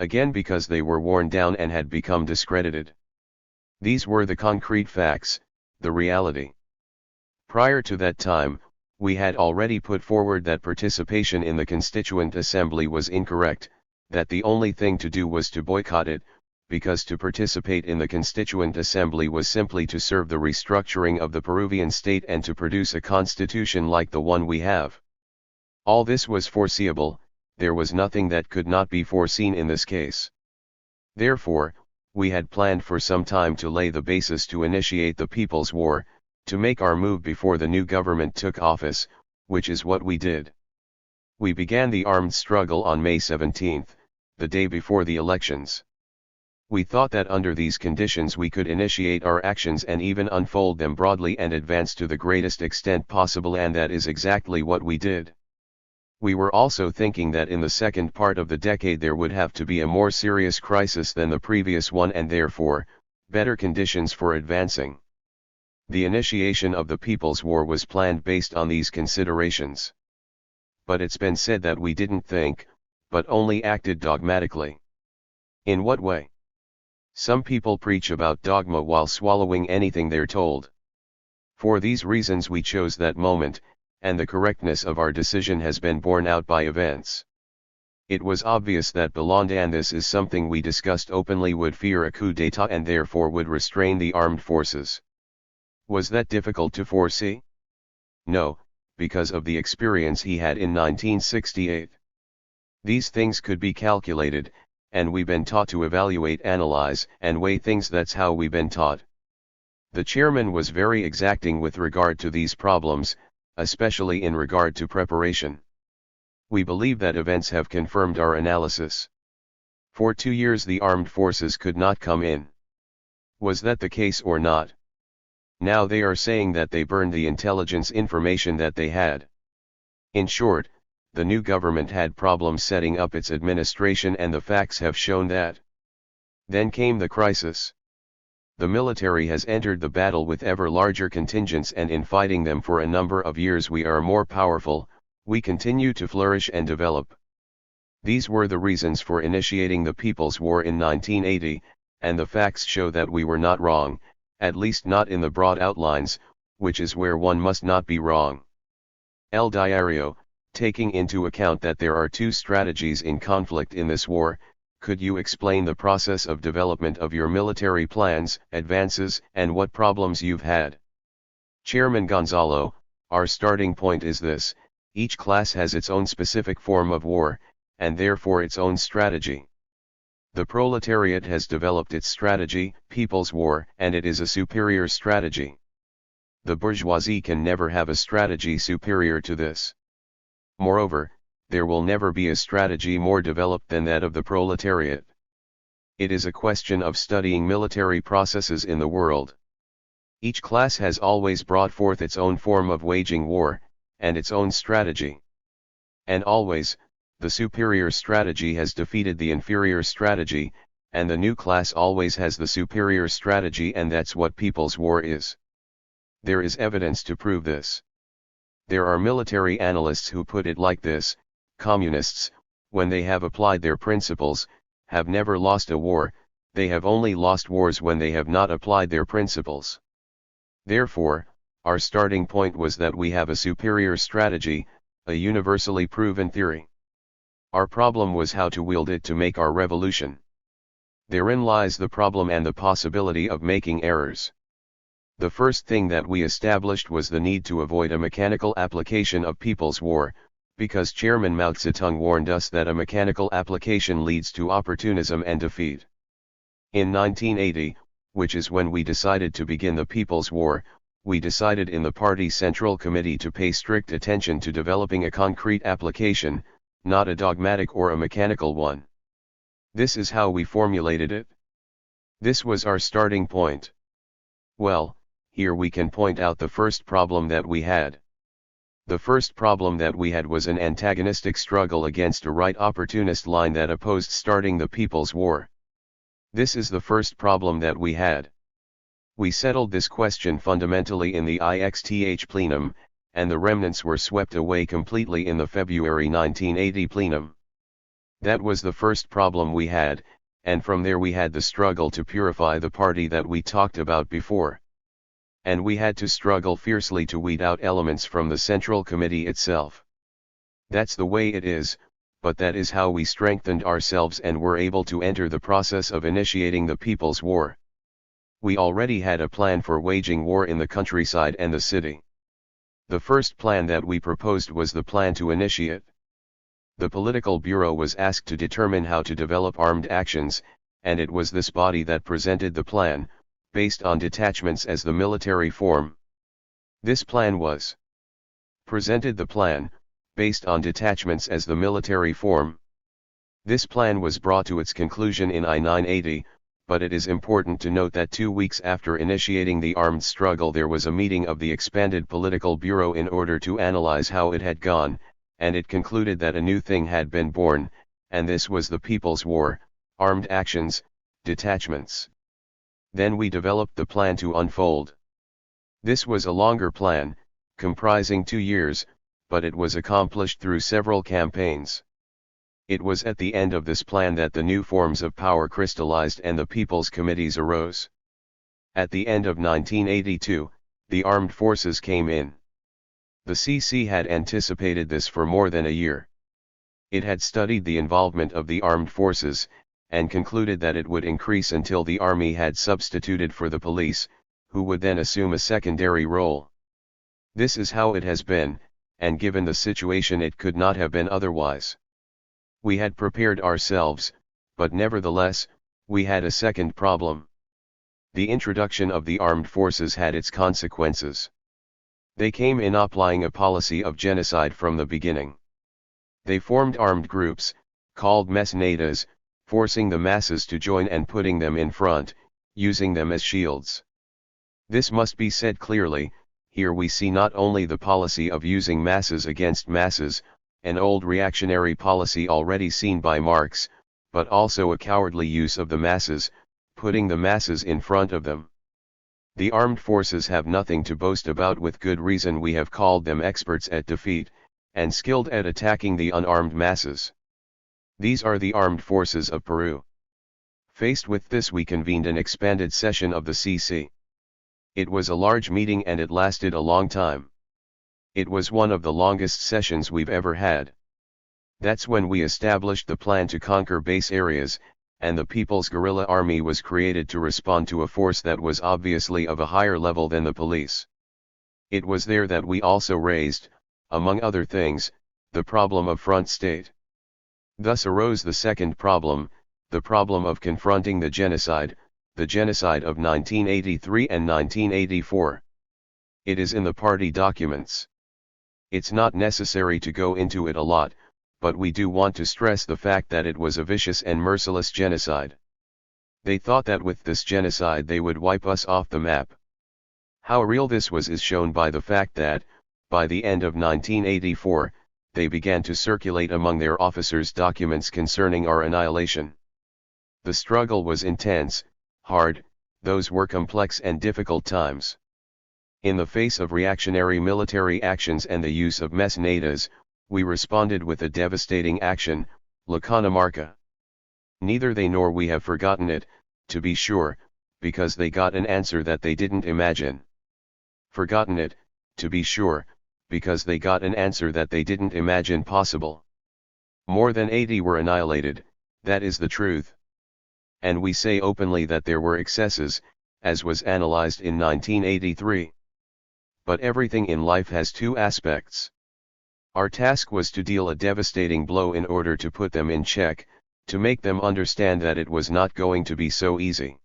again because they were worn down and had become discredited. These were the concrete facts, the reality. Prior to that time, we had already put forward that participation in the Constituent Assembly was incorrect, that the only thing to do was to boycott it, because to participate in the Constituent Assembly was simply to serve the restructuring of the Peruvian state and to produce a constitution like the one we have. All this was foreseeable, there was nothing that could not be foreseen in this case. Therefore, we had planned for some time to lay the basis to initiate the People's War, to make our move before the new government took office, which is what we did. We began the armed struggle on May 17, the day before the elections. We thought that under these conditions we could initiate our actions and even unfold them broadly and advance to the greatest extent possible, and that is exactly what we did. We were also thinking that in the second part of the decade there would have to be a more serious crisis than the previous one, and therefore, better conditions for advancing. The initiation of the People's War was planned based on these considerations. But it's been said that we didn't think, but only acted dogmatically. In what way? Some people preach about dogma while swallowing anything they're told. For these reasons we chose that moment, and the correctness of our decision has been borne out by events. It was obvious that beyond, and this is something we discussed openly, would fear a coup d'état and therefore would restrain the armed forces. Was that difficult to foresee? No, because of the experience he had in 1968. These things could be calculated, and we've been taught to evaluate, analyze, and weigh things. That's how we've been taught. The chairman was very exacting with regard to these problems, especially in regard to preparation. We believe that events have confirmed our analysis. For 2 years the armed forces could not come in. Was that the case or not? Now they are saying that they burned the intelligence information that they had. In short, the new government had problems setting up its administration, and the facts have shown that. Then came the crisis. The military has entered the battle with ever larger contingents, and in fighting them for a number of years we are more powerful, we continue to flourish and develop. These were the reasons for initiating the People's War in 1980, and the facts show that we were not wrong, at least not in the broad outlines, which is where one must not be wrong. El Diario, taking into account that there are 2 strategies in conflict in this war, could you explain the process of development of your military plans, advances, and what problems you've had? Chairman Gonzalo, our starting point is this: each class has its own specific form of war, and therefore its own strategy. The proletariat has developed its strategy, People's War, and it is a superior strategy. The bourgeoisie can never have a strategy superior to this. Moreover, there will never be a strategy more developed than that of the proletariat. It is a question of studying military processes in the world. Each class has always brought forth its own form of waging war, and its own strategy. And always, the superior strategy has defeated the inferior strategy, and the new class always has the superior strategy, and that's what People's War is. There is evidence to prove this. There are military analysts who put it like this: communists, when they have applied their principles, have never lost a war, they have only lost wars when they have not applied their principles. Therefore, our starting point was that we have a superior strategy, a universally proven theory. Our problem was how to wield it to make our revolution. Therein lies the problem and the possibility of making errors. The first thing that we established was the need to avoid a mechanical application of People's War, because Chairman Mao Zedong warned us that a mechanical application leads to opportunism and defeat. In 1980, which is when we decided to begin the People's War, we decided in the Party Central Committee to pay strict attention to developing a concrete application, not a dogmatic or a mechanical one. This is how we formulated it. This was our starting point. Well, here we can point out the first problem that we had. The first problem that we had was an antagonistic struggle against a right opportunist line that opposed starting the People's War. This is the first problem that we had. We settled this question fundamentally in the IXTH plenum, and the remnants were swept away completely in the February 1980 plenum. That was the first problem we had, and from there we had the struggle to purify the party that we talked about before. And we had to struggle fiercely to weed out elements from the Central Committee itself. That's the way it is, but that is how we strengthened ourselves and were able to enter the process of initiating the People's War. We already had a plan for waging war in the countryside and the city. The first plan that we proposed was the plan to initiate. The Political Bureau was asked to determine how to develop armed actions, and it was this body that presented the plan, based on detachments as the military form. This plan was presented the plan, based on detachments as the military form. This plan was brought to its conclusion in I-980, but it is important to note that 2 weeks after initiating the armed struggle there was a meeting of the expanded Political Bureau in order to analyze how it had gone, and it concluded that a new thing had been born, and this was the People's War, armed actions, detachments. Then we developed the plan to unfold. This was a longer plan, comprising 2 years, but it was accomplished through several campaigns. It was at the end of this plan that the new forms of power crystallized and the People's Committees arose. At the end of 1982, the armed forces came in. The CC had anticipated this for more than a year. It had studied the involvement of the armed forces, and concluded that it would increase until the army had substituted for the police, who would then assume a secondary role. This is how it has been, and given the situation it could not have been otherwise. We had prepared ourselves, but nevertheless, we had a second problem. The introduction of the armed forces had its consequences. They came in applying a policy of genocide from the beginning. They formed armed groups, called mesnadas, forcing the masses to join and putting them in front, using them as shields. This must be said clearly, here we see not only the policy of using masses against masses, an old reactionary policy already seen by Marx, but also a cowardly use of the masses, putting the masses in front of them. The armed forces have nothing to boast about. With good reason we have called them experts at defeat, and skilled at attacking the unarmed masses. These are the armed forces of Peru. Faced with this we convened an expanded session of the CC. It was a large meeting and it lasted a long time. It was one of the longest sessions we've ever had. That's when we established the plan to conquer base areas, and the People's Guerrilla Army was created to respond to a force that was obviously of a higher level than the police. It was there that we also raised, among other things, the problem of front state. Thus arose the second problem, the problem of confronting the genocide of 1983 and 1984. It is in the party documents. It's not necessary to go into it a lot, but we do want to stress the fact that it was a vicious and merciless genocide. They thought that with this genocide they would wipe us off the map. How real this was is shown by the fact that, by the end of 1984, they began to circulate among their officers documents concerning our annihilation. The struggle was intense, hard, those were complex and difficult times. In the face of reactionary military actions and the use of mesnadas, we responded with a devastating action, La Canamarca. Neither they nor we have forgotten it, to be sure, because they got an answer that they didn't imagine. Forgotten it, to be sure, because they got an answer that they didn't imagine possible. More than 80 were annihilated, that is the truth. And we say openly that there were excesses, as was analyzed in 1983. But everything in life has two aspects. Our task was to deal a devastating blow in order to put them in check, to make them understand that it was not going to be so easy.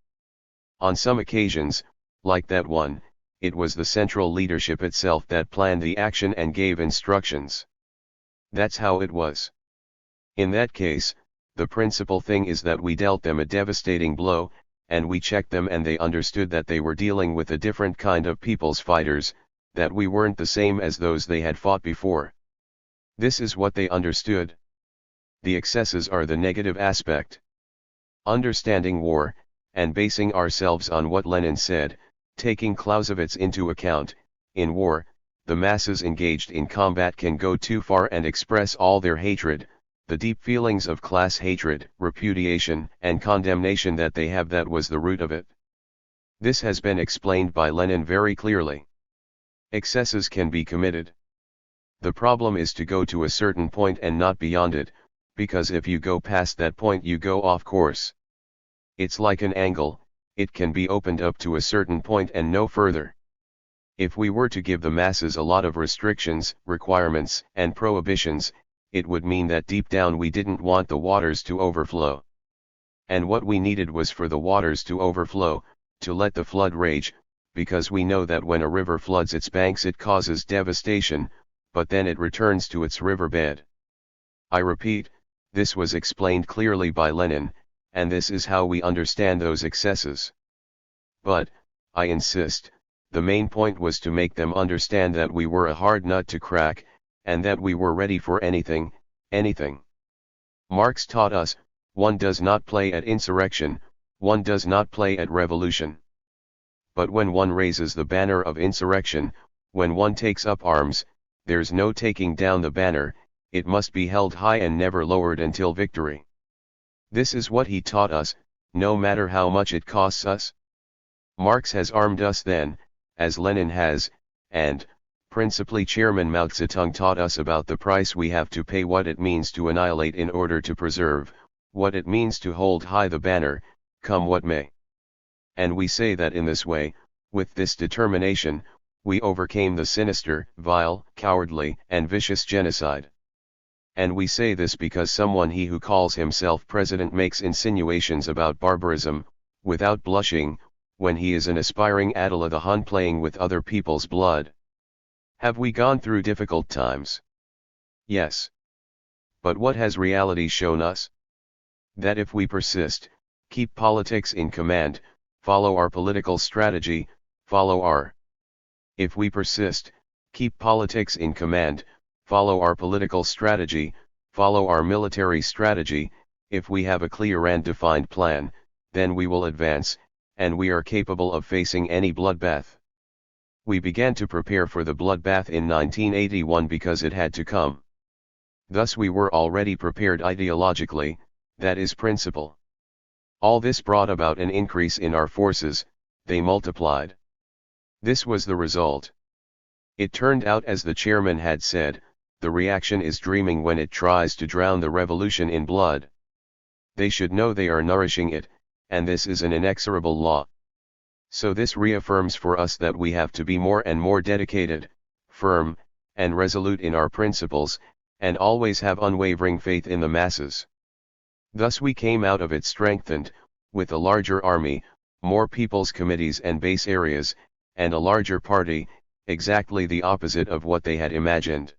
On some occasions, like that one, it was the central leadership itself that planned the action and gave instructions. That's how it was. In that case, the principal thing is that we dealt them a devastating blow, and we checked them and they understood that they were dealing with a different kind of people's fighters, that we weren't the same as those they had fought before. This is what they understood. The excesses are the negative aspect. Understanding war, and basing ourselves on what Lenin said, taking Clausewitz into account, in war, the masses engaged in combat can go too far and express all their hatred, the deep feelings of class hatred, repudiation, and condemnation that they have, that was the root of it. This has been explained by Lenin very clearly. Excesses can be committed. The problem is to go to a certain point and not beyond it, because if you go past that point you go off course. It's like an angle, it can be opened up to a certain point and no further. If we were to give the masses a lot of restrictions, requirements, and prohibitions, it would mean that deep down we didn't want the waters to overflow. And what we needed was for the waters to overflow, to let the flood rage, because we know that when a river floods its banks it causes devastation, but then it returns to its riverbed. I repeat, this was explained clearly by Lenin, and this is how we understand those excesses. But, I insist, the main point was to make them understand that we were a hard nut to crack, and that we were ready for anything, anything. Marx taught us, one does not play at insurrection, one does not play at revolution. But when one raises the banner of insurrection, when one takes up arms, there's no taking down the banner, it must be held high and never lowered until victory. This is what he taught us, no matter how much it costs us. Marx has armed us then, as Lenin has, and, principally Chairman Mao Zedong taught us about the price we have to pay, what it means to annihilate in order to preserve, what it means to hold high the banner, come what may. And we say that in this way, with this determination, we overcame the sinister, vile, cowardly, and vicious genocide. And we say this because someone he who calls himself president makes insinuations about barbarism, without blushing, when he is an aspiring Attila the Hun playing with other people's blood. Have we gone through difficult times? Yes. But what has reality shown us? That if we persist, keep politics in command, follow our political strategy, follow our. If we persist, keep politics in command, follow our political strategy, follow our military strategy, if we have a clear and defined plan, then we will advance, and we are capable of facing any bloodbath. We began to prepare for the bloodbath in 1981 because it had to come. Thus we were already prepared ideologically, that is principle. All this brought about an increase in our forces, they multiplied. This was the result. It turned out as the chairman had said, the reaction is dreaming when it tries to drown the revolution in blood. They should know they are nourishing it, and this is an inexorable law. So this reaffirms for us that we have to be more and more dedicated, firm, and resolute in our principles, and always have unwavering faith in the masses. Thus we came out of it strengthened, with a larger army, more people's committees and base areas, and a larger party, exactly the opposite of what they had imagined.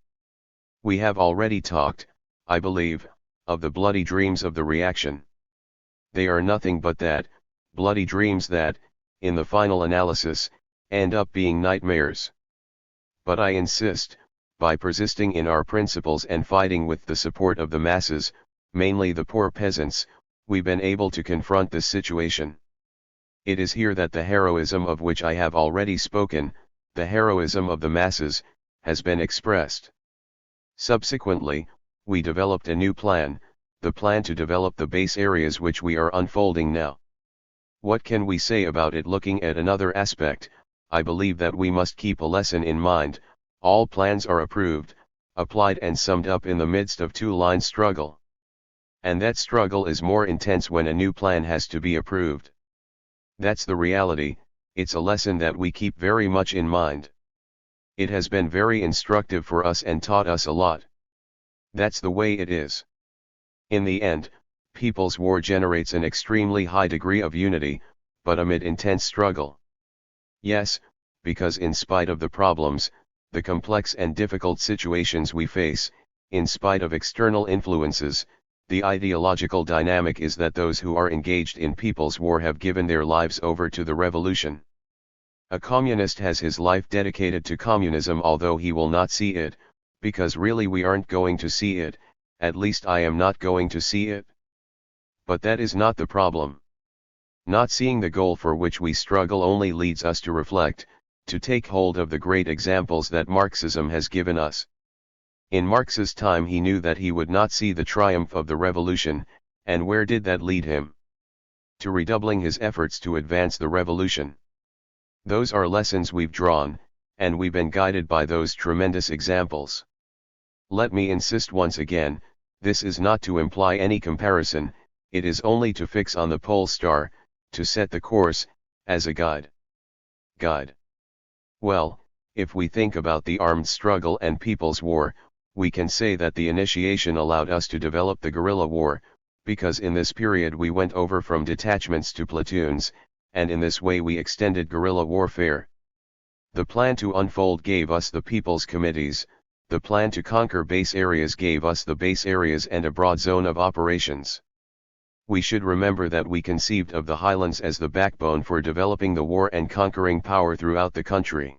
We have already talked, I believe, of the bloody dreams of the reaction. They are nothing but that, bloody dreams that, in the final analysis, end up being nightmares. But I insist, by persisting in our principles and fighting with the support of the masses, mainly the poor peasants, we've been able to confront this situation. It is here that the heroism of which I have already spoken, the heroism of the masses, has been expressed. Subsequently, we developed a new plan, the plan to develop the base areas which we are unfolding now. What can we say about it? Looking at another aspect, I believe that we must keep a lesson in mind, all plans are approved, applied and summed up in the midst of two-line struggle. And that struggle is more intense when a new plan has to be approved. That's the reality, it's a lesson that we keep very much in mind. It has been very instructive for us and taught us a lot. That's the way it is. In the end, people's war generates an extremely high degree of unity, but amid intense struggle. Yes, because in spite of the problems, the complex and difficult situations we face, in spite of external influences, the ideological dynamic is that those who are engaged in people's war have given their lives over to the revolution. A communist has his life dedicated to communism, although he will not see it, because really we aren't going to see it, at least I am not going to see it. But that is not the problem. Not seeing the goal for which we struggle only leads us to reflect, to take hold of the great examples that Marxism has given us. In Marx's time he knew that he would not see the triumph of the revolution, and where did that lead him? To redoubling his efforts to advance the revolution. Those are lessons we've drawn, and we've been guided by those tremendous examples. Let me insist once again, this is not to imply any comparison, it is only to fix on the pole star, to set the course, as a guide. Well, if we think about the armed struggle and people's war, we can say that the initiation allowed us to develop the guerrilla war, because in this period we went over from detachments to platoons, and in this way we extended guerrilla warfare. The plan to unfold gave us the people's committees, the plan to conquer base areas gave us the base areas and a broad zone of operations. We should remember that we conceived of the highlands as the backbone for developing the war and conquering power throughout the country.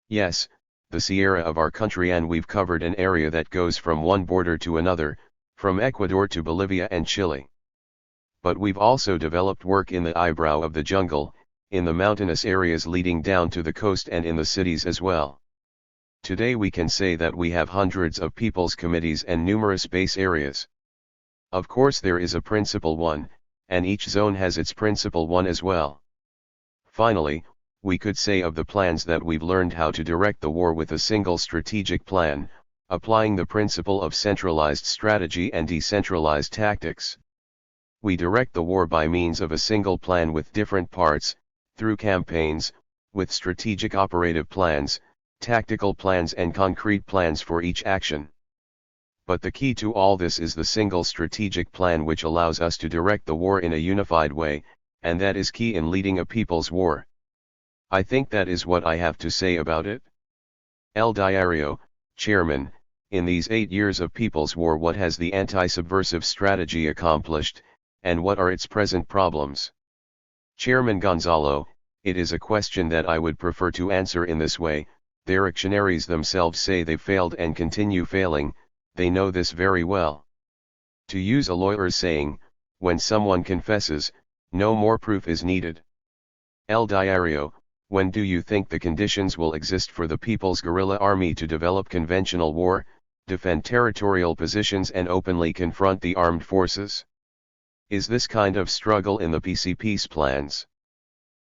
Yes, the Sierra of our country, and we've covered an area that goes from one border to another, from Ecuador to Bolivia and Chile. But we've also developed work in the eyebrow of the jungle, in the mountainous areas leading down to the coast, and in the cities as well. Today we can say that we have hundreds of people's committees and numerous base areas. Of course there is a principal one, and each zone has its principal one as well. Finally, we could say of the plans that we've learned how to direct the war with a single strategic plan, applying the principle of centralized strategy and decentralized tactics. We direct the war by means of a single plan with different parts, through campaigns, with strategic operative plans, tactical plans and concrete plans for each action. But the key to all this is the single strategic plan, which allows us to direct the war in a unified way, and that is key in leading a people's war. I think that is what I have to say about it. El Diario, Chairman, in these 8 years of people's war, what has the anti-subversive strategy accomplished, and what are its present problems? Chairman Gonzalo, it is a question that I would prefer to answer in this way. Their dictionaries themselves say they failed and continue failing, they know this very well. To use a lawyer's saying, when someone confesses, no more proof is needed. El Diario, when do you think the conditions will exist for the People's Guerrilla Army to develop conventional war, defend territorial positions and openly confront the armed forces? Is this kind of struggle in the PCP's plans?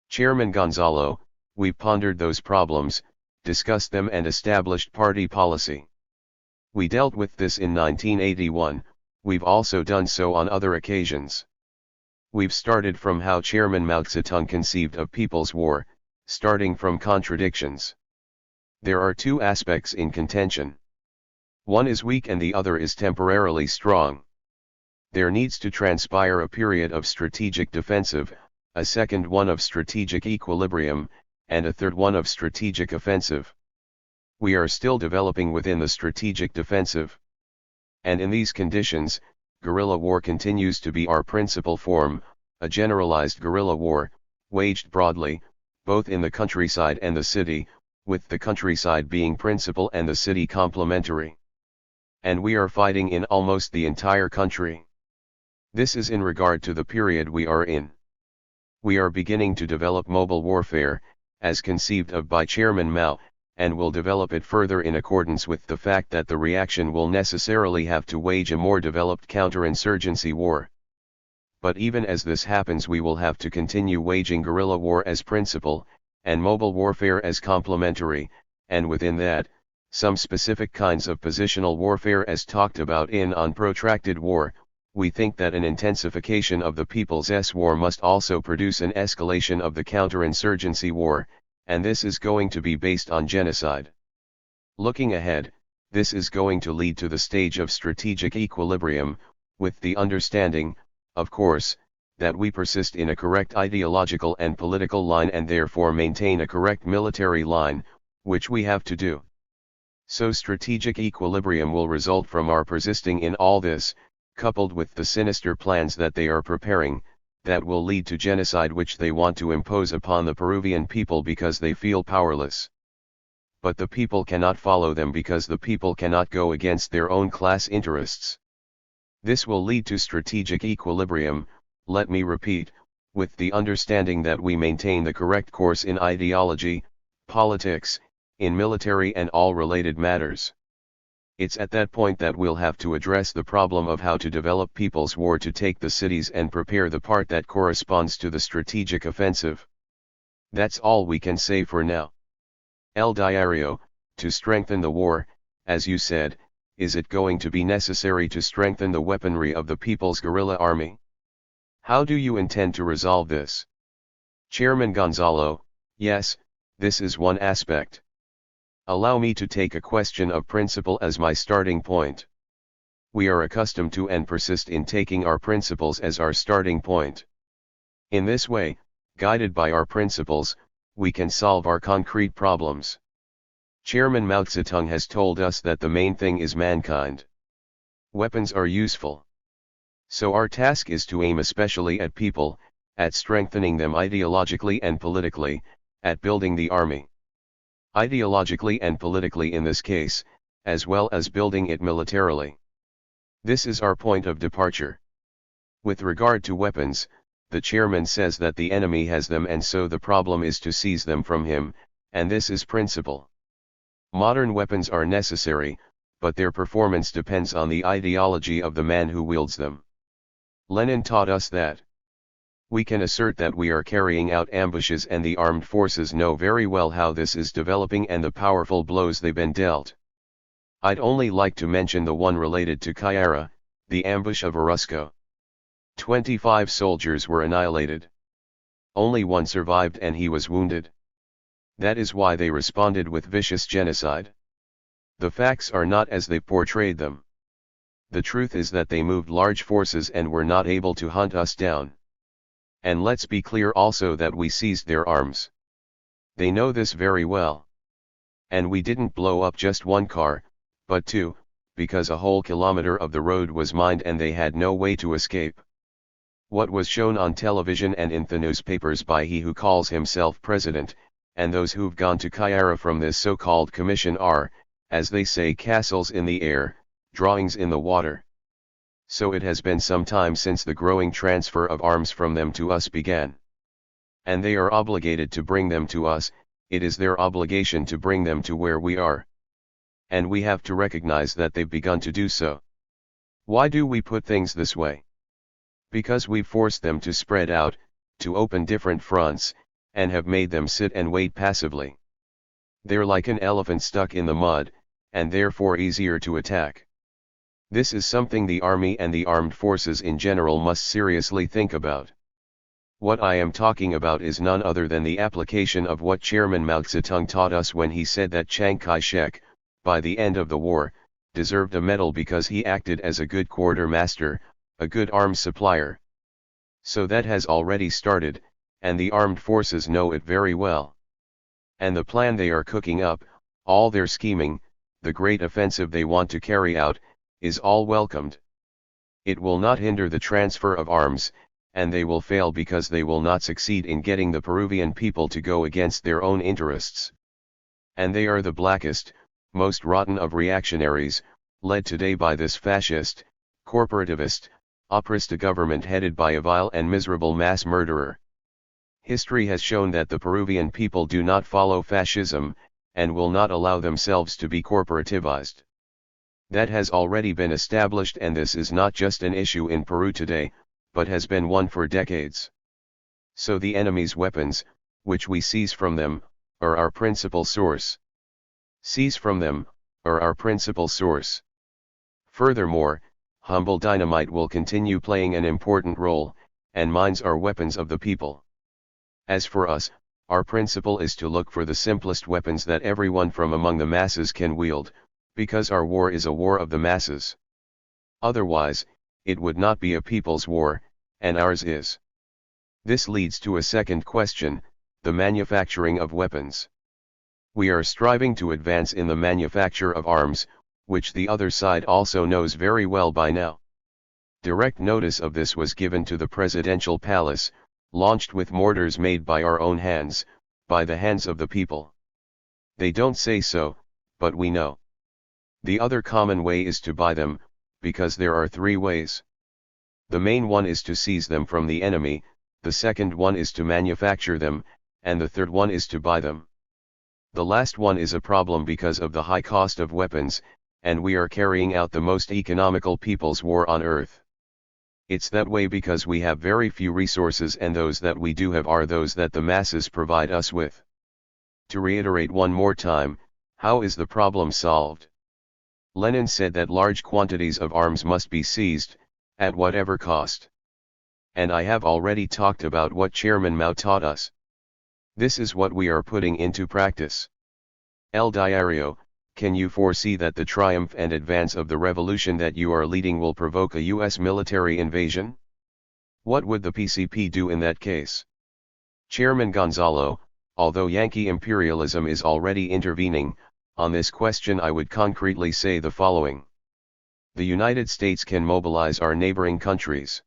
Chairman Gonzalo, we pondered those problems, discussed them and established party policy. We dealt with this in 1981, we've also done so on other occasions. We've started from how Chairman Mao Zedong conceived of people's war, starting from contradictions. There are two aspects in contention. One is weak and the other is temporarily strong. There needs to transpire a period of strategic defensive, a second one of strategic equilibrium, and a third one of strategic offensive. We are still developing within the strategic defensive. And in these conditions, guerrilla war continues to be our principal form, a generalized guerrilla war, waged broadly, both in the countryside and the city, with the countryside being principal and the city complementary. And we are fighting in almost the entire country. This is in regard to the period we are in. We are beginning to develop mobile warfare, as conceived of by Chairman Mao, and will develop it further in accordance with the fact that the reaction will necessarily have to wage a more developed counterinsurgency war. But even as this happens, we will have to continue waging guerrilla war as principal, and mobile warfare as complementary, and within that, some specific kinds of positional warfare as talked about in On Protracted War. We think that an intensification of the People's War must also produce an escalation of the counterinsurgency war, and this is going to be based on genocide. Looking ahead, this is going to lead to the stage of strategic equilibrium, with the understanding, of course, that we persist in a correct ideological and political line and therefore maintain a correct military line, which we have to do. So strategic equilibrium will result from our persisting in all this, coupled with the sinister plans that they are preparing, that will lead to genocide which they want to impose upon the Peruvian people because they feel powerless. But the people cannot follow them because the people cannot go against their own class interests. This will lead to strategic equilibrium, let me repeat, with the understanding that we maintain the correct course in ideology, politics, in military and all related matters. It's at that point that we'll have to address the problem of how to develop people's war to take the cities and prepare the part that corresponds to the strategic offensive. That's all we can say for now. El Diario, to strengthen the war, as you said, is it going to be necessary to strengthen the weaponry of the People's Guerrilla Army? How do you intend to resolve this? Chairman Gonzalo, yes, this is one aspect. Allow me to take a question of principle as my starting point. We are accustomed to and persist in taking our principles as our starting point. In this way, guided by our principles, we can solve our concrete problems. Chairman Mao Zedong has told us that the main thing is mankind. Weapons are useful. So our task is to aim especially at people, at strengthening them ideologically and politically, at building the army. Ideologically and politically in this case, as well as building it militarily. This is our point of departure. With regard to weapons, the chairman says that the enemy has them and so the problem is to seize them from him, and this is principle. Modern weapons are necessary, but their performance depends on the ideology of the man who wields them. Lenin taught us that. We can assert that we are carrying out ambushes and the armed forces know very well how this is developing and the powerful blows they've been dealt. I'd only like to mention the one related to Cayara, the ambush of Orozco. 25 soldiers were annihilated. Only one survived and he was wounded. That is why they responded with vicious genocide. The facts are not as they portrayed them. The truth is that they moved large forces and were not able to hunt us down. And let's be clear also that we seized their arms. They know this very well. And we didn't blow up just one car, but two, because a whole kilometer of the road was mined and they had no way to escape. What was shown on television and in the newspapers by he who calls himself president, and those who've gone to Cayara from this so-called commission are, as they say, castles in the air, drawings in the water. So it has been some time since the growing transfer of arms from them to us began. And they are obligated to bring them to us, it is their obligation to bring them to where we are. And we have to recognize that they've begun to do so. Why do we put things this way? Because we've forced them to spread out, to open different fronts, and have made them sit and wait passively. They're like an elephant stuck in the mud, and therefore easier to attack. This is something the army and the armed forces in general must seriously think about. What I am talking about is none other than the application of what Chairman Mao Zedong taught us when he said that Chiang Kai-shek, by the end of the war, deserved a medal because he acted as a good quartermaster, a good arms supplier. So that has already started, and the armed forces know it very well. And the plan they are cooking up, all their scheming, the great offensive they want to carry out, is all welcomed. It will not hinder the transfer of arms, and they will fail because they will not succeed in getting the Peruvian people to go against their own interests. And they are the blackest, most rotten of reactionaries, led today by this fascist, corporativist, oprista government headed by a vile and miserable mass murderer. History has shown that the Peruvian people do not follow fascism, and will not allow themselves to be corporativized. That has already been established, and this is not just an issue in Peru today, but has been one for decades. So the enemy's weapons, which we seize from them, are our principal source. Seize from them, are our principal source. Furthermore, humble dynamite will continue playing an important role, and mines are weapons of the people. As for us, our principle is to look for the simplest weapons that everyone from among the masses can wield, because our war is a war of the masses. Otherwise, it would not be a people's war, and ours is. This leads to a second question, the manufacturing of weapons. We are striving to advance in the manufacture of arms, which the other side also knows very well by now. Direct notice of this was given to the presidential palace, launched with mortars made by our own hands, by the hands of the people. They don't say so, but we know. The other common way is to buy them, because there are three ways. The main one is to seize them from the enemy, the second one is to manufacture them, and the third one is to buy them. The last one is a problem because of the high cost of weapons, and we are carrying out the most economical people's war on earth. It's that way because we have very few resources, and those that we do have are those that the masses provide us with. To reiterate one more time, how is the problem solved? Lenin said that large quantities of arms must be seized, at whatever cost. And I have already talked about what Chairman Mao taught us. This is what we are putting into practice. El Diario, can you foresee that the triumph and advance of the revolution that you are leading will provoke a U.S. military invasion? What would the PCP do in that case? Chairman Gonzalo, although Yankee imperialism is already intervening, on this question I would concretely say the following. The United States can mobilize our neighboring countries.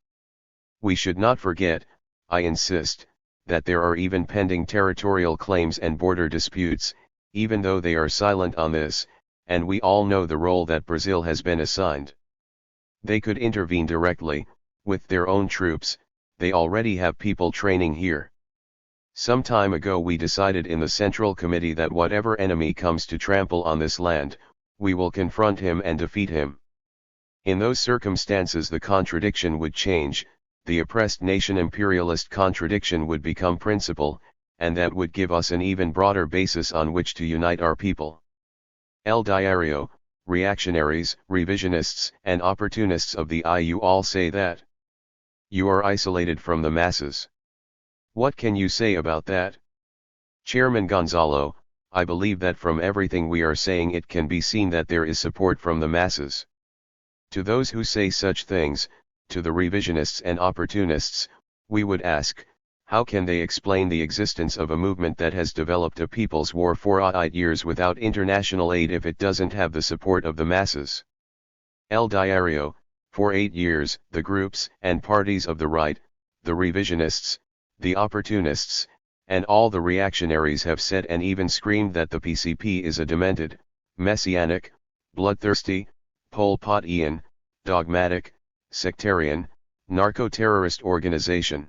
We should not forget, I insist, that there are even pending territorial claims and border disputes, even though they are silent on this, and we all know the role that Brazil has been assigned. They could intervene directly, with their own troops. They already have people training here. Some time ago we decided in the Central Committee that whatever enemy comes to trample on this land, we will confront him and defeat him. In those circumstances the contradiction would change, the oppressed nation imperialist contradiction would become principle, and that would give us an even broader basis on which to unite our people. El Diario, reactionaries, revisionists, and opportunists of the IU all say that you are isolated from the masses. What can you say about that? Chairman Gonzalo, I believe that from everything we are saying it can be seen that there is support from the masses. To those who say such things, to the revisionists and opportunists, we would ask, how can they explain the existence of a movement that has developed a people's war for 8 years without international aid if it doesn't have the support of the masses? El Diario, for 8 years, the groups and parties of the right, the revisionists, the opportunists, and all the reactionaries have said and even screamed that the PCP is a demented, messianic, bloodthirsty, Pol Pot-ian, dogmatic, sectarian, narco-terrorist organization.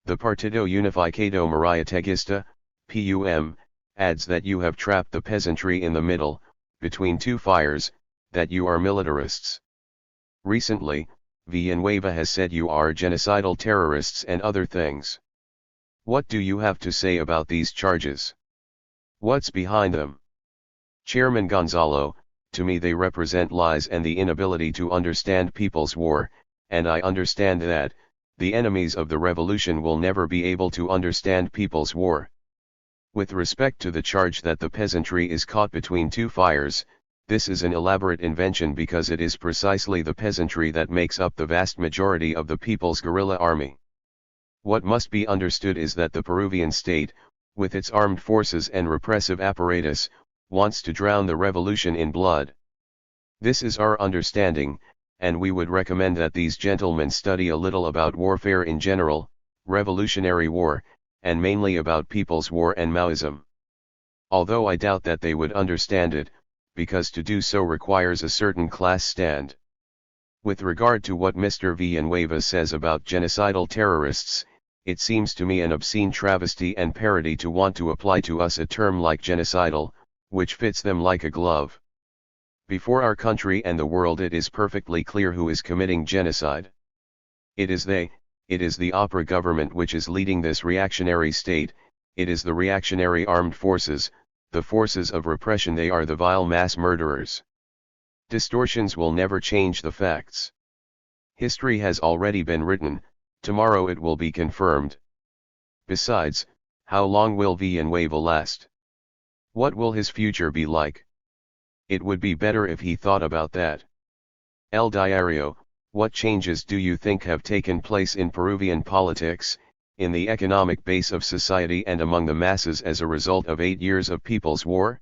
The Partido Unificado Mariateguista, PUM, adds that you have trapped the peasantry in the middle, between two fires, that you are militarists. Recently, Villanueva has said you are genocidal terrorists and other things. What do you have to say about these charges? What's behind them? Chairman Gonzalo, to me they represent lies and the inability to understand people's war, and I understand that the enemies of the revolution will never be able to understand people's war. With respect to the charge that the peasantry is caught between two fires, this is an elaborate invention because it is precisely the peasantry that makes up the vast majority of the people's guerrilla army. What must be understood is that the Peruvian state, with its armed forces and repressive apparatus, wants to drown the revolution in blood. This is our understanding, and we would recommend that these gentlemen study a little about warfare in general, revolutionary war, and mainly about people's war and Maoism. Although I doubt that they would understand it, because to do so requires a certain class stand. With regard to what Mr. Villanueva says about genocidal terrorists, it seems to me an obscene travesty and parody to want to apply to us a term like genocidal, which fits them like a glove. Before our country and the world it is perfectly clear who is committing genocide. It is they, it is the opera government which is leading this reactionary state, it is the reactionary armed forces, the forces of repression. They are the vile mass murderers. Distortions will never change the facts. History has already been written, tomorrow it will be confirmed. Besides, how long will Villanueva last? What will his future be like? It would be better if he thought about that. El Diario, what changes do you think have taken place in Peruvian politics, in the economic base of society and among the masses as a result of 8 years of people's war?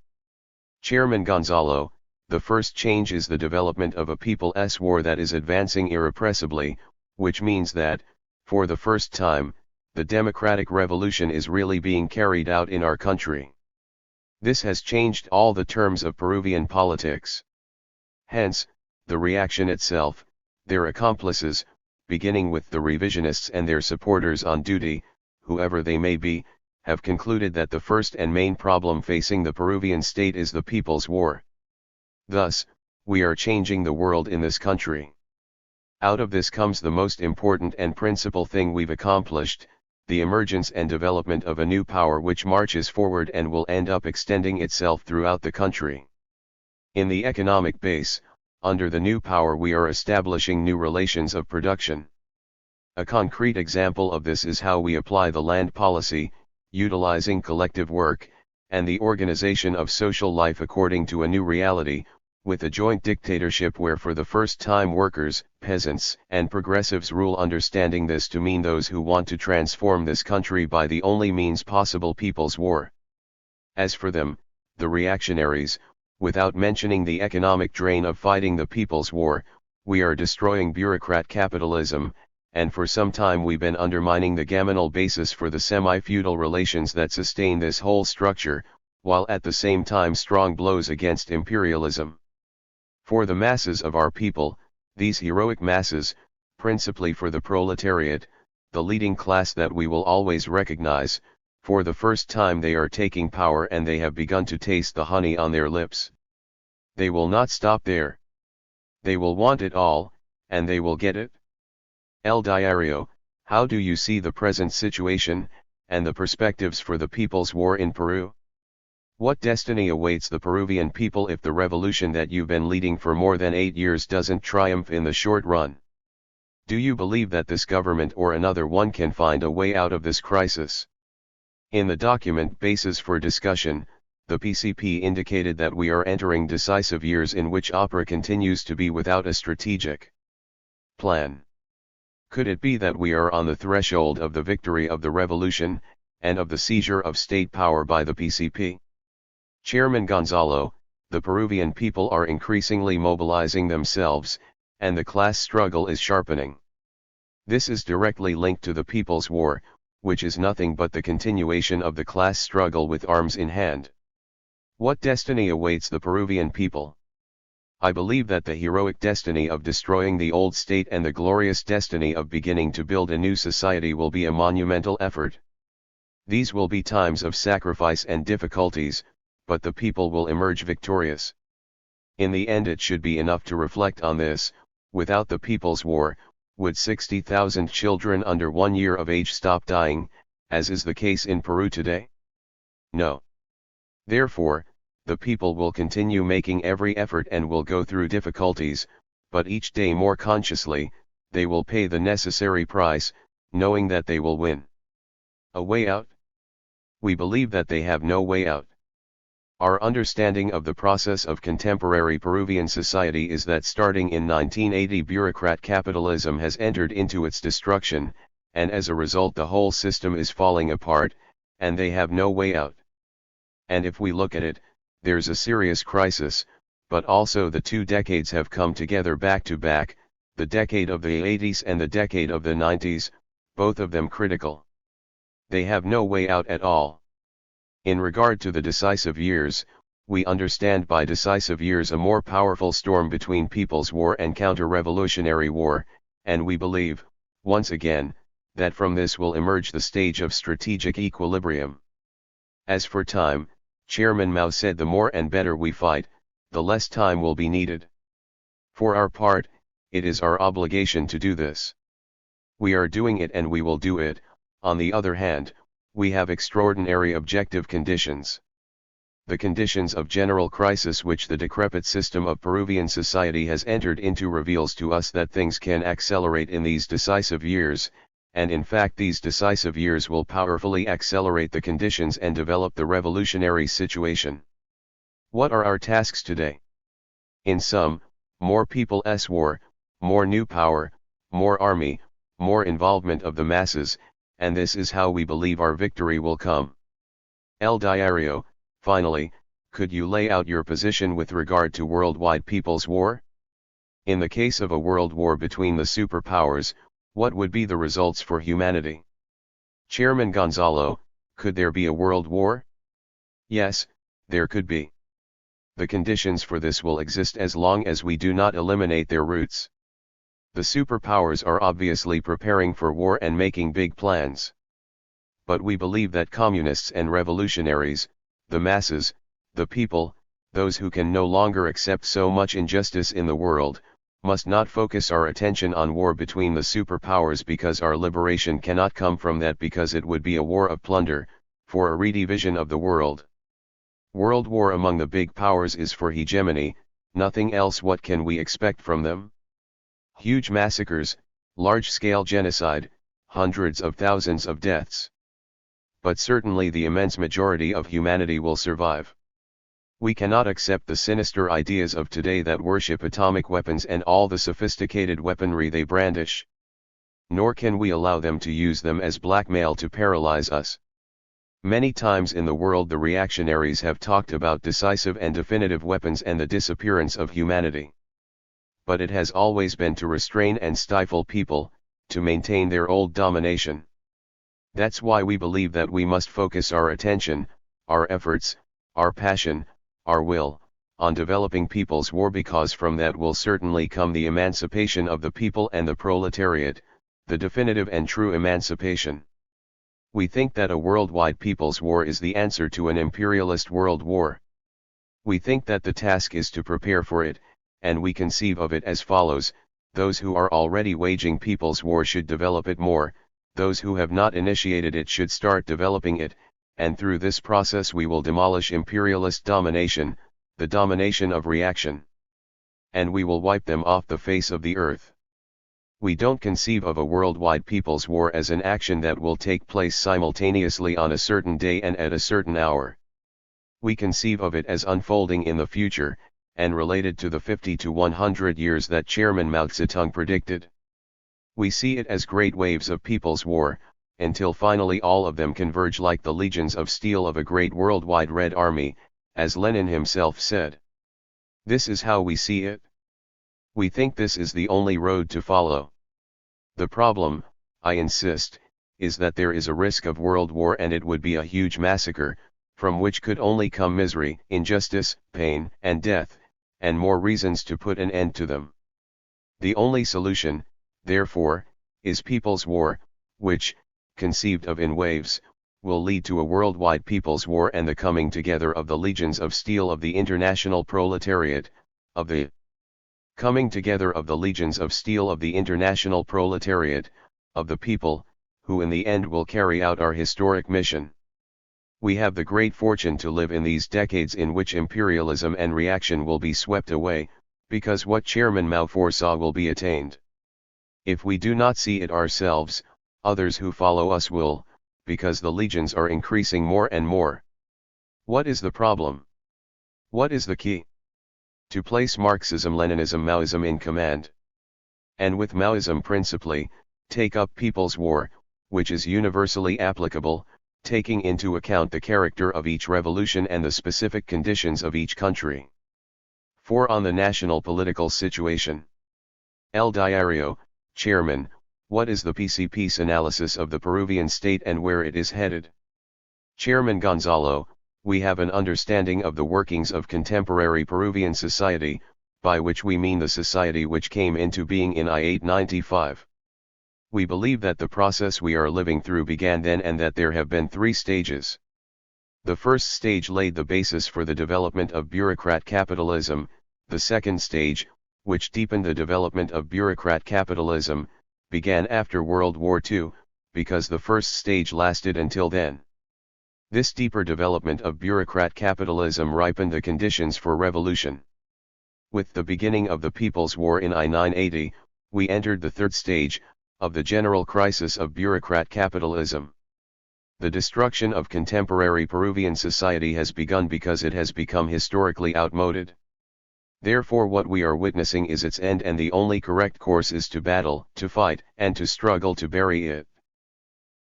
Chairman Gonzalo, the first change is the development of a people's war that is advancing irrepressibly, which means that, for the first time, the democratic revolution is really being carried out in our country. This has changed all the terms of Peruvian politics. Hence, the reaction itself, their accomplices, beginning with the revisionists and their supporters on duty, whoever they may be, have concluded that the first and main problem facing the Peruvian state is the people's war. Thus, We are changing the world in this country. Out of this comes the most important and principal thing we've accomplished, the emergence and development of a new power which marches forward and will end up extending itself throughout the country. In the economic base, under the new power we are establishing new relations of production. A concrete example of this is how we apply the land policy, utilizing collective work, and the organization of social life according to a new reality, with a joint dictatorship where for the first time workers, peasants, and progressives rule, understanding this to mean those who want to transform this country by the only means possible, people's war. As for them, the reactionaries, without mentioning the economic drain of fighting the people's war, we are destroying bureaucrat capitalism, and for some time we've been undermining the gaminal basis for the semi-feudal relations that sustain this whole structure, while at the same time strong blows against imperialism. For the masses of our people, these heroic masses, principally for the proletariat, the leading class that we will always recognize, for the first time they are taking power and they have begun to taste the honey on their lips. They will not stop there. They will want it all, and they will get it. El Diario, how do you see the present situation, and the perspectives for the people's war in Peru? What destiny awaits the Peruvian people if the revolution that you've been leading for more than 8 years doesn't triumph in the short run? Do you believe that this government or another one can find a way out of this crisis? In the document Basis for Discussion, the PCP indicated that we are entering decisive years in which opera continues to be without a strategic plan. Could it be that we are on the threshold of the victory of the revolution, and of the seizure of state power by the PCP? Chairman Gonzalo, the Peruvian people are increasingly mobilizing themselves, and the class struggle is sharpening. This is directly linked to the People's War, which is nothing but the continuation of the class struggle with arms in hand. What destiny awaits the Peruvian people? I believe that the heroic destiny of destroying the old state and the glorious destiny of beginning to build a new society will be a monumental effort. These will be times of sacrifice and difficulties, but the people will emerge victorious. In the end, it should be enough to reflect on this: without the People's War, would 60,000 children under 1 year of age stop dying, as is the case in Peru today? No. Therefore, the people will continue making every effort and will go through difficulties, but each day more consciously, they will pay the necessary price, knowing that they will win. A way out? We believe that they have no way out. Our understanding of the process of contemporary Peruvian society is that starting in 1980 bureaucrat capitalism has entered into its destruction, and as a result the whole system is falling apart, and they have no way out. And if we look at it, there's a serious crisis, but also the 2 decades have come together back to back, the decade of the 80s and the decade of the 90s, both of them critical. They have no way out at all. In regard to the decisive years, we understand by decisive years a more powerful storm between People's War and counter-revolutionary war, and we believe, once again, that from this will emerge the stage of strategic equilibrium. As for time, Chairman Mao said the more and better we fight, the less time will be needed. For our part, it is our obligation to do this. We are doing it and we will do it. On the other hand, we have extraordinary objective conditions. The conditions of general crisis which the decrepit system of Peruvian society has entered into reveals to us that things can accelerate in these decisive years, and in fact these decisive years will powerfully accelerate the conditions and develop the revolutionary situation. What are our tasks today? In sum, more people's war, more new power, more army, more involvement of the masses, and this is how we believe our victory will come. El Diario, finally, could you lay out your position with regard to worldwide people's war? In the case of a world war between the superpowers, what would be the results for humanity? Chairman Gonzalo, could there be a world war? Yes, there could be. The conditions for this will exist as long as we do not eliminate their roots. The superpowers are obviously preparing for war and making big plans. But we believe that communists and revolutionaries, the masses, the people, those who can no longer accept so much injustice in the world, must not focus our attention on war between the superpowers, because our liberation cannot come from that, because it would be a war of plunder, for a redivision of the world. World war among the big powers is for hegemony, nothing else. What can we expect from them? Huge massacres, large-scale genocide, hundreds of thousands of deaths. But certainly the immense majority of humanity will survive. We cannot accept the sinister ideas of today that worship atomic weapons and all the sophisticated weaponry they brandish. Nor can we allow them to use them as blackmail to paralyze us. Many times in the world the reactionaries have talked about decisive and definitive weapons and the disappearance of humanity. But it has always been to restrain and stifle people, to maintain their old domination. That's why we believe that we must focus our attention, our efforts, our passion, our will, on developing people's war, because from that will certainly come the emancipation of the people and the proletariat, the definitive and true emancipation. We think that a worldwide people's war is the answer to an imperialist world war. We think that the task is to prepare for it, and we conceive of it as follows: those who are already waging people's war should develop it more, those who have not initiated it should start developing it, and through this process we will demolish imperialist domination, the domination of reaction. And we will wipe them off the face of the earth. We don't conceive of a worldwide people's war as an action that will take place simultaneously on a certain day and at a certain hour. We conceive of it as unfolding in the future, and related to the 50 to 100 years that Chairman Mao Zedong predicted. We see it as great waves of people's war, until finally all of them converge like the legions of steel of a great worldwide Red Army, as Lenin himself said. This is how we see it. We think this is the only road to follow. The problem, I insist, is that there is a risk of world war, and it would be a huge massacre, from which could only come misery, injustice, pain, and death, and more reasons to put an end to them. The only solution, therefore, is people's war, which, conceived of in waves, will lead to a worldwide people's war and the coming together of the legions of steel of the international proletariat, of the coming together of the legions of steel of the international proletariat, of the people, who in the end will carry out our historic mission. We have the great fortune to live in these decades in which imperialism and reaction will be swept away, because what Chairman Mao foresaw will be attained. If we do not see it ourselves, others who follow us will, because the legions are increasing more and more. What is the problem? What is the key? To place Marxism-Leninism Maoism in command. And with Maoism principally, take up people's war, which is universally applicable, taking into account the character of each revolution and the specific conditions of each country. 4. On the national political situation. El Diario, Chairman, what is the PCP's analysis of the Peruvian state and where it is headed? Chairman Gonzalo, we have an understanding of the workings of contemporary Peruvian society, by which we mean the society which came into being in I-895. We believe that the process we are living through began then and that there have been 3 stages. The first stage laid the basis for the development of bureaucrat capitalism, the second stage, which deepened the development of bureaucrat capitalism, began after World War II, because the first stage lasted until then. This deeper development of bureaucrat capitalism ripened the conditions for revolution. With the beginning of the People's War in I-980, we entered the third stage, of the general crisis of bureaucrat capitalism. The destruction of contemporary Peruvian society has begun because it has become historically outmoded. Therefore what we are witnessing is its end, and the only correct course is to battle, to fight, and to struggle to bury it.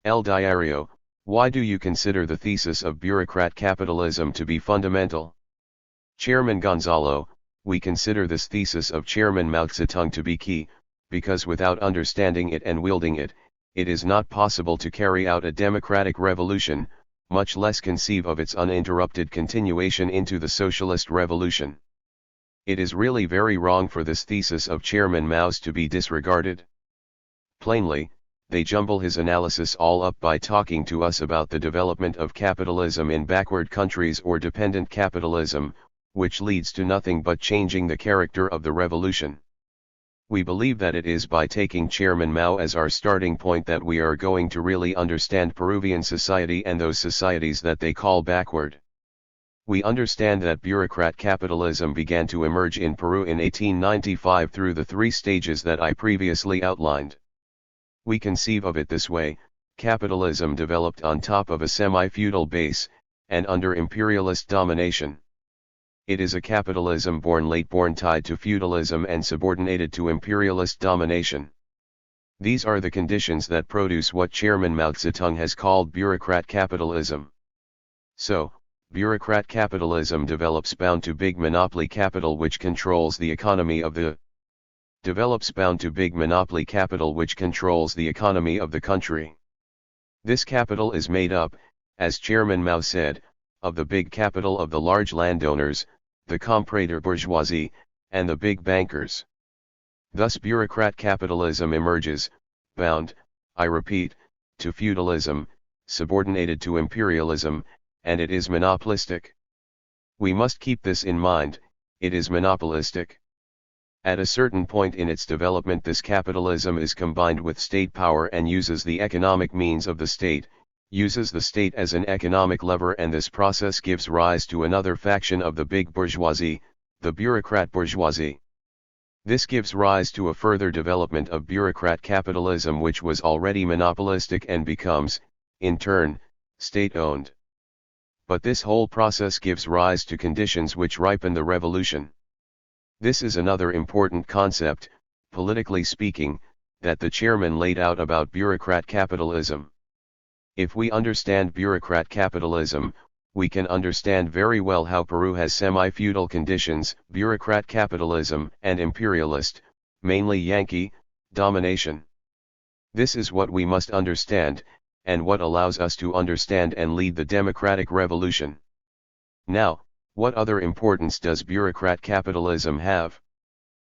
El Diario, why do you consider the thesis of bureaucrat capitalism to be fundamental? Chairman Gonzalo, we consider this thesis of Chairman Mao Zedong to be key, because without understanding it and wielding it, it is not possible to carry out a democratic revolution, much less conceive of its uninterrupted continuation into the socialist revolution. It is really very wrong for this thesis of Chairman Mao's to be disregarded. Plainly, they jumble his analysis all up by talking to us about the development of capitalism in backward countries or dependent capitalism, which leads to nothing but changing the character of the revolution. We believe that it is by taking Chairman Mao as our starting point that we are going to really understand Peruvian society and those societies that they call backward. We understand that bureaucrat capitalism began to emerge in Peru in 1895 through the three stages that I previously outlined. We conceive of it this way: capitalism developed on top of a semi-feudal base, and under imperialist domination. It is a capitalism late-born tied to feudalism and subordinated to imperialist domination. These are the conditions that produce what Chairman Mao Zedong has called bureaucrat capitalism. So, bureaucrat capitalism develops bound to big monopoly capital which controls the economy of the country. This capital is made up, as Chairman Mao said, of the big capital of the large landowners, the comprador bourgeoisie, and the big bankers. Thus bureaucrat capitalism emerges, bound, I repeat, to feudalism, subordinated to imperialism, and it is monopolistic. We must keep this in mind: it is monopolistic. At a certain point in its development, this capitalism is combined with state power and uses the economic means of the state, uses the state as an economic lever, and this process gives rise to another faction of the big bourgeoisie, the bureaucrat bourgeoisie. This gives rise to a further development of bureaucrat capitalism which was already monopolistic and becomes, in turn, state-owned. But this whole process gives rise to conditions which ripen the revolution. This is another important concept, politically speaking, that the chairman laid out about bureaucrat capitalism. If we understand bureaucrat capitalism, we can understand very well how Peru has semi-feudal conditions, bureaucrat capitalism, and imperialist, mainly Yankee, domination. This is what we must understand, and what allows us to understand and lead the democratic revolution. Now, what other importance does bureaucrat capitalism have?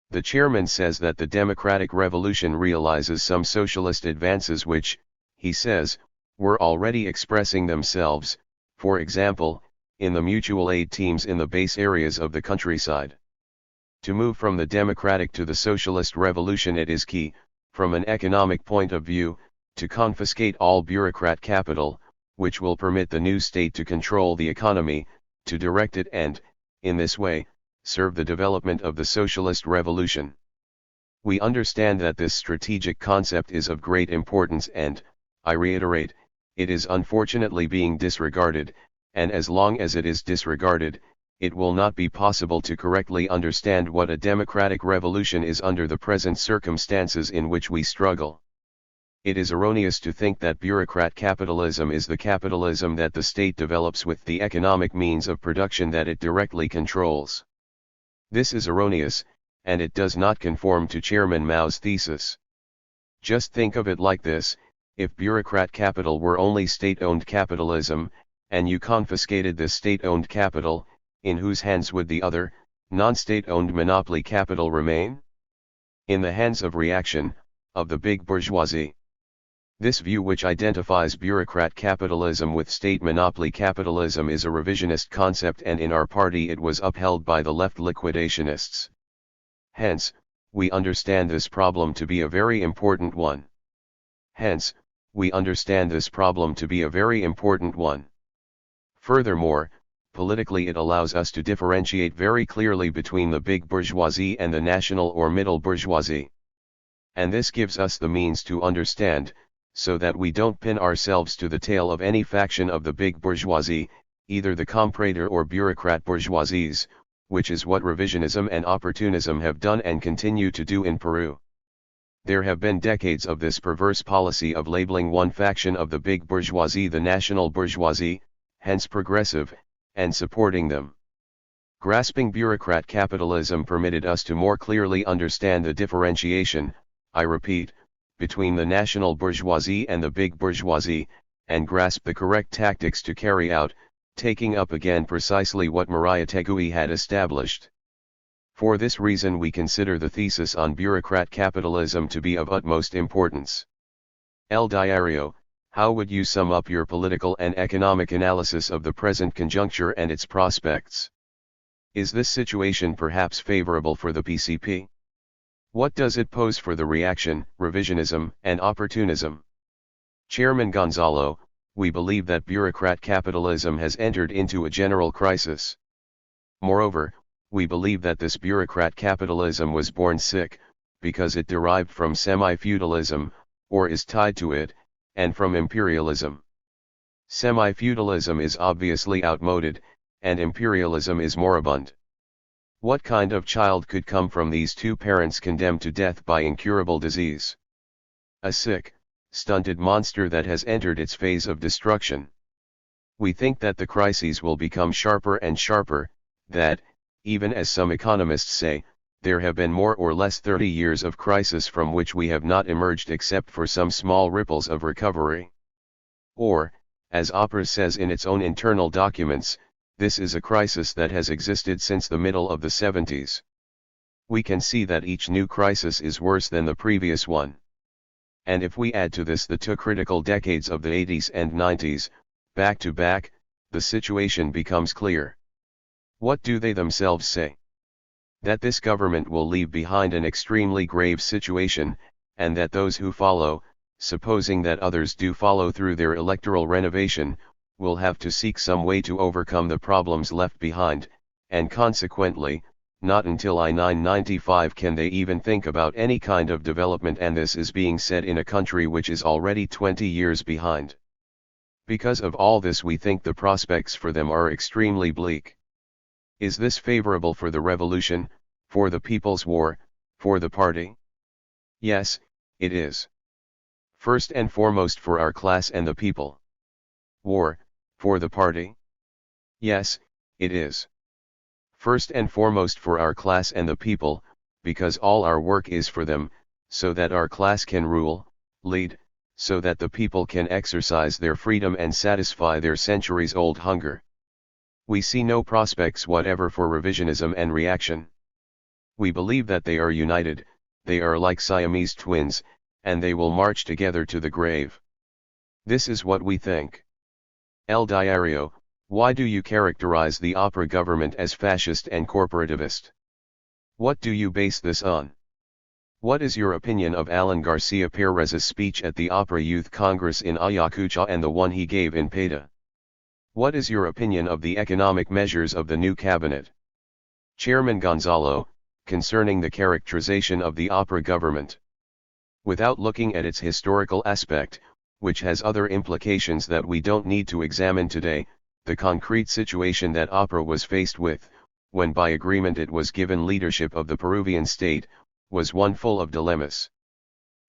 The chairman says that the democratic revolution realizes some socialist advances which, he says, were already expressing themselves, for example, in the mutual aid teams in the base areas of the countryside. To move from the democratic to the socialist revolution, it is key, from an economic point of view, to confiscate all bureaucrat capital, which will permit the new state to control the economy, to direct it and, in this way, serve the development of the socialist revolution. We understand that this strategic concept is of great importance and, I reiterate, it is unfortunately being disregarded, and as long as it is disregarded, it will not be possible to correctly understand what a democratic revolution is under the present circumstances in which we struggle. It is erroneous to think that bureaucrat capitalism is the capitalism that the state develops with the economic means of production that it directly controls. This is erroneous, and it does not conform to Chairman Mao's thesis. Just think of it like this: if bureaucrat capital were only state-owned capitalism, and you confiscated this state-owned capital, in whose hands would the other, non-state-owned monopoly capital remain? In the hands of reaction, of the big bourgeoisie. This view, which identifies bureaucrat capitalism with state monopoly capitalism, is a revisionist concept, and in our party it was upheld by the left liquidationists. Hence, we understand this problem to be a very important one. Furthermore, politically it allows us to differentiate very clearly between the big bourgeoisie and the national or middle bourgeoisie. And this gives us the means to understand, so that we don't pin ourselves to the tail of any faction of the big bourgeoisie, either the comprador or bureaucrat bourgeoisies, which is what revisionism and opportunism have done and continue to do in Peru. There have been decades of this perverse policy of labeling one faction of the big bourgeoisie the national bourgeoisie, hence progressive, and supporting them. Grasping bureaucrat capitalism permitted us to more clearly understand the differentiation, I repeat, between the national bourgeoisie and the big bourgeoisie, and grasp the correct tactics to carry out, taking up again precisely what Mariátegui had established. For this reason we consider the thesis on bureaucrat capitalism to be of utmost importance. El Diario, how would you sum up your political and economic analysis of the present conjuncture and its prospects? Is this situation perhaps favorable for the PCP? What does it pose for the reaction, revisionism, and opportunism? Chairman Gonzalo, we believe that bureaucrat capitalism has entered into a general crisis. Moreover, we believe that this bureaucrat capitalism was born sick, because it derived from semi-feudalism, or is tied to it, and from imperialism. Semi-feudalism is obviously outmoded, and imperialism is moribund. What kind of child could come from these two parents condemned to death by incurable disease? A sick, stunted monster that has entered its phase of destruction. We think that the crises will become sharper and sharper, that, even as some economists say, there have been more or less 30 years of crisis from which we have not emerged except for some small ripples of recovery. Or, as opera says in its own internal documents, this is a crisis that has existed since the middle of the 70s. We can see that each new crisis is worse than the previous one. And if we add to this the two critical decades of the 80s and 90s, back to back, the situation becomes clear. What do they themselves say? That this government will leave behind an extremely grave situation, and that those who follow, supposing that others do follow through their electoral renovation, will have to seek some way to overcome the problems left behind, and consequently, not until I-995 can they even think about any kind of development, and this is being said in a country which is already 20 years behind. Because of all this, we think the prospects for them are extremely bleak. Is this favorable for the revolution, for the people's war, for the party? Yes, it is. First and foremost for our class and the people. War, for the party? Yes, it is. First and foremost for our class and the people, because all our work is for them, so that our class can rule, lead, so that the people can exercise their freedom and satisfy their centuries-old hunger. We see no prospects whatever for revisionism and reaction. We believe that they are united, they are like Siamese twins, and they will march together to the grave. This is what we think. El Diario, why do you characterize the opera government as fascist and corporativist? What do you base this on? What is your opinion of Alan Garcia Perez's speech at the Opera Youth Congress in Ayacucho and the one he gave in Peta? What is your opinion of the economic measures of the new cabinet? Chairman Gonzalo, concerning the characterization of the opera government. Without looking at its historical aspect, which has other implications that we don't need to examine today, the concrete situation that opera was faced with, when by agreement it was given leadership of the Peruvian state, was one full of dilemmas.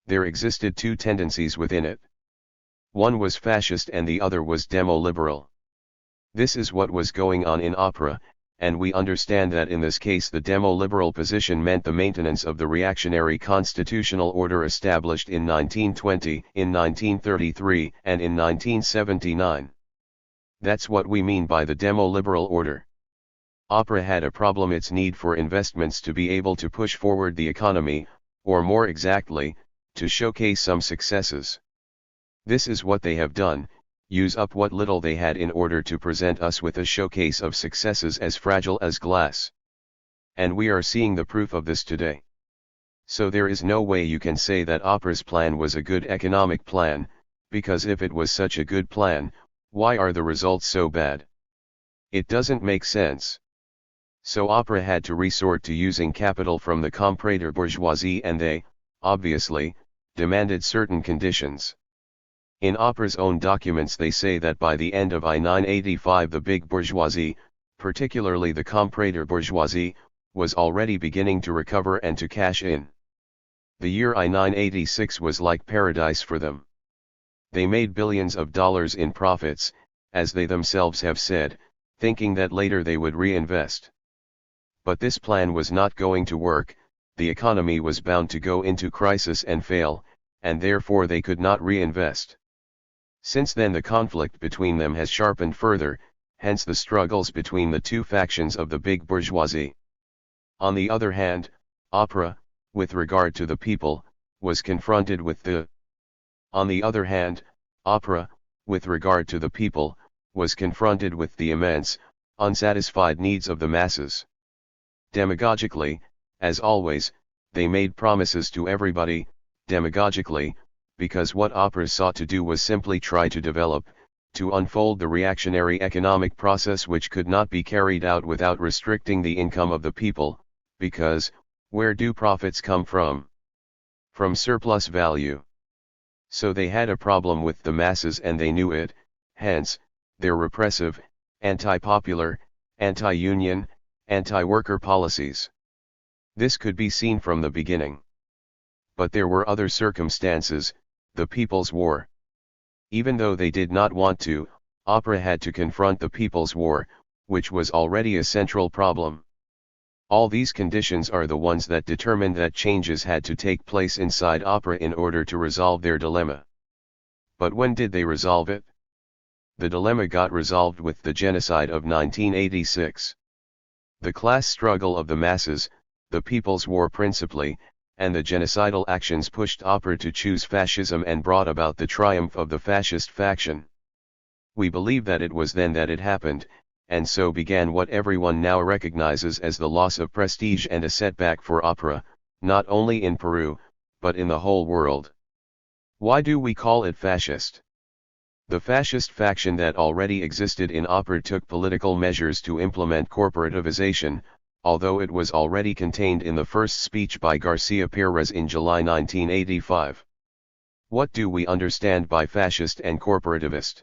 There existed two tendencies within it. One was fascist and the other was demo-liberal. This is what was going on in opera, and we understand that in this case the demo-liberal position meant the maintenance of the reactionary constitutional order established in 1920, in 1933, and in 1979. That's what we mean by the demo-liberal order. Opera had a problem: its need for investments to be able to push forward the economy, or more exactly, to showcase some successes. This is what they have done, use up what little they had in order to present us with a showcase of successes as fragile as glass. And we are seeing the proof of this today. So there is no way you can say that opera's plan was a good economic plan, because if it was such a good plan, why are the results so bad? It doesn't make sense. So opera had to resort to using capital from the comprador bourgeoisie, and they, obviously, demanded certain conditions. In opera's own documents they say that by the end of I-985 the big bourgeoisie, particularly the comprador bourgeoisie, was already beginning to recover and to cash in. The year I-986 was like paradise for them. They made billions of dollars in profits, as they themselves have said, thinking that later they would reinvest. But this plan was not going to work, the economy was bound to go into crisis and fail, and therefore they could not reinvest. Since then the conflict between them has sharpened further, hence the struggles between the two factions of the big bourgeoisie. On the other hand, opera, with regard to the people, was confronted with the immense, unsatisfied needs of the masses. Demagogically, as always, they made promises to everybody, demagogically, because what operas sought to do was simply try to develop, to unfold the reactionary economic process which could not be carried out without restricting the income of the people, because, where do profits come from? From surplus value. So they had a problem with the masses and they knew it, hence, their repressive, anti-popular, anti-union, anti-worker policies. This could be seen from the beginning. But there were other circumstances, the People's War. Even though they did not want to, opera had to confront the People's War, which was already a central problem. All these conditions are the ones that determined that changes had to take place inside opera in order to resolve their dilemma. But when did they resolve it? The dilemma got resolved with the genocide of 1986. The class struggle of the masses, the People's War principally, and the genocidal actions pushed opera to choose fascism and brought about the triumph of the fascist faction. We believe that it was then that it happened, and so began what everyone now recognizes as the loss of prestige and a setback for opera, not only in Peru, but in the whole world. Why do we call it fascist? The fascist faction that already existed in opera took political measures to implement corporativization, although it was already contained in the first speech by Garcia Perez in July 1985. What do we understand by fascist and corporativist?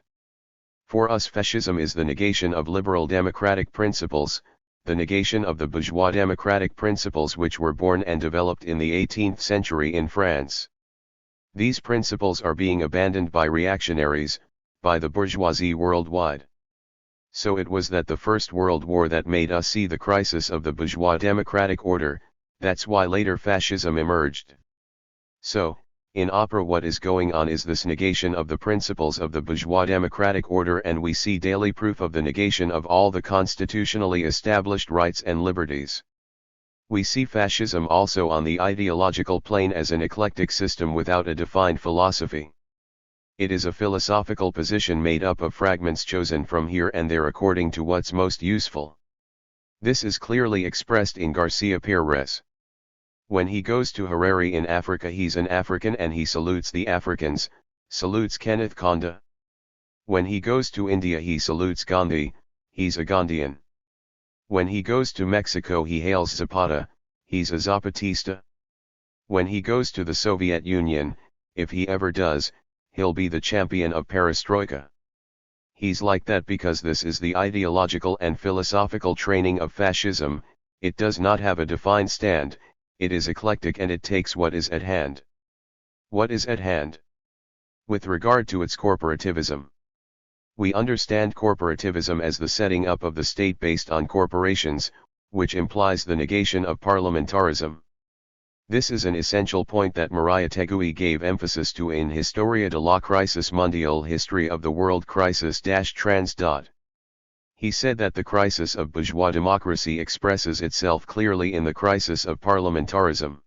For us, fascism is the negation of liberal democratic principles, the negation of the bourgeois democratic principles which were born and developed in the 18th century in France. These principles are being abandoned by reactionaries, by the bourgeoisie worldwide. So it was that the First World War that made us see the crisis of the bourgeois democratic order, that's why later fascism emerged. So, in opera what is going on is this negation of the principles of the bourgeois democratic order, and we see daily proof of the negation of all the constitutionally established rights and liberties. We see fascism also on the ideological plane as an eclectic system without a defined philosophy. It is a philosophical position made up of fragments chosen from here and there according to what's most useful. This is clearly expressed in Garcia Perez. When he goes to Harare in Africa, he's an African and he salutes the Africans, salutes Kenneth Kaunda. When he goes to India he salutes Gandhi, he's a Gandhian. When he goes to Mexico he hails Zapata, he's a Zapatista. When he goes to the Soviet Union, if he ever does, he'll be the champion of perestroika. He's like that because this is the ideological and philosophical training of fascism. It does not have a defined stand, it is eclectic and it takes what is at hand. What is at hand? With regard to its corporativism. We understand corporativism as the setting up of the state based on corporations, which implies the negation of parliamentarism. This is an essential point that Maria Tegui gave emphasis to in Historia de la Crisis Mundial, History of the World Crisis Trans. He said that the crisis of bourgeois democracy expresses itself clearly in the crisis of parliamentarism.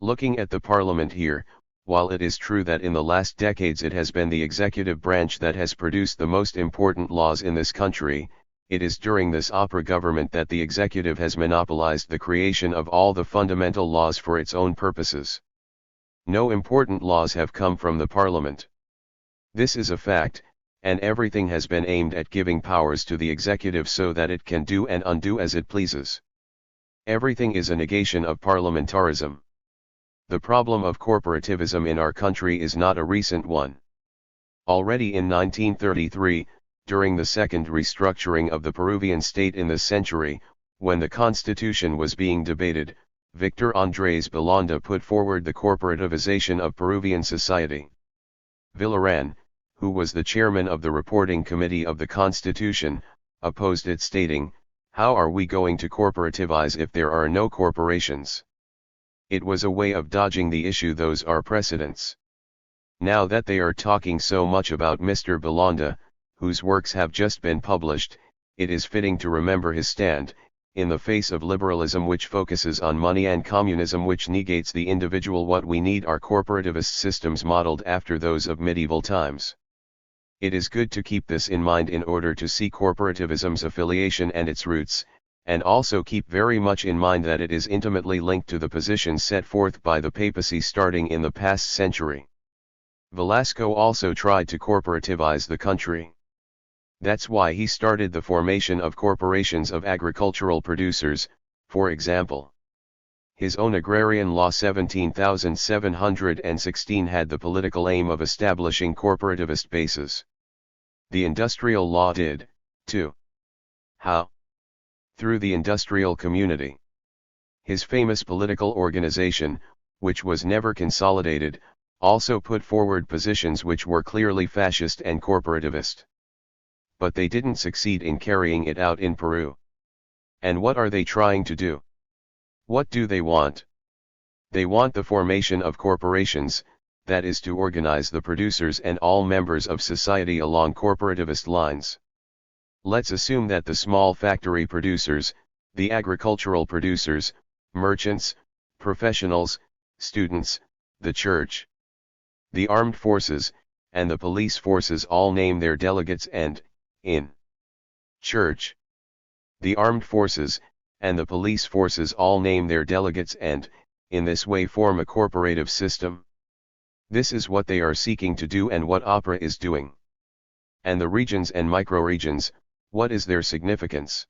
Looking at the parliament here, while it is true that in the last decades it has been the executive branch that has produced the most important laws in this country, it is during this opera government that the executive has monopolized the creation of all the fundamental laws for its own purposes. No important laws have come from the parliament. This is a fact, and everything has been aimed at giving powers to the executive so that it can do and undo as it pleases. Everything is a negation of parliamentarism. The problem of corporativism in our country is not a recent one. Already in 1933, during the second restructuring of the Peruvian state in this century, when the constitution was being debated, Victor Andrés Belanda put forward the corporativization of Peruvian society. Villarán, who was the chairman of the reporting committee of the constitution, opposed it, stating, "How are we going to corporativize if there are no corporations?" It was a way of dodging the issue. Those are precedents. Now that they are talking so much about Mr. Belanda, whose works have just been published, it is fitting to remember his stand, in the face of liberalism which focuses on money and communism which negates the individual. What we need are corporativist systems modeled after those of medieval times. It is good to keep this in mind in order to see corporativism's affiliation and its roots, and also keep very much in mind that it is intimately linked to the positions set forth by the papacy starting in the past century. Velasco also tried to corporativize the country. That's why he started the formation of corporations of agricultural producers, for example. His own agrarian law 17,716 had the political aim of establishing corporativist bases. The industrial law did, too. How? Through the industrial community. His famous political organization, which was never consolidated, also put forward positions which were clearly fascist and corporativist. But they didn't succeed in carrying it out in Peru. And what are they trying to do? What do they want? They want the formation of corporations, that is to organize the producers and all members of society along corporativist lines. Let's assume that the small factory producers, the agricultural producers, merchants, professionals, students, the church, the armed forces, and the police forces all name their delegates and, in church, the armed forces, and the police forces all name their delegates and, in this way form a corporative system. This is what they are seeking to do and what opera is doing. And the regions and microregions, what is their significance?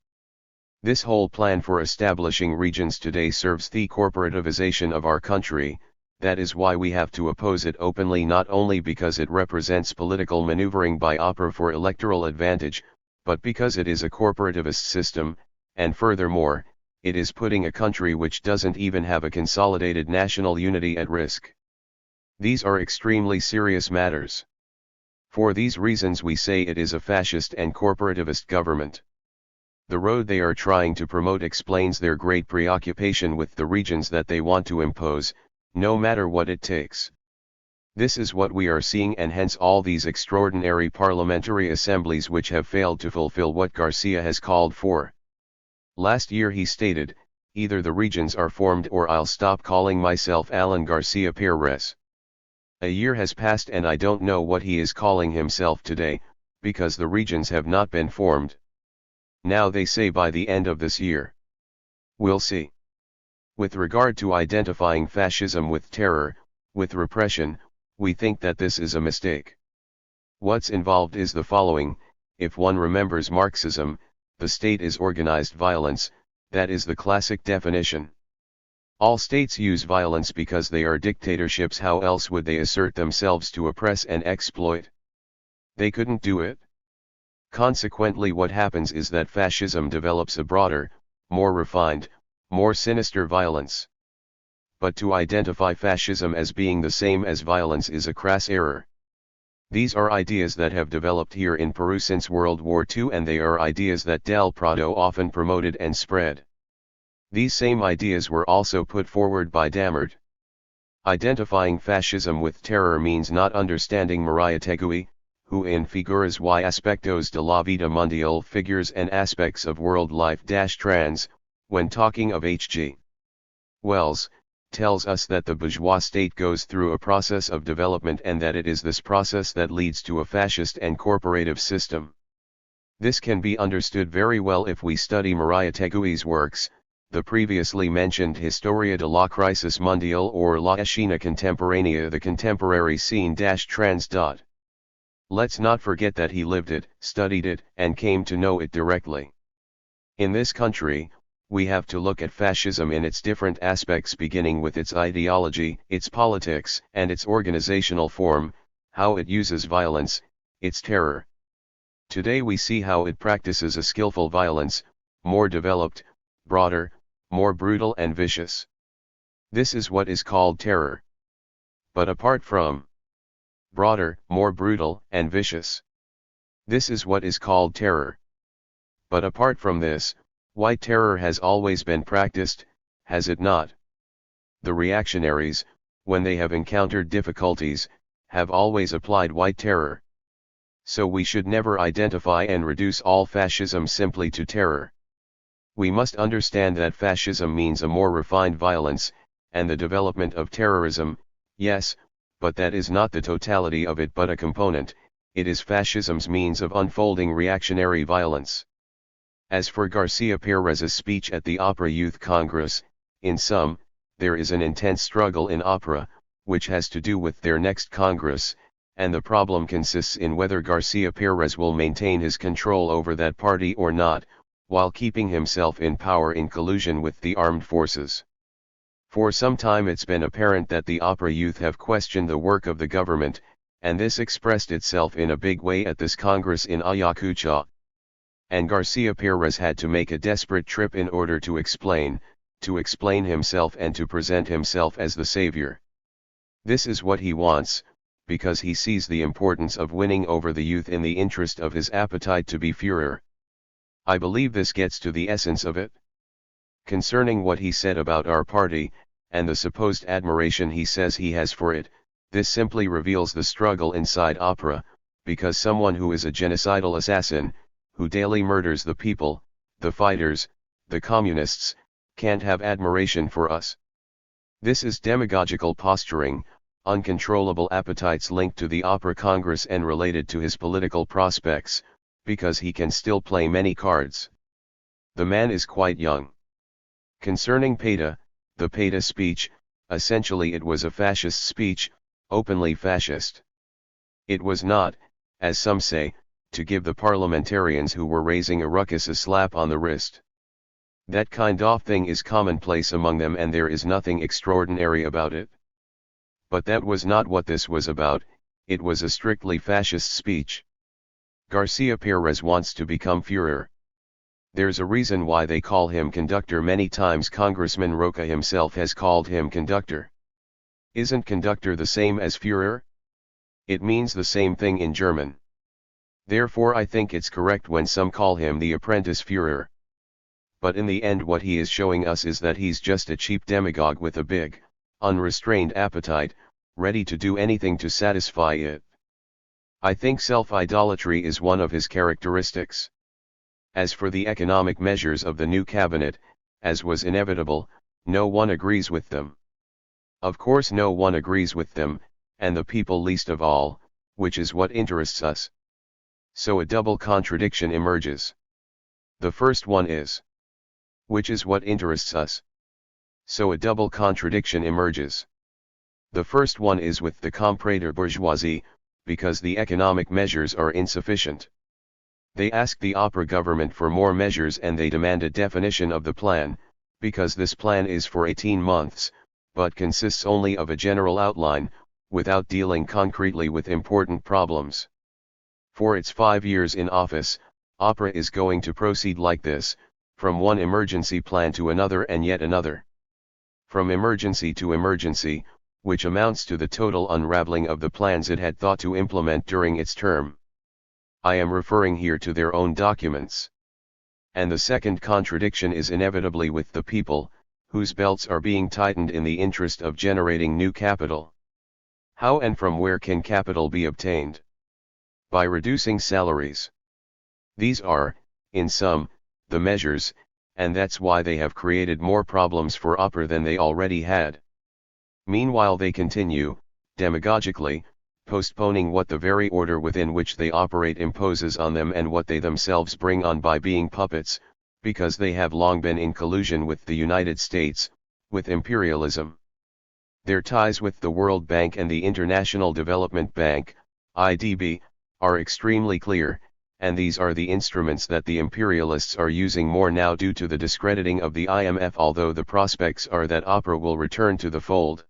This whole plan for establishing regions today serves the corporativization of our country. That is why we have to oppose it openly, not only because it represents political maneuvering by opera for electoral advantage, but because it is a corporativist system, and furthermore, it is putting a country which doesn't even have a consolidated national unity at risk. These are extremely serious matters. For these reasons we say it is a fascist and corporativist government. The road they are trying to promote explains their great preoccupation with the regions that they want to impose, no matter what it takes. This is what we are seeing, and hence all these extraordinary parliamentary assemblies which have failed to fulfill what Garcia has called for. Last year he stated, either the regions are formed or I'll stop calling myself Alan Garcia Perez. A year has passed and I don't know what he is calling himself today, because the regions have not been formed. Now they say by the end of this year. We'll see. With regard to identifying fascism with terror, with repression, we think that this is a mistake. What's involved is the following: if one remembers Marxism, the state is organized violence, that is the classic definition. All states use violence because they are dictatorships. How else would they assert themselves to oppress and exploit? They couldn't do it. Consequently, what happens is that fascism develops a broader, more refined, more sinister violence. But to identify fascism as being the same as violence is a crass error. These are ideas that have developed here in Peru since World War II, and they are ideas that Del Prado often promoted and spread. These same ideas were also put forward by Damert. Identifying fascism with terror means not understanding Maria Tegui, who in Figuras y Aspectos de la Vida Mundial, Figures and Aspects of World Life trans, when talking of H.G. Wells, tells us that the bourgeois state goes through a process of development and that it is this process that leads to a fascist and corporative system. This can be understood very well if we study Maria Tegui's works, the previously mentioned Historia de la Crisis Mundial or La Escena Contemporánea, the contemporary scene trans. Let's not forget that he lived it, studied it, and came to know it directly. In this country, we have to look at fascism in its different aspects, beginning with its ideology, its politics, and its organizational form, how it uses violence, its terror. Today we see how it practices a skillful violence, more developed, broader, more brutal and vicious. This is what is called terror. But apart from broader, more brutal, and vicious, this is what is called terror. But apart from this, white terror has always been practiced, has it not? The reactionaries, when they have encountered difficulties, have always applied white terror. So we should never identify and reduce all fascism simply to terror. We must understand that fascism means a more refined violence, and the development of terrorism, yes, but that is not the totality of it but a component. It is fascism's means of unfolding reactionary violence. As for Garcia Perez's speech at the Opera Youth Congress, in sum, there is an intense struggle in opera, which has to do with their next Congress, and the problem consists in whether Garcia Perez will maintain his control over that party or not, while keeping himself in power in collusion with the armed forces. For some time it's been apparent that the opera youth have questioned the work of the government, and this expressed itself in a big way at this Congress in Ayacucho. And Garcia Perez had to make a desperate trip in order to explain himself and to present himself as the savior. This is what he wants, because he sees the importance of winning over the youth in the interest of his appetite to be Führer. I believe this gets to the essence of it. Concerning what he said about our party, and the supposed admiration he says he has for it, this simply reveals the struggle inside opera, because someone who is a genocidal assassin, who daily murders the people, the fighters, the communists, can't have admiration for us. This is demagogical posturing, uncontrollable appetites linked to the opera congress and related to his political prospects, because he can still play many cards. The man is quite young. Concerning PETA, the PETA speech, essentially it was a fascist speech, openly fascist. It was not, as some say, to give the parliamentarians who were raising a ruckus a slap on the wrist. That kind of thing is commonplace among them and there is nothing extraordinary about it. But that was not what this was about, it was a strictly fascist speech. Garcia Perez wants to become Führer. There's a reason why they call him conductor. Many times Congressman Roca himself has called him conductor. Isn't conductor the same as Führer? It means the same thing in German. Therefore I think it's correct when some call him the apprentice Führer. But in the end what he is showing us is that he's just a cheap demagogue with a big, unrestrained appetite, ready to do anything to satisfy it. I think self-idolatry is one of his characteristics. As for the economic measures of the new cabinet, as was inevitable, no one agrees with them. Of course no one agrees with them, and the people least of all, which is what interests us. So a double contradiction emerges. The first one is, which is what interests us. So a double contradiction emerges. The first one is with the comprador bourgeoisie, because the economic measures are insufficient. They ask the opera government for more measures and they demand a definition of the plan, because this plan is for 18 months, but consists only of a general outline, without dealing concretely with important problems. For its 5 years in office, opera is going to proceed like this, from one emergency plan to another and yet another. From emergency to emergency, which amounts to the total unraveling of the plans it had thought to implement during its term. I am referring here to their own documents. And the second contradiction is inevitably with the people, whose belts are being tightened in the interest of generating new capital. How and from where can capital be obtained? By reducing salaries. These are, in sum, the measures, and that's why they have created more problems for opera than they already had. Meanwhile they continue, demagogically, postponing what the very order within which they operate imposes on them and what they themselves bring on by being puppets, because they have long been in collusion with the United States, with imperialism. Their ties with the World Bank and the International Development Bank, IDB, are extremely clear, and these are the instruments that the imperialists are using more now due to the discrediting of the IMF, although the prospects are that opera will return to the fold.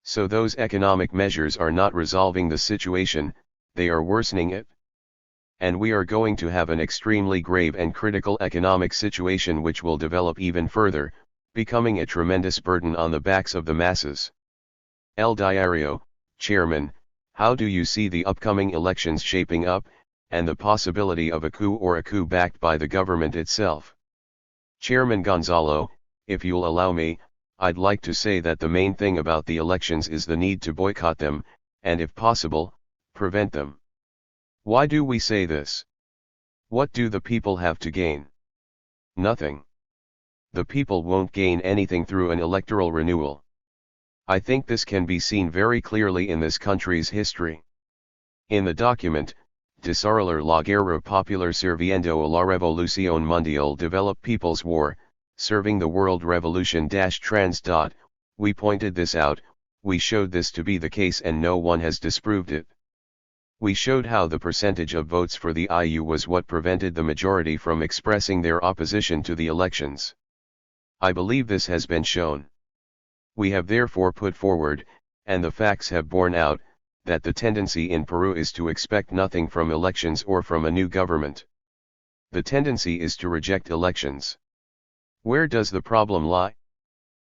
So those economic measures are not resolving the situation, they are worsening it. And we are going to have an extremely grave and critical economic situation which will develop even further, becoming a tremendous burden on the backs of the masses. El Diario, Chairman, how do you see the upcoming elections shaping up, and the possibility of a coup or a coup backed by the government itself? Chairman Gonzalo, if you'll allow me, I'd like to say that the main thing about the elections is the need to boycott them, and if possible, prevent them. Why do we say this? What do the people have to gain? Nothing. The people won't gain anything through an electoral renewal. I think this can be seen very clearly in this country's history. In the document, desarrollar la guerra popular sirviendo a la revolución mundial develop people's war, serving the world revolution trans. We pointed this out, we showed this to be the case and no one has disproved it. We showed how the percentage of votes for the IU was what prevented the majority from expressing their opposition to the elections. I believe this has been shown. We have therefore put forward, and the facts have borne out, that the tendency in Peru is to expect nothing from elections or from a new government. The tendency is to reject elections. Where does the problem lie?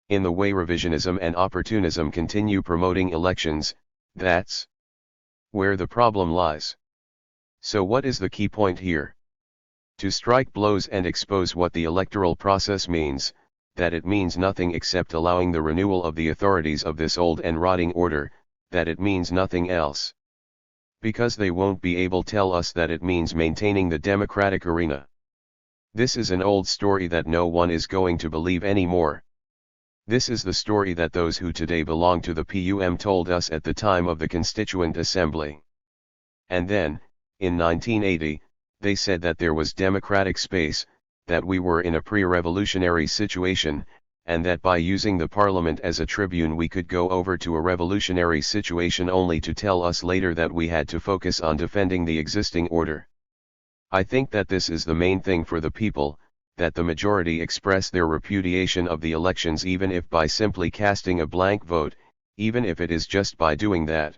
In the way revisionism and opportunism continue promoting elections, that's where the problem lies. So what is the key point here? To strike blows and expose what the electoral process means, that it means nothing except allowing the renewal of the authorities of this old and rotting order, that it means nothing else. Because they won't be able to tell us that it means maintaining the democratic arena. This is an old story that no one is going to believe anymore. This is the story that those who today belong to the PUM told us at the time of the Constituent Assembly. And then, in 1980, they said that there was democratic space, that we were in a pre-revolutionary situation, and that by using the parliament as a tribune we could go over to a revolutionary situation, only to tell us later that we had to focus on defending the existing order. I think that this is the main thing for the people, that the majority express their repudiation of the elections, even if by simply casting a blank vote, even if it is just by doing that.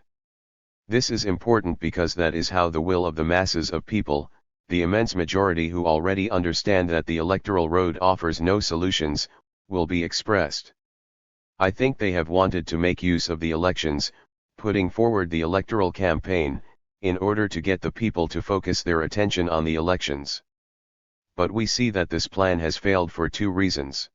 This is important because that is how the will of the masses of people, the immense majority who already understand that the electoral road offers no solutions, will be expressed. I think they have wanted to make use of the elections, putting forward the electoral campaign, in order to get the people to focus their attention on the elections. But we see that this plan has failed for two reasons.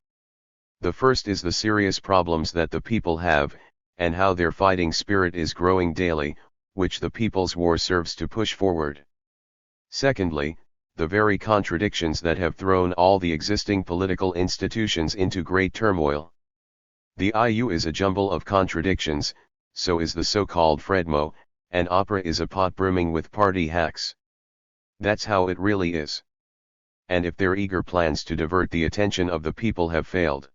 The first is the serious problems that the people have, and how their fighting spirit is growing daily, which the people's war serves to push forward. Secondly, the very contradictions that have thrown all the existing political institutions into great turmoil. The IU is a jumble of contradictions, so is the so-called Fredmo, and opera is a pot brimming with party hacks. That's how it really is. And if their eager plans to divert the attention of the people have failed,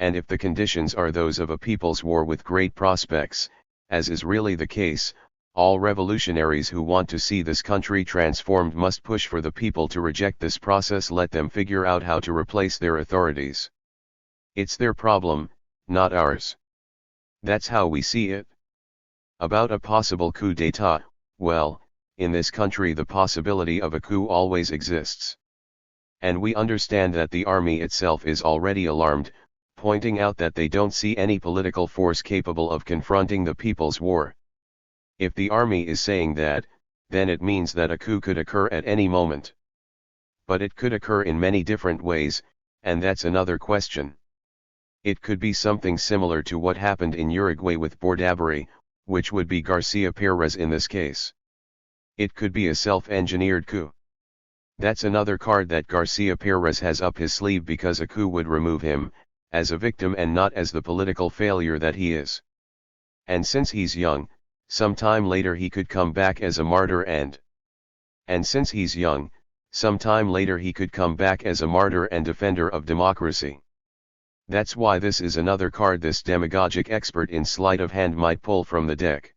and if the conditions are those of a people's war with great prospects, as is really the case, all revolutionaries who want to see this country transformed must push for the people to reject this process. Let them figure out how to replace their authorities. It's their problem, not ours. That's how we see it. About a possible coup d'état, well, in this country the possibility of a coup always exists. And we understand that the army itself is already alarmed, pointing out that they don't see any political force capable of confronting the people's war. If the army is saying that, then it means that a coup could occur at any moment. But it could occur in many different ways, and that's another question. It could be something similar to what happened in Uruguay with Bordaberry, which would be Garcia Perez in this case. It could be a self-engineered coup. That's another card that Garcia Perez has up his sleeve, because a coup would remove him, as a victim and not as the political failure that he is. And since he's young, sometime later he could come back as a martyr, and since he's young, sometime later he could come back as a martyr and defender of democracy. That's why this is another card this demagogic expert in sleight of hand might pull from the deck.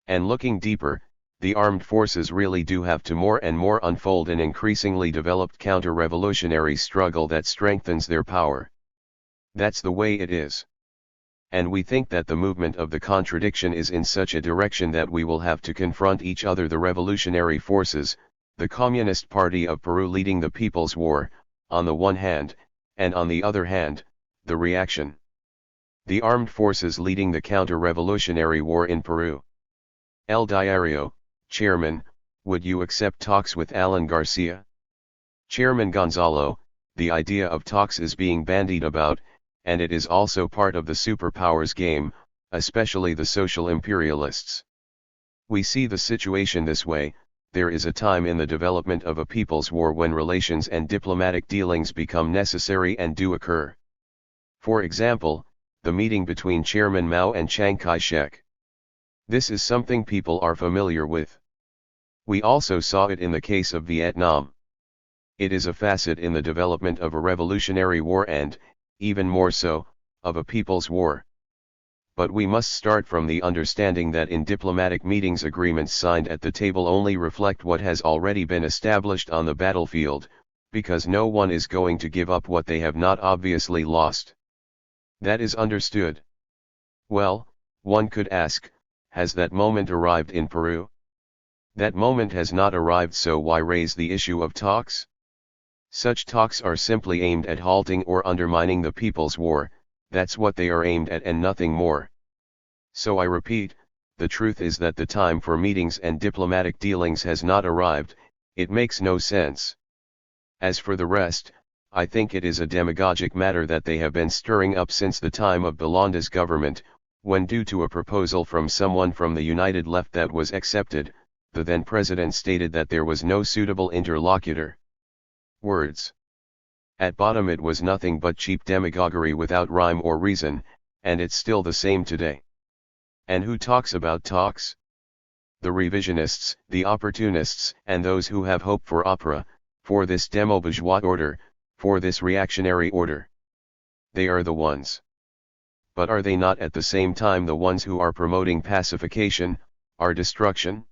And looking deeper, the armed forces really do have to more and more unfold an increasingly developed counter-revolutionary struggle that strengthens their power. That's the way it is. And we think that the movement of the contradiction is in such a direction that we will have to confront each other, the revolutionary forces, the Communist Party of Peru leading the People's War, on the one hand, and on the other hand, the reaction. The armed forces leading the counter-revolutionary war in Peru. El Diario, Chairman, would you accept talks with Alan Garcia? Chairman Gonzalo, the idea of talks is being bandied about, and it is also part of the superpowers game, especially the social imperialists. We see the situation this way: there is a time in the development of a people's war when relations and diplomatic dealings become necessary and do occur. For example, the meeting between Chairman Mao and Chiang Kai-shek. This is something people are familiar with. We also saw it in the case of Vietnam. It is a facet in the development of a revolutionary war and, even more so, of a people's war. But we must start from the understanding that in diplomatic meetings agreements signed at the table only reflect what has already been established on the battlefield, because no one is going to give up what they have not obviously lost. That is understood. Well, one could ask, has that moment arrived in Peru? That moment has not arrived, so why raise the issue of talks? Such talks are simply aimed at halting or undermining the people's war. That's what they are aimed at and nothing more. So I repeat, the truth is that the time for meetings and diplomatic dealings has not arrived. It makes no sense. As for the rest, I think it is a demagogic matter that they have been stirring up since the time of Belanda's government, when due to a proposal from someone from the United Left that was accepted, the then president stated that there was no suitable interlocutor. Words. At bottom it was nothing but cheap demagoguery without rhyme or reason, and it's still the same today. And who talks about talks? The revisionists, the opportunists, and those who have hope for opera, for this demo-bourgeois order, for this reactionary order. They are the ones. But are they not at the same time the ones who are promoting pacification, our destruction?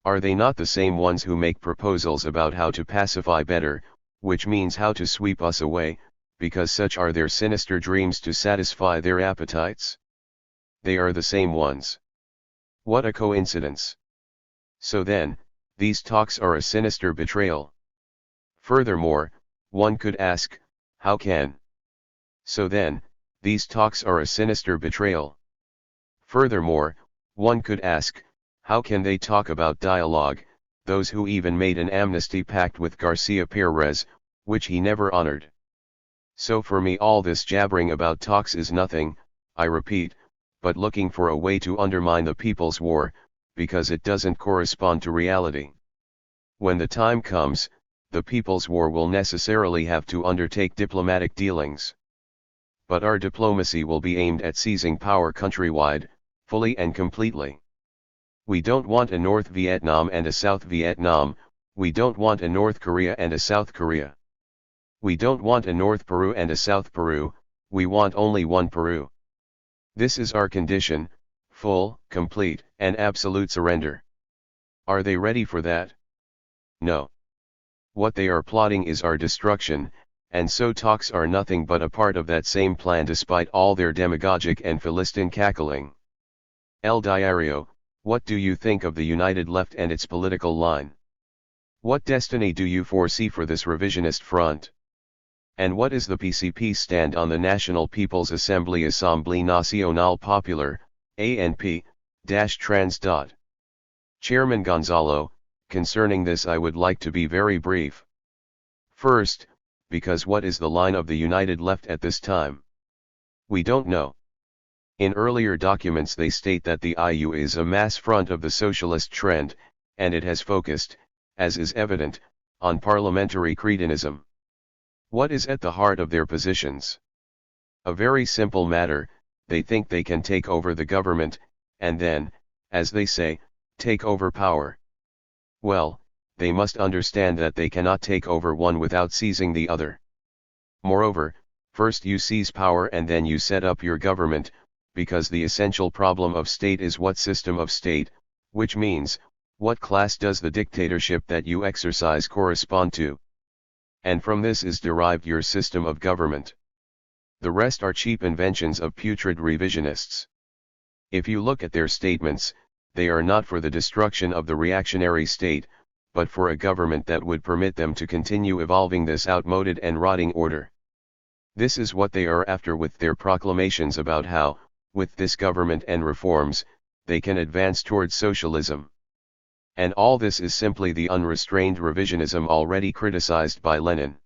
Are they not the same ones who make proposals about how to pacify better, which means how to sweep us away, because such are their sinister dreams to satisfy their appetites? They are the same ones. What a coincidence. So then, these talks are a sinister betrayal. Furthermore, one could ask, how can? So then, these talks are a sinister betrayal. Furthermore, one could ask, how can they talk about dialogue, those who even made an amnesty pact with Garcia Perez, which he never honored? So for me all this jabbering about talks is nothing, I repeat, but looking for a way to undermine the people's war, because it doesn't correspond to reality. When the time comes, the people's war will necessarily have to undertake diplomatic dealings. But our diplomacy will be aimed at seizing power countrywide, fully and completely. We don't want a North Vietnam and a South Vietnam, we don't want a North Korea and a South Korea. We don't want a North Peru and a South Peru, we want only one Peru. This is our condition, full, complete, and absolute surrender. Are they ready for that? No. What they are plotting is our destruction, and so talks are nothing but a part of that same plan despite all their demagogic and Philistine cackling. El Diario, what do you think of the United Left and its political line? What destiny do you foresee for this revisionist front? And what is the PCP's stand on the National People's Assembly Assemblée Nationale Populaire, ANP, trans. Chairman Gonzalo, concerning this I would like to be very brief. First, because what is the line of the United Left at this time? We don't know. In earlier documents they state that the IU is a mass front of the socialist trend, and it has focused, as is evident, on parliamentary cretinism. What is at the heart of their positions? A very simple matter, they think they can take over the government, and then, as they say, take over power. Well, they must understand that they cannot take over one without seizing the other. Moreover, first you seize power and then you set up your government, because the essential problem of state is what system of state, which means, what class does the dictatorship that you exercise correspond to? And from this is derived your system of government. The rest are cheap inventions of putrid revisionists. If you look at their statements, they are not for the destruction of the reactionary state, but for a government that would permit them to continue evolving this outmoded and rotting order. This is what they are after with their proclamations about how, with this government and reforms, they can advance towards socialism. And all this is simply the unrestrained revisionism already criticized by Lenin.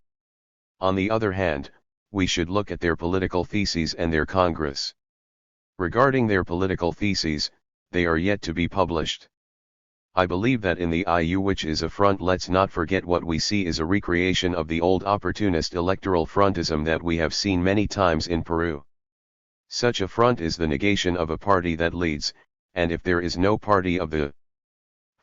On the other hand, we should look at their political theses and their Congress. Regarding their political theses, they are yet to be published. I believe that in the IU, which is a front, let's not forget what we see is a recreation of the old opportunist electoral frontism that we have seen many times in Peru. Such a front is the negation of a party that leads, and if there is no party of the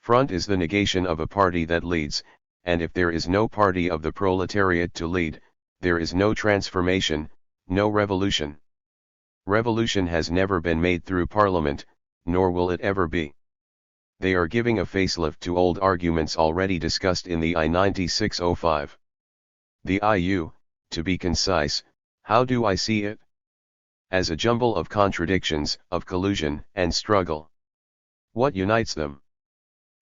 Front is the negation of a party that leads, and if there is no party of the proletariat to lead, there is no transformation, no revolution. Revolution has never been made through parliament, nor will it ever be. They are giving a facelift to old arguments already discussed in the I-9605. The IU, to be concise, how do I see it? As a jumble of contradictions, of collusion and struggle. What unites them?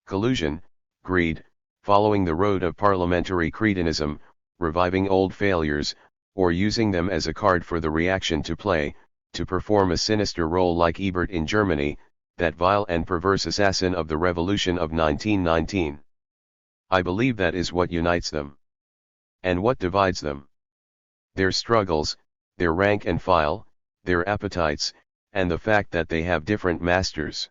Collusion, greed, following the road of parliamentary cretinism, reviving old failures, or using them as a card for the reaction to play, to perform a sinister role like Ebert in Germany, that vile and perverse assassin of the revolution of 1919. I believe that is what unites them. And what divides them? Their struggles, their rank and file, their appetites, and the fact that they have different masters.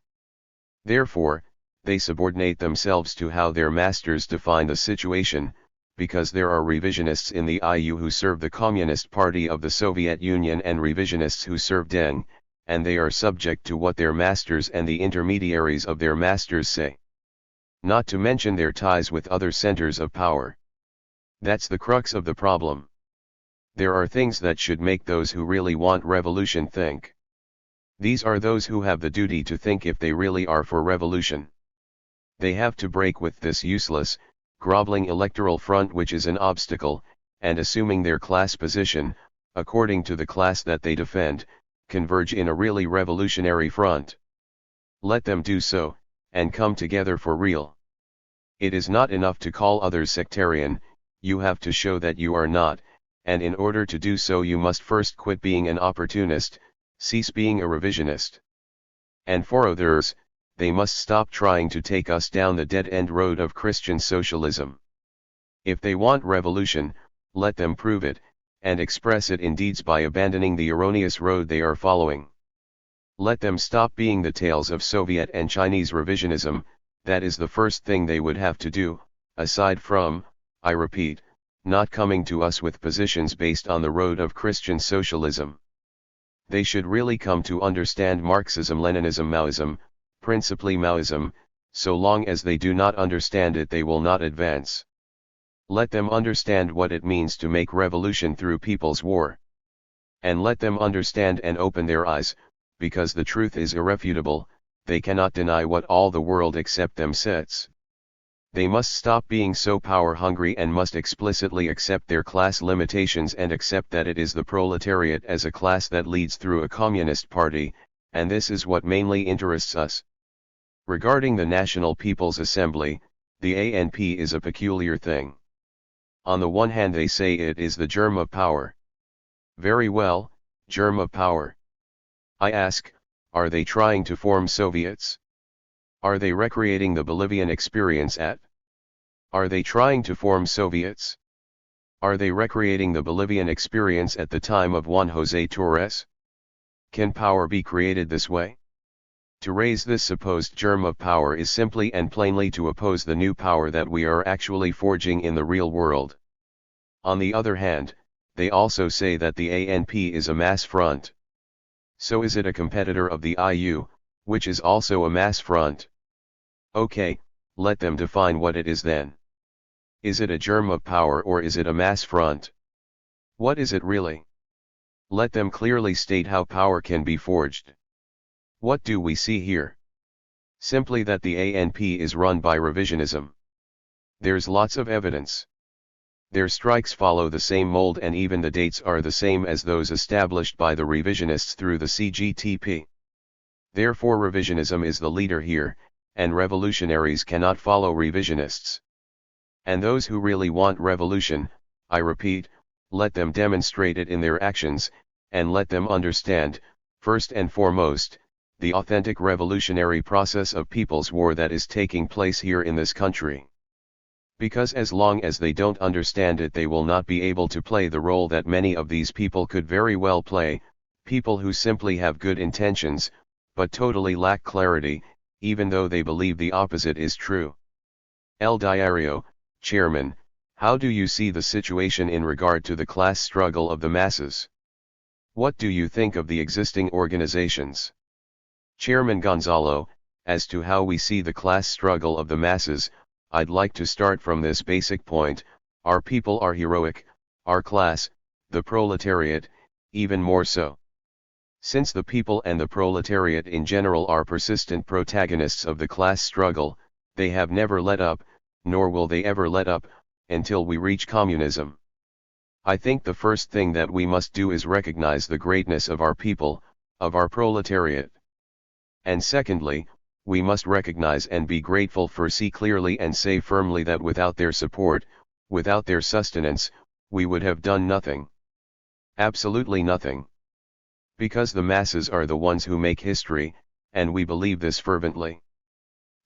Therefore, they subordinate themselves to how their masters define the situation, because there are revisionists in the IU who serve the Communist Party of the Soviet Union and revisionists who serve Deng, and they are subject to what their masters and the intermediaries of their masters say. Not to mention their ties with other centers of power. That's the crux of the problem. There are things that should make those who really want revolution think. These are those who have the duty to think if they really are for revolution. They have to break with this useless, groveling electoral front which is an obstacle, and assuming their class position, according to the class that they defend, converge in a really revolutionary front. Let them do so, and come together for real. It is not enough to call others sectarian, you have to show that you are not, and in order to do so you must first quit being an opportunist, cease being a revisionist. And for others, they must stop trying to take us down the dead-end road of Christian socialism. If they want revolution, let them prove it, and express it in deeds by abandoning the erroneous road they are following. Let them stop being the tales of Soviet and Chinese revisionism. That is the first thing they would have to do, aside from, I repeat, not coming to us with positions based on the road of Christian socialism. They should really come to understand Marxism, Leninism, Maoism, principally Maoism. So long as they do not understand it, they will not advance. Let them understand what it means to make revolution through people's war. And let them understand and open their eyes, because the truth is irrefutable. They cannot deny what all the world except them says. They must stop being so power-hungry and must explicitly accept their class limitations and accept that it is the proletariat as a class that leads through a communist party, and this is what mainly interests us. Regarding the National People's Assembly, the ANP is a peculiar thing. On the one hand they say it is the germ of power. Very well, germ of power. I ask, are they trying to form Soviets? Are they recreating the Bolivian experience at? Are they trying to form Soviets? Are they recreating the Bolivian experience at the time of Juan José Torres? Can power be created this way? To raise this supposed germ of power is simply and plainly to oppose the new power that we are actually forging in the real world. On the other hand, they also say that the ANP is a mass front. So is it a competitor of the IU, which is also a mass front? Okay, let them define what it is then. Is it a germ of power or is it a mass front? What is it really? Let them clearly state how power can be forged. What do we see here? Simply that the ANP is run by revisionism. There's lots of evidence. Their strikes follow the same mold and even the dates are the same as those established by the revisionists through the CGTP. Therefore revisionism is the leader here, and revolutionaries cannot follow revisionists. And those who really want revolution, I repeat, let them demonstrate it in their actions, and let them understand, first and foremost, the authentic revolutionary process of people's war that is taking place here in this country. Because as long as they don't understand it, they will not be able to play the role that many of these people could very well play, people who simply have good intentions, but totally lack clarity, even though they believe the opposite is true. El Diario, Chairman, how do you see the situation in regard to the class struggle of the masses? What do you think of the existing organizations? Chairman Gonzalo, as to how we see the class struggle of the masses, I'd like to start from this basic point: our people are heroic, our class, the proletariat, even more so. Since the people and the proletariat in general are persistent protagonists of the class struggle, they have never let up, nor will they ever let up, until we reach communism. I think the first thing that we must do is recognize the greatness of our people, of our proletariat. And secondly, we must recognize and be grateful for, see clearly and say firmly that without their support, without their sustenance, we would have done nothing. Absolutely nothing. Because the masses are the ones who make history, and we believe this fervently.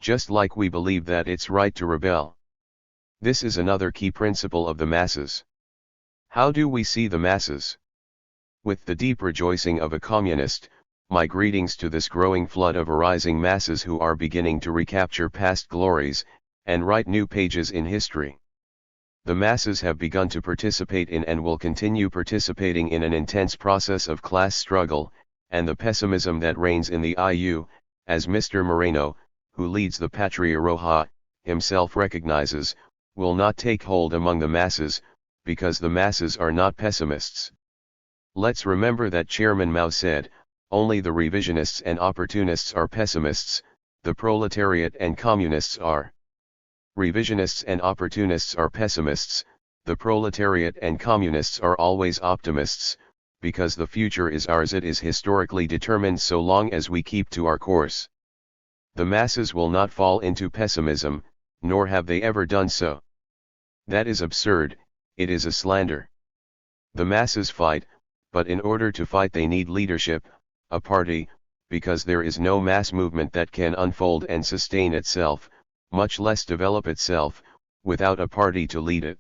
Just like we believe that it's right to rebel. This is another key principle of the masses. How do we see the masses? With the deep rejoicing of a communist, my greetings to this growing flood of arising masses who are beginning to recapture past glories, and write new pages in history. The masses have begun to participate in and will continue participating in an intense process of class struggle, and the pessimism that reigns in the IU, as Mr. Moreno, who leads the Patria Roja, himself recognizes, will not take hold among the masses, because the masses are not pessimists. Let's remember that Chairman Mao said, only the revisionists and opportunists are pessimists, the proletariat and communists are. Revisionists and opportunists are pessimists, the proletariat and communists are always optimists, because the future is ours. It is historically determined so long as we keep to our course. The masses will not fall into pessimism, nor have they ever done so. That is absurd, it is a slander. The masses fight, but in order to fight they need leadership, a party, because there is no mass movement that can unfold and sustain itself, much less develop itself, without a party to lead it.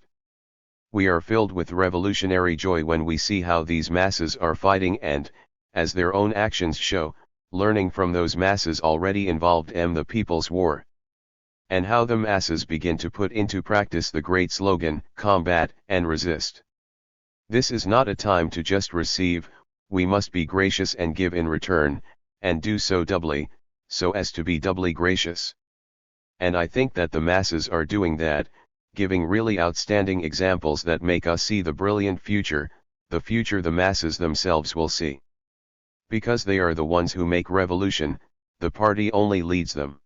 We are filled with revolutionary joy when we see how these masses are fighting and, as their own actions show, learning from those masses already involved in the People's War. And how the masses begin to put into practice the great slogan, combat and resist. This is not a time to just receive, we must be gracious and give in return, and do so doubly, so as to be doubly gracious. And I think that the masses are doing that, giving really outstanding examples that make us see the brilliant future, the future the masses themselves will see. Because they are the ones who make revolution, the party only leads them.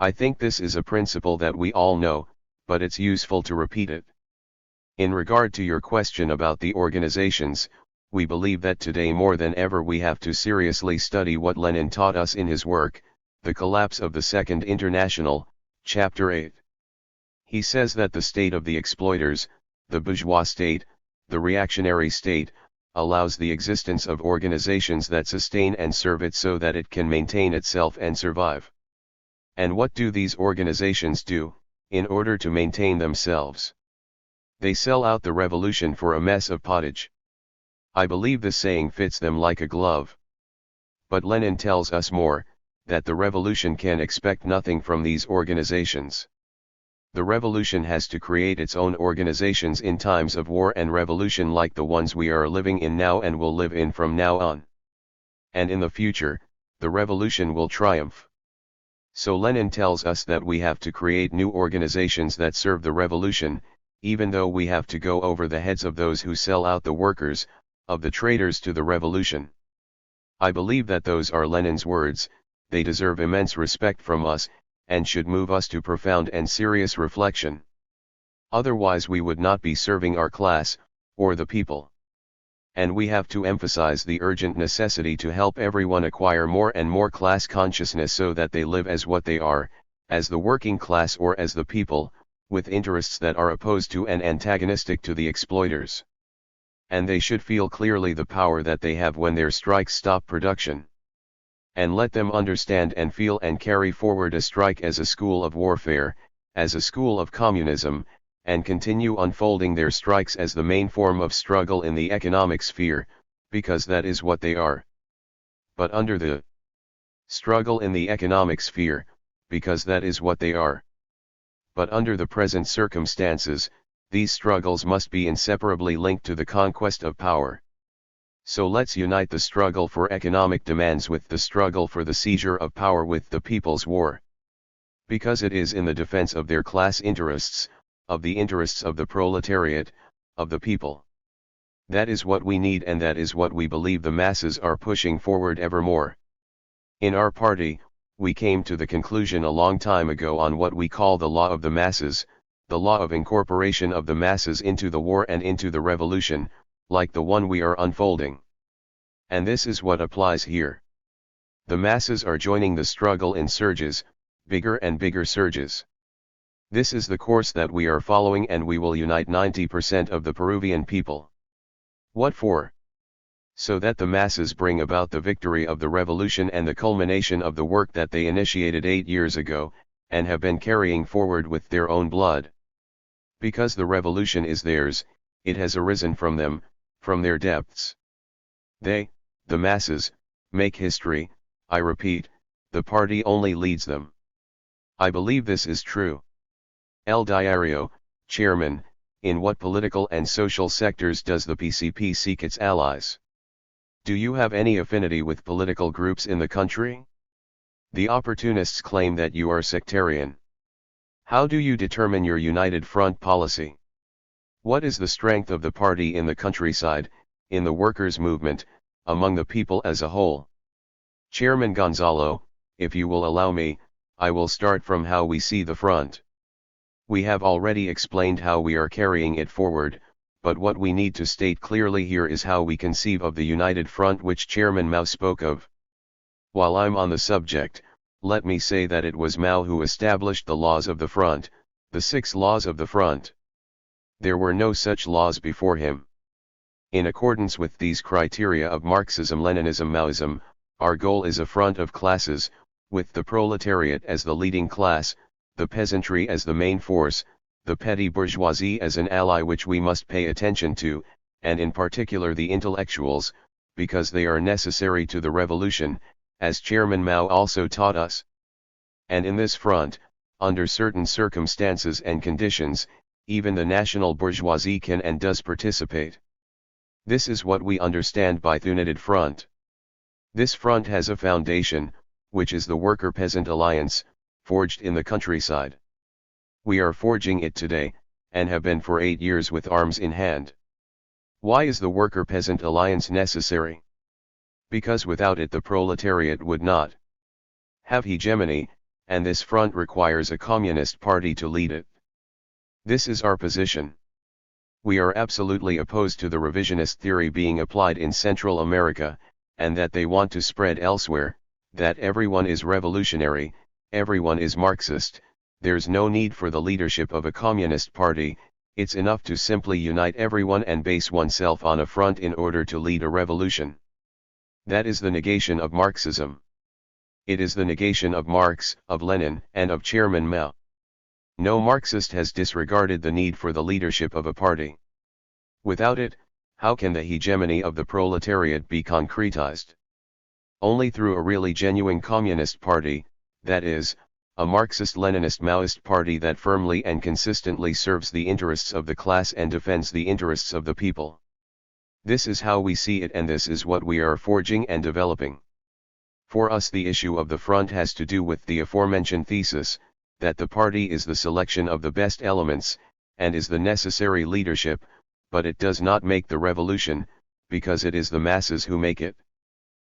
I think this is a principle that we all know, but it's useful to repeat it. In regard to your question about the organizations, we believe that today more than ever we have to seriously study what Lenin taught us in his work, The Collapse of the Second International, Chapter 8. He says that the state of the exploiters, the bourgeois state, the reactionary state, allows the existence of organizations that sustain and serve it so that it can maintain itself and survive. And what do these organizations do, in order to maintain themselves? They sell out the revolution for a mess of pottage. I believe this saying fits them like a glove. But Lenin tells us more, that the revolution can expect nothing from these organizations. The revolution has to create its own organizations in times of war and revolution like the ones we are living in now and will live in from now on. And in the future, the revolution will triumph. So Lenin tells us that we have to create new organizations that serve the revolution, even though we have to go over the heads of those who sell out the workers, of the traitors to the revolution. I believe that those are Lenin's words. They deserve immense respect from us, and should move us to profound and serious reflection. Otherwise we would not be serving our class, or the people. And we have to emphasize the urgent necessity to help everyone acquire more and more class consciousness so that they live as what they are, as the working class or as the people, with interests that are opposed to and antagonistic to the exploiters. And they should feel clearly the power that they have when their strikes stop production. And let them understand and feel and carry forward a strike as a school of warfare, as a school of communism, and continue unfolding their strikes as the main form of struggle in the economic sphere, because that is what they are. But under the struggle in the economic sphere, because that is what they are. But under the present circumstances, these struggles must be inseparably linked to the conquest of power. So let's unite the struggle for economic demands with the struggle for the seizure of power with the people's war. Because it is in the defense of their class interests, of the interests of the proletariat, of the people. That is what we need, and that is what we believe the masses are pushing forward evermore. In our party, we came to the conclusion a long time ago on what we call the law of the masses, the law of incorporation of the masses into the war and into the revolution, like the one we are unfolding. And this is what applies here. The masses are joining the struggle in surges, bigger and bigger surges. This is the course that we are following, and we will unite 90% of the Peruvian people. What for? So that the masses bring about the victory of the revolution and the culmination of the work that they initiated 8 years ago, and have been carrying forward with their own blood. Because the revolution is theirs, it has arisen from them, from their depths. They, the masses, make history. I repeat, the party only leads them. I believe this is true. El Diario, Chairman, in what political and social sectors does the PCP seek its allies? Do you have any affinity with political groups in the country? The opportunists claim that you are sectarian. How do you determine your united front policy? What is the strength of the party in the countryside, in the workers' movement, among the people as a whole? Chairman Gonzalo, if you will allow me, I will start from how we see the front. We have already explained how we are carrying it forward, but what we need to state clearly here is how we conceive of the united front which Chairman Mao spoke of. While I'm on the subject, let me say that it was Mao who established the laws of the front, the 6 laws of the front. There were no such laws before him. In accordance with these criteria of Marxism-Leninism-Maoism, our goal is a front of classes, with the proletariat as the leading class, the peasantry as the main force, the petty bourgeoisie as an ally which we must pay attention to, and in particular the intellectuals, because they are necessary to the revolution, as Chairman Mao also taught us. And in this front, under certain circumstances and conditions, even the national bourgeoisie can and does participate. This is what we understand by the united front. This front has a foundation, which is the Worker-Peasant Alliance, forged in the countryside. We are forging it today, and have been for 8 years with arms in hand. Why is the Worker-Peasant Alliance necessary? Because without it the proletariat would not have hegemony, and this front requires a communist party to lead it. This is our position. We are absolutely opposed to the revisionist theory being applied in Central America, and that they want to spread elsewhere, that everyone is revolutionary, everyone is Marxist. There's no need for the leadership of a communist party, it's enough to simply unite everyone and base oneself on a front in order to lead a revolution. That is the negation of Marxism. It is the negation of Marx, of Lenin, and of Chairman Mao. No Marxist has disregarded the need for the leadership of a party. Without it, how can the hegemony of the proletariat be concretized? Only through a really genuine communist party, that is, a Marxist-Leninist-Maoist party that firmly and consistently serves the interests of the class and defends the interests of the people. This is how we see it, and this is what we are forging and developing. For us the issue of the front has to do with the aforementioned thesis, that the party is the selection of the best elements, and is the necessary leadership, but it does not make the revolution, because it is the masses who make it.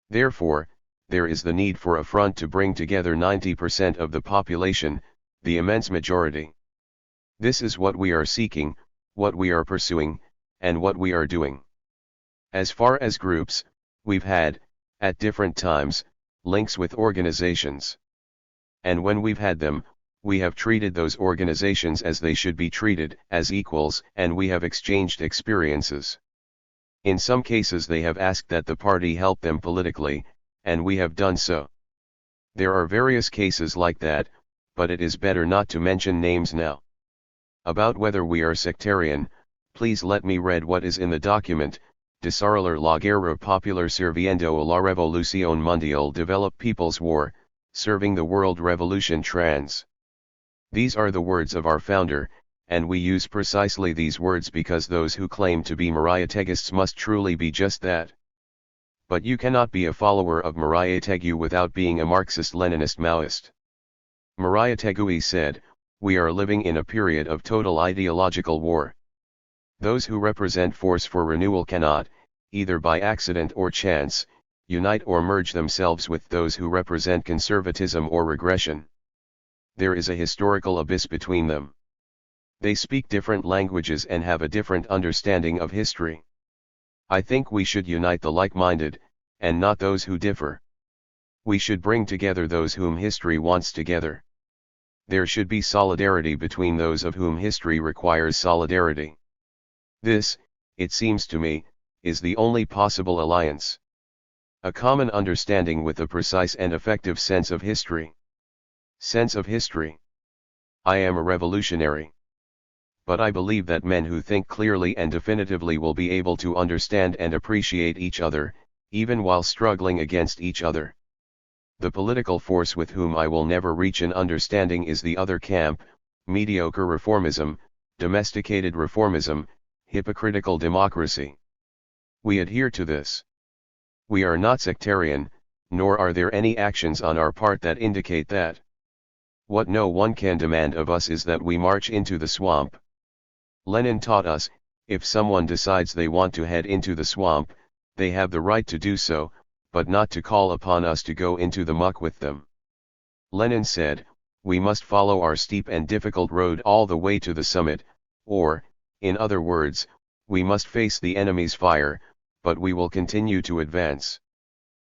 Therefore, there is the need for a front to bring together 90% of the population, the immense majority. This is what we are seeking, what we are pursuing, and what we are doing. As far as groups, we've had, at different times, links with organizations. And when we've had them, we have treated those organizations as they should be treated, as equals, and we have exchanged experiences. In some cases they have asked that the party help them politically, and we have done so. There are various cases like that, but it is better not to mention names now. About whether we are sectarian, please let me read what is in the document, Desarrollar la guerra popular sirviendo a la revolución mundial, develop people's war, serving the world revolution trans. These are the words of our founder, and we use precisely these words because those who claim to be Mariategists must truly be just that. But you cannot be a follower of Marayategui without being a Marxist-Leninist Maoist. Marayategui said, "We are living in a period of total ideological war. Those who represent force for renewal cannot, either by accident or chance, unite or merge themselves with those who represent conservatism or regression. There is a historical abyss between them. They speak different languages and have a different understanding of history. I think we should unite the like-minded, and not those who differ. We should bring together those whom history wants together. There should be solidarity between those of whom history requires solidarity. This, it seems to me, is the only possible alliance. A common understanding with a precise and effective sense of history. Sense of history. I am a revolutionary. But I believe that men who think clearly and definitively will be able to understand and appreciate each other, even while struggling against each other. The political force with whom I will never reach an understanding is the other camp, mediocre reformism, domesticated reformism, hypocritical democracy. We adhere to this. We are not sectarian, nor are there any actions on our part that indicate that. What no one can demand of us is that we march into the swamp. Lenin taught us, if someone decides they want to head into the swamp, they have the right to do so, but not to call upon us to go into the muck with them. Lenin said, we must follow our steep and difficult road all the way to the summit, or, in other words, we must face the enemy's fire, but we will continue to advance.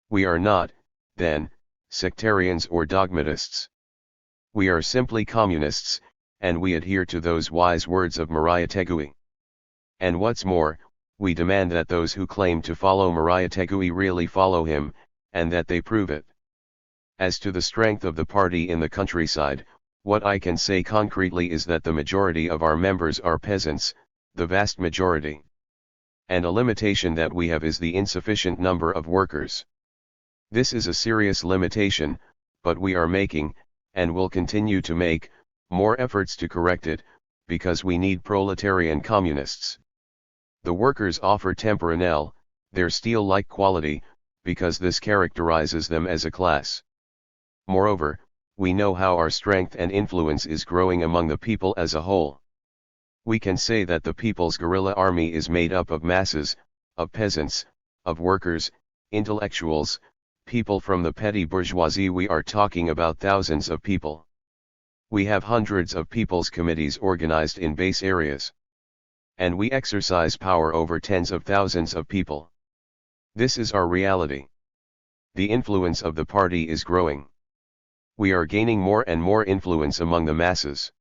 We are not, then, sectarians or dogmatists. We are simply communists, and we adhere to those wise words of Marayategui. And what's more, we demand that those who claim to follow Marayategui really follow him, and that they prove it. As to the strength of the party in the countryside, what I can say concretely is that the majority of our members are peasants, the vast majority. And a limitation that we have is the insufficient number of workers. This is a serious limitation, but we are making, and will continue to make, more efforts to correct it, because we need proletarian communists. The workers offer temperanel, their steel-like quality, because this characterizes them as a class. Moreover, we know how our strength and influence is growing among the people as a whole. We can say that the people's guerrilla army is made up of masses, of peasants, of workers, intellectuals, people from the petty bourgeoisie. We are talking about thousands of people. We have hundreds of people's committees organized in base areas. And we exercise power over tens of thousands of people. This is our reality. The influence of the party is growing. We are gaining more and more influence among the masses.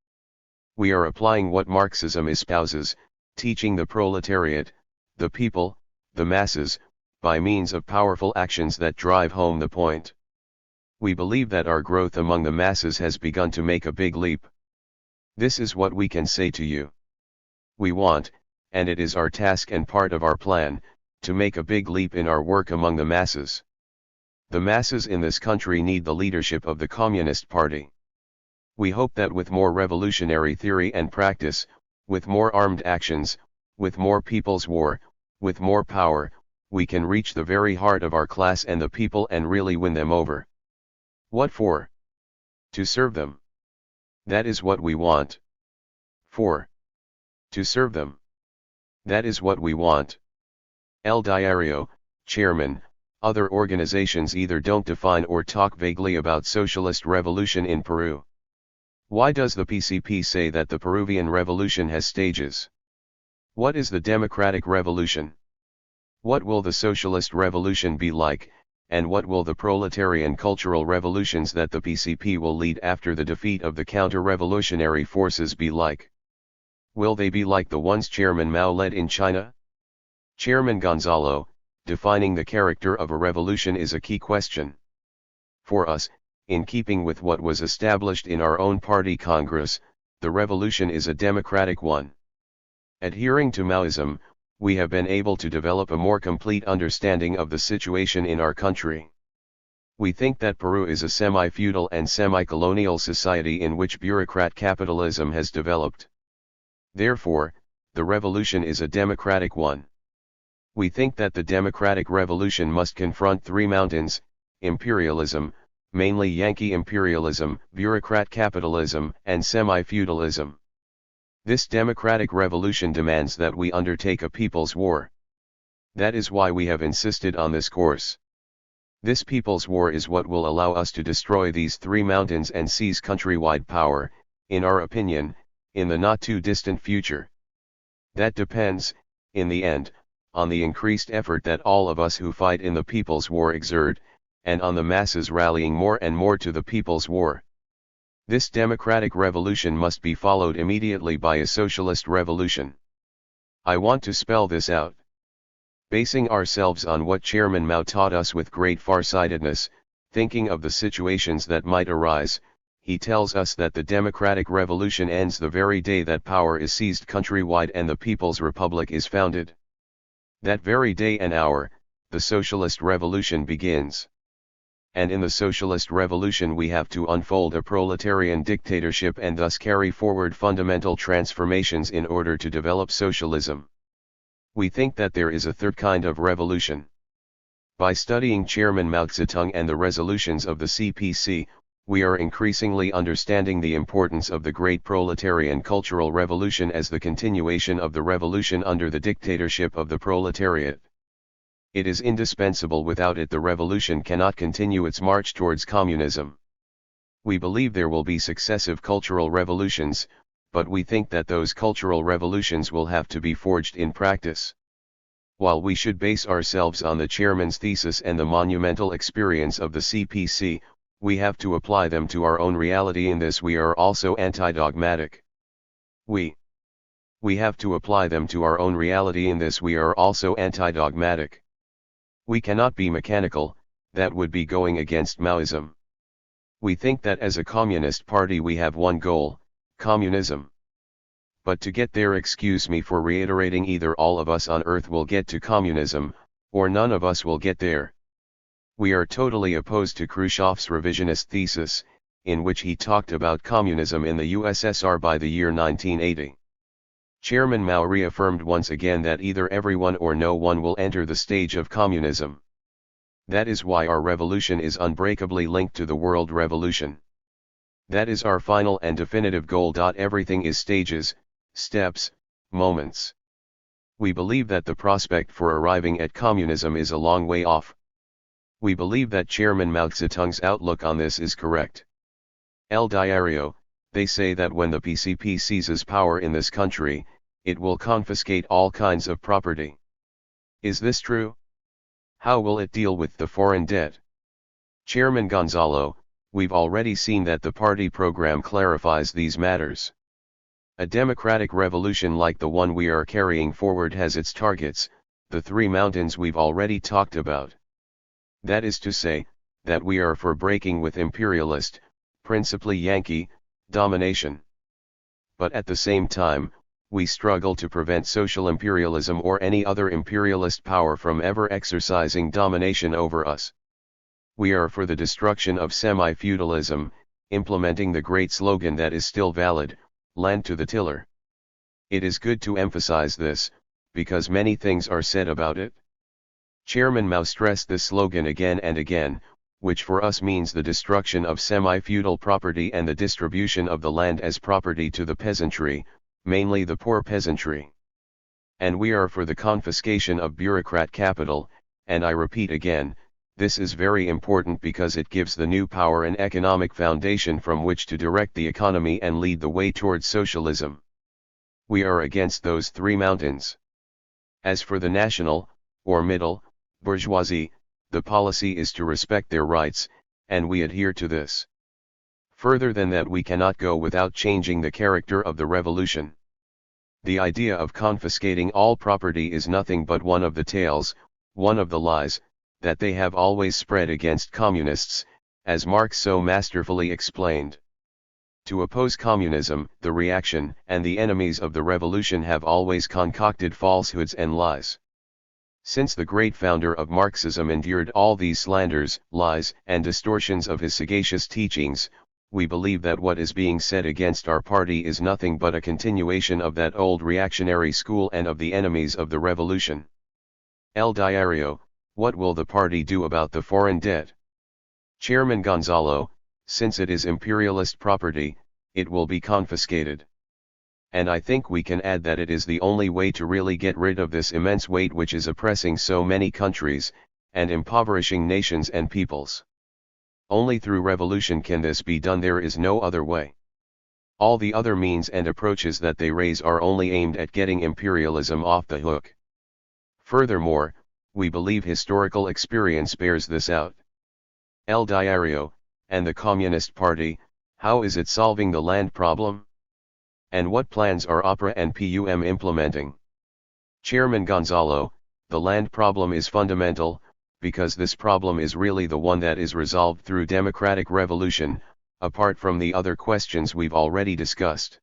We are applying what Marxism espouses, teaching the proletariat, the people, the masses, by means of powerful actions that drive home the point. We believe that our growth among the masses has begun to make a big leap. This is what we can say to you. We want, and it is our task and part of our plan, to make a big leap in our work among the masses. The masses in this country need the leadership of the Communist Party. We hope that with more revolutionary theory and practice, with more armed actions, with more people's war, with more power, we can reach the very heart of our class and the people and really win them over. What for? To serve them. That is what we want. For. To serve them. That is what we want. El Diario, Chairman, other organizations either don't define or talk vaguely about socialist revolution in Peru. Why does the PCP say that the Peruvian revolution has stages? What is the democratic revolution? What will the socialist revolution be like, and what will the proletarian cultural revolutions that the PCP will lead after the defeat of the counter-revolutionary forces be like? Will they be like the ones Chairman Mao led in China? Chairman Gonzalo, defining the character of a revolution is a key question. For us, in keeping with what was established in our own party Congress, the revolution is a democratic one. Adhering to Maoism, we have been able to develop a more complete understanding of the situation in our country. We think that Peru is a semi-feudal and semi-colonial society in which bureaucrat capitalism has developed. Therefore, the revolution is a democratic one. We think that the democratic revolution must confront three mountains: imperialism, mainly Yankee imperialism, bureaucrat capitalism, and semi-feudalism. This democratic revolution demands that we undertake a people's war. That is why we have insisted on this course. This people's war is what will allow us to destroy these three mountains and seize countrywide power, in our opinion, in the not-too-distant future. That depends, in the end, on the increased effort that all of us who fight in the people's war exert, and on the masses rallying more and more to the people's war. This democratic revolution must be followed immediately by a socialist revolution. I want to spell this out. Basing ourselves on what Chairman Mao taught us with great farsightedness, thinking of the situations that might arise, he tells us that the democratic revolution ends the very day that power is seized countrywide and the People's Republic is founded. That very day and hour, the socialist revolution begins. And in the socialist revolution we have to unfold a proletarian dictatorship and thus carry forward fundamental transformations in order to develop socialism. We think that there is a third kind of revolution. By studying Chairman Mao Zedong and the resolutions of the CPC, we are increasingly understanding the importance of the great proletarian cultural revolution as the continuation of the revolution under the dictatorship of the proletariat. It is indispensable. Without it the revolution cannot continue its march towards communism. We believe there will be successive cultural revolutions, but we think that those cultural revolutions will have to be forged in practice. While we should base ourselves on the chairman's thesis and the monumental experience of the CPC, we have to apply them to our own reality. In this we are also anti-dogmatic. We have to apply them to our own reality. In this we are also anti-dogmatic. We cannot be mechanical, that would be going against Maoism. We think that as a communist party we have one goal, communism. But to get there, excuse me for reiterating, either all of us on earth will get to communism, or none of us will get there. We are totally opposed to Khrushchev's revisionist thesis, in which he talked about communism in the USSR by the year 1980. Chairman Mao reaffirmed once again that either everyone or no one will enter the stage of communism. That is why our revolution is unbreakably linked to the world revolution. That is our final and definitive goal. Everything is stages, steps, moments. We believe that the prospect for arriving at communism is a long way off. We believe that Chairman Mao Zedong's outlook on this is correct. El Diario, they say that when the PCP seizes power in this country, it will confiscate all kinds of property. Is this true? How will it deal with the foreign debt? Chairman Gonzalo, we've already seen that the party program clarifies these matters. A democratic revolution like the one we are carrying forward has its targets, the three mountains we've already talked about. That is to say, that we are for breaking with imperialist, principally Yankee, domination. But at the same time, we struggle to prevent social imperialism or any other imperialist power from ever exercising domination over us. We are for the destruction of semi-feudalism, implementing the great slogan that is still valid, land to the tiller. It is good to emphasize this, because many things are said about it. Chairman Mao stressed this slogan again and again, which for us means the destruction of semi-feudal property and the distribution of the land as property to the peasantry, mainly the poor peasantry. And we are for the confiscation of bureaucrat capital, and I repeat again, this is very important because it gives the new power an economic foundation from which to direct the economy and lead the way towards socialism. We are against those three mountains. As for the national, or middle, bourgeoisie, the policy is to respect their rights, and we adhere to this. Further than that we cannot go without changing the character of the revolution. The idea of confiscating all property is nothing but one of the tales, one of the lies, that they have always spread against communists, as Marx so masterfully explained. To oppose communism, the reaction and the enemies of the revolution have always concocted falsehoods and lies. Since the great founder of Marxism endured all these slanders, lies, and distortions of his sagacious teachings, we believe that what is being said against our party is nothing but a continuation of that old reactionary school and of the enemies of the revolution. El Diario, what will the party do about the foreign debt? Chairman Gonzalo, since it is imperialist property, it will be confiscated. And I think we can add that it is the only way to really get rid of this immense weight which is oppressing so many countries, and impoverishing nations and peoples. Only through revolution can this be done, there is no other way. All the other means and approaches that they raise are only aimed at getting imperialism off the hook. Furthermore, we believe historical experience bears this out. El Diario, and the Communist Party, how is it solving the land problem? And what plans are APRA and PUM implementing? Chairman Gonzalo, the land problem is fundamental, because this problem is really the one that is resolved through democratic revolution, apart from the other questions we've already discussed.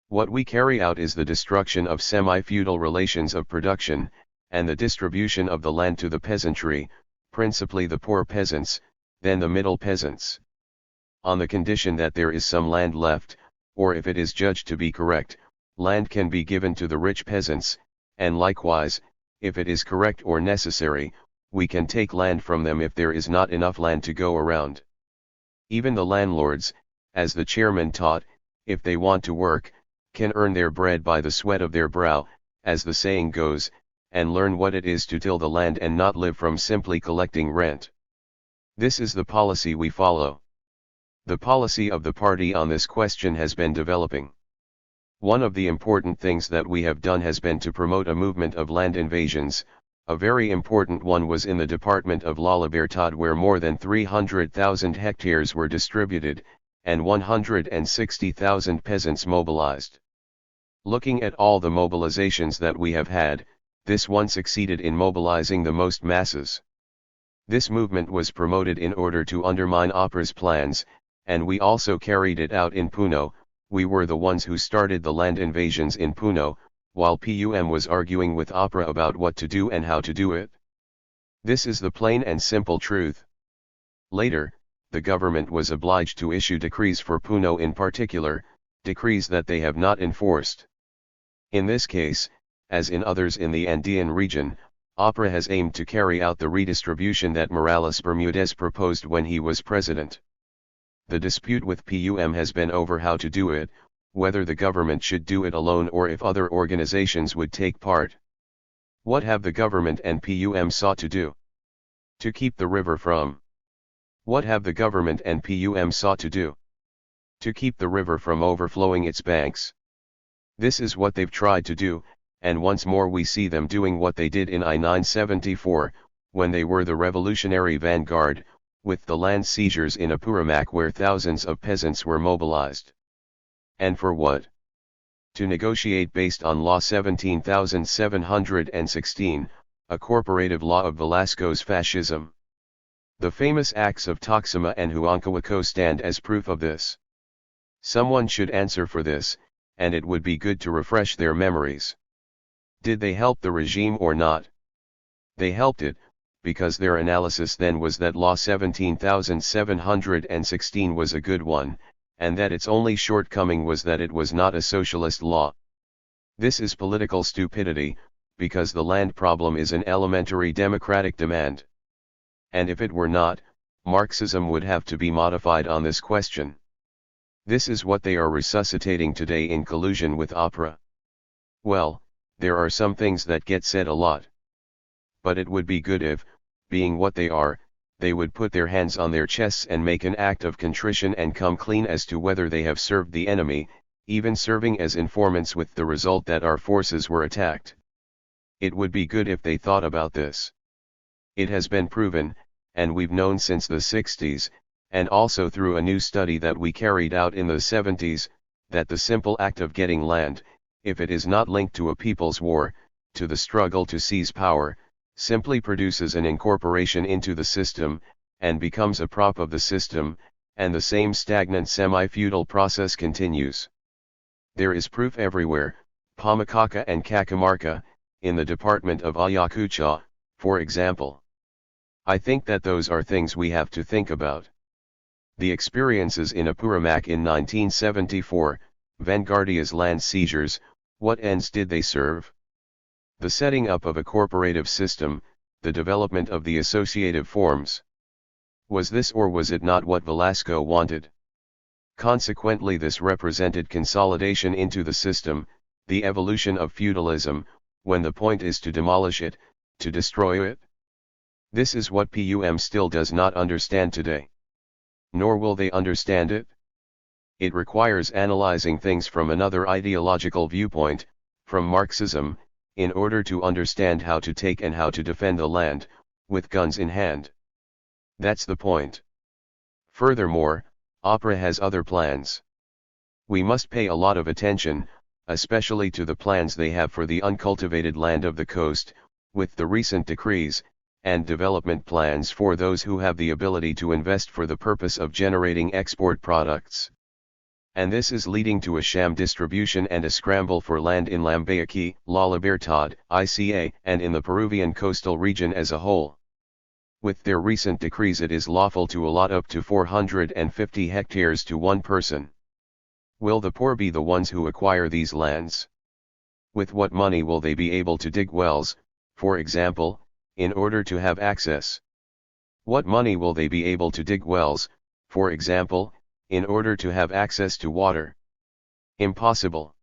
What we carry out is the destruction of semi-feudal relations of production, and the distribution of the land to the peasantry, principally the poor peasants, then the middle peasants. On the condition that there is some land left, or if it is judged to be correct, land can be given to the rich peasants, and likewise, if it is correct or necessary, we can take land from them if there is not enough land to go around. Even the landlords, as the chairman taught, if they want to work, can earn their bread by the sweat of their brow, as the saying goes, and learn what it is to till the land and not live from simply collecting rent. This is the policy we follow. The policy of the party on this question has been developing. One of the important things that we have done has been to promote a movement of land invasions. A very important one was in the department of La Libertad, where more than 300,000 hectares were distributed, and 160,000 peasants mobilized. Looking at all the mobilizations that we have had, this one succeeded in mobilizing the most masses. This movement was promoted in order to undermine APRA's plans, and we also carried it out in Puno. We were the ones who started the land invasions in Puno, while PUM was arguing with APRA about what to do and how to do it. This is the plain and simple truth. Later, the government was obliged to issue decrees for Puno in particular, decrees that they have not enforced. In this case, as in others in the Andean region, APRA has aimed to carry out the redistribution that Morales Bermudez proposed when he was president. The dispute with PUM has been over how to do it, whether the government should do it alone or if other organizations would take part. What have the government and PUM sought to do? To keep the river from. What have the government and PUM sought to do? To keep the river from overflowing its banks. This is what they've tried to do, and once more we see them doing what they did in I-974, when they were the revolutionary vanguard, with the land seizures in Apurimac where thousands of peasants were mobilized. And for what? To negotiate based on Law 17,716, a corporative law of Velasco's fascism. The famous acts of Tacoma and Huancahuaco stand as proof of this. Someone should answer for this, and it would be good to refresh their memories. Did they help the regime or not? They helped it, because their analysis then was that Law 17,716 was a good one, and that its only shortcoming was that it was not a socialist law. This is political stupidity, because the land problem is an elementary democratic demand. And if it were not, Marxism would have to be modified on this question. This is what they are resuscitating today in collusion with APRA. Well, there are some things that get said a lot. But it would be good if, being what they are, they would put their hands on their chests and make an act of contrition and come clean as to whether they have served the enemy, even serving as informants, with the result that our forces were attacked. It would be good if they thought about this. It has been proven, and we've known since the 60s, and also through a new study that we carried out in the 70s, that the simple act of getting land, if it is not linked to a people's war, to the struggle to seize power, simply produces an incorporation into the system, and becomes a prop of the system, and the same stagnant semi-feudal process continues. There is proof everywhere, Pamacaca and Cacamarca, in the department of Ayacucho, for example. I think that those are things we have to think about. The experiences in Apurimac in 1974, Vanguardia's land seizures, what ends did they serve? the setting up of a corporative system, the development of the associative forms. Was this or was it not what Velasco wanted? Consequently, this represented consolidation into the system, the evolution of feudalism, when the point is to demolish it, to destroy it. This is what PUM still does not understand today. Nor will they understand it. It requires analyzing things from another ideological viewpoint, from Marxism, in order to understand how to take and how to defend the land, with guns in hand. That's the point. Furthermore, opera has other plans. We must pay a lot of attention, especially to the plans they have for the uncultivated land of the coast, with the recent decrees, and development plans for those who have the ability to invest for the purpose of generating export products. And this is leading to a sham distribution and a scramble for land in Lambayeque, La Libertad, ICA, and in the Peruvian coastal region as a whole. With their recent decrees, it is lawful to allot up to 450 hectares to one person. Will the poor be the ones who acquire these lands? With what money will they be able to dig wells, for example, in order to have access? What money will they be able to dig wells, for example, in order to have access to water? Impossible.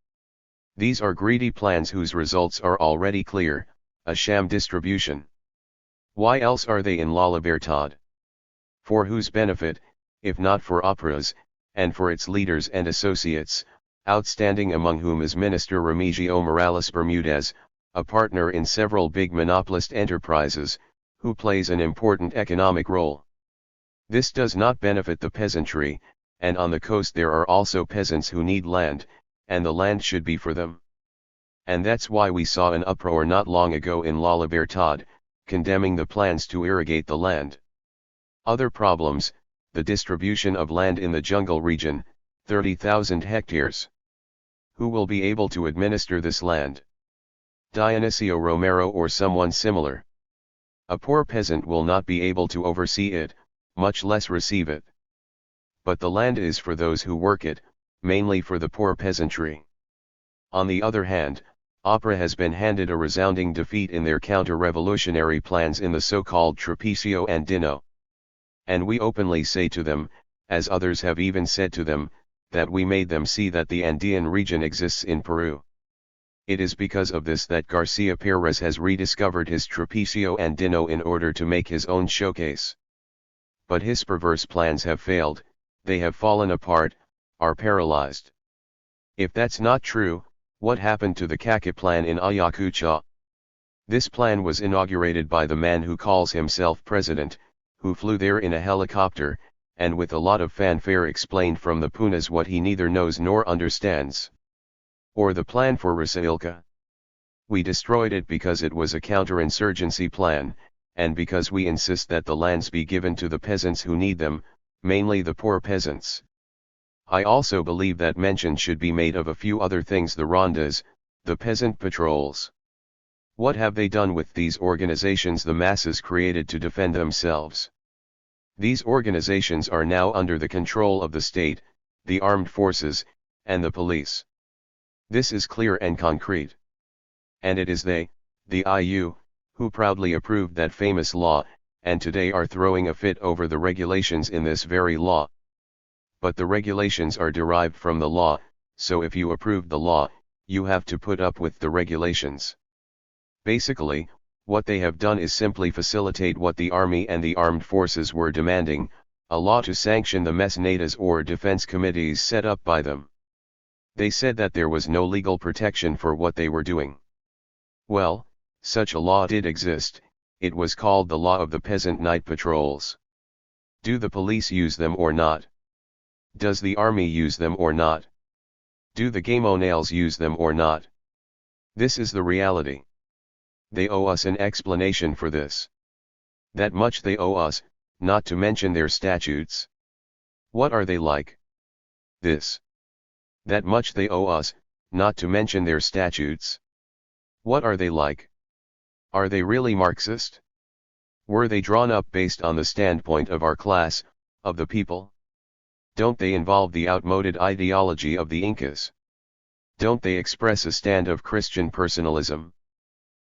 These are greedy plans whose results are already clear, a sham distribution. Why else are they in La Libertad? For whose benefit, if not for Opera's, and for its leaders and associates, outstanding among whom is Minister Remigio Morales Bermudez, a partner in several big monopolist enterprises, who plays an important economic role. This does not benefit the peasantry, and on the coast there are also peasants who need land, and the land should be for them. And that's why we saw an uproar not long ago in La Libertad, condemning the plans to irrigate the land. Other problems: the distribution of land in the jungle region, 30,000 hectares. Who will be able to administer this land? Dionisio Romero or someone similar. A poor peasant will not be able to oversee it, much less receive it. But the land is for those who work it, mainly for the poor peasantry. On the other hand, Opera has been handed a resounding defeat in their counter-revolutionary plans in the so-called Trapicio Andino. And we openly say to them, as others have even said to them, that we made them see that the Andean region exists in Peru. It is because of this that Garcia Perez has rediscovered his Trapicio Andino in order to make his own showcase. But his perverse plans have failed, they have fallen apart, are paralyzed. If that's not true, what happened to the Caca plan in Ayacucho? This plan was inaugurated by the man who calls himself president, who flew there in a helicopter, and with a lot of fanfare explained from the punas what he neither knows nor understands. Or the plan for Rasailca? We destroyed it because it was a counterinsurgency plan, and because we insist that the lands be given to the peasants who need them, mainly the poor peasants. I also believe that mention should be made of a few other things: the rondas, the peasant patrols. What have they done with these organizations the masses created to defend themselves? These organizations are now under the control of the state, the armed forces, and the police. This is clear and concrete. And it is they, the IU, who proudly approved that famous law, and today are throwing a fit over the regulations in this very law. But the regulations are derived from the law, so if you approve the law, you have to put up with the regulations. Basically, what they have done is simply facilitate what the army and the armed forces were demanding, a law to sanction the mesnadas or defense committees set up by them. They said that there was no legal protection for what they were doing. Well, such a law did exist, it was called the Law of the Peasant Night Patrols. Do the police use them or not? Does the army use them or not? Do the gamonales use them or not? This is the reality. They owe us an explanation for this. That much they owe us, not to mention their statutes. What are they like? This. That much they owe us, not to mention their statutes. What are they like? Are they really Marxist? Were they drawn up based on the standpoint of our class, of the people? Don't they involve the outmoded ideology of the Incas? Don't they express a stand of Christian personalism?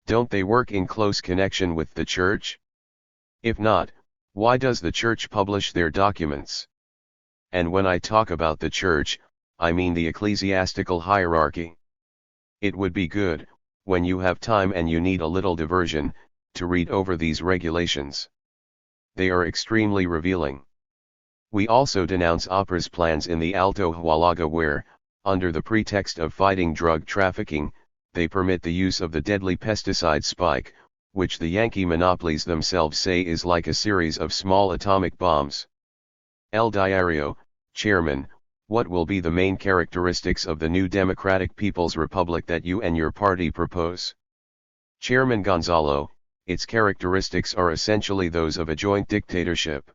Don't they work in close connection with the Church? If not, why does the Church publish their documents? And when I talk about the Church, I mean the ecclesiastical hierarchy. It would be good, when you have time and you need a little diversion, to read over these regulations. They are extremely revealing. We also denounce OPRA's plans in the Alto Hualaga where, under the pretext of fighting drug trafficking, they permit the use of the deadly pesticide spike, which the Yankee monopolies themselves say is like a series of small atomic bombs. El Diario, Chairman, what will be the main characteristics of the new Democratic People's Republic that you and your party propose? Chairman Gonzalo, its characteristics are essentially those of a joint dictatorship.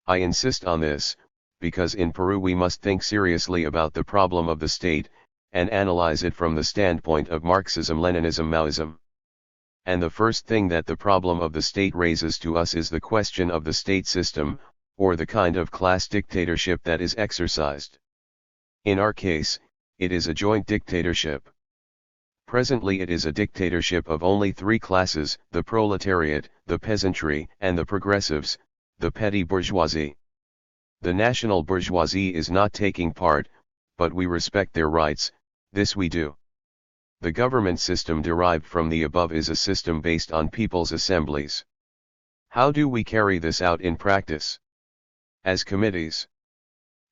I insist on this, because in Peru we must think seriously about the problem of the state, and analyze it from the standpoint of Marxism-Leninism-Maoism. And the first thing that the problem of the state raises to us is the question of the state system, or the kind of class dictatorship that is exercised. In our case, it is a joint dictatorship. Presently it is a dictatorship of only three classes: the proletariat, the peasantry, and the progressives, the petty bourgeoisie. The national bourgeoisie is not taking part, but we respect their rights, this we do. The government system derived from the above is a system based on people's assemblies. How do we carry this out in practice? As committees.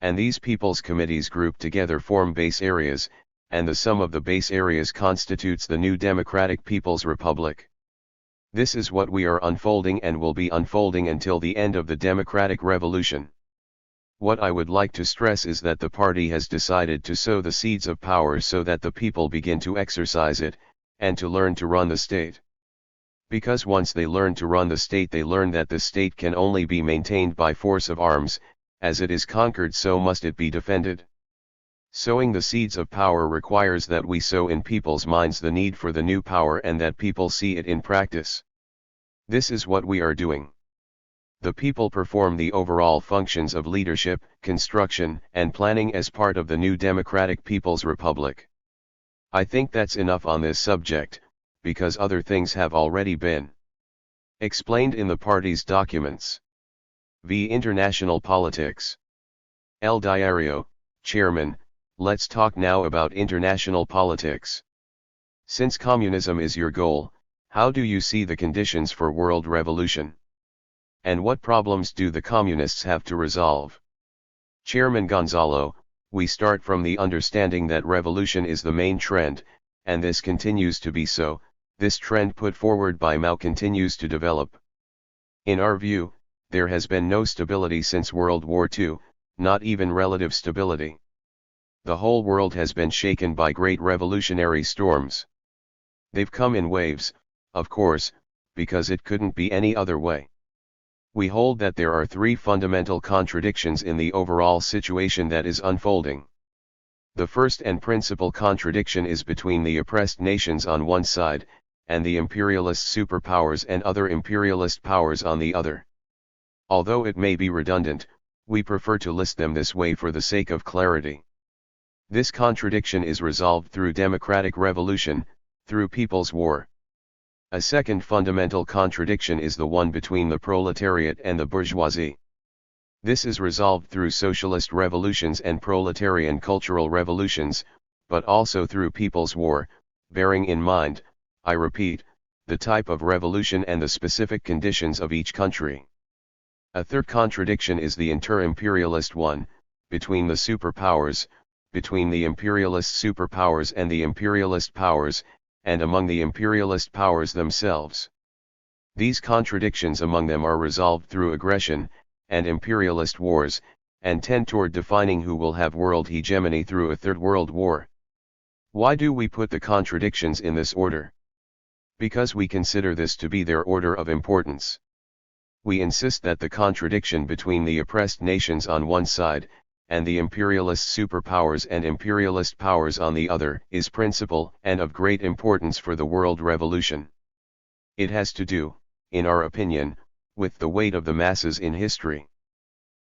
And these people's committees grouped together form base areas, and the sum of the base areas constitutes the new Democratic People's Republic. This is what we are unfolding and will be unfolding until the end of the democratic revolution. What I would like to stress is that the party has decided to sow the seeds of power so that the people begin to exercise it, and to learn to run the state. Because once they learn to run the state, they learn that the state can only be maintained by force of arms. As it is conquered, so must it be defended. Sowing the seeds of power requires that we sow in people's minds the need for the new power and that people see it in practice. This is what we are doing. The people perform the overall functions of leadership, construction, and planning as part of the new Democratic People's Republic. I think that's enough on this subject, because other things have already been explained in the party's documents. V. International Politics. El Diario, Chairman, let's talk now about international politics. Since communism is your goal, how do you see the conditions for world revolution? And what problems do the communists have to resolve? Chairman Gonzalo, we start from the understanding that revolution is the main trend, and this continues to be so. This trend put forward by Mao continues to develop. In our view, there has been no stability since World War II, not even relative stability. The whole world has been shaken by great revolutionary storms. They've come in waves, of course, because it couldn't be any other way. We hold that there are three fundamental contradictions in the overall situation that is unfolding. The first and principal contradiction is between the oppressed nations on one side, and the imperialist superpowers and other imperialist powers on the other. Although it may be redundant, we prefer to list them this way for the sake of clarity. This contradiction is resolved through democratic revolution, through people's war. A second fundamental contradiction is the one between the proletariat and the bourgeoisie. This is resolved through socialist revolutions and proletarian cultural revolutions, but also through people's war, bearing in mind, I repeat, the type of revolution and the specific conditions of each country. A third contradiction is the inter-imperialist one, between the superpowers, between the imperialist superpowers and the imperialist powers, and among the imperialist powers themselves. These contradictions among them are resolved through aggression, and imperialist wars, and tend toward defining who will have world hegemony through a third world war. Why do we put the contradictions in this order? Because we consider this to be their order of importance. We insist that the contradiction between the oppressed nations on one side, and the imperialist superpowers and imperialist powers on the other, is principal and of great importance for the world revolution. It has to do, in our opinion, with the weight of the masses in history.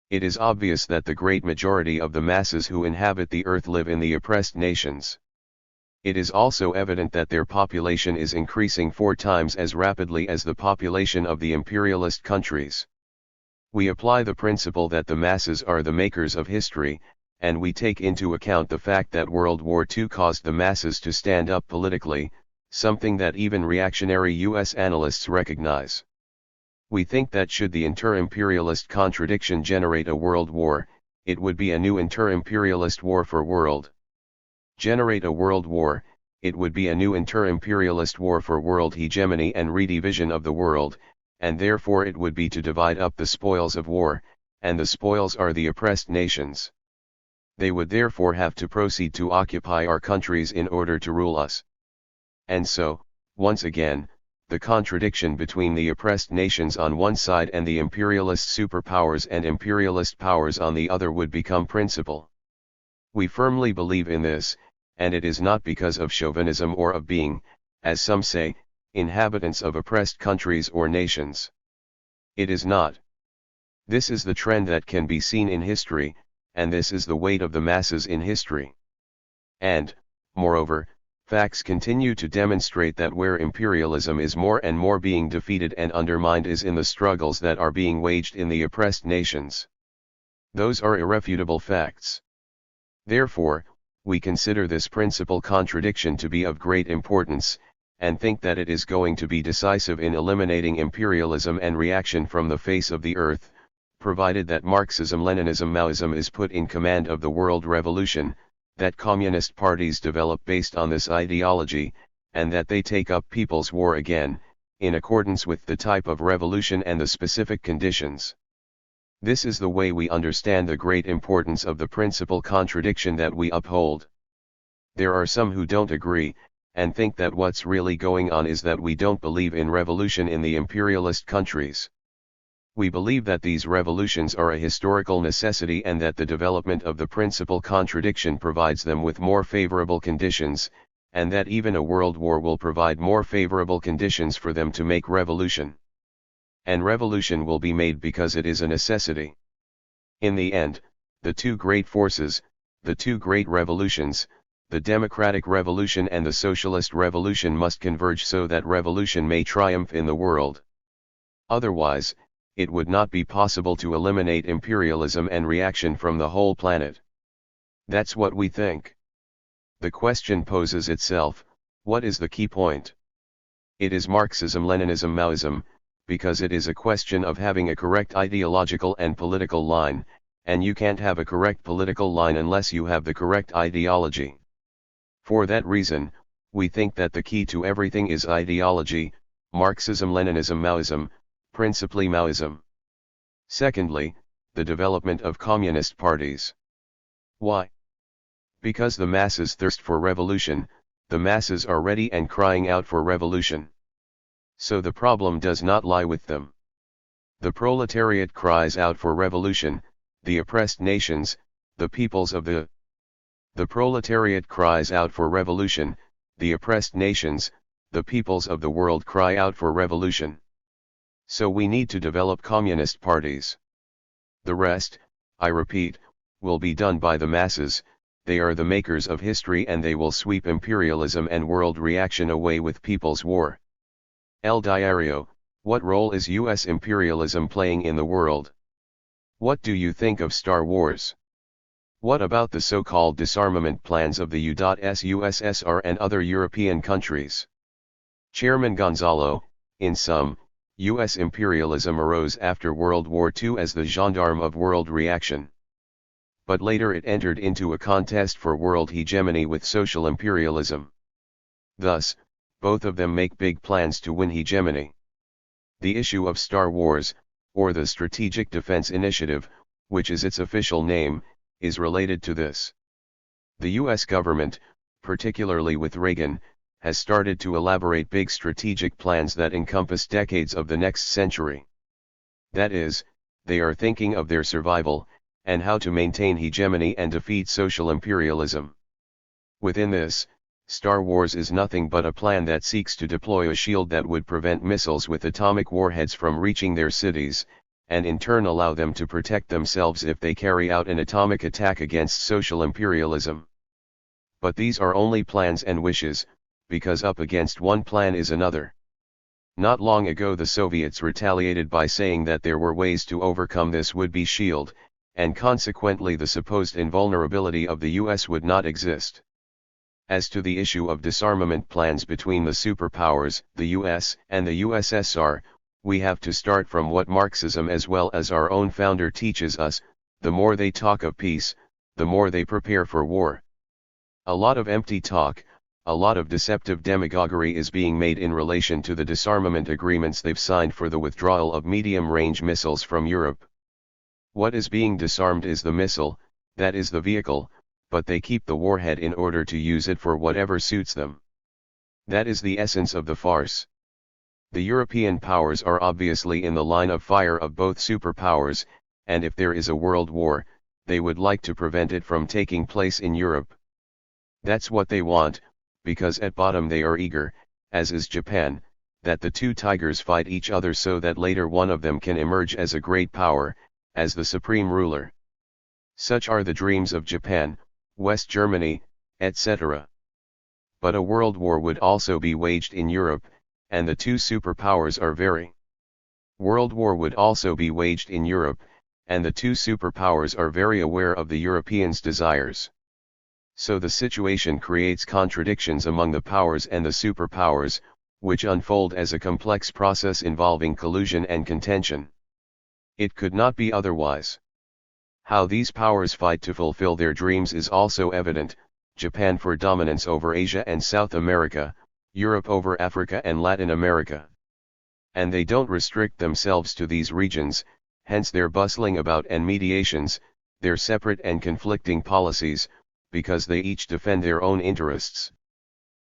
It is obvious that the great majority of the masses who inhabit the earth live in the oppressed nations. It is also evident that their population is increasing 4 times as rapidly as the population of the imperialist countries. We apply the principle that the masses are the makers of history, and we take into account the fact that World War II caused the masses to stand up politically, something that even reactionary US analysts recognize. We think that should the inter-imperialist contradiction generate a world war, it would be a new inter-imperialist war for world. Generate a world war, it would be a new inter-imperialist war for world hegemony and redivision of the world, and therefore it would be to divide up the spoils of war, and the spoils are the oppressed nations. They would therefore have to proceed to occupy our countries in order to rule us. And so, once again, the contradiction between the oppressed nations on one side and the imperialist superpowers and imperialist powers on the other would become principle. We firmly believe in this, and it is not because of chauvinism or of being, as some say, inhabitants of oppressed countries or nations. It is not. This is the trend that can be seen in history, and this is the weight of the masses in history. And, moreover, facts continue to demonstrate that where imperialism is more and more being defeated and undermined is in the struggles that are being waged in the oppressed nations. Those are irrefutable facts. Therefore, we consider this principal contradiction to be of great importance, and think that it is going to be decisive in eliminating imperialism and reaction from the face of the earth, provided that Marxism-Leninism-Maoism is put in command of the world revolution, that communist parties develop based on this ideology, and that they take up people's war again, in accordance with the type of revolution and the specific conditions. This is the way we understand the great importance of the principal contradiction that we uphold. There are some who don't agree, and think that what's really going on is that we don't believe in revolution in the imperialist countries. We believe that these revolutions are a historical necessity and that the development of the principal contradiction provides them with more favorable conditions, and that even a world war will provide more favorable conditions for them to make revolution. And revolution will be made because it is a necessity. In the end, the two great forces, the two great revolutions, the democratic revolution and the socialist revolution must converge so that revolution may triumph in the world. Otherwise, it would not be possible to eliminate imperialism and reaction from the whole planet. That's what we think. The question poses itself, what is the key point? It is Marxism-Leninism-Maoism, because it is a question of having a correct ideological and political line, and you can't have a correct political line unless you have the correct ideology. For that reason, we think that the key to everything is ideology, Marxism-Leninism-Maoism, principally Maoism. Secondly, the development of communist parties. Why? Because the masses thirst for revolution, the masses are ready and crying out for revolution. So the problem does not lie with them. The proletariat cries out for revolution, the oppressed nations, the peoples of the proletariat cries out for revolution, the oppressed nations, the peoples of the world cry out for revolution. So we need to develop communist parties. The rest, I repeat, will be done by the masses. They are the makers of history and they will sweep imperialism and world reaction away with people's war. El Diario, what role is US imperialism playing in the world? What do you think of Star Wars? What about the so-called disarmament plans of the USSR and other European countries? Chairman Gonzalo, in sum, US imperialism arose after World War II as the gendarme of world reaction. But later it entered into a contest for world hegemony with social imperialism. Thus, both of them make big plans to win hegemony. The issue of Star Wars, or the Strategic Defense Initiative, which is its official name, is related to this. The US government, particularly with Reagan, has started to elaborate big strategic plans that encompass decades of the next century. That is, they are thinking of their survival, and how to maintain hegemony and defeat social imperialism. Within this, Star Wars is nothing but a plan that seeks to deploy a shield that would prevent missiles with atomic warheads from reaching their cities, and in turn allow them to protect themselves if they carry out an atomic attack against social imperialism. But these are only plans and wishes, because up against one plan is another. Not long ago the Soviets retaliated by saying that there were ways to overcome this would-be shield, and consequently the supposed invulnerability of the US would not exist. As to the issue of disarmament plans between the superpowers, the US and the USSR, we have to start from what Marxism as well as our own founder teaches us: the more they talk of peace, the more they prepare for war. A lot of empty talk, a lot of deceptive demagoguery is being made in relation to the disarmament agreements they've signed for the withdrawal of medium-range missiles from Europe. What is being disarmed is the missile, that is the vehicle, but they keep the warhead in order to use it for whatever suits them. That is the essence of the farce. The European powers are obviously in the line of fire of both superpowers, and if there is a world war, they would like to prevent it from taking place in Europe. That's what they want, because at bottom they are eager, as is Japan, that the two tigers fight each other so that later one of them can emerge as a great power, as the supreme ruler. Such are the dreams of Japan, West Germany, etc. But a world war would also be waged in Europe, and the two superpowers are very. World war would also be waged in Europe, and the two superpowers are very aware of the Europeans' desires. So the situation creates contradictions among the powers and the superpowers, which unfold as a complex process involving collusion and contention. It could not be otherwise. How these powers fight to fulfill their dreams is also evident: Japan for dominance over Asia and South America, Europe over Africa and Latin America. And they don't restrict themselves to these regions, hence their bustling about and mediations, their separate and conflicting policies, because they each defend their own interests.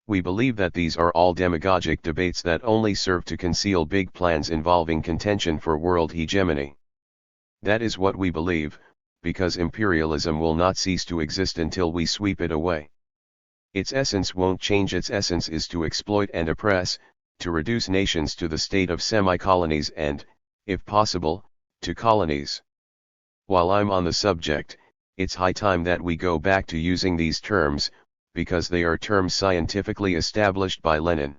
We believe that these are all demagogic debates that only serve to conceal big plans involving contention for world hegemony. That is what we believe, because imperialism will not cease to exist until we sweep it away. Its essence won't change. Its essence is to exploit and oppress, to reduce nations to the state of semi-colonies and, if possible, to colonies. While I'm on the subject, it's high time that we go back to using these terms, because they are terms scientifically established by Lenin.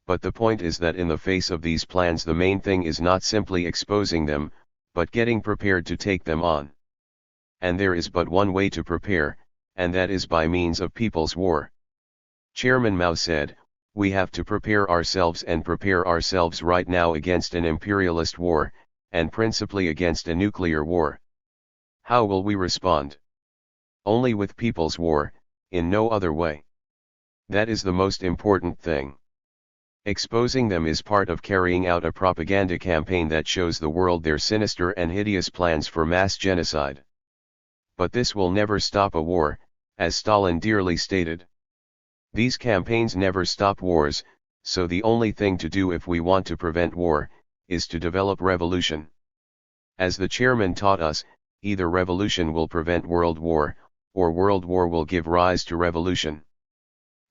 But the point is that in the face of these plans the main thing is not simply exposing them, but getting prepared to take them on. And there is but one way to prepare, and that is by means of people's war. Chairman Mao said, "We have to prepare ourselves and prepare ourselves right now against an imperialist war, and principally against a nuclear war." How will we respond? Only with people's war, in no other way. That is the most important thing. Exposing them is part of carrying out a propaganda campaign that shows the world their sinister and hideous plans for mass genocide. But this will never stop a war, as Stalin dearly stated. These campaigns never stop wars, so the only thing to do if we want to prevent war, is to develop revolution. As the chairman taught us, either revolution will prevent world war, or world war will give rise to revolution.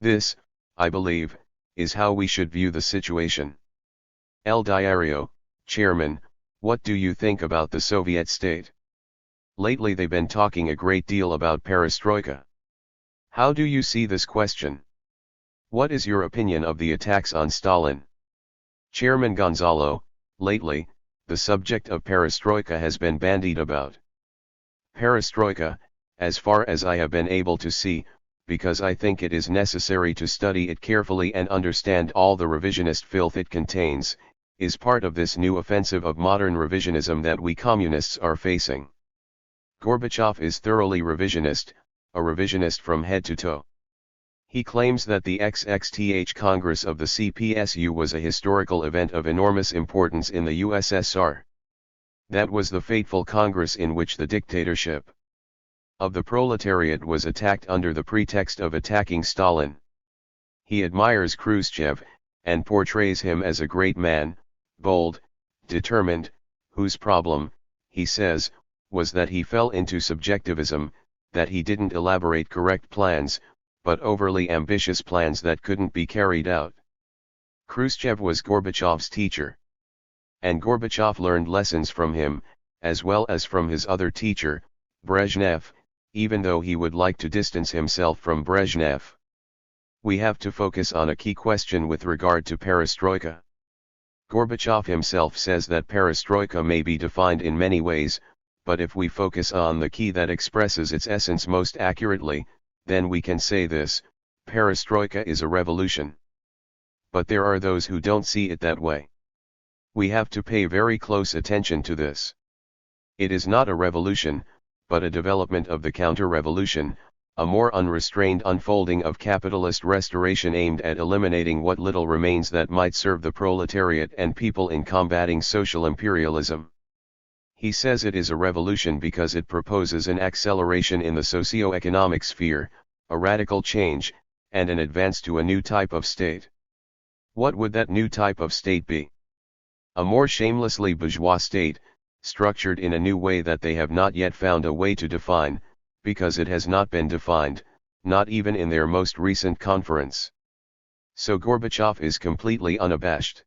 This, I believe, is how we should view the situation. El Diario, Chairman, what do you think about the Soviet state? Lately they've been talking a great deal about perestroika. How do you see this question? What is your opinion of the attacks on Stalin? Chairman Gonzalo, lately, the subject of perestroika has been bandied about. Perestroika, as far as I have been able to see, because I think it is necessary to study it carefully and understand all the revisionist filth it contains, is part of this new offensive of modern revisionism that we communists are facing. Gorbachev is thoroughly revisionist, a revisionist from head to toe. He claims that the XXTH Congress of the CPSU was a historical event of enormous importance in the USSR. That was the fateful Congress in which the dictatorship of the proletariat was attacked under the pretext of attacking Stalin. He admires Khrushchev, and portrays him as a great man, bold, determined, whose problem, he says, was that he fell into subjectivism, that he didn't elaborate correct plans, but overly ambitious plans that couldn't be carried out. Khrushchev was Gorbachev's teacher. And Gorbachev learned lessons from him, as well as from his other teacher, Brezhnev, even though he would like to distance himself from Brezhnev. We have to focus on a key question with regard to perestroika. Gorbachev himself says that perestroika may be defined in many ways, but if we focus on the key that expresses its essence most accurately, then we can say this: perestroika is a revolution. But there are those who don't see it that way. We have to pay very close attention to this. It is not a revolution, but a development of the counter-revolution, a more unrestrained unfolding of capitalist restoration aimed at eliminating what little remains that might serve the proletariat and people in combating social imperialism. He says it is a revolution because it proposes an acceleration in the socio-economic sphere, a radical change, and an advance to a new type of state. What would that new type of state be? A more shamelessly bourgeois state, structured in a new way that they have not yet found a way to define, because it has not been defined, not even in their most recent conference. So Gorbachev is completely unabashed.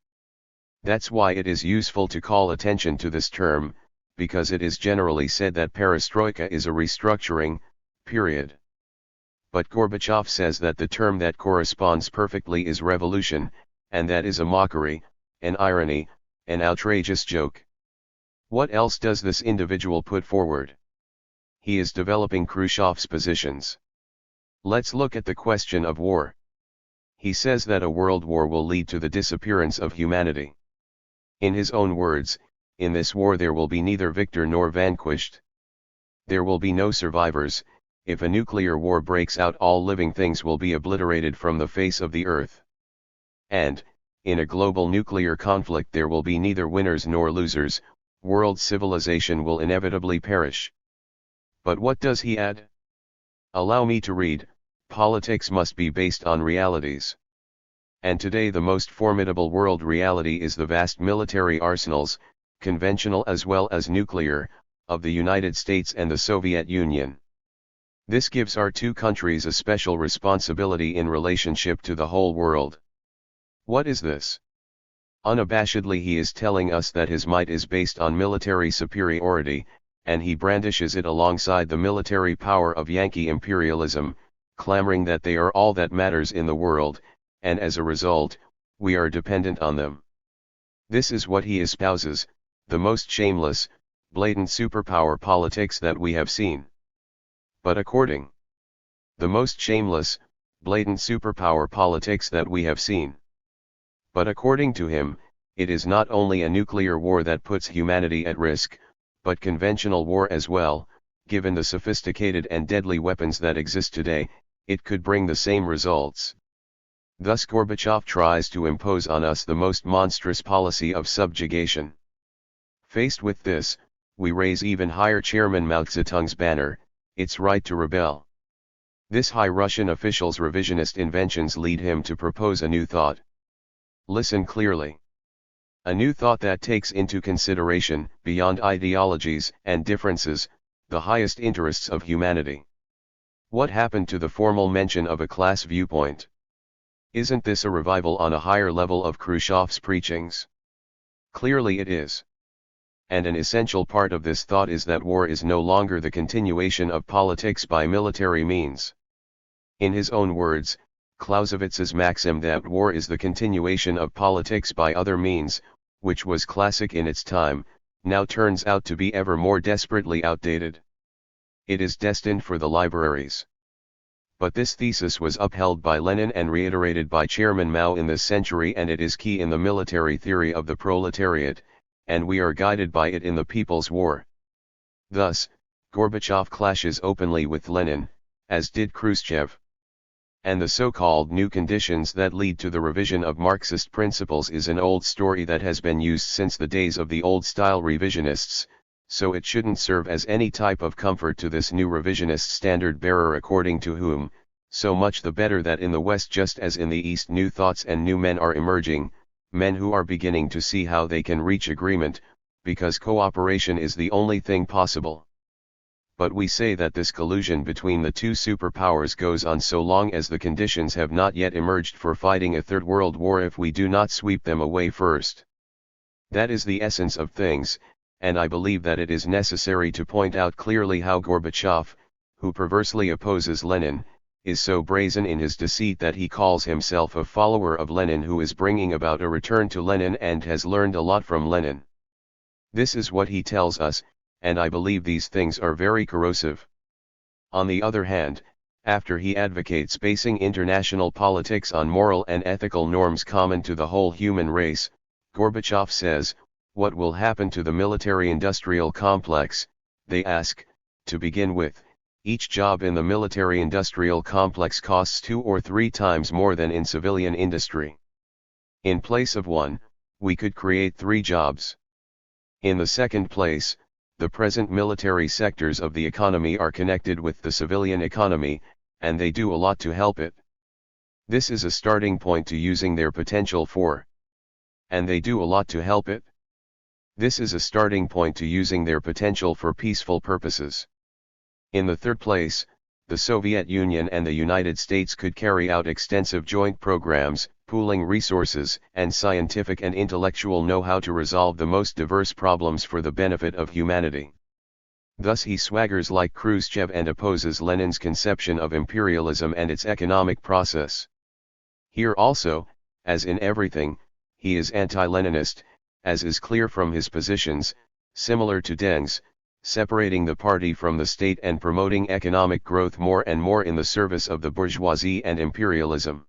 That's why it is useful to call attention to this term, because it is generally said that perestroika is a restructuring, period. But Gorbachev says that the term that corresponds perfectly is revolution, and that is a mockery, an irony, an outrageous joke. What else does this individual put forward? He is developing Khrushchev's positions. Let's look at the question of war. He says that a world war will lead to the disappearance of humanity. In his own words, in this war there will be neither victor nor vanquished. There will be no survivors. If a nuclear war breaks out, all living things will be obliterated from the face of the earth. And, in a global nuclear conflict there will be neither winners nor losers, world civilization will inevitably perish. But what does he add? Allow me to read: politics must be based on realities. And today the most formidable world reality is the vast military arsenals, conventional as well as nuclear, of the United States and the Soviet Union. This gives our two countries a special responsibility in relationship to the whole world. What is this? Unabashedly he is telling us that his might is based on military superiority, and he brandishes it alongside the military power of Yankee imperialism, clamoring that they are all that matters in the world, and as a result, we are dependent on them. This is what he espouses, the most shameless, blatant superpower politics that we have seen. But according the most shameless, blatant superpower politics that we have seen. But according to him, it is not only a nuclear war that puts humanity at risk, but conventional war as well. Given the sophisticated and deadly weapons that exist today, it could bring the same results. Thus Gorbachev tries to impose on us the most monstrous policy of subjugation. Faced with this, we raise even higher Chairman Mao Zedong's banner, its right to rebel. This high Russian official's revisionist inventions lead him to propose a new thought. Listen clearly. A new thought that takes into consideration, beyond ideologies and differences, the highest interests of humanity. What happened to the formal mention of a class viewpoint? Isn't this a revival on a higher level of Khrushchev's preachings? Clearly it is. And an essential part of this thought is that war is no longer the continuation of politics by military means. In his own words, Clausewitz's maxim that war is the continuation of politics by other means, which was classic in its time, now turns out to be ever more desperately outdated. It is destined for the libraries. But this thesis was upheld by Lenin and reiterated by Chairman Mao in this century, and it is key in the military theory of the proletariat, and we are guided by it in the People's War. Thus, Gorbachev clashes openly with Lenin, as did Khrushchev. And the so-called new conditions that lead to the revision of Marxist principles is an old story that has been used since the days of the old-style revisionists, so it shouldn't serve as any type of comfort to this new revisionist standard-bearer, according to whom, so much the better that in the West just as in the East new thoughts and new men are emerging, men who are beginning to see how they can reach agreement, because cooperation is the only thing possible. But we say that this collusion between the two superpowers goes on so long as the conditions have not yet emerged for fighting a third world war if we do not sweep them away first. That is the essence of things, and I believe that it is necessary to point out clearly how Gorbachev, who perversely opposes Lenin, is so brazen in his deceit that he calls himself a follower of Lenin who is bringing about a return to Lenin and has learned a lot from Lenin. This is what he tells us, and I believe these things are very corrosive. On the other hand, after he advocates basing international politics on moral and ethical norms common to the whole human race, Gorbachev says, what will happen to the military-industrial complex? They ask. To begin with, each job in the military-industrial complex costs 2 or 3 times more than in civilian industry. In place of 1, we could create 3 jobs. In the second place, the present military sectors of the economy are connected with the civilian economy, and they do a lot to help it. This is a starting point to using their potential for. And they do a lot to help it. This is a starting point to using their potential for peaceful purposes. In the third place, the Soviet Union and the United States could carry out extensive joint programs, pooling resources and scientific and intellectual know-how to resolve the most diverse problems for the benefit of humanity. Thus he swaggers like Khrushchev and opposes Lenin's conception of imperialism and its economic process. Here also, as in everything, he is anti-Leninist, as is clear from his positions, similar to Deng's, separating the party from the state and promoting economic growth more and more in the service of the bourgeoisie and imperialism.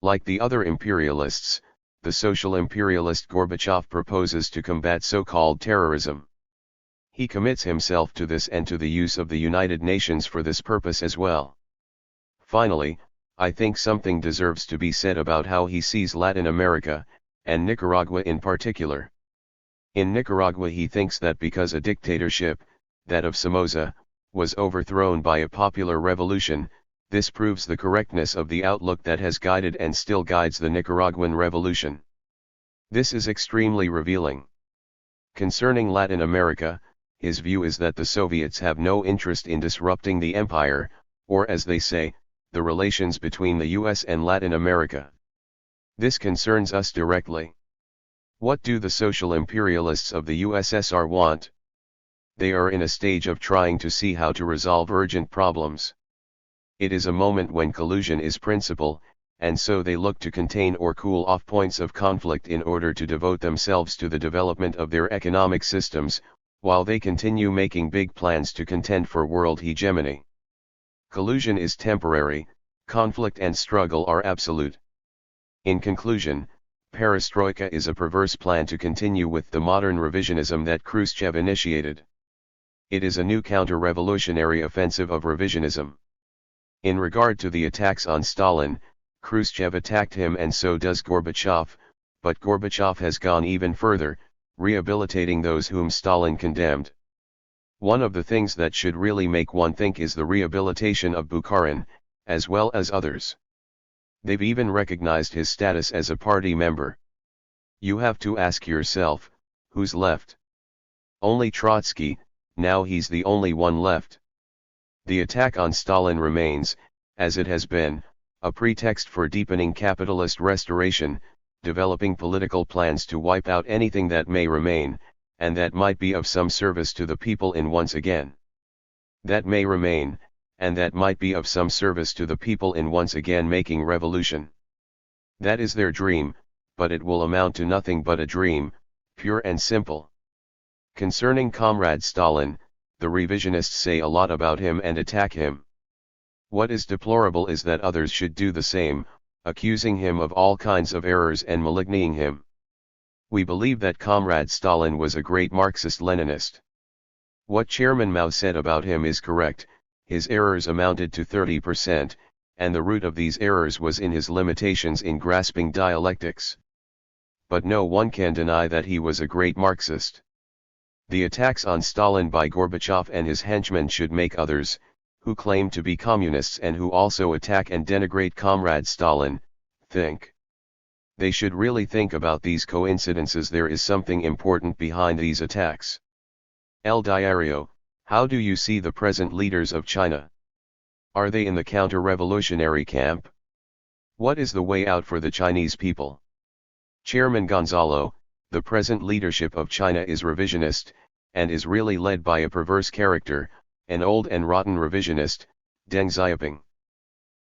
Like the other imperialists, the social imperialist Gorbachev proposes to combat so-called terrorism. He commits himself to this and to the use of the United Nations for this purpose as well. Finally, I think something deserves to be said about how he sees Latin America, and Nicaragua in particular. In Nicaragua he thinks that because a dictatorship, that of Somoza, was overthrown by a popular revolution, this proves the correctness of the outlook that has guided and still guides the Nicaraguan revolution. This is extremely revealing. Concerning Latin America, his view is that the Soviets have no interest in disrupting the empire, or as they say, the relations between the US and Latin America. This concerns us directly. What do the social imperialists of the USSR want? They are in a stage of trying to see how to resolve urgent problems. It is a moment when collusion is principal, and so they look to contain or cool off points of conflict in order to devote themselves to the development of their economic systems, while they continue making big plans to contend for world hegemony. Collusion is temporary, conflict and struggle are absolute. In conclusion, perestroika is a perverse plan to continue with the modern revisionism that Khrushchev initiated. It is a new counter-revolutionary offensive of revisionism. In regard to the attacks on Stalin, Khrushchev attacked him and so does Gorbachev, but Gorbachev has gone even further, rehabilitating those whom Stalin condemned. One of the things that should really make one think is the rehabilitation of Bukharin, as well as others. They've even recognized his status as a party member. You have to ask yourself, who's left? Only Trotsky, now he's the only one left. The attack on Stalin remains, as it has been, a pretext for deepening capitalist restoration, developing political plans to wipe out anything that may remain, and that might be of some service to the people in once again. That may remain, and that might be of some service to the people in once again making revolution. That is their dream, but it will amount to nothing but a dream, pure and simple. Concerning Comrade Stalin, the revisionists say a lot about him and attack him. What is deplorable is that others should do the same, accusing him of all kinds of errors and maligning him. We believe that Comrade Stalin was a great Marxist-Leninist. What Chairman Mao said about him is correct, his errors amounted to 30%, and the root of these errors was in his limitations in grasping dialectics. But no one can deny that he was a great Marxist. The attacks on Stalin by Gorbachev and his henchmen should make others, who claim to be communists and who also attack and denigrate Comrade Stalin, think. They should really think about these coincidences. There is something important behind these attacks. El Diario, how do you see the present leaders of China? Are they in the counter-revolutionary camp? What is the way out for the Chinese people? Chairman Gonzalo, the present leadership of China is revisionist, and is really led by a perverse character, an old and rotten revisionist, Deng Xiaoping.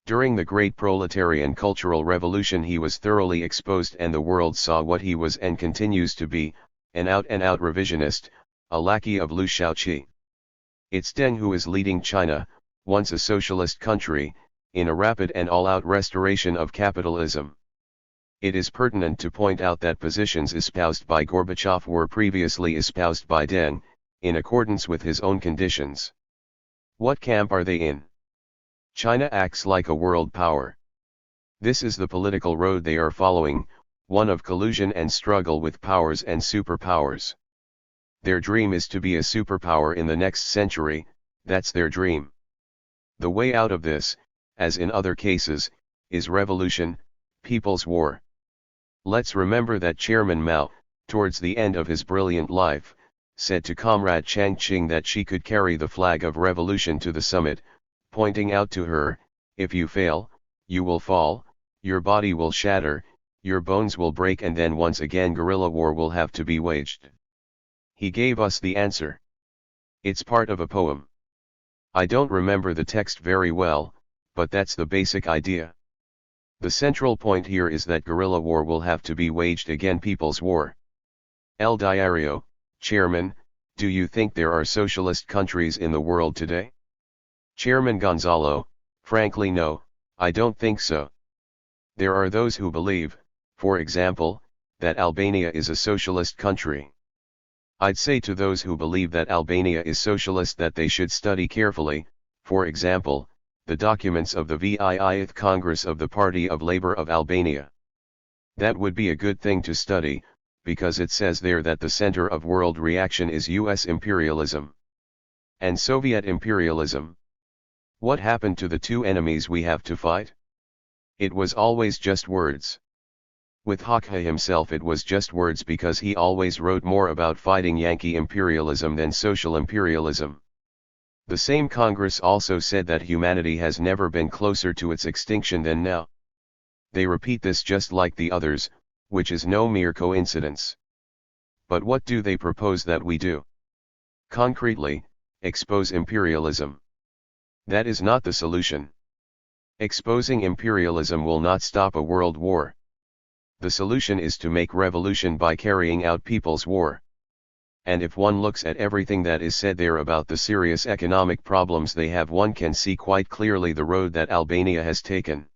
During the Great Proletarian Cultural Revolution he was thoroughly exposed and the world saw what he was and continues to be, an out-and-out revisionist, a lackey of Liu Shaoqi. It's Deng who is leading China, once a socialist country, in a rapid and all-out restoration of capitalism. It is pertinent to point out that positions espoused by Gorbachev were previously espoused by Deng, in accordance with his own conditions. What camp are they in? China acts like a world power. This is the political road they are following, one of collusion and struggle with powers and superpowers. Their dream is to be a superpower in the next century, that's their dream. The way out of this, as in other cases, is revolution, people's war. Let's remember that Chairman Mao, towards the end of his brilliant life, said to Comrade Chiang Ching that she could carry the flag of revolution to the summit, pointing out to her, if you fail, you will fall, your body will shatter, your bones will break and then once again guerrilla war will have to be waged. He gave us the answer. It's part of a poem. I don't remember the text very well, but that's the basic idea. The central point here is that guerrilla war will have to be waged again, people's war. El Diario, Chairman, do you think there are socialist countries in the world today? Chairman Gonzalo, frankly no, I don't think so. There are those who believe, for example, that Albania is a socialist country. I'd say to those who believe that Albania is socialist that they should study carefully, for example, the documents of the 25th Congress of the Party of Labour of Albania. That would be a good thing to study, because it says there that the center of world reaction is US imperialism and Soviet imperialism. What happened to the two enemies we have to fight? It was always just words. With Hakka himself it was just words because he always wrote more about fighting Yankee imperialism than social imperialism. The same Congress also said that humanity has never been closer to its extinction than now. They repeat this just like the others, which is no mere coincidence. But what do they propose that we do? Concretely, expose imperialism. That is not the solution. Exposing imperialism will not stop a world war. The solution is to make revolution by carrying out people's war. And if one looks at everything that is said there about the serious economic problems they have, one can see quite clearly the road that Albania has taken.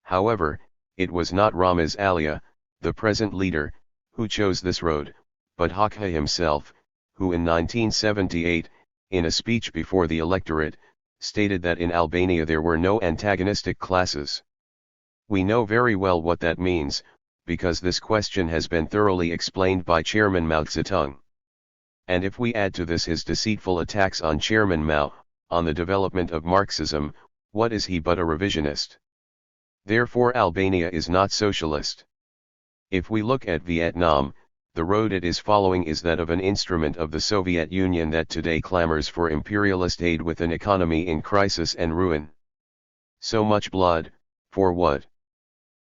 However, it was not Ramiz Alia, the present leader, who chose this road, but Hakka himself, who in 1978, in a speech before the electorate, stated that in Albania there were no antagonistic classes. We know very well what that means, because this question has been thoroughly explained by Chairman Mao Zedong. And if we add to this his deceitful attacks on Chairman Mao, on the development of Marxism, what is he but a revisionist? Therefore Albania is not socialist. If we look at Vietnam, the road it is following is that of an instrument of the Soviet Union that today clamors for imperialist aid with an economy in crisis and ruin. So much blood, for what?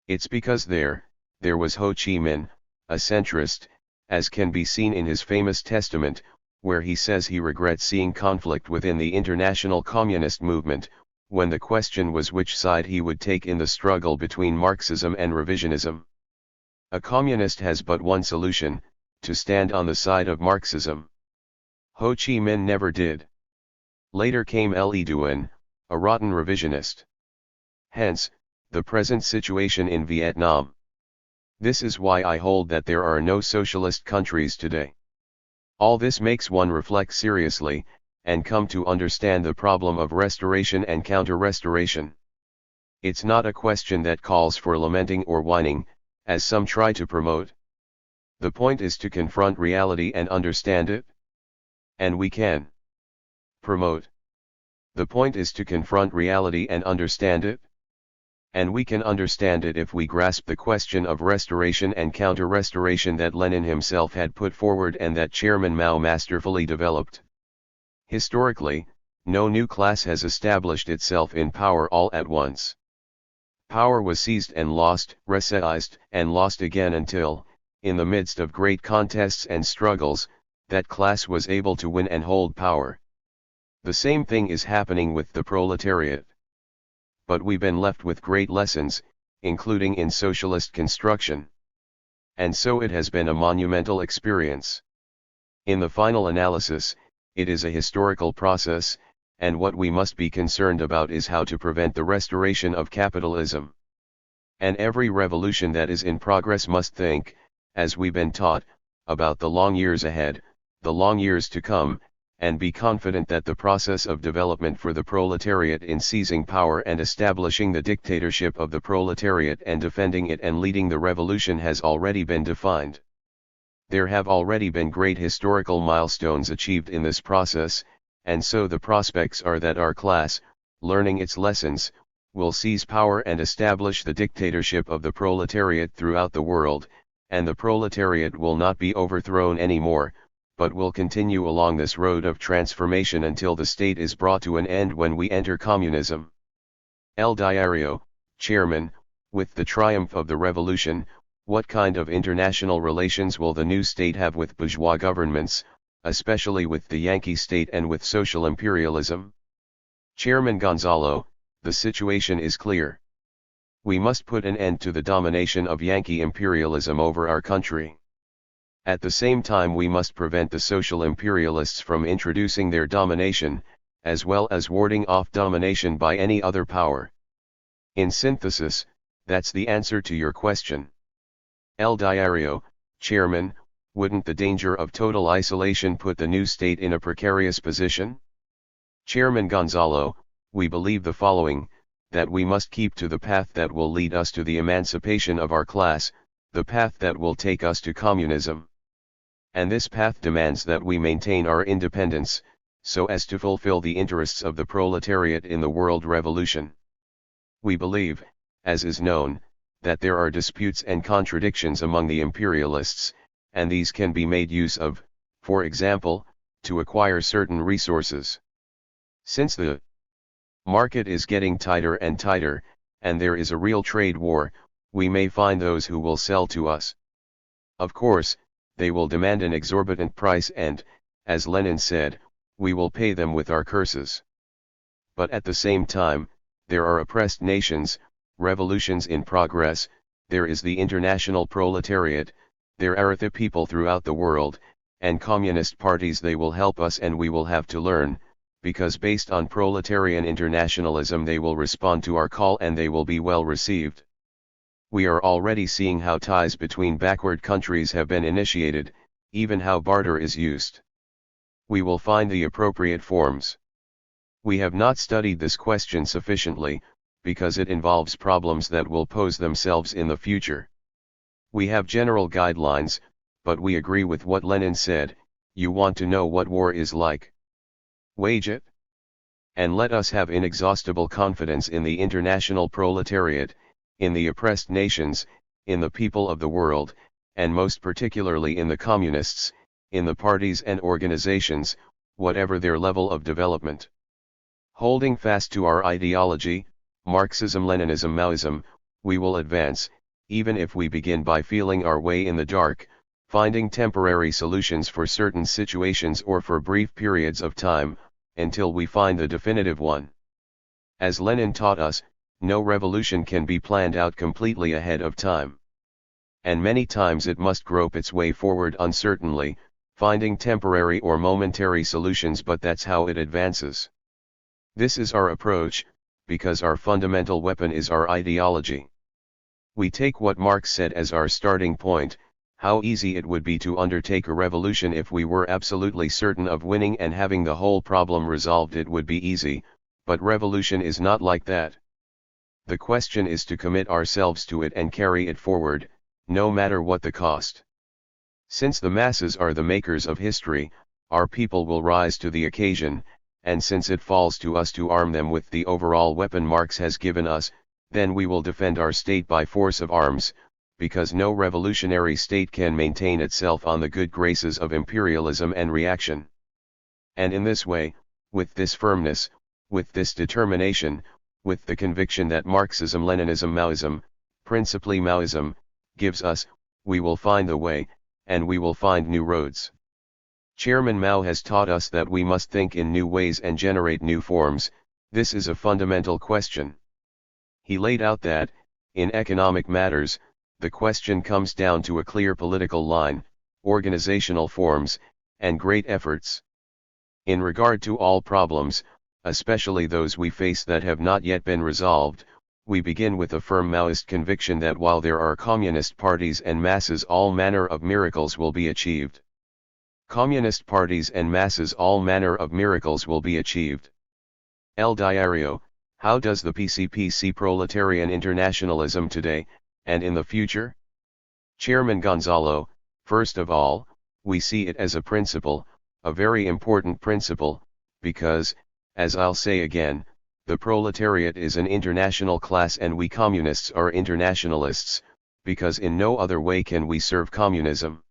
It's because there was Ho Chi Minh, a centrist, as can be seen in his famous testament, where he says he regrets seeing conflict within the international communist movement, when the question was which side he would take in the struggle between Marxism and revisionism. A communist has but one solution, to stand on the side of Marxism. Ho Chi Minh never did. Later came Le Duan, a rotten revisionist. Hence, the present situation in Vietnam. This is why I hold that there are no socialist countries today. All this makes one reflect seriously, and come to understand the problem of restoration and counter-restoration. It's not a question that calls for lamenting or whining, as some try to promote. The point is to confront reality and understand it. And we can promote. The point is to confront reality and understand it. And we can understand it if we grasp the question of restoration and counter-restoration that Lenin himself had put forward and that Chairman Mao masterfully developed. Historically, no new class has established itself in power all at once. Power was seized and lost, reseized and lost again until, in the midst of great contests and struggles, that class was able to win and hold power. The same thing is happening with the proletariat. But we've been left with great lessons, including in socialist construction. And so it has been a monumental experience. In the final analysis, it is a historical process, and what we must be concerned about is how to prevent the restoration of capitalism. And every revolution that is in progress must think, as we've been taught, about the long years ahead, the long years to come, and be confident that the process of development for the proletariat in seizing power and establishing the dictatorship of the proletariat and defending it and leading the revolution has already been defined. There have already been great historical milestones achieved in this process, and so the prospects are that our class, learning its lessons, will seize power and establish the dictatorship of the proletariat throughout the world, and the proletariat will not be overthrown anymore, but will continue along this road of transformation until the state is brought to an end when we enter communism. El Diario, Chairman, with the triumph of the revolution, what kind of international relations will the new state have with bourgeois governments, especially with the Yankee state and with social imperialism? Chairman Gonzalo, the situation is clear. We must put an end to the domination of Yankee imperialism over our country. At the same time we must prevent the social imperialists from introducing their domination, as well as warding off domination by any other power. In synthesis, that's the answer to your question. El Diario, Chairman, wouldn't the danger of total isolation put the new state in a precarious position? Chairman Gonzalo, we believe the following, that we must keep to the path that will lead us to the emancipation of our class, the path that will take us to communism. And this path demands that we maintain our independence, so as to fulfill the interests of the proletariat in the world revolution. We believe, as is known, that there are disputes and contradictions among the imperialists, and these can be made use of, for example, to acquire certain resources. Since the market is getting tighter and tighter, and there is a real trade war, we may find those who will sell to us. Of course, they will demand an exorbitant price and, as Lenin said, we will pay them with our curses. But at the same time, there are oppressed nations, revolutions in progress, there is the international proletariat, there are the people throughout the world, and communist parties. They will help us and we will have to learn, because based on proletarian internationalism they will respond to our call and they will be well received. We are already seeing how ties between backward countries have been initiated, even how barter is used. We will find the appropriate forms. We have not studied this question sufficiently, because it involves problems that will pose themselves in the future. We have general guidelines, but we agree with what Lenin said, you want to know what war is like? Wage it. And let us have inexhaustible confidence in the international proletariat, in the oppressed nations, in the people of the world, and most particularly in the communists, in the parties and organizations, whatever their level of development. Holding fast to our ideology, Marxism-Leninism, Maoism, we will advance, even if we begin by feeling our way in the dark, finding temporary solutions for certain situations or for brief periods of time, until we find the definitive one. As Lenin taught us, no revolution can be planned out completely ahead of time. And many times it must grope its way forward uncertainly, finding temporary or momentary solutions, but that's how it advances. This is our approach, because our fundamental weapon is our ideology. We take what Marx said as our starting point, how easy it would be to undertake a revolution if we were absolutely certain of winning and having the whole problem resolved. It would be easy, but revolution is not like that. The question is to commit ourselves to it and carry it forward, no matter what the cost. Since the masses are the makers of history, our people will rise to the occasion, and since it falls to us to arm them with the overall weapon Marx has given us, then we will defend our state by force of arms, because no revolutionary state can maintain itself on the good graces of imperialism and reaction. And in this way, with this firmness, with this determination, with the conviction that Marxism-Leninism, Maoism, principally Maoism, gives us, we will find the way, and we will find new roads. Chairman Mao has taught us that we must think in new ways and generate new forms. This is a fundamental question. He laid out that, in economic matters, the question comes down to a clear political line, organizational forms, and great efforts. In regard to all problems, especially those we face that have not yet been resolved, we begin with a firm Maoist conviction that while there are communist parties and masses, all manner of miracles will be achieved. Communist parties and masses, all manner of miracles will be achieved. El Diario, how does the PCP see proletarian internationalism today, and in the future? Chairman Gonzalo, first of all, we see it as a principle, a very important principle, because, as I'll say again, the proletariat is an international class and we communists are internationalists, because in no other way can we serve communism.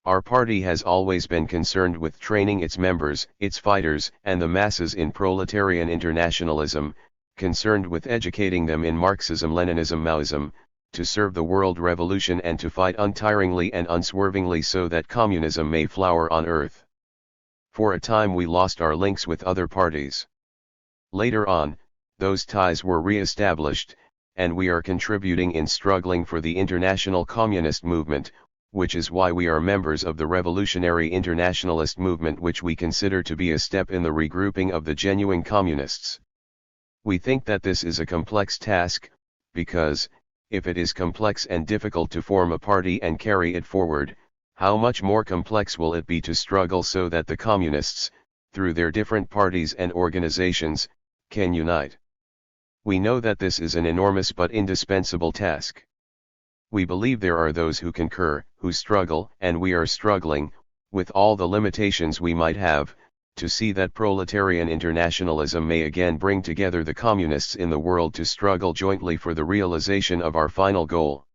Our party has always been concerned with training its members, its fighters, and the masses in proletarian internationalism, concerned with educating them in Marxism, Leninism, Maoism, to serve the world revolution and to fight untiringly and unswervingly so that communism may flower on earth. For a time we lost our links with other parties. Later on, those ties were re-established, and we are contributing in struggling for the international communist movement, which is why we are members of the revolutionary internationalist movement, which we consider to be a step in the regrouping of the genuine communists. We think that this is a complex task, because, if it is complex and difficult to form a party and carry it forward, how much more complex will it be to struggle so that the communists, through their different parties and organizations, can unite. We know that this is an enormous but indispensable task. We believe there are those who concur, who struggle, and we are struggling, with all the limitations we might have, to see that proletarian internationalism may again bring together the communists in the world to struggle jointly for the realization of our final goal.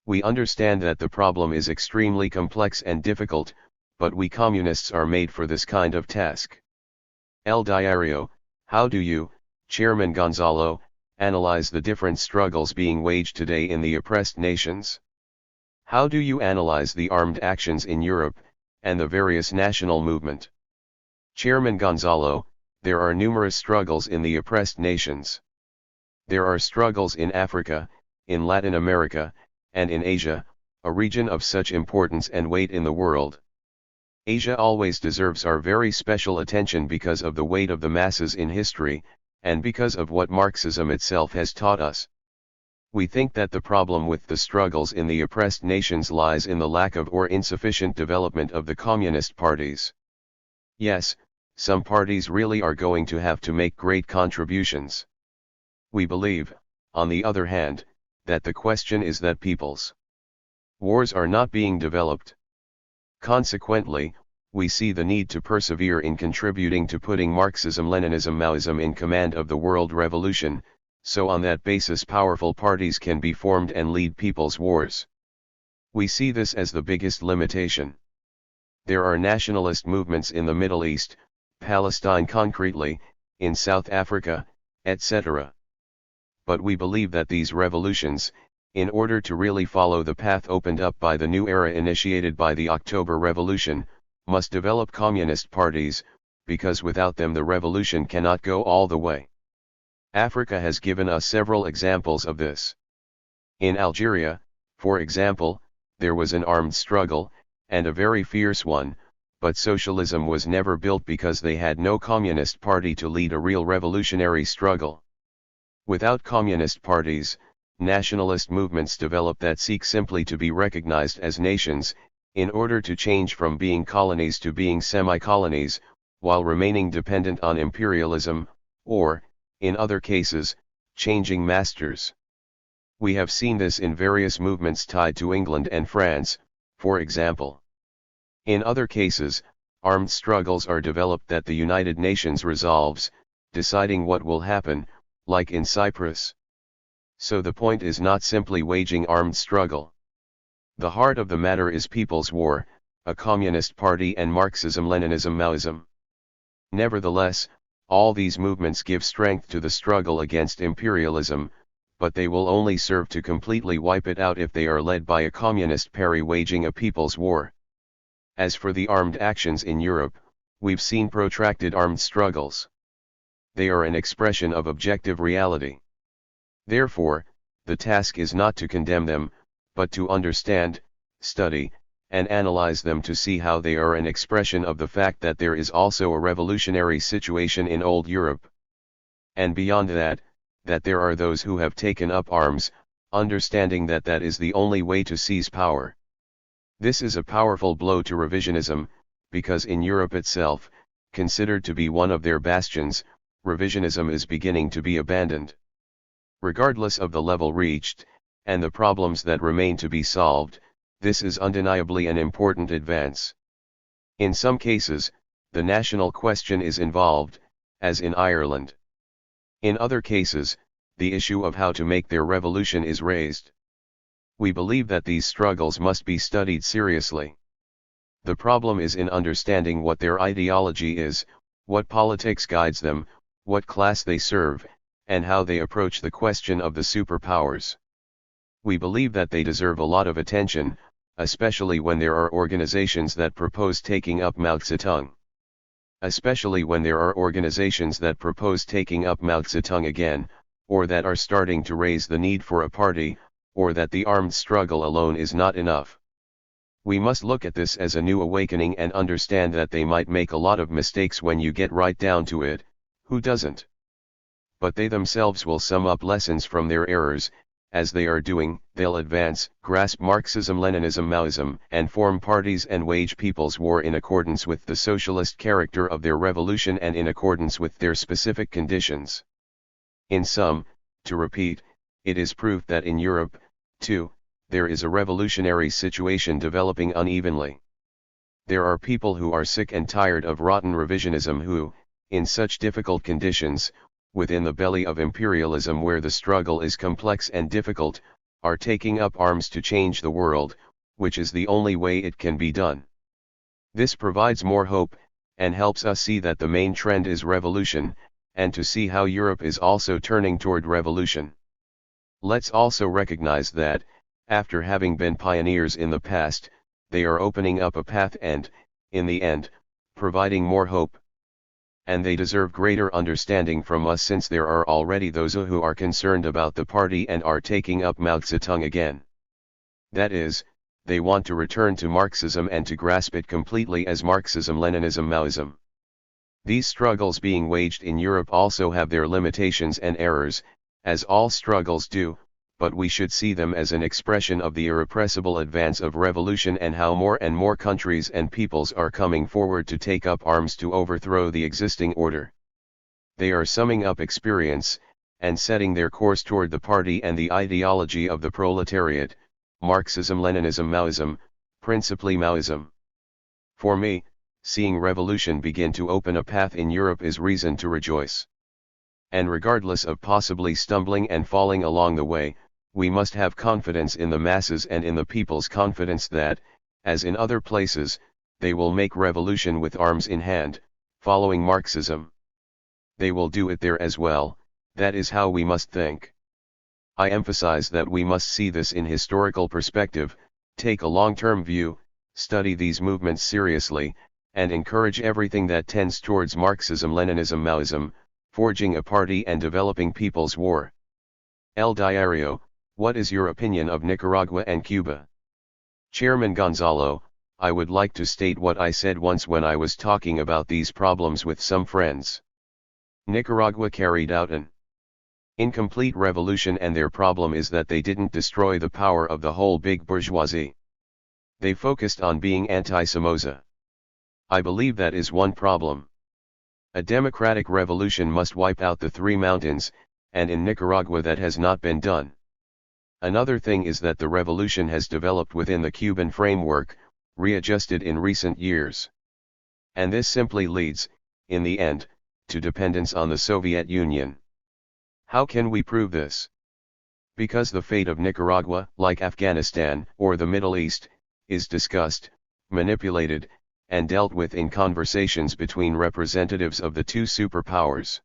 We understand that the problem is extremely complex and difficult, but we communists are made for this kind of task. El Diario, how do you, Chairman Gonzalo, analyze the different struggles being waged today in the oppressed nations? How do you analyze the armed actions in Europe, and the various national movement? Chairman Gonzalo, there are numerous struggles in the oppressed nations. There are struggles in Africa, in Latin America, and in Asia, a region of such importance and weight in the world. Asia always deserves our very special attention because of the weight of the masses in history, and because of what Marxism itself has taught us. We think that the problem with the struggles in the oppressed nations lies in the lack of or insufficient development of the communist parties. Yes, some parties really are going to have to make great contributions. We believe, on the other hand, that the question is that people's wars are not being developed. Consequently, we see the need to persevere in contributing to putting Marxism, Leninism, Maoism in command of the world revolution, so on that basis powerful parties can be formed and lead people's wars. We see this as the biggest limitation. There are nationalist movements in the Middle East, Palestine concretely, in South Africa, etc. But we believe that these revolutions, in order to really follow the path opened up by the new era initiated by the October Revolution, must develop communist parties, because without them the revolution cannot go all the way. Africa has given us several examples of this. In Algeria, for example, there was an armed struggle, and a very fierce one, but socialism was never built because they had no communist party to lead a real revolutionary struggle. Without communist parties, nationalist movements develop that seek simply to be recognized as nations, in order to change from being colonies to being semi-colonies, while remaining dependent on imperialism, or, in other cases, changing masters. We have seen this in various movements tied to England and France, for example. In other cases, armed struggles are developed that the United Nations resolves, deciding what will happen, like in Cyprus. So the point is not simply waging armed struggle. The heart of the matter is people's war, a communist party and Marxism, Leninism, Maoism. Nevertheless, all these movements give strength to the struggle against imperialism, but they will only serve to completely wipe it out if they are led by a communist party waging a people's war. As for the armed actions in Europe, we've seen protracted armed struggles. They are an expression of objective reality. Therefore, the task is not to condemn them, but to understand, study, and analyze them to see how they are an expression of the fact that there is also a revolutionary situation in old Europe. And beyond that, that there are those who have taken up arms, understanding that that is the only way to seize power. This is a powerful blow to revisionism, because in Europe itself, considered to be one of their bastions, revisionism is beginning to be abandoned. Regardless of the level reached, and the problems that remain to be solved, this is undeniably an important advance. In some cases, the national question is involved, as in Ireland. In other cases, the issue of how to make their revolution is raised. We believe that these struggles must be studied seriously. The problem is in understanding what their ideology is, what politics guides them, what class they serve, and how they approach the question of the superpowers. We believe that they deserve a lot of attention, especially when there are organizations that propose taking up Mao Zedong. Especially when there are organizations that propose taking up Mao Zedong again, or that are starting to raise the need for a party, or that the armed struggle alone is not enough. We must look at this as a new awakening and understand that they might make a lot of mistakes when you get right down to it, who doesn't? But they themselves will sum up lessons from their errors. As they are doing, they'll advance, grasp Marxism-Leninism, Maoism, and form parties and wage people's war in accordance with the socialist character of their revolution and in accordance with their specific conditions. In sum, to repeat, it is proof that in Europe, too, there is a revolutionary situation developing unevenly. There are people who are sick and tired of rotten revisionism who, in such difficult conditions, within the belly of imperialism where the struggle is complex and difficult, are taking up arms to change the world, which is the only way it can be done. This provides more hope, and helps us see that the main trend is revolution, and to see how Europe is also turning toward revolution. Let's also recognize that, after having been pioneers in the past, they are opening up a path and, in the end, providing more hope. And they deserve greater understanding from us since there are already those who are concerned about the party and are taking up Mao Zedong again. That is, they want to return to Marxism and to grasp it completely as Marxism-Leninism, Maoism. These struggles being waged in Europe also have their limitations and errors, as all struggles do, but we should see them as an expression of the irrepressible advance of revolution and how more and more countries and peoples are coming forward to take up arms to overthrow the existing order. They are summing up experience, and setting their course toward the party and the ideology of the proletariat, Marxism-Leninism, Maoism, principally Maoism. For me, seeing revolution begin to open a path in Europe is reason to rejoice. And regardless of possibly stumbling and falling along the way, we must have confidence in the masses and in the people's confidence that, as in other places, they will make revolution with arms in hand, following Marxism. They will do it there as well, that is how we must think. I emphasize that we must see this in historical perspective, take a long-term view, study these movements seriously, and encourage everything that tends towards Marxism-Leninism, Maoism, forging a party and developing people's war. El Diario, what is your opinion of Nicaragua and Cuba? Chairman Gonzalo, I would like to state what I said once when I was talking about these problems with some friends. Nicaragua carried out an incomplete revolution and their problem is that they didn't destroy the power of the whole big bourgeoisie. They focused on being anti-Somoza. I believe that is one problem. A democratic revolution must wipe out the three mountains, and in Nicaragua that has not been done. Another thing is that the revolution has developed within the Cuban framework, readjusted in recent years. And this simply leads, in the end, to dependence on the Soviet Union. How can we prove this? Because the fate of Nicaragua, like Afghanistan or the Middle East, is discussed, manipulated, and dealt with in conversations between representatives of the two superpowers.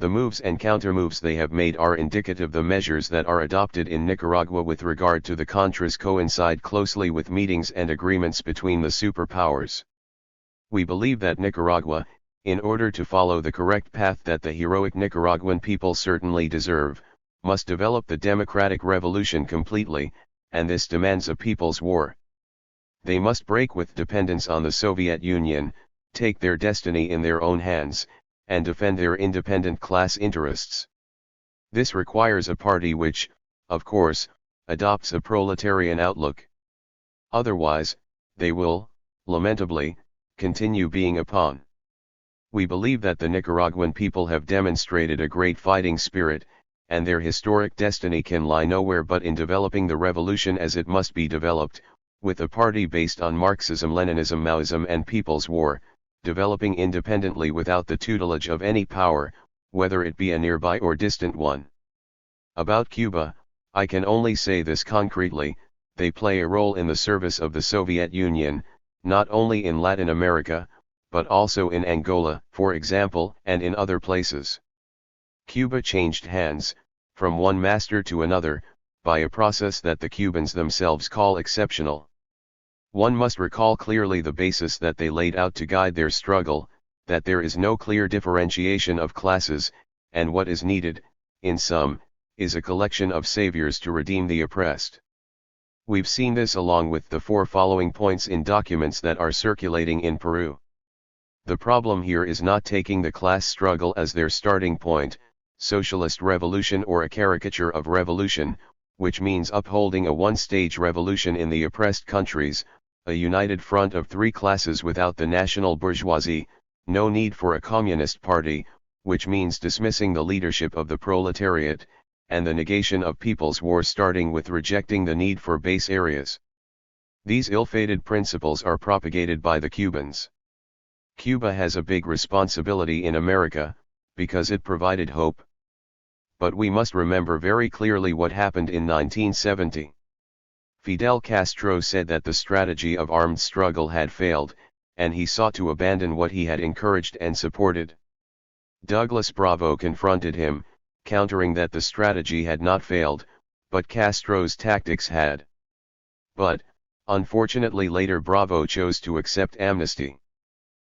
The moves and countermoves they have made are indicative. The measures that are adopted in Nicaragua with regard to the Contras coincide closely with meetings and agreements between the superpowers. We believe that Nicaragua, in order to follow the correct path that the heroic Nicaraguan people certainly deserve, must develop the democratic revolution completely, and this demands a people's war. They must break with dependence on the Soviet Union, take their destiny in their own hands, and defend their independent class interests. This requires a party which, of course, adopts a proletarian outlook. Otherwise, they will, lamentably, continue being a pawn. We believe that the Nicaraguan people have demonstrated a great fighting spirit, and their historic destiny can lie nowhere but in developing the revolution as it must be developed, with a party based on Marxism, Leninism, Maoism and People's War, developing independently without the tutelage of any power, whether it be a nearby or distant one. About Cuba, I can only say this concretely: they play a role in the service of the Soviet Union, not only in Latin America, but also in Angola, for example, and in other places. Cuba changed hands, from one master to another, by a process that the Cubans themselves call exceptional. One must recall clearly the basis that they laid out to guide their struggle, that there is no clear differentiation of classes, and what is needed, in sum, is a collection of saviors to redeem the oppressed. We've seen this along with the 4 following points in documents that are circulating in Peru. The problem here is not taking the class struggle as their starting point, socialist revolution or a caricature of revolution, which means upholding a one-stage revolution in the oppressed countries, a united front of 3 classes without the national bourgeoisie, no need for a communist party, which means dismissing the leadership of the proletariat, and the negation of people's war, starting with rejecting the need for base areas. These ill-fated principles are propagated by the Cubans. Cuba has a big responsibility in America, because it provided hope. But we must remember very clearly what happened in 1970. Fidel Castro said that the strategy of armed struggle had failed, and he sought to abandon what he had encouraged and supported. Douglas Bravo confronted him, countering that the strategy had not failed, but Castro's tactics had. But, unfortunately, later Bravo chose to accept amnesty.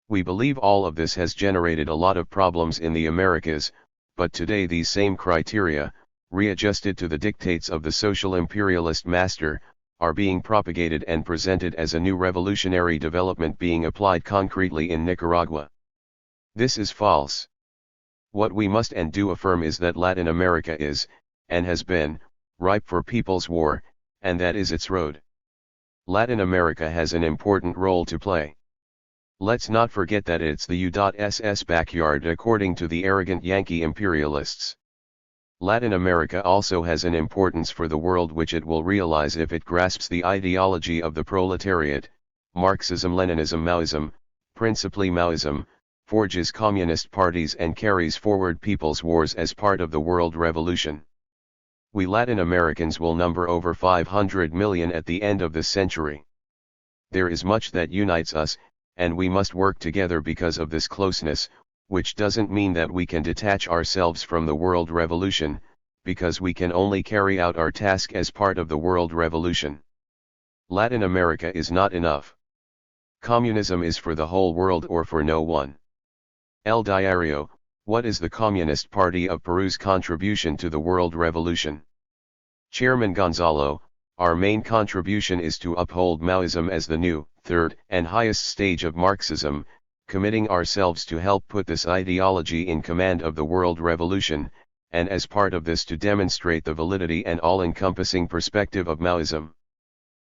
We believe all of this has generated a lot of problems in the Americas, but today these same criteria, readjusted to the dictates of the social imperialist master, are being propagated and presented as a new revolutionary development being applied concretely in Nicaragua. This is false. What we must and do affirm is that Latin America is, and has been, ripe for people's war, and that is its road. Latin America has an important role to play. Let's not forget that it's the U.S.'s backyard according to the arrogant Yankee imperialists. Latin America also has an importance for the world which it will realize if it grasps the ideology of the proletariat, Marxism, Leninism, Maoism, principally Maoism, forges communist parties and carries forward people's wars as part of the world revolution. We Latin Americans will number over 500 million at the end of this century. There is much that unites us, and we must work together because of this closeness, which doesn't mean that we can detach ourselves from the world revolution, because we can only carry out our task as part of the world revolution. Latin America is not enough. Communism is for the whole world or for no one. El Diario, what is the Communist Party of Peru's contribution to the world revolution? Chairman Gonzalo, our main contribution is to uphold Maoism as the new, third, and highest stage of Marxism, committing ourselves to help put this ideology in command of the world revolution, and as part of this to demonstrate the validity and all-encompassing perspective of Maoism.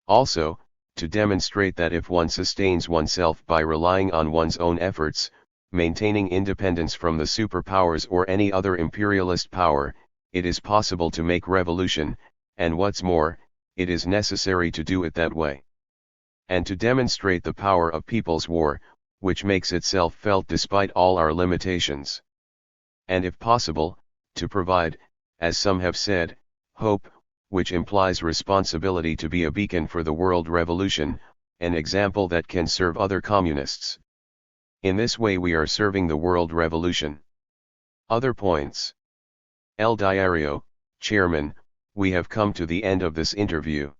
Also, to demonstrate that if one sustains oneself by relying on one's own efforts, maintaining independence from the superpowers or any other imperialist power, it is possible to make revolution, and what's more, it is necessary to do it that way. And to demonstrate the power of people's war, which makes itself felt despite all our limitations. And if possible, to provide, as some have said, hope, which implies responsibility to be a beacon for the world revolution, an example that can serve other communists. In this way we are serving the world revolution. Other points. El Diario, Chairman, we have come to the end of this interview.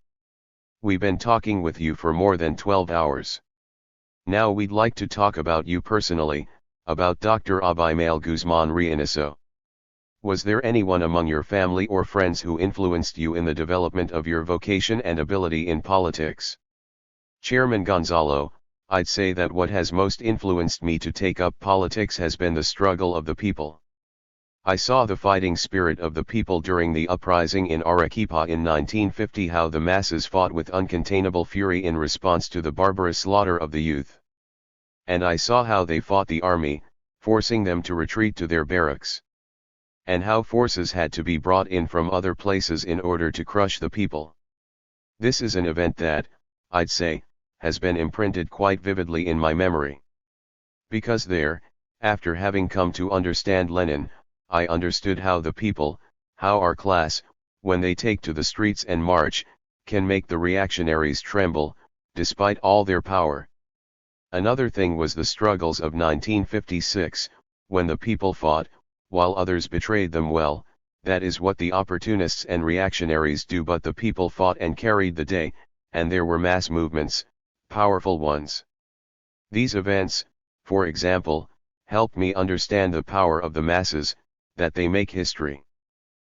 We've been talking with you for more than 12 hours. Now we'd like to talk about you personally, about Dr. Abimael Guzman Reiniso. Was there anyone among your family or friends who influenced you in the development of your vocation and ability in politics? Chairman Gonzalo, I'd say that what has most influenced me to take up politics has been the struggle of the people. I saw the fighting spirit of the people during the uprising in Arequipa in 1950, how the masses fought with uncontainable fury in response to the barbarous slaughter of the youth. And I saw how they fought the army, forcing them to retreat to their barracks. And how forces had to be brought in from other places in order to crush the people. This is an event that, I'd say, has been imprinted quite vividly in my memory. Because there, after having come to understand Lenin, I understood how the people, how our class, when they take to the streets and march, can make the reactionaries tremble, despite all their power. Another thing was the struggles of 1956, when the people fought, while others betrayed them. Well, that is what the opportunists and reactionaries do, but the people fought and carried the day, and there were mass movements, powerful ones. These events, for example, helped me understand the power of the masses, that they make history.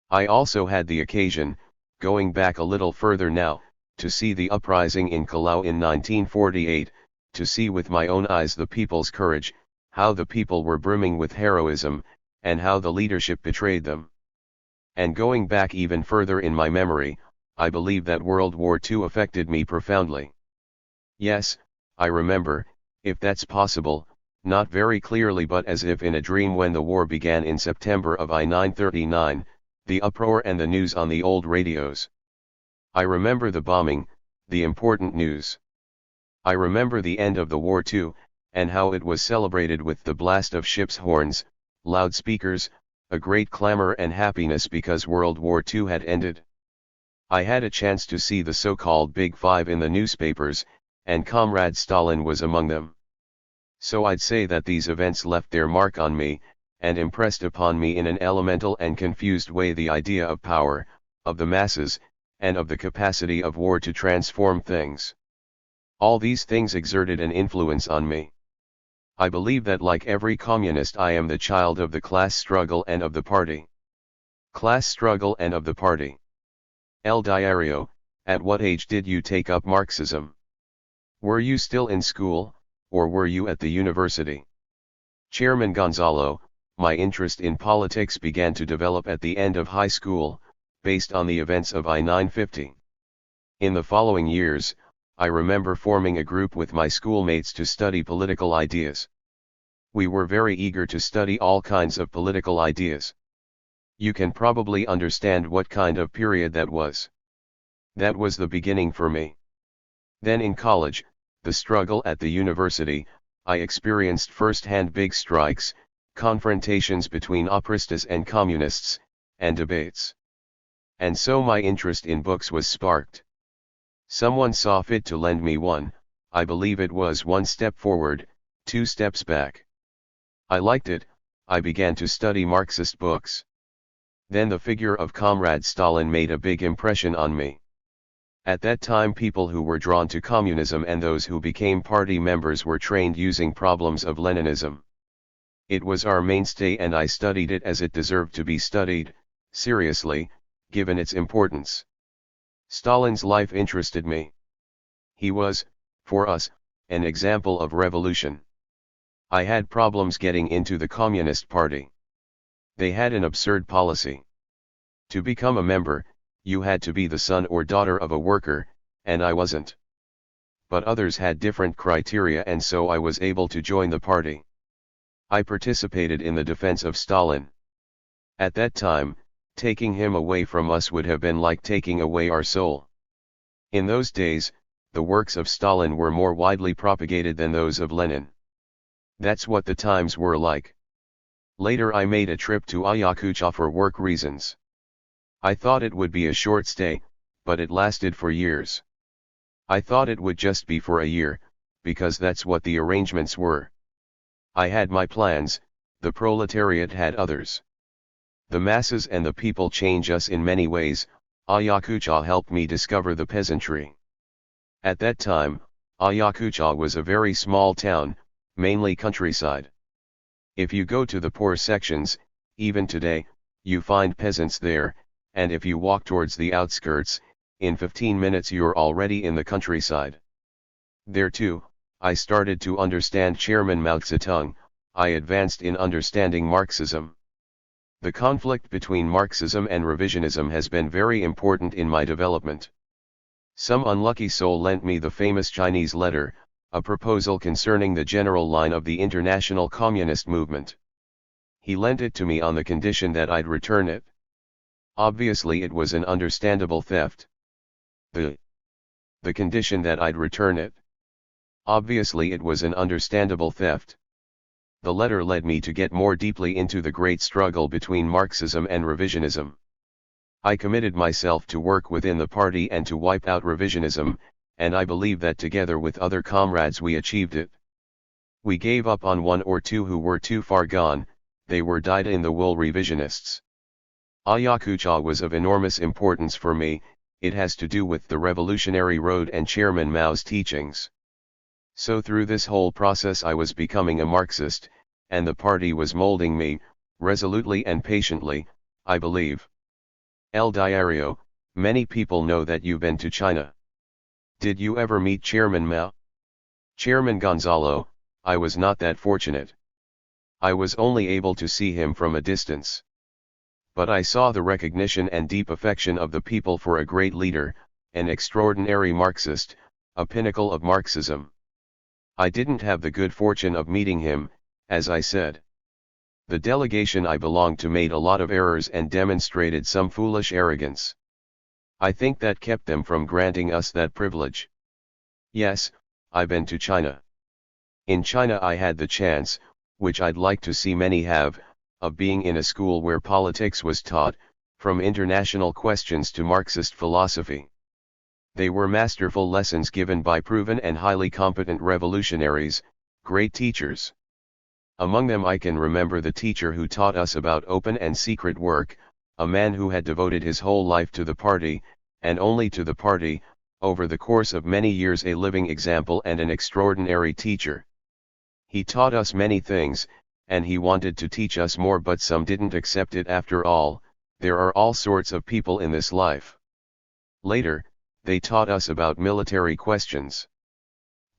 I also had the occasion, going back a little further now, to see the uprising in Callao in 1948, to see with my own eyes the people's courage, how the people were brimming with heroism, and how the leadership betrayed them. And going back even further in my memory, I believe that World War II affected me profoundly. Yes, I remember, if that's possible, not very clearly but as if in a dream, when the war began in September of 1939, the uproar and the news on the old radios. I remember the bombing, the important news. I remember the end of the war too, and how it was celebrated with the blast of ships' horns, loudspeakers, a great clamor and happiness because World War II had ended. I had a chance to see the so-called Big Five in the newspapers, and Comrade Stalin was among them. So I'd say that these events left their mark on me, and impressed upon me in an elemental and confused way the idea of power, of the masses, and of the capacity of war to transform things. All these things exerted an influence on me. I believe that like every communist I am the child of the class struggle and of the party. Class struggle and of the party. El Diario, at what age did you take up Marxism? Were you still in school, or were you at the university? Chairman Gonzalo, my interest in politics began to develop at the end of high school, based on the events of I-950. In the following years, I remember forming a group with my schoolmates to study political ideas. We were very eager to study all kinds of political ideas. You can probably understand what kind of period that was. That was the beginning for me. Then in college, the struggle at the university, I experienced firsthand big strikes, confrontations between opristas and communists, and debates. And so my interest in books was sparked. Someone saw fit to lend me one, I believe it was One Step Forward, Two Steps Back. I liked it, I began to study Marxist books. Then the figure of Comrade Stalin made a big impression on me. At that time people who were drawn to communism and those who became party members were trained using problems of Leninism. It was our mainstay and I studied it as it deserved to be studied, seriously, given its importance. Stalin's life interested me. He was, for us, an example of revolution. I had problems getting into the Communist Party. They had an absurd policy. To become a member, you had to be the son or daughter of a worker, and I wasn't. But others had different criteria and so I was able to join the party. I participated in the defense of Stalin. At that time, taking him away from us would have been like taking away our soul. In those days, the works of Stalin were more widely propagated than those of Lenin. That's what the times were like. Later I made a trip to Ayacucho for work reasons. I thought it would be a short stay, but it lasted for years. I thought it would just be for a year, because that's what the arrangements were. I had my plans, the proletariat had others. The masses and the people change us in many ways. Ayacucho helped me discover the peasantry. At that time, Ayacucho was a very small town, mainly countryside. If you go to the poor sections, even today, you find peasants there, and if you walk towards the outskirts, in 15 minutes you're already in the countryside. There too, I started to understand Chairman Mao Zedong. I advanced in understanding Marxism. The conflict between Marxism and revisionism has been very important in my development. Some unlucky soul lent me the famous Chinese letter, a proposal concerning the general line of the international communist movement. He lent it to me on the condition that I'd return it. Obviously it was an understandable theft. The condition that I'd return it. Obviously it was an understandable theft. The letter led me to get more deeply into the great struggle between Marxism and revisionism. I committed myself to work within the party and to wipe out revisionism, and I believe that together with other comrades we achieved it. We gave up on one or two who were too far gone, they were dyed-in-the-wool revisionists. Ayacucho was of enormous importance for me. It has to do with the revolutionary road and Chairman Mao's teachings. So through this whole process I was becoming a Marxist, and the party was molding me, resolutely and patiently, I believe. El Diario, many people know that you've been to China. Did you ever meet Chairman Mao? Chairman Gonzalo, I was not that fortunate. I was only able to see him from a distance. But I saw the recognition and deep affection of the people for a great leader, an extraordinary Marxist, a pinnacle of Marxism. I didn't have the good fortune of meeting him, as I said. The delegation I belonged to made a lot of errors and demonstrated some foolish arrogance. I think that kept them from granting us that privilege. Yes, I've been to China. In China I had the chance, which I'd like to see many have, of being in a school where politics was taught, from international questions to Marxist philosophy. They were masterful lessons given by proven and highly competent revolutionaries, great teachers. Among them I can remember the teacher who taught us about open and secret work, a man who had devoted his whole life to the party, and only to the party, over the course of many years, a living example and an extraordinary teacher. He taught us many things, and he wanted to teach us more, but some didn't accept it. After all, there are all sorts of people in this life. Later, they taught us about military questions.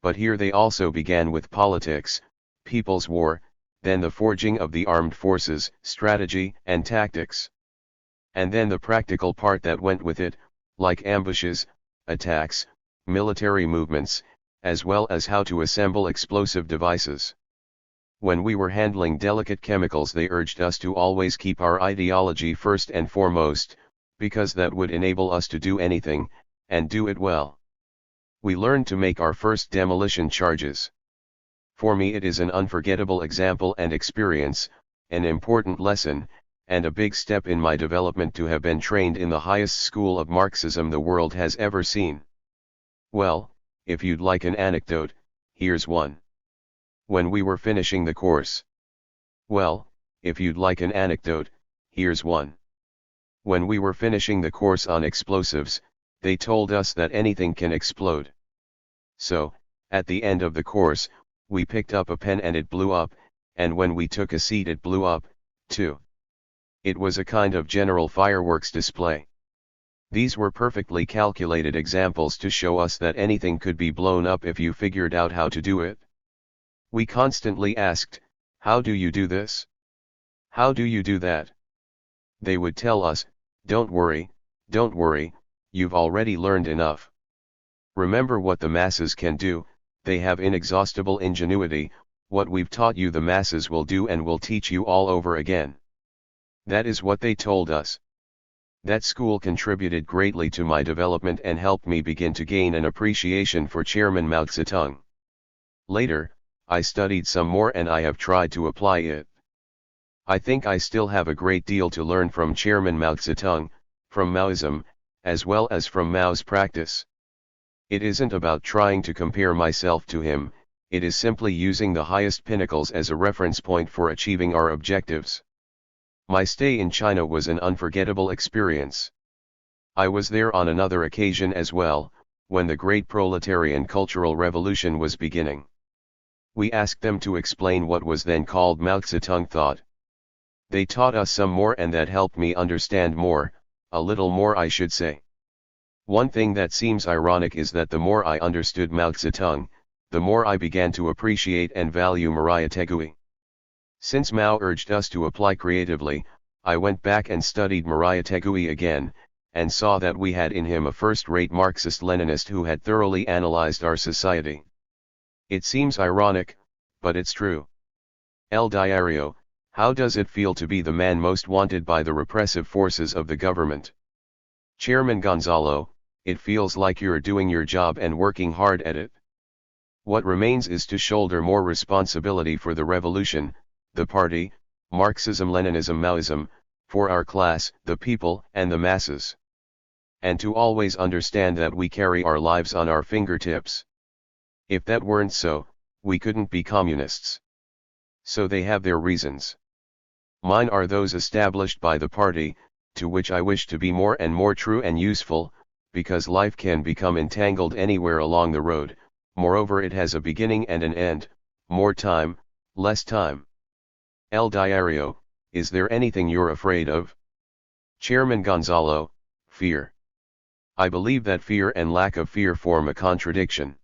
But here they also began with politics, people's war, then the forging of the armed forces, strategy and tactics. And then the practical part that went with it, like ambushes, attacks, military movements, as well as how to assemble explosive devices. When we were handling delicate chemicals, they urged us to always keep our ideology first and foremost, because that would enable us to do anything, and do it well. We learned to make our first demolition charges. For me it is an unforgettable example and experience, an important lesson, and a big step in my development to have been trained in the highest school of Marxism the world has ever seen. Well, if you'd like an anecdote, here's one. When we were finishing the course. Well, if you'd like an anecdote, here's one. When we were finishing the course on explosives, they told us that anything can explode. So, at the end of the course, we picked up a pen and it blew up, and when we took a seat it blew up, too. It was a kind of general fireworks display. These were perfectly calculated examples to show us that anything could be blown up if you figured out how to do it. We constantly asked, how do you do this? How do you do that? They would tell us, don't worry, you've already learned enough. Remember what the masses can do, they have inexhaustible ingenuity, what we've taught you the masses will do and will teach you all over again. That is what they told us. That school contributed greatly to my development and helped me begin to gain an appreciation for Chairman Mao Zedong. Later, I studied some more and I have tried to apply it. I think I still have a great deal to learn from Chairman Mao Zedong, from Maoism, as well as from Mao's practice. It isn't about trying to compare myself to him, it is simply using the highest pinnacles as a reference point for achieving our objectives. My stay in China was an unforgettable experience. I was there on another occasion as well, when the great proletarian cultural revolution was beginning. We asked them to explain what was then called Mao Zedong thought. They taught us some more, and that helped me understand more, a little more I should say. One thing that seems ironic is that the more I understood Mao Zedong, the more I began to appreciate and value Maria Tegui. Since Mao urged us to apply creatively, I went back and studied Maria Tegui again, and saw that we had in him a first-rate Marxist-Leninist who had thoroughly analyzed our society. It seems ironic, but it's true. El Diario, how does it feel to be the man most wanted by the repressive forces of the government? Chairman Gonzalo, it feels like you're doing your job and working hard at it. What remains is to shoulder more responsibility for the revolution, the party, Marxism-Leninism, Maoism, for our class, the people and the masses. And to always understand that we carry our lives on our fingertips. If that weren't so, we couldn't be communists. So they have their reasons. Mine are those established by the party, to which I wish to be more and more true and useful, because life can become entangled anywhere along the road, moreover it has a beginning and an end, more time, less time. El Diario, is there anything you're afraid of? Chairman Gonzalo, fear. I believe that fear and lack of fear form a contradiction.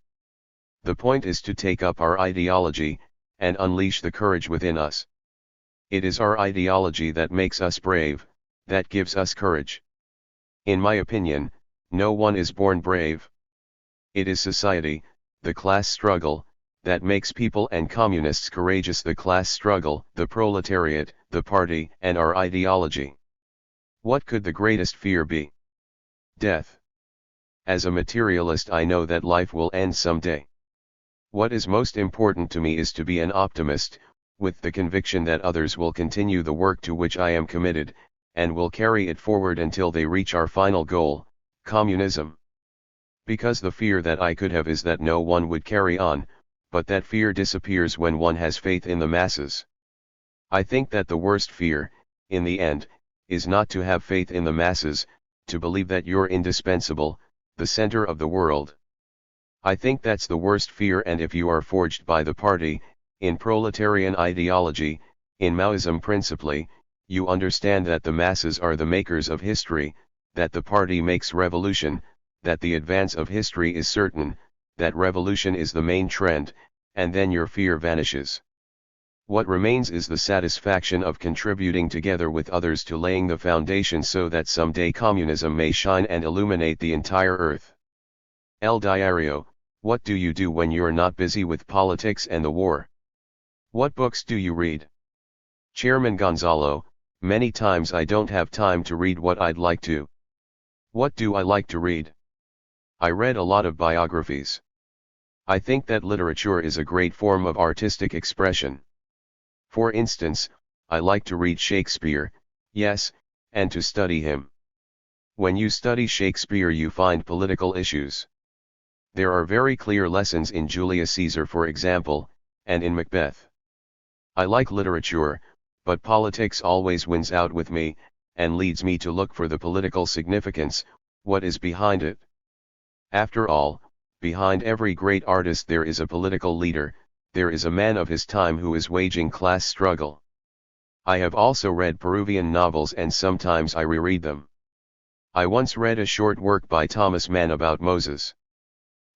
The point is to take up our ideology, and unleash the courage within us. It is our ideology that makes us brave, that gives us courage. In my opinion, no one is born brave. It is society, the class struggle, that makes people and communists courageous. The class struggle, the proletariat, the party, and our ideology. What could the greatest fear be? Death. As a materialist, I know that life will end someday. What is most important to me is to be an optimist, with the conviction that others will continue the work to which I am committed, and will carry it forward until they reach our final goal, communism. Because the fear that I could have is that no one would carry on, but that fear disappears when one has faith in the masses. I think that the worst fear, in the end, is not to have faith in the masses, to believe that you're indispensable, the center of the world. I think that's the worst fear, and if you are forged by the party, in proletarian ideology, in Maoism principally, you understand that the masses are the makers of history, that the party makes revolution, that the advance of history is certain, that revolution is the main trend, and then your fear vanishes. What remains is the satisfaction of contributing together with others to laying the foundation so that someday communism may shine and illuminate the entire earth. El Diario, what do you do when you're not busy with politics and the war? What books do you read? Chairman Gonzalo, many times I don't have time to read what I'd like to. What do I like to read? I read a lot of biographies. I think that literature is a great form of artistic expression. For instance, I like to read Shakespeare, yes, and to study him. When you study Shakespeare you find political issues. There are very clear lessons in Julius Caesar, for example, and in Macbeth. I like literature, but politics always wins out with me, and leads me to look for the political significance, what is behind it. After all, behind every great artist there is a political leader, there is a man of his time who is waging class struggle. I have also read Peruvian novels and sometimes I reread them. I once read a short work by Thomas Mann about Moses.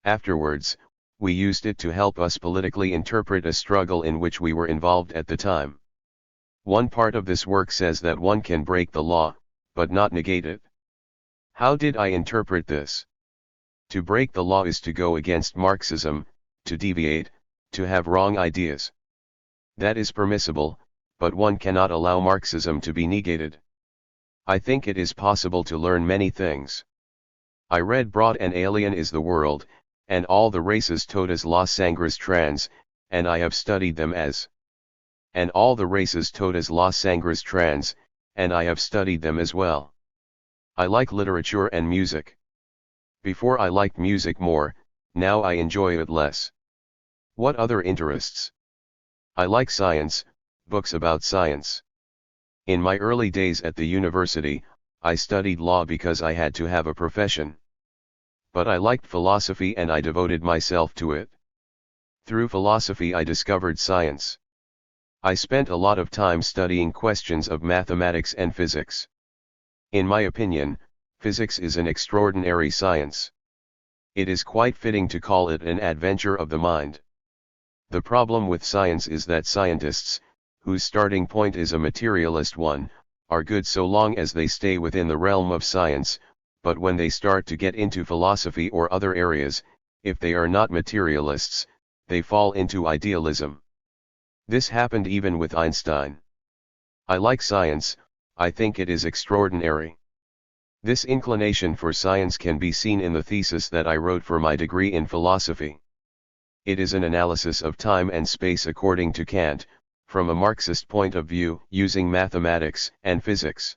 Afterwards, we used it to help us politically interpret a struggle in which we were involved at the time. One part of this work says that one can break the law, but not negate it. How did I interpret this? To break the law is to go against Marxism, to deviate, to have wrong ideas. That is permissible, but one cannot allow Marxism to be negated. I think it is possible to learn many things. I read Broad and Alien is the World, and all the races todas las sangres trans, and I have studied them as. And all the races todas las sangres trans, and I have studied them as well. I like literature and music. Before I liked music more, now I enjoy it less. What other interests? I like science, books about science. In my early days at the university, I studied law because I had to have a profession. But I liked philosophy and I devoted myself to it. Through philosophy I discovered science. I spent a lot of time studying questions of mathematics and physics. In my opinion, physics is an extraordinary science. It is quite fitting to call it an adventure of the mind. The problem with science is that scientists, whose starting point is a materialist one, are good so long as they stay within the realm of science, but when they start to get into philosophy or other areas, if they are not materialists, they fall into idealism. This happened even with Einstein. I like science, I think it is extraordinary. This inclination for science can be seen in the thesis that I wrote for my degree in philosophy. It is an analysis of time and space according to Kant, from a Marxist point of view, using mathematics and physics.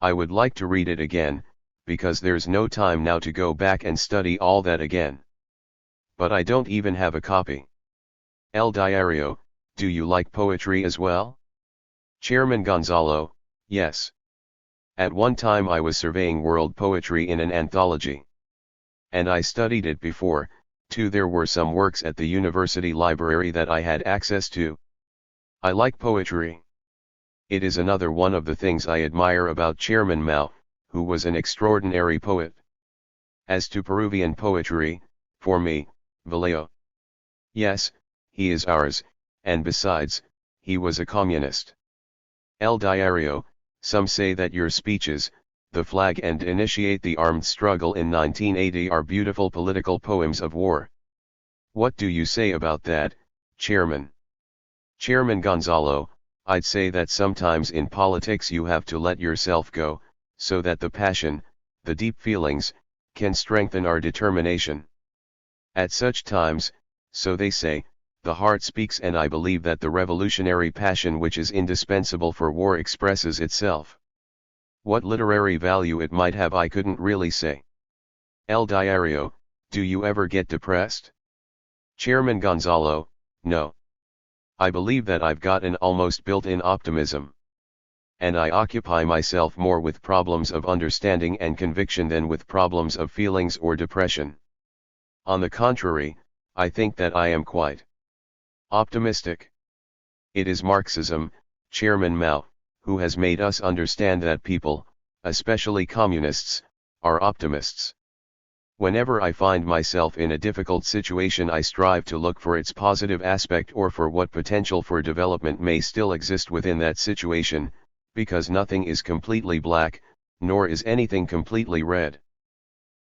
I would like to read it again, because there's no time now to go back and study all that again. But I don't even have a copy. El Diario, do you like poetry as well? Chairman Gonzalo, yes. At one time I was surveying world poetry in an anthology. And I studied it before, too. There were some works at the university library that I had access to. I like poetry. It is another one of the things I admire about Chairman Mao, who was an extraordinary poet. As to Peruvian poetry, for me, Vallejo. Yes, he is ours, and besides, he was a communist. El Diario, some say that your speeches, The Flag and Initiate the Armed Struggle in 1980 are beautiful political poems of war. What do you say about that, Chairman? Chairman Gonzalo, I'd say that sometimes in politics you have to let yourself go, so that the passion, the deep feelings, can strengthen our determination. At such times, so they say, the heart speaks, and I believe that the revolutionary passion which is indispensable for war expresses itself. What literary value it might have I couldn't really say. El Diario, do you ever get depressed? Chairman Gonzalo, no. I believe that I've got an almost built-in optimism. And I occupy myself more with problems of understanding and conviction than with problems of feelings or depression. On the contrary, I think that I am quite optimistic. It is Marxism, Chairman Mao, who has made us understand that people, especially communists, are optimists. Whenever I find myself in a difficult situation, I strive to look for its positive aspect or for what potential for development may still exist within that situation, because nothing is completely black, nor is anything completely red.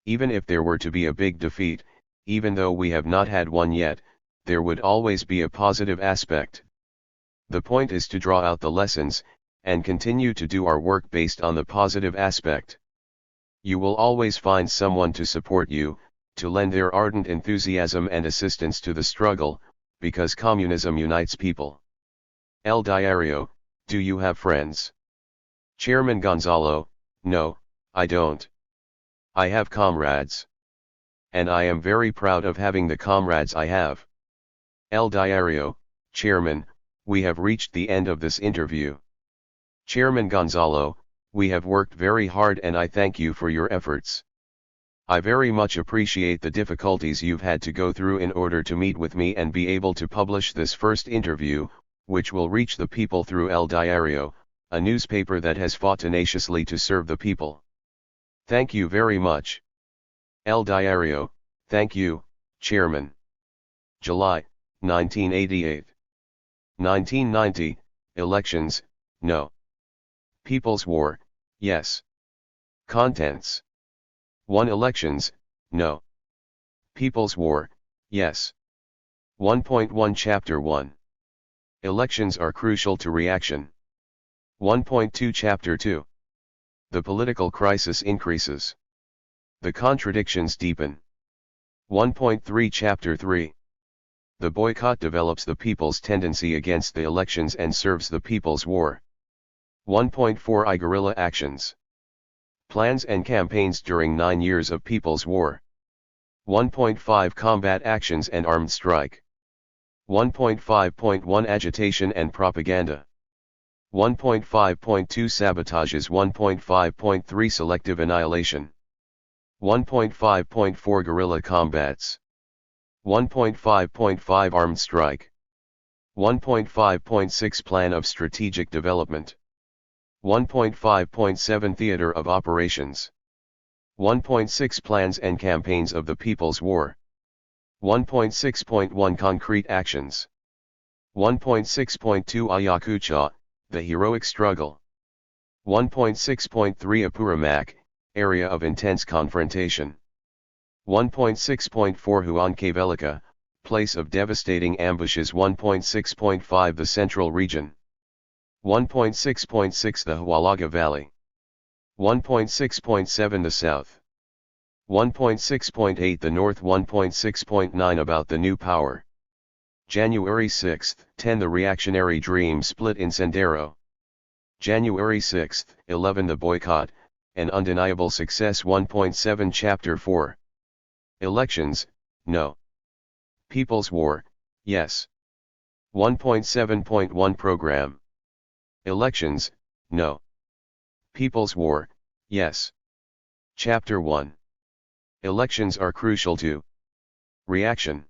Even if there were to be a big defeat, even though we have not had one yet, there would always be a positive aspect. The point is to draw out the lessons, and continue to do our work based on the positive aspect. You will always find someone to support you, to lend their ardent enthusiasm and assistance to the struggle, because communism unites people. El Diario, do you have friends? Chairman Gonzalo, no, I don't. I have comrades. And I am very proud of having the comrades I have. El Diario, Chairman, we have reached the end of this interview. Chairman Gonzalo, we have worked very hard and I thank you for your efforts. I very much appreciate the difficulties you've had to go through in order to meet with me and be able to publish this first interview, which will reach the people through El Diario, a newspaper that has fought tenaciously to serve the people. Thank you very much. El Diario, thank you, Chairman. July, 1988. 1990, elections, no. People's War, yes. Contents. 1. Elections, no. People's War, yes. 1.1 Chapter 1. Elections are crucial to reaction. 1.2 Chapter 2. The political crisis increases. The contradictions deepen. 1.3 Chapter 3. The boycott develops the people's tendency against the elections and serves the people's war. 1.4 Guerrilla actions. Plans and campaigns during 9 years of People's War. 1.5 Combat actions and armed strike. 1.5.1 Agitation and propaganda. 1.5.2 Sabotages. 1.5.3 Selective annihilation. 1.5.4 Guerrilla combats. 1.5.5 Armed strike. 1.5.6 Plan of strategic development. 1.5.7 Theater of operations. 1.6 Plans and campaigns of the People's War. 1.6.1 Concrete actions. 1.6.2 Ayacucho, the heroic struggle. 1.6.3 Apurimac, area of intense confrontation. 1.6.4 Huancavelica, place of devastating ambushes. 1.6.5 The Central Region. 1.6.6 The Hualaga Valley. 1.6.7 The South. 1.6.8 The North. 1.6.9 About the New Power. January 6, 10 The reactionary dream split in Sendero. January 6, 11 The boycott, an undeniable success. 1.7 Chapter 4. Elections, no. People's War, yes. 1.7.1 Program. Elections, no. People's War, yes. Chapter 1. Elections are crucial to reaction.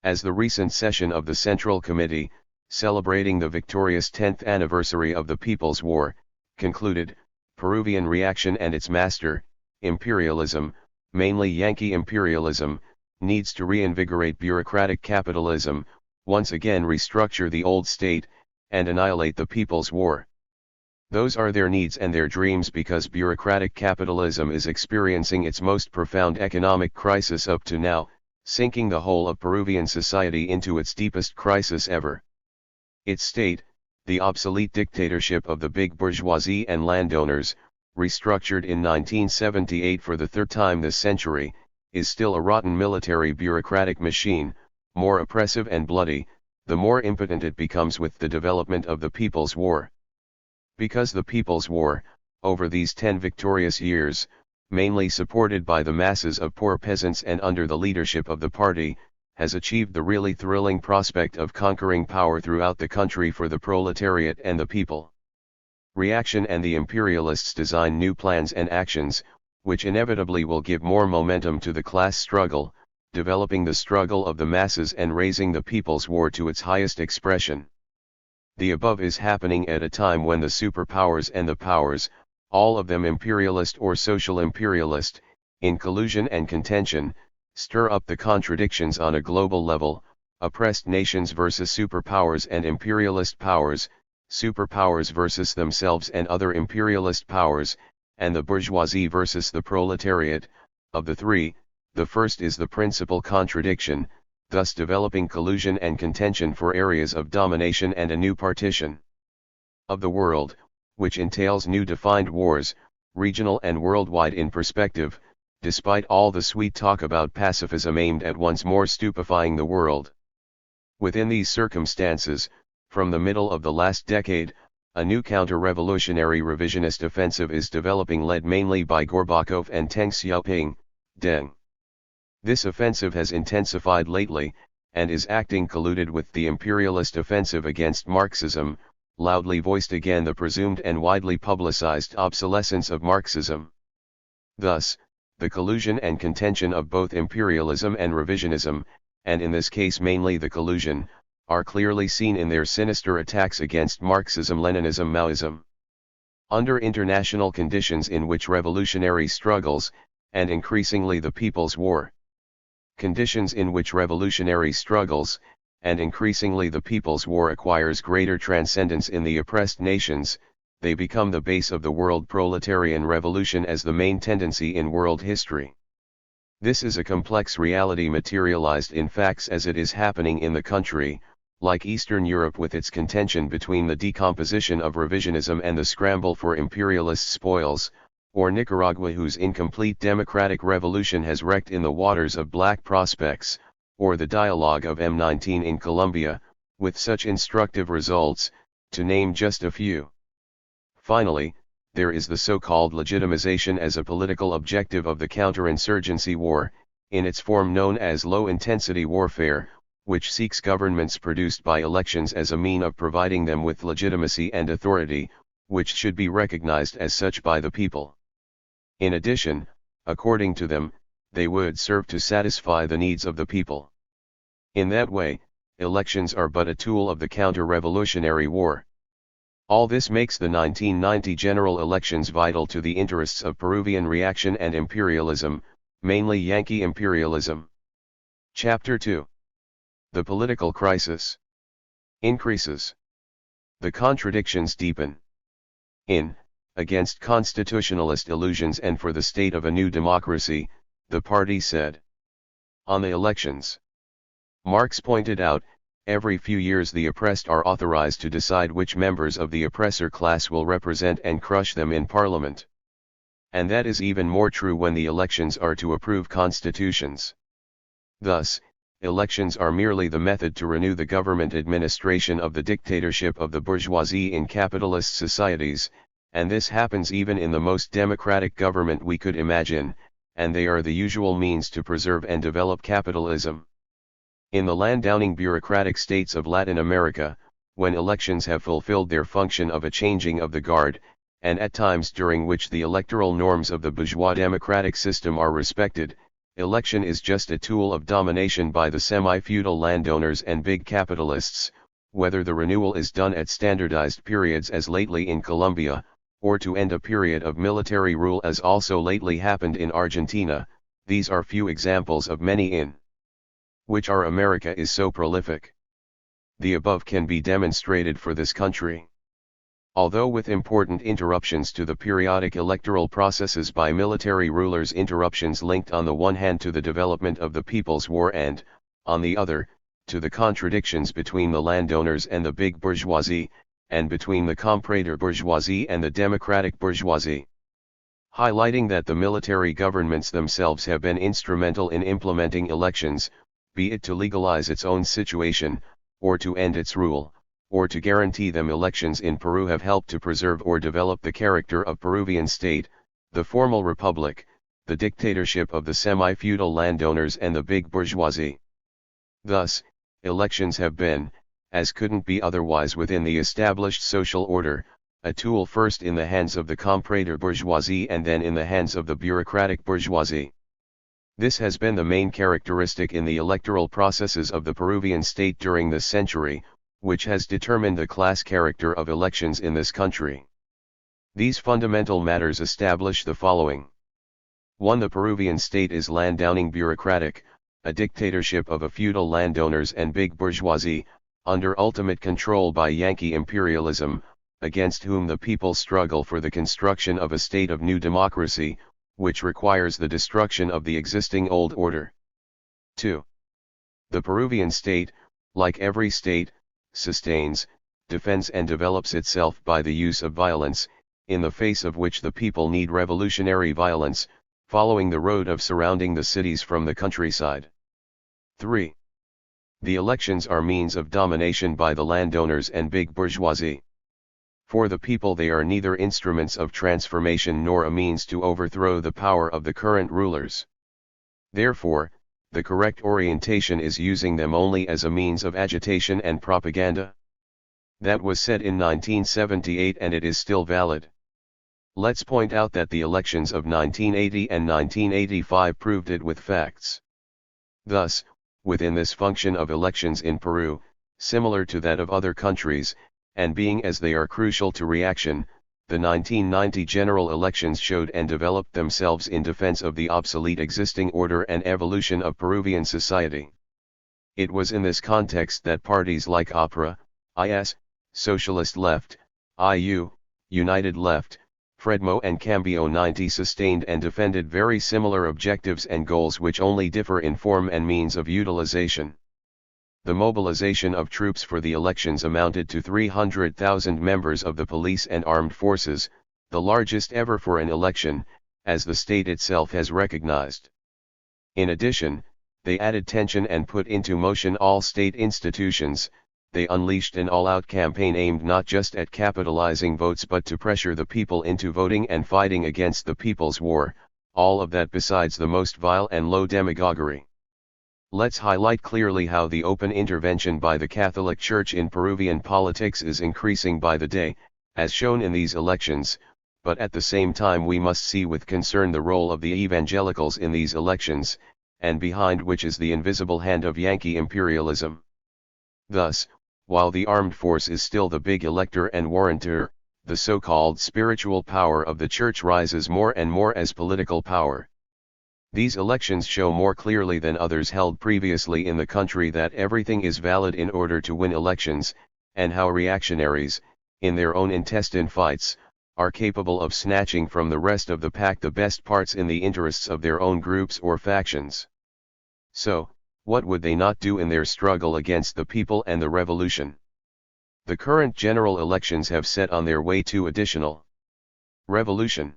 As the recent session of the Central Committee, celebrating the victorious 10th anniversary of the People's War, concluded, Peruvian reaction and its master, imperialism, mainly Yankee imperialism, needs to reinvigorate bureaucratic capitalism, once again restructure the old state, and annihilate the People's War. Those are their needs and their dreams because bureaucratic capitalism is experiencing its most profound economic crisis up to now, sinking the whole of Peruvian society into its deepest crisis ever. Its state, the obsolete dictatorship of the big bourgeoisie and landowners, restructured in 1978 for the third time this century, is still a rotten military bureaucratic machine, more oppressive and bloody, the more impotent it becomes with the development of the People's War. Because the People's War, over these 10 victorious years, mainly supported by the masses of poor peasants and under the leadership of the party, has achieved the really thrilling prospect of conquering power throughout the country for the proletariat and the people. Reaction and the imperialists design new plans and actions, which inevitably will give more momentum to the class struggle, developing the struggle of the masses and raising the People's War to its highest expression. The above is happening at a time when the superpowers and the powers, all of them imperialist or social imperialist, in collusion and contention, stir up the contradictions on a global level, oppressed nations versus superpowers and imperialist powers, superpowers versus themselves and other imperialist powers, and the bourgeoisie versus the proletariat. Of the three, the first is the principal contradiction, thus developing collusion and contention for areas of domination and a new partition of the world, which entails new defined wars, regional and worldwide in perspective, despite all the sweet talk about pacifism aimed at once more stupefying the world. Within these circumstances, from the middle of the last decade, a new counter-revolutionary revisionist offensive is developing led mainly by Gorbachev and Deng Xiaoping, Deng. This offensive has intensified lately, and is acting colluded with the imperialist offensive against Marxism, loudly voiced again the presumed and widely publicized obsolescence of Marxism. Thus, the collusion and contention of both imperialism and revisionism, and in this case mainly the collusion, are clearly seen in their sinister attacks against Marxism-Leninism, Maoism. Under international conditions in which revolutionary struggles, and increasingly the People's War, conditions in which revolutionary struggles, and increasingly the People's War acquires greater transcendence in the oppressed nations, they become the base of the world proletarian revolution as the main tendency in world history. This is a complex reality materialized in facts as it is happening in the country, like Eastern Europe with its contention between the decomposition of revisionism and the scramble for imperialist spoils, or Nicaragua whose incomplete democratic revolution has wrecked in the waters of black prospects, or the dialogue of M19 in Colombia, with such instructive results, to name just a few. Finally, there is the so-called legitimization as a political objective of the counterinsurgency war, in its form known as low-intensity warfare, which seeks governments produced by elections as a mean of providing them with legitimacy and authority, which should be recognized as such by the people. In addition, according to them, they would serve to satisfy the needs of the people. In that way, elections are but a tool of the counter-revolutionary war. All this makes the 1990 general elections vital to the interests of Peruvian reaction and imperialism, mainly Yankee imperialism. Chapter 2. The political crisis increases. The contradictions deepen. Against constitutionalist illusions and for the state of a new democracy, the party said. On the elections, Marx pointed out, every few years the oppressed are authorized to decide which members of the oppressor class will represent and crush them in parliament. And that is even more true when the elections are to approve constitutions. Thus, elections are merely the method to renew the government administration of the dictatorship of the bourgeoisie in capitalist societies, and this happens even in the most democratic government we could imagine, and they are the usual means to preserve and develop capitalism. In the landowning bureaucratic states of Latin America, when elections have fulfilled their function of a changing of the guard, and at times during which the electoral norms of the bourgeois democratic system are respected, election is just a tool of domination by the semi-feudal landowners and big capitalists, whether the renewal is done at standardized periods as lately in Colombia, or to end a period of military rule as also lately happened in Argentina. These are few examples of many in which our America is so prolific. The above can be demonstrated for this country. Although with important interruptions to the periodic electoral processes by military rulers, interruptions linked on the one hand to the development of the People's War and, on the other, to the contradictions between the landowners and the big bourgeoisie, and between the comprador bourgeoisie and the democratic bourgeoisie. Highlighting that the military governments themselves have been instrumental in implementing elections, be it to legalize its own situation, or to end its rule, or to guarantee them. Elections in Peru have helped to preserve or develop the character of Peruvian state, the formal republic, the dictatorship of the semi-feudal landowners and the big bourgeoisie. Thus, elections have been, as couldn't be otherwise within the established social order, a tool first in the hands of the comprador bourgeoisie and then in the hands of the bureaucratic bourgeoisie. This has been the main characteristic in the electoral processes of the Peruvian state during this century, which has determined the class character of elections in this country. These fundamental matters establish the following. 1. The Peruvian state is landowning bureaucratic, a dictatorship of a feudal landowners and big bourgeoisie, under ultimate control by Yankee imperialism, against whom the people struggle for the construction of a state of new democracy, which requires the destruction of the existing old order. 2. The Peruvian state, like every state, sustains, defends and develops itself by the use of violence, in the face of which the people need revolutionary violence, following the road of surrounding the cities from the countryside. 3. The elections are means of domination by the landowners and big bourgeoisie. For the people they are neither instruments of transformation nor a means to overthrow the power of the current rulers. Therefore, the correct orientation is using them only as a means of agitation and propaganda. That was said in 1978 and it is still valid. Let's point out that the elections of 1980 and 1985 proved it with facts. Thus, within this function of elections in Peru, similar to that of other countries, and being as they are crucial to reaction, the 1990 general elections showed and developed themselves in defense of the obsolete existing order and evolution of Peruvian society. It was in this context that parties like APRA, IS, Socialist Left, IU, United Left, Fredmo and Cambio 90 sustained and defended very similar objectives and goals which only differ in form and means of utilization. The mobilization of troops for the elections amounted to 300,000 members of the police and armed forces, the largest ever for an election, as the state itself has recognized. In addition, they added tension and put into motion all state institutions. They unleashed an all-out campaign aimed not just at capitalizing votes but to pressure the people into voting and fighting against the People's War, all of that besides the most vile and low demagoguery. Let's highlight clearly how the open intervention by the Catholic Church in Peruvian politics is increasing by the day, as shown in these elections, but at the same time we must see with concern the role of the evangelicals in these elections, and behind which is the invisible hand of Yankee imperialism. Thus, while the armed force is still the big elector and warrantor, the so-called spiritual power of the Church rises more and more as political power. These elections show more clearly than others held previously in the country that everything is valid in order to win elections, and how reactionaries, in their own intestine fights, are capable of snatching from the rest of the pack the best parts in the interests of their own groups or factions. So, what would they not do in their struggle against the people and the revolution? The current general elections have set on their way to additional revolution.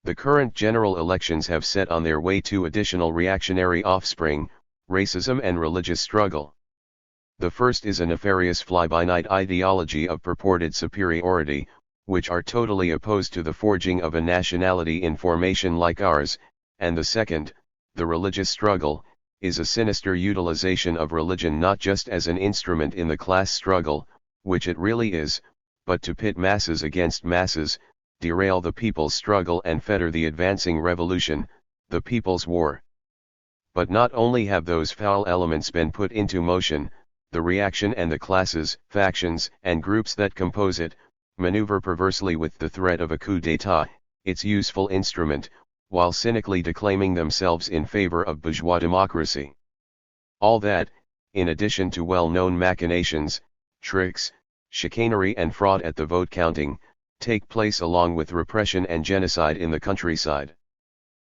The current general elections have set on their way to additional reactionary offspring, racism and religious struggle. The first is a nefarious fly-by-night ideology of purported superiority, which are totally opposed to the forging of a nationality in formation like ours, and the second, the religious struggle, is a sinister utilization of religion not just as an instrument in the class struggle, which it really is, but to pit masses against masses, derail the people's struggle and fetter the advancing revolution, the people's war. But not only have those foul elements been put into motion, the reaction and the classes, factions, and groups that compose it, maneuver perversely with the threat of a coup d'état, its useful instrument, while cynically declaiming themselves in favor of bourgeois democracy. All that, in addition to well-known machinations, tricks, chicanery and fraud at the vote counting, take place along with repression and genocide in the countryside.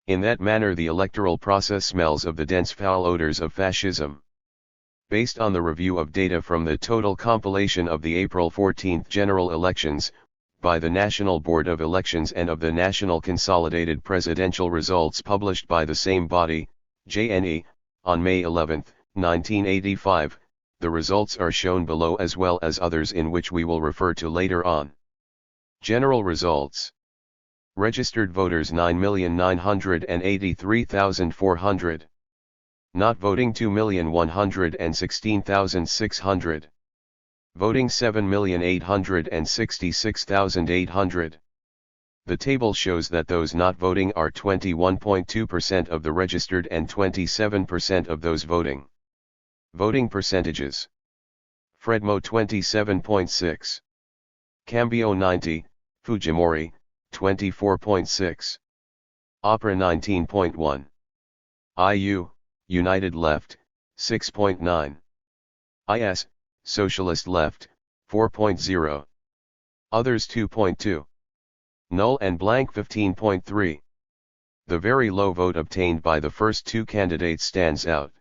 In that manner the electoral process smells of the dense foul odors of fascism. Based on the review of data from the total compilation of the April 14 general elections, by the National Board of Elections and of the National Consolidated Presidential Results published by the same body, JNE, on May 11, 1985, the results are shown below as well as others in which we will refer to later on. General results. Registered voters 9,983,400. Not voting 2,116,600. Voting 7,866,800. The table shows that those not voting are 21.2% of the registered and 27% of those voting. Voting percentages. Fredmo 27.6. Cambio 90, Fujimori, 24.6. Opera 19.1. IU, United Left, 6.9. IS, Socialist Left, 4.0. Others 2.2. Null and blank 15.3. The very low vote obtained by the first two candidates stands out.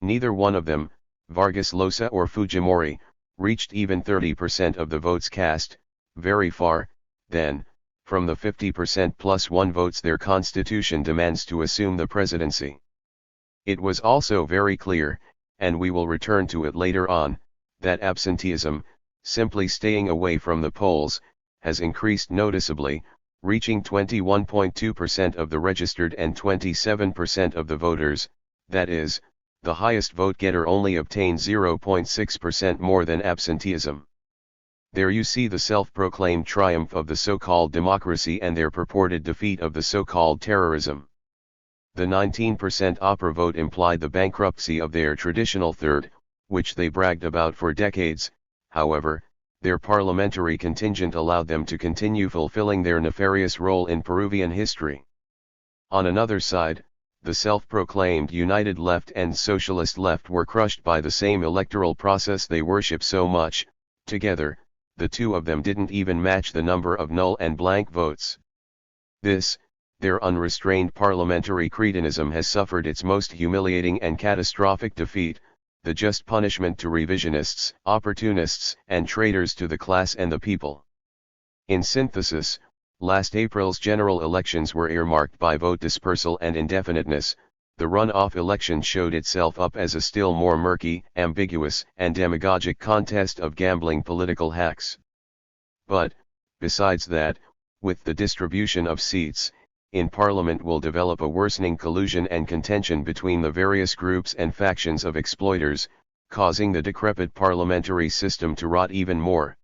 Neither one of them, Vargas Llosa or Fujimori, reached even 30% of the votes cast, very far, then, from the 50% plus 1 votes their constitution demands to assume the presidency. It was also very clear, and we will return to it later on, that absenteeism, simply staying away from the polls, has increased noticeably, reaching 21.2% of the registered and 27% of the voters, that is, the highest vote-getter only obtains 0.6% more than absenteeism. There you see the self-proclaimed triumph of the so-called democracy and their purported defeat of the so-called terrorism. The 19% opera vote implied the bankruptcy of their traditional third, which they bragged about for decades. However, their parliamentary contingent allowed them to continue fulfilling their nefarious role in Peruvian history. On another side, the self-proclaimed United Left and Socialist Left were crushed by the same electoral process they worship so much. Together, the two of them didn't even match the number of null and blank votes. This, their unrestrained parliamentary cretinism has suffered its most humiliating and catastrophic defeat, the just punishment to revisionists, opportunists, and traitors to the class and the people. In synthesis, last April's general elections were earmarked by vote dispersal and indefiniteness. The runoff election showed itself up as a still more murky, ambiguous, and demagogic contest of gambling political hacks. But, besides that, with the distribution of seats, in Parliament will develop a worsening collusion and contention between the various groups and factions of exploiters, causing the decrepit parliamentary system to rot even more.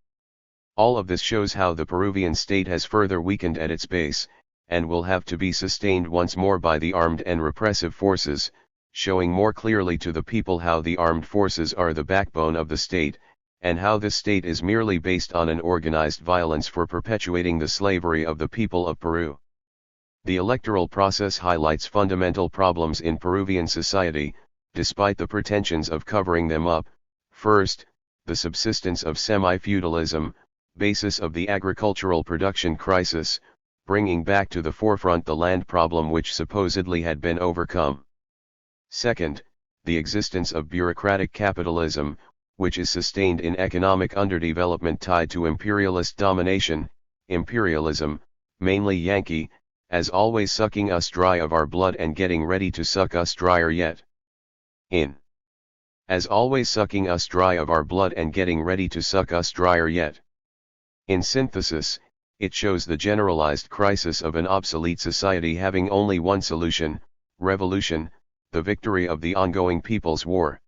All of this shows how the Peruvian state has further weakened at its base, and will have to be sustained once more by the armed and repressive forces, showing more clearly to the people how the armed forces are the backbone of the state, and how this state is merely based on an organized violence for perpetuating the slavery of the people of Peru. The electoral process highlights fundamental problems in Peruvian society, despite the pretensions of covering them up. First, the subsistence of semi-feudalism, basis of the agricultural production crisis, bringing back to the forefront the land problem which supposedly had been overcome. Second, the existence of bureaucratic capitalism, which is sustained in economic underdevelopment tied to imperialist domination, imperialism, mainly Yankee, as always sucking us dry of our blood and getting ready to suck us drier yet. As always sucking us dry of our blood and getting ready to suck us drier yet. In synthesis, it shows the generalized crisis of an obsolete society having only one solution: revolution, the victory of the ongoing People's War.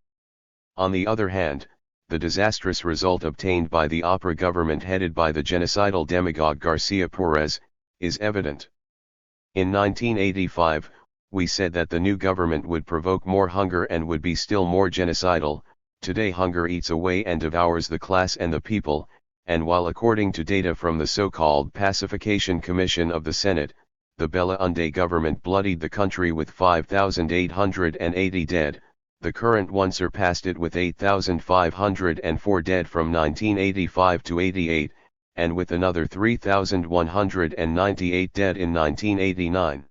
On the other hand, the disastrous result obtained by the APRA government headed by the genocidal demagogue Garcia Perez, is evident. In 1985, we said that the new government would provoke more hunger and would be still more genocidal. Today hunger eats away and devours the class and the people, and while according to data from the so-called Pacification Commission of the Senate, the Bella Unde government bloodied the country with 5,880 dead, the current one surpassed it with 8,504 dead from 1985 to 88, and with another 3,198 dead in 1989.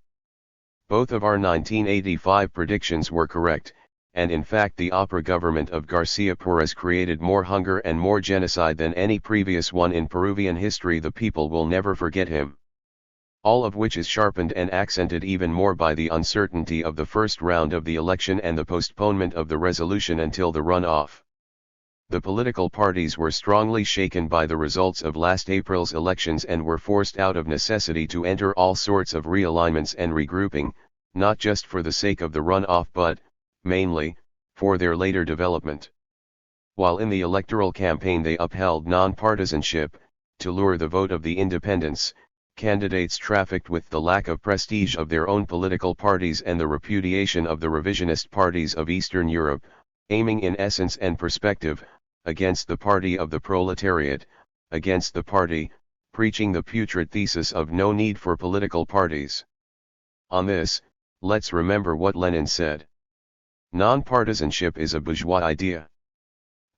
Both of our 1985 predictions were correct, and in fact the APRA government of Garcia Perez created more hunger and more genocide than any previous one in Peruvian history. The people will never forget him. All of which is sharpened and accented even more by the uncertainty of the first round of the election and the postponement of the resolution until the runoff. The political parties were strongly shaken by the results of last April's elections and were forced out of necessity to enter all sorts of realignments and regrouping, not just for the sake of the runoff but, mainly, for their later development. While in the electoral campaign they upheld non-partisanship, to lure the vote of the independents, candidates trafficked with the lack of prestige of their own political parties and the repudiation of the revisionist parties of Eastern Europe, aiming in essence and perspective, against the party of the proletariat, against the party, preaching the putrid thesis of no need for political parties. On this, let's remember what Lenin said. Non-partisanship is a bourgeois idea.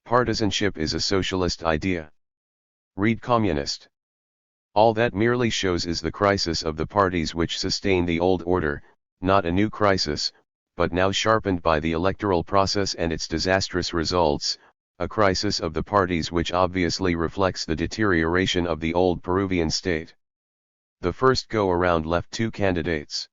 Partisanship is a socialist idea. Read Communist. All that merely shows is the crisis of the parties which sustain the old order, not a new crisis, but now sharpened by the electoral process and its disastrous results, a crisis of the parties which obviously reflects the deterioration of the old Peruvian state. The first go-around left two candidates.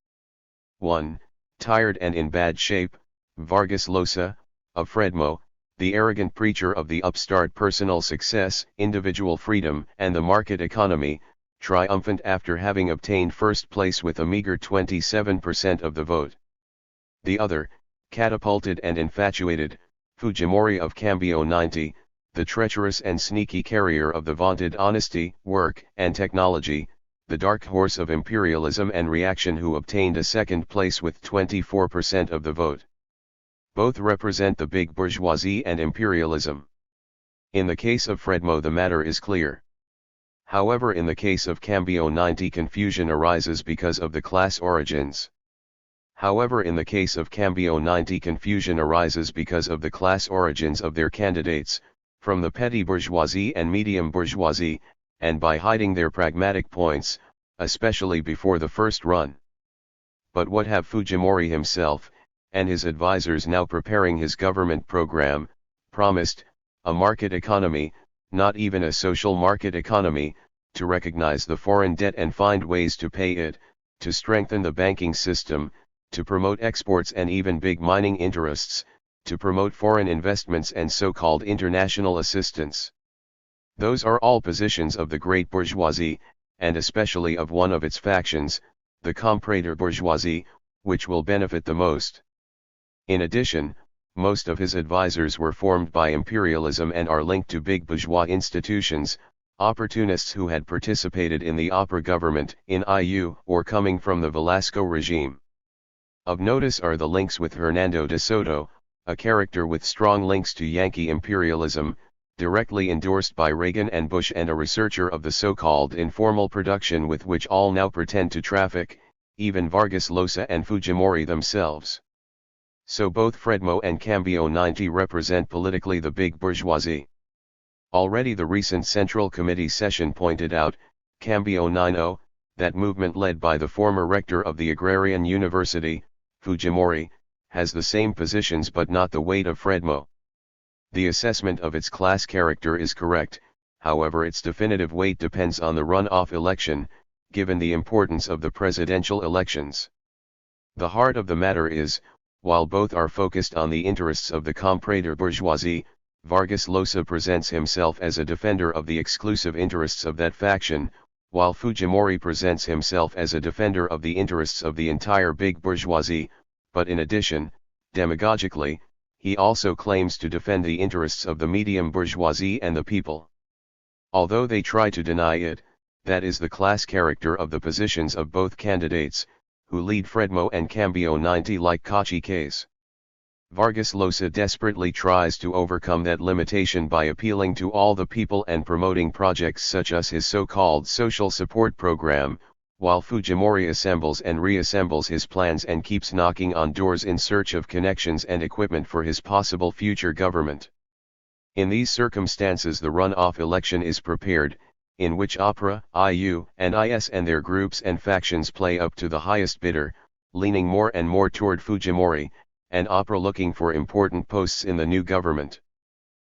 1. Tired and in bad shape, Vargas Llosa, of Fredmo, the arrogant preacher of the upstart personal success, individual freedom and the market economy, triumphant after having obtained first place with a meager 27% of the vote. The other, catapulted and infatuated, Fujimori of Cambio 90, the treacherous and sneaky carrier of the vaunted honesty, work, and technology, the dark horse of imperialism and reaction who obtained a second place with 24% of the vote. Both represent the big bourgeoisie and imperialism. In the case of Fredmo the matter is clear. However, in the case of Cambio 90 confusion arises because of the class origins. In the case of Cambio 90 confusion arises because of the class origins of their candidates, from the petty bourgeoisie and medium bourgeoisie, and by hiding their pragmatic points, especially before the first run. But what have Fujimori himself, and his advisors now preparing his government program, promised? A market economy, not even a social market economy, to recognize the foreign debt and find ways to pay it, to strengthen the banking system, to promote exports and even big mining interests, to promote foreign investments and so-called international assistance. Those are all positions of the great bourgeoisie, and especially of one of its factions, the comprador bourgeoisie, which will benefit the most. In addition, most of his advisors were formed by imperialism and are linked to big bourgeois institutions, opportunists who had participated in the Opera government in IU or coming from the Velasco regime. Of notice are the links with Hernando de Soto, a character with strong links to Yankee imperialism, directly endorsed by Reagan and Bush, and a researcher of the so-called informal production with which all now pretend to traffic, even Vargas Llosa and Fujimori themselves. So both Fredmo and Cambio 90 represent politically the big bourgeoisie. Already the recent Central Committee session pointed out, Cambio 90, that movement led by the former rector of the Agrarian University, Fujimori, has the same positions but not the weight of Fredmo. The assessment of its class character is correct, however its definitive weight depends on the runoff election, given the importance of the presidential elections. The heart of the matter is, while both are focused on the interests of the comprador bourgeoisie, Vargas Llosa presents himself as a defender of the exclusive interests of that faction, while Fujimori presents himself as a defender of the interests of the entire big bourgeoisie, but in addition, demagogically, he also claims to defend the interests of the medium bourgeoisie and the people. Although they try to deny it, that is the class character of the positions of both candidates, who lead Fredmo and Cambio 90 like caciques. Vargas Llosa desperately tries to overcome that limitation by appealing to all the people and promoting projects such as his so-called social support program, while Fujimori assembles and reassembles his plans and keeps knocking on doors in search of connections and equipment for his possible future government. In these circumstances the runoff election is prepared, in which Opera, IU, and IS and their groups and factions play up to the highest bidder, leaning more and more toward Fujimori, and Opera looking for important posts in the new government.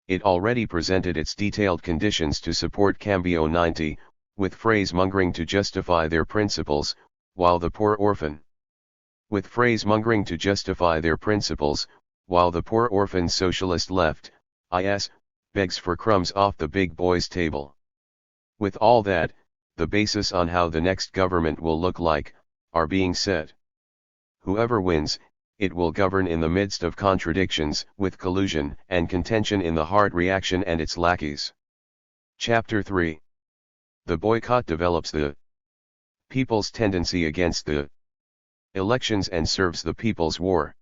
It already presented its detailed conditions to support Cambio 90, with phrase-mongering to justify their principles, while the poor orphan socialist left, IS, begs for crumbs off the big boys' table. With all that, the basis on how the next government will look like, are being set. Whoever wins, it will govern in the midst of contradictions, with collusion and contention in the hard reaction and its lackeys. Chapter 3. The boycott develops the people's tendency against the elections and serves the people's war.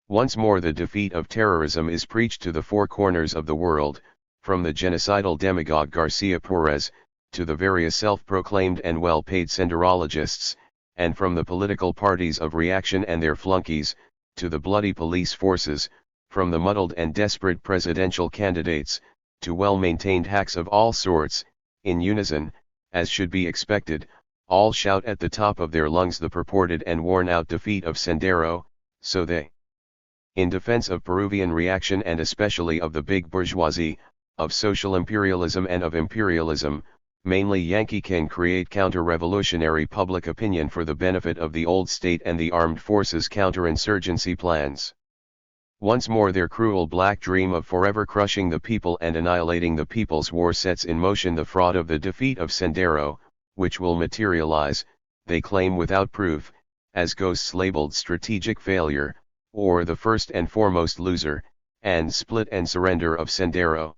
Once more the defeat of terrorism is preached to the four corners of the world, from the genocidal demagogue Garcia Perez, to the various self-proclaimed and well-paid senderologists, and from the political parties of reaction and their flunkies, to the bloody police forces, from the muddled and desperate presidential candidates, to well-maintained hacks of all sorts, in unison, as should be expected, all shout at the top of their lungs the purported and worn-out defeat of Sendero, so they, in defense of Peruvian reaction and especially of the big bourgeoisie, of social imperialism and of imperialism, mainly Yankee, can create counter-revolutionary public opinion for the benefit of the old state and the armed forces counterinsurgency plans. Once more their cruel black dream of forever crushing the people and annihilating the people's war sets in motion the fraud of the defeat of Sendero, which will materialize, they claim without proof, as ghosts labeled strategic failure, or the first and foremost loser, and split and surrender of Sendero.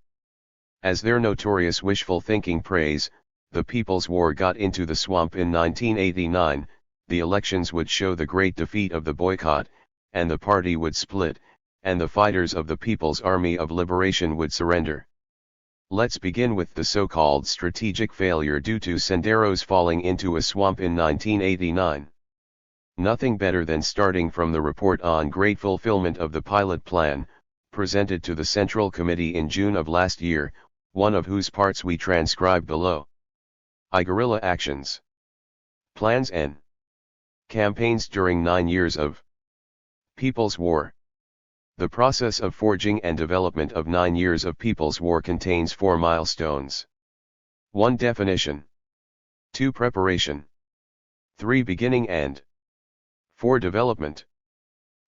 As their notorious wishful thinking prays, the People's War got into the swamp in 1989, the elections would show the great defeat of the boycott, and the party would split, and the fighters of the People's Army of Liberation would surrender. Let's begin with the so-called strategic failure due to Sendero's falling into a swamp in 1989. Nothing better than starting from the report on great fulfillment of the pilot plan, presented to the Central Committee in June of last year, one of whose parts we transcribe below. Guerrilla actions. Plans and campaigns during 9 years of People's War. The process of forging and development of 9 years of People's War contains 4 milestones. 1. Definition. 2. Preparation. 3. Beginning and 4. Development.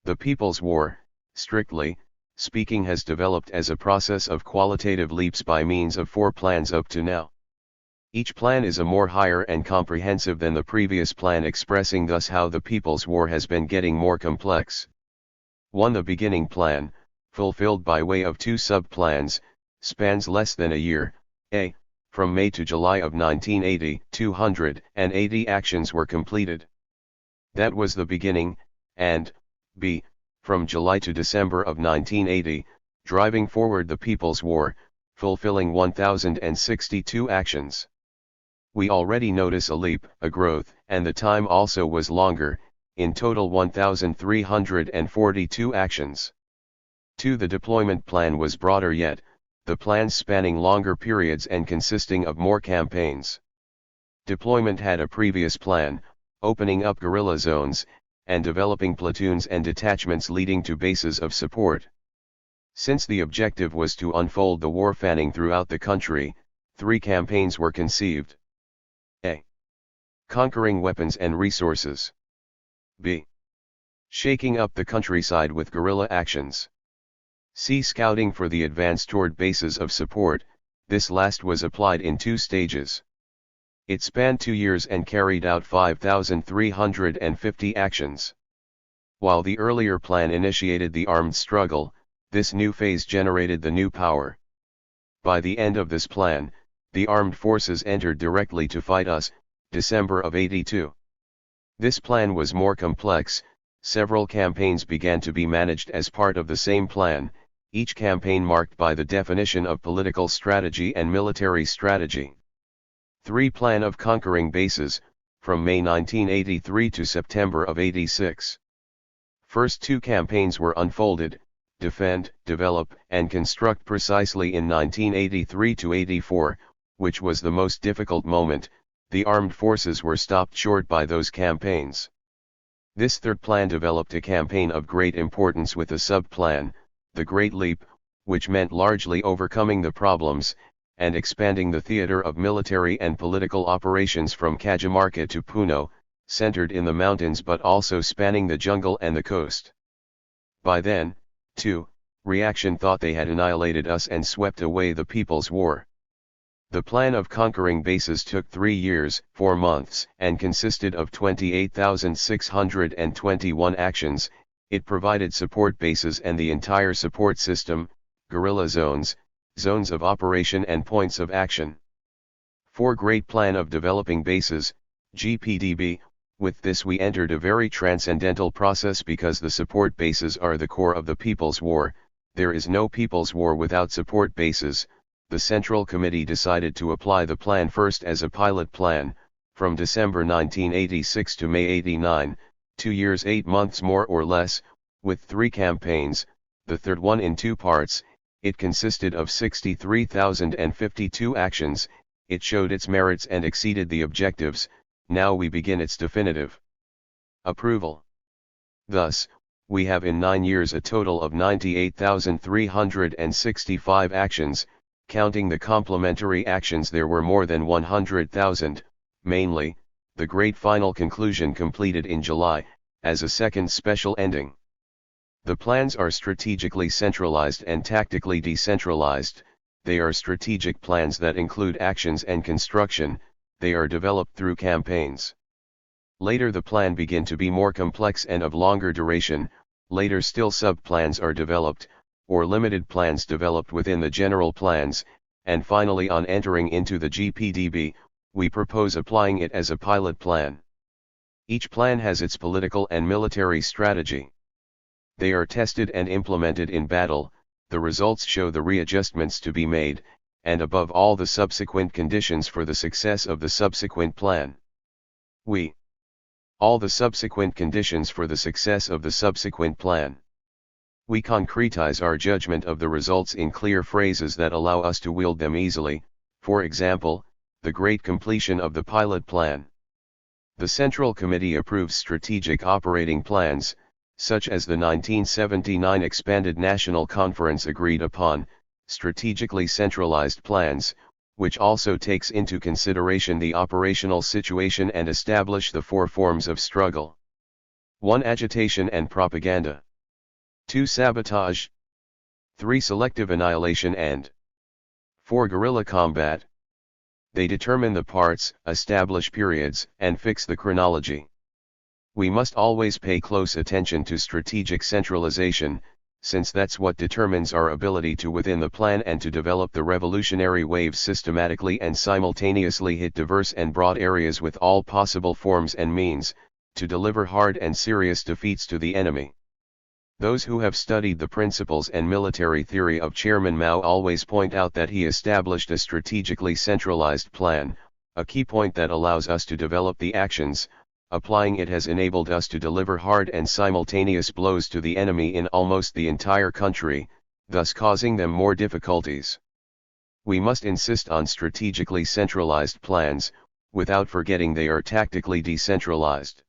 The People's War, strictly speaking, has developed as a process of qualitative leaps by means of 4 plans up to now. Each plan is a more higher and comprehensive than the previous plan, expressing thus how the People's War has been getting more complex. 1. The beginning plan, fulfilled by way of 2 sub-plans, spans less than a year. A. From May to July of 1980, 280 actions were completed. That was the beginning, and, B. From July to December of 1980, driving forward the People's War, fulfilling 1,062 actions. We already notice a leap, a growth, and the time also was longer, in total 1,342 actions. 2. The deployment plan was broader yet, the plans spanning longer periods and consisting of more campaigns. Deployment had a previous plan, opening up guerrilla zones, and developing platoons and detachments leading to bases of support. Since the objective was to unfold the war fanning throughout the country, 3 campaigns were conceived. A. Conquering weapons and resources. B. Shaking up the countryside with guerrilla actions. C. Scouting for the advance toward bases of support. This last was applied in 2 stages. It spanned 2 years and carried out 5,350 actions. While the earlier plan initiated the armed struggle, this new phase generated the new power. By the end of this plan, the armed forces entered directly to fight us, December of '82. This plan was more complex. Several campaigns began to be managed as part of the same plan, each campaign marked by the definition of political strategy and military strategy. 3. Plan of conquering bases, from May 1983 to September of '86. First 2 campaigns were unfolded, defend, develop, and construct precisely in 1983 to '84, which was the most difficult moment. The armed forces were stopped short by those campaigns. This third plan developed a campaign of great importance with a sub-plan, the Great Leap, which meant largely overcoming the problems, and expanding the theater of military and political operations from Cajamarca to Puno, centered in the mountains but also spanning the jungle and the coast. By then, too, reaction thought they had annihilated us and swept away the People's War. The plan of conquering bases took 3 years, 4 months, and consisted of 28,621 actions. It provided support bases and the entire support system, guerrilla zones, zones of operation and points of action. 4. Great Plan of Developing Bases, GPDB. With this we entered a very transcendental process because the support bases are the core of the People's War. There is no People's War without support bases. The Central Committee decided to apply the plan first as a pilot plan, from December 1986 to May '89, 2 years 8 months more or less, with 3 campaigns, the third one in 2 parts. It consisted of 63,052 actions. It showed its merits and exceeded the objectives. Now we begin its definitive approval. Thus, we have in 9 years a total of 98,365 actions. Counting the complementary actions there were more than 100,000, mainly, the great final conclusion completed in July, as a second special ending. The plans are strategically centralized and tactically decentralized. They are strategic plans that include actions and construction. They are developed through campaigns. Later the plan begin to be more complex and of longer duration. Later still sub-plans are developed, or limited plans developed within the general plans, and finally on entering into the GPDB, we propose applying it as a pilot plan. Each plan has its political and military strategy. They are tested and implemented in battle. The results show the readjustments to be made, and above all the subsequent conditions for the success of the subsequent plan. All the subsequent conditions for the success of the subsequent plan. We concretize our judgment of the results in clear phrases that allow us to wield them easily. For example, the great completion of the pilot plan. The Central Committee approves strategic operating plans, such as the 1979 Expanded National Conference agreed upon, strategically centralized plans, which also takes into consideration the operational situation and establish the 4 forms of struggle. 1. Agitation and propaganda. 2. Sabotage. 3. Selective annihilation and 4. Guerrilla combat. They determine the parts, establish periods, and fix the chronology. We must always pay close attention to strategic centralization, since that's what determines our ability to within the plan and to develop the revolutionary waves systematically and simultaneously hit diverse and broad areas with all possible forms and means, to deliver hard and serious defeats to the enemy. Those who have studied the principles and military theory of Chairman Mao always point out that he established a strategically centralized plan, a key point that allows us to develop the actions. Applying it has enabled us to deliver hard and simultaneous blows to the enemy in almost the entire country, thus causing them more difficulties. We must insist on strategically centralized plans, without forgetting they are tactically decentralized.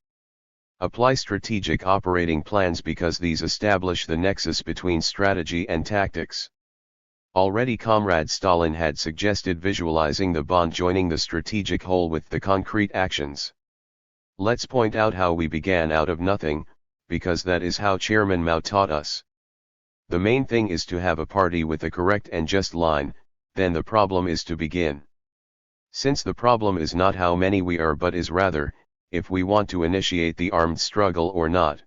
Apply strategic operating plans because these establish the nexus between strategy and tactics. Already Comrade Stalin had suggested visualizing the bond joining the strategic whole with the concrete actions. Let's point out how we began out of nothing, because that is how Chairman Mao taught us. The main thing is to have a party with a correct and just line, then the problem is to begin. Since the problem is not how many we are but is rather, if we want to initiate the armed struggle or not.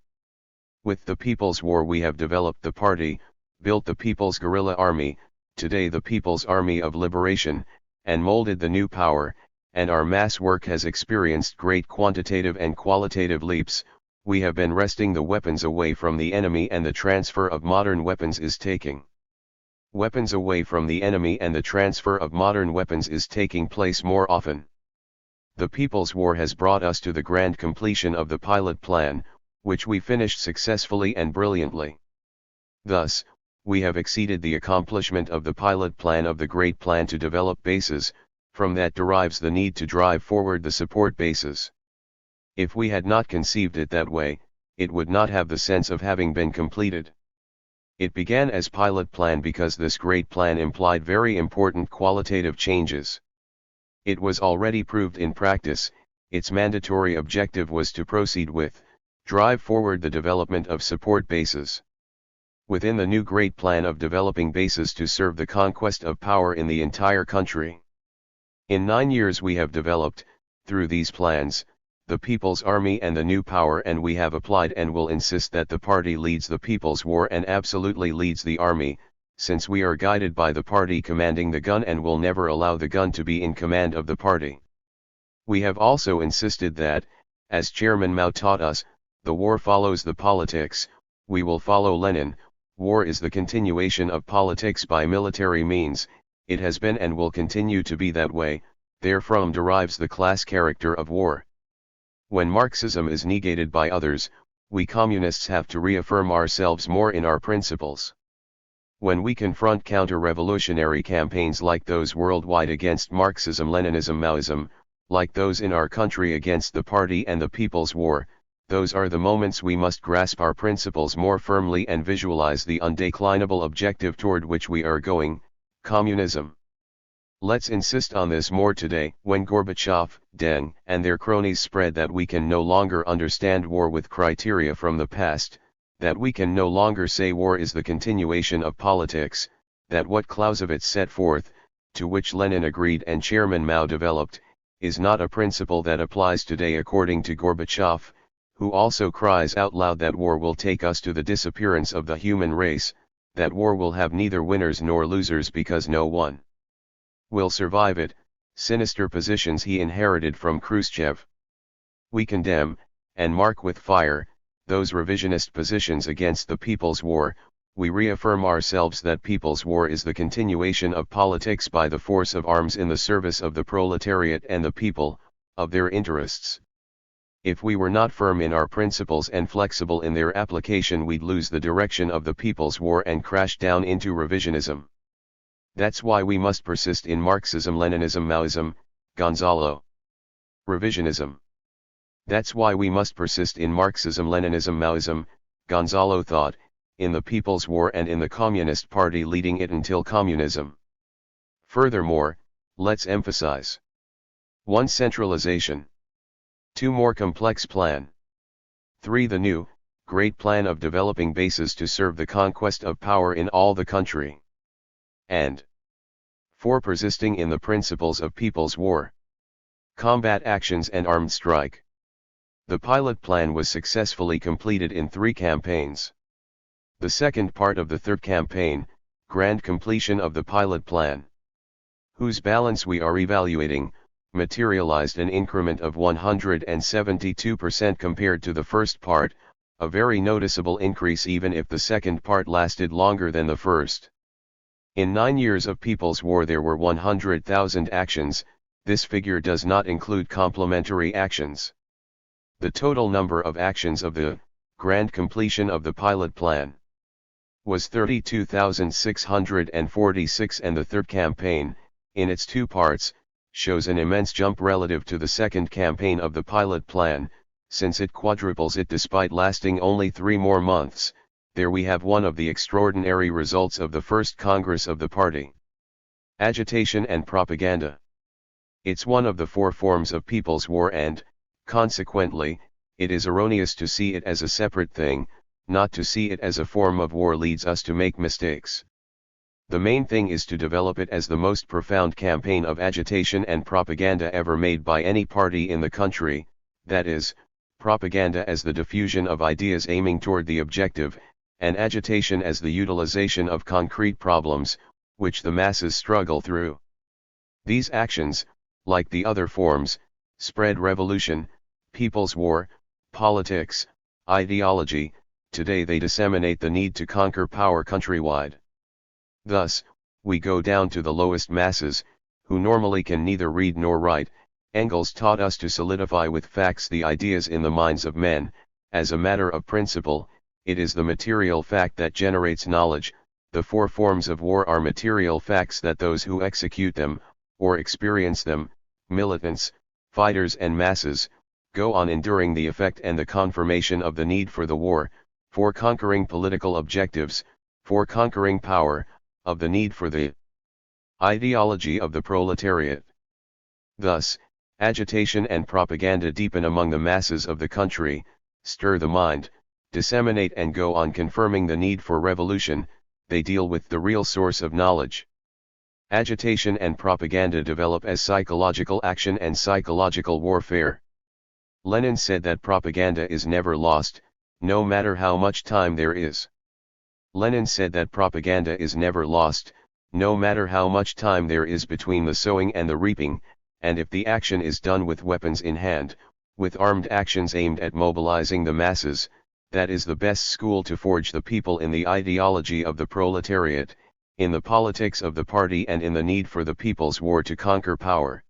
With the People's War we have developed the party, built the People's Guerrilla Army, today the People's Army of Liberation, and molded the new power, and our mass work has experienced great quantitative and qualitative leaps. We have been wresting the weapons away from the enemy and the transfer of modern weapons is taking weapons away from the enemy and the transfer of modern weapons is taking place more often. The People's War has brought us to the grand completion of the pilot plan, which we finished successfully and brilliantly. Thus, we have exceeded the accomplishment of the pilot plan of the great plan to develop bases. From that derives the need to drive forward the support bases. If we had not conceived it that way, it would not have the sense of having been completed. It began as pilot plan because this great plan implied very important qualitative changes. It was already proved in practice, its mandatory objective was to proceed with, drive forward the development of support bases. Within the new great plan of developing bases to serve the conquest of power in the entire country. In 9 years we have developed, through these plans, the People's Army and the new power, and we have applied and will insist that the party leads the People's War and absolutely leads the army, since we are guided by the party commanding the gun and will never allow the gun to be in command of the party. We have also insisted that, as Chairman Mao taught us, the war follows the politics. We will follow Lenin. War is the continuation of politics by military means. It has been and will continue to be that way, therefrom derives the class character of war. When Marxism is negated by others, we communists have to reaffirm ourselves more in our principles. When we confront counter-revolutionary campaigns like those worldwide against Marxism, Leninism, Maoism, like those in our country against the party and the People's War, those are the moments we must grasp our principles more firmly and visualize the undeclinable objective toward which we are going, communism. Let's insist on this more today, when Gorbachev, Deng, and their cronies spread that we can no longer understand war with criteria from the past, that we can no longer say war is the continuation of politics, that what Clausewitz set forth, to which Lenin agreed and Chairman Mao developed, is not a principle that applies today according to Gorbachev, who also cries out loud that war will take us to the disappearance of the human race, that war will have neither winners nor losers because no one will survive it, sinister positions he inherited from Khrushchev. We condemn, and mark with fire, those revisionist positions against the People's War. We reaffirm ourselves that People's War is the continuation of politics by the force of arms in the service of the proletariat and the people, of their interests. If we were not firm in our principles and flexible in their application, we'd lose the direction of the People's War and crash down into revisionism. That's why we must persist in Marxism, Leninism, Maoism, Gonzalo. Revisionism. That's why we must persist in Marxism, Leninism, Maoism, Gonzalo thought, in the People's War and in the Communist Party leading it until communism. Furthermore, let's emphasize 1. Centralization. 2. More complex plan. 3. The new, great plan of developing bases to serve the conquest of power in all the country. And 4. Persisting in the principles of People's War. Combat actions and armed strike. The pilot plan was successfully completed in 3 campaigns. The second part of the third campaign, grand completion of the pilot plan, whose balance we are evaluating, materialized an increment of 172% compared to the first part, a very noticeable increase even if the second part lasted longer than the first. In 9 years of People's War there were 100,000 actions. This figure does not include complementary actions. The total number of actions of the grand completion of the pilot plan was 32,646, and the third campaign, in its 2 parts, shows an immense jump relative to the second campaign of the pilot plan, since it quadruples it despite lasting only 3 more months. There we have one of the extraordinary results of the first Congress of the party. Agitation and propaganda. It's one of the 4 forms of People's War and, consequently, it is erroneous to see it as a separate thing. Not to see it as a form of war leads us to make mistakes. The main thing is to develop it as the most profound campaign of agitation and propaganda ever made by any party in the country, that is, propaganda as the diffusion of ideas aiming toward the objective, and agitation as the utilization of concrete problems, which the masses struggle through. These actions, like the other forms, spread revolution, people's war, politics, ideology. Today they disseminate the need to conquer power countrywide. Thus, we go down to the lowest masses, who normally can neither read nor write. Engels taught us to solidify with facts the ideas in the minds of men. As a matter of principle, it is the material fact that generates knowledge. The 4 forms of war are material facts that those who execute them, or experience them, militants, fighters and masses, go on enduring the effect and the confirmation of the need for the war, for conquering political objectives, for conquering power, of the need for the ideology of the proletariat. Thus, agitation and propaganda deepen among the masses of the country, stir the mind, disseminate and go on confirming the need for revolution. They deal with the real source of knowledge. Agitation and propaganda develop as psychological action and psychological warfare. Lenin said that propaganda is never lost, no matter how much time there is. Lenin said that propaganda is never lost, no matter how much time there is between the sowing and the reaping, and if the action is done with weapons in hand, with armed actions aimed at mobilizing the masses, that is the best school to forge the people in the ideology of the proletariat, in the politics of the party and in the need for the people's war to conquer power.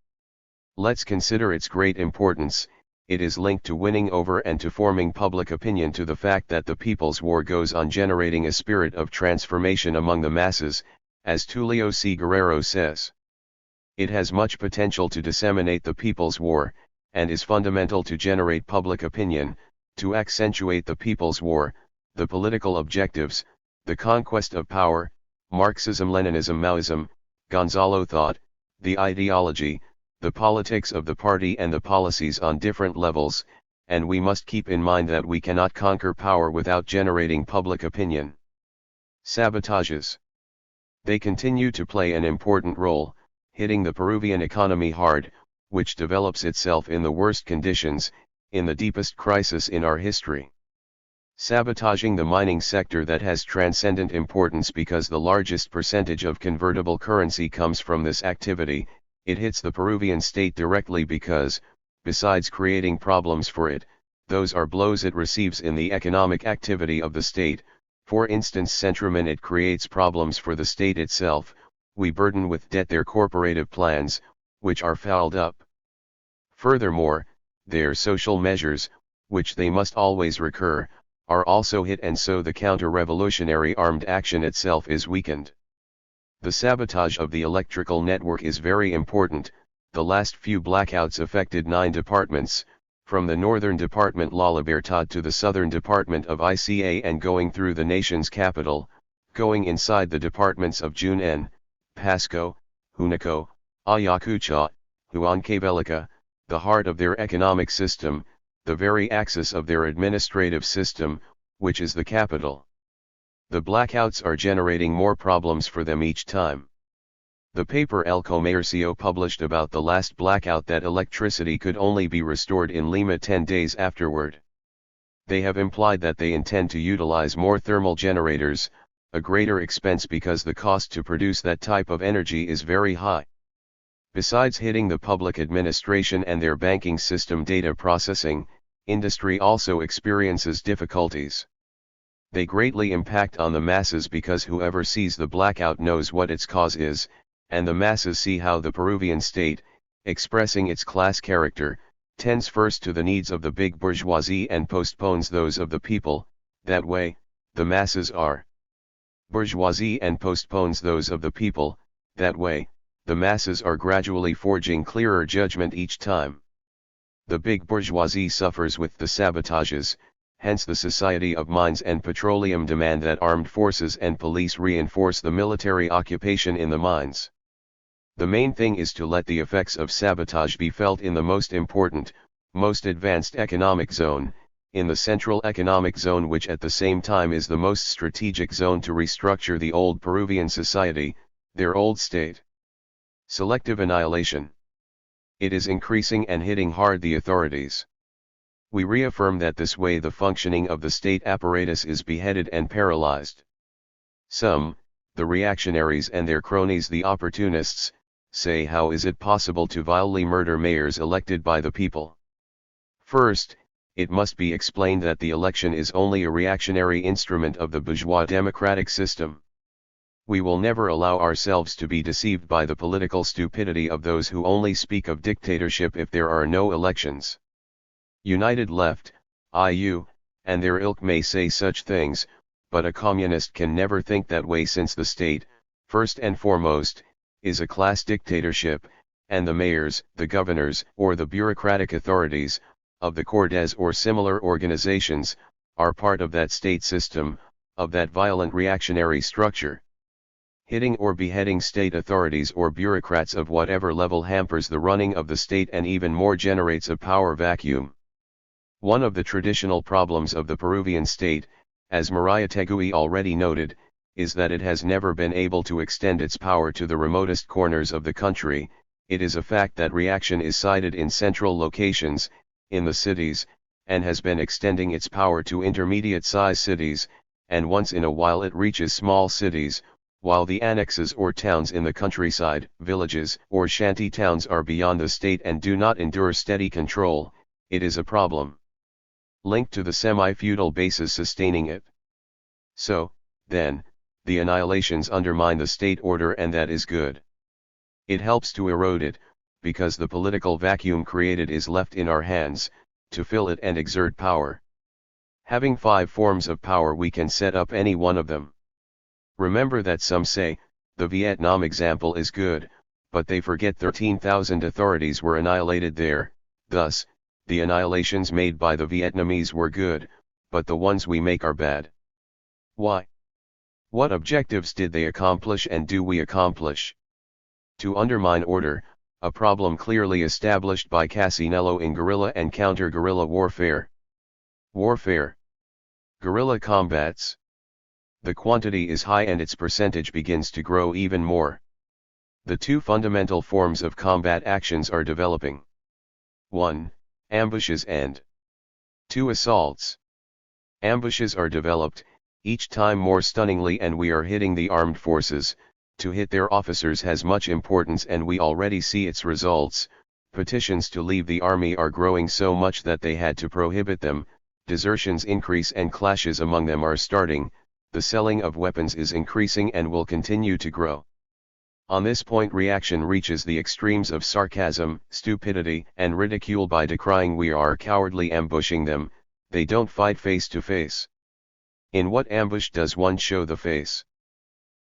Let's consider its great importance. It is linked to winning over and to forming public opinion, to the fact that the People's War goes on generating a spirit of transformation among the masses, as Tulio C. Guerrero says. It has much potential to disseminate the People's War, and is fundamental to generate public opinion, to accentuate the People's War, the political objectives, the conquest of power, Marxism-Leninism, Maoism, Gonzalo thought, the ideology, the politics of the party and the policies on different levels, and we must keep in mind that we cannot conquer power without generating public opinion. Sabotages. They continue to play an important role, hitting the Peruvian economy hard, which develops itself in the worst conditions, in the deepest crisis in our history. Sabotaging the mining sector, that has transcendent importance because the largest percentage of convertible currency comes from this activity. It hits the Peruvian state directly because, besides creating problems for it, those are blows it receives in the economic activity of the state. For instance, Centramin, it creates problems for the state itself. We burden with debt their corporative plans, which are fouled up. Furthermore, their social measures, which they must always recur, are also hit, and so the counter-revolutionary armed action itself is weakened. The sabotage of the electrical network is very important. The last few blackouts affected 9 departments, from the northern department La Libertad to the southern department of ICA, and going through the nation's capital, going inside the departments of Junín, Pasco, Juníco, Ayacucho, Huancavelica, the heart of their economic system, the very axis of their administrative system, which is the capital. The blackouts are generating more problems for them each time. The paper El Comercio published about the last blackout that electricity could only be restored in Lima 10 days afterward. They have implied that they intend to utilize more thermal generators, a greater expense because the cost to produce that type of energy is very high. Besides hitting the public administration and their banking system data processing, industry also experiences difficulties. They greatly impact on the masses because whoever sees the blackout knows what its cause is, and the masses see how the Peruvian state, expressing its class character, tends first to the needs of the big bourgeoisie and postpones those of the people. That way, the masses are bourgeoisie and postpones those of the people. That way, the masses are gradually forging clearer judgment each time. The big bourgeoisie suffers with the sabotages, hence the Society of Mines and Petroleum demand that armed forces and police reinforce the military occupation in the mines. The main thing is to let the effects of sabotage be felt in the most important, most advanced economic zone, in the Central Economic Zone, which at the same time is the most strategic zone to restructure the old Peruvian society, their old state. Selective annihilation. It is increasing and hitting hard the authorities. We reaffirm that this way the functioning of the state apparatus is beheaded and paralyzed. Some, the reactionaries and their cronies the opportunists, say how is it possible to vilely murder mayors elected by the people? First, it must be explained that the election is only a reactionary instrument of the bourgeois democratic system. We will never allow ourselves to be deceived by the political stupidity of those who only speak of dictatorship if there are no elections. United Left, IU, and their ilk may say such things, but a communist can never think that way, since the state, first and foremost, is a class dictatorship, and the mayors, the governors, or the bureaucratic authorities, of the Cortes or similar organizations, are part of that state system, of that violent reactionary structure. Hitting or beheading state authorities or bureaucrats of whatever level hampers the running of the state and even more generates a power vacuum. One of the traditional problems of the Peruvian state, as Maria Tegui already noted, is that it has never been able to extend its power to the remotest corners of the country. It is a fact that reaction is sited in central locations, in the cities, and has been extending its power to intermediate-size cities, and once in a while it reaches small cities, while the annexes or towns in the countryside, villages or shanty towns are beyond the state and do not endure steady control. It is a problem linked to the semi-feudal bases sustaining it. So, then, the annihilations undermine the state order, and that is good. It helps to erode it, because the political vacuum created is left in our hands, to fill it and exert power. Having 5 forms of power, we can set up any one of them. Remember that some say, the Vietnam example is good, but they forget 13,000 authorities were annihilated there. Thus, the annihilations made by the Vietnamese were good, but the ones we make are bad. Why? What objectives did they accomplish and do we accomplish? To undermine order, a problem clearly established by Casinello in guerrilla and counter-guerrilla warfare. Warfare. Guerrilla combats. The quantity is high and its percentage begins to grow even more. The 2 fundamental forms of combat actions are developing. 1. Ambushes and 2. Assaults. Ambushes are developed, each time more stunningly, and we are hitting the armed forces. To hit their officers has much importance, and we already see its results. Petitions to leave the army are growing so much that they had to prohibit them, desertions increase and clashes among them are starting, the selling of weapons is increasing and will continue to grow. On this point reaction reaches the extremes of sarcasm, stupidity, and ridicule by decrying we are cowardly ambushing them. They don't fight face to face. In what ambush does one show the face?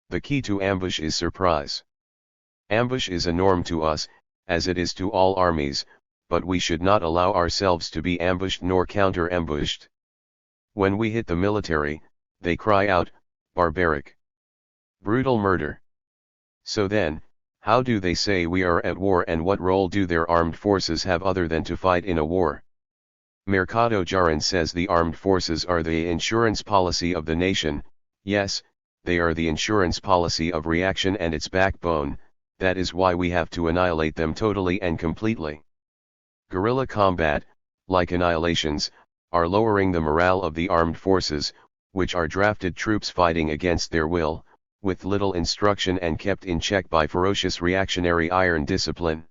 The key to ambush is surprise. Ambush is a norm to us, as it is to all armies, but we should not allow ourselves to be ambushed nor counter-ambushed. When we hit the military, they cry out, barbaric, brutal murder. So then, how do they say we are at war, and what role do their armed forces have other than to fight in a war? Mercado Jaran says the armed forces are the insurance policy of the nation. Yes, they are the insurance policy of reaction and its backbone, That is why we have to annihilate them totally and completely. Guerrilla combat, like annihilations, are lowering the morale of the armed forces, which are drafted troops fighting against their will, with little instruction and kept in check by ferocious reactionary iron discipline.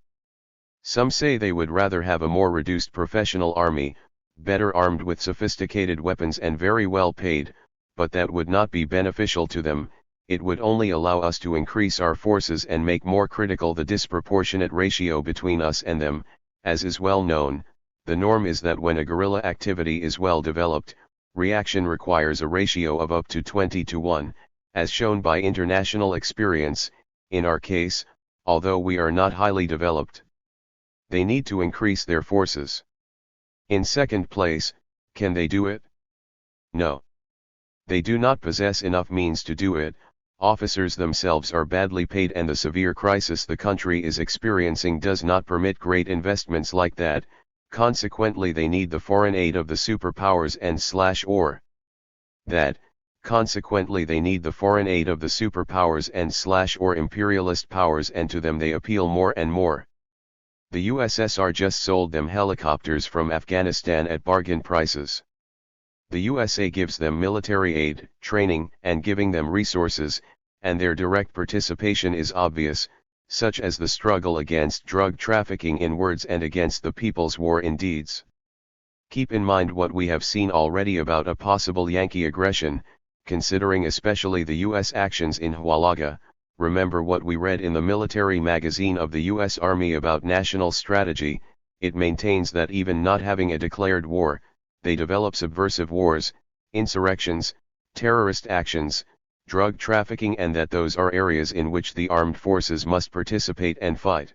Some say they would rather have a more reduced professional army, better armed with sophisticated weapons and very well paid, but that would not be beneficial to them. It would only allow us to increase our forces and make more critical the disproportionate ratio between us and them. As is well known, the norm is that when a guerrilla activity is well developed, reaction requires a ratio of up to 20-1, as shown by international experience. In our case, although we are not highly developed, they need to increase their forces. In second place, can they do it? No. They do not possess enough means to do it. Officers themselves are badly paid and the severe crisis the country is experiencing does not permit great investments like that. Consequently they need the foreign aid of the superpowers and/or that, consequently they need the foreign aid of the superpowers and/or imperialist powers, and to them they appeal more and more. The USSR just sold them helicopters from Afghanistan at bargain prices. The USA gives them military aid, training, and giving them resources, and their direct participation is obvious, such as the struggle against drug trafficking in words and against the People's War in deeds. Keep in mind what we have seen already about a possible Yankee aggression, considering especially the US actions in Hualaga. Remember what we read in the military magazine of the US Army about national strategy. It maintains that even not having a declared war, they develop subversive wars, insurrections, terrorist actions, drug trafficking, and that those are areas in which the armed forces must participate and fight.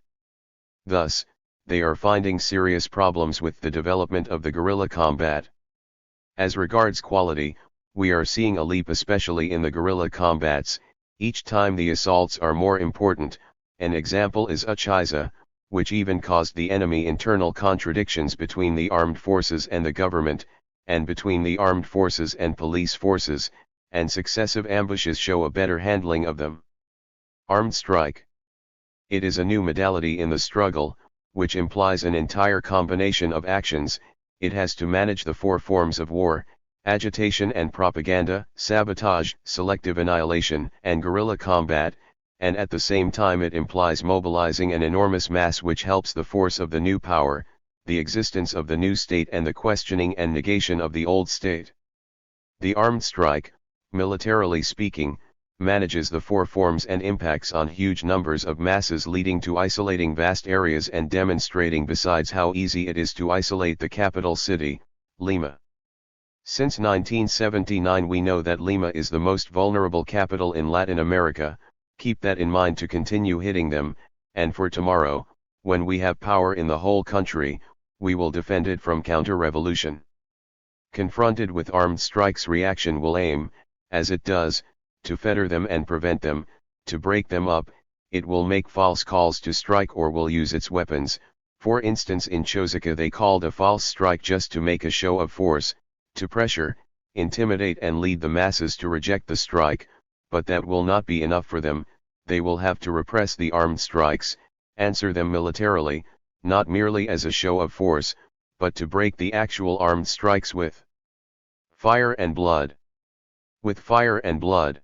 Thus, they are finding serious problems with the development of the guerrilla combat. As regards quality, we are seeing a leap especially in the guerrilla combats. Each time the assaults are more important. An example is Uchiza, which even caused the enemy internal contradictions between the armed forces and the government, and between the armed forces and police forces, and successive ambushes show a better handling of them. Armed strike. It is a new modality in the struggle, which implies an entire combination of actions. It has to manage the four forms of war: agitation and propaganda, sabotage, selective annihilation, and guerrilla combat, and at the same time it implies mobilizing an enormous mass which helps the force of the new power, the existence of the new state, and the questioning and negation of the old state. The armed strike, militarily speaking, manages the four forms and impacts on huge numbers of masses, leading to isolating vast areas and demonstrating besides how easy it is to isolate the capital city, Lima. Since 1979 we know that Lima is the most vulnerable capital in Latin America. Keep that in mind to continue hitting them, and for tomorrow, when we have power in the whole country, we will defend it from counter-revolution. Confronted with armed strikes, reaction will aim, as it does, to fetter them and prevent them, to break them up. It will make false calls to strike or will use its weapons. For instance, in Chosica they called a false strike just to make a show of force, to pressure, intimidate and lead the masses to reject the strike, but that will not be enough for them. They will have to repress the armed strikes, answer them militarily, not merely as a show of force, but to break the actual armed strikes with fire and blood. With fire and blood.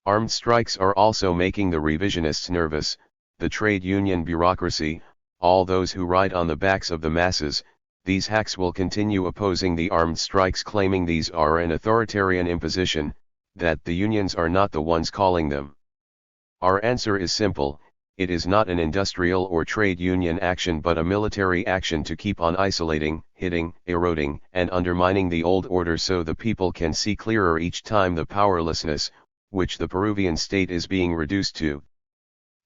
Armed strikes are also making the revisionists nervous, the trade union bureaucracy, all those who ride on the backs of the masses. These hacks will continue opposing the armed strikes, claiming these are an authoritarian imposition, that the unions are not the ones calling them. Our answer is simple: it is not an industrial or trade union action but a military action to keep on isolating, hitting, eroding, and undermining the old order so the people can see clearer each time the powerlessness, which the Peruvian state is being reduced to.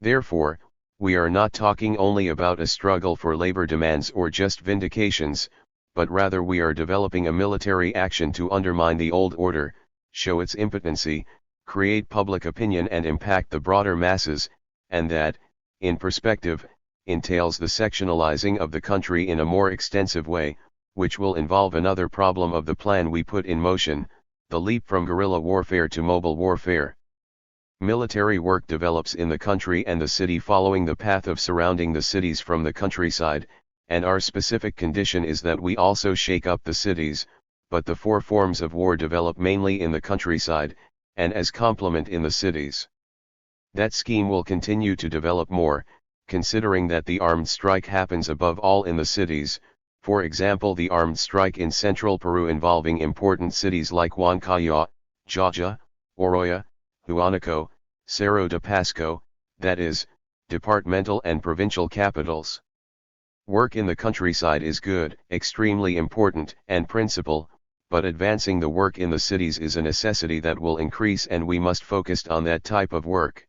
Therefore, we are not talking only about a struggle for labor demands or just vindications, but rather we are developing a military action to undermine the old order, show its impotency, create public opinion and impact the broader masses, and that, in perspective, entails the sectionalizing of the country in a more extensive way, which will involve another problem of the plan we put in motion, the leap from guerrilla warfare to mobile warfare. Military work develops in the country and the city following the path of surrounding the cities from the countryside, and our specific condition is that we also shake up the cities, but the four forms of war develop mainly in the countryside, and as complement in the cities. That scheme will continue to develop more, considering that the armed strike happens above all in the cities, for example the armed strike in central Peru involving important cities like Huancaya, Jaja, Oroya, Huánuco, Cerro de Pasco, that is, departmental and provincial capitals. Work in the countryside is good, extremely important and principal, but advancing the work in the cities is a necessity that will increase and we must focus on that type of work.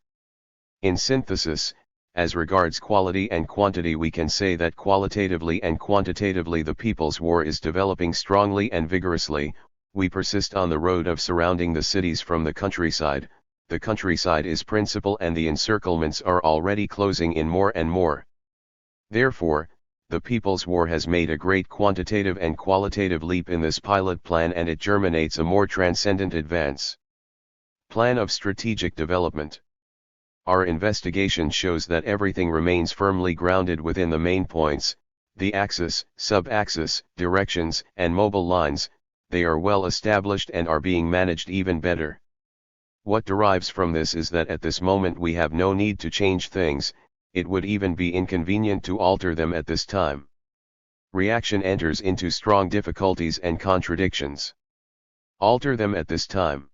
In synthesis, as regards quality and quantity we can say that qualitatively and quantitatively the People's War is developing strongly and vigorously. We persist on the road of surrounding the cities from the countryside is principal and the encirclements are already closing in more and more. Therefore, the People's War has made a great quantitative and qualitative leap in this pilot plan and it germinates a more transcendent advance. Plan of strategic development. Our investigation shows that everything remains firmly grounded within the main points, the axis, sub-axis, directions, and mobile lines. They are well established and are being managed even better. What derives from this is that at this moment we have no need to change things, it would even be inconvenient to alter them at this time. Reaction enters into strong difficulties and contradictions. Alter them at this time.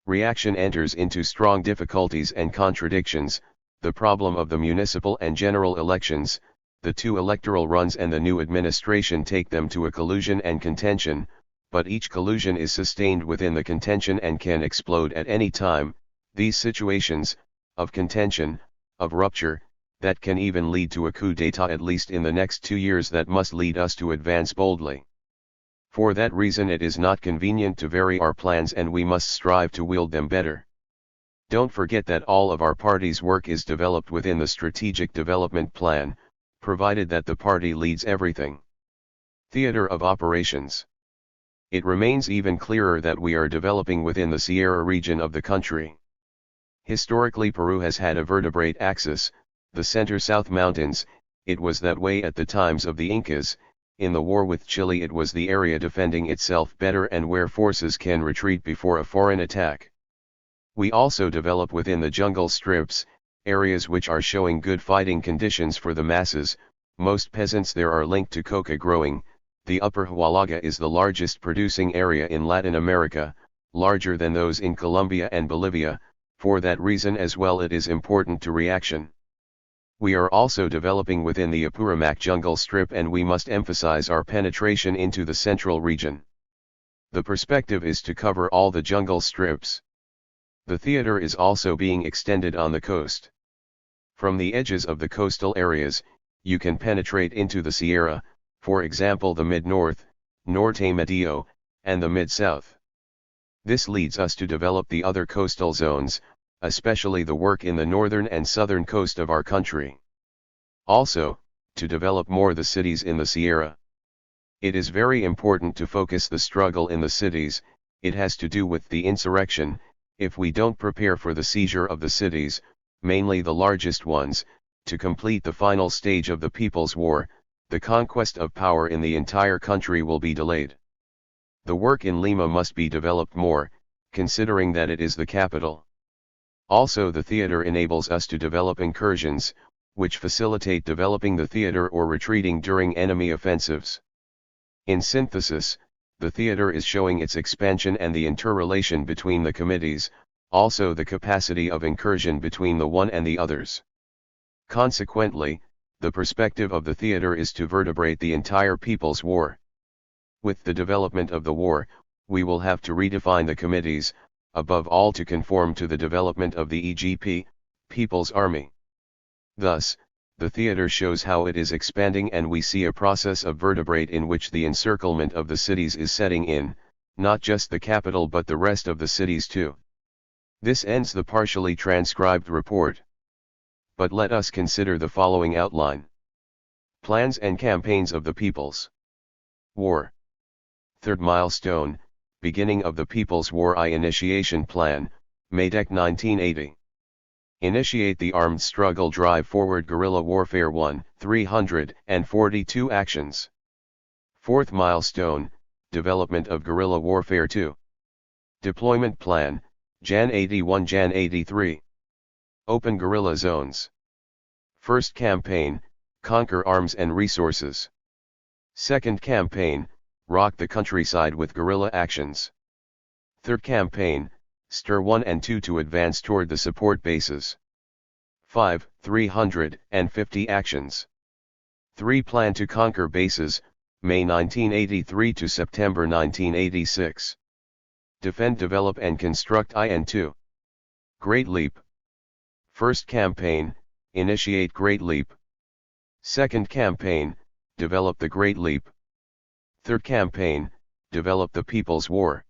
Reaction enters into strong difficulties and contradictions, the problem of the municipal and general elections, the two electoral runs and the new administration take them to a collusion and contention, but each collusion is sustained within the contention and can explode at any time. These situations, of contention, of rupture, that can even lead to a coup d'état at least in the next 2 years that must lead us to advance boldly. For that reason it is not convenient to vary our plans and we must strive to wield them better. Don't forget that all of our party's work is developed within the strategic development plan, provided that the party leads everything. Theater of operations. It remains even clearer that we are developing within the Sierra region of the country. Historically Peru has had a vertebrate axis, the center-south mountains. It was that way at the times of the Incas. In the war with Chile it was the area defending itself better and where forces can retreat before a foreign attack. We also develop within the jungle strips, areas which are showing good fighting conditions for the masses. Most peasants there are linked to coca growing. The Upper Huallaga is the largest producing area in Latin America, larger than those in Colombia and Bolivia. For that reason as well it is important to reaction. We are also developing within the Apurimac jungle strip and we must emphasize our penetration into the central region. The perspective is to cover all the jungle strips. The theater is also being extended on the coast. From the edges of the coastal areas, you can penetrate into the Sierra, for example the mid-north, Norte Medio, and the mid-south. This leads us to develop the other coastal zones, especially the work in the northern and southern coast of our country. Also, to develop more the cities in the Sierra. It is very important to focus the struggle in the cities. It has to do with the insurrection. If we don't prepare for the seizure of the cities, mainly the largest ones, to complete the final stage of the People's War, the conquest of power in the entire country will be delayed. The work in Lima must be developed more, considering that it is the capital. Also the theater enables us to develop incursions, which facilitate developing the theater or retreating during enemy offensives. In synthesis, the theater is showing its expansion and the interrelation between the committees, also the capacity of incursion between the one and the others. Consequently, the perspective of the theater is to vertebrate the entire People's War. With the development of the war, we will have to redefine the committees, above all to conform to the development of the EGP, People's Army. Thus, the theater shows how it is expanding and we see a process of vertebrate in which the encirclement of the cities is setting in, not just the capital but the rest of the cities too. This ends the partially transcribed report. But let us consider the following outline. Plans and campaigns of the People's War. Third milestone, beginning of the People's War I initiation plan, May-Dec 1980. Initiate the armed struggle drive forward guerrilla warfare 1, 342 actions. Fourth milestone, development of guerrilla warfare 2. Deployment plan, Jan 81 Jan 83. Open guerrilla zones. First campaign, conquer arms and resources. Second campaign, rock the countryside with guerrilla actions. Third campaign, stir 1 and 2 to advance toward the support bases. 5. 350 actions. 3. Plan to conquer bases, May 1983 to September 1986. Defend, develop and construct I and 2. Great Leap. First campaign, initiate Great Leap. Second campaign, develop the Great Leap. Third campaign, develop the People's War.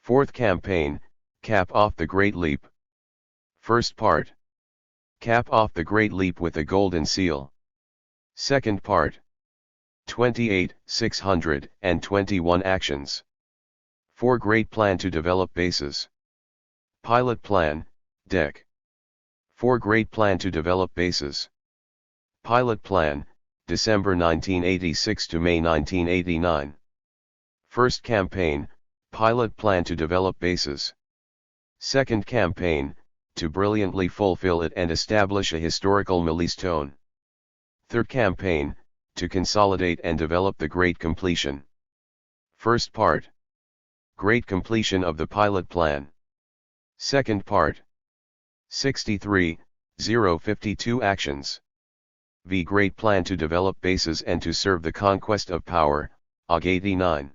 Fourth campaign, cap off the Great Leap. First part. Cap off the Great Leap with the Golden Seal. Second part. 621 actions. 4. Great plan to develop bases. Pilot plan, Dec. 4. Great plan to develop bases. Pilot plan, December 1986 to May 1989. First campaign, pilot plan to develop bases. Second campaign, to brilliantly fulfill it and establish a historical milestone. Third campaign, to consolidate and develop the Great Completion. First part. Great completion of the pilot plan. Second part. 63,052 actions. V. Great plan to develop bases and to serve the conquest of power, AUG 89.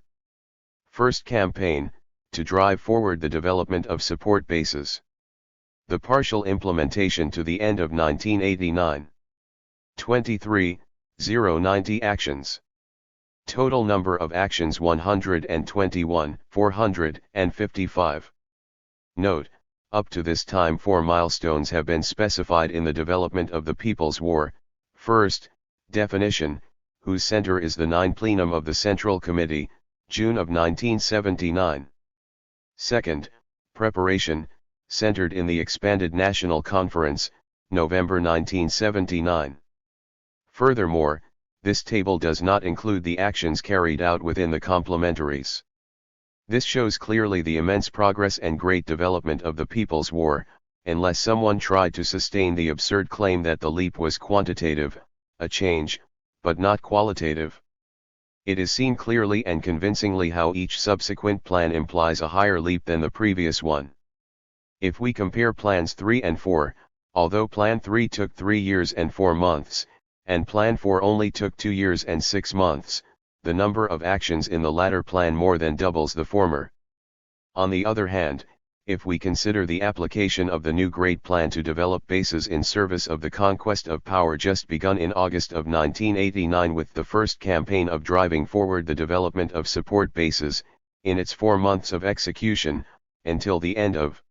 First campaign, to drive forward the development of support bases. The partial implementation to the end of 1989. 23,090 actions. Total number of actions 121, 455. Note, up to this time 4 milestones have been specified in the development of the People's War. First, definition, whose center is the 9 plenum of the Central Committee, June of 1979. Second, preparation, centered in the expanded National Conference, November 1979. Furthermore, this table does not include the actions carried out within the complementaries. This shows clearly the immense progress and great development of the People's War, unless someone tried to sustain the absurd claim that the leap was quantitative, a change, but not qualitative. It is seen clearly and convincingly how each subsequent plan implies a higher leap than the previous one. If we compare plans 3 and 4, although plan 3 took 3 years and 4 months, and plan 4 only took 2 years and 6 months, the number of actions in the latter plan more than doubles the former. On the other hand, if we consider the application of the new Great Plan to develop bases in service of the conquest of power just begun in August of 1989 with the first campaign of driving forward the development of support bases, in its 4 months of execution, until the end of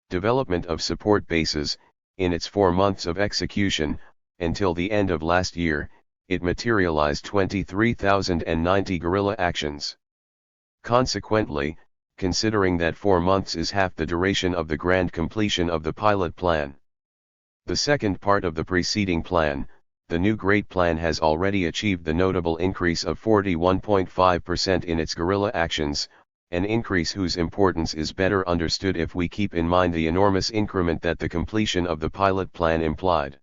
development of support bases, in its 4 months of execution, until the end of last year, it materialized 23,090 guerrilla actions. Consequently, considering that 4 months is half the duration of the grand completion of the pilot plan. The second part of the preceding plan, the new Great Plan has already achieved the notable increase of 41.5% in its guerrilla actions, an increase whose importance is better understood if we keep in mind the enormous increment that the completion of the pilot plan implied.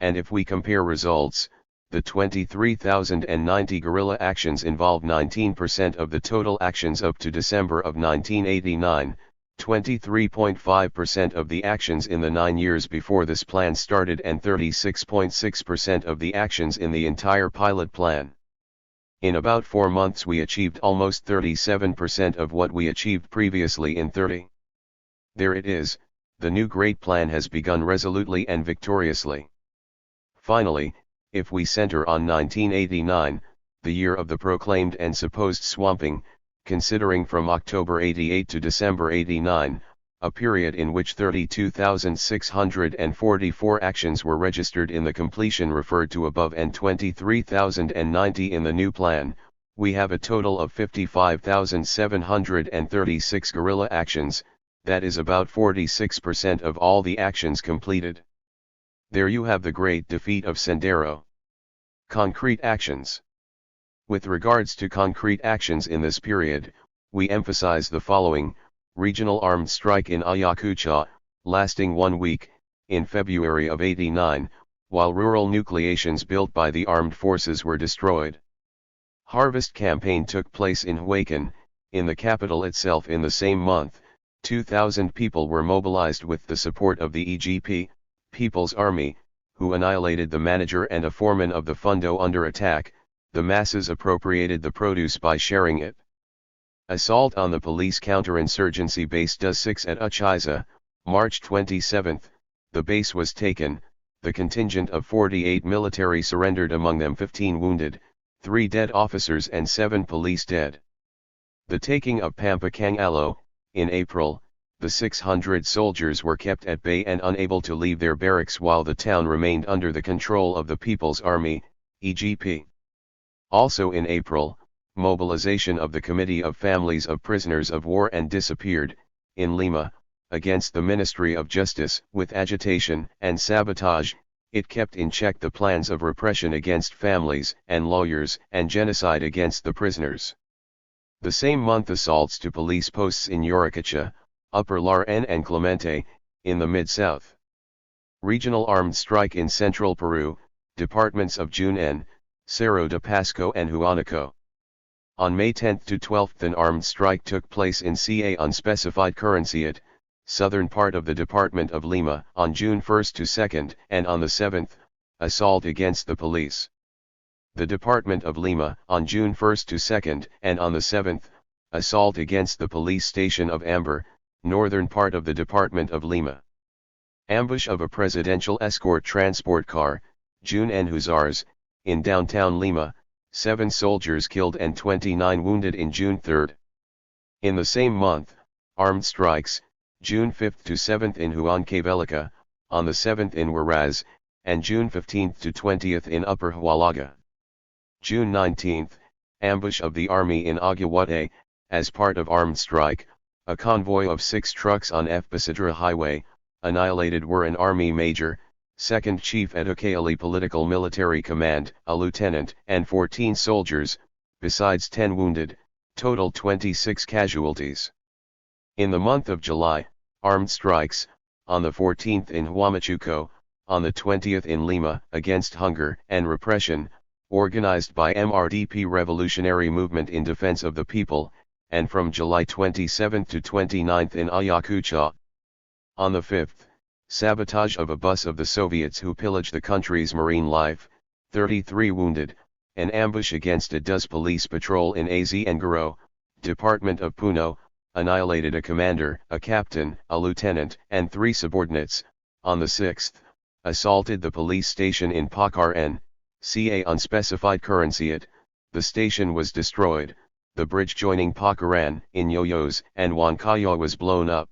And if we compare results, the 23,090 guerrilla actions involve 19% of the total actions up to December of 1989, 23.5% of the actions in the 9 years before this plan started and 36.6% of the actions in the entire pilot plan. In about 4 months we achieved almost 37% of what we achieved previously in 30. There it is, the new Great Plan has begun resolutely and victoriously. Finally, if we center on 1989, the year of the proclaimed and supposed swamping, considering from October 88 to December 89, a period in which 32,644 actions were registered in the completion referred to above and 23,090 in the new plan, we have a total of 55,736 guerrilla actions, that is about 46% of all the actions completed. There you have the great defeat of Sendero. Concrete actions. With regards to concrete actions in this period, we emphasize the following: regional armed strike in Ayacucho, lasting 1 week, in February of '89, while rural nucleations built by the armed forces were destroyed. Harvest campaign took place in Huaycan, in the capital itself in the same month. 2,000 people were mobilized with the support of the EGP, People's Army, who annihilated the manager and a foreman of the Fundo under attack. The masses appropriated the produce by sharing it. Assault on the police counterinsurgency base DUS 6 at Uchiza, March 27. The base was taken, the contingent of 48 military surrendered, among them 15 wounded, 3 dead officers and 7 police dead. The taking of Pampacangalo, in April, the 600 soldiers were kept at bay and unable to leave their barracks while the town remained under the control of the People's Army, EGP. Also in April, mobilization of the Committee of Families of Prisoners of War and Disappeared, in Lima, against the Ministry of Justice. With agitation and sabotage, it kept in check the plans of repression against families and lawyers and genocide against the prisoners. The same month, assaults to police posts in Yuricacha, Upper Larén and Clemente, in the Mid-South. Regional armed strike in central Peru, departments of Junín, Cerro de Pasco and Huánuco. On May 10 to 12 an armed strike took place in Ca unspecified currenciat, southern part of the department of Lima. On June 1 to 2, and on the 7th, assault against the police. The department of Lima. On June 1 to 2, and on the 7th, assault against the police station of Amber, northern part of the department of Lima. Ambush of a presidential escort transport car, Junín Hussars, in downtown Lima, 7 soldiers killed and 29 wounded in June 3. In the same month, armed strikes, June 5 to 7 in Huancavelica, on the 7th in Huaraz, and June 15 to 20 in Upper Hualaga. June 19, ambush of the army in Aguaguate, as part of armed strike, a convoy of 6 trucks on F-Basidra Highway, annihilated were an army major, 2nd Chief Educali Political Military Command, a lieutenant, and 14 soldiers, besides 10 wounded, total 26 casualties. In the month of July, armed strikes, on the 14th in Huamachuco, on the 20th in Lima, against hunger and repression, organized by MRDP Revolutionary Movement in Defense of the People, and from July 27 to 29 in Ayacucho. On the 5th, sabotage of a bus of the Soviets who pillaged the country's marine life, 33 wounded, an ambush against a DUS police patrol in Azengaro, Department of Puno, annihilated a commander, a captain, a lieutenant, and 3 subordinates. On the 6th, assaulted the police station in Pacaran, Ca unspecified currenciat, the station was destroyed, the bridge joining Pacaran, in Yoyos, and Huancayo was blown up.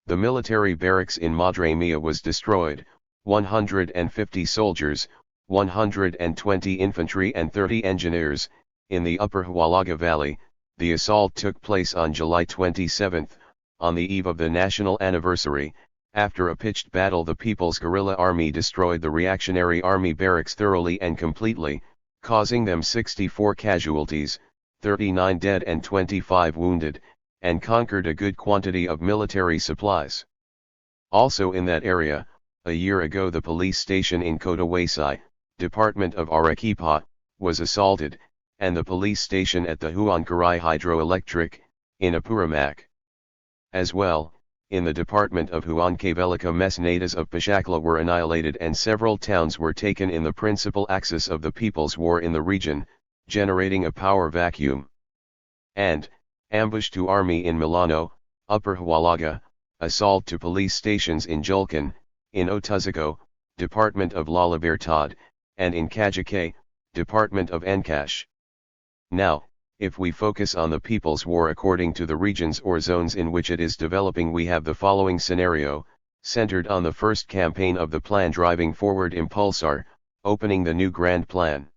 The military barracks in Madre Mia was destroyed, 150 soldiers, 120 infantry and 30 engineers, in the Upper Hualaga Valley. The assault took place on July 27, on the eve of the national anniversary. After a pitched battle, the People's Guerrilla Army destroyed the reactionary army barracks thoroughly and completely, causing them 64 casualties, 39 dead and 25 wounded, and conquered a good quantity of military supplies. Also in that area, a year ago the police station in Cotahuasi, Department of Arequipa, was assaulted, and the police station at the Huancaray Hydroelectric, in Apurimac. As well, in the department of Huancavelica, mesnadas of Pachacla were annihilated and several towns were taken in the principal axis of the People's War in the region, generating a power vacuum. And, ambush to army in Milano, Upper Hualaga, assault to police stations in Julcan, in Otuzaco, Department of La Libertad, and in Cajaque, Department of Ancash. Now, if we focus on the People's War according to the regions or zones in which it is developing, we have the following scenario, centered on the first campaign of the plan driving forward Impulsar, opening the new Grand Plan.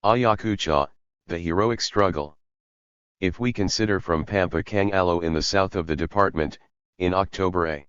Ayacucho, the heroic struggle. If we consider from Pampacangalo in the south of the department, in October A.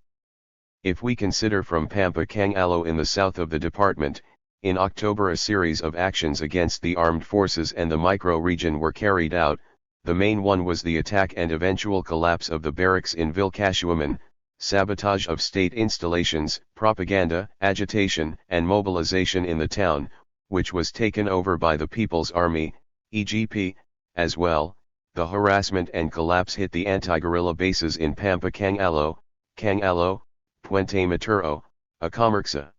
If we consider from Pampa Cangalo in the south of the department, in October a series of actions against the armed forces and the micro-region were carried out. The main one was the attack and eventual collapse of the barracks in Vilcashuaman, sabotage of state installations, propaganda, agitation, and mobilization in the town, which was taken over by the People's Army, EGP, as well. The harassment and collapse hit the anti-guerrilla bases in Pampa Cangalo, Puente Maturo, Acamarxa,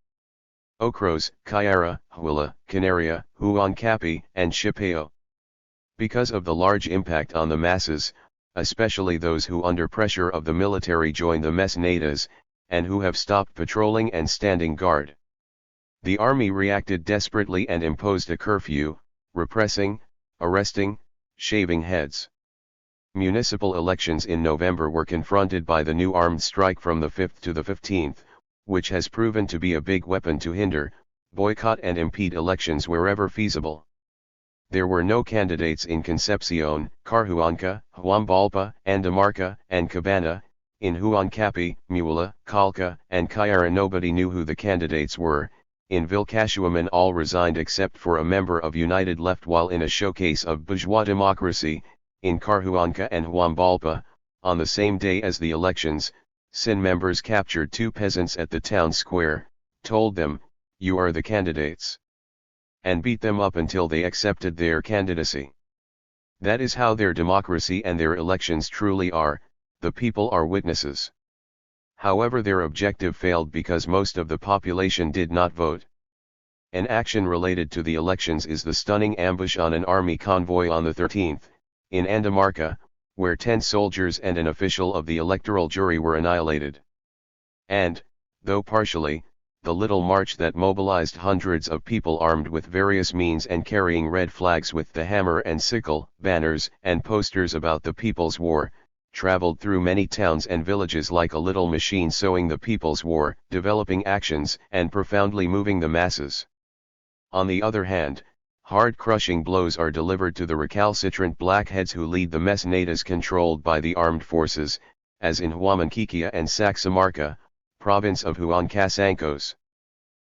Ocros, Cayara, Huila, Canaria, Huancapi, and Chipeo. Because of the large impact on the masses, especially those who under pressure of the military joined the Mesnedas, and who have stopped patrolling and standing guard. The army reacted desperately and imposed a curfew, repressing, arresting, shaving heads. Municipal elections in November were confronted by the new armed strike from the 5th to the 15th, which has proven to be a big weapon to hinder, boycott and impede elections wherever feasible. There were no candidates in Concepcion, Carhuanca, Huambalpa, Andamarca, and Cabana. In Huancapi, Muela, Calca, and Cayara nobody knew who the candidates were. In Vilcashuaman all resigned except for a member of United Left, while in a showcase of bourgeois democracy, in Carhuanca and Huambalpa, on the same day as the elections, SIN members captured two peasants at the town square, told them, "You are the candidates," and beat them up until they accepted their candidacy. That is how their democracy and their elections truly are. The people are witnesses. However, their objective failed because most of the population did not vote. An action related to the elections is the stunning ambush on an army convoy on the 13th, in Andamarca, where 10 soldiers and an official of the electoral jury were annihilated. And, though partially, the little march that mobilized hundreds of people armed with various means and carrying red flags with the hammer and sickle, banners and posters about the People's War, traveled through many towns and villages like a little machine sowing the People's War, developing actions and profoundly moving the masses. On the other hand, hard crushing blows are delivered to the recalcitrant blackheads who lead the Mesnedas controlled by the armed forces, as in Huamanquiquia and Saxamarca, province of Huancasancos.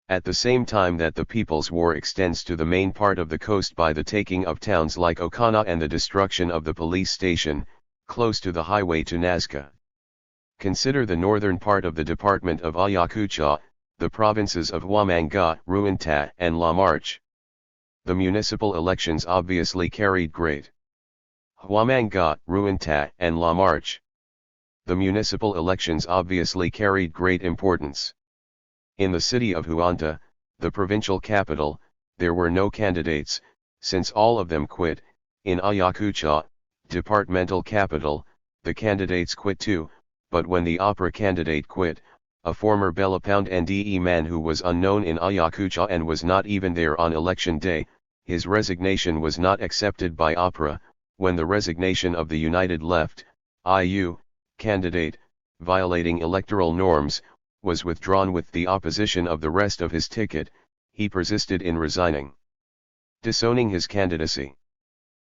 At the same time that the People's War extends to the main part of the coast by the taking of towns like Ocana and the destruction of the police station, close to the highway to Nazca. Consider the northern part of the department of Ayacucho, the provinces of Huamanga, Ruinta, and La Marche. The municipal elections obviously carried great. Huamanga, Ruinta, and La Marche. The municipal elections obviously carried great importance. In the city of Huanta, the provincial capital, there were no candidates, since all of them quit. In Ayacucho, departmental capital, the candidates quit too, but when the opera candidate quit, a former Belapound NDE man who was unknown in Ayacucho and was not even there on election day, his resignation was not accepted by opera. When the resignation of the United Left, IU, candidate, violating electoral norms, was withdrawn with the opposition of the rest of his ticket, he persisted in resigning, disowning his candidacy.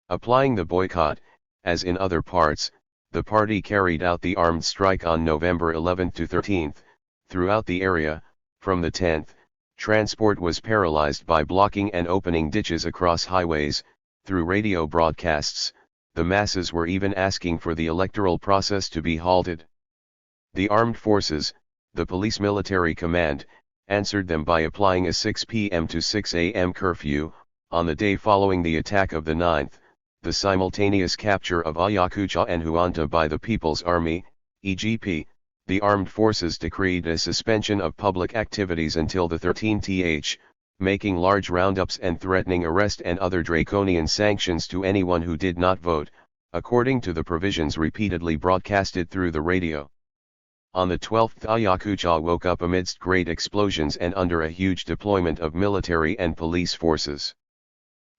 Applying the boycott, as in other parts, the party carried out the armed strike on November 11 to 13. Throughout the area, from the 10th, transport was paralyzed by blocking and opening ditches across highways. Through radio broadcasts, the masses were even asking for the electoral process to be halted. The armed forces, the police military command, answered them by applying a 6 p.m. to 6 a.m. curfew. On the day following the attack of the 9th, the simultaneous capture of Ayacucho and Huanta by the People's Army, EGP, the armed forces decreed a suspension of public activities until the 13th, making large roundups and threatening arrest and other draconian sanctions to anyone who did not vote, according to the provisions repeatedly broadcasted through the radio. On the 12th, Ayacucho woke up amidst great explosions and under a huge deployment of military and police forces.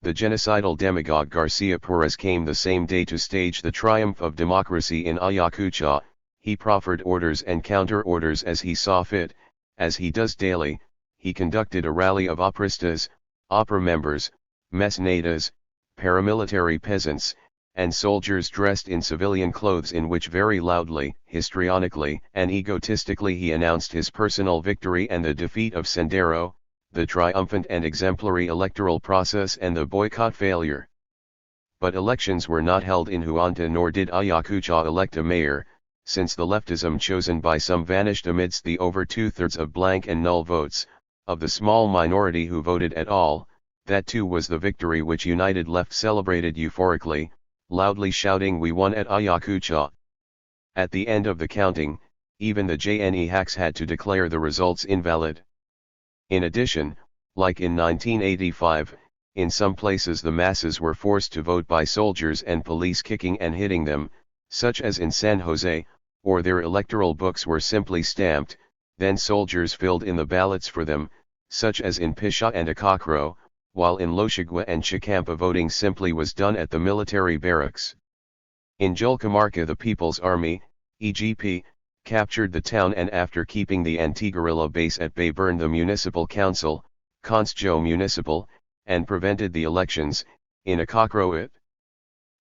The genocidal demagogue Garcia Perez came the same day to stage the triumph of democracy in Ayacucho. He proffered orders and counter-orders as he saw fit. As he does daily, he conducted a rally of opristas, opera members, mesnedas, paramilitary peasants, and soldiers dressed in civilian clothes in which very loudly, histrionically, and egotistically he announced his personal victory and the defeat of Sendero, the triumphant and exemplary electoral process and the boycott failure. But elections were not held in Huanta nor did Ayacucho elect a mayor, since the leftism chosen by some vanished amidst the over two-thirds of blank and null votes, of the small minority who voted at all. That too was the victory which United Left celebrated euphorically, loudly shouting, "We won at Ayacucho." At the end of the counting, even the JNE hacks had to declare the results invalid. In addition, like in 1985, in some places the masses were forced to vote by soldiers and police kicking and hitting them, such as in San Jose, or their electoral books were simply stamped, then soldiers filled in the ballots for them, such as in Pisha and Acacro, while in Loshigua and Chicampa voting simply was done at the military barracks. In Julcamarca the People's Army, EGP, captured the town and after keeping the anti-guerrilla base at bay burned the municipal council, Constjo Municipal, and prevented the elections. In Acacro it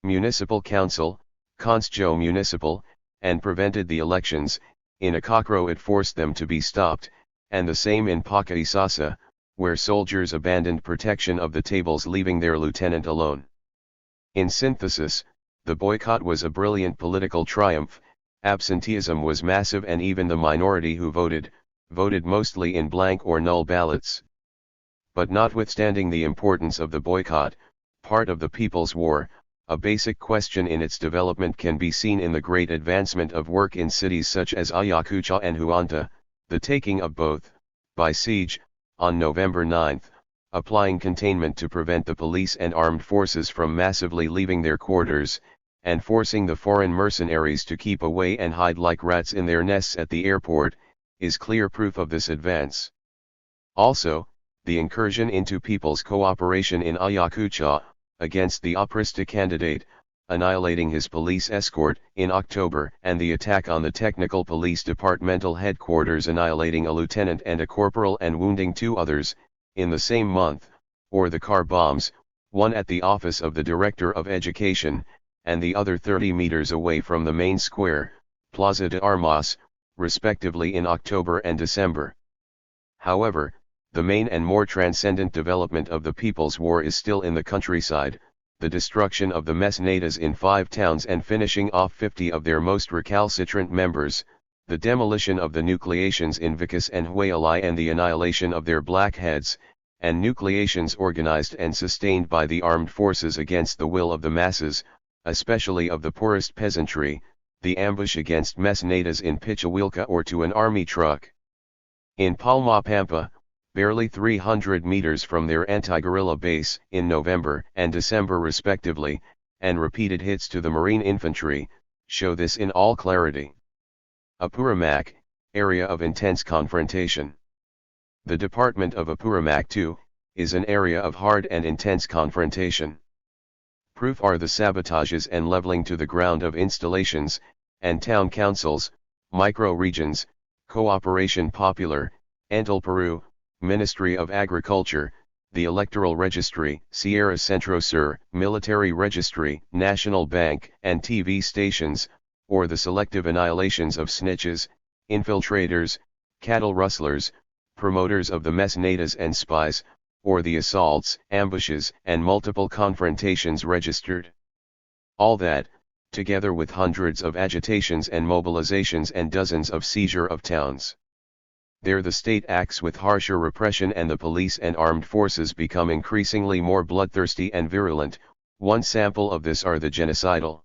Municipal Council, Constjo Municipal, and prevented the elections. In Acacro it forced them to be stopped, and the same in Pacaisasa, where soldiers abandoned protection of the tables leaving their lieutenant alone. In synthesis, the boycott was a brilliant political triumph. Absenteeism was massive and even the minority who voted mostly in blank or null ballots. But notwithstanding the importance of the boycott, part of the People's War, a basic question in its development can be seen in the great advancement of work in cities such as Ayacucho and Huanta, the taking of both, by siege, on November 9, applying containment to prevent the police and armed forces from massively leaving their quarters, and forcing the foreign mercenaries to keep away and hide like rats in their nests at the airport, is clear proof of this advance. Also, the incursion into people's cooperation in Ayacucho, against the Aprista candidate, annihilating his police escort in October, and the attack on the Technical Police Departmental headquarters annihilating a lieutenant and a corporal and wounding 2 others, in the same month, or the car bombs, one at the office of the Director of Education, and the other 30 meters away from the main square, Plaza de Armas, respectively in October and December. However, the main and more transcendent development of the People's War is still in the countryside, the destruction of the mesnadas in 5 towns and finishing off 50 of their most recalcitrant members, the demolition of the nucleations in Vicas and Huayalay and the annihilation of their blackheads, and nucleations organized and sustained by the armed forces against the will of the masses, especially of the poorest peasantry, the ambush against mesnadas in Pichahuilca or to an army truck. In Palma Pampa, barely 300 meters from their anti-guerrilla base, in November and December respectively, and repeated hits to the Marine infantry, show this in all clarity. Apurimac, area of intense confrontation. The department of Apurimac too, is an area of hard and intense confrontation. Proof are the sabotages and leveling to the ground of installations, and town councils, micro-regions, Cooperation Popular, Entel Peru, Ministry of Agriculture, the Electoral Registry, Sierra Centro Sur, Military Registry, National Bank, and TV stations, or the selective annihilations of snitches, infiltrators, cattle rustlers, promoters of the mesnadas and spies, or the assaults, ambushes, and multiple confrontations registered. All that, together with hundreds of agitations and mobilizations and dozens of seizure of towns. There the state acts with harsher repression and the police and armed forces become increasingly more bloodthirsty and virulent. One sample of this are the genocidal.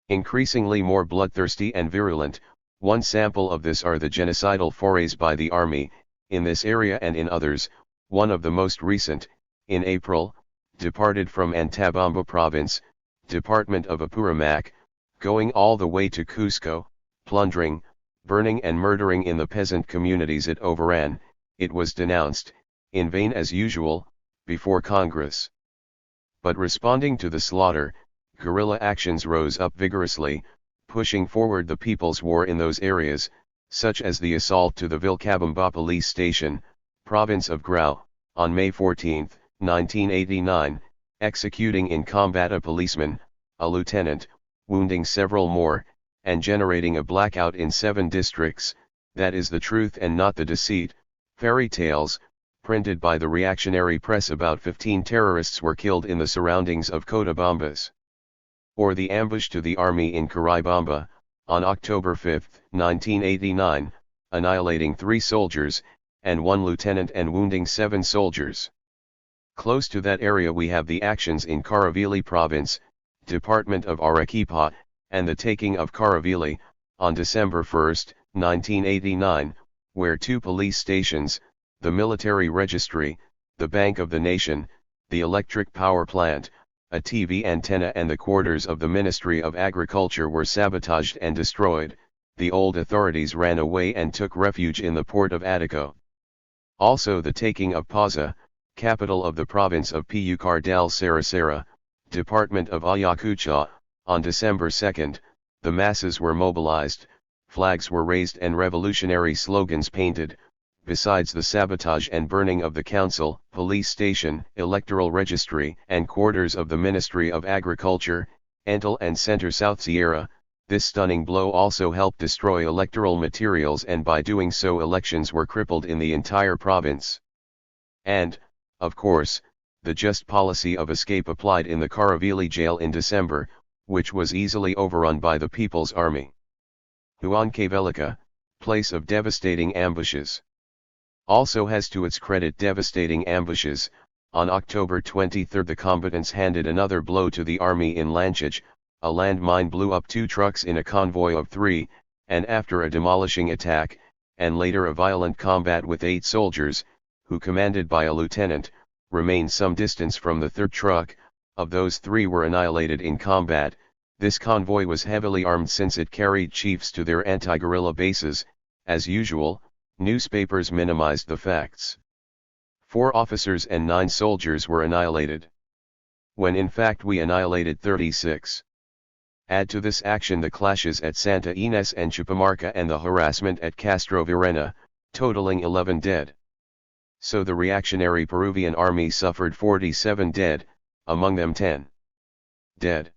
Increasingly more bloodthirsty and virulent, one sample of this are the genocidal forays by the army, in this area and in others. One of the most recent, in April, departed from Antabamba province, department of Apurimac, going all the way to Cusco, plundering, burning and murdering in the peasant communities it overran. It was denounced, in vain as usual, before Congress. But responding to the slaughter, guerrilla actions rose up vigorously, pushing forward the People's War in those areas, such as the assault to the Vilcabamba police station, province of Grau, on May 14, 1989, executing in combat a policeman, a lieutenant, wounding several more, and generating a blackout in 7 districts. That is the truth and not the deceit. Fairy tales, printed by the reactionary press. About 15 terrorists were killed in the surroundings of Cotabombas. Or the ambush to the army in Caraibamba, on October 5, 1989, annihilating 3 soldiers, and 1 lieutenant and wounding 7 soldiers. Close to that area we have the actions in Caravelí province, Department of Arequipa, and the taking of Caravelí, on December 1, 1989, where 2 police stations, the military registry, the Bank of the Nation, the electric power plant, a TV antenna and the quarters of the Ministry of Agriculture were sabotaged and destroyed. The old authorities ran away and took refuge in the port of Ataco. Also the taking of Paza, capital of the province of Pucar del Sarasara, Department of Ayacucho, on December 2, the masses were mobilized, flags were raised and revolutionary slogans painted. Besides the sabotage and burning of the council, police station, electoral registry, and quarters of the Ministry of Agriculture, Entel and Center South Sierra, this stunning blow also helped destroy electoral materials, and by doing so elections were crippled in the entire province. And, of course, the just policy of escape applied in the Caravelí jail in December, which was easily overrun by the People's Army. Huancavelica, place of devastating ambushes. Also has to its credit devastating ambushes. On October 23 the combatants handed another blow to the army in Lanchage. A landmine blew up 2 trucks in a convoy of 3, and after a demolishing attack, and later a violent combat with 8 soldiers, who commanded by a lieutenant, remained some distance from the 3rd truck. Of those 3 were annihilated in combat. This convoy was heavily armed since it carried chiefs to their anti-guerrilla bases. As usual, newspapers minimized the facts. 4 officers and 9 soldiers were annihilated, when in fact we annihilated 36. Add to this action the clashes at Santa Ynez and Chupamarca and the harassment at Castro Virena, totaling 11 dead. So the reactionary Peruvian army suffered 47 dead, among them 10 dead.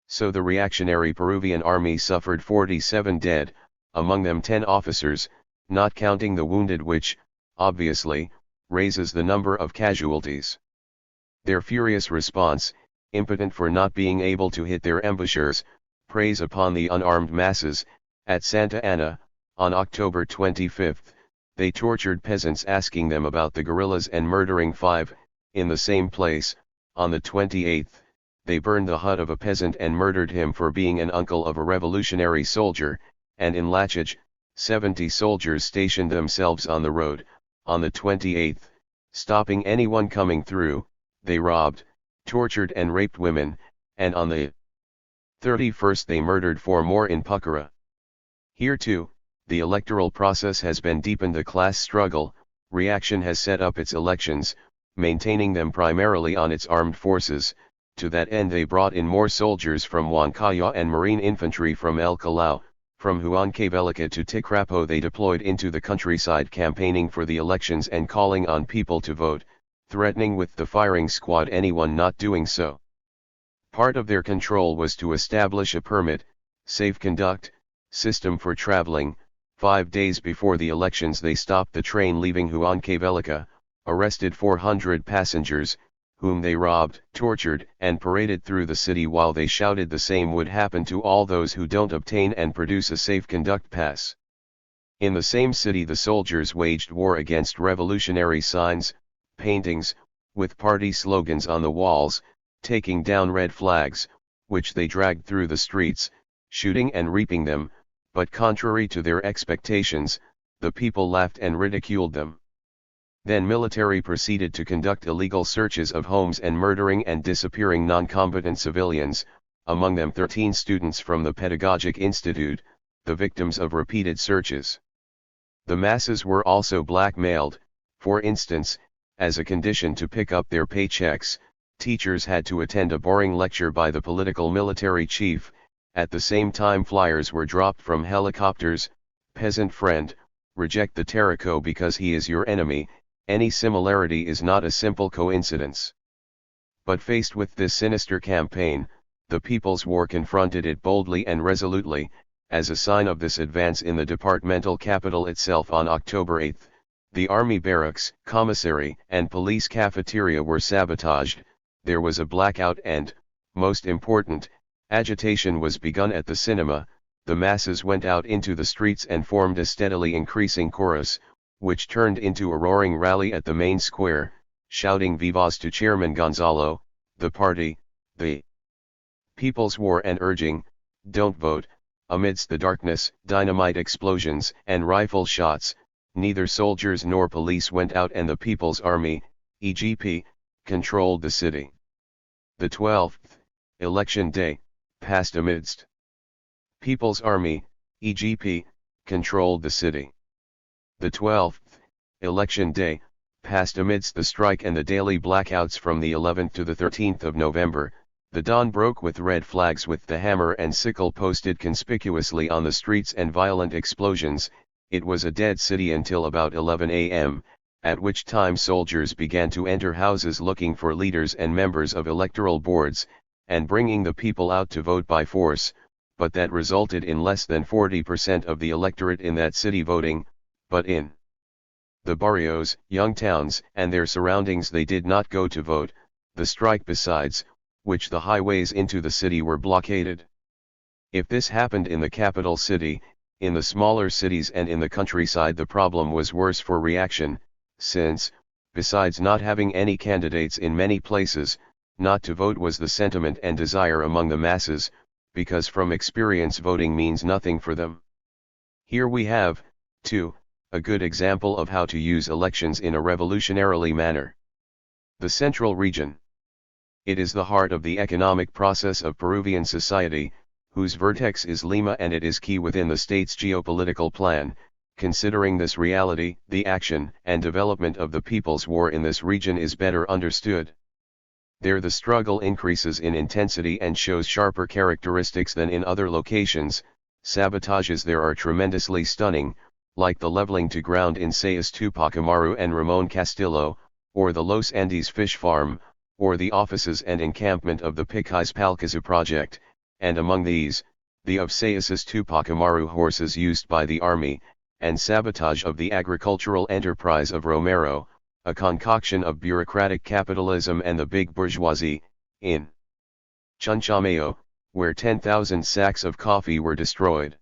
So the reactionary Peruvian army suffered 47 dead, among them 10 officers, not counting the wounded, which, obviously, raises the number of casualties. Their furious response, impotent for not being able to hit their ambushers, preys upon the unarmed masses. At Santa Ana, on October 25, they tortured peasants asking them about the guerrillas and murdering 5, in the same place. On the 28th, they burned the hut of a peasant and murdered him for being an uncle of a revolutionary soldier, and in Lachage, 70 soldiers stationed themselves on the road. On the 28th, stopping anyone coming through, they robbed, tortured and raped women, and on the 31st they murdered 4 more in Pucara. Here too, the electoral process has been deepened. The class struggle, reaction has set up its elections, maintaining them primarily on its armed forces. To that end they brought in more soldiers from Huancaya and marine infantry from El Callao. From Huancavelica to Ticrapo they deployed into the countryside campaigning for the elections and calling on people to vote, threatening with the firing squad anyone not doing so. Part of their control was to establish a permit, safe conduct, system for traveling. 5 days before the elections they stopped the train leaving Huancavelica, arrested 400 passengers, whom they robbed, tortured, and paraded through the city while they shouted the same would happen to all those who don't obtain and produce a safe conduct pass. In the same city the soldiers waged war against revolutionary signs, paintings, with party slogans on the walls, taking down red flags, which they dragged through the streets, shooting and reaping them, but contrary to their expectations, the people laughed and ridiculed them. Then military proceeded to conduct illegal searches of homes and murdering and disappearing non-combatant civilians, among them 13 students from the Pedagogic Institute, the victims of repeated searches. The masses were also blackmailed. For instance, as a condition to pick up their paychecks, teachers had to attend a boring lecture by the political military chief. At the same time flyers were dropped from helicopters: peasant friend, reject the Taraco because he is your enemy. Any similarity is not a simple coincidence. But faced with this sinister campaign, the People's War confronted it boldly and resolutely. As a sign of this advance in the departmental capital itself on October 8, the army barracks, commissary, and police cafeteria were sabotaged, there was a blackout and, most important, agitation was begun at the cinema. The masses went out into the streets and formed a steadily increasing chorus, which turned into a roaring rally at the main square, shouting vivas to Chairman Gonzalo, the party, the People's War, and urging, "Don't vote." Amidst the darkness, dynamite explosions, and rifle shots, neither soldiers nor police went out, and the People's Army, EGP, controlled the city. The 12th, election day, passed amidst People's Army, EGP, controlled the city. The 12th, election day, passed amidst the strike and the daily blackouts from the 11th to the 13th of November. The dawn broke with red flags with the hammer and sickle posted conspicuously on the streets and violent explosions. It was a dead city until about 11 a.m., at which time soldiers began to enter houses looking for leaders and members of electoral boards, and bringing the people out to vote by force, but that resulted in less than 40% of the electorate in that city voting, but in the barrios, young towns, and their surroundings they did not go to vote. The strike besides, which the highways into the city were blockaded. If this happened in the capital city, in the smaller cities and in the countryside the problem was worse for reaction, since, besides not having any candidates in many places, not to vote was the sentiment and desire among the masses, because from experience voting means nothing for them. Here we have, too, a good example of how to use elections in a revolutionarily manner. The Central Region. It is the heart of the economic process of Peruvian society, whose vertex is Lima, and it is key within the state's geopolitical plan. Considering this reality, the action and development of the People's War in this region is better understood. There the struggle increases in intensity and shows sharper characteristics than in other locations. Sabotages there are tremendously stunning, like the leveling to ground in Sayas Tupac Amaru and Ramon Castillo, or the Los Andes fish farm, or the offices and encampment of the Picais Palcazu project, and among these, the of Sayas's Tupac Amaru horses used by the army, and sabotage of the agricultural enterprise of Romero, a concoction of bureaucratic capitalism and the big bourgeoisie, in Chunchamayo, where 10,000 sacks of coffee were destroyed.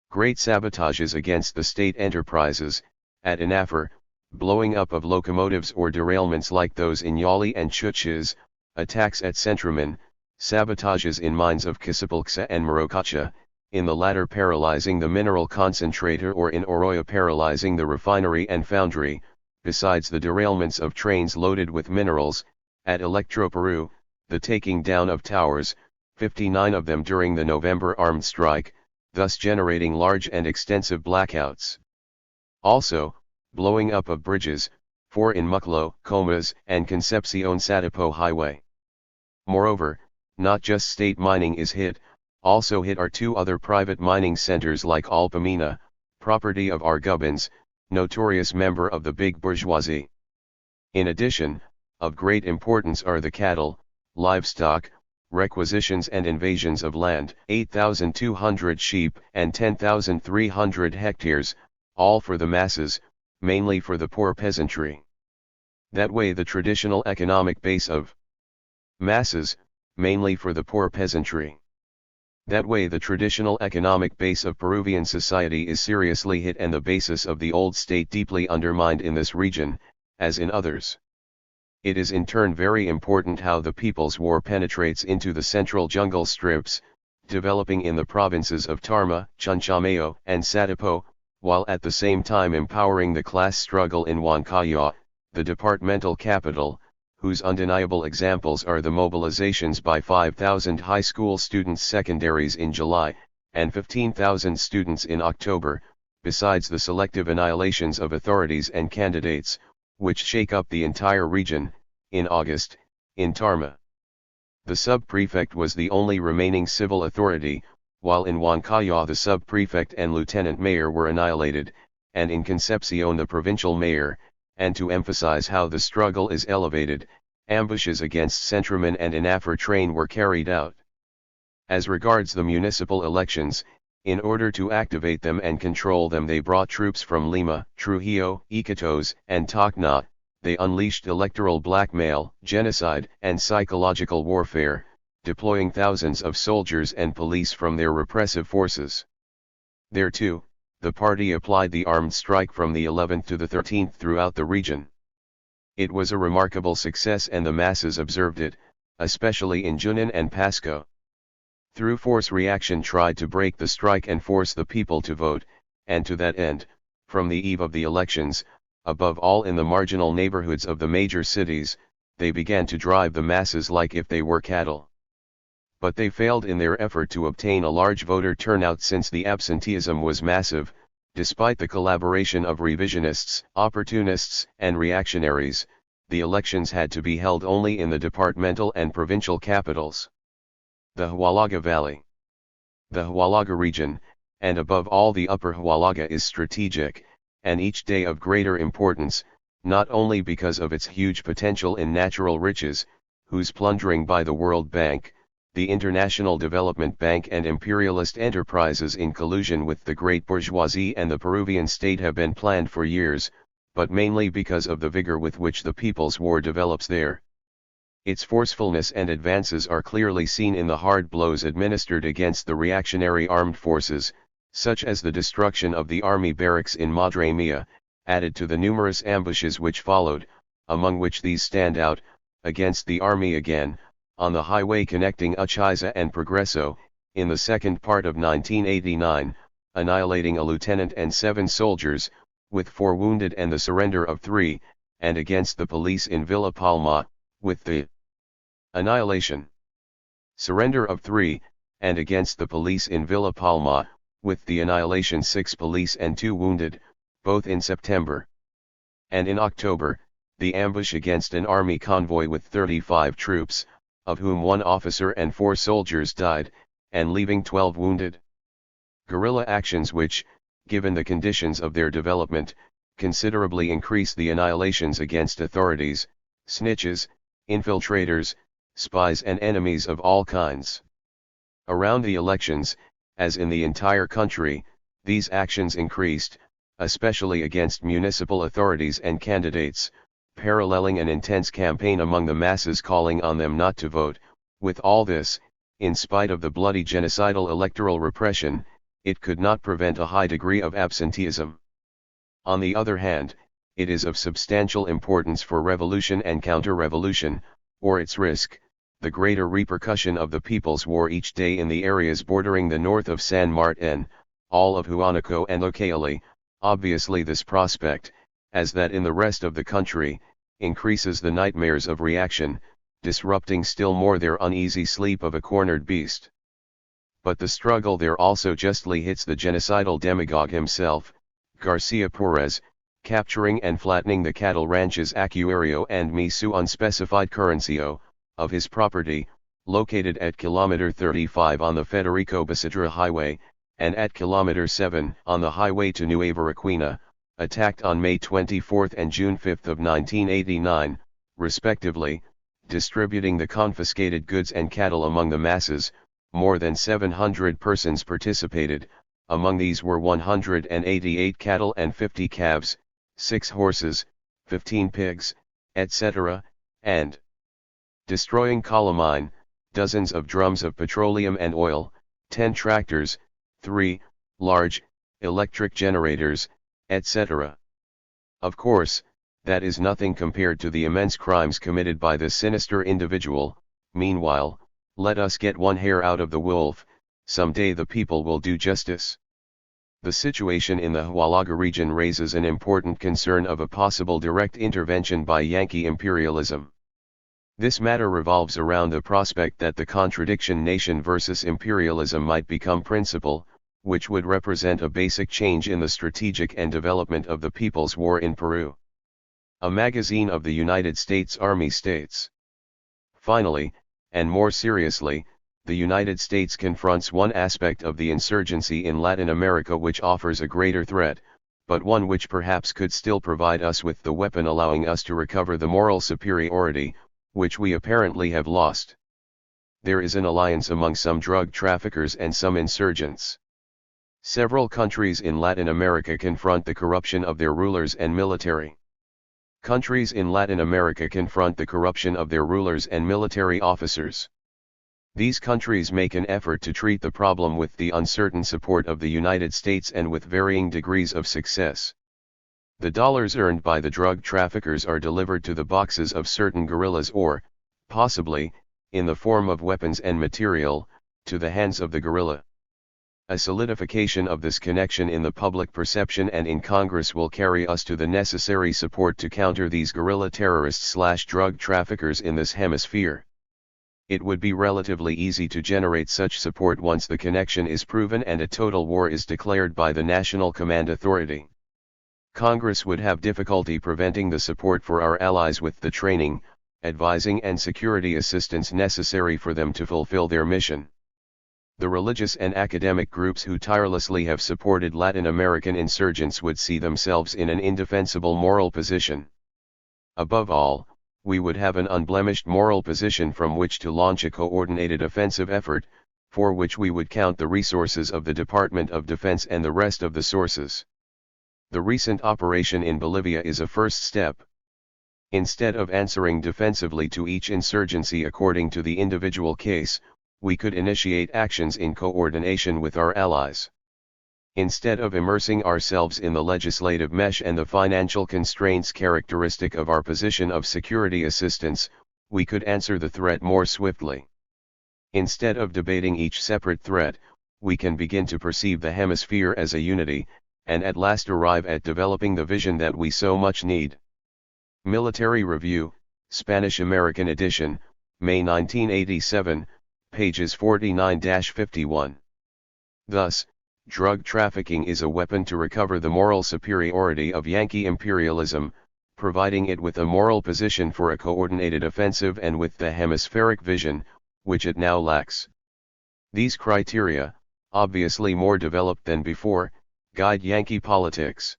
Great sabotages against the state enterprises, at Inafar, blowing up of locomotives or derailments like those in Yali and Chuchis, attacks at Centraman, sabotages in mines of Casapulxa and Morocacha, in the latter paralyzing the mineral concentrator or in Oroya paralyzing the refinery and foundry, besides the derailments of trains loaded with minerals, at Electroperu, the taking down of towers, 59 of them during the November armed strike, thus generating large and extensive blackouts. Also, blowing up of bridges, 4 in Muclo, Comas, and Concepcion Satipo Highway. Moreover, not just state mining is hit, also hit are 2 other private mining centers like Alpamina, property of Argubans, notorious member of the big bourgeoisie. In addition, of great importance are the cattle, livestock, requisitions and invasions of land, 8,200 sheep and 10,300 hectares, all for the masses, mainly for the poor peasantry. That way the traditional economic base of masses, mainly for the poor peasantry. That way the traditional economic base of Peruvian society is seriously hit and the basis of the old state deeply undermined in this region, as in others. It is in turn very important how the People's War penetrates into the central jungle strips, developing in the provinces of Tarma, Chunchamayo, and Satipo, while at the same time empowering the class struggle in Huancayo, the departmental capital, whose undeniable examples are the mobilizations by 5,000 high school students secondaries in July, and 15,000 students in October, besides the selective annihilations of authorities and candidates, which shake up the entire region, in August, in Tarma. The sub-prefect was the only remaining civil authority, while in Huancayo the sub-prefect and lieutenant mayor were annihilated, and in Concepcion the provincial mayor, and to emphasize how the struggle is elevated, ambushes against Centraman and Inafar train were carried out. As regards the municipal elections, in order to activate them and control them, they brought troops from Lima, Trujillo, Iquitos, and Tacna. They unleashed electoral blackmail, genocide, and psychological warfare, deploying thousands of soldiers and police from their repressive forces. There too, the party applied the armed strike from the 11th to the 13th throughout the region. It was a remarkable success and the masses observed it, especially in Junin and Pasco. Through force reaction tried to break the strike and force the people to vote, and to that end, from the eve of the elections, above all in the marginal neighborhoods of the major cities, they began to drive the masses like if they were cattle. But they failed in their effort to obtain a large voter turnout since the absenteeism was massive. Despite the collaboration of revisionists, opportunists, and reactionaries, the elections had to be held only in the departmental and provincial capitals. The Huallaga Valley. The Huallaga region, and above all the Upper Huallaga, is strategic, and each day of greater importance, not only because of its huge potential in natural riches, whose plundering by the World Bank, the International Development Bank, and imperialist enterprises in collusion with the great bourgeoisie and the Peruvian state have been planned for years, but mainly because of the vigor with which the People's War develops there. Its forcefulness and advances are clearly seen in the hard blows administered against the reactionary armed forces, such as the destruction of the army barracks in Madre Mia, added to the numerous ambushes which followed, among which these stand out, against the army again, on the highway connecting Uchiza and Progreso, in the second part of 1989, annihilating a lieutenant and 7 soldiers, with 4 wounded, and the surrender of 3, and against the police in Villa Palma, with the surrender of 3, and against the police in Villa Palma, with the annihilation 6 police and 2 wounded, both in September. And in October, the ambush against an army convoy with 35 troops, of whom 1 officer and 4 soldiers died, and leaving 12 wounded. Guerrilla actions which, given the conditions of their development, considerably increase the annihilations against authorities, snitches, infiltrators, spies, and enemies of all kinds. Around the elections, as in the entire country, these actions increased, especially against municipal authorities and candidates, paralleling an intense campaign among the masses calling on them not to vote. With all this, in spite of the bloody genocidal electoral repression, it could not prevent a high degree of absenteeism. On the other hand, it is of substantial importance for revolution and counter-revolution, or its risk, the greater repercussion of the People's War each day in the areas bordering the north of San Martin, all of Huánuco and Ucayali. Obviously this prospect, as that in the rest of the country, increases the nightmares of reaction, disrupting still more their uneasy sleep of a cornered beast. But the struggle there also justly hits the genocidal demagogue himself, Garcia Perez, capturing and flattening the cattle ranches Acuario and Misu unspecified Currencio, of his property, located at kilometer 35 on the Federico Basadre Highway, and at kilometer 7 on the highway to Nueva Requena, attacked on May 24 and June 5 of 1989, respectively, distributing the confiscated goods and cattle among the masses. More than 700 persons participated, among these were 188 cattle and 50 calves, 6 horses, 15 pigs, etc., and destroying calamine, dozens of drums of petroleum and oil, 10 tractors, 3 large electric generators, etc. Of course, that is nothing compared to the immense crimes committed by this sinister individual. Meanwhile, let us get one hair out of the wolf, someday the people will do justice. The situation in the Huallaga region raises an important concern of a possible direct intervention by Yankee imperialism. This matter revolves around the prospect that the contradiction nation versus imperialism might become principle, which would represent a basic change in the strategic and development of the People's War in Peru. A magazine of the United States Army states. Finally, and more seriously, the United States confronts one aspect of the insurgency in Latin America which offers a greater threat, but one which perhaps could still provide us with the weapon allowing us to recover the moral superiority, which we apparently have lost. there is an alliance among some drug traffickers and some insurgents. Several countries in Latin America confront the corruption of their rulers and military. Countries in Latin America confront the corruption of their rulers and military officers. These countries make an effort to treat the problem with the uncertain support of the United States and with varying degrees of success. The dollars earned by the drug traffickers are delivered to the boxes of certain guerrillas or, possibly, in the form of weapons and material, to the hands of the guerrilla. A solidification of this connection in the public perception and in Congress will carry us to the necessary support to counter these guerrilla terrorists/drug traffickers in this hemisphere. It would be relatively easy to generate such support once the connection is proven and a total war is declared by the National Command Authority. Congress would have difficulty preventing the support for our allies with the training, advising and security assistance necessary for them to fulfill their mission. The religious and academic groups who tirelessly have supported Latin American insurgents would see themselves in an indefensible moral position. Above all, we would have an unblemished moral position from which to launch a coordinated offensive effort, for which we would count the resources of the Department of Defense and the rest of the sources. The recent operation in Bolivia is a first step. Instead of answering defensively to each insurgency according to the individual case, we could initiate actions in coordination with our allies. Instead of immersing ourselves in the legislative mesh and the financial constraints characteristic of our position of security assistance, we could answer the threat more swiftly. Instead of debating each separate threat, we can begin to perceive the hemisphere as a unity, and at last arrive at developing the vision that we so much need. Military Review, Spanish-American edition, May 1987, pages 49-51. Thus, drug trafficking is a weapon to recover the moral superiority of Yankee imperialism, providing it with a moral position for a coordinated offensive and with the hemispheric vision, which it now lacks. These criteria, obviously more developed than before, guide Yankee politics.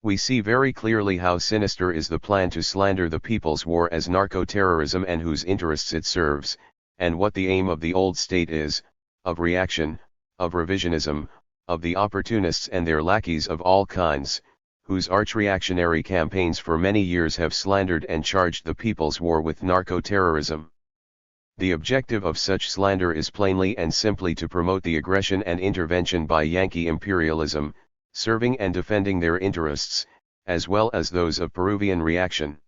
We see very clearly how sinister is the plan to slander the People's War as narco-terrorism and whose interests it serves, and what the aim of the old state is, of reaction, of revisionism, of the opportunists and their lackeys of all kinds, whose arch-reactionary campaigns for many years have slandered and charged the People's War with narco-terrorism. The objective of such slander is plainly and simply to promote the aggression and intervention by Yankee imperialism, serving and defending their interests, as well as those of Peruvian reaction.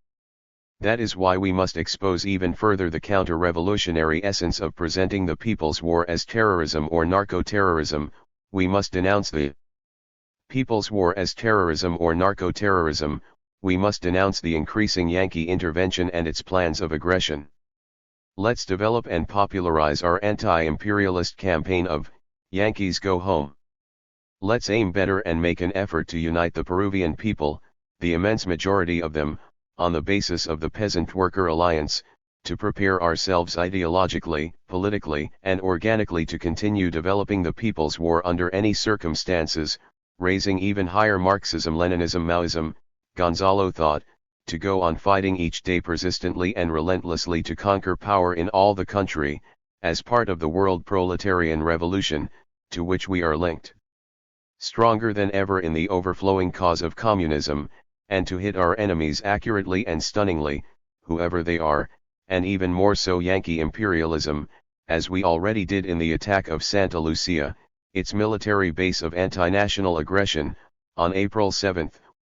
That is why we must expose even further the counter-revolutionary essence of presenting the People's War as terrorism or narco-terrorism. We must denounce the People's War as terrorism or narco-terrorism. We must denounce the increasing Yankee intervention and its plans of aggression. Let's develop and popularize our anti-imperialist campaign of Yankees Go Home. Let's aim better and make an effort to unite the Peruvian people, the immense majority of them, on the basis of the Peasant-Worker Alliance, to prepare ourselves ideologically, politically, and organically to continue developing the People's War under any circumstances, raising even higher Marxism-Leninism-Maoism, Gonzalo thought, to go on fighting each day persistently and relentlessly to conquer power in all the country, as part of the world proletarian revolution, to which we are linked. Stronger than ever in the overflowing cause of communism, and to hit our enemies accurately and stunningly, whoever they are, and even more so Yankee imperialism, as we already did in the attack of Santa Lucia, its military base of anti-national aggression, on April 7,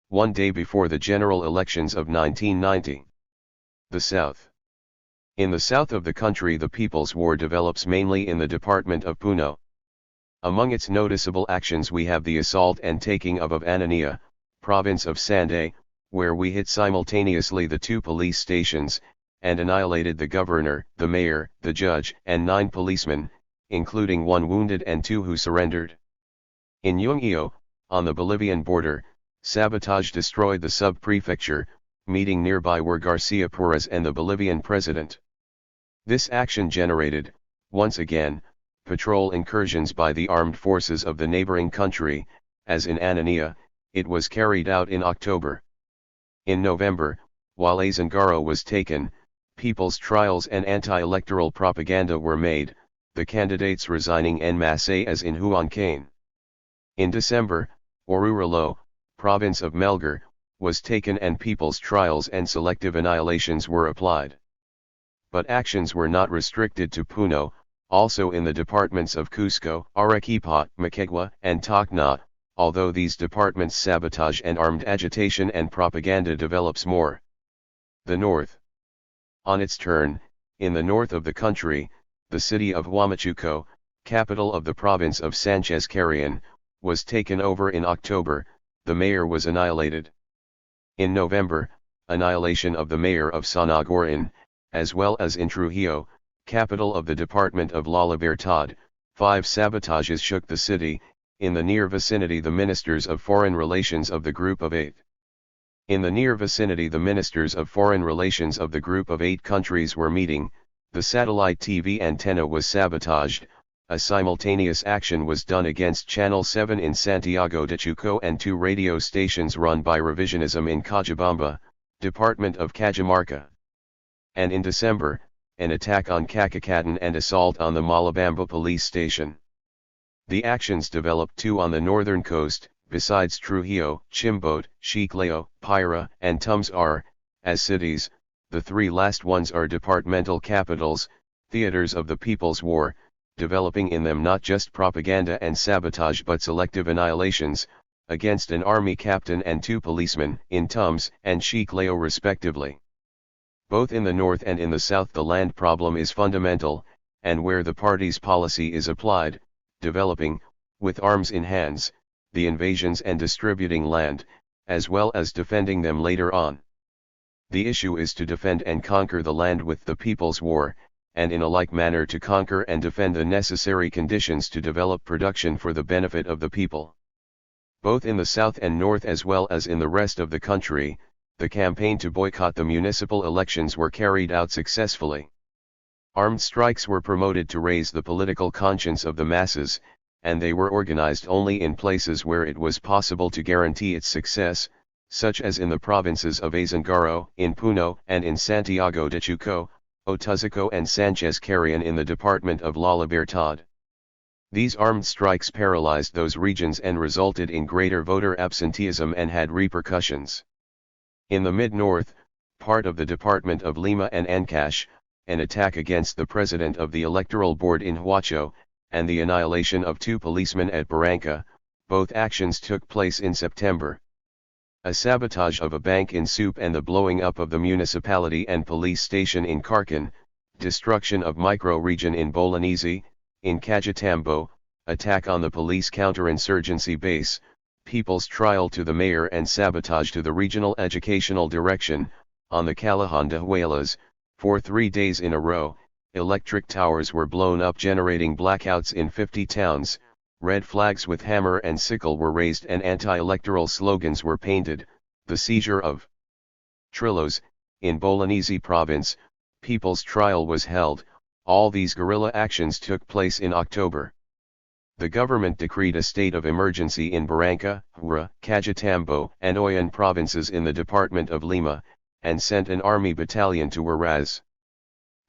one day before the general elections of 1990. The South. In the south of the country the People's War develops mainly in the department of Puno. Among its noticeable actions we have the assault and taking of Anania, province of Sanday, where we hit simultaneously the 2 police stations, and annihilated the governor, the mayor, the judge, and 9 policemen, including 1 wounded and 2 who surrendered. In Yungio, on the Bolivian border, sabotage destroyed the sub-prefecture, meeting nearby were Garcia Perez and the Bolivian president. This action generated, once again, patrol incursions by the armed forces of the neighboring country, as in Anania, it was carried out in October. In November, while Azangaro was taken, People's trials and anti-electoral propaganda were made, the candidates resigning en masse as in Huancane. In December, Oruro, province of Melgar, was taken and people's trials and selective annihilations were applied. But actions were not restricted to Puno, also in the departments of Cusco, Arequipa, Moquegua, and Tacna, although these departments' sabotage and armed agitation and propaganda develops more. The North. On its turn, in the north of the country, the city of Huamachuco, capital of the province of Sanchez Carrion, was taken over in October, the mayor was annihilated. In November, annihilation of the mayor of San Agustin, as well as in Trujillo, capital of the department of La Libertad, 5 sabotages shook the city, in the near vicinity the ministers of foreign relations of the Group of 8. In the near vicinity the ministers of foreign relations of the Group of 8 countries were meeting, the satellite TV antenna was sabotaged, a simultaneous action was done against Channel 7 in Santiago de Chuco and 2 radio stations run by revisionism in Cajabamba, department of Cajamarca. And in December, an attack on Cacacatan and assault on the Malabamba police station. The actions developed too on the northern coast, besides Trujillo, Chimbote, Chiclayo, Pira, and Tums are, as cities, the 3 last ones are departmental capitals, theaters of the People's War, developing in them not just propaganda and sabotage but selective annihilations, against an army captain and 2 policemen in Tums and Chiclayo respectively. Both in the north and in the south the land problem is fundamental, and where the party's policy is applied, developing, with arms in hands, the invasions and distributing land, as well as defending them later on. The issue is to defend and conquer the land with the People's War, and in a like manner to conquer and defend the necessary conditions to develop production for the benefit of the people. Both in the south and north as well as in the rest of the country, the campaign to boycott the municipal elections were carried out successfully. Armed strikes were promoted to raise the political conscience of the masses, and they were organized only in places where it was possible to guarantee its success, such as in the provinces of Azangaro, in Puno, and in Santiago de Chuco, Otuzaco and Sanchez Carrion in the department of La Libertad. These armed strikes paralyzed those regions and resulted in greater voter absenteeism and had repercussions. In the mid-north, part of the department of Lima and Ancash, an attack against the president of the electoral board in Huacho, and the annihilation of 2 policemen at Barranca, both actions took place in September. A sabotage of a bank in Supe and the blowing up of the municipality and police station in Carcan, destruction of micro-region in Bolognese, in Cajatambo, attack on the police counterinsurgency base, people's trial to the mayor and sabotage to the regional educational direction, on the Callejón de Huelas, for 3 days in a row, electric towers were blown up generating blackouts in 50 towns, red flags with hammer and sickle were raised and anti-electoral slogans were painted, the seizure of Trillos, in Bolognese province, people's trial was held, all these guerrilla actions took place in October. The government decreed a state of emergency in Barranca, Huara, Cajatambo, and Oyan provinces in the department of Lima, and sent an army battalion to Huaraz.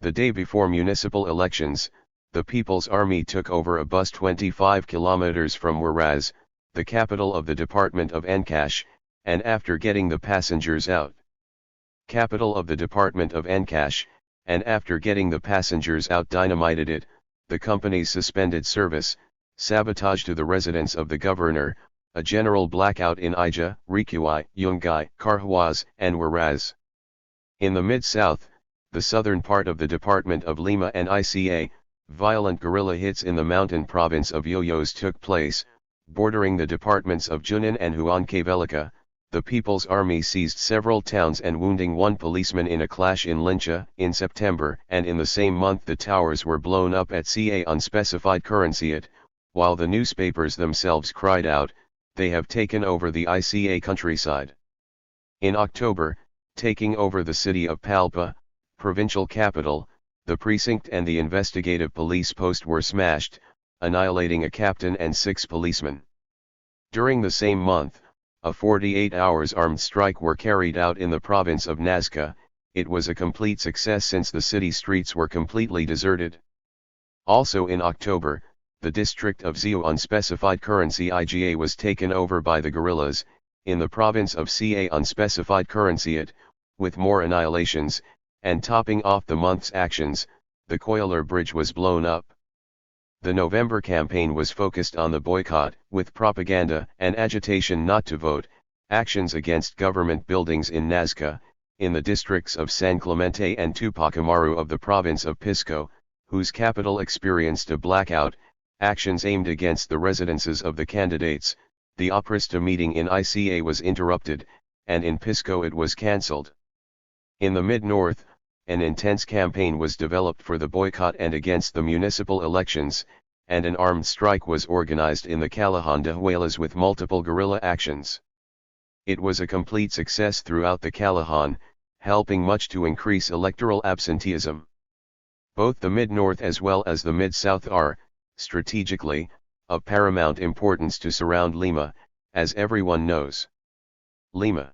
The day before municipal elections, the People's Army took over a bus 25 kilometers from Huaraz, the capital of the department of Ancash, and after getting the passengers out, capital of the department of Ancash, and after getting the passengers out dynamited it, the company suspended service, sabotage to the residence of the governor, a general blackout in Ija, Ricuay, Yungay, Carhuaz, and Huaraz. In the mid-south, the southern part of the department of Lima and Ica, violent guerrilla hits in the mountain province of Yoyos took place, bordering the departments of Junin and Huancavelica. The People's Army seized several towns and wounding 1 policeman in a clash in Lincha in September, and in the same month the towers were blown up at Ca unspecified currency, while the newspapers themselves cried out, "They have taken over the Ica countryside." In October, taking over the city of Palpa, provincial capital, the precinct and the investigative police post were smashed, annihilating a captain and 6 policemen. During the same month, a 48 hours armed strike were carried out in the province of Nazca, it was a complete success since the city streets were completely deserted. Also in October, the district of Zio unspecified currency IGA was taken over by the guerrillas, in the province of Ca unspecified currency it, with more annihilations, and topping off the month's actions, the Coiler Bridge was blown up. The November campaign was focused on the boycott, with propaganda and agitation not to vote, actions against government buildings in Nazca, in the districts of San Clemente and Tupac Amaru of the province of Pisco, whose capital experienced a blackout, actions aimed against the residences of the candidates. The Aprista meeting in ICA was interrupted, and in Pisco it was cancelled. In the mid-north, an intense campaign was developed for the boycott and against the municipal elections, and an armed strike was organized in the Calahan de Huelas with multiple guerrilla actions. It was a complete success throughout the Calahan, helping much to increase electoral absenteeism. Both the mid-north as well as the mid-south are, strategically, of paramount importance to surround Lima, as everyone knows. Lima,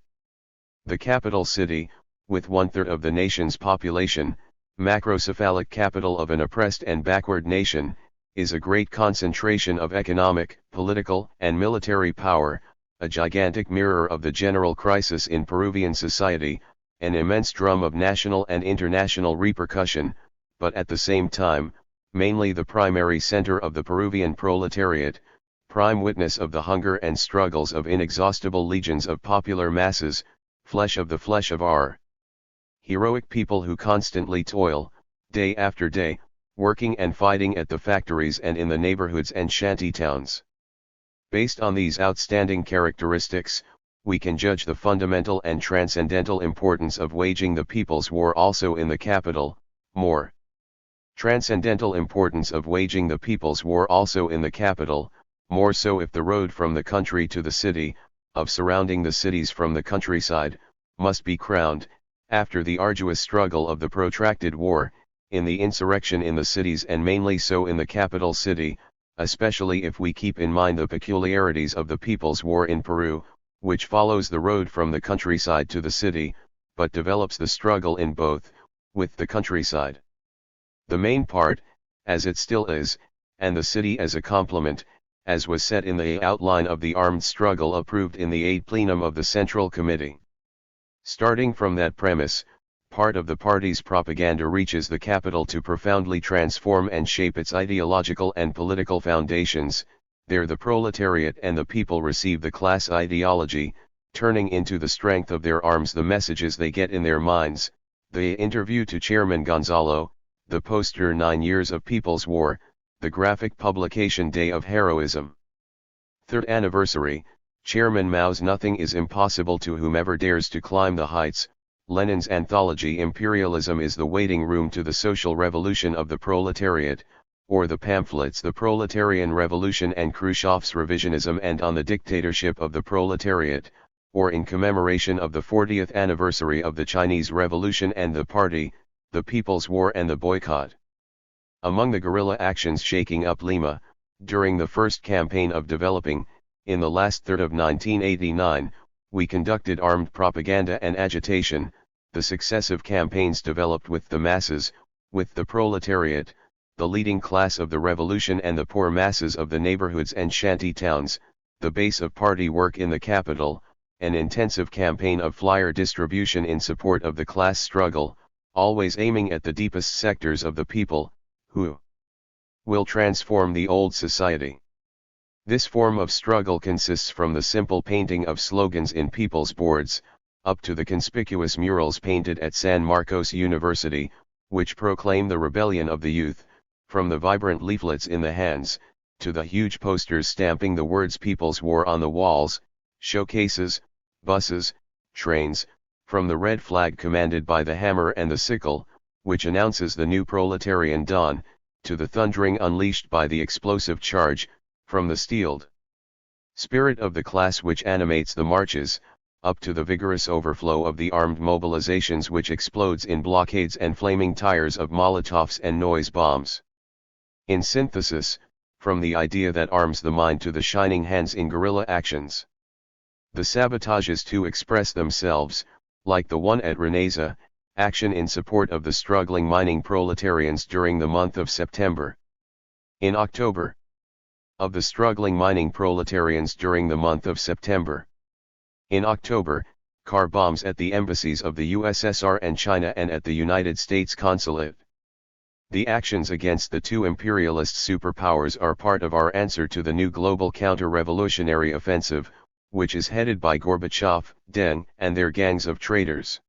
the capital city, with 1/3 of the nation's population, macrocephalic capital of an oppressed and backward nation, is a great concentration of economic, political, and military power, a gigantic mirror of the general crisis in Peruvian society, an immense drum of national and international repercussion, but at the same time, mainly the primary center of the Peruvian proletariat, prime witness of the hunger and struggles of inexhaustible legions of popular masses, flesh of the flesh of our heroic people who constantly toil, day after day, working and fighting at the factories and in the neighborhoods and shanty towns. Based on these outstanding characteristics, we can judge the fundamental and transcendental importance of waging the People's War also in the capital, more. Transcendental importance of waging the People's War also in the capital, more so if the road from the country to the city, of surrounding the cities from the countryside, must be crowned, after the arduous struggle of the protracted war, in the insurrection in the cities and mainly so in the capital city, especially if we keep in mind the peculiarities of the People's War in Peru, which follows the road from the countryside to the city, but develops the struggle in both, with the countryside. The main part, as it still is, and the city as a complement, as was set in the outline of the armed struggle approved in the 8th plenum of the Central Committee. Starting from that premise, part of the party's propaganda reaches the capital to profoundly transform and shape its ideological and political foundations. There the proletariat and the people receive the class ideology, turning into the strength of their arms the messages they get in their minds. The interview to Chairman Gonzalo, the poster 9 Years of People's War, the graphic publication Day of Heroism. 3rd anniversary, Chairman Mao's Nothing is impossible to whomever dares to climb the heights. Lenin's anthology Imperialism is the waiting room to the social revolution of the proletariat, or the pamphlets The Proletarian Revolution and Khrushchev's Revisionism and on the Dictatorship of the Proletariat, or in commemoration of the 40th anniversary of the Chinese Revolution and the Party, the People's War and the Boycott. Among the guerrilla actions shaking up Lima, during the first campaign of developing, in the last third of 1989, we conducted armed propaganda and agitation. The successive campaigns developed with the masses, with the proletariat, the leading class of the revolution and the poor masses of the neighborhoods and shanty towns, the base of party work in the capital, an intensive campaign of flyer distribution in support of the class struggle, always aiming at the deepest sectors of the people, who will transform the old society. This form of struggle consists from the simple painting of slogans in people's boards, up to the conspicuous murals painted at San Marcos University, which proclaim the rebellion of the youth, from the vibrant leaflets in the hands, to the huge posters stamping the words People's War on the walls, showcases, buses, trains, from the red flag commanded by the hammer and the sickle, which announces the new proletarian dawn, to the thundering unleashed by the explosive charge, from the steeled spirit of the class which animates the marches, up to the vigorous overflow of the armed mobilizations which explodes in blockades and flaming tires of Molotovs and noise bombs. In synthesis, from the idea that arms the mind to the shining hands in guerrilla actions. The sabotages to express themselves, like the one at Renaiza, Action in support of the struggling mining proletarians during the month of September. In October. Of the struggling mining proletarians during the month of September. In October, car bombs at the embassies of the USSR and China and at the United States consulate. The actions against the two imperialist superpowers are part of our answer to the new global counter-revolutionary offensive, which is headed by Gorbachev, Deng, and their gangs of traitors.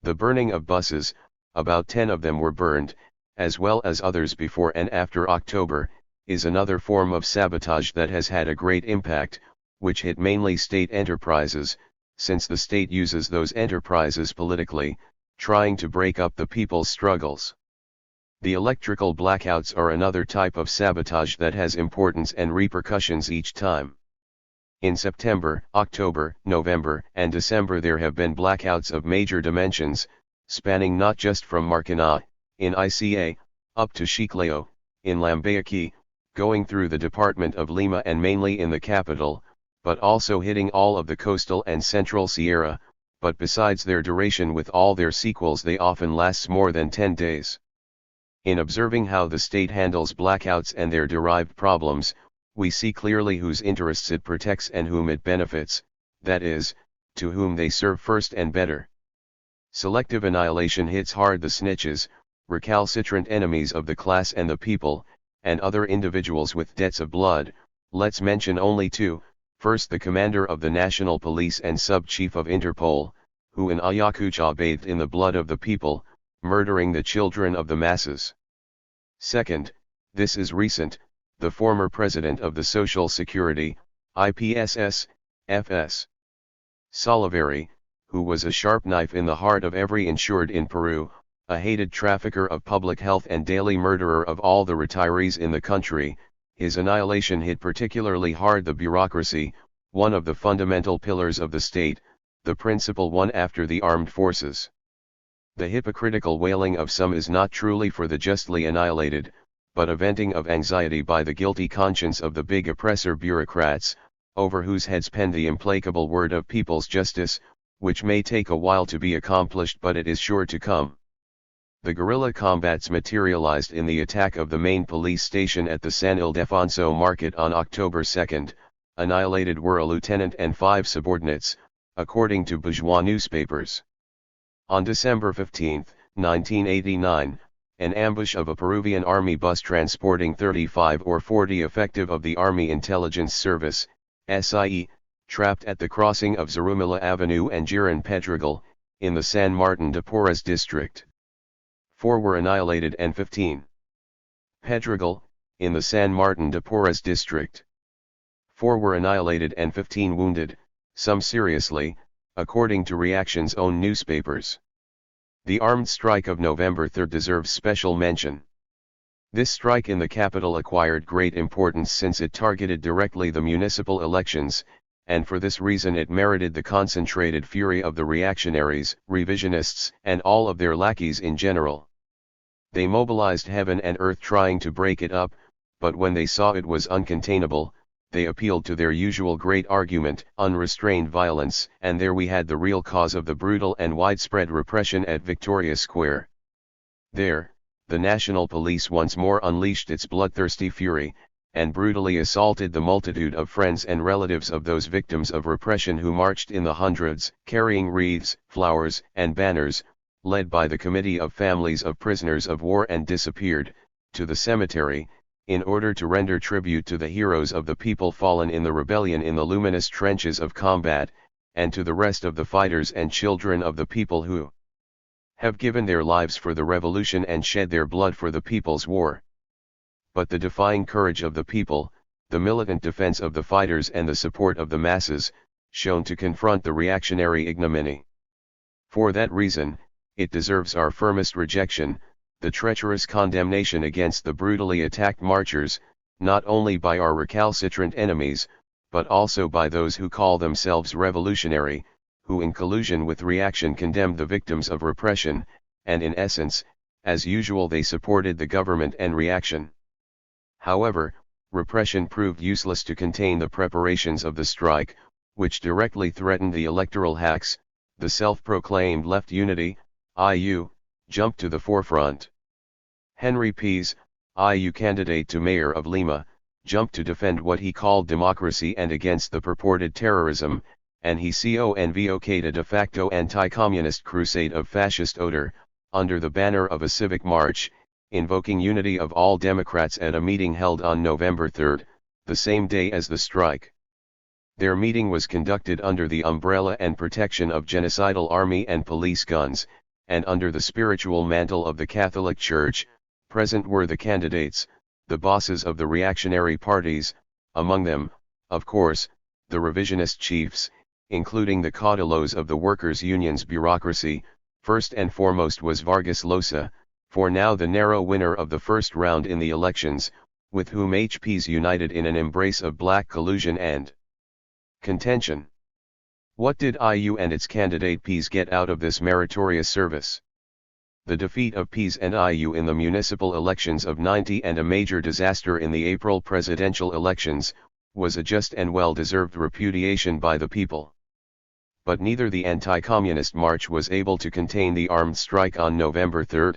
The burning of buses, about 10 of them were burned, as well as others before and after October, is another form of sabotage that has had a great impact, which hit mainly state enterprises, since the state uses those enterprises politically, trying to break up the people's struggles. The electrical blackouts are another type of sabotage that has importance and repercussions each time. In September, October, November, and December there have been blackouts of major dimensions, spanning not just from Maracana, in Ica, up to Chiclayo, in Lambayeque, going through the department of Lima and mainly in the capital, but also hitting all of the coastal and central Sierra, but besides their duration with all their sequels they often last more than 10 days. In observing how the state handles blackouts and their derived problems, we see clearly whose interests it protects and whom it benefits, that is, to whom they serve first and better. Selective annihilation hits hard the snitches, recalcitrant enemies of the class and the people, and other individuals with debts of blood. Let's mention only two. First, the commander of the National Police and sub-chief of Interpol, who in Ayacucho bathed in the blood of the people, murdering the children of the masses. Second, this is recent, the former president of the Social Security, IPSS, FS. Salaverry, who was a sharp knife in the heart of every insured in Peru, a hated trafficker of public health and daily murderer of all the retirees in the country. His annihilation hit particularly hard the bureaucracy, one of the fundamental pillars of the state, the principal one after the armed forces. The hypocritical wailing of some is not truly for the justly annihilated, but a venting of anxiety by the guilty conscience of the big oppressor bureaucrats, over whose heads pen the implacable word of people's justice, which may take a while to be accomplished but it is sure to come. The guerrilla combats materialized in the attack of the main police station at the San Ildefonso market on October 2. Annihilated were a lieutenant and 5 subordinates, according to bourgeois newspapers. On December 15, 1989, an ambush of a Peruvian army bus transporting 35 or 40 effective of the Army Intelligence Service, SIE, trapped at the crossing of Zarumilla Avenue and Giron Pedregal, in the San Martin de Porres district. 4 were annihilated and 15. Pedregal, in the San Martin de Porres district. 4 were annihilated and 15 wounded, some seriously, according to Reaction's own newspapers. The armed strike of November 3 deserves special mention. This strike in the capital acquired great importance since it targeted directly the municipal elections, and for this reason it merited the concentrated fury of the reactionaries, revisionists, and all of their lackeys in general. They mobilized heaven and earth trying to break it up, but when they saw it was uncontainable, they appealed to their usual great argument, unrestrained violence, and there we had the real cause of the brutal and widespread repression at Victoria Square. There, the National Police once more unleashed its bloodthirsty fury, and brutally assaulted the multitude of friends and relatives of those victims of repression who marched in the hundreds, carrying wreaths, flowers, and banners, led by the Committee of Families of Prisoners of War and Disappeared, to the cemetery, in order to render tribute to the heroes of the people fallen in the rebellion in the luminous trenches of combat, and to the rest of the fighters and children of the people who have given their lives for the revolution and shed their blood for the people's war. But the defying courage of the people, the militant defense of the fighters and the support of the masses, shown to confront the reactionary ignominy. For that reason, it deserves our firmest rejection, the treacherous condemnation against the brutally attacked marchers, not only by our recalcitrant enemies, but also by those who call themselves revolutionary, who in collusion with reaction condemned the victims of repression, and in essence, as usual they supported the government and reaction. However, repression proved useless to contain the preparations of the strike, which directly threatened the electoral hacks, the self-proclaimed left unity, IU, jumped to the forefront. Henry Pease, IU candidate to mayor of Lima, jumped to defend what he called democracy and against the purported terrorism, and he convoked a de facto anti-communist crusade of fascist odor, under the banner of a civic march, invoking unity of all Democrats at a meeting held on November 3, the same day as the strike. Their meeting was conducted under the umbrella and protection of genocidal army and police guns, and under the spiritual mantle of the Catholic Church. Present were the candidates, the bosses of the reactionary parties, among them, of course, the revisionist chiefs, including the caudillos of the workers' unions bureaucracy. First and foremost was Vargas Llosa, for now the narrow winner of the first round in the elections, with whom HPs united in an embrace of black collusion and contention. What did IU and its candidate Pease get out of this meritorious service? The defeat of Pease and IU in the municipal elections of '90 and a major disaster in the April presidential elections, was a just and well-deserved repudiation by the people. But neither the anti-communist march was able to contain the armed strike on November 3.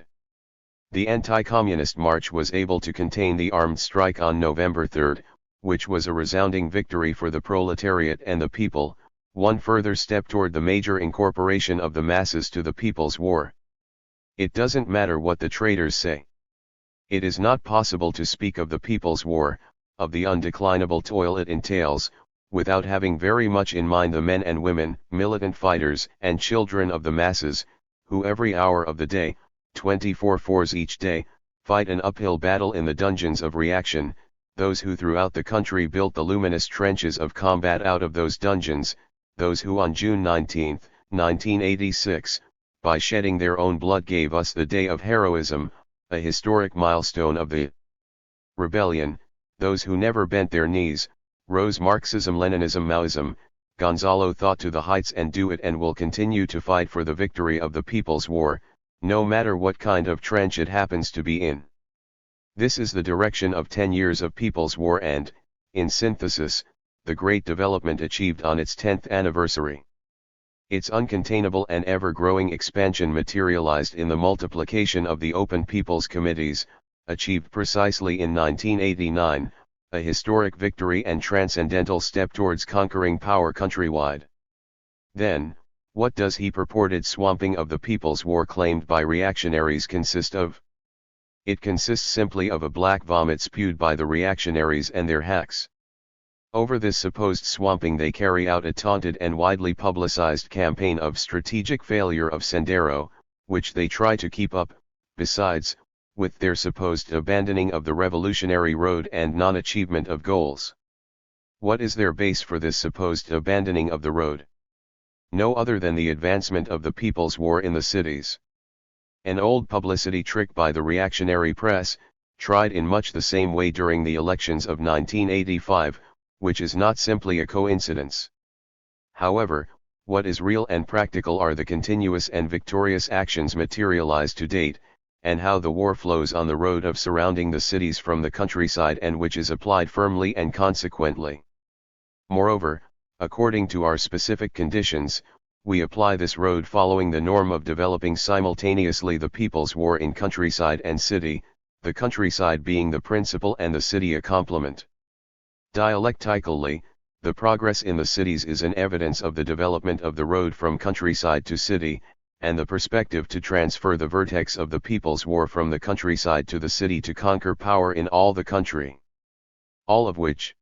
The anti-communist march was able to contain the armed strike on November 3, which was a resounding victory for the proletariat and the people, one further step toward the major incorporation of the masses to the people's war. It doesn't matter what the traitors say. It is not possible to speak of the people's war, of the undeclinable toil it entails, without having very much in mind the men and women, militant fighters and children of the masses, who every hour of the day, 24/4 each day, fight an uphill battle in the dungeons of reaction, those who throughout the country built the luminous trenches of combat out of those dungeons, those who on June 19, 1986, by shedding their own blood gave us the day of heroism, a historic milestone of the rebellion, those who never bent their knees, rose Marxism-Leninism-Maoism, Gonzalo thought to the heights and do it and will continue to fight for the victory of the people's war, no matter what kind of trench it happens to be in. This is the direction of 10 years of people's war and, in synthesis, the great development achieved on its 10th anniversary. Its uncontainable and ever-growing expansion materialized in the multiplication of the Open People's Committees, achieved precisely in 1989, a historic victory and transcendental step towards conquering power countrywide. Then, what does he purported swamping of the people's war claimed by reactionaries consist of? It consists simply of a black vomit spewed by the reactionaries and their hacks. Over this supposed swamping they carry out a taunted and widely publicized campaign of strategic failure of Sendero, which they try to keep up, besides, with their supposed abandoning of the revolutionary road and non-achievement of goals. What is their base for this supposed abandoning of the road? No other than the advancement of the people's war in the cities. An old publicity trick by the reactionary press, tried in much the same way during the elections of 1985, which is not simply a coincidence. However, what is real and practical are the continuous and victorious actions materialized to date, and how the war flows on the road of surrounding the cities from the countryside and which is applied firmly and consequently. Moreover, according to our specific conditions, we apply this road following the norm of developing simultaneously the people's war in countryside and city, the countryside being the principal and the city a complement. Dialectically, the progress in the cities is an evidence of the development of the road from countryside to city, and the perspective to transfer the vertex of the people's war from the countryside to the city to conquer power in all the country. All of which,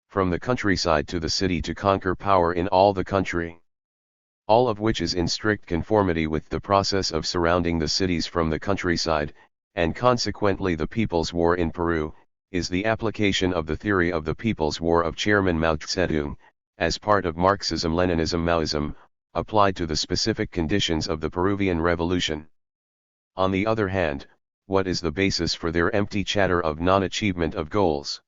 from the countryside to the city to conquer power in all the country. All of which is in strict conformity with the process of surrounding the cities from the countryside, and consequently the people's war in Peru, is the application of the theory of the people's war of Chairman Mao Zedong, as part of Marxism-Leninism-Maoism, applied to the specific conditions of the Peruvian Revolution. On the other hand, what is the basis for their empty chatter of non-achievement of goals?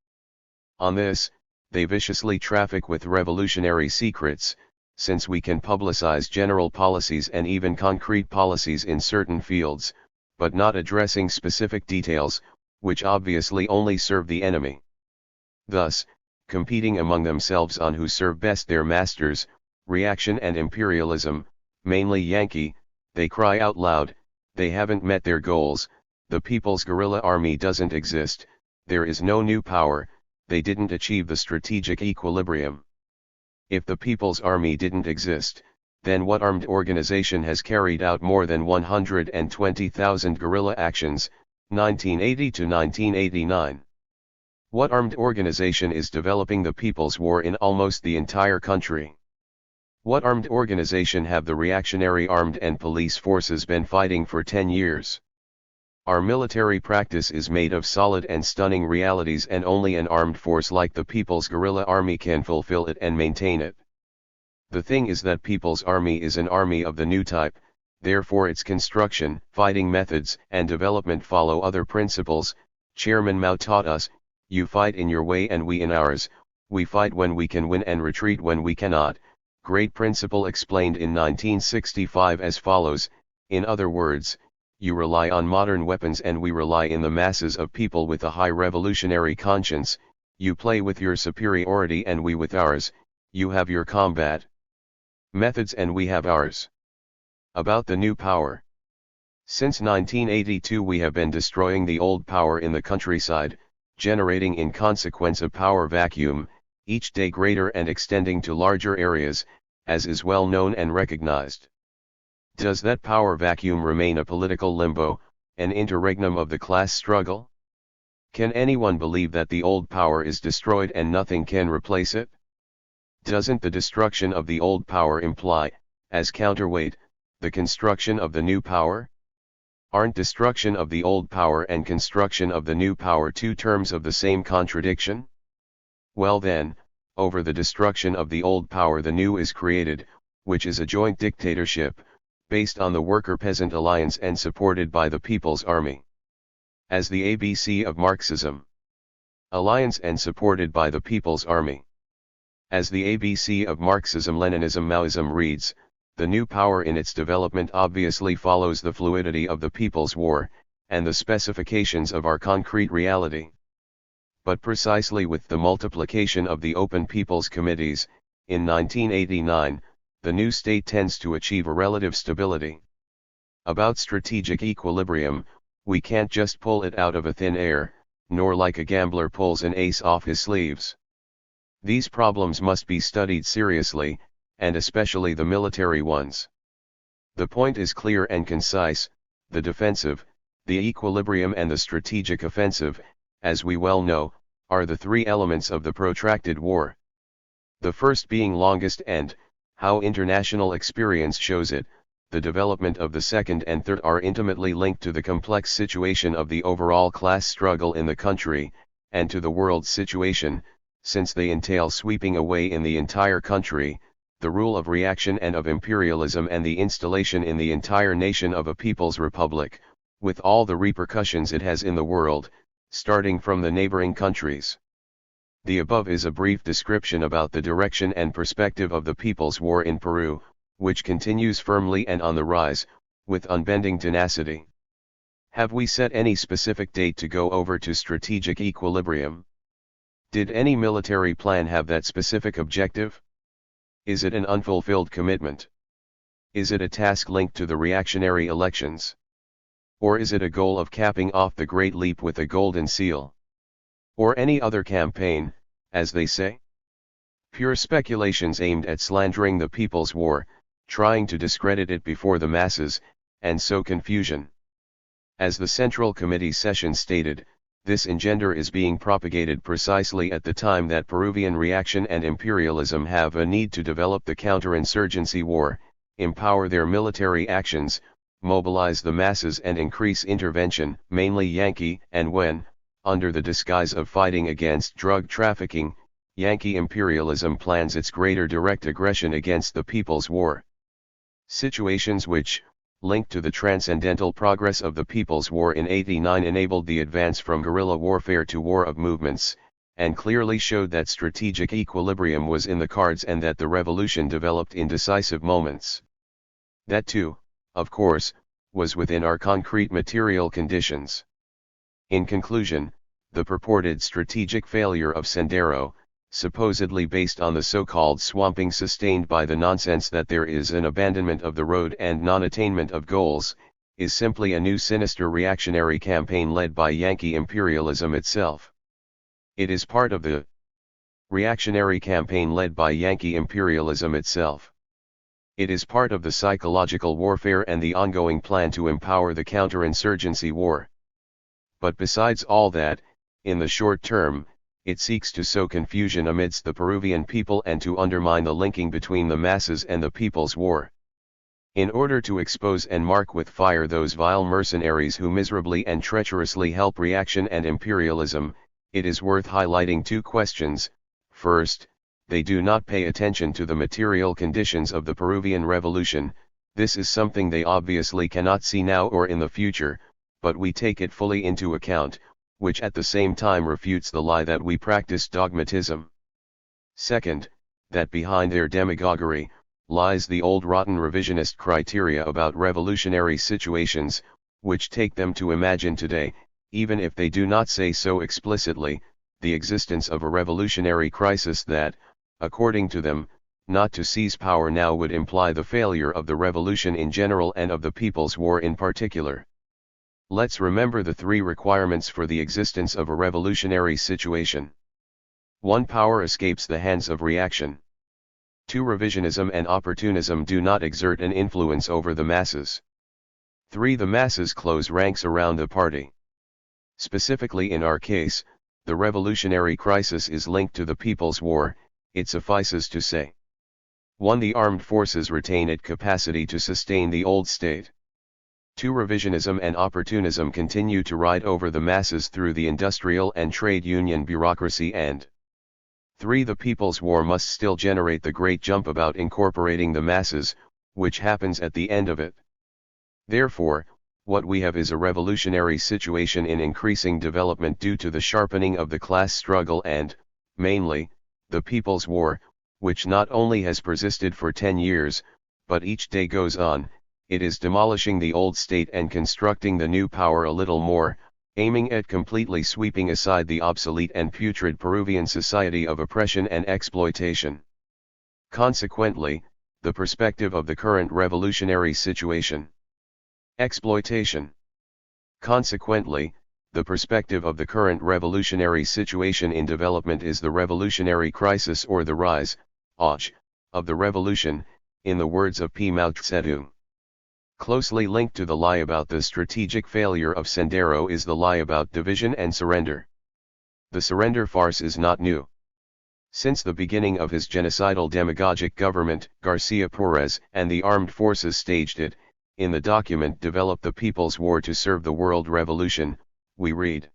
On this, they viciously traffic with revolutionary secrets, since we can publicize general policies and even concrete policies in certain fields, but not addressing specific details, which obviously only serve the enemy. Thus, competing among themselves on who serve best their masters, reaction and imperialism, mainly Yankee, they cry out loud, they haven't met their goals, the People's Guerrilla Army doesn't exist, there is no new power, they didn't achieve the strategic equilibrium. If the People's Army didn't exist, then what armed organization has carried out more than 120,000 guerrilla actions, 1980 to 1989? What armed organization is developing the People's War in almost the entire country? What armed organization have the reactionary armed and police forces been fighting for 10 years? Our military practice is made of solid and stunning realities, and only an armed force like the People's Guerrilla Army can fulfill it and maintain it. The thing is that People's Army is an army of the new type, therefore its construction, fighting methods, and development follow other principles. Chairman Mao taught us, you fight in your way and we in ours, we fight when we can win and retreat when we cannot. Great principle explained in 1965 as follows, in other words, you rely on modern weapons and we rely in the masses of people with a high revolutionary conscience, you play with your superiority and we with ours, you have your combat methods and we have ours. About the new power. Since 1982 we have been destroying the old power in the countryside, generating in consequence a power vacuum, each day greater and extending to larger areas, as is well known and recognized. Does that power vacuum remain a political limbo, an interregnum of the class struggle? Can anyone believe that the old power is destroyed and nothing can replace it? Doesn't the destruction of the old power imply, as counterweight, the construction of the new power? Aren't destruction of the old power and construction of the new power two terms of the same contradiction? Well then, over the destruction of the old power the new is created, which is a joint dictatorship, based on the worker-peasant alliance and supported by the People's Army. As the ABC of Marxism. Alliance and supported by the People's Army. As the ABC of Marxism-Leninism-Maoism reads, the new power in its development obviously follows the fluidity of the People's War, and the specifications of our concrete reality. But precisely with the multiplication of the Open People's Committees, in 1989, the new state tends to achieve a relative stability. About strategic equilibrium, we can't just pull it out of a thin air, nor like a gambler pulls an ace off his sleeves. These problems must be studied seriously, and especially the military ones. The point is clear and concise, the defensive, the equilibrium and the strategic offensive, as we well know, are the three elements of the protracted war. The first being longest and, how international experience shows it, the development of the second and third are intimately linked to the complex situation of the overall class struggle in the country, and to the world situation, since they entail sweeping away in the entire country, the rule of reaction and of imperialism and the installation in the entire nation of a people's republic, with all the repercussions it has in the world, starting from the neighboring countries. The above is a brief description about the direction and perspective of the People's War in Peru, which continues firmly and on the rise, with unbending tenacity. Have we set any specific date to go over to strategic equilibrium? Did any military plan have that specific objective? Is it an unfulfilled commitment? Is it a task linked to the reactionary elections? Or is it a goal of capping off the Great Leap with a golden seal? Or any other campaign, as they say? Pure speculations aimed at slandering the People's War, trying to discredit it before the masses, and sow confusion. As the Central Committee session stated, this engender is being propagated precisely at the time that Peruvian reaction and imperialism have a need to develop the counterinsurgency war, empower their military actions, mobilize the masses and increase intervention, mainly Yankee, and when, under the disguise of fighting against drug trafficking, Yankee imperialism plans its greater direct aggression against the People's War. Situations which, linked to the transcendental progress of the People's War in '89, enabled the advance from guerrilla warfare to war of movements, and clearly showed that strategic equilibrium was in the cards and that the revolution developed in decisive moments. That too, of course, was within our concrete material conditions. In conclusion, the purported strategic failure of Sendero, supposedly based on the so-called swamping sustained by the nonsense that there is an abandonment of the road and non-attainment of goals, is simply a new sinister reactionary campaign led by Yankee imperialism itself. It is part of the reactionary campaign led by Yankee imperialism itself. It is part of the psychological warfare and the ongoing plan to empower the counterinsurgency war. But besides all that, in the short term, it seeks to sow confusion amidst the Peruvian people and to undermine the linking between the masses and the people's war. In order to expose and mark with fire those vile mercenaries who miserably and treacherously help reaction and imperialism, it is worth highlighting two questions. First, they do not pay attention to the material conditions of the Peruvian Revolution. This is something they obviously cannot see now or in the future, but we take it fully into account, which at the same time refutes the lie that we practice dogmatism. Second, that behind their demagoguery, lies the old rotten revisionist criteria about revolutionary situations, which take them to imagine today, even if they do not say so explicitly, the existence of a revolutionary crisis that, according to them, not to seize power now would imply the failure of the revolution in general and of the People's War in particular. Let's remember the three requirements for the existence of a revolutionary situation. 1. Power escapes the hands of reaction. 2. Revisionism and opportunism do not exert an influence over the masses. 3. The masses close ranks around the party. Specifically in our case, the revolutionary crisis is linked to the People's War. It suffices to say. 1. The armed forces retain its capacity to sustain the old state. 2. Revisionism and opportunism continue to ride over the masses through the industrial and trade union bureaucracy and 3. The People's War must still generate the great jump about incorporating the masses, which happens at the end of it. Therefore, what we have is a revolutionary situation in increasing development due to the sharpening of the class struggle and, mainly, the People's War, which not only has persisted for 10 years, but each day goes on. It is demolishing the old state and constructing the new power a little more, aiming at completely sweeping aside the obsolete and putrid Peruvian society of oppression and exploitation. Consequently, the perspective of the current revolutionary situation. Exploitation. Consequently, the perspective of the current revolutionary situation in development is the revolutionary crisis or the rise, of the revolution, in the words of P. Mao Zedong. Closely linked to the lie about the strategic failure of Sendero is the lie about division and surrender. The surrender farce is not new. Since the beginning of his genocidal demagogic government, Garcia Perez and the armed forces staged it. In the document Develop the People's War to Serve the World Revolution, we read.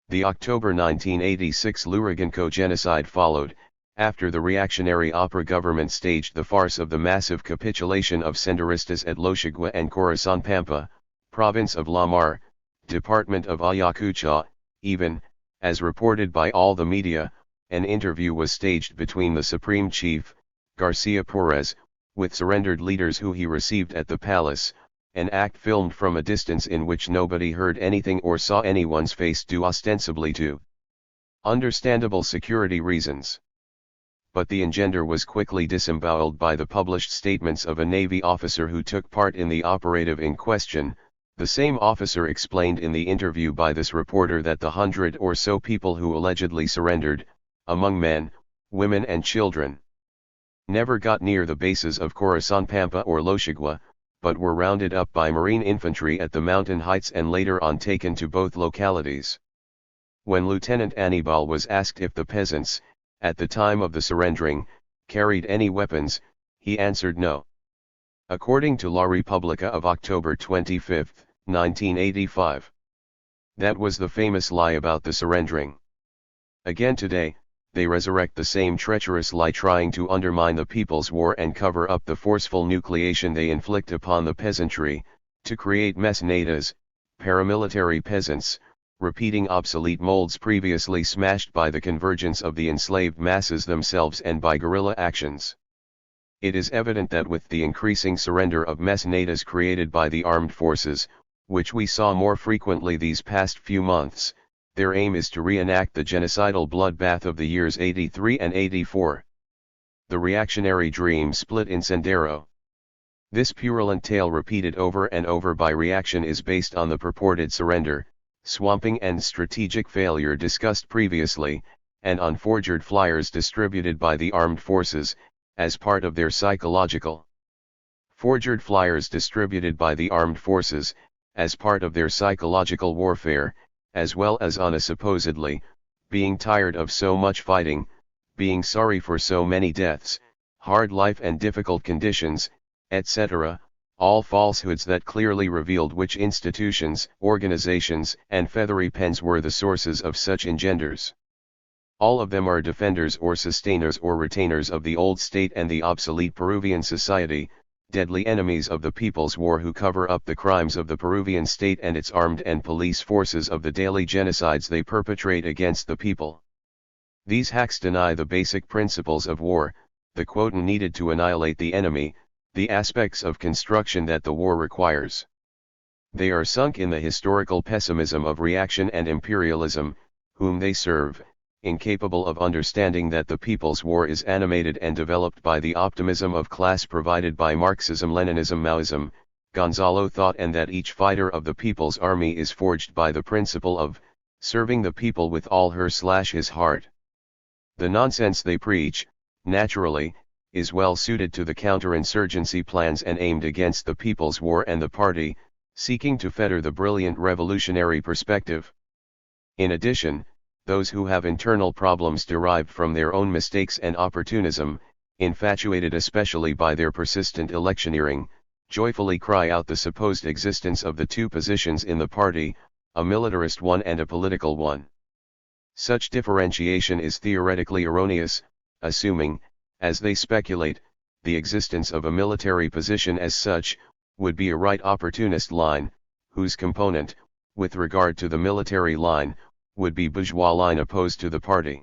The October 1986 Lurigancho genocide followed, after the reactionary Opera government staged the farce of the massive capitulation of Senderistas at Losigua and Corazon Pampa, province of La Mar, department of Ayacucho. Even, as reported by all the media, an interview was staged between the Supreme Chief, Garcia Perez, with surrendered leaders who he received at the palace, an act filmed from a distance in which nobody heard anything or saw anyone's face due ostensibly to understandable security reasons. But the engender was quickly disemboweled by the published statements of a Navy officer who took part in the operative in question. The same officer explained in the interview by this reporter that the 100 or so people who allegedly surrendered, among men, women and children, never got near the bases of Corazon Pampa or Losigua, but were rounded up by Marine infantry at the mountain heights and later on taken to both localities. When Lieutenant Anibal was asked if the peasants, at the time of the surrendering, carried any weapons, he answered no. According to La Repubblica of October 25, 1985. That was the famous lie about the surrendering. Again today, they resurrect the same treacherous lie trying to undermine the People's War and cover up the forceful nucleation they inflict upon the peasantry, to create mecenadas, paramilitary peasants, repeating obsolete molds previously smashed by the convergence of the enslaved masses themselves and by guerrilla actions. It is evident that with the increasing surrender of mecenadas created by the armed forces, which we saw more frequently these past few months, Their aim is to reenact the genocidal bloodbath of the years 83 and 84. The reactionary dream split in Sendero. This purulent tale repeated over and over by reaction is based on the purported surrender, swamping and strategic failure discussed previously, and on forged flyers distributed by the armed forces, as part of their psychological. Forged flyers distributed by the armed forces, as part of their psychological warfare, as well as on a supposedly, being tired of so much fighting, being sorry for so many deaths, hard life and difficult conditions, etc., all falsehoods that clearly revealed which institutions, organizations, and feathery pens were the sources of such engenders. All of them are defenders or sustainers or retainers of the old state and the obsolete Peruvian society, deadly enemies of the People's War who cover up the crimes of the Peruvian state and its armed and police forces of the daily genocides they perpetrate against the people. These hacks deny the basic principles of war, the quota needed to annihilate the enemy, the aspects of construction that the war requires. They are sunk in the historical pessimism of reaction and imperialism, whom they serve, incapable of understanding that the People's War is animated and developed by the optimism of class provided by Marxism-Leninism, Maoism, Gonzalo thought, and that each fighter of the People's Army is forged by the principle of serving the people with all her/his heart. The nonsense they preach, naturally, is well suited to the counterinsurgency plans and aimed against the People's War and the party, seeking to fetter the brilliant revolutionary perspective. In addition, those who have internal problems derived from their own mistakes and opportunism, infatuated especially by their persistent electioneering, joyfully cry out the supposed existence of the two positions in the party, a militarist one and a political one. Such differentiation is theoretically erroneous, assuming, as they speculate, the existence of a military position as such, would be a right opportunist line, whose component, with regard to the military line, would be bourgeois line opposed to the party.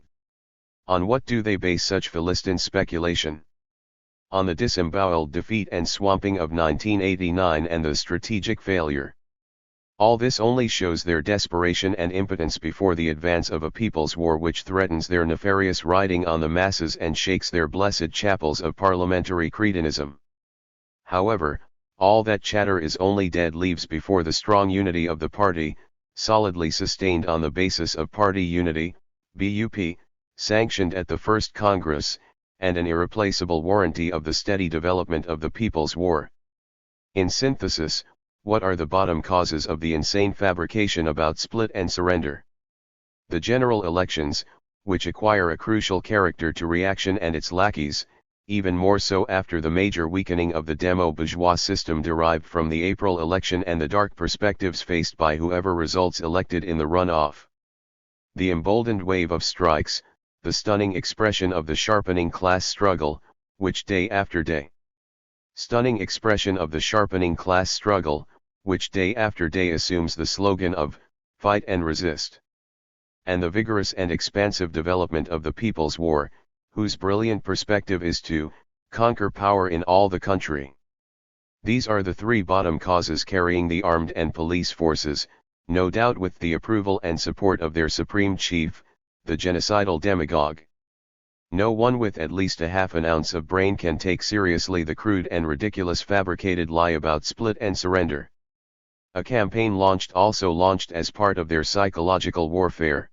On what do they base such Philistine speculation? On the disemboweled defeat and swamping of 1989 and the strategic failure. All this only shows their desperation and impotence before the advance of a People's War which threatens their nefarious riding on the masses and shakes their blessed chapels of parliamentary cretinism. However, all that chatter is only dead leaves before the strong unity of the party, solidly sustained on the basis of party unity, BUP, sanctioned at the First Congress, and an irreplaceable warranty of the steady development of the People's War. In synthesis, what are the bottom causes of the insane fabrication about split and surrender? The general elections, which acquire a crucial character to reaction and its lackeys, even more so after the major weakening of the demo-bourgeois system derived from the April election and the dark perspectives faced by whoever results elected in the runoff. The emboldened wave of strikes, the stunning expression of the sharpening class struggle, which day after day. Stunning expression of the sharpening class struggle, which day after day assumes the slogan of, fight and resist. And the vigorous and expansive development of the People's War, whose brilliant perspective is to conquer power in all the country. These are the three bottom causes carrying the armed and police forces, no doubt with the approval and support of their supreme chief, the genocidal demagogue. No one with at least a half an ounce of brain can take seriously the crude and ridiculous fabricated lie about split and surrender. A campaign also launched as part of their psychological warfare.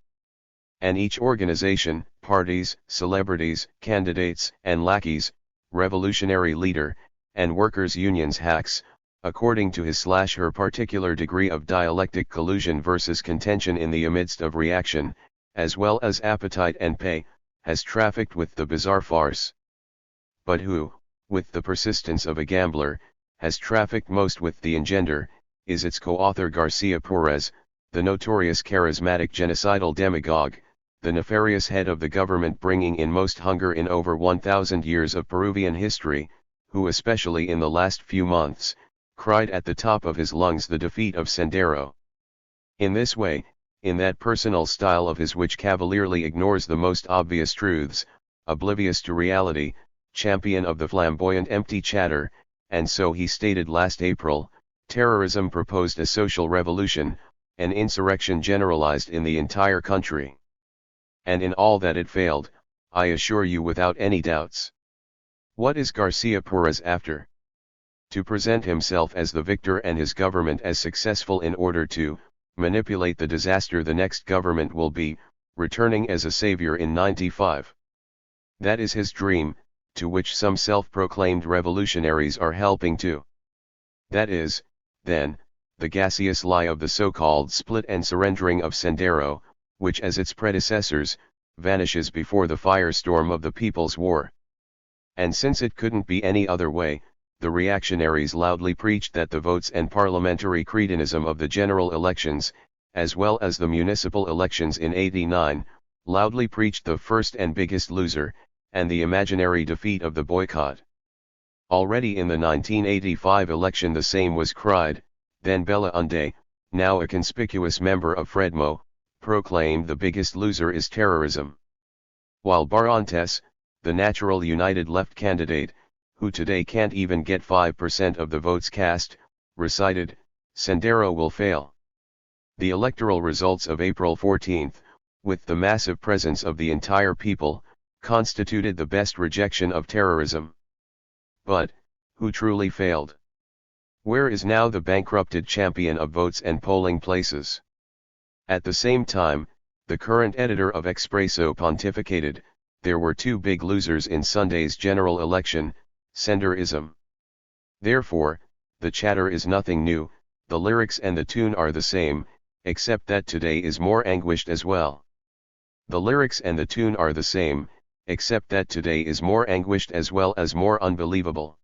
And each organization, parties, celebrities, candidates, and lackeys, revolutionary leader, and workers' unions hacks, according to his/her particular degree of dialectic collusion versus contention in the midst of reaction, as well as appetite and pay, has trafficked with the bizarre farce. But who, with the persistence of a gambler, has trafficked most with the engender, is its co-author Garcia Perez, the notorious charismatic genocidal demagogue, the nefarious head of the government bringing in most hunger in over 1,000 years of Peruvian history, who especially in the last few months, cried at the top of his lungs the defeat of Sendero. In this way, in that personal style of his which cavalierly ignores the most obvious truths, oblivious to reality, champion of the flamboyant empty chatter, and so he stated last April, terrorism proposed a social revolution, an insurrection generalized in the entire country. And in all that it failed, I assure you without any doubts. What is Garcia Perez after? To present himself as the victor and his government as successful in order to manipulate the disaster the next government will be, returning as a savior in 95. That is his dream, to which some self-proclaimed revolutionaries are helping too. That is, then, the gaseous lie of the so-called split and surrendering of Sendero, which as its predecessors, vanishes before the firestorm of the People's War. And since it couldn't be any other way, the reactionaries loudly preached that the votes and parliamentary cretinism of the general elections, as well as the municipal elections in '89, loudly preached the first and biggest loser, and the imaginary defeat of the boycott. Already in the 1985 election the same was cried, then Bella Unde, now a conspicuous member of Fredmo, proclaimed the biggest loser is terrorism. While Barrantes, the natural United Left candidate, who today can't even get 5% of the votes cast, recited, Sendero will fail. The electoral results of April 14, with the massive presence of the entire people, constituted the best rejection of terrorism. But, who truly failed? Where is now the bankrupted champion of votes and polling places? At the same time, the current editor of Expresso pontificated, there were two big losers in Sunday's general election, Senderism. Therefore, the chatter is nothing new, the lyrics and the tune are the same, except that today is more anguished as well. The lyrics and the tune are the same, except that today is more anguished as well as more unbelievable.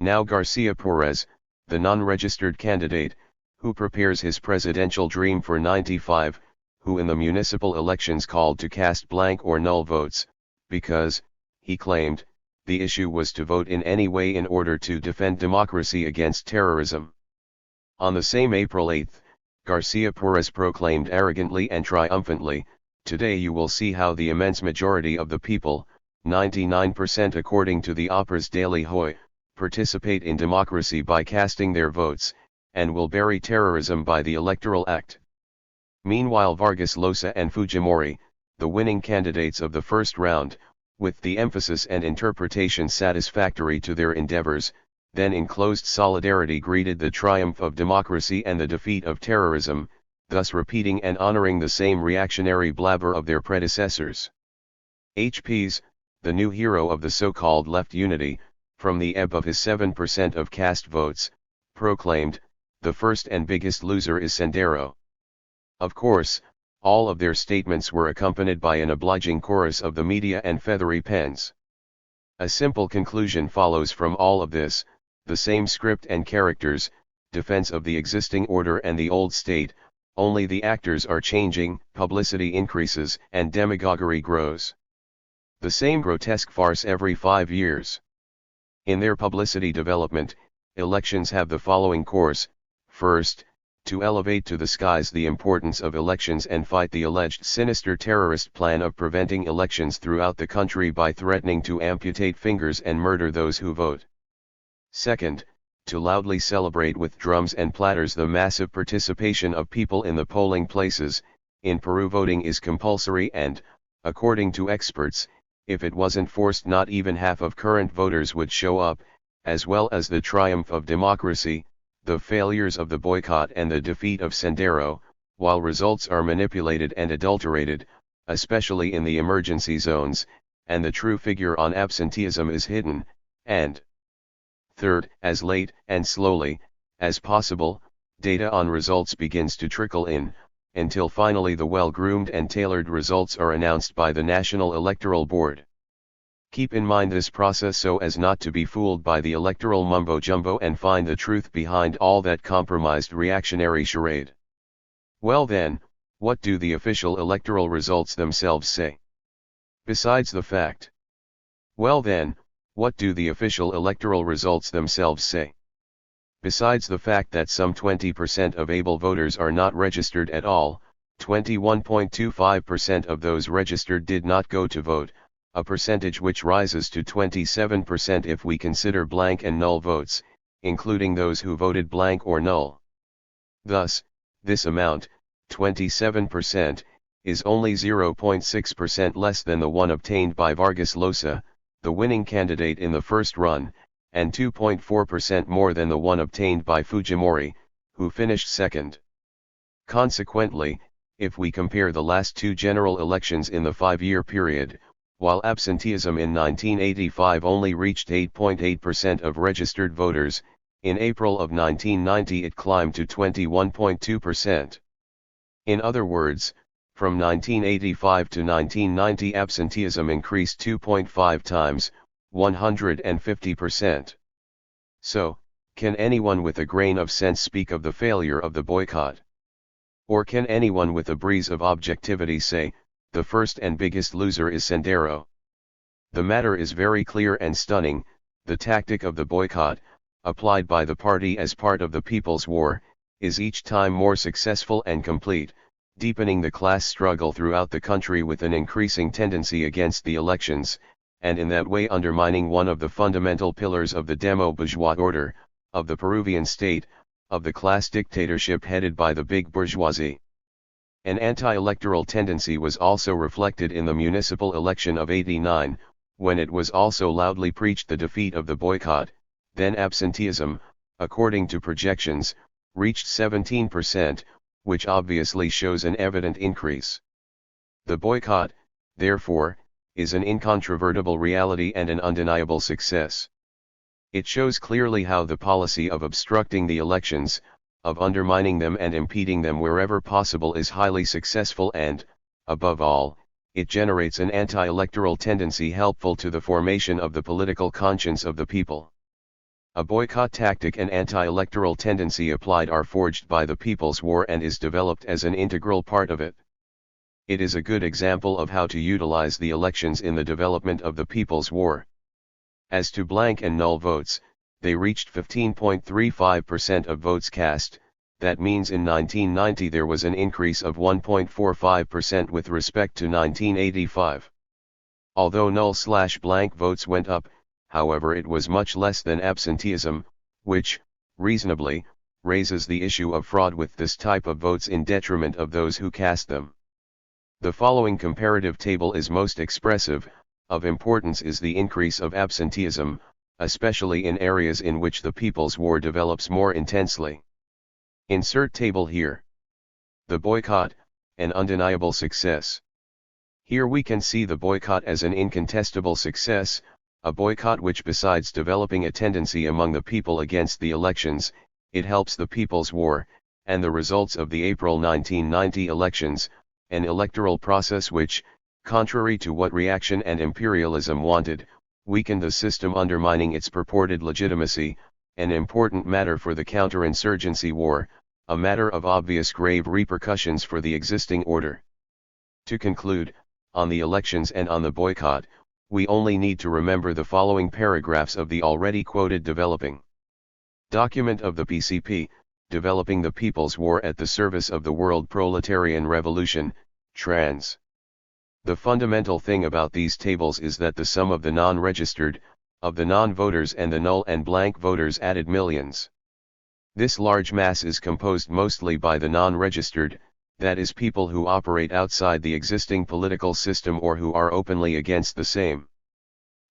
Now Garcia Perez, the non-registered candidate, who prepares his presidential dream for 95, who in the municipal elections called to cast blank or null votes, because, he claimed, the issue was to vote in any way in order to defend democracy against terrorism. On the same April 8, Garcia Perez proclaimed arrogantly and triumphantly, today you will see how the immense majority of the people, 99% according to the Opera's Daily Hoy, participate in democracy by casting their votes, and will bury terrorism by the Electoral Act. Meanwhile Vargas Llosa and Fujimori, the winning candidates of the first round, with the emphasis and interpretation satisfactory to their endeavors, then in closed solidarity greeted the triumph of democracy and the defeat of terrorism, thus repeating and honoring the same reactionary blabber of their predecessors. HP's, the new hero of the so-called left unity, from the ebb of his 7% of cast votes, proclaimed, the first and biggest loser is Sendero. Of course, all of their statements were accompanied by an obliging chorus of the media and feathery pens. A simple conclusion follows from all of this, the same script and characters, defense of the existing order and the old state, only the actors are changing, publicity increases and demagoguery grows. The same grotesque farce every 5 years. In their publicity development, elections have the following course: first, to elevate to the skies the importance of elections and fight the alleged sinister terrorist plan of preventing elections throughout the country by threatening to amputate fingers and murder those who vote. Second, to loudly celebrate with drums and platters the massive participation of people in the polling places. In Peru voting is compulsory and, according to experts, if it wasn't forced not even half of current voters would show up, as well as the triumph of democracy, the failures of the boycott and the defeat of Sendero, while results are manipulated and adulterated, especially in the emergency zones, and the true figure on absenteeism is hidden, and third, as late and slowly as possible, data on results begins to trickle in, until finally the well-groomed and tailored results are announced by the National Electoral Board. Keep in mind this process so as not to be fooled by the electoral mumbo-jumbo and find the truth behind all that compromised reactionary charade. Well then, what do the official electoral results themselves say? Besides the fact. Well then, what do the official electoral results themselves say? Besides the fact that some 20% of able voters are not registered at all, 21.25% of those registered did not go to vote, a percentage which rises to 27% if we consider blank and null votes, including those who voted blank or null. Thus, This amount, 27%, is only 0.6% less than the one obtained by Vargas Llosa, the winning candidate in the first run, and 2.4% more than the one obtained by Fujimori, who finished second. Consequently, if we compare the last two general elections in the 5-year period, while absenteeism in 1985 only reached 8.8% of registered voters, in April of 1990 it climbed to 21.2%. In other words, from 1985 to 1990 absenteeism increased 2.5 times, 150%. So, can anyone with a grain of sense speak of the failure of the boycott? Or can anyone with a breeze of objectivity say, the first and biggest loser is Sendero? The matter is very clear and stunning. The tactic of the boycott, applied by the party as part of the People's War, is each time more successful and complete, deepening the class struggle throughout the country with an increasing tendency against the elections, and in that way undermining one of the fundamental pillars of the demo-bourgeois order, of the Peruvian state, of the class dictatorship headed by the big bourgeoisie. An anti-electoral tendency was also reflected in the municipal election of '89, when it was also loudly preached the defeat of the boycott. Then absenteeism, according to projections, reached 17%, which obviously shows an evident increase. The boycott, therefore, is an incontrovertible reality and an undeniable success. It shows clearly how the policy of obstructing the elections, of undermining them and impeding them wherever possible is highly successful and, above all, it generates an anti-electoral tendency helpful to the formation of the political conscience of the people. A boycott tactic and anti-electoral tendency applied are forged by the People's War and is developed as an integral part of it. It is a good example of how to utilize the elections in the development of the People's War. As to blank and null votes, they reached 15.35% of votes cast. That means in 1990 there was an increase of 1.45% with respect to 1985. Although null/blank votes went up, however, it was much less than absenteeism, which, reasonably, raises the issue of fraud with this type of votes in detriment of those who cast them. The following comparative table is most expressive. Of importance is the increase of absenteeism, especially in areas in which the People's War develops more intensely. Insert table here. The boycott, an undeniable success. Here we can see the boycott as an incontestable success, a boycott which, besides developing a tendency among the people against the elections, it helps the People's War, and the results of the April 1990 elections, an electoral process which, contrary to what reaction and imperialism wanted, weakened the system, undermining its purported legitimacy, an important matter for the counterinsurgency war, a matter of obvious grave repercussions for the existing order. To conclude, on the elections and on the boycott, we only need to remember the following paragraphs of the already quoted developing document of the PCP, Developing the People's War at the Service of the World Proletarian Revolution, trans. The fundamental thing about these tables is that the sum of the non-registered, of the non-voters and the null and blank voters added millions. This large mass is composed mostly by the non-registered, that is, people who operate outside the existing political system or who are openly against the same.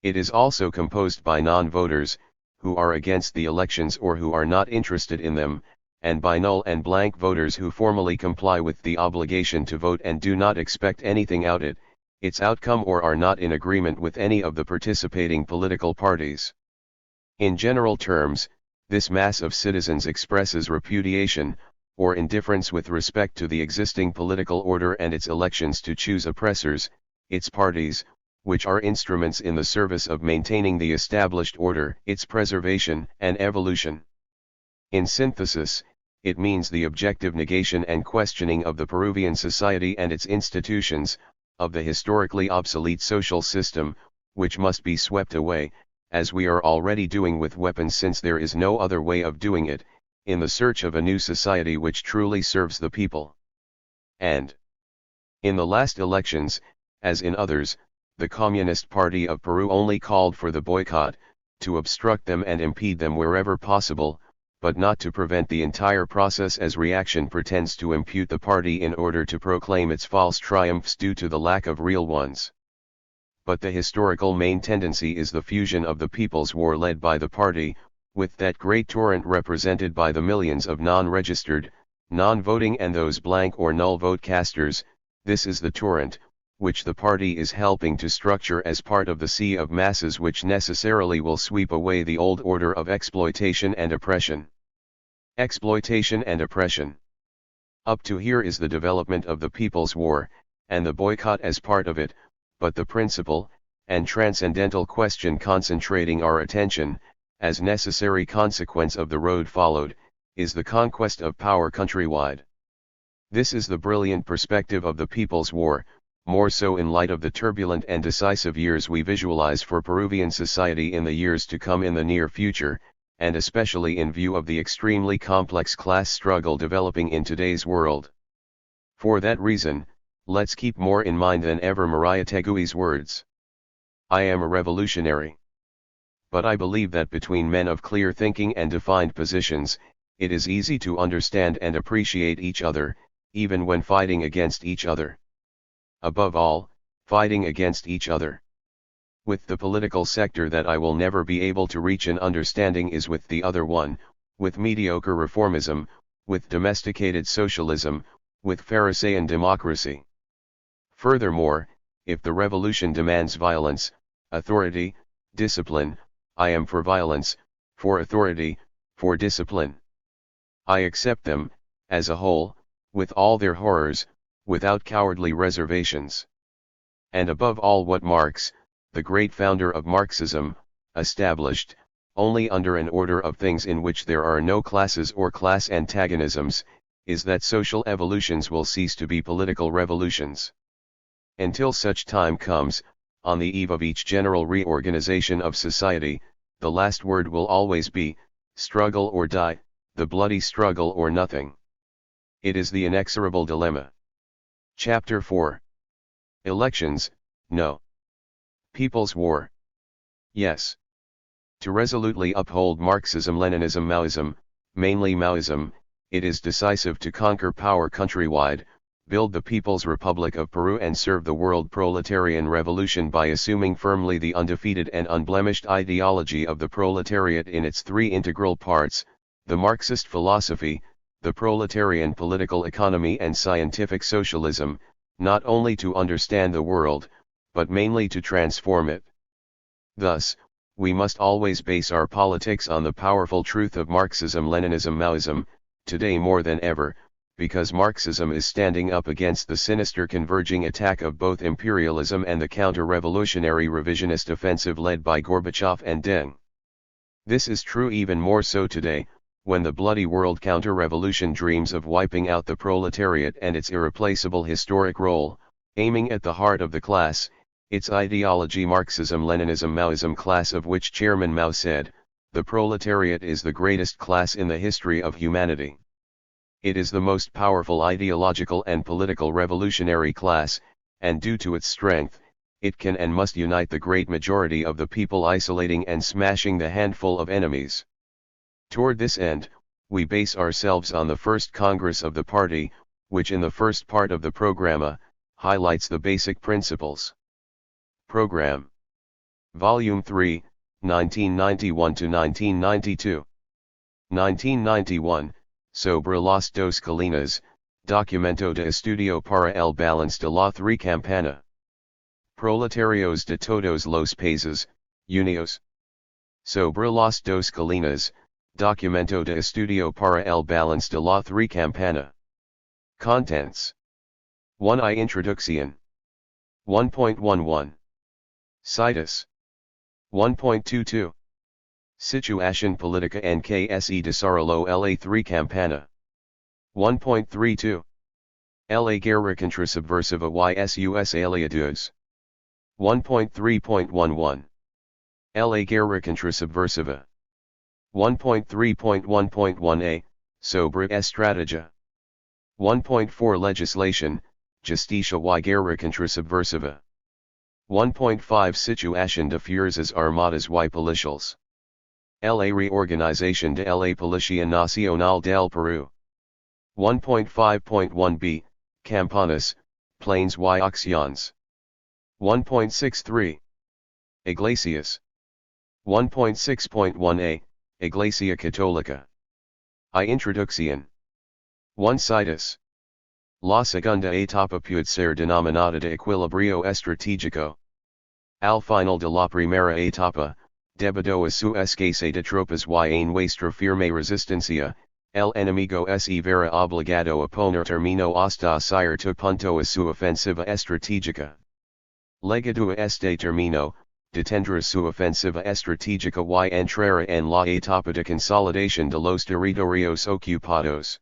It is also composed by non-voters, who are against the elections or who are not interested in them, and by null and blank voters who formally comply with the obligation to vote and do not expect anything out of its outcome or are not in agreement with any of the participating political parties. In general terms, this mass of citizens expresses repudiation, or indifference with respect to the existing political order and its elections to choose oppressors, its parties, which are instruments in the service of maintaining the established order, its preservation and evolution. In synthesis, it means the objective negation and questioning of the Peruvian society and its institutions, of the historically obsolete social system, which must be swept away, as we are already doing with weapons, since there is no other way of doing it, in the search of a new society which truly serves the people. And in the last elections, as in others, the Communist Party of Peru only called for the boycott, to obstruct them and impede them wherever possible, but not to prevent the entire process, as reaction pretends to impute the party in order to proclaim its false triumphs due to the lack of real ones. But the historical main tendency is the fusion of the people's war led by the party, with that great torrent represented by the millions of non-registered, non-voting and those blank or null vote casters. This is the torrent, which the party is helping to structure as part of the sea of masses which necessarily will sweep away the old order of exploitation and oppression. Exploitation and oppression. Up to here is the development of the people's war, and the boycott as part of it, but the principal, and transcendental question concentrating our attention, as necessary consequence of the road followed, is the conquest of power countrywide. This is the brilliant perspective of the people's war, more so in light of the turbulent and decisive years we visualize for Peruvian society in the years to come in the near future, and especially in view of the extremely complex class struggle developing in today's world. For that reason, let's keep more in mind than ever Maria Tegui's words. I am a revolutionary. But I believe that between men of clear thinking and defined positions, it is easy to understand and appreciate each other, even when fighting against each other. Above all, fighting against each other. With the political sector that I will never be able to reach an understanding is with the other one, with mediocre reformism, with domesticated socialism, with Pharisaian democracy. Furthermore, if the revolution demands violence, authority, discipline, I am for violence, for authority, for discipline. I accept them, as a whole, with all their horrors, without cowardly reservations. And above all, what Marx, the great founder of Marxism, established, only under an order of things in which there are no classes or class antagonisms, is that social evolutions will cease to be political revolutions. Until such time comes, on the eve of each general reorganization of society, the last word will always be, struggle or die, the bloody struggle or nothing. It is the inexorable dilemma. Chapter 4. Elections, no. People's war. Yes. To resolutely uphold Marxism-Leninism, Maoism, mainly Maoism, it is decisive to conquer power countrywide, build the People's Republic of Peru and serve the world proletarian revolution by assuming firmly the undefeated and unblemished ideology of the proletariat in its three integral parts, the Marxist philosophy, the proletarian political economy and scientific socialism, not only to understand the world, but mainly to transform it. Thus, we must always base our politics on the powerful truth of Marxism-Leninism, Maoism, today more than ever, because Marxism is standing up against the sinister converging attack of both imperialism and the counter-revolutionary revisionist offensive led by Gorbachev and Deng. This is true even more so today, when the bloody world counter-revolution dreams of wiping out the proletariat and its irreplaceable historic role, aiming at the heart of the class, its ideology Marxism-Leninism Maoism class of which Chairman Mao said, the proletariat is the greatest class in the history of humanity. It is the most powerful ideological and political revolutionary class, and due to its strength, it can and must unite the great majority of the people, isolating and smashing the handful of enemies. Toward this end, we base ourselves on the first Congress of the party, which in the first part of the programma, highlights the basic principles. Program. Volume 3, 1991 to 1992. 1991. Sobre las dos colinas, documento de estudio para el balance de la III campana. Proletarios de todos los países, unidos. Sobre las dos colinas, documento de estudio para el balance de la III campana. Contents. 1I Introducción. 1.11. Citas. 1.22. Situación política en que se desarrolló la III campana. 1.32. La guerra contra subversiva y sus aliados. 1.3.11. La guerra contra subversiva. 1.3.1.1a, sobre estrategia. 1.4 Legislation, justicia y guerra contra subversiva. 1.5 Situación de fuerzas armadas y policiales. La Reorganización de la Policía Nacional del Perú. 1.5.1b, Campanas, Planes y Acciones. 1.63. Iglesias. 1.6.1a, Iglesia Católica. Introducción. 1 Citas. La segunda etapa puede ser denominada de equilibrio estratégico. Al final de la primera etapa, debido a su escasez de tropas y a nuestra firme resistencia, el enemigo se verá obligado a poner término hasta cierto punto a su ofensiva estratégica. Legado a este término, detendrá su ofensiva estratégica y entrará en la etapa de consolidación de los territorios ocupados.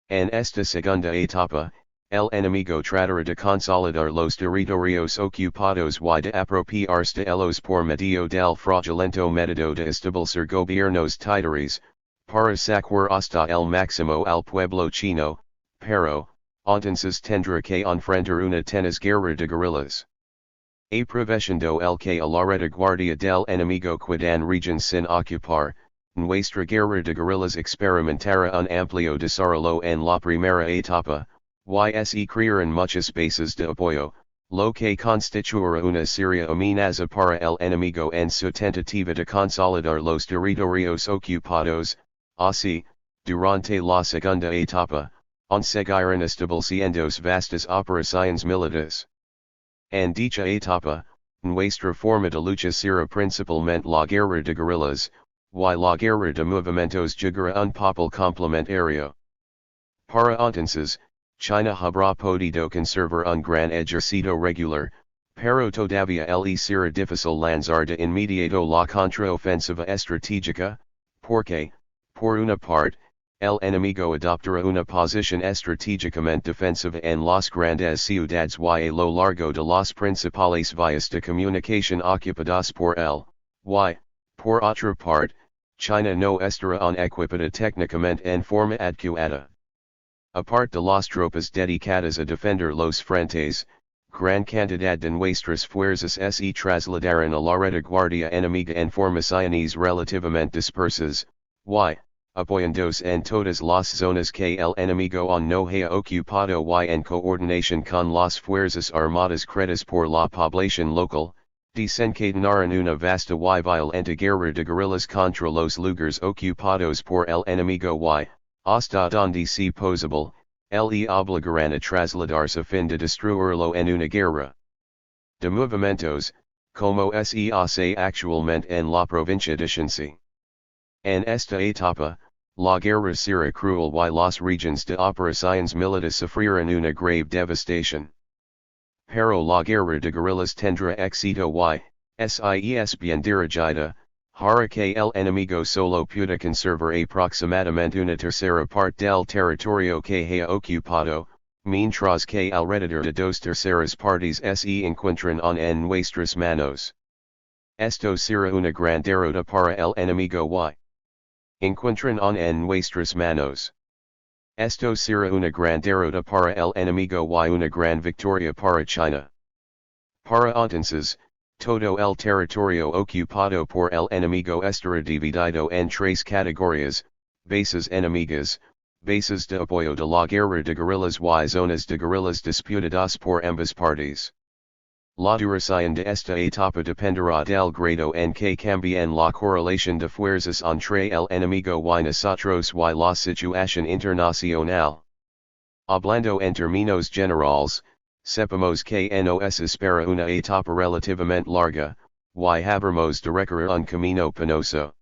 En esta segunda etapa, el enemigo tratará de consolidar los territorios ocupados y de apropiarse de ellos por medio del fraudulento método de establecer gobiernos títeres, para saquear hasta el máximo al pueblo chino, pero, entonces tendrá que enfrentar una tenaz guerra de guerrillas. Aprovechando el que a la retaguardia del enemigo quedan regions sin ocupar, nuestra guerra de guerrillas experimentará un amplio desarrollo en la primera etapa, y crearán muchas bases de apoyo, lo que constituirá una seria amenaza para el enemigo en su tentativa de consolidar los territorios ocupados. Así, durante la segunda etapa, seguirán estableciéndose vastas operaciones militares. En dicha etapa, nuestra forma de lucha será principalmente la guerra de guerrillas, y la guerra de movimientos jugará un papel complementario. Para entonces, China habrá podido conservar un gran ejército regular, pero todavía le será difícil lanzar de inmediato la contraofensiva estratégica, porque, por una parte, el enemigo adoptará una posición estratégicamente defensiva en las grandes ciudades y a lo largo de las principales vías de comunicación ocupadas por él, y, por otra parte, China no estará equipada técnicamente en forma adecuada. Aparte de las tropas dedicadas a defender los frentes, gran cantidad de nuestras fuerzas se trasladarán a la retaguardia enemiga en formaciones relativamente dispersas, y, apoyándose en todas las zonas que el enemigo no haya ocupado y en coordinación con las fuerzas armadas creadas por la población local, desencadenarán una vasta y violenta guerra de guerrillas contra los lugares ocupados por el enemigo y, hasta donde sea posible, le obligarán a trasladarse a fin de destruirlo en una guerra de movimientos, como se hace actualmente en la provincia de Shanxi. En esta etapa, la guerra será cruel y las regions de operaciones militares sufrirán una grave devastación. Pero la guerra de guerrillas tendrá éxito y, es bien dirigida, para que el enemigo solo pueda conservar aproximadamente una tercera parte del territorio que haya ocupado, mientras que alrededor de 2/3 partes se encuentran en nuestras manos. Esto será una gran derrota para el enemigo y encuentran en nuestras manos. Esto será una gran derrota para el enemigo y una gran victoria para China. Para entonces, todo el territorio ocupado por el enemigo estará dividido en 3 categorías: bases enemigas, bases de apoyo de la guerra de guerrillas y zonas de guerrillas disputadas por ambas partes. La duración de esta etapa dependerá del grado en que cambien la correlación de fuerzas entre el enemigo y nosotros y la situación internacional. Hablando en términos generales, sepamos que nos espera una etapa relativamente larga, y habremos de recorrer un camino penoso.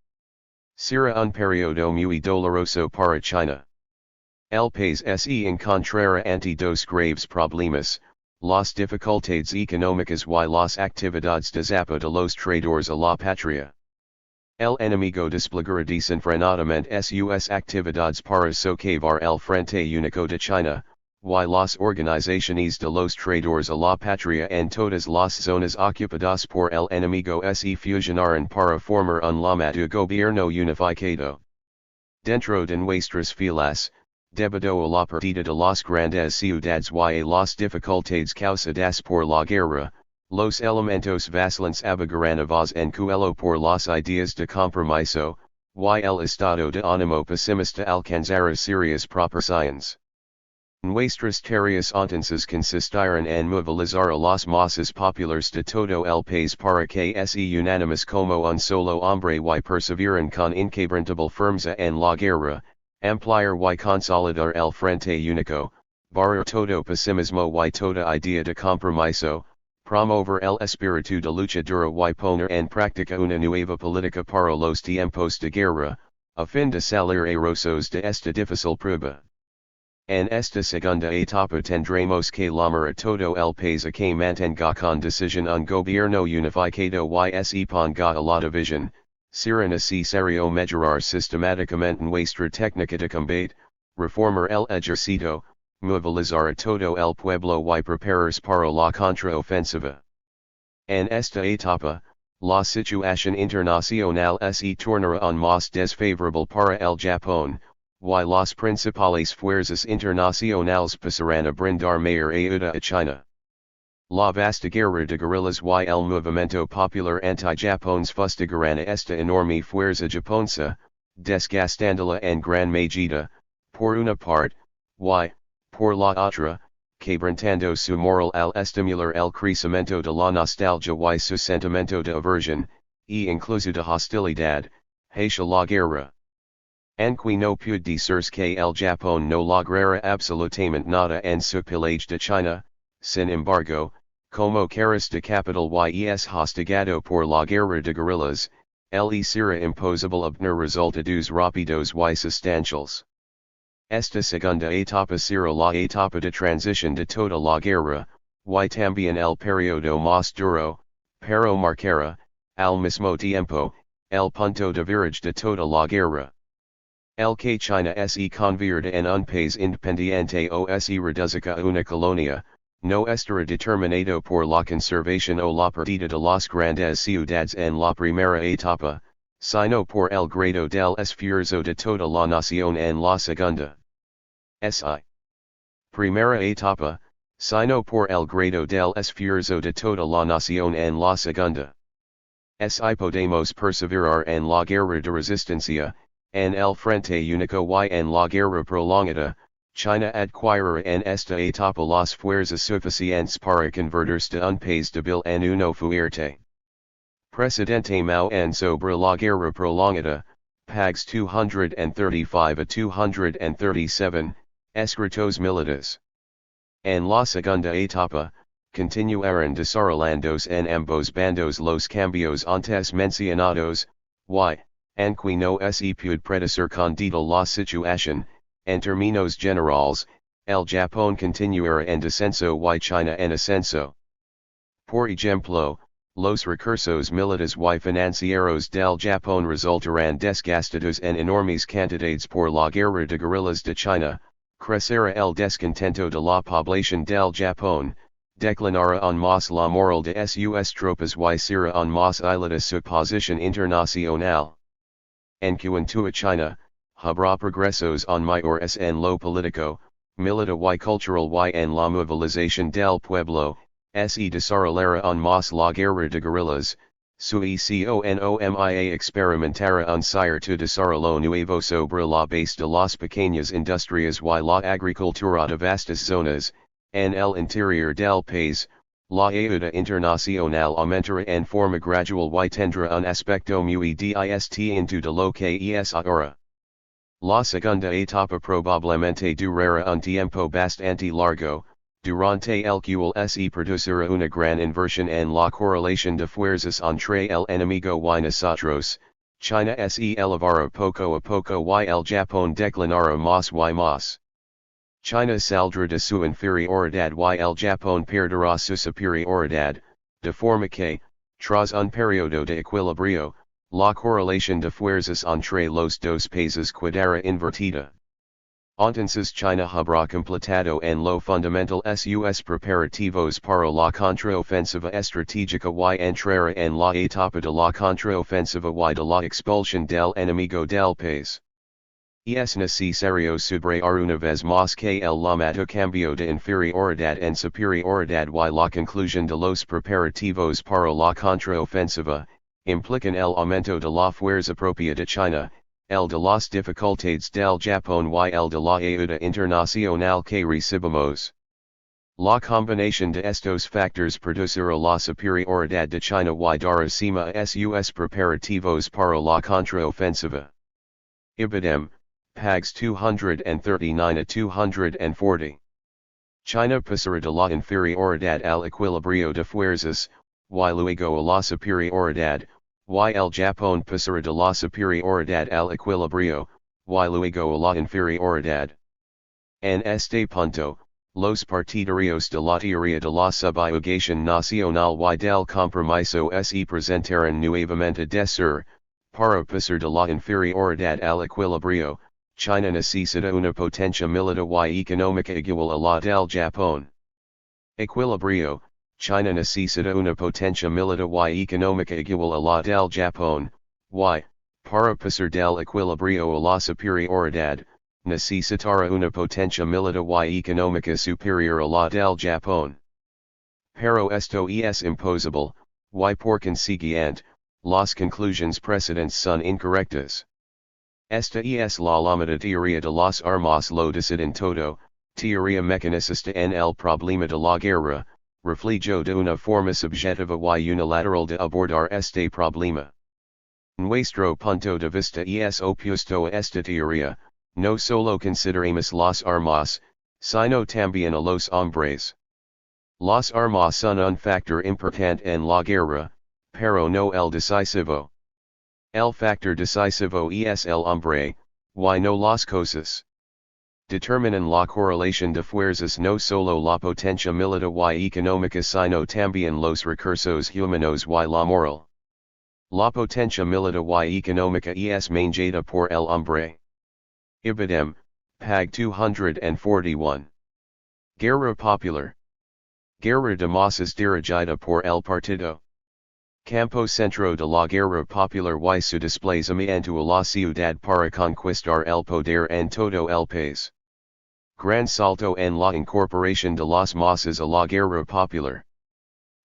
Será un periodo muy doloroso para China. El país se encontrará ante 2 graves problemas: las dificultades económicas y las actividades de zapo de los traidores a la patria. El enemigo desplegará desenfrenadamente sus actividades para socavar el frente único de China, y las organizaciones de los traidores a la patria en todas las zonas ocupadas por el enemigo se fusionarán para formar un llamado gobierno unificado. Dentro de nuestras filas, debido a la pérdida de las grandes ciudades y a las dificultades causadas por la guerra, Los elementos vacilantes abagaranados en cuello por las ideas de compromiso, y el estado de ánimo pesimista alcanzará serias proporciones. Nuestras tareas entonces consistirán en movilizar a las masas populares de todo el país para que se unanimes como un solo hombre y perseveran con inquebrantable firmeza en la guerra, ampliar y consolidar el frente único, barrar todo pesimismo y toda idea de compromiso, promover el espíritu de lucha dura y poner en práctica una nueva política para los tiempos de guerra, a fin de salir airosos de esta difícil prueba. En esta segunda etapa tendremos que llamar a todo el país a que mantenga con decisión un gobierno unificado y se ponga a la división, será necesario mejorar sistemáticamente nuestra técnica de combate, reformar el ejército, movilizar a todo el pueblo y prepararse para la contraofensiva. En esta etapa, la situación internacional se tornará aún más desfavorable para el Japón, y las principales fuerzas internacionales pasarán a brindar mayor ayuda a China. La vasta guerra de guerrillas y el movimiento popular anti-Japón fustigarán a esta enorme fuerza japonesa, desgastándola en gran medida, por una parte, y, por la otra, quebrantando su moral al estimular el crecimiento de la nostalgia y su sentimiento de aversión, e incluso de hostilidad, hacia la guerra. Aunque no puede decirse que el Japón no lograra absolutamente nada en su pillage de China, sin embargo, como caras de capital y es hostigado por la guerra de guerrillas, le será imposible obtener resultados rápidos y sustanciales. Esta segunda etapa será la etapa de transición de toda la guerra, y también el periodo más duro, pero marcará, al mismo tiempo, el punto de virage de toda la guerra. El que China se convierta en un país independiente o se reduzca a una colonia, no estará determinado por la conservación o la pérdida de las grandes ciudades en la primera etapa, sino por el grado del esfuerzo de toda la nación en la segunda. Primera etapa, sino por el grado del esfuerzo de toda la nación en la segunda. Si podemos perseverar en la guerra de resistencia, en el frente único y en la guerra prolongada, China adquirirá en esta etapa las fuerzas suficientes para convertirse de un país débil en uno fuerte. Precedente Mao en sobre la guerra prolongada, pags 235 a 237, escritos militares. En la segunda etapa, continuarán desarrollándose en ambos bandos los cambios antes mencionados, y, aunque no se puede predecir con detalle la situación, en términos generales, el Japón continuará en descenso y China en ascenso. Por ejemplo, los recursos militares y financieros del Japón resultarán desgastados en enormes cantidades por la guerra de guerrillas de China, crecerá el descontento de la población del Japón, declinará aún más la moral de sus tropas y será aún más aislada su posición internacional. En cuanto a China, habrá progresos aún mayores en lo político, militar y cultural y en la movilización del pueblo, se desarrollará aún más la guerra de guerrillas, su economía experimentará un cierto desarrollo nuevo sobre la base de las pequeñas industrias y la agricultura de vastas zonas, en el interior del país. La ayuda internacional aumentará en forma gradual y tendrá un aspecto muy distinto de lo que es ahora. La segunda etapa probablemente durará un tiempo bastante largo, durante el cual se producirá una gran inversión en la correlación de fuerzas entre el enemigo y nosotros. China se elevará poco a poco y el Japón declinará más y más. China saldrá de su inferioridad y el Japón perderá su superioridad, de forma que, tras un periodo de equilibrio, la correlación de fuerzas entre los dos países quedará invertida. Entonces China habrá completado en lo fundamental sus preparativos para la contraofensiva estratégica y entrará en la etapa de la contraofensiva y de la expulsión del enemigo del país. es necesario subrayar una vez más que el llamado cambio de inferioridad en superioridad y la conclusión de los preparativos para la contraofensiva, implican el aumento de la fuerza propia de China, el de las dificultades del Japón y el de la ayuda internacional que recibimos. La combinación de estos factores producirá la superioridad de China y dará cima a sus preparativos para la contraofensiva. Ibidem, pags 239 a 240. China pasará de la inferioridad al equilibrio de fuerzas, y luego a la superioridad, y el Japón pasará de la superioridad al equilibrio, y luego a la inferioridad. En este punto, los partidarios de la teoría de la subjugación nacional y del compromiso se presentarán nuevamente decir, para pasar de la inferioridad al equilibrio, China necesita una potencia militar y económica igual a la del Japón. Equilibrio, China necesita una potencia militar y económica igual a la del Japón, y, para pasar del equilibrio a la superioridad, necesitará una potencia militar y económica superior a la del Japón. Pero esto es imposible, y por consiguiente, las conclusiones precedentes son incorrectas. Esta es la llamada teoría de las armas lo deciden todo, teoría mecanicista en el problema de la guerra, reflejo de una forma subjetiva y unilateral de abordar este problema. Nuestro punto de vista es opuesto a esta teoría, no solo consideramos las armas, sino también a los hombres. Las armas son un factor importante en la guerra, pero no el decisivo. El factor decisivo es el hombre, y no las cosas. Determinan la correlación de fuerzas no solo la potencia militar y económica sino también los recursos humanos y la moral. La potencia militar y económica es manejada por el hombre. Ibidem, pag 241. Guerra popular. Guerra de masas dirigida por el partido. Campo centro de la guerra popular y su desplazamiento a la ciudad para conquistar el poder en todo el país. Gran salto en la incorporación de las masas a la guerra popular.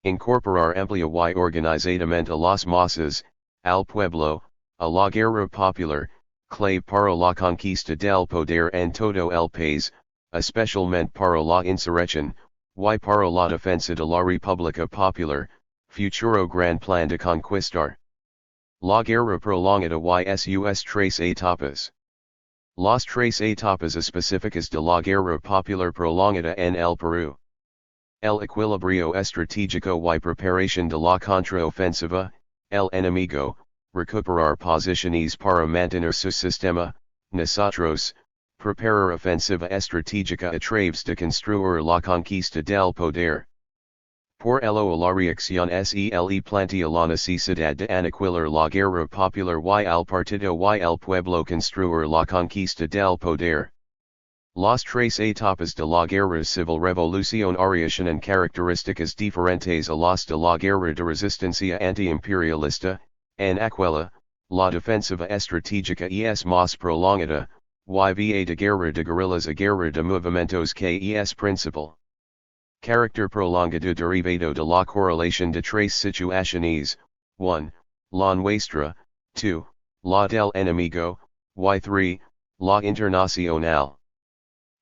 Incorporar amplia y organizadamente a las masas, al pueblo, a la guerra popular, clave para la conquista del poder en todo el país, especialmente para la insurrección, y para la defensa de la República Popular, futuro gran plan de conquistar. La guerra prolongada y sus tres etapas. Las tres etapas específicas de la guerra popular prolongada en el Perú. El equilibrio estratégico y preparación de la contraofensiva, el enemigo, recuperar posiciones para mantener su sistema, nosotros, preparar ofensiva estratégica a través de construir la conquista del poder. Por ello a la reacción se plantea la necesidad de aniquilar la guerra popular y al partido y el pueblo construir la conquista del poder. Las tres etapas de la guerra civil revolucionaria tienen características diferentes a las de la guerra de resistencia antiimperialista, en aquella, la defensiva estratégica es más prolongada, y va de guerra de guerrillas a guerra de movimientos que es principal. Carácter prolongado derivado de la correlación de tres situaciones, 1, la nuestra, 2, la del enemigo, y 3, la internacional.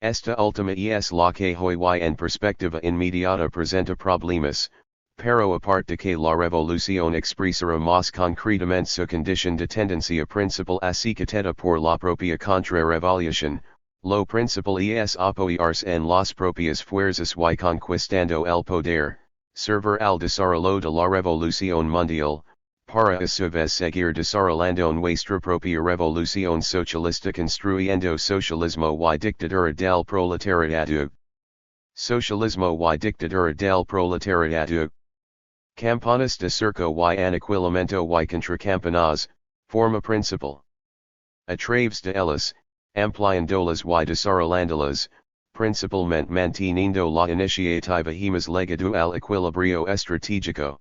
Esta última es la que hoy en perspectiva inmediata presenta problemas, pero aparte de que la revolución expresará más concretamente su condición de tendencia principal acicateta por la propia contrarrevolución, lo principal es apoyarse en las propias fuerzas y conquistando el poder, servir al desarrollo de la revolución mundial, para a su vez seguir desarrollando nuestra propia revolución socialista construyendo socialismo y dictadura del proletariado. Socialismo y dictadura del proletariado. Campanas de cerco y aniquilamiento y contracampanas, forma principal. A través de ellas, ampliándolas y desarrollándolas, principalmente manteniendo la iniciativa hemos legado al equilibrio estratégico.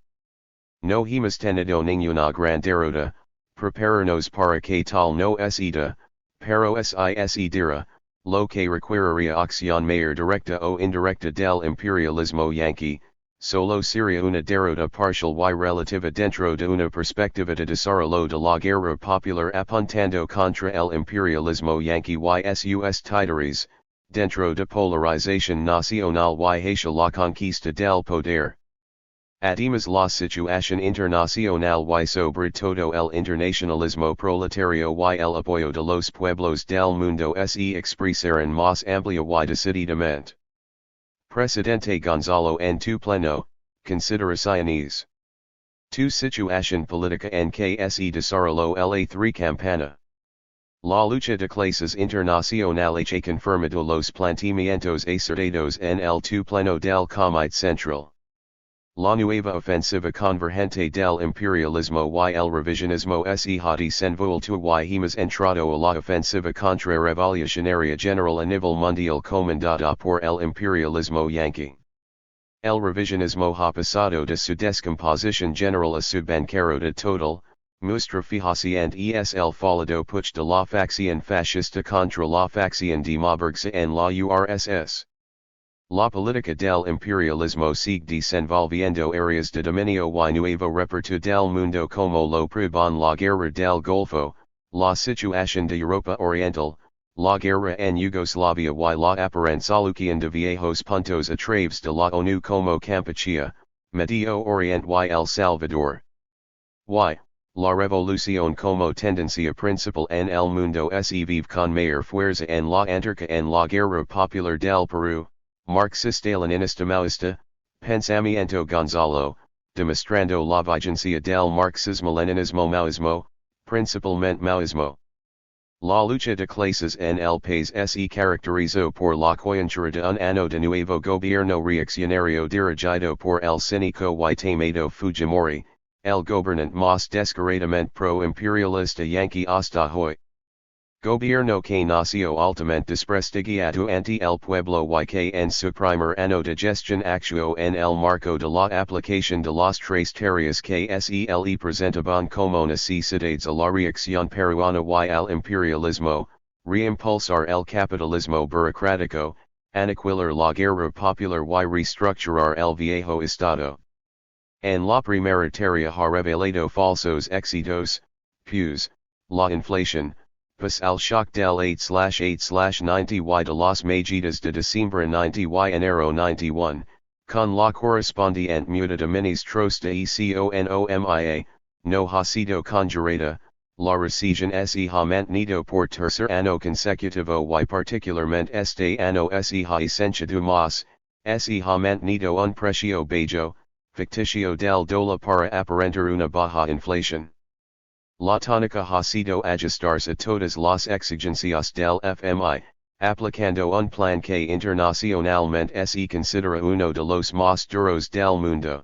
No hemos tenido ninguna gran derrota, prepararnos para que tal no suceda, Pero esse dira, lo que requeriría acción mayor directa o indirecta del imperialismo yanqui, solo sería una derrota parcial y relativa dentro de una perspectiva de desarrollo de la guerra popular apuntando contra el imperialismo yanqui y sus títeres, dentro de polarización nacional y hacia la conquista del poder. Además la situación internacional y sobre todo el internacionalismo proletario y el apoyo de los pueblos del mundo se expresaron más amplia y decididamente. Presidente Gonzalo en tu pleno, consideraciones. Tu situación política en que se desarrolló la 3 campana. La lucha de clases internacionales ha confirmado los planteamientos acertados en el tu pleno del Comité Central. La nueva ofensiva convergente del imperialismo y el revisionismo se ha desenvuelto y hemos entrado a la ofensiva contra-revolucionaria general a nivel mundial comandada por el imperialismo yanqui. El revisionismo ha pasado de su descomposición general a su bancarrota total, muestra fijación es el fallido puch de la facción fascista contra la facción democrática en la URSS. La política del imperialismo sigue desenvolviendo áreas de dominio y nuevo reparto del mundo como lo prueban la guerra del Golfo, la situación de Europa Oriental, la guerra en Yugoslavia y la aparente solución de viejos puntos a través de la ONU como Kampuchea, Medio Oriente y El Salvador. Y, la revolución como tendencia principal en el mundo se vive con mayor fuerza en la anarquía en la guerra popular del Perú. Marxista-Leninista Maoista, Pensamiento Gonzalo, demostrando la vigencia del marxismo-leninismo-maoismo, principalmente maoismo. La lucha de clases en el país se caracterizó por la coyuntura de un año de nuevo gobierno reaccionario dirigido por el cínico y temido Fujimori, el gobernante más descaradamente pro-imperialista yanqui hasta hoy. Gobierno que nació altamente desprestigiado ante el pueblo y que en su primer año de gestión actuó en el marco de la aplicación de las 3 tareas que se le presentaban como necesidades a la reacción peruana y al imperialismo, reimpulsar el capitalismo burocrático, aniquilar la guerra popular y reestructurar el viejo Estado. En la primera tarea ha revelado falsos éxitos, pues, la inflación, pas al shock del 8/8/90 y de las medidas de diciembre 90 y enero 91, con la correspondiente muda de ministros de economía, no ha sido conjurada, la recesión se ha mantenido por tercer año consecutivo y particularmente este año se ha acentuado más, se ha mantenido un precio bajo, ficticio del dólar para aparentar una baja inflación. La tónica ha sido ajustarse a todas las exigencias del FMI, aplicando un plan que internacionalmente se considera uno de los más duros del mundo.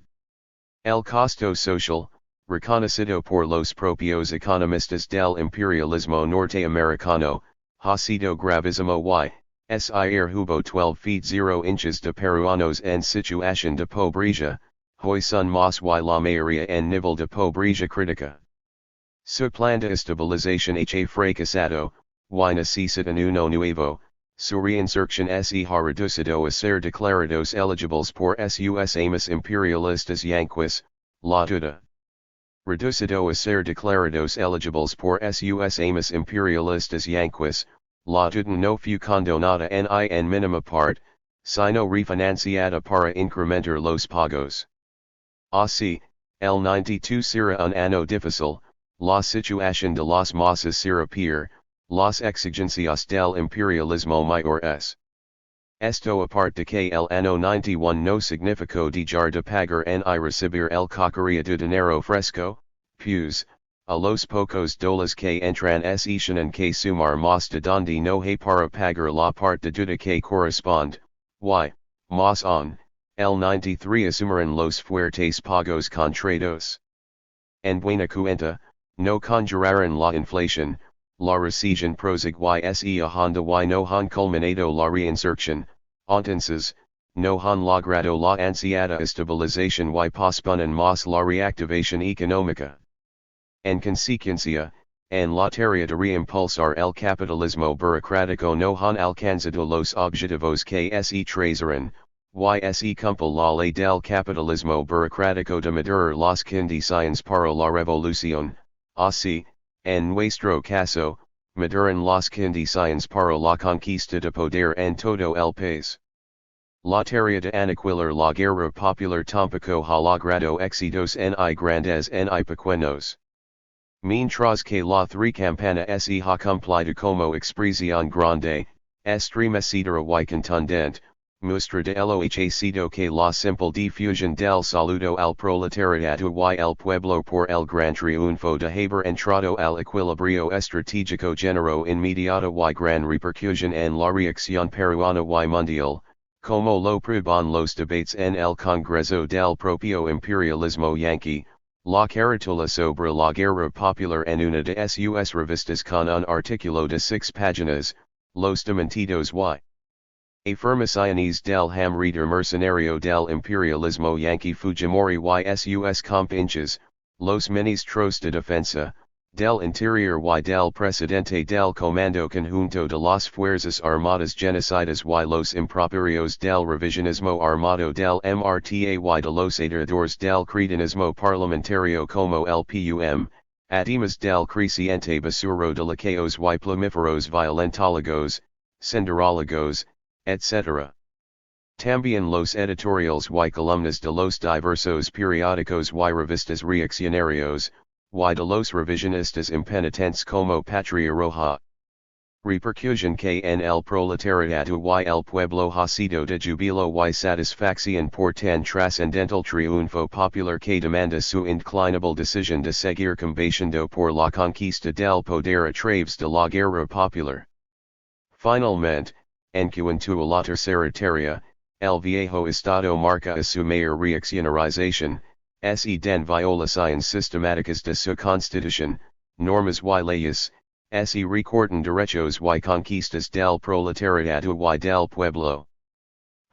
El costo social, reconocido por los propios economistas del imperialismo norteamericano, ha sido gravísimo y, SIR hubo 12 feet 0 inches de peruanos en situación de pobreza, hoy son más y la mayoría en nivel de pobreza crítica. Su plan de estabilización ha fracasado, y necesitan uno nuevo, su reinserción se ha reducido a ser declarados elegibles por sus amas imperialistas yanquis, la duda. Reducido a ser declarados elegibles por sus amas imperialistas yanquis, la duda no fue condonada en mínima parte, sino refinanciada para incrementar los pagos. Así, el 92 será un año difícil. La situación de las masas será peor, las exigencias del imperialismo mayores. Esto aparte de que el año 91 no significó dejar de pagar y recibir el coquería de dinero fresco, pues, a los pocos dólares que entran se tienen que sumar más de donde no hay para pagar la parte de deuda que corresponde, y, más aún, el 93 asumirán los fuertes pagos contraídos. En buena cuenta, no conjuraron la inflación, la recesión prosigue y se ahonda y no han culminado la reinserción, entonces, no han logrado la ansiada estabilización y posponen más la reactivación económica. En consecuencia, en la tarea de reimpulsar el capitalismo burocrático no han alcanzado los objetivos que se trazaron, y se cumple la ley del capitalismo burocrático de madurar las condiciones para la revolución, así, en nuestro caso, maduran las condiciones para la conquista de poder en todo el país. La tarea de aniquilar la guerra popular tampoco ha logrado éxitos ni grandes ni pequeños. Mientras que la campana se ha cumplido como expresión grande, estremecedora y contundente, muestra de lo hecho que la simple difusión del saludo al proletariado y el pueblo por el gran triunfo de haber entrado al equilibrio estratégico generó inmediata y gran repercusión en la reacción peruana y mundial, como lo prueban los debates en el Congreso del propio imperialismo yanqui. La carátula sobre la guerra popular en una de sus revistas con un artículo de 6 páginas, los dementidos y afirmaciones del hamreader mercenario del imperialismo yanqui Fujimori y sus compinches, los ministros de defensa, del interior y del presidente del Comando Conjunto de las Fuerzas Armadas Genocidas y los improperios del revisionismo armado del MRTA y de los adoradores del cretinismo parlamentario como el PUM, además del creciente basuro de laqueos y plumíferos violentólogos, cinderólogos, etc. También los editoriales y columnas de los diversos periódicos y revistas reaccionarios, y de los revisionistas impenitentes como Patria Roja. Repercusión que en el proletariado y el pueblo ha sido de jubilo y satisfacción por tan trascendental triunfo popular que demanda su inclinable decisión de seguir combatiendo por la conquista del poder a través de la guerra popular. Finalmente, en cuanto a la tercera tarea, el viejo estado marca a su mayor reaccionarización, se den violaciones sistemáticas de su constitución, normas y leyes, se recortan derechos y conquistas del proletariado y del pueblo.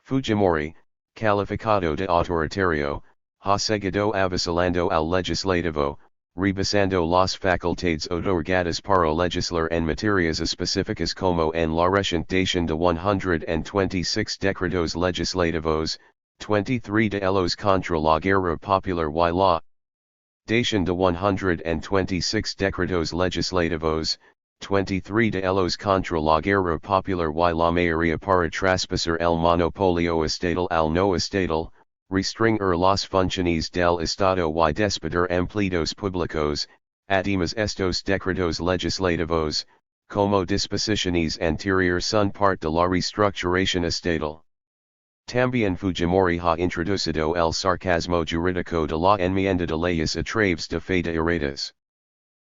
Fujimori, calificado de autoritario, ha seguido avasallando al legislativo, rebasando las facultades otorgadas para legislar en materias específicas como en la reciente de 126 decretos legislativos, 23 de ellos contra la guerra popular y la dación de 126 decretos legislativos, 23 de ellos contra la guerra popular y la mayoría para traspasar el monopolio estatal al no estatal, restringir las funciones del Estado y despedir empleados públicos, además estos decretos legislativos, como disposiciones anteriores son parte de la reestructuración estatal. También Fujimori ha introducido el sarcasmo jurídico de la enmienda de leyes a través de fe de erratas.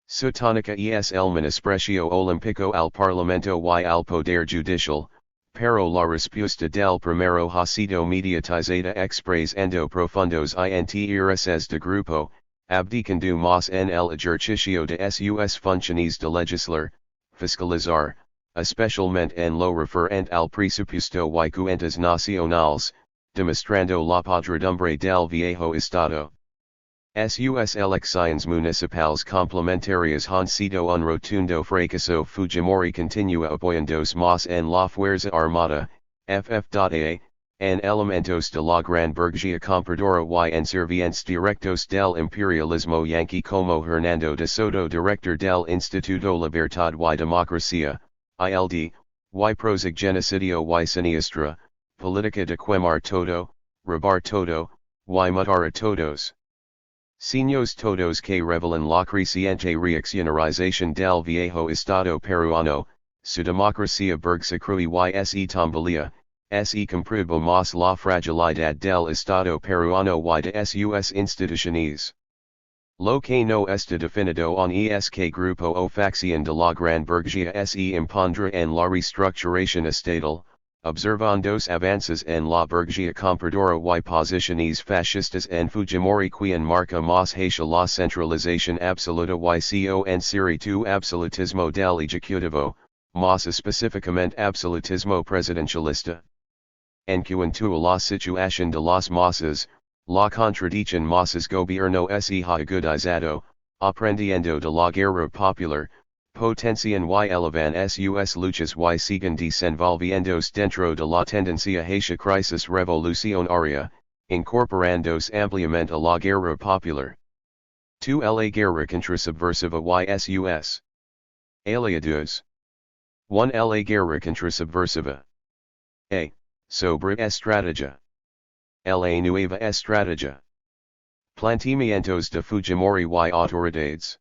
Su tónica es el menosprecio olímpico al Parlamento y al Poder Judicial, pero la respuesta del primero ha sido mediatizada expresando profundos intereses de grupo, abdicando más en el ejercicio de sus funciones de legislar, fiscalizar, especialmente en lo referente al presupuesto y cuentas nacionales, demostrando la podredumbre del viejo Estado. Sus elecciones municipales complementarias han sido un rotundo fracaso. Fujimori continúa apoyándose más en la Fuerza Armada, FF.A, en elementos de la gran burguesía compradora y en sirvientes directos del imperialismo yanqui como Hernando de Soto, director del Instituto Libertad y Democracia, ILD, y prosigue genocidio y siniestra, política de quemar todo, robar todo, y matar a todos. Signos todos que revelan la creciente reaccionarización del viejo Estado peruano, su democracia burguesa y se tambalea, se comprueba más la fragilidad del Estado peruano y de sus instituciones. Lo que no está definido aún es que grupo o facción de la gran burguesía se impondrá en la reestructuración estatal, observandos avances en la burguesía compradora y posiciones fascistas en Fujimori quien marca más hacia la centralización absoluta y con cierto absolutismo del ejecutivo, más específicamente absolutismo presidencialista. En cuanto a la situación de las masas, la contradicción masas gobierno se ha agudizado, Aprendiendo de la Guerra Popular, potencian y elevan sus luchas y siguen desenvolviéndose dentro de la tendencia hacia crisis revolucionaria, incorporándose ampliamente a la guerra popular. Tu la guerra contrasubversiva y sus aliados. 1. La guerra contrasubversiva. A. Sobre estrategia. La nueva estrategia. Planteamientos de Fujimori y autoridades.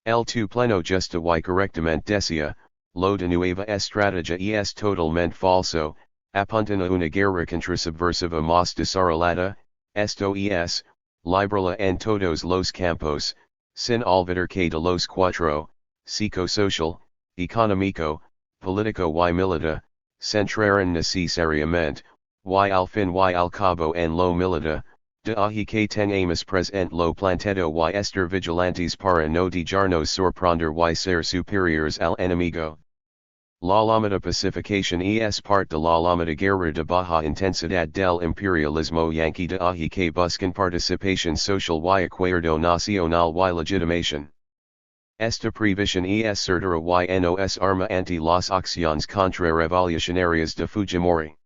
El tu pleno justa y correctamente decía, lo de nueva estrategia es totalmente falso, apuntan a una guerra contrasubversiva más desarrollada, esto es, librala en todos los campos, sin olvidar que de los cuatro, psicosocial, económico, político y militar, centraran necesariamente, y al fin y al cabo en lo militar, de ahí que tengamos presente lo planteado y estar vigilantes para no dejarnos sorprender y ser superiores al enemigo. La llamada pacificación es parte de la llamada guerra de baja intensidad del imperialismo yanqui de ahí que buscan participación social y acuerdo nacional y legitimación. Esta previsión es certera y nos arma ante las acciones contrarrevolucionarias de Fujimori.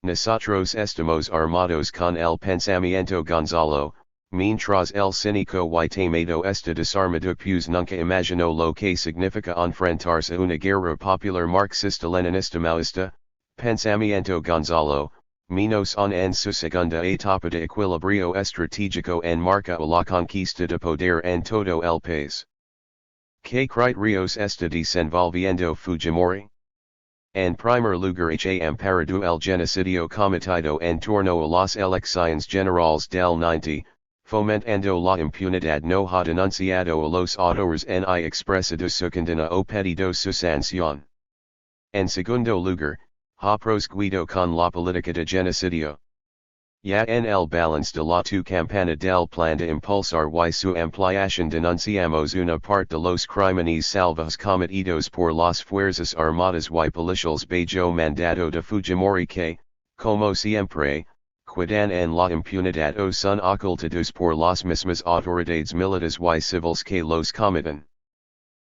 Nosotros estamos armados con el pensamiento Gonzalo, mientras el cínico y temido está desarmado pues nunca imaginó lo que significa enfrentarse a una guerra popular marxista-leninista maoísta, pensamiento Gonzalo, menos aún en su segunda etapa de equilibrio estratégico en marca a la conquista de poder en todo el país. ¿Qué criterios está desenvolviendo Fujimori? En primer lugar amparado el genocidio cometido en torno a las elecciones generales del 90, fomentando la impunidad no ha denunciado a los autores en y expresado su condena o pedido su sanción. En segundo lugar, ha prosguido con la política de genocidio. Ya en el balance de la tu campana del plan de impulsar y su ampliación denunciamos una parte de los crímenes salvajes cometidos por las fuerzas armadas y policiales bajo mandato de Fujimori que, como siempre, quedan en la impunidad o son ocultados por las mismas autoridades militares y civiles que los cometen.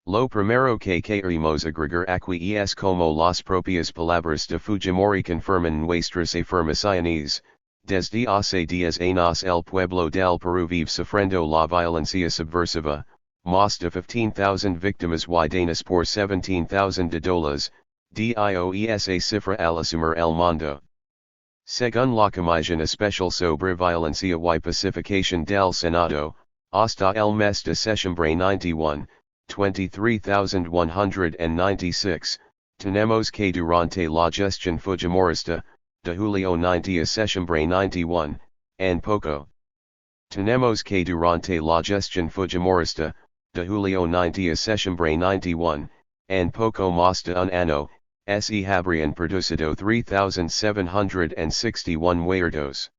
Lo primero que queremos agregar aquí es como las propias palabras de Fujimori confirman nuestras afirmaciones. Desde hace 10 años el pueblo del Perú vive sufriendo la violencia subversiva, más de 15,000 víctimas y daños por 17,000 $, DIOESA cifra al asumir el mundo. Según la Comisión Especial sobre Violencia y Pacificación del Senado, hasta el mes de septiembre 91, 23,196, tenemos que durante la gestión Fujimorista, de julio 90 a septiembre 91, en poco. Tenemos que durante la gestión Fujimorista, de julio 90 a septiembre 91, en poco más de un año, se habrían producido 3,761 muertos.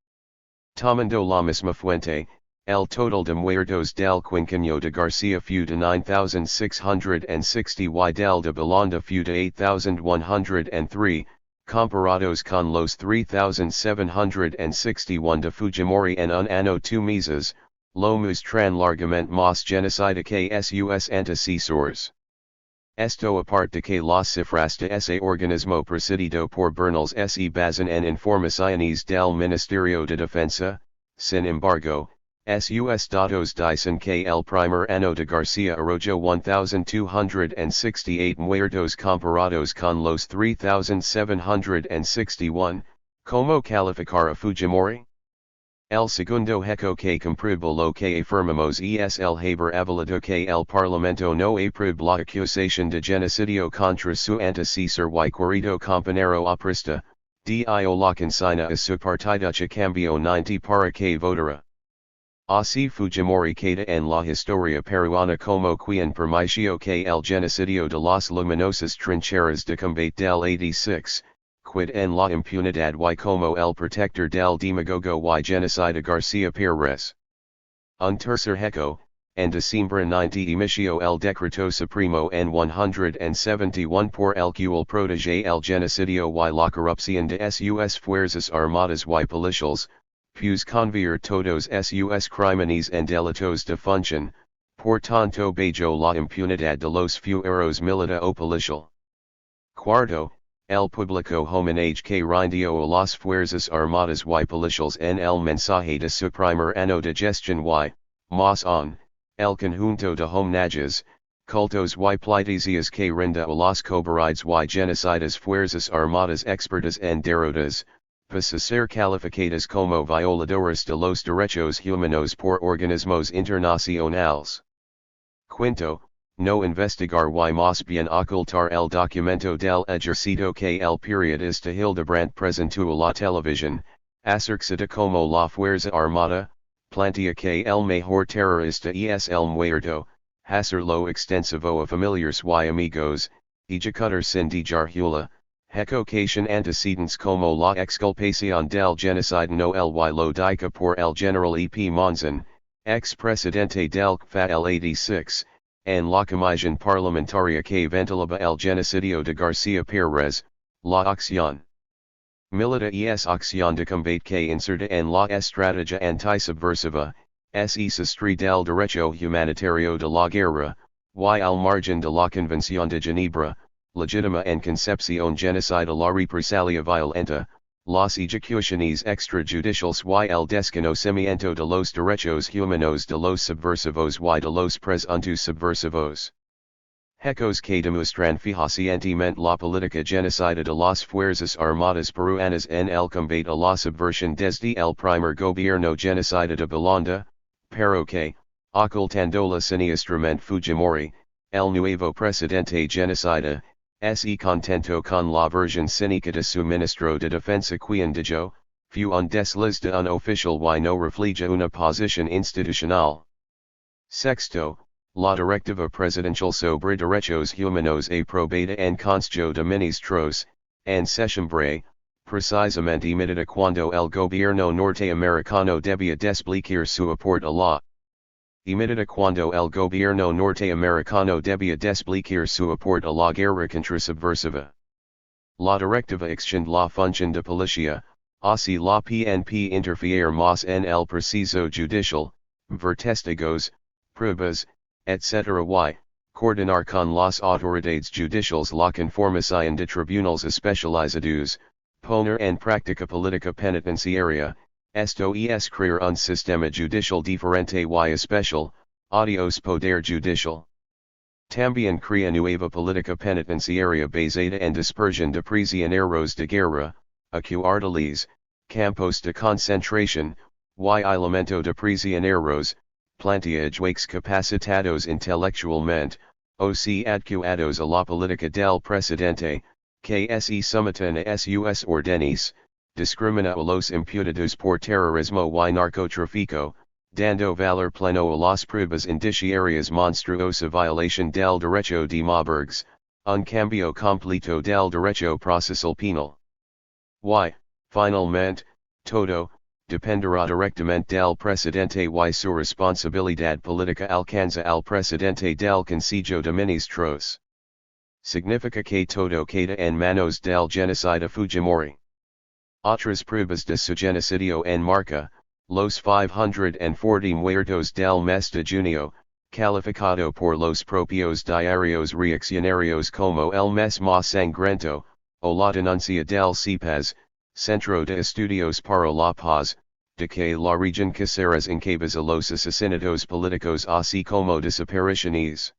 Tomando la misma fuente, el total de muertos del quinquenio de García fue de 9,660 y del de Belanda fue de 8,103, comparados con los 3,761 de Fujimori en un año 2 meses, lo muestran largamente más genocida que sus antecesores. Esto aparte que las cifras de ese organismo presidido por Bernals se basan en informaciones del Ministerio de Defensa, sin embargo, sus datos dicen que el primer año de García arrojó 1,268 muertos comparados con los 3,761, ¿cómo calificar a Fujimori? El segundo hecho que comprueba lo que afirmamos es el haber avalado que el Parlamento no apruebe la acusación de genocidio contra su antecesor y querido compañero aprista, dio la consigna a su partidacha cambio 90 para que votara. Así Fujimori queda en la historia peruana como quien permitió que el genocidio de las luminosas trincheras de combate del 86, quid en la impunidad y como el protector del demagogo y genocida García Pérez. Un tercer hecho, en diciembre 90 emitió el decreto supremo en 171 por el cual protege el genocidio y la corrupción de sus fuerzas armadas y policiales, pues convierte todos sus crímenes en delitos de función, Por tanto bajo la impunidad de los fueros milita o policial. Cuarto, el público homenaje que rindió a las fuerzas armadas y policiales en el mensaje de su primer ano de gestión y, más aún, el conjunto de homenajes, cultos y pleitesias que rinda a las cobardes y genocidas fuerzas armadas expertas en derrotas, pese ser calificadas como violadoras de los derechos humanos por organismos internacionales. Quinto, no investigar y más bien ocultar el documento del ejército que el periodista Hildebrand presentó a la televisión, acerca de como la fuerza armada, plantea que el mejor terrorista es el muerto, hacerlo extensivo a familiares y amigos, ejecutar sin dejar hula, hecocation antecedentes como la exculpación del genocide no el y lo dica por el general E.P. Monzon, ex-presidente del CFA el 86, en la comisión parlamentaria que ventilaba el genocidio de García Pérez, la acción milita es acción de combate que inserta en la estrategia antisubversiva, es sastri del derecho humanitario de la guerra, y al margen de la Convención de Ginebra, legitima en concepción genocida la represalia violenta, las ejecuciones extrajudiciales y el desconocimiento de los derechos humanos de los subversivos y de los presuntos subversivos. Hechos que demuestran fehacientemente la política genocida de las fuerzas armadas peruanas en el combate a la subversión desde el primer gobierno genocida de Belanda, pero que, ocultando la siniestramente Fujimori, el nuevo presidente genocida, se contento con la versión cínica de su ministro de defensa quien dijo, fue un desliz de un oficial y no refleja una posición institucional. Sexto, la directiva presidencial sobre derechos humanos aprobada en Consejo de Ministros, en septiembre, precisamente emitida cuando el gobierno norteamericano debía desplicar su aporte a la emitida cuando el gobierno norteamericano debía desplicar su aporte a la guerra contrasubversiva. La directiva extiende la función de policía, así la PNP interfiere más en el proceso judicial, ver testigos, pruebas, etc. y, coordinar con las autoridades judiciales la conformación de tribunales especializados, poner en práctica política penitenciaria, esto es crear un sistema judicial diferente y especial, adios poder judicial. También crea nueva política penitenciaria basada en dispersión de prisioneros de guerra, acuarteles, campos de concentración, y aislamiento de prisioneros, plantea jueces capacitados intelectualmente, o si adecuados a la política del presidente, que se someten a sus órdenes, discrimina a los imputados por terrorismo y narcotráfico, dando valor pleno a las pruebas indiciarias monstruosa violación del derecho de Mobergs, un cambio completo del derecho procesal penal. Y, finalmente, todo, dependerá directamente del presidente y su responsabilidad política alcanza al presidente del Consejo de Ministros. Significa que todo queda en manos del genocida Fujimori. Otras pruebas de su genocidio en marca, los 540 muertos del mes de junio, calificado por los propios diarios reaccionarios como el mes más sangriento, o la denuncia del CIPAZ, Centro de Estudios para la Paz, de que la región Caceres encabeza los asesinatos políticos así como desapariciones.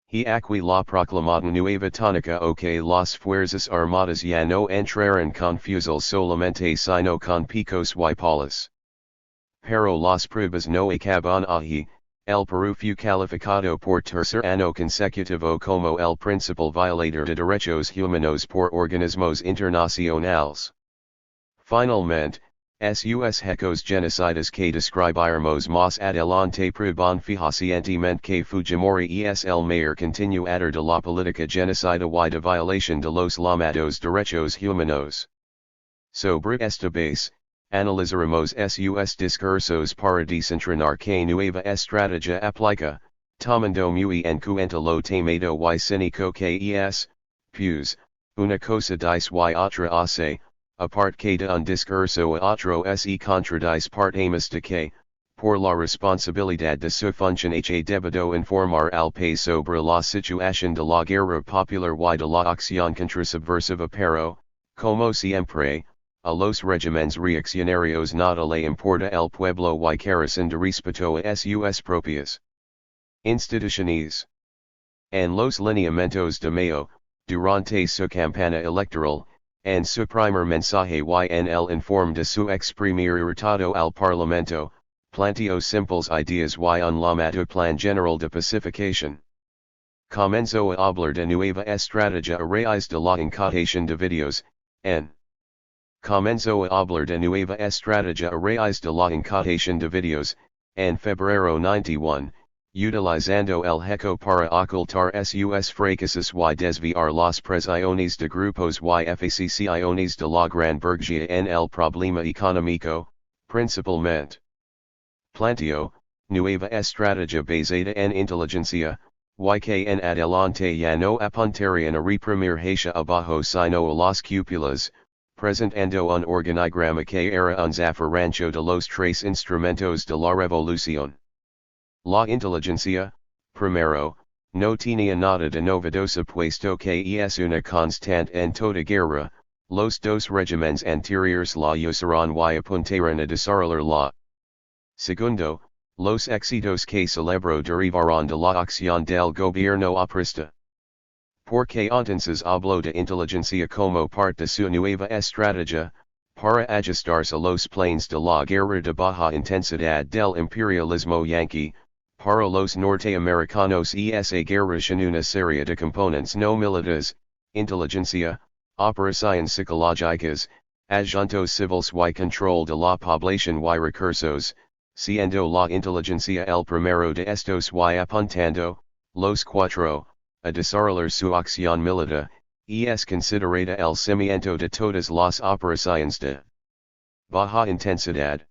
He aquí la proclamada nueva tónica o que las fuerzas armadas ya no entrarán con fusil solamente sino con picos y palas. Pero las pruebas no acaban ahí, el Perú fue calificado por tercer año consecutivo como el principal violador de derechos humanos por organismos internacionales. Finalmente, sus hechos genocidas que describiremos más adelante prueban fehacientemente que Fujimori es el mayor continuador de la política genocida y de violación de los llamados derechos humanos. Sobre esta base, analizaremos sus discursos para desentrañar que nueva estrategia aplica, tomando muy en cuenta lo temido y cínico que es, pues, una cosa dice y otra hace, aparte que de un discurso a otro se contradice partamos de que, por la responsabilidad de su función ha debido informar al país sobre la situación de la guerra popular y de la acción contrasubversiva pero, como siempre, a los regímenes reaccionarios nada le importa el pueblo y carecen de respeto a sus propias instituciones. En los lineamientos de Mayo, durante su campaña electoral, en su primer mensaje y en el informe de su ex primer irritado al Parlamento, planteó simples ideas y un llamado plan general de pacificación. Comenzó a hablar de nueva estrategia a raíz de la incautación de videos, en. Comenzó a hablar de nueva estrategia a raíz de la incautación de videos, en febrero 91, utilizando el heco para ocultar sus fracasos y desviar las presiones de grupos y facciones de la gran burguesía en el problema económico, principalmente. Planteo, nueva estrategia basada en inteligencia, y que en adelante ya no apuntarían a reprimir hacia abajo sino a las cúpulas, presentando un organigrama que era un zafarrancho de los tres instrumentos de la revolución. La inteligencia, primero, no tenía nada de novedoso puesto que es una constante en toda guerra, los dos regímenes anteriores la usaron y apuntaron a desarrollar la. Segundo, los éxitos que celebró derivaron de la acción del gobierno aprista. Porque entonces habló de inteligencia como parte de su nueva estrategia, para ajustarse a los planes de la guerra de baja intensidad del imperialismo yanqui, para los norteamericanos esa guerra sin una serie de componentes no militares, inteligencia, operaciones psicológicas, asuntos civiles y control de la población y recursos, siendo la inteligencia el primero de estos y apuntando, los cuatro, a desarrollar su acción militar, es considerada el cimiento de todas las operaciones de baja intensidad.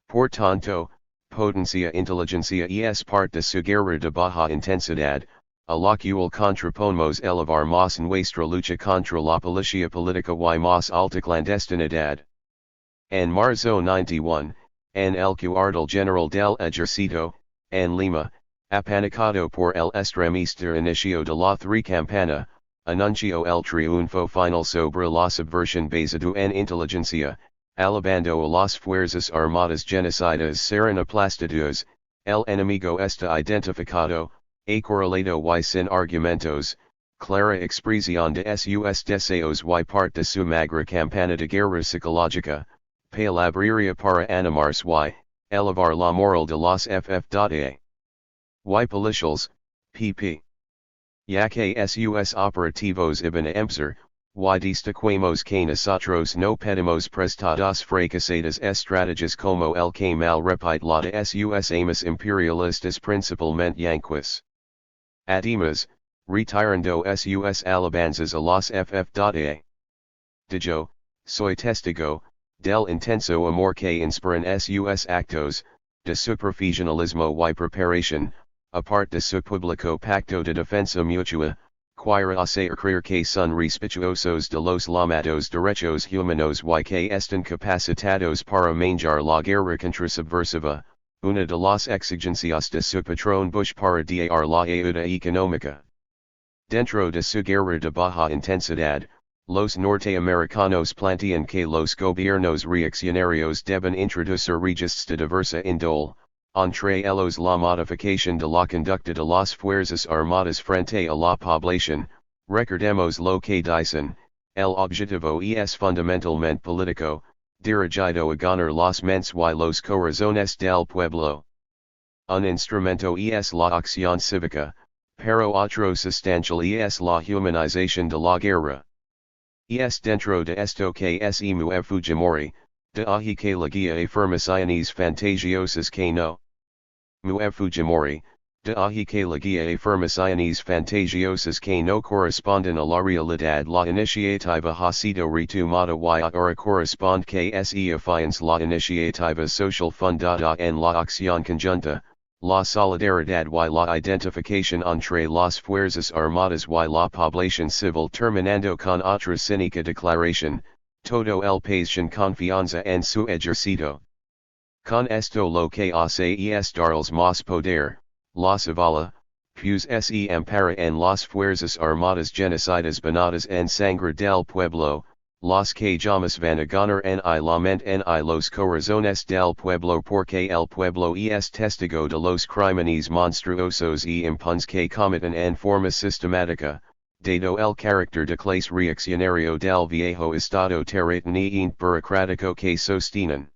Por tanto, potencia inteligencia es parte de su guerra de baja intensidad, a la cual contraponemos elevar más nuestra lucha contra la policía política y más alta clandestinidad. En marzo 91, en el cuartel general del ejército, en Lima, apanicado por el extremista inicio de la campana, anunció el triunfo final sobre la subversión basado en inteligencia, alabando a las fuerzas armadas genocidas serán aplastadas, el enemigo está identificado, acorralado y sin argumentos, clara expresión de sus deseos y parte de su magra campana de guerra psicológica, palabrería para animarse y elevar la moral de los FF.A. Y policiales, pp. Ya que sus operativos iban a empezar, y destaquemos que nosotros no pedimos prestadas fracasadas estrategias como el que mal repite la de sus amas imperialistas principalmente yanquis. Además, retirando sus alabanzas a los FF.A. Yo, soy testigo, del intenso amor que inspiran sus actos, de su profesionalismo y preparación, aparte de su público pacto de defensa mutua, quira hacer creer que son respetuosos de los llamados derechos humanos y que están capacitados para manejar la guerra contrasubversiva, una de las exigencias de su patrón Bush para dar la ayuda económica. Dentro de su guerra de baja intensidad, los norteamericanos plantean que los gobiernos reaccionarios deben introducir registros de diversa índole, entre ellos la modificación de la conducta de las fuerzas armadas frente a la población, recordemos lo que dicen, el objetivo es fundamentalmente político, dirigido a ganar las mentes y los corazones del pueblo. Un instrumento es la acción cívica, pero otro sustancial es la humanización de la guerra. Es dentro de esto que es muy Fujimori, de ahí que la guía afirmaciones fantasiosas que no. Muy Fujimori, de ahí que la guía afirmaciones fantasiosas que no corresponden a la realidad. La iniciativa ha sido retomada y ahora corresponde que es afines la iniciativa social fundada en la acción conjunta, la solidaridad y la identificación entre las fuerzas armadas y la población civil terminando con otra cínica declaración, todo el país sin confianza en su ejército. Con esto lo que hace es darles más poder, los avala, pues se ampara en las fuerzas armadas genocidas banadas en sangre del pueblo, los que llamas van a ganar en la mente en los corazones del pueblo porque el pueblo es testigo de los crímenes monstruosos y impunes que cometen en forma sistemática, dado el carácter de clase reaccionario del viejo estado terrateno y burocrático que sostienen.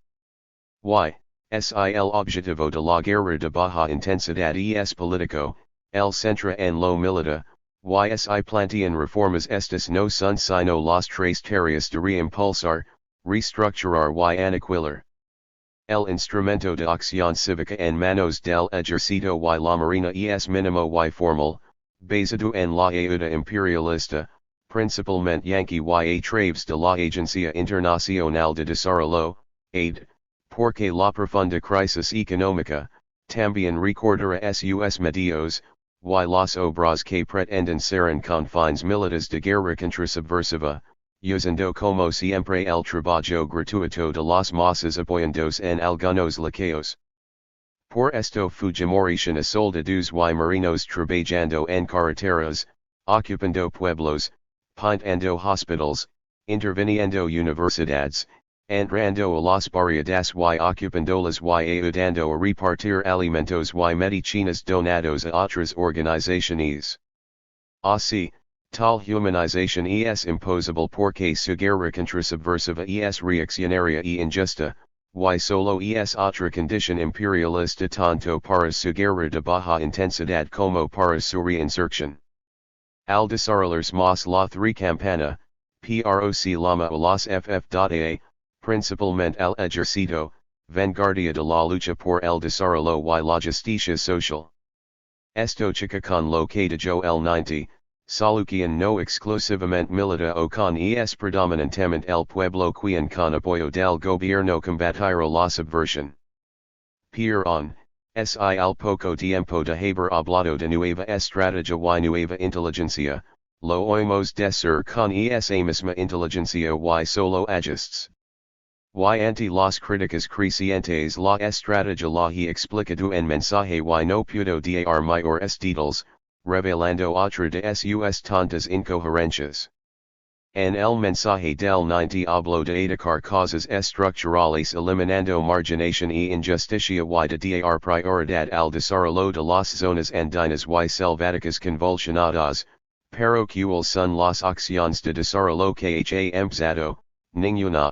Es el objetivo de la guerra de baja intensidad es político, el centra en lo militar, si plantean reformas estas no son sino las tres tareas de reimpulsar, reestructurar y aniquilar. El instrumento de acción cívica en manos del ejército y la marina es mínimo y formal, basado en la ayuda imperialista, principalmente yankee y a través de la Agencia Internacional de Desarrollo, AID, porque la profunda crisis económica, también recordará sus medios, y las obras que pretenden ser en confines militares de guerra contrasubversiva, usando como siempre el trabajo gratuito de las masas apoyándose en algunos laqueos. Por esto Fujimoristas soldados y marinos trabajando en carreteras, ocupando pueblos, pintando hospitals, interviniendo universidades, entrando a las barriadas y ocupándolas y ayudando a repartir alimentos y medicinas donados a otras organizaciones. Así, tal humanización es imposible porque su guerra contrasubversiva es reaccionaria y injusta, y solo es otra condición imperialista tanto para su guerra de baja intensidad como para su reinserción. Al desarrollarse más la campana, PROC llama a las FF.A, principalmente el ejército, vanguardia de la lucha por el desarrollo y la justicia social. Esto chica con lo que dijo el 90, solución no exclusivamente militar o con es predominantemente el pueblo quien con apoyo del gobierno combatirá la subversión. Pero al poco tiempo de haber hablado de nueva estrategia y nueva inteligencia, lo oímos decir con esa misma inteligencia y solo ajustes. Y ante las críticas crecientes la estrategia la he explicado en mensaje y no pudo dar mayores detalles, revelando otra de sus tantas incoherencias. En el mensaje del 90 habló de atacar causas estructurales eliminando marginación y injusticia y de dar prioridad al desarrollo de las zonas andinas y selváticas convulsionadas, pero cuáles son las acciones de desarrollo que ha empezado, ninguna.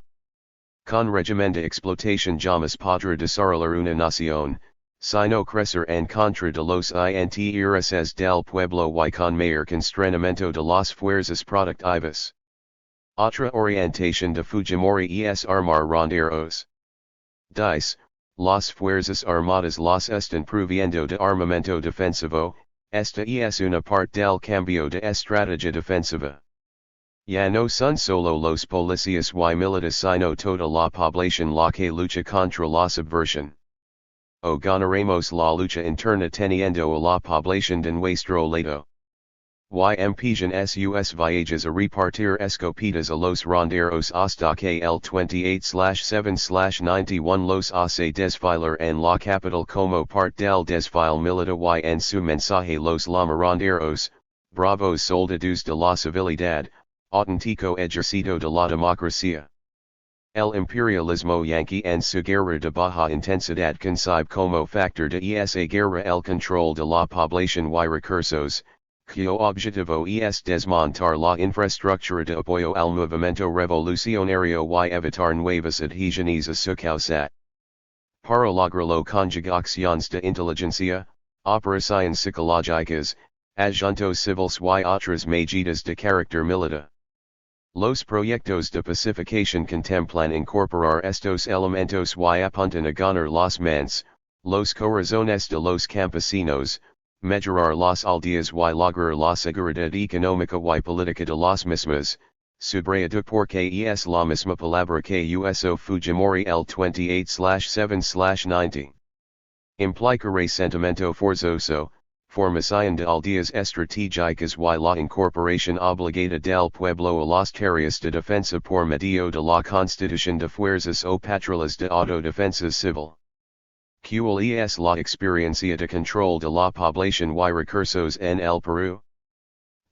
Con régimen de explotación jamás podrá desarrollar una nación, sino crecer en contra de los intereses del pueblo y con mayor constreñimiento de las fuerzas productivas. Otra orientación de Fujimori es armar ronderos. Dice, las fuerzas armadas las están proviendo de armamento defensivo, esta es una parte del cambio de estrategia defensiva. Ya no son solo los policías y militares sino toda la población la que lucha contra la subversión. O ganaremos la lucha interna teniendo a la población de nuestro lado. Y empiezan sus viajes a repartir escopetas a los ronderos hasta que el 28/7/91 los hace desfilar en la capital como parte del desfile militar y en su mensaje los llama ronderos, bravos soldados de la civilidad, auténtico ejército de la democracia. El imperialismo yankee en su guerra de baja intensidad concibe como factor de esa guerra el control de la población y recursos, cuyo objetivo es desmontar la infraestructura de apoyo al movimiento revolucionario y evitar nuevas adhesiones a su causa. Para lograrlo conjuga acciones de inteligencia, operaciones psicológicas, asuntos civiles y otras medidas de carácter militar. Los proyectos de pacificación contemplan incorporar estos elementos y apuntan a ganar las mentes, los corazones de los campesinos, mejorar las aldeas y lograr la seguridad económica y política de las mismas, subrayado porque es la misma palabra que usó Fujimori el 28/7/90. Implica resentimiento forzoso, formación de aldeas estratégicas y la incorporación obligada del pueblo a las tareas de defensa por medio de la constitución de fuerzas o patrullas de autodefensa civil. ¿Cuál es la experiencia de control de la población y recursos en el Perú?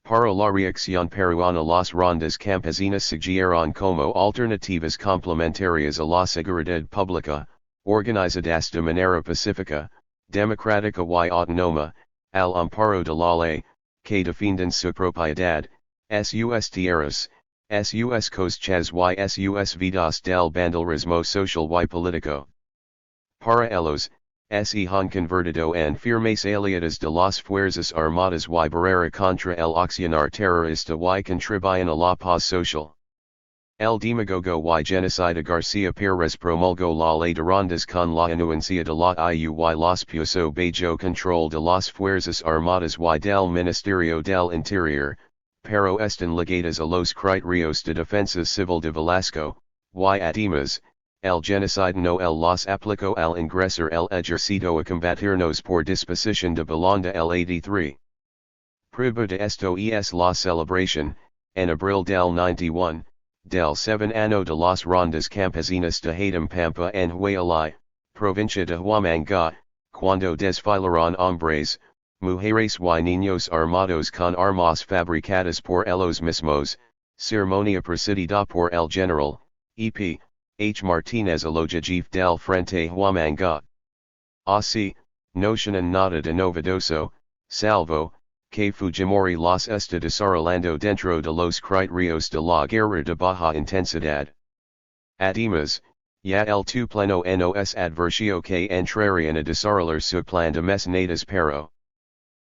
Para la reacción peruana las rondas campesinas siguieron como alternativas complementarias a la seguridad pública, organizadas de manera pacífica, democrática y autónoma, al amparo de la ley, que defienden su propiedad, sus tierras, sus costas y sus vidas del banderismo social y político. Para ellos, se han convertido en firmes aliados de las fuerzas armadas y barrera contra el accionar terrorista y contribuyen a la paz social. El demagogo y genocida García Pérez promulgó la ley de rondas con la anuencia de la IU y los puso bajo control de las fuerzas armadas y del Ministerio del Interior, pero están ligadas a los criterios de defensa civil de Velasco, y además, el genocida no el los aplicó al ingresar el ejército a combatirnos por disposición de Belanda el 83. Prueba de esto es la celebración, en abril del 91, del 7 año de las rondas campesinas de Pampa en Huayllay, provincia de Huamanga, cuando desfilaron hombres, mujeres y niños armados con armas fabricadas por ellos mismos, ceremonia presidida por el general, E.P. H. Martínez Alojajif del Frente Huamanga. Así, no tienen nada de novedoso, salvo, que Fujimori los está desarrollando dentro de los criterios de la guerra de baja intensidad. Además, ya el tu pleno nos advertio que entrarían a desarrollar su plan de mecenadas pero.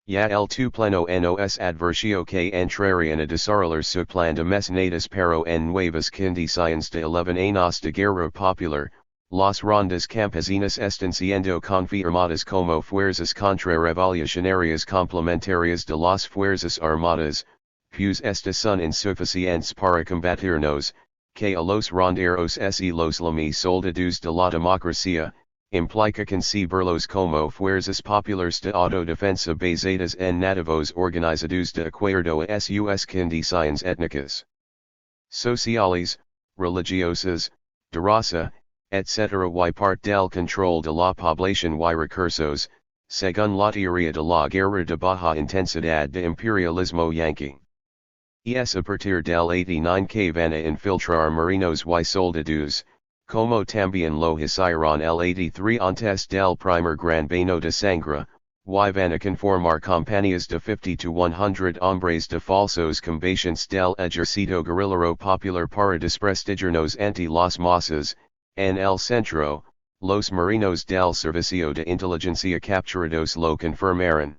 Ya el tu pleno nos advertio que entrarían a desarrollar su plan de mecenadas pero en nuevas condiciones de 11 años de guerra popular, las rondas campesinas están siendo confirmadas como fuerzas contrarrevolucionarias complementarias de las fuerzas armadas, pues estas son insuficientes para combatirnos, que a los ronderos y los soldados de la democracia, implica concebirlos como fuerzas populares de autodefensa basadas en nativos organizados de acuerdo a sus condiciones étnicas, sociales, religiosas, de raza, etc. y parte del control de la población y recursos, según la teoría de la guerra de baja intensidad de imperialismo yanqui. Es a partir del 89 que van a infiltrar marinos y soldados, como también lo hicieron el 83 antes del primer gran baño de sangre, y van a conformar compañías de 50 to 100 hombres de falsos combatientes del ejército guerrillero popular para desprestigiarnos ante las masas. En el centro, los marinos del servicio de inteligencia capturados lo confirmaron.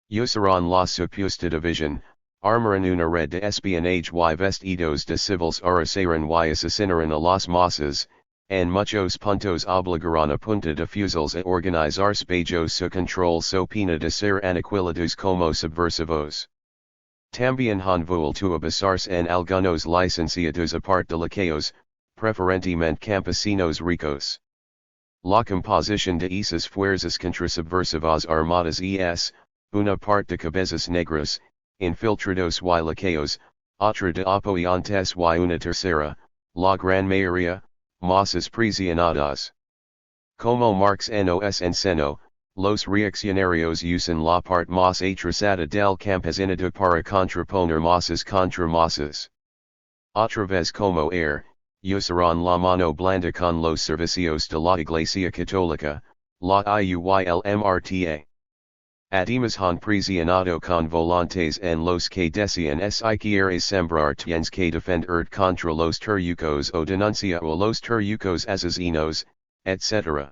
Usaron la supuesta división, armaron una red de espionaje y vestidos de civiles arrasaron y asesinaron a las masas, en muchos puntos obligaron a punta de fusiles a organizarse bajo su control so pena de ser aniquilados como subversivos. También han vuelto a basarse en algunos licenciados aparte de laqueos, preferentemente campesinos ricos. La composición de esas fuerzas contrasubversivas armadas es, una parte de cabezas negras, infiltrados y laqueos, otra de apoyantes y una tercera, la gran mayoría, masas prisionadas. Como Marx nos enseñó, los reaccionarios usan la parte más atrasada del campesinado para contraponer masas contra masas. Otra vez como usaron la mano blanda con los servicios de la Iglesia Católica, la IUYLMRTA. Además han prisionado con volantes en los que decían si quieres sembrar tienes que defender contra los turcos o denuncia a los turcos asesinos, etc.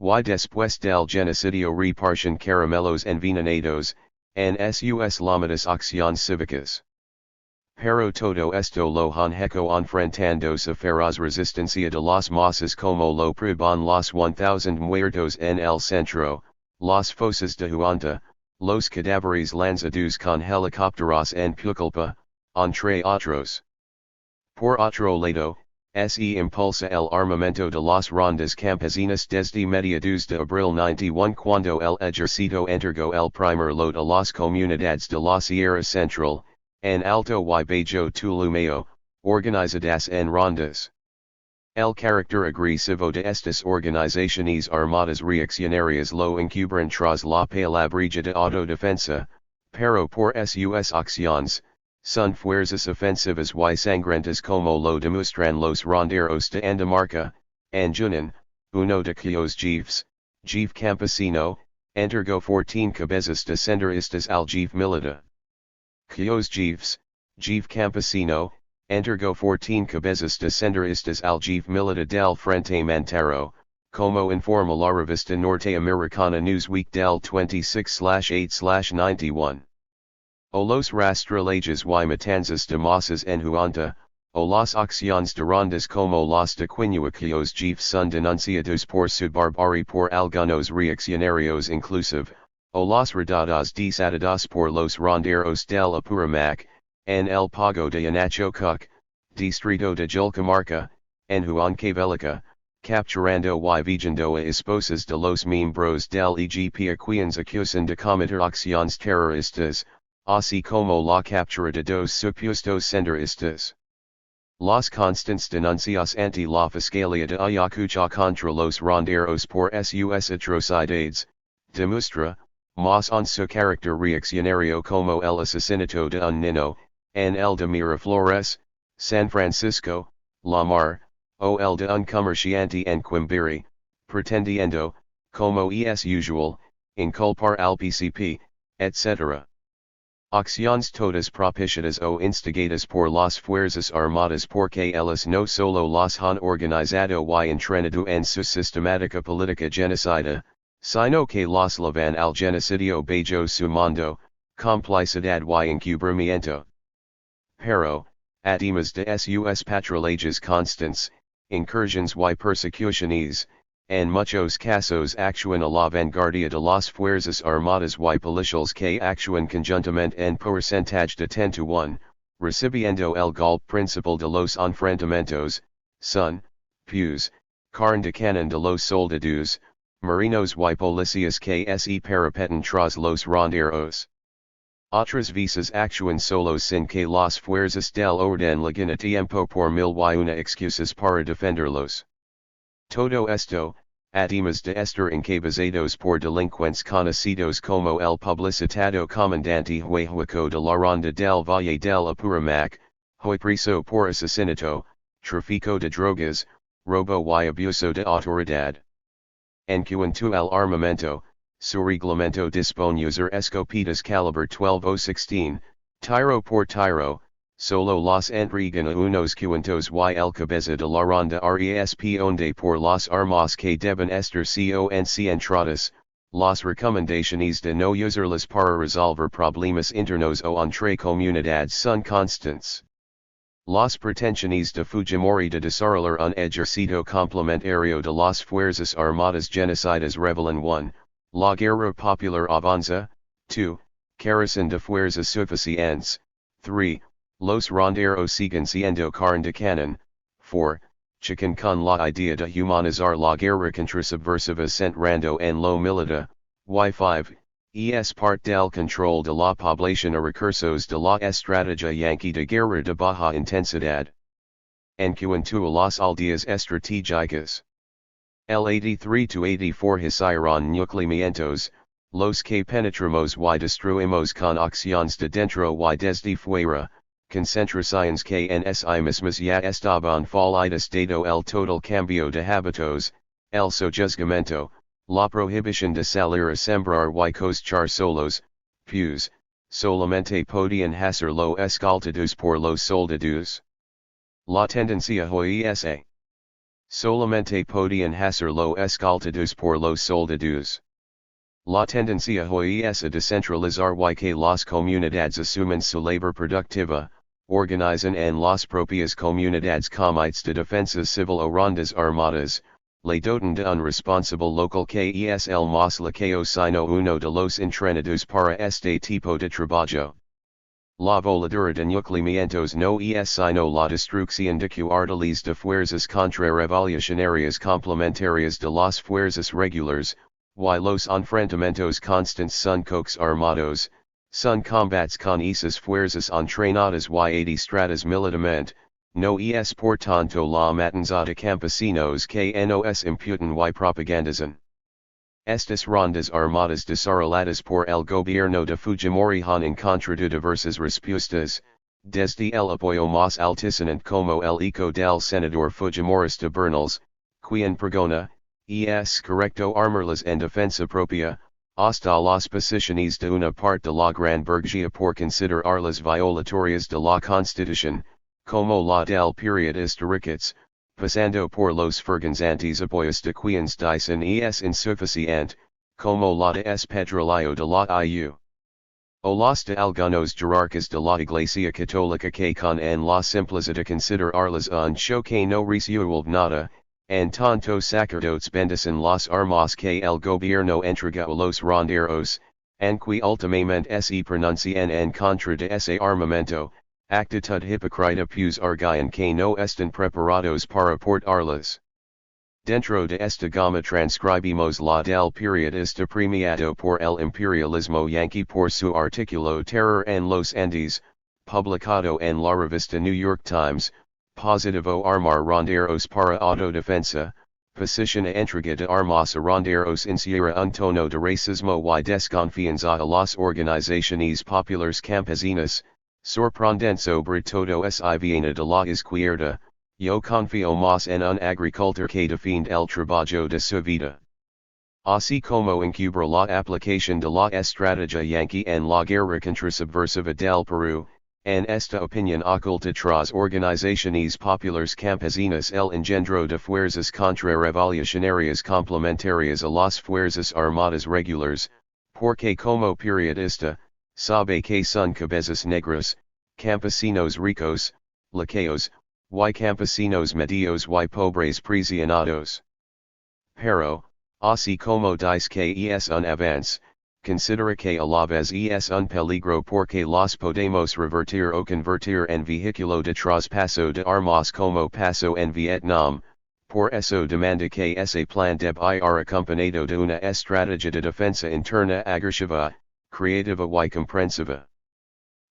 Y después del genocidio reparten caramelos envenenados, en sus llamadas acciones cívicas. Pero todo esto lo han hecho enfrentándose feroz resistencia de las masas como lo prueban los 1000 muertos en el centro, las fosas de Huanta, los cadáveres lanzados con helicópteros en Pucallpa, entre otros. Por otro lado, se impulsa el armamento de las rondas campesinas desde mediados de abril 91 cuando el ejército entregó el primer lot a las comunidades de la Sierra Central, en Alto y Bajo Tulumeo, organizadas en rondas. El carácter agresivo de estas organizaciones armadas reaccionarias lo encubren tras la palabreja de autodefensa, pero por sus acciones, son fuerzas ofensivas y sangrantes como lo demuestran los ronderos de Andamarca, Anjunan, uno de cuyos jefes, jefe campesino, entregó 14 cabezas de senderistas al jefe militar. Cuyos jefes, jefe campesino, entregó 14 cabezas de senderistas al jefe militar del Frente Montero, como informa la revista norteamericana Newsweek del 26/8/91. O los rastrellos y matanzas de masas en Huanta, o las acciones de rondas como las de Quinua cuyos jefes son denunciados por su barbarie por algunos reaccionarios inclusive, o las redadas desatadas por los ronderos del Apurimac, en el Pago de Anachocuc, distrito de Julcamarca, en Huancavelica, capturando y vigendo a esposas de los miembros del EGP a quienes acusan de cometer acciones terroristas, así como la captura de dos supuestos senderistas. Las constantes denuncias ante la Fiscalía de Ayacucho contra los ronderos por sus atrocidades, demuestra, más en su carácter reaccionario como el asesinato de un niño, en el de Miraflores, San Francisco, La Mar, o el de un comerciante en Quimbiri, pretendiendo, como es usual, inculpar al PCP, etc. Acciones todas propiciadas o instigadas por las fuerzas armadas porque ellas no solo las han organizado y entrenado en su sistemática política genocida, sino que las llevan al genocidio bajo su mando, complicidad y encubrimiento. Pero, además de sus patrullajes constantes, incursiones y persecuciones, en muchos casos actúan a la vanguardia de las fuerzas armadas y policiales que actúan conjuntamente en porcentaje de 10 to 1, recibiendo el golpe principal de los enfrentamientos, son, pues, carne de canon de los soldados, marinos y policías que se parapetan tras los ronderos. Otras veces actúan solos sin que las fuerzas del orden lleguen a tiempo por mil y una excusas para defenderlos. Todo esto, además de estar encabezados por delincuentes conocidos como el publicitado comandante Huehueco de la Ronda del Valle del Apurimac, hoy preso por asesinato, tráfico de drogas, robo y abuso de autoridad. En cuanto al armamento, su reglamento dispone usar escopetas calibre 12 o 16, tiro por tiro, solo las entregan a unos cuantos y el cabeza de la ronda responde por las armas que deben estar concentradas, las recomendaciones de no usarlas para resolver problemas internos o entre comunidades son constantes. Las pretensiones de Fujimori de desarrollar un ejercicio complementario de las fuerzas armadas genocidas revelan 1. La guerra popular avanza, 2. Carecen de fuerzas suficientes, 3. Los ronderos siguen siendo carne de canon, 4. Chican con la idea de humanizar la guerra contra subversiva centrando en lo militar, y 5. Es parte del control de la población a recursos de la estrategia yanqui de guerra de baja intensidad. En cuanto a las aldeas estratégicas. El 83-84 hicieron nucleamientos, los que penetramos y destruimos con acciones de dentro y desde fuera, concentraciones que en sí mismas ya estaban falidas dado el total cambio de hábitos, el sojuzgamiento, la prohibición de salir a sembrar y cosechar solos, pues, solamente podían hacerlo escoltados por los soldados. La tendencia hoy es a solamente podían hacerlo escoltados por los soldados. La tendencia hoy es a descentralizar y que las comunidades asumen su labor productiva, organizan en las propias comunidades comités de defensa civil o rondas armadas, le dotan de un responsable local que es el más laqueo sino uno de los entrenados para este tipo de trabajo. La voladura de nucleamientos no es sino la destrucción de cuarteles de fuerzas contrarrevolucionarias complementarias de las fuerzas regulares, y los enfrentamientos constantes son coques armados, son combates con esas fuerzas entrenadas y adiestradas militarmente, no es por tanto la matanza de campesinos que nos imputan y propagandizan. Estas rondas armadas desarrolladas por el gobierno de Fujimori han encontrado diversas respuestas, desde el apoyo más altisonante como el eco del senador Fujimorista Bernals, quien pregona, es correcto armarlas en defensa propia, hasta las posiciones de una parte de la gran burguesía por considerarlas violatorias de la Constitución, como la del periodista Ricketts, pasando por los fergantes apoyos de quienes dicen es insuficiente, como la de es Petrolio de la IU. O las de algunos jerarcas de la Iglesia Católica que con en la simplicidad de considerarlas un show que no resuelve nada, en tanto sacerdotes bendicen las armas que el gobierno entrega a los ronderos, anque ultimamente se pronuncian en contra de ese armamento, actitud hipocrita pues argüen que no están preparados para portarlas. Dentro de esta gama transcribimos la del periodista premiado por el imperialismo yanqui por su artículo Terror en los Andes, publicado en la revista New York Times, positivo armar ronderos para autodefensa, posición entrega de armas a ronderos encierra un tono de racismo y desconfianza a las organizaciones populares campesinas, sorprendente sobre todo si viene de la izquierda. Yo confío más en un agricultor que defiende el trabajo de su vida. Así como encubra la aplicación de la estrategia yanqui en la guerra contrasubversiva del Perú, en esta opinión oculta tras organizaciones populares campesinas el engendro de fuerzas contrarrevolucionarias complementarias a las fuerzas armadas regulares, porque como periodista, sabe que son cabezas negras, campesinos ricos, laqueos, y campesinos medios y pobres prisionados. Pero, así como dice que es un avance, considera que a la vez es un peligro porque los podemos revertir o convertir en vehículo de traspaso de armas como pasó en Vietnam, por eso demanda que ese plan debe ir acompañado de una estrategia de defensa interna agresiva, creativa y comprensiva.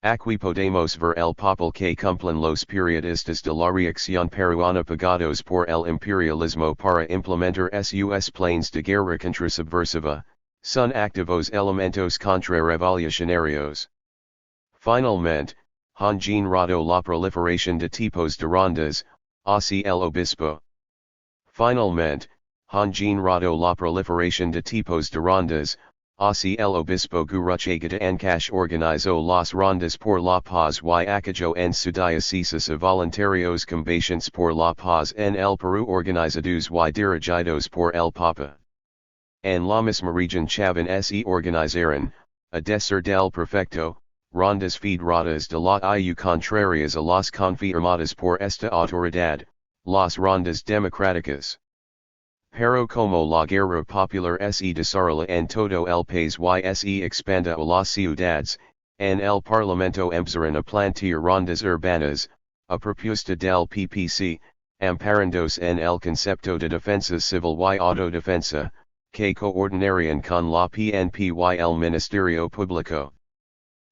Aquí podemos ver el papel que cumplen los periodistas de la reacción peruana pagados por el imperialismo para implementar sus planes de guerra contrasubversiva, son activos elementos contrarrevolucionarios. Finalmente, han generado la proliferación de tipos de rondas, así el obispo. Finalmente, han generado la proliferación de tipos de rondas, así el obispo Gurruchaga de Ancash organizó las rondas por la paz y acogó en su diócesis a voluntarios combatientes por la paz en el Perú organizados y dirigidos por el Papa. En la misma región Chavan se organizaron, a decir del prefecto, rondas federadas de la IU contrarias a las confirmadas por esta autoridad, las rondas democráticas. Pero como la guerra popular se desarrolla en todo el país y se expanda a las ciudades, en el Parlamento empezaron a plantear rondas urbanas, a propuesta del PPC, amparándose en el concepto de defensa civil y autodefensa, que coordinarían con la PNP y el Ministerio Público.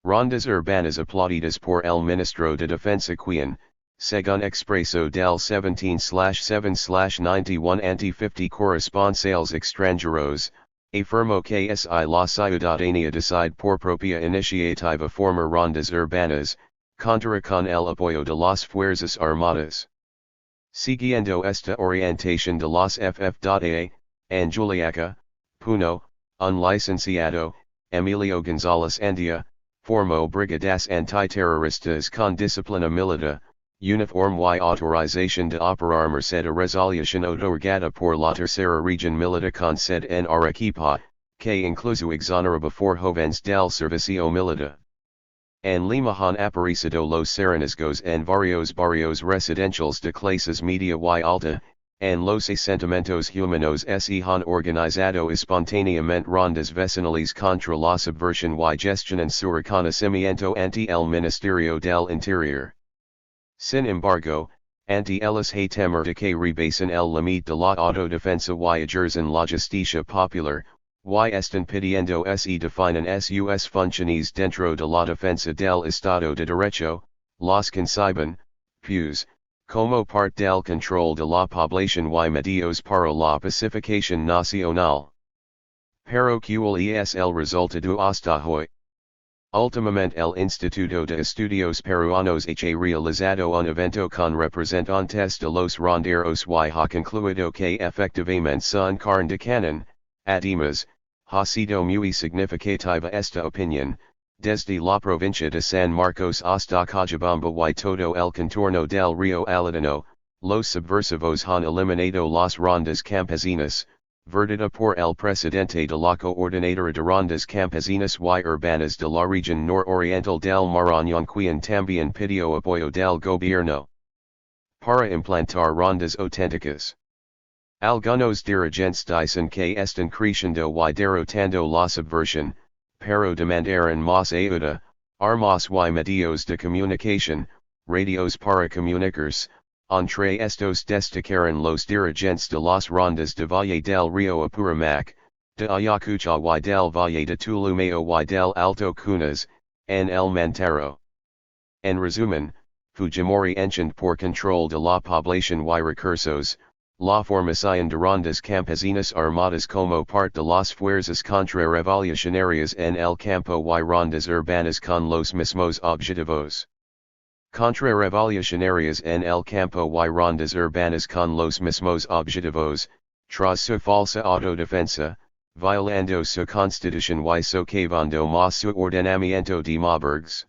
Rondas urbanas aplaudidas por el Ministro de Defensa quien, según expreso del 17/7/91 anti-50 corresponsales extranjeros, afirmó que si la ciudadanía decide por propia iniciativa formar rondas urbanas, contará con el apoyo de las fuerzas armadas. Siguiendo esta orientación de las FFA, en Juliaca, Puno, un licenciado, Emilio González Andia, formó brigadas antiterroristas con disciplina militar, uniform y autorización de operar merced a resolución otorgada por la tercera región militar con sede en Arequipa, que incluso exoneraba por jóvenes del servicio militar. En Lima han aparecido los serenazgos en varios barrios residenciales de clases media y alta, en los asentamientos humanos se han organizado espontáneamente rondas vecinales contra la subversión y gestión en su reconocimiento ante el Ministerio del Interior. Sin embargo, ante ellos hay temor de que rebasen el límite de la autodefensa y ejerzan la justicia popular, y están pidiendo se definan sus funciones dentro de la defensa del Estado de Derecho, las conciben, pues, como parte del control de la población y medios para la pacificación nacional. Pero cuál es el resultado hasta hoy. Últimamente el Instituto de Estudios Peruanos ha realizado un evento con representantes de los ronderos y ha concluido que efectivamente son carne de canon, además, ha sido muy significativa esta opinión, desde la provincia de San Marcos hasta Cochabamba y todo el contorno del río Aladino, los subversivos han eliminado las rondas campesinas, verdad por el presidente de la Coordinadora de Rondas Campesinas y Urbanas de la región nororiental del Marañón quien también pidió apoyo del gobierno para implantar rondas auténticas. Algunos dirigentes dicen que están creciendo y derrotando la subversión, pero demandaron más ayuda, armas y medios de comunicación, radios para comunicarse. Entre estos destacaron los dirigentes de las rondas de Valle del Río Apurimac, de Ayacucho y del Valle de Tulumayo y del Alto Cunas, en el Mantaro. En resumen, Fujimori enchant por control de la población y recursos, la formación de rondas campesinas armadas como parte de las fuerzas contrarrevolucionarias en el campo y rondas urbanas con los mismos objetivos. Contrarrevolucionarias en el campo y rondas urbanas con los mismos objetivos, tras su falsa autodefensa, violando su constitución y socavando más su ordenamiento de Marburgs.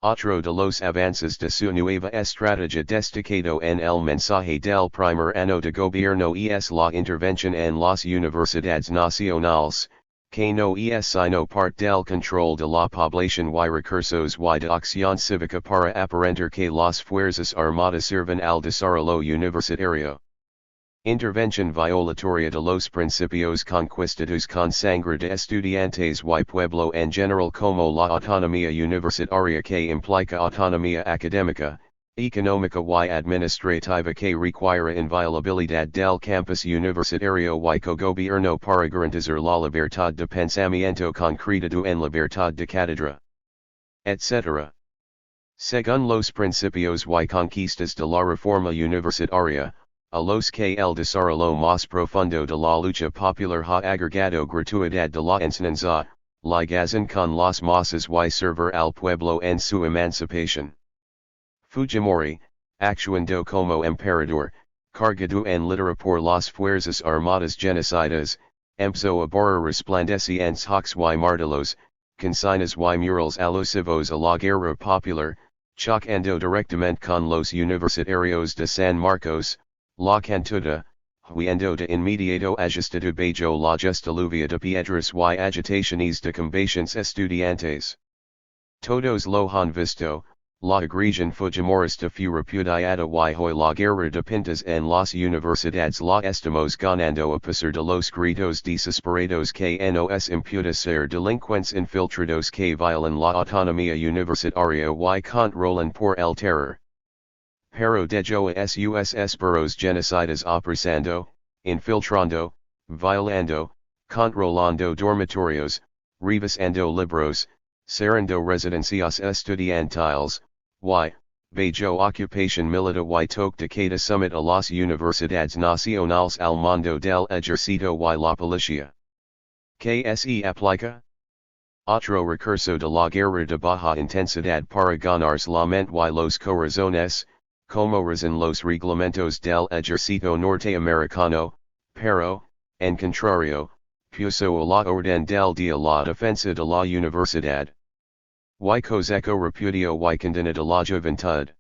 Otro de los avances de su nueva estrategia destacado en el mensaje del primer año de gobierno es la intervención en las universidades nacionales, que no es sino parte del control de la población y recursos y de acción cívica para aparentar que las fuerzas armadas sirven al desarrollo universitario. Intervención violatoria de los principios conquistados con sangre de estudiantes y pueblo en general como la autonomía universitaria que implica autonomía académica, económica y administrativa que requiere inviolabilidad del campus universitario y cogobierno para garantizar la libertad de pensamiento concretado en libertad de cátedra, etc. Según los principios y conquistas de la reforma universitaria, a los que el desarrollo más profundo de la lucha popular ha agregado gratuidad de la enseñanza, ligación con las masas y servir al pueblo en su emancipación. Fujimori, actuando como emperador, cargado en lidera por las fuerzas armadas genocidas, empezó a borrar resplandecientes hawks y martillos, consignas y murals alusivos a la guerra popular, chocando directamente con los universitarios de San Marcos, la cantuda, huyendo de inmediato ajustado bajo la lluvia de piedras y agitaciones de combaciones estudiantes. Todos lo han visto, la agresión fujimorista fue repudiada y hoy la guerra de pintas en las universidades la estamos ganando a pesar de los gritos desesperados que nos imputa ser delincuentes infiltrados que violan la autonomía universitaria y controlan por el terror. Pero dejo a sus esperos genocidas opresando, infiltrando, violando, controlando dormitorios, revisando libros, cerrando residencias estudiantiles, y, bajo ocupación militar y toque de queda summit a las universidades nacionales al mando del ejército y la policía. ¿Qué se aplica? Otro recurso de la guerra de baja intensidad para ganarse la mente y los corazones, como razón los reglamentos del ejército norteamericano, pero, en contrario, puso a la orden del día la defensa de la universidad. Y coseco repudio y condena de la juventud.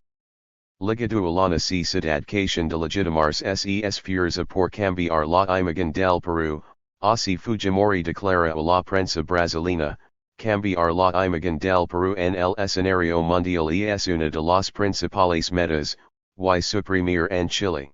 Ligado a la necesidad de legitimarse ses fuerza por cambiar la imagen del Perú, así Fujimori declara a la prensa brasileña, cambiar la imagen del Perú en el escenario mundial es una de las principales metas, y suprimir en Chile.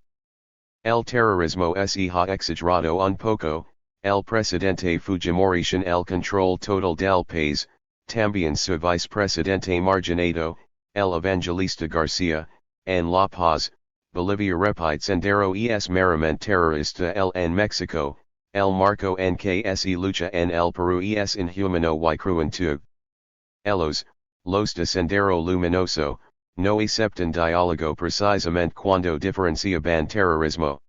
El terrorismo se ha exagerado un poco, el presidente Fujimori sin el control total del país, también su vicepresidente marginado, el evangelista García, en La Paz, Bolivia repite sendero es meramente terrorista en México, el marco en que se lucha en el Perú es inhumano y cruento. Los de Sendero Luminoso, no aceptan diálogo precisamente cuando diferenciaban terrorismo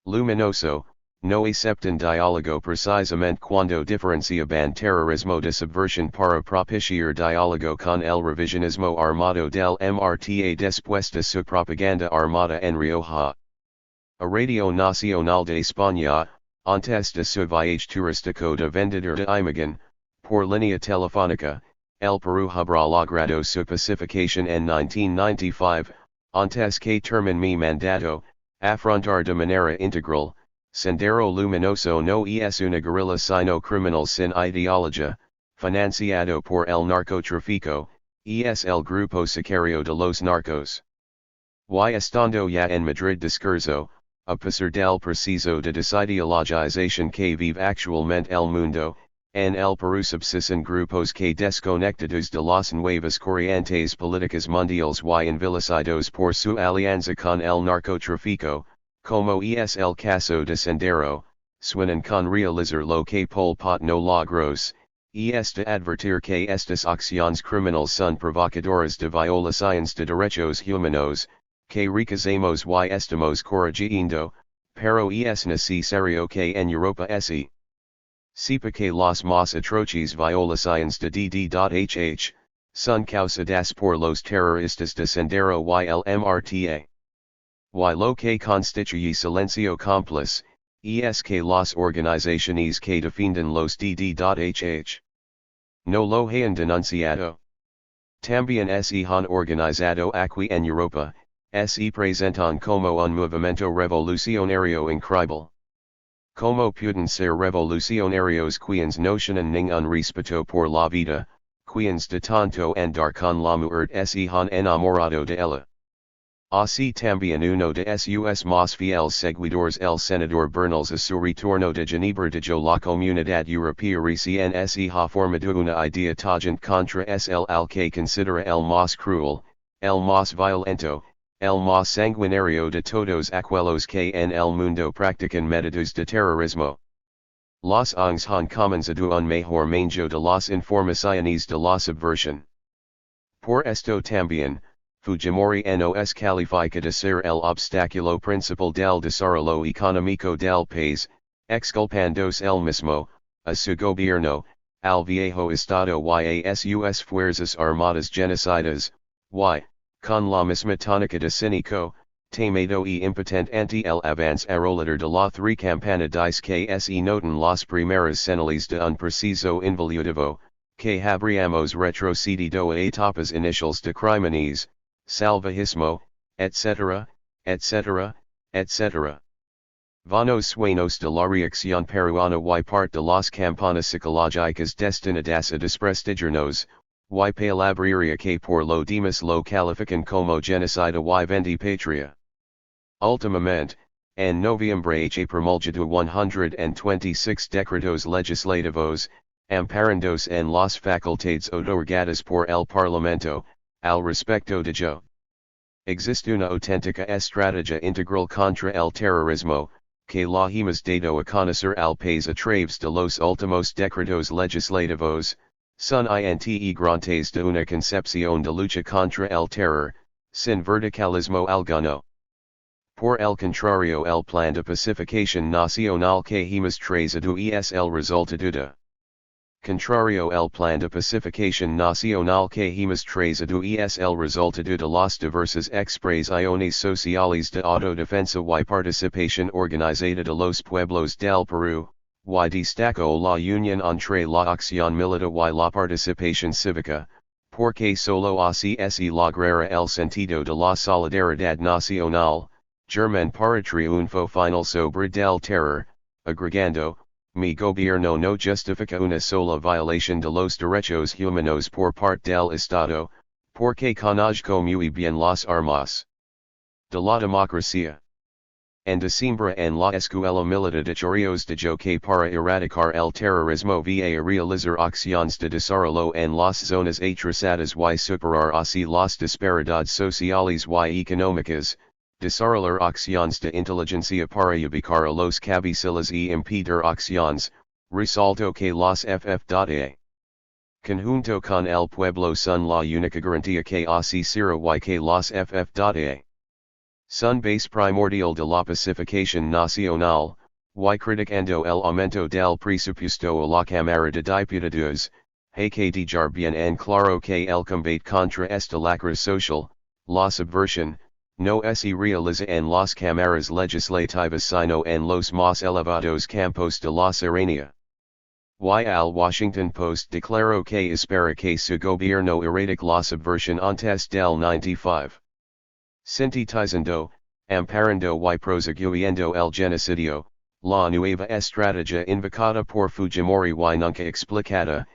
luminoso, no aceptan diálogo precisamente cuando diferenciaban terrorismo de subversión para propiciar diálogo con el revisionismo armado del MRTA después de su propaganda armada en Rioja. A Radio Nacional de España, antes de su viaje turístico de vendedor de imagen, por línea telefónica, el Perú habrá logrado su pacificación en 1995, antes que termine mi mandato, afrontar de manera integral, Sendero Luminoso no es una guerrilla sino criminal sin ideología, financiado por el narcotráfico, es el grupo sicario de los narcos. Y estando ya en Madrid discurso, a pesar del preciso de desideologización que vive actualmente el mundo, en el Perú subsisten grupos que desconectados de las nuevas corrientes políticas mundiales y envilecidos por su alianza con el narcotráfico, como es el caso de Sendero, suenan con realizar lo que Pol Pot no logros, es de advertir que estas acciones criminales son provocadoras de violaciones de derechos humanos, que rechazamos y estamos corrigiendo, pero es necesario que en Europa se sepa que las más atroces violaciones de DD.HH, son causadas por los terroristas de Sendero y el MRTA. Y lo que constituye silencio cómplice, es que las organizaciones que defienden los DD.HH no lo hayan denunciado. También se han organizado aquí en Europa, se presentan como un movimiento revolucionario increíble. Como pueden ser revolucionarios quienes no tienen ningún respeto por la vida, quienes de tanto andar con la muerte se han enamorado de ella. Así también uno de sus más fieles seguidores el senador Bernals a su retorno de Ginebra dijo la comunidad europea recién se ha formado una idea tajante contra el que considera el más cruel, el más violento, el más sanguinario de todos aquellos que en el mundo practican métodos de terrorismo. Los ONGs han comenzado un mejor manejo de las informaciones de la subversión. Por esto también, Fujimori nos califica de ser el obstáculo principal del desarrollo económico del país, exculpándose el mismo, a su gobierno, al viejo estado y a sus fuerzas armadas genocidas, y, con la misma tónica de cínico, temido y impotente ante el avance arrollador de la campana que se notan las primeras señales de un preciso involutivo, que habríamos retrocedido a etapas iniciales de crímenes, salvajismo, etc., etc., etc. Vanos sueños de la reacción peruana y parte de las campanas psicológicas destinadas a desprestigiarnos, y palabrería que por lo demás lo califican como genocida y vendipatria. Últimamente, en noviembre ha promulgado 126 decretos legislativos, amparándose en las facultades otorgadas por el Parlamento, al respecto de ello. Existe una auténtica estrategia integral contra el terrorismo, que la hemos dado a conocer al país a través de los últimos decretos legislativos, son integrantes de una concepción de lucha contra el terror, sin verticalismo alguno. Por el contrario, el plan de pacificación nacional que hemos trazado es el resultado de. Contrario, el plan de pacificación nacional que hemos trazado es el resultado de las diversas expresiones sociales de autodefensa y participación organizada de los pueblos del Perú, y destacó la unión entre la acción militar y la participación cívica, porque solo así se logrará el sentido de la solidaridad nacional, German para triunfo final sobre del terror, agregando, mi gobierno no justifica una sola violación de los derechos humanos por parte del Estado, porque conozco muy bien las armas de la democracia. En diciembre en la escuela militar de Chorrillos dijo que para erradicar el terrorismo vía realizar acciones de desarrollo en las zonas atrasadas y superar así las disparidades sociales y económicas, desarrollar acciones de inteligencia para ubicar a los cabecillas y impedir acciones, resaltó que las FF.A. Conjunto con el pueblo son la única garantía que asegura y que los ff.a. Son base primordial de la pacificación nacional, y criticando el aumento del presupuesto a la Cámara de Diputados, hay que dejar bien en claro que el combate contra esta lacra social, la subversión, no se realiza en las cámaras legislativas sino en los más elevados campos de la soberanía. Y al Washington Post declaró que espera que su gobierno erradique la subversión antes del 95. Sintetizando, amparando y prosiguiendo el genocidio, la nueva estrategia invocada por Fujimori y nunca explicada,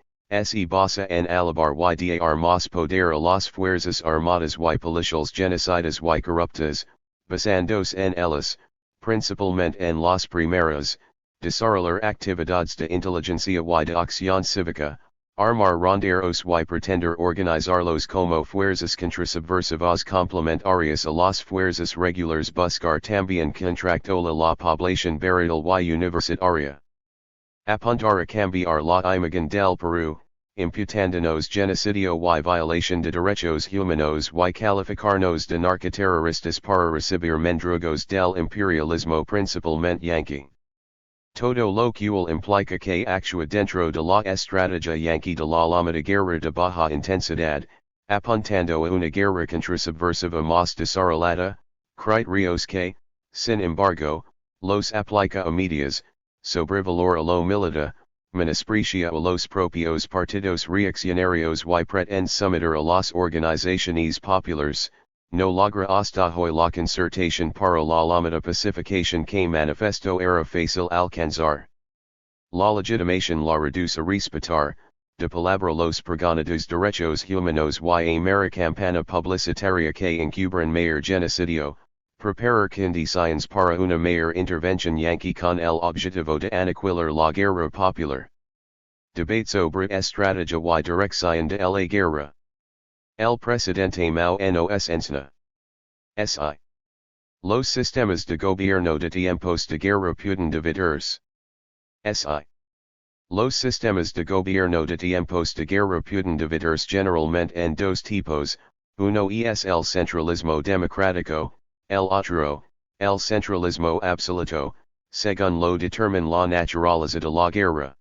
se basa en alabar y dar más poder a las fuerzas armadas y policiales genocidas y corruptas, basándose en ellas, principalmente en las primeras, desarrollar actividades de inteligencia y de acción cívica, armar ronderos y pretender organizarlos como fuerzas contrasubversivas complementarias a las fuerzas regulares buscar también contractola la población barrial y universitaria. Apuntar a cambiar la imagen del Peru, imputándonos genocidio y violación de derechos humanos y calificarnos de narcoterroristas para recibir mendrugos del imperialismo principalmente yanqui. Todo lo cual implica que actúa dentro de la estrategia yanqui de la llamada guerra de baja intensidad, apuntando a una guerra contrasubversiva más desarrollada, criterios que, sin embargo, los aplica a medias, sobrevalor a lo militar, menosprecia a los propios partidos reaccionarios y pretende someter a las organizaciones populares, no logra hasta hoy la concertación para la llamada pacificación que manifesto era fácil alcanzar. La legitimación la reduce a respetar, de palabra los pregonados derechos humanos y a mera campana publicitaria que encubren mayor genocidio, preparar condiciones para una mayor intervención yanqui con el objetivo de aniquilar la guerra popular. Debate sobre estrategia y dirección de la guerra. El presidente Mao nos enseña. Si. Los sistemas de gobierno de tiempos de guerra pueden dividirse. Si. Los sistemas de gobierno de tiempos de guerra pueden dividirse generalmente en dos tipos, uno es el centralismo democrático, el otro, el centralismo absoluto, según lo determina la naturaleza de la guerra.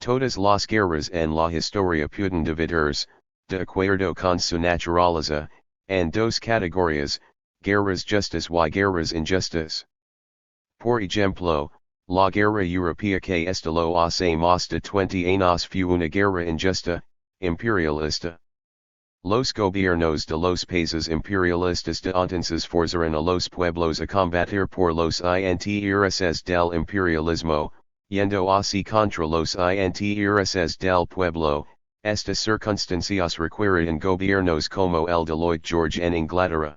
Todas las guerras en la historia pueden dividirse, de acuerdo con su naturaleza, en dos categorías, guerras justas y guerras injustas. Por ejemplo, la guerra europea que estaló hace más de 20 años fue una guerra injusta, imperialista. Los gobiernos de los países imperialistas de entonces forzaron a los pueblos a combatir por los intereses del imperialismo, yendo así contra los intereses del pueblo. Estas circunstancias requieren gobiernos como el de Lloyd George en Inglaterra.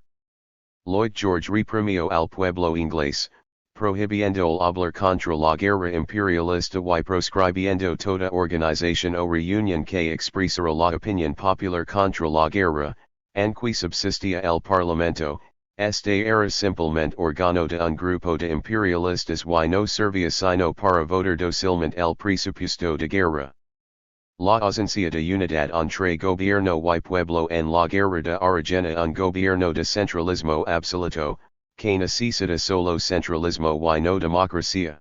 Lloyd George reprimió al pueblo inglés, prohibiendo el hablar contra la guerra imperialista y proscribiendo toda organización o reunión que expresara la opinión popular contra la guerra, aunque subsistía el parlamento. Este era simplemente órgano de un grupo de imperialistas y no servía sino para votar dócilmente el presupuesto de guerra. La ausencia de unidad entre gobierno y pueblo en la guerra de origina un gobierno de centralismo absoluto, que necesita solo centralismo y no democracia.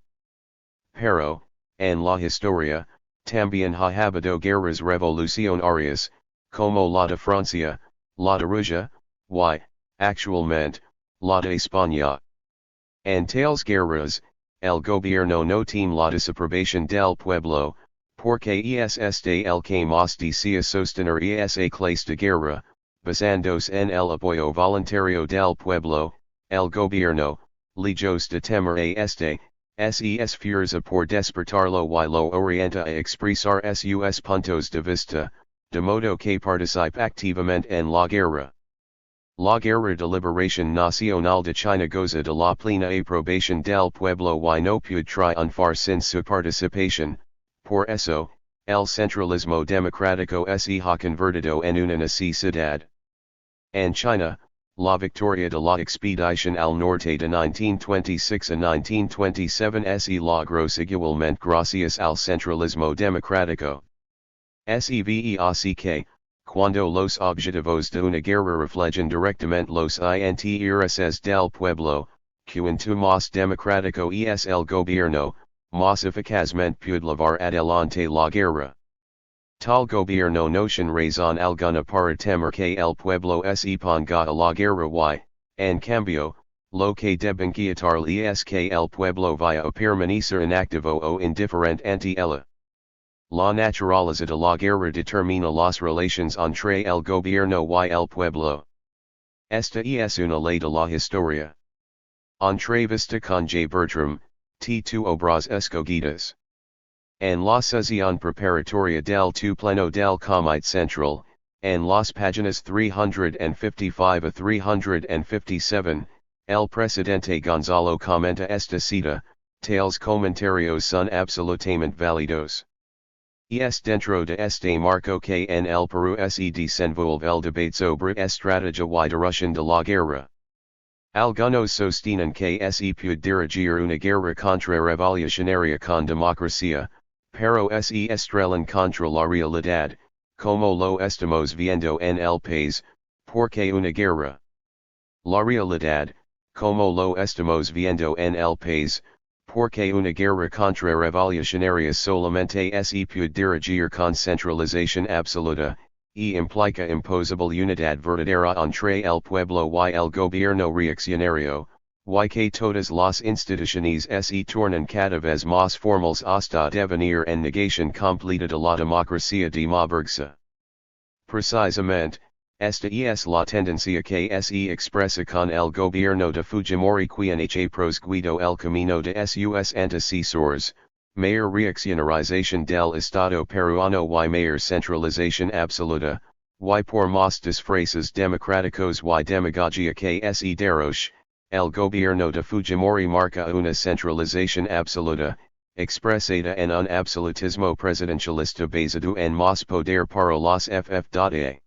Pero, en la historia, también ha habido guerras revolucionarias, como la de Francia, la de Rusia, y, actualmente, la de España. En tales guerras, el gobierno no tiene la desaprobación del pueblo, porque es el que más desea sostener esa clase de guerra, basándose en el apoyo voluntario del pueblo, el gobierno, lejos de temer a se esfuerza por despertarlo y lo orienta a expresar sus puntos de vista, de modo que participe activamente en la guerra. La Guerra de Liberación Nacional de China goza de la plena aprobación del pueblo y no puede triunfar sin su participación. Por eso, el centralismo democrático se ha convertido en una necesidad. En China, la victoria de la expedición al norte de 1926 a 1927 se logró igualmente gracias al centralismo democrático. Seveack, cuando los objetivos de una guerra reflejan directamente los intereses del pueblo, cuanto más democrático es el gobierno, más eficazmente puede llevar adelante la guerra. Tal gobierno no tiene razón alguna para temer que el pueblo se ponga a la guerra y, en cambio, lo que deben quitarle es que el pueblo vaya a permanecer inactivo o indiferente ante ella. La naturaleza de la guerra determina las relaciones entre el gobierno y el pueblo. Esta es una ley de la historia. Entrevista con J. Bertram, T2 Obras Escogidas. En la sesión preparatoria del tu pleno del Comité Central, en las páginas 355 a 357, el presidente Gonzalo comenta esta cita, tales comentarios son absolutamente válidos. Es dentro de este marco que en el Perú se desenvuelve el debate sobre estrategia y duración de la guerra. Algunos sostienen que se puede dirigir una guerra contrarrevolucionaria con democracia, pero se estrellan contra la realidad, como lo estamos viendo en el país, porque una guerra. La realidad, como lo estamos viendo en el país, porque una guerra contrarrevolucionaria solamente se puede dirigir con centralización absoluta, y implica imposible unidad verdadera entre el pueblo y el gobierno reaccionario, y que todas las instituciones se tornan cada vez más formales hasta devenir en negación completa de la democracia de burguesa. Precisamente, esta es la tendencia que se expresa con el gobierno de Fujimori quien ha prosguido el camino de sus antecesores, mayor reaccionarización del Estado peruano y mayor centralización absoluta, y por más disfraces democráticos y demagogia que se derroche, el gobierno de Fujimori marca una centralización absoluta, expresada en un absolutismo presidencialista basado en más poder para los FFA.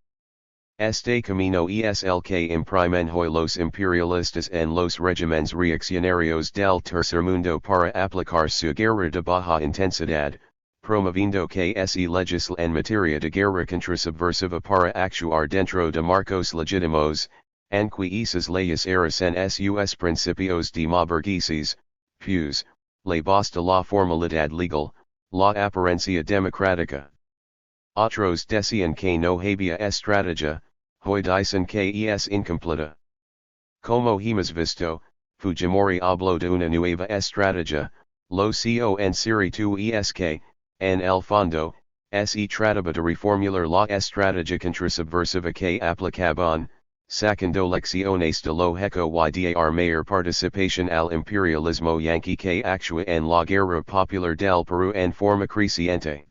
Este camino es el que imprimen hoy los imperialistas en los regímenes reaccionarios del tercer mundo para aplicar su guerra de baja intensidad, promoviendo que se legisle en materia de guerra contrasubversiva para actuar dentro de marcos legítimos, aunque esas leyes erecen sus principios burgueses, pues, le basta la formalidad legal, la apariencia democrática. Otros decían que no había estrategia, hoy dicen que es incompleta. Como hemos visto, Fujimori habló de una nueva estrategia, lo con Siri 2 es que, en el fondo, se trataba de reformular la estrategia contrasubversiva que aplicaban, sacando lecciones de lo hecho y dar mayor participación al imperialismo yanqui que actúa en la guerra popular del Perú en forma creciente.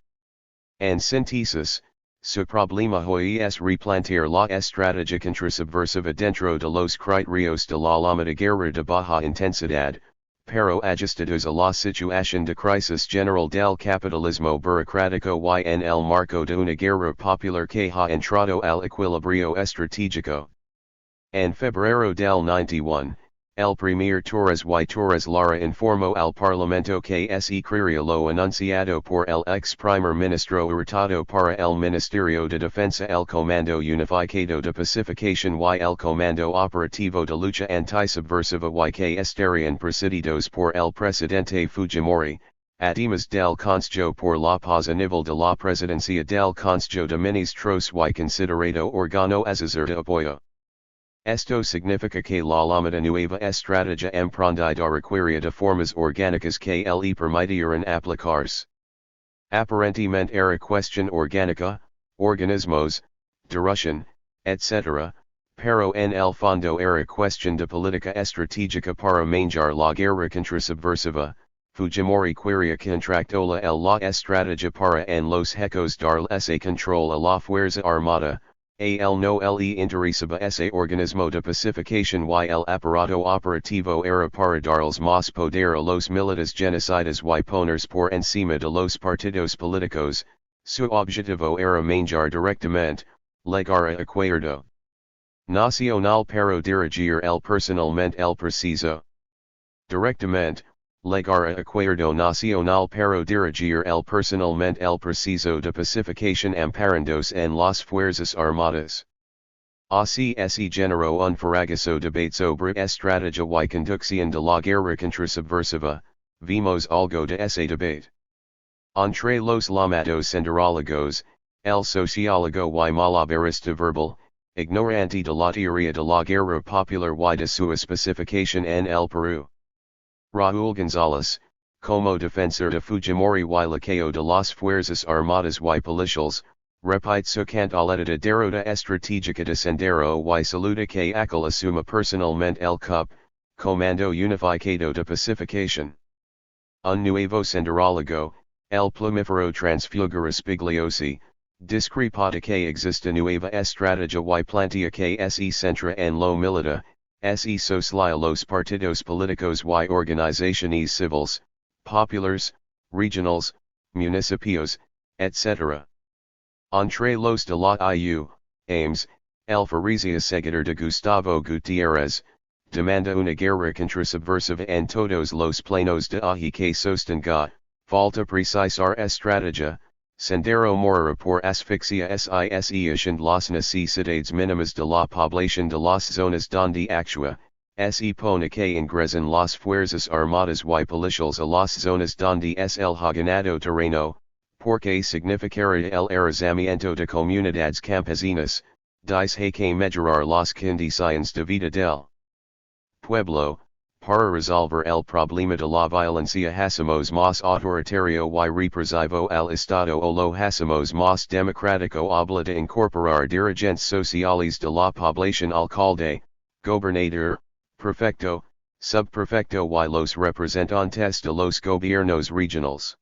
En síntesis, su problema hoy es replantear la estrategia contrasubversiva dentro de los criterios de la llamada guerra de baja intensidad, pero ajustados a la situación de crisis general del capitalismo burocrático y en el marco de una guerra popular que ha entrado al equilibrio estratégico. En febrero del 91, el Premier Torres y Torres Lara informó al Parlamento que se crearía lo anunciado por el ex primer ministro retirado para el Ministerio de Defensa el Comando Unificado de Pacificación y el Comando Operativo de Lucha Antisubversiva y que estarían presididos por el presidente Fujimori, además del Consejo por la Paz a nivel de la presidencia del Consejo de Ministros y considerado órgano asesor de apoyo. Esto significa que la llamada nueva estrategia emprendida requiere de formas orgánicas que le permitieran aplicarse. Aparentemente era cuestión orgánica, organismos, duración, etc., pero en el fondo era cuestión de política estratégica para manejar la guerra contrasubversiva. Fujimori quería contractola la estrategia para en los hechos darle ese control a la fuerza armada. Al no le interesaba ese organismo de pacificación y el aparato operativo era para darles más poder a los militares genocidas y ponerse por encima de los partidos políticos, su objetivo era manejar directamente, llegar a acuerdo nacional para dirigir el personalmente el preciso. Directamente, Legara Acuerdo Nacional para dirigir el personalmente el proceso de pacificación amparándose en las fuerzas armadas. Así se generó un farragoso debate sobre estrategia y conducción de la guerra contrasubversiva, vimos algo de ese debate. Entre los llamados senderólogos, el sociólogo y malabarista verbal, ignorante de la teoría de la guerra popular y de su especificación en el Perú. Raúl González, como defensor de Fujimori y laqueo de las fuerzas armadas y policiales, repite su cantaleta de derrota estratégica de Sendero y saluda que aquel asuma personalmente el comando unificado de pacificación. Un nuevo senderólogo, el plumífero transfuga Spigliosi, discrepa que existe nueva estrategia y plantea que se centra en lo militar, se soslaya los partidos políticos y organizaciones civiles, populares, regionales, municipios, etc. Entre los de la IU, Ames, el Farizia seguidor de Gustavo Gutiérrez, demanda una guerra contrasubversiva en todos los planos de ají que sostenga, falta precisar estrategia, Sendero morará por asfixia and las necesidades mínimas de la población de las zonas donde actúa, se pone que ingresan las fuerzas armadas y policiales a las zonas donde es el ha ganado terreno, porque significaría el arrasamiento de comunidades campesinas, dice que mejorar las condiciones de vida del pueblo. Para resolver el problema de la violencia hacemos más autoritario y represivo al Estado o lo hacemos más democrático obliga incorporar dirigentes sociales de la población alcalde, gobernador, prefecto, subprefecto y los representantes de los gobiernos regionales.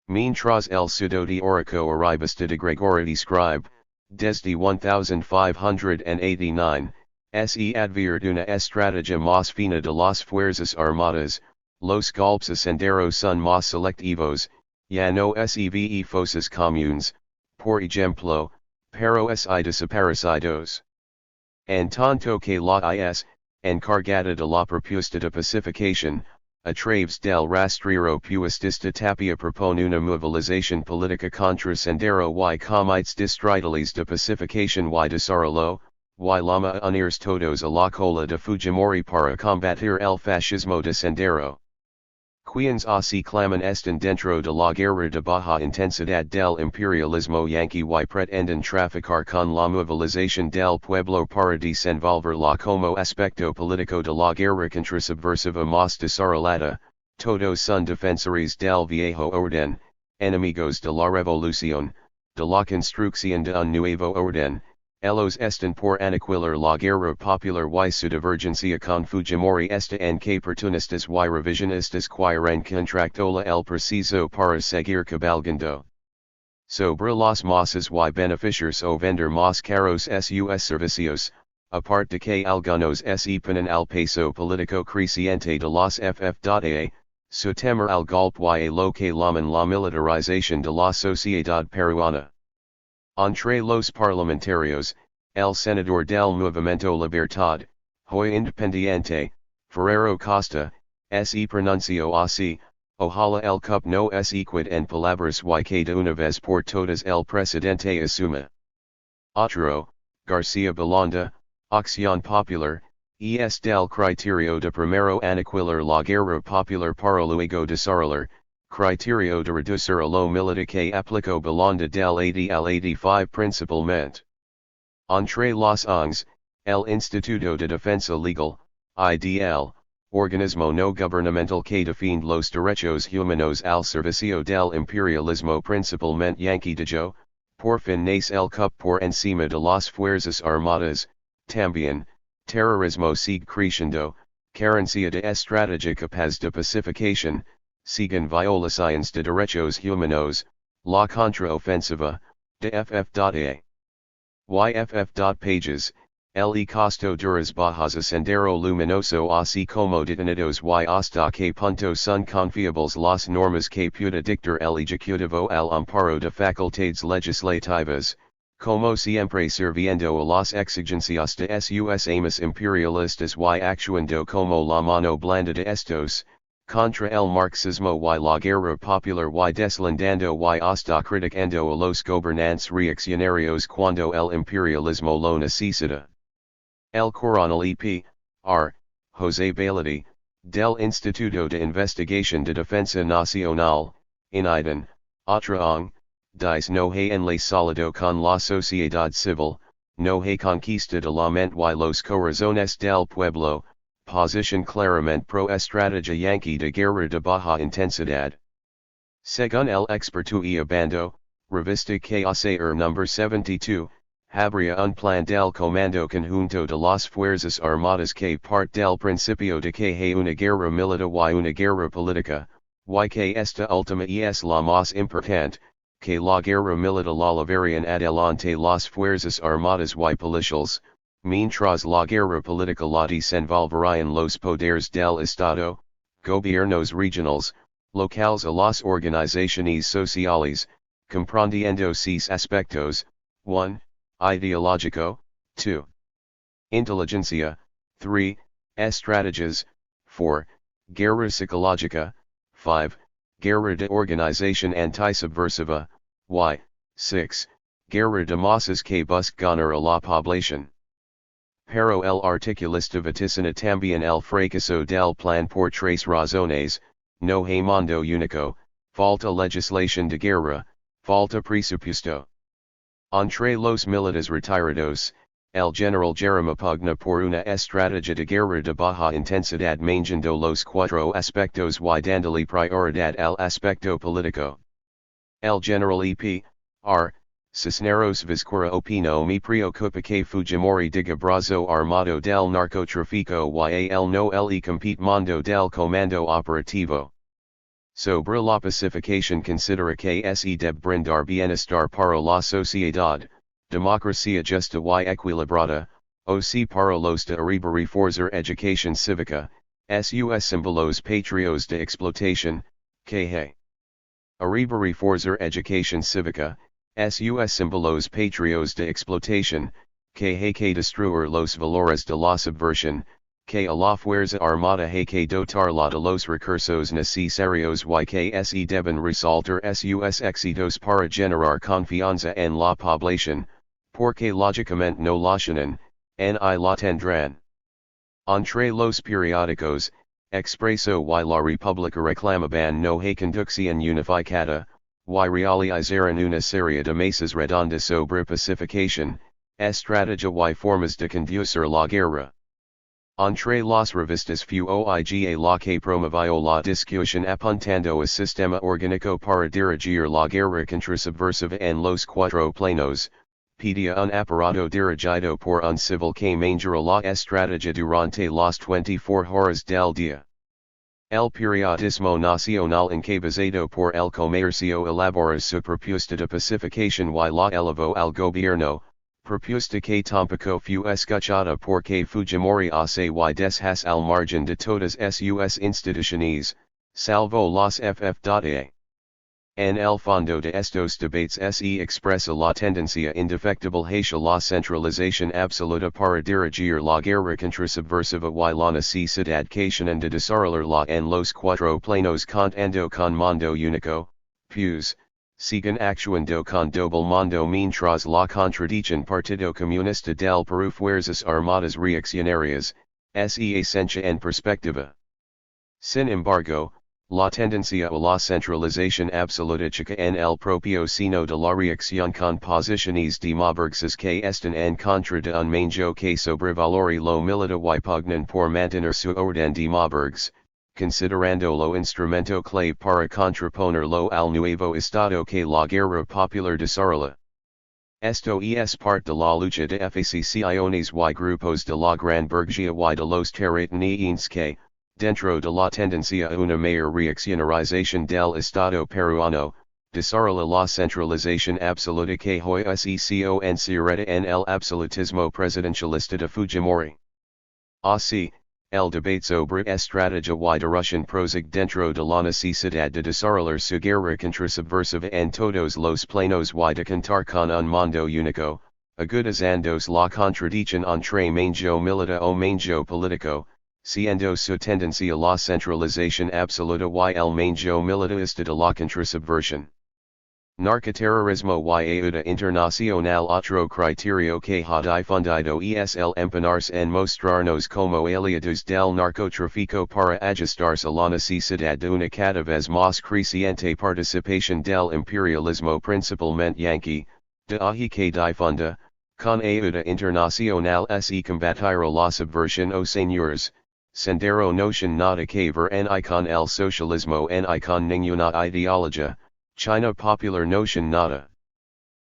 Mientras el pseudo teórico arribista de Gregorio describe, desde 1589, se advierte una estrategia más fina de las fuerzas armadas, los golpes a Sendero son más selectivos, ya no se fosas comunes, por ejemplo, pero se desaparecidos. En tanto que la is, encargada de la propuesta de pacificación, a través del rastrero puestista Tapia propone una movilización política contra Sendero y comités distritales de pacificación y desarrollo, y llama a unirse todos a la cola de Fujimori para combatir el fascismo de Sendero. Quienes así claman están dentro de la guerra de baja intensidad del imperialismo yanqui y pretenden traficar con la movilización del pueblo para desenvolverla como aspecto político de la guerra contrasubversiva más desarrollada, todos son defensores del viejo orden, enemigos de la revolución, de la construcción de un nuevo orden. Ellos están por aniquilar la guerra popular y su divergencia con Fujimori está en que oportunistas y revisionistas quieren contractola el preciso para seguir cabalgando sobre las masas y beneficiarse o vender más caros sus servicios, aparte de que algunos se ponen al peso político creciente de las FF.A, su temor al golpe y a lo que llaman la militarización de la sociedad peruana. Entre los parlamentarios, el senador del Movimiento Libertad, Hoy Independiente, Ferrero Costa, se pronunció así, ojalá el cup no se quede en palabras y que de una vez por todas el presidente asuma. Otro, García Belanda, Acción Popular, es del criterio de primero aniquilar la guerra popular para luego desarrollar, criterio de reducir a lo militar que aplicó Belanda del 80 al 85 principalmente. Entre las ONGs, el Instituto de Defensa Legal, IDL, organismo no gubernamental que defiende los derechos humanos al servicio del imperialismo principalmente yanqui de por fin nace el CUP por encima de las fuerzas armadas, también, terrorismo sigue creciendo, carencia de estrategia capaz de pacificación, siguen violaciones de derechos humanos, la contraofensiva, de FF.A. YFF. El costo duras bajas a sendero luminoso así como detenidos y hasta que punto son confiables las normas que pueda dictar el ejecutivo al amparo de facultades legislativas, como siempre sirviendo a las exigencias de sus amas imperialistas y actuando como la mano blanda de estos, contra el marxismo y la guerra popular y deslindando y hasta criticando a los gobernantes reaccionarios cuando el imperialismo lo necesita. El coronel E.P. R. José Bailey, del Instituto de Investigación de Defensa Nacional, INIDEN, Otraong, dice no hay en la solido con la sociedad civil, no hay conquista de la mente y los corazones del pueblo, posición claramente pro estrategia yankee de guerra de baja intensidad. Según el experto y abando, revista que hace number 72, habría un plan del comando conjunto de las fuerzas armadas que parte del principio de que hay una guerra militar y una guerra política, y que esta última es la más importante, que la guerra militar la llevarían adelante las fuerzas armadas y policiales, mientras la guerra política la desenvolverían los poderes del Estado, gobiernos regionales, locales a las organizaciones sociales, comprendiendo sus aspectos, 1. Ideológico, 2. Inteligencia, 3. Estrategias, 4. Guerra psicológica, 5. Guerra de organización antisubversiva, y 6. Guerra de masas que busca ganar a la población. Pero el articulista vaticina también el fracaso del plan por 3 razones, no hay mando único, falta legislación de guerra, falta presupuesto. Entre los militares retirados, el general Jeremy pugna por una estrategia de guerra de baja intensidad manejando los 4 aspectos y dándole prioridad al aspecto político. El general E.P. R. Cisneros Vizcarra opino me preocupa que Fujimori diga brazo armado del narcotráfico y el no le compete mando del comando operativo. Sobre la pacificación considera que se debe brindar bienestar para la sociedad, democracia justa y equilibrada, o si para los de arriba reforzar educación cívica, sus símbolos patrios de explotación, que hay. Arriba reforzar educación cívica, sus símbolos patrios de explotación, que hay que destruir los valores de la subversión, que a la fuerza armada hay que dotarla de los recursos necesarios y que se deben resaltar sus éxitos para generar confianza en la población, porque lógicamente no la tienen, ni la tendrán. Entre los periódicos, Expreso y la República reclamaban no hay conducción unificada, y realizaron una serie de mesas redondas sobre pacificación, estrategia y formas de conducir la guerra. Entre las revistas fue oiga la que promovió la discusión apuntando a sistema orgánico para dirigir la guerra contrasubversiva en los 4 planos, pedía un aparato dirigido por un civil que manejara la estrategia durante las 24 horas del día. El periodismo nacional encabezado por el comercio elabora su propuesta de pacificación y la elevó al gobierno, propuesta que tampoco fue escuchada porque Fujimori hace y deshace al margen de todas sus instituciones, salvo las FF.A. En el fondo de estos debates se expresa la tendencia indefectible hacia la centralización absoluta para dirigir la guerra contrasubversiva y la necesidad que tienen de desarrollarla en los 4 planos contando con mando único, pues, siguen actuando con doble mando mientras la contradicción Partido Comunista del Perú Fuerzas Armadas Reaccionarias, se esencia en perspectiva. Sin embargo, la tendencia a la centralización absoluta chica en el propio seno de la reacción con posiciones demagogistas que están en contra de un manejo que sobrevalore lo militar y pugnan por mantener su orden demagogs, considerando lo instrumento clave para contraponerlo al nuevo estado que la guerra popular desarrolla. Esto es parte de la lucha de facciones y grupos de la gran burguesía y de los terratenientes que, dentro de la tendencia a una mayor reaccionarización del Estado peruano, desarrolla la centralización absoluta que hoy se encierra en el absolutismo presidencialista de Fujimori. Así, el debate sobre estrategia y dirección prosigue dentro de la necesidad de desarrollar su guerra contrasubversiva en todos los planos y de contar con un mando único, agudizando la contradicción entre manejo militar o manejo político, siendo su tendencia a la centralización absoluta y el manejo militarista de la contrasubversión. Narcoterrorismo y ayuda internacional otro criterio que ha difundido es el empeñarse en mostrarnos como aliados del narcotráfico para ajustarse a la necesidad de una cada vez más creciente participación del imperialismo principalmente yanqui, de ahí que difunda, con ayuda internacional y combatir la subversión o señores, sendero notion nada que ver ni con el socialismo ni con ninguna ideología. China popular notion nada.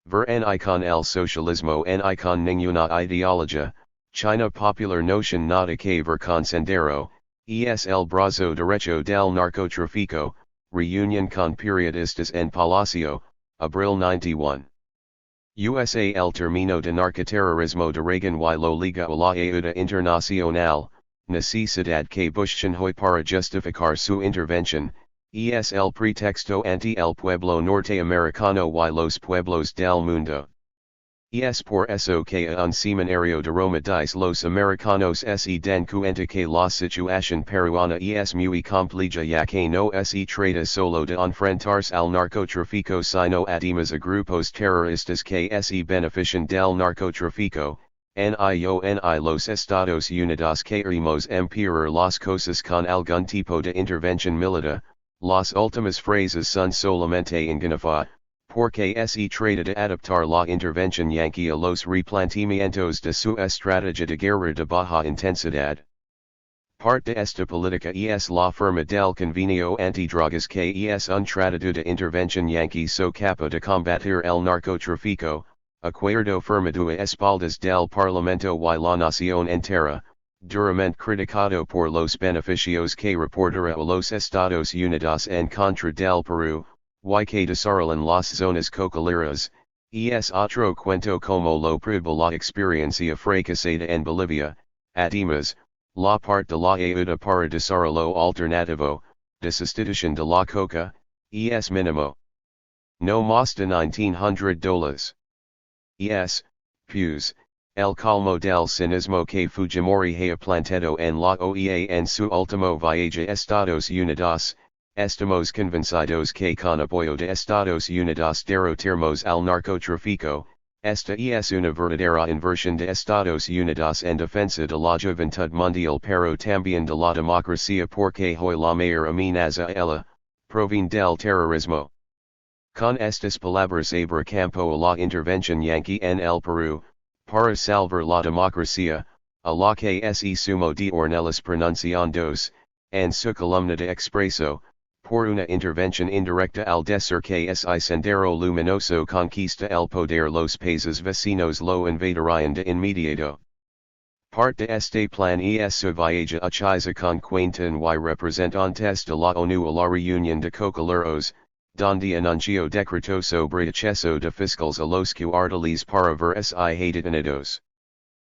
Ver ni con el socialismo ni con ninguna ideología, China popular notion nada que ver con sendero, es el brazo derecho del narcotráfico, reunión con periodistas en Palacio, Abril 91. USA el término de narcoterrorismo de Reagan y lo liga a la ayuda internacional, necesidad que buscan hoy para justificar su intervención, es el pretexto ante el pueblo norteamericano y los pueblos del mundo. Es por eso que un seminario de Roma dice los americanos se den cuenta que la situación peruana es muy compleja ya que no se trata solo de enfrentarse al narcotráfico sino además a grupos terroristas que se benefician del narcotráfico, ni los Estados Unidos queremos empeorar las cosas con algún tipo de intervención militar. Las últimas frases son solamente engañafa, porque se trata de adaptar la intervención yanqui a los replanteamientos de su estrategia de guerra de baja intensidad. Parte de esta política es la firma del convenio antidrogas que es un tratado de intervención yanqui so capaz de combatir el narcotráfico, acuerdo firmado a espaldas del Parlamento y la nación entera, duramente criticado por los beneficios que reportará a los Estados Unidos en contra del Perú, y que desarrollan las zonas cocaleras, es otro cuento como lo prueba la experiencia fracasada en Bolivia, además, la parte de la ayuda para desarrollo alternativo, de sustitución de la coca, es mínimo. No más de $1,900. Pues, el colmo del cinismo que Fujimori haya planteado en la OEA en su último viaje a Estados Unidos, estamos convencidos que con apoyo de Estados Unidos derrotaremos al narcotráfico, esta es una verdadera inversión de Estados Unidos en defensa de la juventud mundial pero también de la democracia porque hoy la mayor amenaza a ella, proviene del terrorismo. Con estas palabras abre campo a la intervención yanqui en el Perú, para salvar la democracia, a la que se sumo de Ornelas pronunciandos, en su columna de expreso, por una intervención indirecta al decir que ese sendero luminoso conquista el poder los países vecinos lo invadirían de inmediato. Parte de este plan es su viaje a Chiza con Quainton y representantes de la ONU a la reunión de cocaleros, donde anunció decreto sobre acceso de fiscales a los cuarteles para ver si hay detenidos.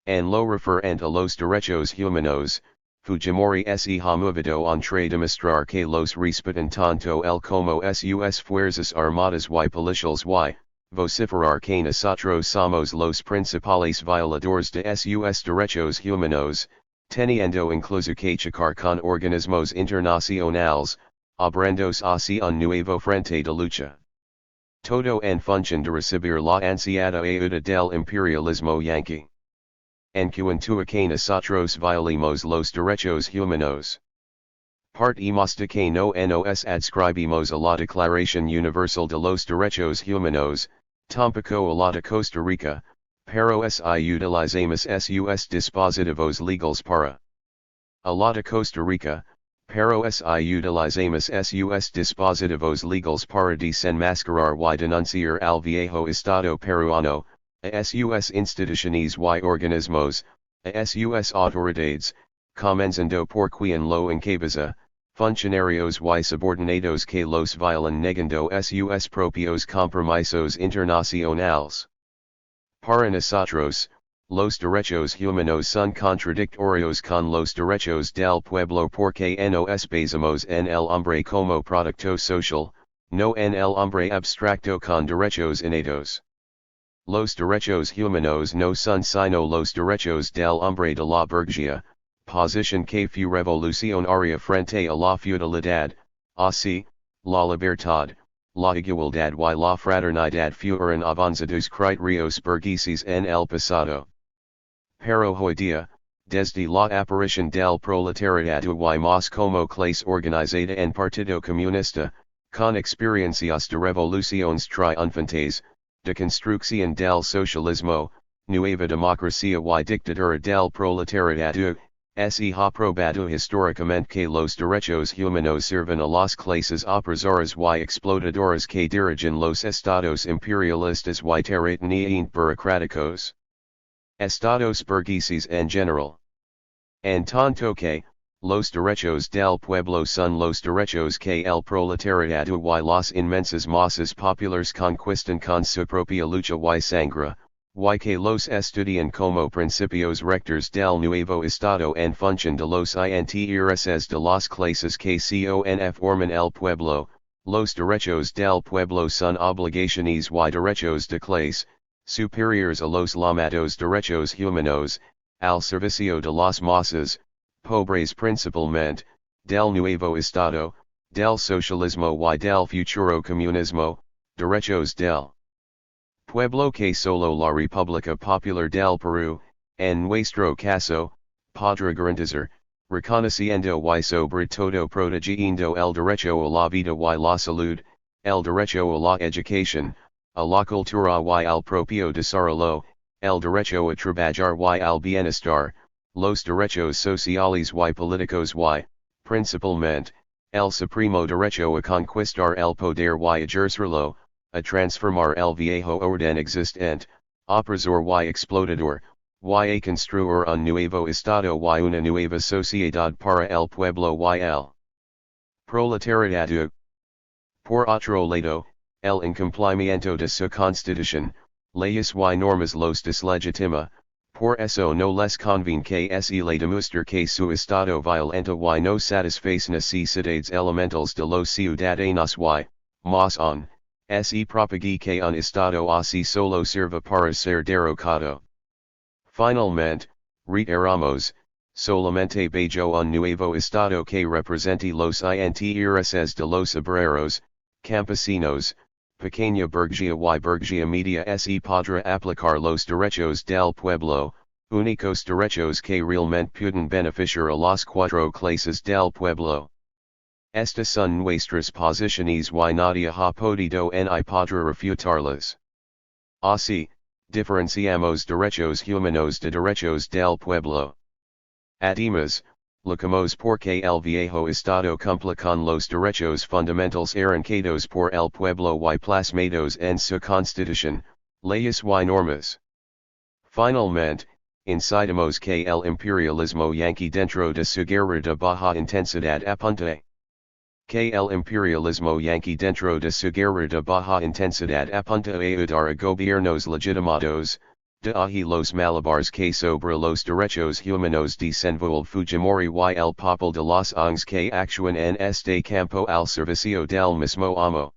En lo referente a los derechos humanos, Fujimori se ha movido entre demostrar que los respetan tanto el como sus fuerzas armadas y policiales y, vociferar que nosotros somos los principales violadores de sus derechos humanos, teniendo incluso que checar con organismos internacionales, abrandos hacia un nuevo frente de lucha. Todo en función de recibir la ansiada ayuda del imperialismo yanqui. En cuanto a que nosotros violemos los derechos humanos. Partimos de que no nos adscribimos a la Declaración Universal de los Derechos Humanos, tampoco a la de Costa Rica, pero si utilizamos sus dispositivos legales para. A la de Costa Rica, pero si utilizamos sus dispositivos legales para desenmascarar y denunciar al viejo Estado peruano, a sus instituciones y organismos, a sus autoridades, comenzando por quien lo encabeza, funcionarios y subordinados que los violan negando sus propios compromisos internacionales. Para nosotros, los derechos humanos son contradictorios con los derechos del pueblo porque nos basamos en el hombre como producto social, no en el hombre abstracto con derechos innatos. Los derechos humanos no son sino los derechos del hombre de la burguesía, posición que fue revolucionaria frente a la feudalidad, así, la libertad, la igualdad y la fraternidad fueron avanzados criterios burgueses en el pasado. Pero hoy día, desde la aparición del proletariado y más como clase organizada en Partido Comunista, con experiencias de revoluciones triunfantes, de construcción del socialismo, nueva democracia y dictadura del proletariado, se ha probado históricamente que los derechos humanos sirven a las clases opresoras y explotadoras que dirigen los estados imperialistas y terrateniente burocráticos. Estados burgueses en general. En tanto que, los derechos del pueblo son los derechos que el proletariado y las inmensas masas populares conquistan con su propia lucha y sangre, y que los estudian como principios rectores del nuevo estado en función de los intereses de las clases que conforman el pueblo, los derechos del pueblo son obligaciones y derechos de clase, superiores a los llamados derechos humanos, al servicio de las masas, pobres principalmente, del nuevo estado, del socialismo y del futuro comunismo, derechos del pueblo que solo la República Popular del Perú, en nuestro caso, podrá garantizar, reconociendo y sobre todo protegiendo el derecho a la vida y la salud, el derecho a la educación, a la cultura y al propio desarrollo, el derecho a trabajar y al bienestar, los derechos sociales y políticos y, principalmente, el supremo derecho a conquistar el poder y ejercerlo, a transformar el viejo orden existente, opresor y explotador, y a construir un nuevo estado y una nueva sociedad para el pueblo y el proletariado. Por otro lado, el incumplimiento de su constitución, leyes y normas los deslegitima, por eso no les conviene que se le demuestre que su estado violento y no satisface necesidades elementales de los ciudadanos y, más aún, se propague que un estado así solo sirva para ser derrocado. Finalmente, reiteramos, solamente bajo un nuevo estado que represente los intereses de los obreros, campesinos, pequeña burguesía y burguesía media se podrá aplicar los derechos del pueblo, únicos derechos que realmente pueden beneficiar a las cuatro clases del pueblo. Estas son nuestras posiciones y nadie ha podido ni podrá refutarlas. Así, diferenciamos derechos humanos de derechos del pueblo. Además, lucamos porque el viejo estado cumple con los derechos fundamentales arrancados por el pueblo y plasmados en su constitución, leyes y normas. Finalmente, incidimos que el imperialismo yanqui dentro de su guerra de baja intensidad apunta que el imperialismo yanqui dentro de su guerra de baja intensidad apunta a ayudar a gobiernos legitimados, de ahí los malabars que sobre los derechos humanos desenvuelve Fujimori y el papel de los ONGs que actúan en este campo al servicio del mismo amo.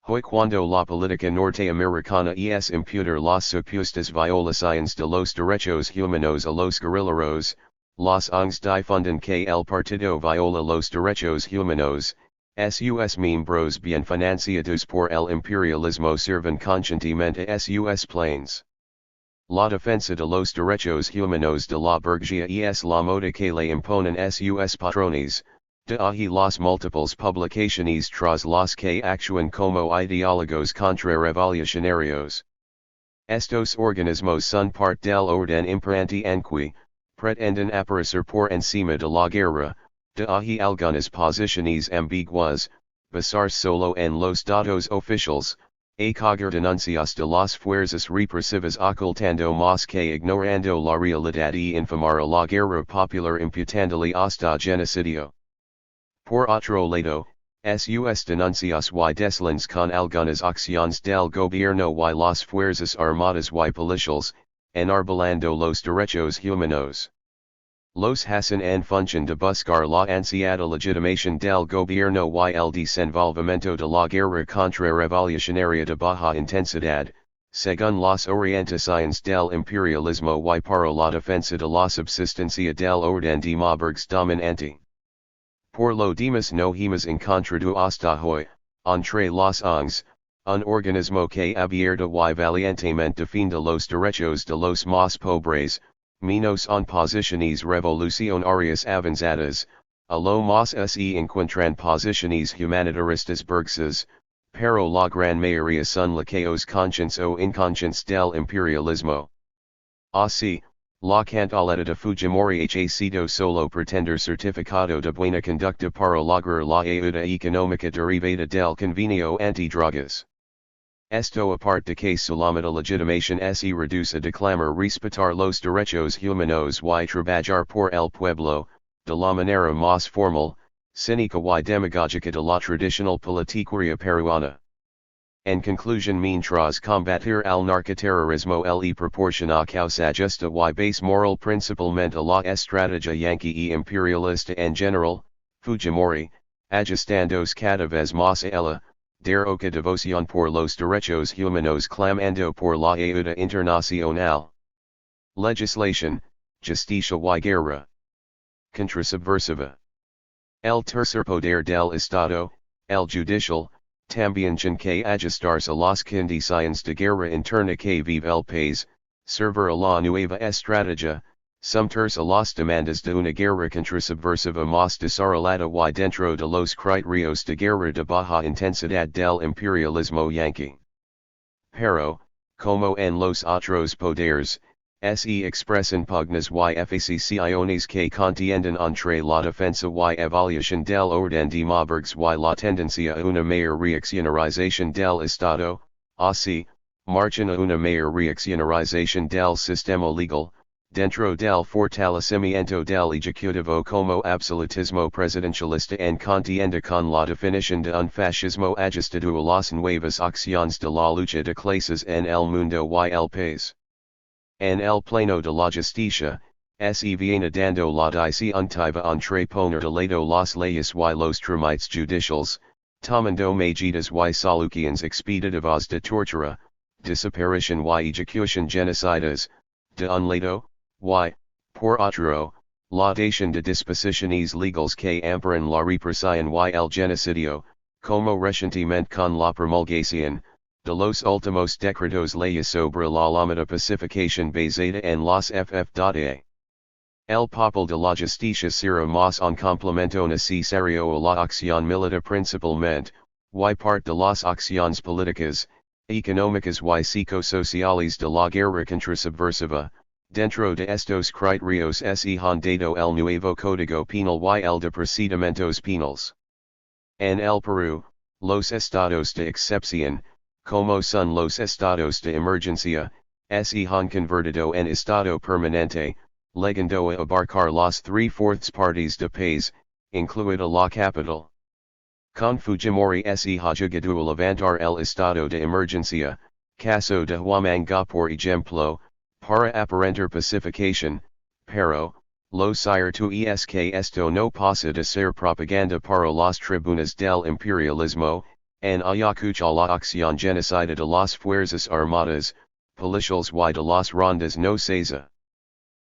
Hoy cuando la política norteamericana es imputar las supuestas violaciones de los derechos humanos a los guerrilleros, los ONGs difunden que el partido viola los derechos humanos, sus miembros bien financiados por el imperialismo sirven conscientemente a sus planes. La defensa de los derechos humanos de la burguesía es la moda que le imponen sus patrones, de ahí las múltiples publicaciones tras las que actúan como ideólogos contrarrevolucionarios. Estos organismos son parte del orden imperante en que, pretenden aparecer por encima de la guerra, de ahí algunas posiciones ambiguas, basarse solo en los datos oficiales, a coger denuncias de las fuerzas represivas ocultando más que ignorando la realidad y infamar a la guerra popular imputándole hasta genocidio. Por otro lado, sus denuncias y desliz con algunas acciones del gobierno y las fuerzas armadas y policiales, enarbolando los derechos humanos. Los hacen en función de buscar la ansiada legitimación del gobierno y el desenvolvimiento de la guerra contrarrevolucionaria de baja intensidad, según las orientaciones del imperialismo y para la defensa de la subsistencia del orden democrático dominante. Por lo demás no hemos encontrado hasta hoy, entre los ONGs, un organismo que abierta y valientemente defienda los derechos de los más pobres, menos en posiciones revolucionarias avanzadas, a lo más se encuentran posiciones humanitaristas burguesas, pero la gran mayoría son laqueos conscientes o inconscientes del imperialismo. Así, la cantaleta de Fujimori ha sido solo pretender certificado de buena conducta para lograr la ayuda económica derivada del convenio antidrogas. Esto aparte que solamente legitimación se reduce a declamar respetar los derechos humanos y trabajar por el pueblo, de la manera más formal, cínica y demagógica de la tradicional politiquería peruana. En conclusión, mientras combatir al narcoterrorismo le proporciona causa justa y base moral principalmente a la estrategia yanqui y imperialista en general, Fujimori, ajustándose cada vez más a ella, deroca devoción por los derechos humanos clamando por la ayuda internacional. Legislación, justicia y guerra. Contrasubversiva. El tercer poder del Estado, el judicial, también tiene que ajustarse a las condiciones de guerra interna que vive el país, servir a la nueva estrategia, someterse a las demandas de una guerra contrasubversiva más desarrollada y dentro de los criterios de guerra de baja intensidad del imperialismo yanqui. Pero, como en los otros poderes, se expresan pugnas y facciones que contienden entre la defensa y evaluación del orden democrático y la tendencia a una mayor reaccionarización del Estado, así, marchan a una mayor reaccionarización del sistema legal, dentro del fortalecimiento del ejecutivo como absolutismo presidencialista en contienda con la definición de un fascismo ajustado a las nuevas acciones de la lucha de clases en el mundo y el país. En el plano de la justicia, se viene dando la disyuntiva entre poner de lado las leyes y los trámites judiciales, tomando medidas y soluciones expeditivas de tortura, desaparición y ejecución genocidas, de un lado, y, por otro, la dación de disposiciones legales que amparan la represión y el genocidio, como recientemente con la promulgación, de los últimos decretos leyes sobre la llamada pacificación basada en las FF.A. El papel de la justicia será más un complemento necesario a la acción militar principalmente, y parte de las acciones políticas, económicas y psicosociales de la guerra contrasubversiva, dentro de estos criterios se han dado el nuevo Código Penal y el de procedimientos penales. En el Perú, los estados de excepción, como son los estados de emergencia, se han convertido en estado permanente, llegando a abarcar las 3/4 partes de país, incluida la capital. Con Fujimori se ha llegado a levantar el estado de emergencia, caso de Huamanga por ejemplo, para aparentar pacificación, pero, lo cierto es que esto no pasa de ser propaganda para las tribunas del imperialismo, en Ayacucho la acción genocida de las fuerzas armadas, policiales y de las rondas no cesa.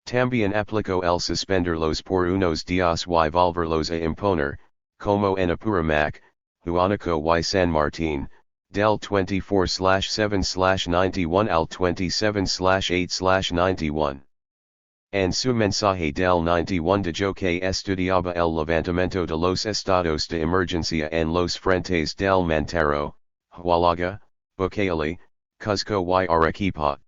También aplicó el suspenderlos por unos días y volverlos a imponer, como en Apurimac, Huánuco y San Martín, del 24/7/91 al 27/8/91. En su mensaje del 91 dijo que estudiaba el levantamiento de los estados de emergencia en los frentes del Mantaro, Hualaga, Ucayali, Cuzco y Arequipa.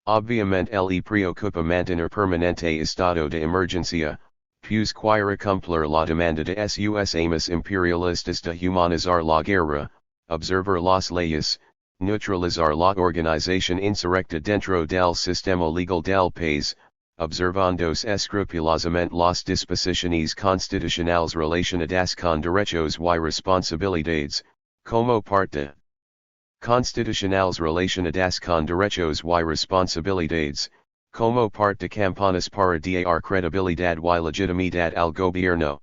Obviamente le preocupa mantener permanente estado de emergencia, pues quiere cumplir la demanda de sus amas imperialistas de humanizar la guerra, observar las leyes, neutralizar la organización insurrecta dentro del sistema legal del país, observándose escrupulosamente las disposiciones constitucionales relacionadas con derechos y responsabilidades, como parte constitucionales relacionadas con derechos y responsabilidades, como parte campanas para dar credibilidad y legitimidad al gobierno.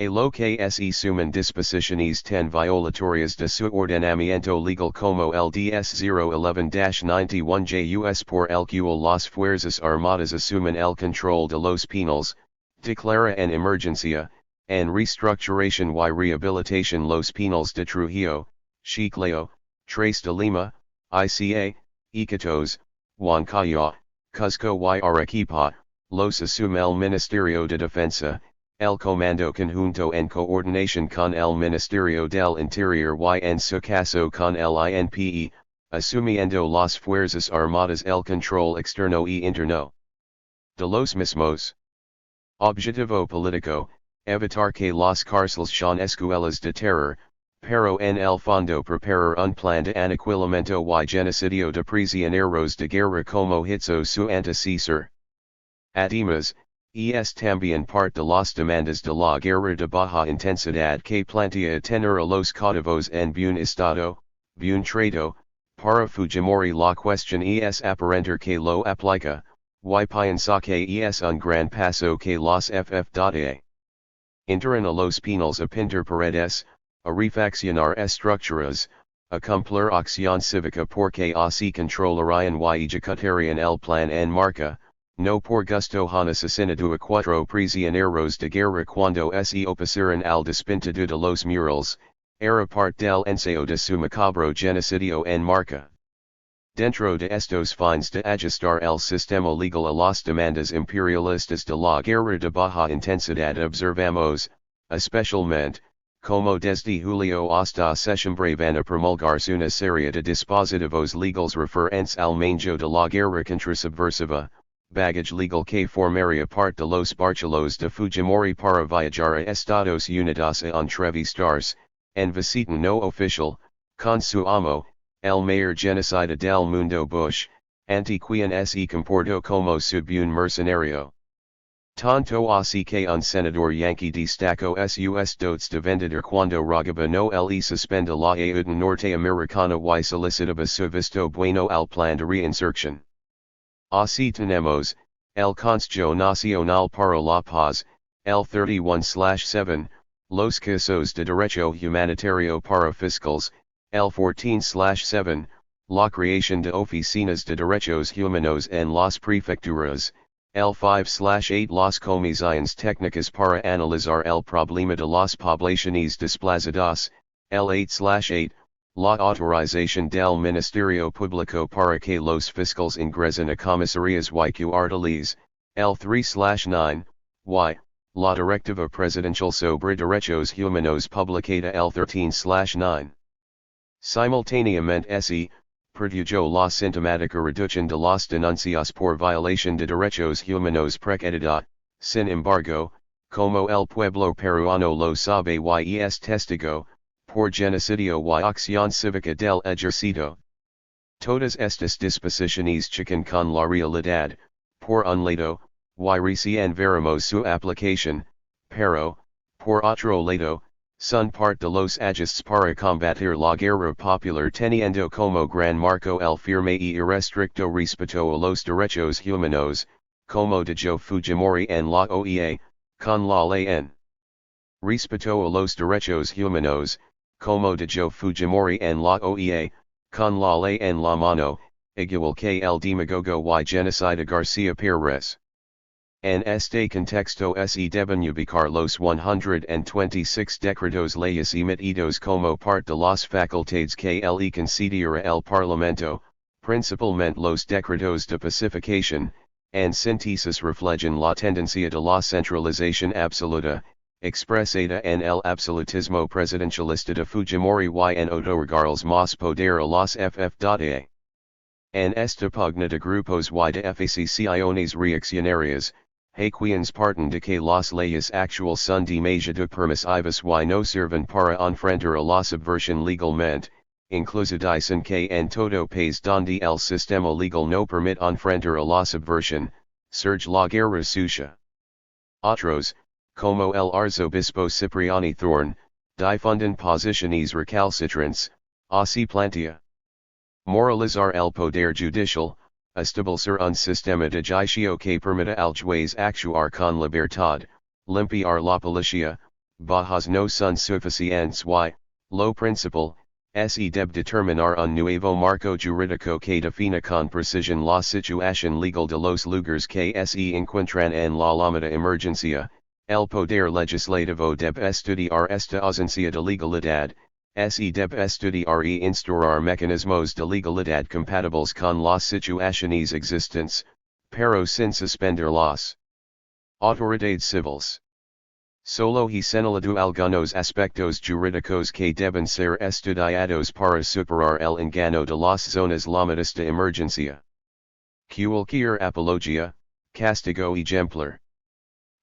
A lo que se suman disposiciones ten violatorias de su ordenamiento legal como el DS 011-91 JUS por el cual las fuerzas armadas asumen el control de los penales, declara en emergencia, en reestructuración y rehabilitación los penales de Trujillo, Chiclayo, Tres de Lima, ICA, Iquitos, Huancayo, Cusco y Arequipa, los asume el Ministerio de Defensa, el Comando Conjunto en coordinación con el Ministerio del Interior y en su caso con el INPE, asumiendo las fuerzas armadas el control externo y interno de los mismos. Objetivo político, evitar que las cárceles sean escuelas de terror, pero en el fondo preparar un plan de aniquilamiento y genocidio de prisioneros de guerra como hizo su antecesor. Además, es también parte de las demandas de la guerra de baja intensidad que plantea tener a los cautivos en buen estado, buen trato, para Fujimori la cuestión es aparentar que lo aplica, y piensa que es un gran paso que los FF.A. Entran a los penales a pintar paredes, a refaccionar estructuras, a cumplir acción cívica porque así controlarían y ejecutarían el plan en marca. No por gusto han asesinado a 4 prisioneros de guerra cuando se opusieron al despintado de los murales, era parte del ensayo de su macabro genocidio en marca. Dentro de estos fines de ajustar el sistema legal a las demandas imperialistas de la guerra de baja intensidad observamos, especialmente, como desde julio hasta septiembre van a promulgarse una serie de dispositivos legales referentes al manejo de la guerra contrasubversiva, baggage legal que formaría parte de los barcelos de Fujimori para viajar a Estados Unidos a entrevistarse, en visita no oficial, con su amo, el mayor genocida del mundo Bush, ante quien se comportó como su buen mercenario. Tanto así que un senador yankee destacó sus dotes de vendedor cuando rogaba no le suspenda la ayuda norteamericana y solicitaba su visto bueno al plan de reinserción. Así tenemos, el Consejo Nacional para la Paz, el 31/7, los casos de derecho humanitario para fiscales, el 14/7, la creación de oficinas de derechos humanos en las prefecturas, el 5/8 las comisiones técnicas para analizar el problema de las poblaciones desplazadas, el 8/8, la autorización del Ministerio Público para que los fiscales ingresen a comisarías y cuarteles, el 3/9, y, la directiva presidencial sobre derechos humanos publicada el 13/9. Simultáneamente se, produjo la sintomática reducción de las denuncias por violación de derechos humanos precedida, sin embargo, como el pueblo peruano lo sabe y es testigo, por genocidio y acción cívica del ejército. Todas estas disposiciones chocan con la realidad, por un lado, y recién veremos su aplicación, pero, por otro lado, son parte de los ajustes para combatir la guerra popular teniendo como gran marco el firme y irrestricto respeto a los derechos humanos, como dijo Fujimori en la OEA, con la ley en respeto a los derechos humanos, como dijo Fujimori en la OEA, con la ley en la mano, igual que el demagogo y genocida García Pérez. En este contexto se deben ubicar los 126 decretos leyes emitidos como parte de las facultades que le concediera el Parlamento, principalmente los decretos de pacificación, en síntesis reflejan la tendencia de la centralización absoluta, expresada en el absolutismo presidencialista de Fujimori y en otorgarles más poder a las FF.A. En esta pugna de grupos y de facciones reaccionarias, quienes parten de que las leyes actuales son demasiado permisivas y no sirven para enfrentar a la subversión legalmente, incluso dicen que en todo país donde el sistema legal no permite enfrentar a la subversión, surge la guerra sucia. Otros, como el arzobispo Cipriani Thorn, difunden posiciones recalcitrantes, así plantea. Moralizar el poder judicial, establecer un sistema de juicio que permita al juez actuar con libertad, limpiar la policía, bajas no son suficientes y, lo principal, se debe determinar un nuevo marco jurídico que defina con precisión la situación legal de los lugares que se encuentran en la llamada emergencia. El poder legislativo debe estudiar esta ausencia de legalidad, se debe estudiar y instaurar mecanismos de legalidad compatibles con las situaciones existentes, pero sin suspender las autoridades civiles. Solo he señalado algunos aspectos jurídicos que deben ser estudiados para superar el engaño de las zonas llamadas de emergencia. Cualquier apología, castigo ejemplar.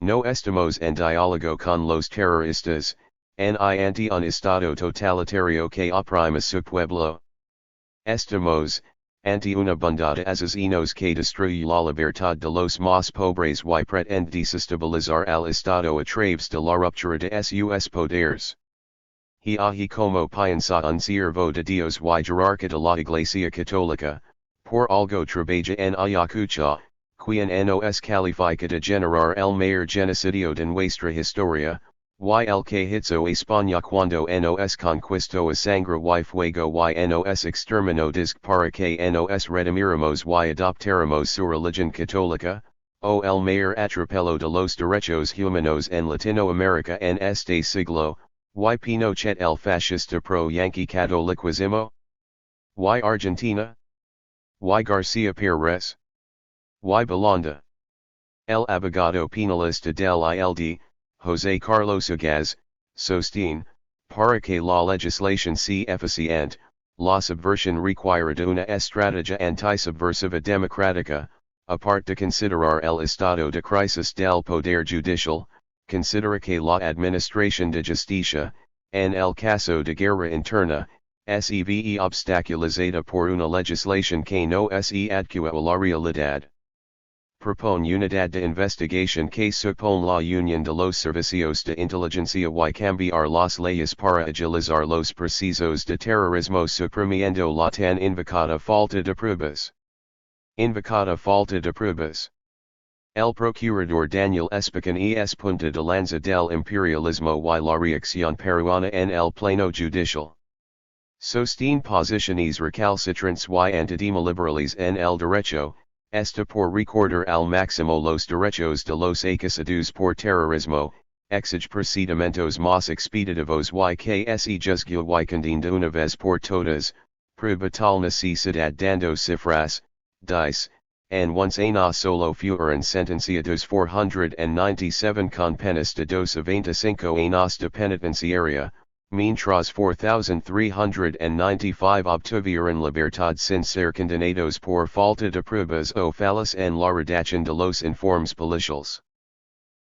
No estamos en diálogo con los terroristas, ni ante un estado totalitario que oprime su pueblo. Estamos, ante una banda de asesinos que destruye la libertad de los más pobres y pretende desestabilizar al estado a través de la ruptura de sus poderes. He como piensa un siervo de Dios y jerarca de la Iglesia Católica, por algo trabaja en Ayacucho, quien nos califica de generar el mayor genocidio de nuestra historia, y el que hizo España cuando nos conquistó a sangre y fuego y nos exterminó disque para que nos redimiramos y adoptáramos su religión católica, o el mayor atropello de los derechos humanos en Latinoamérica en este siglo, y Pinochet el fascista pro-Yankee catolicismo? Y Argentina? Y García Pérez? Y Belanda? El abogado penalista del ILD, José Carlos Ugaz, sostiene, para que la legislación sea eficiente, la subversión requiere de una estrategia antisubversiva democrática, aparte de considerar el estado de crisis del poder judicial, considera que la administración de justicia, en el caso de guerra interna, se ve obstaculizada por una legislación que no se adecua a la realidad. Propone unidad de investigación que supone la unión de los servicios de inteligencia y cambiar las leyes para agilizar los procesos de terrorismo suprimiendo la tan invocada falta de pruebas. Invocada falta de pruebas. El procurador Daniel Espicán es punta de lanza del imperialismo y la reacción peruana en el plano judicial. Sostiene posiciones recalcitrantes y antidemoliberales en el derecho, está por recordar al máximo los derechos de los acusados por terrorismo, exige procedimientos más expeditivos y que se juzgue y condene de una vez por todas, prueba tal necesidad dando cifras, dice, en once una solo fueron sentenciados 497 con penas de 2 a 25 años de penitenciaria, mientras 4,395 obtuvieron libertad sin ser condenados por falta de pruebas o fallas en la redacción de los informes policiales.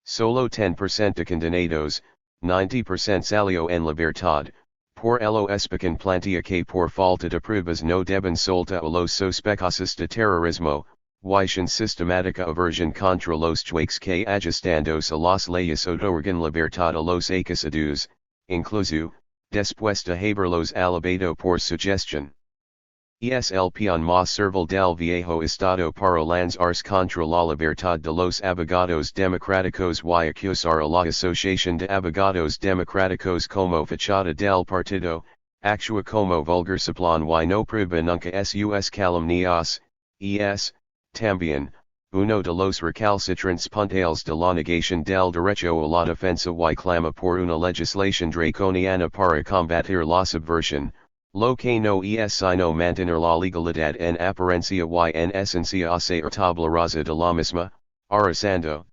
Solo 10% de condenados, 90% salió en libertad, por ello Espicán plantea que por falta de pruebas no deben soltar a los sospechosos de terrorismo, y sin sistemática aversión contra los jueces que ajustándose a las leyes otorgan libertad a los acusados, incluso, después de haberlos alabado por sugestión. Es el peón más servil del viejo estado para lanzarse contra la libertad de los abogados democráticos y acusar a la Asociación de Abogados Democráticos como fachada del partido, actúa como vulgar soplón y no prueba nunca sus calumnias, también, uno de los recalcitrantes puntales de la negación del derecho a la defensa y clama por una legislación draconiana para combatir la subversión, lo que no es sino mantener la legalidad en apariencia y en esencia hacer tabla rasa de la misma, arrasando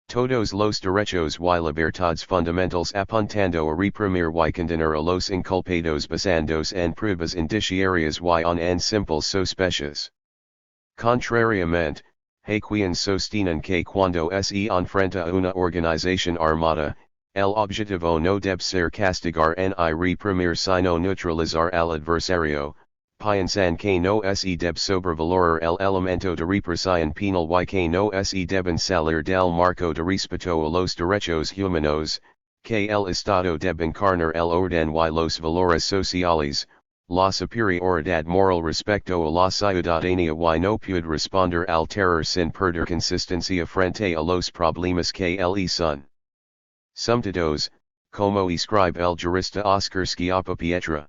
todos los derechos y libertades fundamentales apuntando a reprimir y condenar a los inculpados basándose en pruebas indiciarias y en simples sospechas. Contrariamente, hay quien sostienen que cuando se enfrenta a una organización armada, el objetivo no debe ser castigar ni reprimir sino neutralizar al adversario, piensan que no se debe sobrevalorar el elemento de represión penal y que no se deben salir del marco de respeto a los derechos humanos, que el Estado debe encarnar el orden y los valores sociales, la superioridad moral respecto a la ciudadanía y no puede responder al terror sin perder consistencia frente a los problemas que le son sometidos, como escribe el jurista Oscar Schiappa Pietra.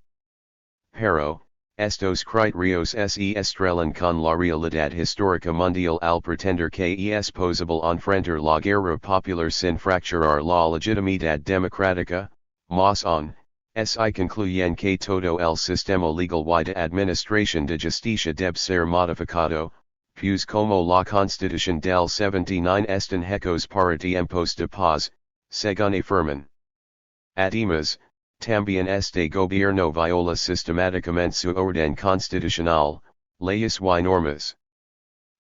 Pero, estos criterios se estrellan con la realidad histórica mundial al pretender que es posible enfrentar la guerra popular sin fracturar la legitimidad democrática, más aún, se concluyen que todo el sistema legal y de administración de justicia debe ser modificado, pues como la constitución del 79 están hechos para tiempos de paz, según afirman. Además, también este gobierno viola sistemáticamente su orden constitucional, leyes y normas.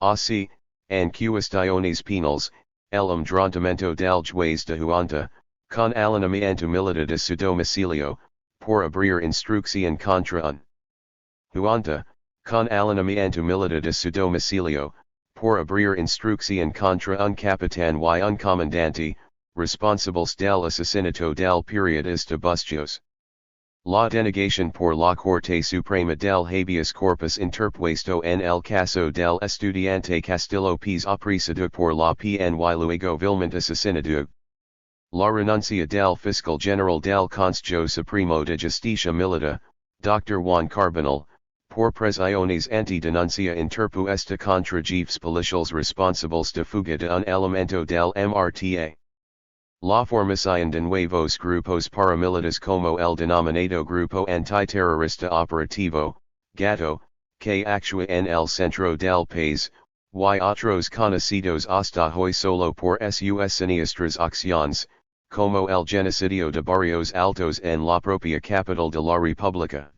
Así, en cuestiones penales, el amedrentamiento del juez de junta, con allanamiento militar de su domicilio, por abrir instrucción contra un junta, con allanamiento militar de su domicilio, por abrir instrucción contra un capitán y un comandante, responsables del asesinato del periodista Bustos. La denegación por la Corte Suprema del Habeas Corpus interpuesto en el caso del estudiante Castillo Paz apresado por la PNY luego vilmente asesinado. La renuncia del fiscal general del Consejo Supremo de Justicia Militar, Dr. Juan Carbonell, por presiones anti-denuncia interpuesta contra jefes policiales responsables de fuga de un elemento del MRTA. La formación de nuevos grupos paramilitares como el denominado Grupo Antiterrorista Operativo, GATO, que actúa en el centro del país, y otros conocidos hasta hoy solo por sus siniestras acciones, como el genocidio de barrios altos en la propia capital de la República.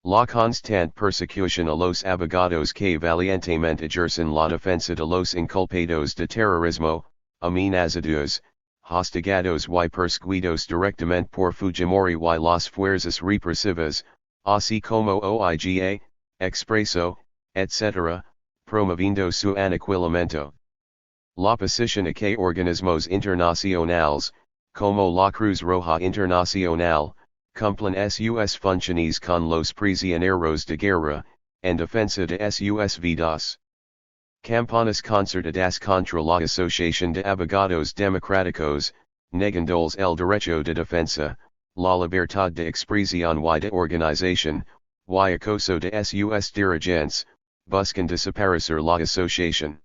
La constante persecución a los abogados que valientemente ejercen la defensa de los inculpados de terrorismo, amenazados, hostigados y perseguidos directamente por Fujimori y las fuerzas represivas, así como OIGA, Expreso, etc., promoviendo su aniquilamiento. La posición a que organismos internacionales, como la Cruz Roja Internacional, cumplen sus funciones con los prisioneros de guerra, en defensa de sus vidas. Campanas concertadas contra la Asociación de Abogados Democráticos, negándoles el derecho de defensa, la libertad de expresión y de organización, y acoso de sus dirigentes, buscan desaparecer la asociación.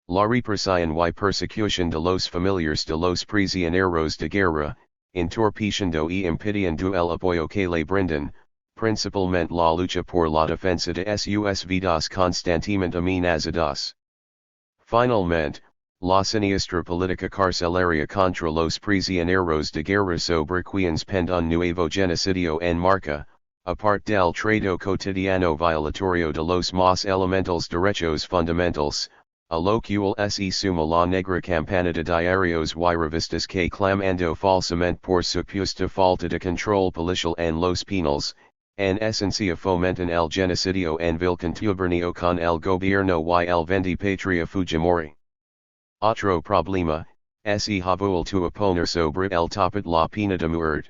La represión y persecución de los familiares de los prisioneros de guerra, entorpeciendo y impidiendo el apoyo que le brindan, principalmente la lucha por la defensa de sus vidas constantemente amenazadas. Finalmente, la siniestra política carcelaria contra los prisioneros de guerra sobre quienes pende un nuevo genocidio en marcha, aparte del trato cotidiano violatorio de los más elementales derechos fundamentales, a lo cual se suma la negra campana de diarios y revistas que clamando falsamente por supuesta falta de control policial en los penales, en esencia fomentan el genocidio en vil contubernio con el gobierno y el vendipatria Fujimori. Otro problema, se ha vuelto a poner sobre el tapete la pena de muerte.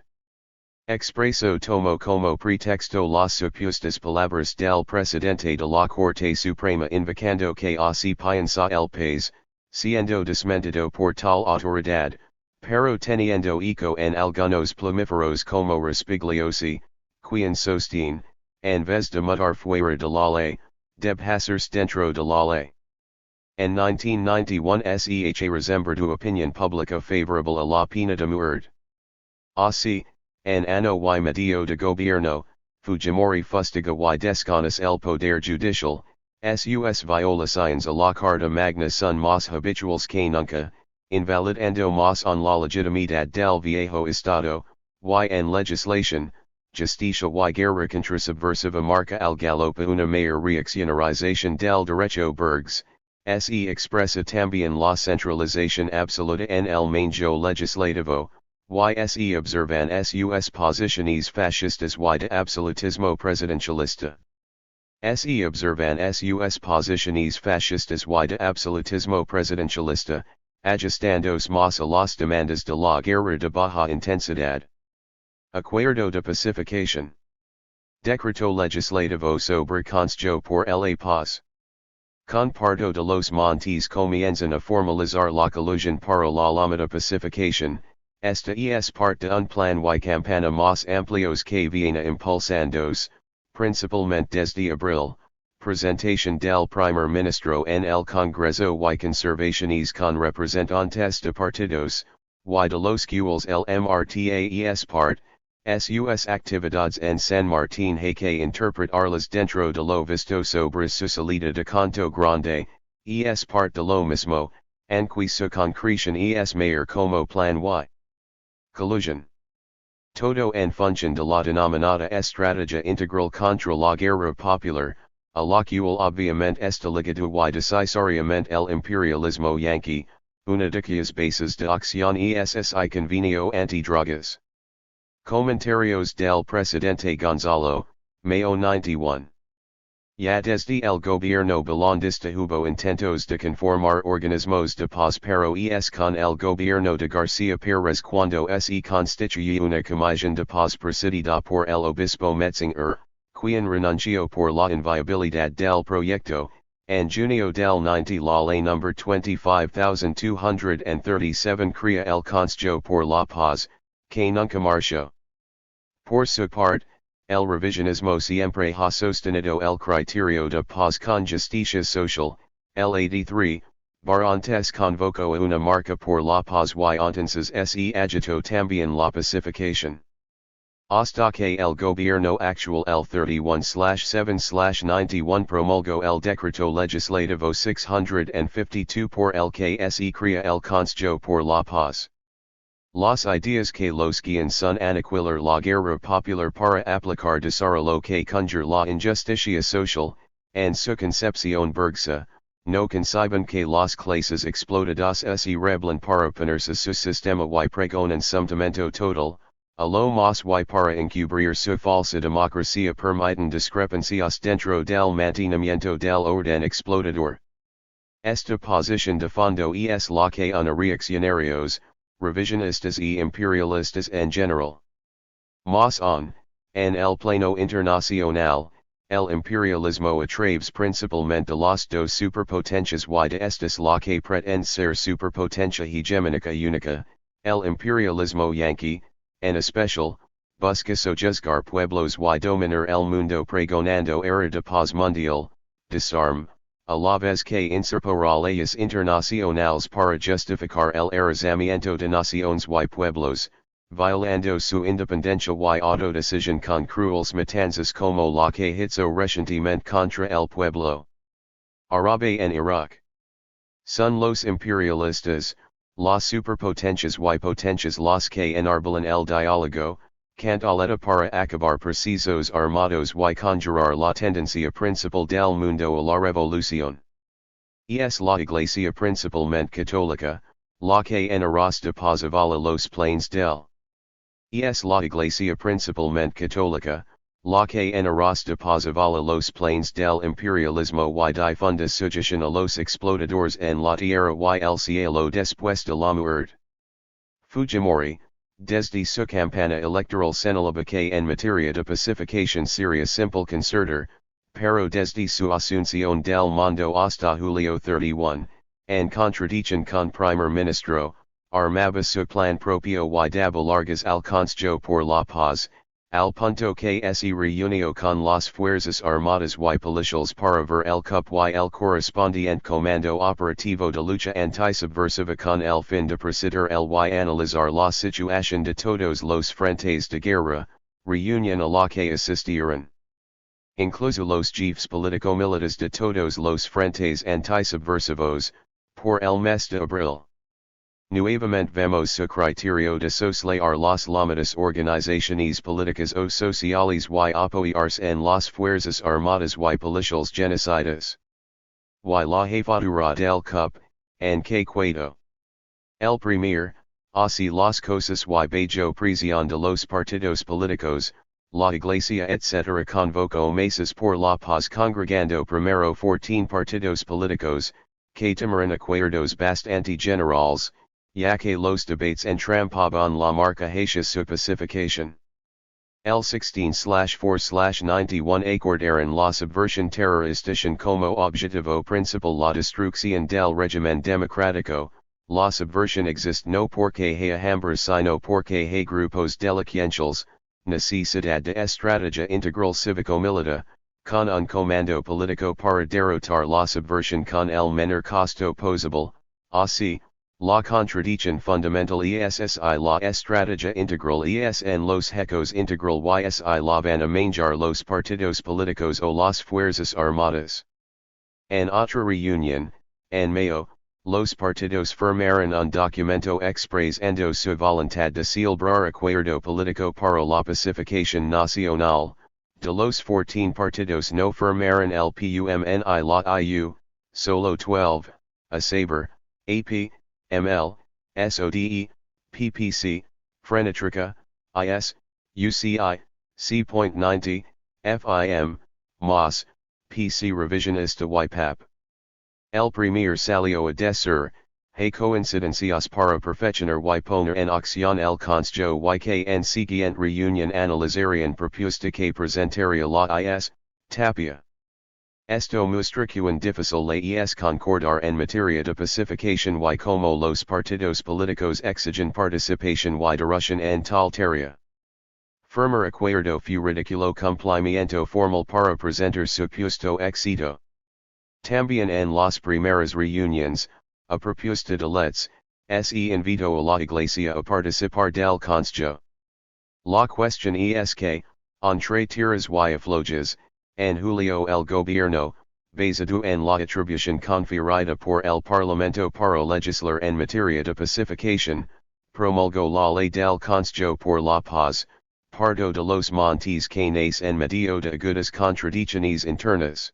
Expreso tomo como pretexto las supuestas palabras del presidente de la Corte Suprema invocando que así piensa el país, siendo desmentido por tal autoridad, pero teniendo eco en algunos plumíferos como Respigliosi, quien sostiene, en vez de mutar fuera de la ley, debe hacerse dentro de la ley. En 1991 se ha resembrado opinión pública favorable a la pena de muerte. Así, en ano y medio de gobierno, Fujimori fustiga y desconoce el poder judicial, sus violaciones a la Carta Magna son más habituales que nunca, invalidando más en la legitimidad del viejo Estado, y en legislación, justicia y guerra contra subversiva marca al galope una mayor reaccionarización del derecho burgués, se expresa también la centralización absoluta en el manjo legislativo, y se observan sus posiciones fascistas y de absolutismo presidencialista. Se observan sus posiciones fascistas y de absolutismo presidencialista, ajustándose más a las demandas de la guerra de baja intensidad. Acuerdo de pacificación. Decreto legislativo sobre Consejo por la Paz. Con parto de los Montes comienzan a formalizar la collusión para la llamada pacificación, Esta es parte de un plan y campana más amplios que viene impulsandos, principalmente desde abril, presentación del primer ministro en el Congreso y conservaciones con representantes de partidos, y de los cuales el MRTA es parte, sus actividades en San Martín hay que interpretarlas dentro de lo visto sobre su salida de canto grande, es parte de lo mismo, aunque su concreción es mayor como plan y collusion. Todo en función de la denominada estrategia integral contra la guerra popular, a la cual obviamente está ligado y decisoriamente el imperialismo yanqui, una de cuyas bases de acción es el convenio antidrogas. Comentarios del presidente Gonzalo, Mayo 91. Ya desde el gobierno belondista hubo intentos de conformar organismos de paz pero es con el gobierno de García Pérez cuando se constituye una comisión de paz presidida por el obispo Metzinger, quien renunció por la inviabilidad del proyecto, en junio del 90 la ley No. 25237 crea el Consejo por la Paz, que nunca marchó. Por su parte, el revisionismo siempre ha sostenido el criterio de paz con justicia social, el 83, Barrantes convocó a una marcha por la paz y entonces se agitó también la pacificación. Hasta que el gobierno actual el 31/7/91 promulgó el decreto legislativo 652 por el que se crea el Consejo por la Paz. Las ideas que los guían son aniquilar la guerra popular para aplicar desarrollo que conjure la injusticia social, en su concepción burguesa, no conciben que las clases explotadas se rebelen para ponerse su sistema y pregonan sometimiento total, a lo más y para encubrir su falsa democracia permiten discrepancias dentro del mantenimiento del orden explotador. Esta posición de fondo es la que una reaccionarios, revisionistas y imperialistas en general. Más aún, en el plano internacional, el imperialismo a través principalmente de las dos superpotencias y de estas la que pretende ser superpotencia hegemónica única, el imperialismo yanqui, en especial, busca sojuzgar pueblos y dominar el mundo pregonando era de paz mundial, desarme, a la vez que incorpora leyes internacionales para justificar el arrasamiento de naciones y pueblos, violando su independencia y autodecisión con crueles matanzas como la que hizo recientemente contra el pueblo árabe en Irak. Son los imperialistas, las superpotencias y potencias las que enarbolan el diálogo, cantaleta para acabar precisos armados y conjurar la tendencia principal del mundo a la revolución. Es la Iglesia principalmente católica, la que en arroz depositaba los planes del. Es la Iglesia principalmente católica, la que en arroz depositaba los planes del imperialismo y difunda sugestión a los explotadores en la tierra y el cielo después de la muerte. Fujimori, desde su campaña electoral señalaba que en materia de pacificación sería simple concertar, pero desde su asunción del mando hasta julio 31, en contradicción con primer ministro, armaba su plan propio y daba largas al Consejo por la Paz, al punto que se reunió con las fuerzas armadas y policiales para ver el CUP y el correspondiente comando operativo de lucha antisubversiva con el fin de presidir el y analizar la situación de todos los frentes de guerra, reunión a la que asistieron. Incluso los jefes político-militares de todos los frentes antisubversivos, por el mes de abril. Nuevamente vemos su criterio de soslayar las llamadas organizaciones políticas o sociales y apoyarse en las fuerzas armadas y policiales genocidas. Y la jefatura del CUP, en que cuento. El premier, así las cosas y bajo presión de los partidos políticos, la Iglesia etc. convocó mesas por la paz congregando primero 14 partidos políticos, que tomaron acuerdos bastante generales, ya que los debates entrampaban la marca hacia su pacificación. El 16/4/91 acordaron la subversión terrorista como objetivo principal la destrucción del régimen democrático, la subversión existe no porque haya hambres sino porque hay grupos delincuenciales, necesidad de estrategia integral cívico-militar, con un comando político para derrotar la subversión con el menor costo posible, así, la contradicción fundamental es la estrategia integral en los hechos integral la van a manejar los partidos políticos o las fuerzas armadas. En otra reunión, en mayo, los partidos firmaron un documento expresando su voluntad de celebrar acuerdo político para la pacificación nacional. De los 14 partidos no firmaron el PUMNI la IU, solo 12, a saber, AP, ML, SODE, PPC, Frenetrica, IS, UCI, C.90, FIM, MOS, PC Revisionista YPAP. El primer salió a decir, hay coincidencias para perfeccionar y poner en acción el consejo y que en siguiente reunión analizarían propuesta que presentaría la IS, Tapia. Esto muestra cuán difícil es concordar en materia de pacificación y como los partidos políticos exigen participación y duración en tal tarea. Firmar acuerdo fue ridículo cumplimiento formal para presentar supuesto éxito. También en las primeras reuniones, a propuesta de Letts, se invitó a la Iglesia a participar del consejo. La cuestión es que, entre tiras y aflojas, en julio el gobierno, basado en la atribución conferida por el Parlamento para legislar en materia de pacificación, promulgó la ley del Consejo por la Paz, pardo de los montes que nace en medio de agudas contradicciones internas.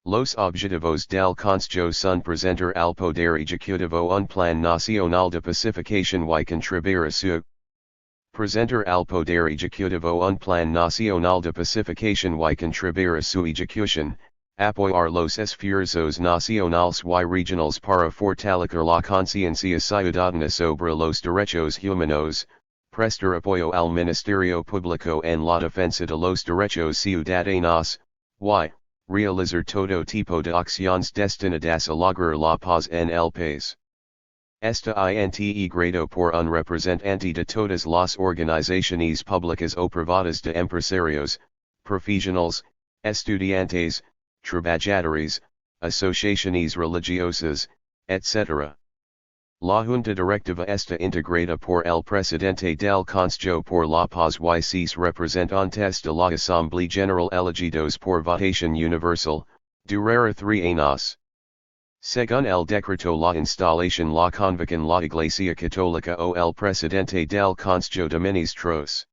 Los objetivos del Consejo son presentar al Poder Ejecutivo un plan nacional de pacificación y contribuir a su presentar al Poder Ejecutivo un plan nacional de pacificación y contribuir a su ejecución, apoyar los esfuerzos nacionales y regionales para fortalecer la conciencia ciudadana sobre los derechos humanos, prestar apoyo al Ministerio Público en la defensa de los derechos ciudadanos, y realizar todo tipo de acciones destinadas a lograr la paz en el país. Está integrado por un representante de todas las organizaciones públicas o privadas de empresarios, profesionales, estudiantes, trabajadores, asociaciones religiosas, etc. La Junta Directiva está integrada por el presidente del Consejo por la Paz y sus representantes de la Asamblea General elegidos por votación universal, durará 3 años. Según el decreto la instalación la convocan la Iglesia Católica o el presidente del Consejo de Ministros.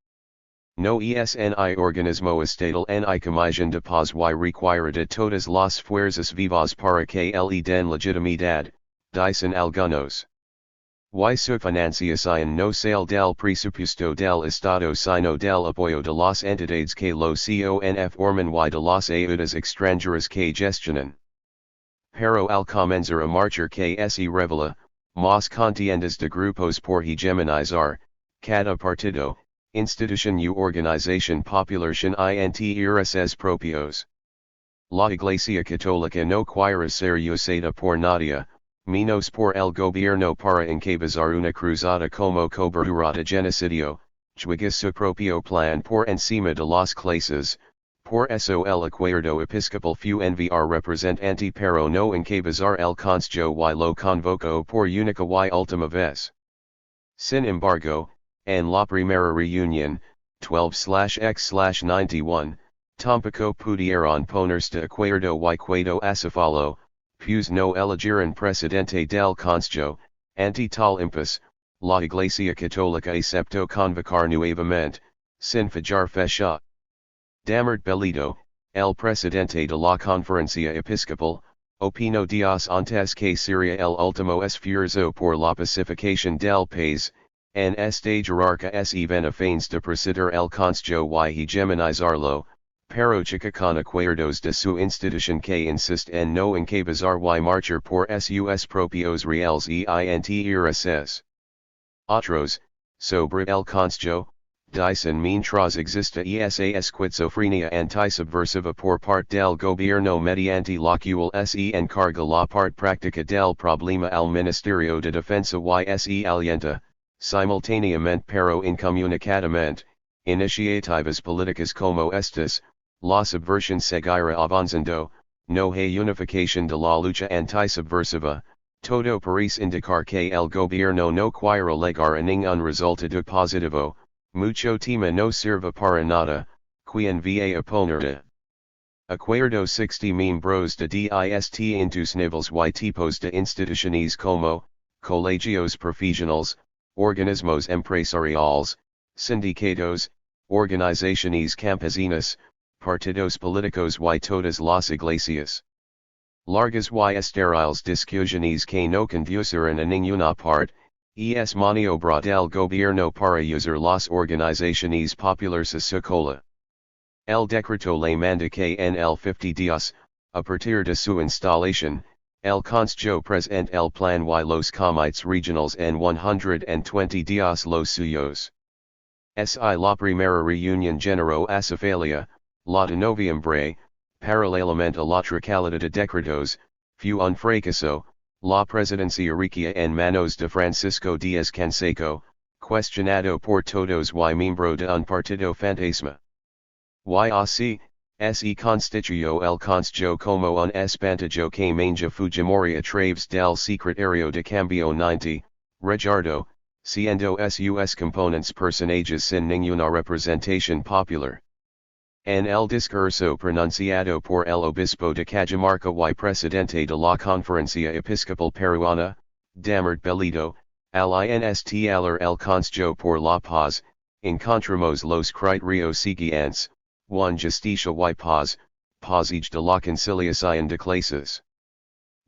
No es ni organismo estatal ni comisión de paz y requiere de todas las fuerzas vivas para que le den legitimidad, dicen algunos. Y su financiación no sale del presupuesto del Estado sino del apoyo de las entidades que lo conforman y de las ayudas extranjeras que gestionan. Pero al comenzar a marchar que se revela, más contiendas de grupos por hegemonizar, cada partido, institución u organización popular sin intereses propios. La Iglesia Católica no quiere ser usada por nadie, menos por el gobierno para encabezar una cruzada como cobertura de genocidio, juega su propio plan por encima de las clases. Por eso el acuerdo episcopal fue enviar representante pero no encabezar el consejo y lo convocó por única y última vez. Sin embargo, en la primera reunión, 12/X/91, tampoco pudieron ponerse de acuerdo y cuando acefalo, pues no eligieron presidente del consejo, ante tal impasse, la Iglesia Católica aceptó convocar nuevamente, sin fijar fecha. Damart Belito, el presidente de la conferencia episcopal, opinó días antes que sería el último esfuerzo por la pacificación del país, en esta jerarquía van afines de presidir el consejo y hegemonizarlo, pero chica con acuerdos de su institución que insiste en no encabezar y marchar por sus propios reales e intereses. Otros, sobre el consejo, dicen mientras exista esa esquizofrenia antisubversiva por parte del gobierno mediante la cual se encarga la parte práctica del problema al Ministerio de Defensa y se alienta, simultaneamente pero incomunicadamente, iniciativas políticas como estas, la subversión seguirá avanzando, no hay unificación de la lucha antisubversiva. Todo parece indicar que el gobierno no quiere llegar a ningún resultado positivo, mucho tema no sirve para nada, quien va a poner acuerdo 60 miembros de dist intus niveles y tipos de instituciones como, colegios profesionales, organismos empresariales, sindicatos, organizaciones campesinas, partidos políticos y todas las iglesias. Largas y estériles discusiones que no conducirán a ninguna parte, es maniobra del gobierno para usar las organizaciones populares a su cola. El decreto le manda que en el 50 días, a partir de su instalación, el Consejo presente el plan y los comités regionales en 120 días los suyos. Si la primera reunión generó Asafalia, la de noviembre, paralelamente a la tracalada de decretos, fue un fracaso, la presidencia requia en manos de Francisco Díaz Canseco, cuestionado por todos y miembro de un partido fantasma. Y así, se constituyó el Consejo como un espantajo que manja Fujimori a través del secretario de cambio 90, Regardo, siendo sus componentes personajes sin ninguna representación popular. En el discurso pronunciado por el obispo de Cajamarca y presidente de la Conferencia Episcopal Peruana, Damart Bellido, al instalar el Consejo por la Paz, encontramos los criterios siguientes, Juan Justicia y Paz, Pazige de la Conciliación de Clases.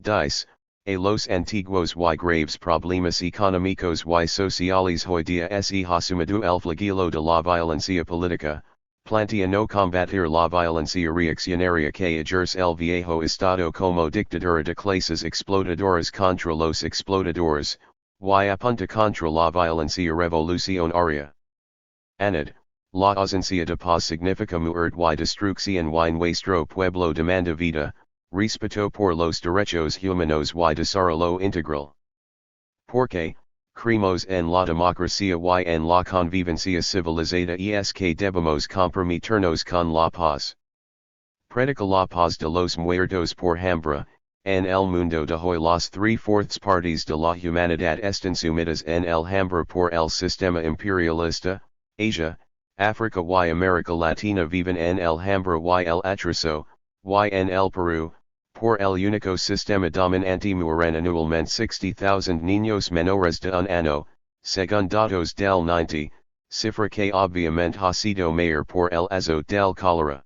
Dice, a los antiguos y graves problemas económicos y sociales hoy día se asumido el flagelo de la violencia política, plantea no combatir la violencia reaccionaria que ejerce el viejo Estado como dictadura de clases explotadoras contra los explotadores, y apunta contra la violencia revolucionaria. Anad, la ausencia de paz significa muerte y destrucción y nuestro pueblo demanda vida, respeto por los derechos humanos y desarrollo integral. Porque, creemos en la democracia y en la convivencia civilizada es que debemos comprometernos con la paz. Predica la paz de los muertos por hambre, en el mundo de hoy las 3/4 partes de la humanidad están sumidas en el hambre por el sistema imperialista, Asia, África y América Latina viven en el hambre y el atraso, y en el Perú, por el único sistema dominante mueren anualmente 60,000 niños menores de un año, según datos del 90, cifra que obviamente ha sido mayor por el azote del cólera.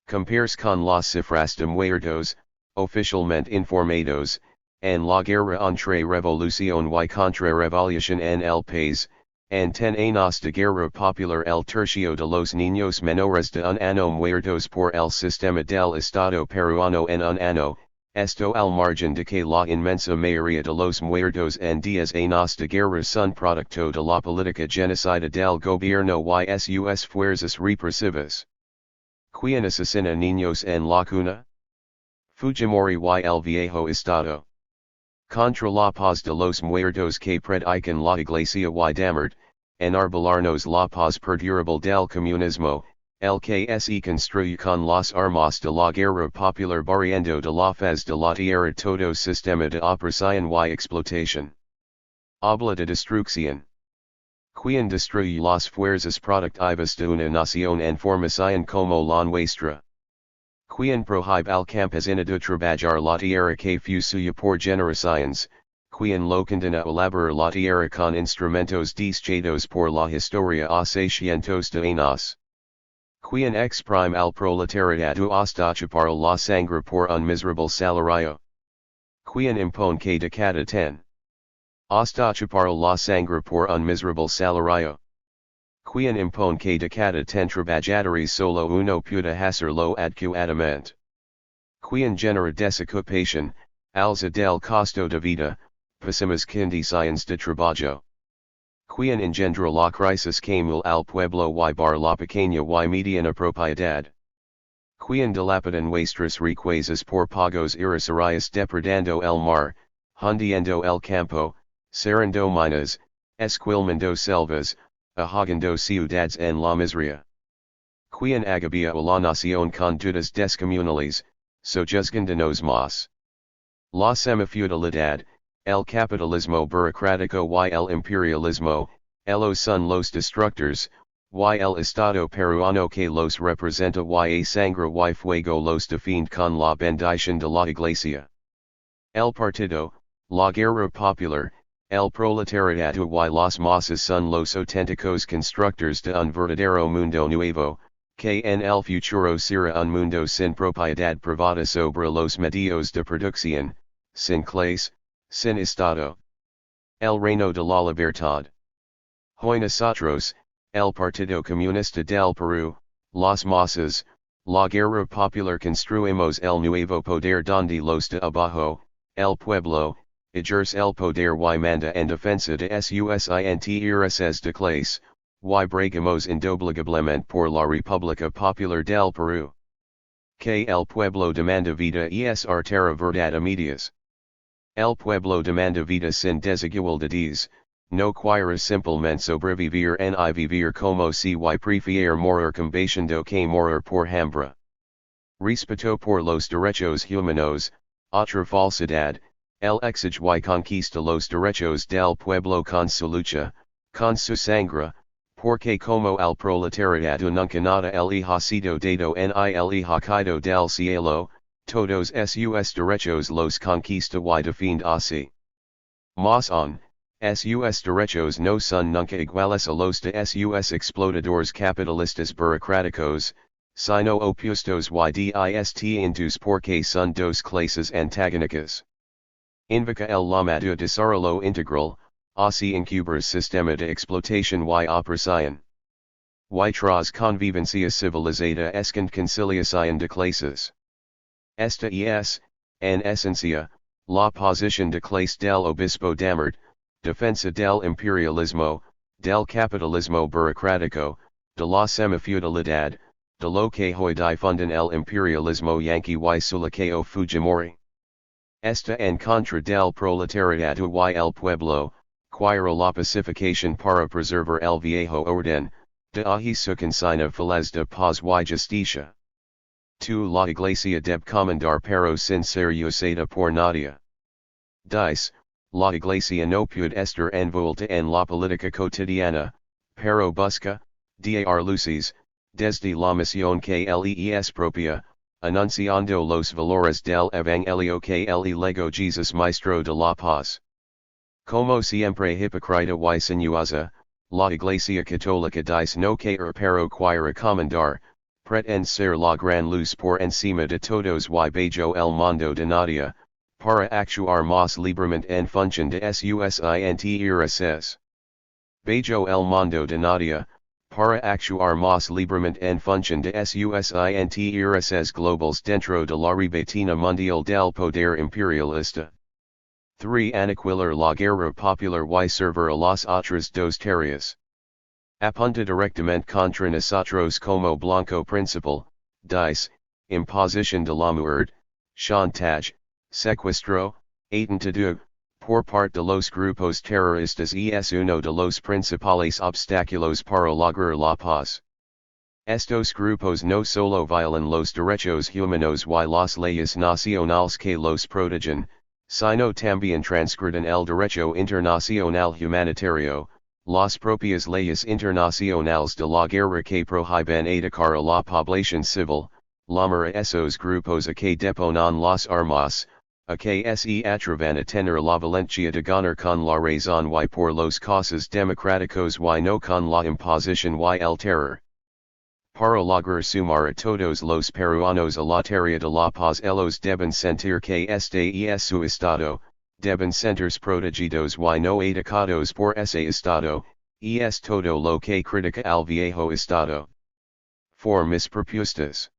Compares con las cifras de muertos, oficialmente informados, en la guerra entre revolución y contra-revolución en el país, en 10 años de guerra popular el tercio de los niños menores de un año muertos por el sistema del Estado peruano en un año, esto al margen de que la inmensa mayoría de los muertos en 10 años de guerra son producto de la política genocida del gobierno y sus fuerzas represivas. ¿Quién asesina niños en la cuna? Fujimori y el viejo Estado. Contra la paz de los muertos que predican la iglesia y Damart, enarbolarnos la paz perdurable del comunismo, el que se construye con las armas de la guerra popular barriendo de la faz de la tierra todo sistema de opresión y explotación. Habla de destrucción. Quien destruye las fuerzas productivas de una nación en formación como la nuestra. Quien prohíbe al campesinado trabajar la tierra que fue suya por generaciones, quien lo condena a laborar la tierra con instrumentos desechos por la historia hace cientos de años. Quien exprime al proletariado hasta chupar la sangre por un miserable salario. Quien impone que de cada 10. Hasta chupar la sangre por un miserable salario. Quien impone que de cada 10 trabajadores solo uno pueda hacerlo adecuadamente. Quien genera desocupación, alza del costo de vida, pésimas condiciones de trabajo. Quien engendró la crisis que mul al pueblo y bar la pequeña y mediana propiedad. Quien dilapidan vuestras riquezas por pagos irrisorios depredando el mar, hundiendo el campo, cerrando minas, esquilmando selvas, ahogando ciudades en la miseria. Quien agabia a la nación con dudas descomunales, sojuzgándonos más. La semifeudalidad, el capitalismo burocrático y el imperialismo, ellos son los destructores, y el Estado peruano que los representa y a sangre y fuego los defiende con la bendición de la Iglesia. El partido, la guerra popular, el proletariado y las masas son los auténticos constructores de un verdadero mundo nuevo, que en el futuro será un mundo sin propiedad privada sobre los medios de producción, sin clase, sin Estado. El reino de la libertad. Hoy nosotros, el Partido Comunista del Perú, las masas, la guerra popular construimos el nuevo poder donde los de abajo, el pueblo, ejerce el poder y manda en defensa de sus intereses de clase, y bregamos indobligablemente por la República Popular del Perú. Que el pueblo demanda vida y es artera verdad a medias. El pueblo demanda vida sin desigualdades, no quiere simplemente sobrevivir ni vivir como si y prefiere morir combatiendo que morir por hambre. Respeto por los derechos humanos, otra falsedad, el exige y conquista los derechos del pueblo con su lucha, con su sangre, porque como al proletariado nunca nada el ha sido dado ni el ha caído del cielo, todos sus derechos los conquista y defiende así. Mas on, sus derechos no son nunca iguales a los de sus explotadores capitalistas burocráticos, sino opuestos y distintos porque son dos clases antagónicas. Invoca el llamado desarrollo integral, así encubrir sistema de explotación y opresión. Y tras convivencia civilizada es conciliación de clases. Esta es, en esencia, la posición de clase del obispo Damert, defensa del imperialismo, del capitalismo burocrático, de la semifeudalidad, de lo que hoy difunden el imperialismo yanqui y su lacao Fujimori. Esta en contra del proletariado y el pueblo, quiere la pacificación para preservar el viejo orden, de ahí su consigna feliz de paz y justicia. Tu la iglesia debe comandar pero sin ser usada por nadie. Dice, la iglesia no puede estar envuelta en la política cotidiana, pero busca, dar luces, desde la misión que le es propia, anunciando los valores del evangelio que le legó Jesus Maestro de la Paz. Como siempre hipocrita y sinuosa, la iglesia católica dice no caer pero quiere comandar, pretende ser la gran luz por encima de todos y bajo el mundo de nadie, para actuar más libremente en función de sus intereses. Bajo el mundo de nadie, para actuar más libremente en función de sus intereses globales dentro de la rebatina mundial del poder imperialista. 3. Aniquilar la guerra popular y servir a las otras dos tareas. Apunta directamente contra nosotros como blanco principal, dice, imposición de la muerte, chantage, secuestro, atentado, por parte de los grupos terroristas y es uno de los principales obstáculos para lograr la paz. Estos grupos no solo violan los derechos humanos y las leyes nacionales que los protegen, sino también transgreden el derecho internacional humanitario, las propias leyes internacionales de la guerra que prohíben atacar a la población civil, llamar a esos grupos a que deponan las armas, a que se atrevan a tener la valencia de ganar con la razón y por los causes democráticos y no con la imposición y el terror. Para lograr sumar a todos los peruanos a la tarea de la paz ellos deben sentir que este es su estado, deben sentirse protegidos y no atacados por ese estado, y es todo lo que critica al viejo estado. 4. Mis propuestas.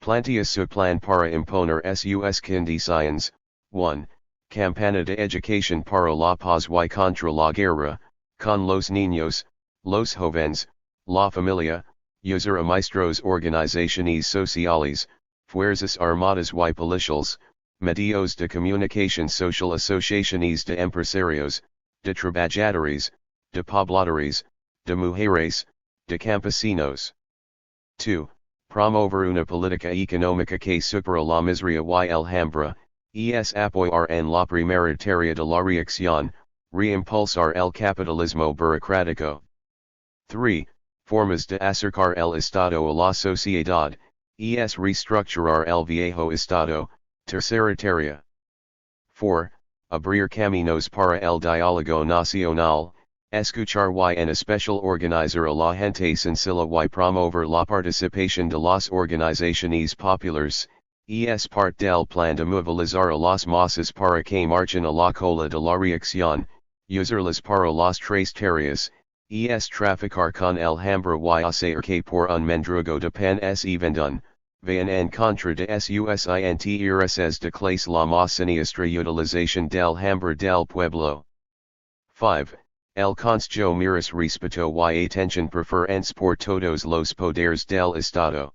Plantea su plan para imponer sus condiciones. 1. Campana de educación para la paz y contra la guerra, con los niños, los jóvenes, la familia, user a maestros organizaciones sociales, fuerzas armadas y policiales, medios de comunicación social asociaciones de empresarios, de trabajadores, de pobladores, de mujeres, de campesinos. 2. Promover una política económica que supera la miseria y el hambre, es apoyar en la primera tarea de la reacción, reimpulsar el capitalismo burocrático. 3. Formas de acercar el Estado a la sociedad, es reestructurar el viejo Estado, tercera tarea. 4. Abrir caminos para el diálogo nacional, escuchar y en especial organizar a la gente sencilla y promover la participación de las organizaciones populares, es parte del plan de movilizar a las masas para que marchen a la cola de la reacción, usarlas para las tres tareas, es traficar con el hambre y hacer que por un mendrugo de pan se vendan, vayan en contra de sus intereses de clase la más siniestra utilización del hambre del pueblo. 5. El Consejo miras respeto y atención preferentes por todos los poderes del Estado.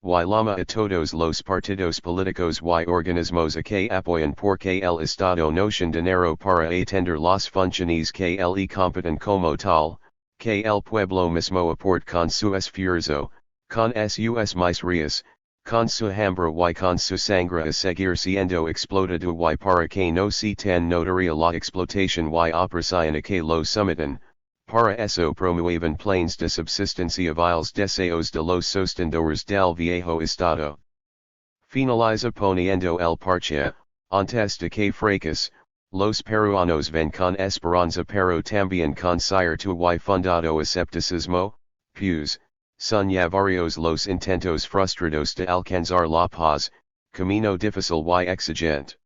Y llama a todos los partidos políticos y organismos a que apoyen porque el Estado no tiene dinero para atender las funciones que le competen como tal, que el pueblo mismo aporte con su esfuerzo, con sus miserias, con su hambre y con su sangre a seguir siendo explotado y para que no se tan notaria la explotación y opresión a que lo someten, para eso promueven planes de subsistencia viles deseos de los sostendores del viejo Estado. Finaliza poniendo el parche, antes de que fracas, los peruanos ven con esperanza pero también con cierto y fundado escepticismo, pues, son ya varios los intentos frustrados de alcanzar la paz, camino difícil y exigente.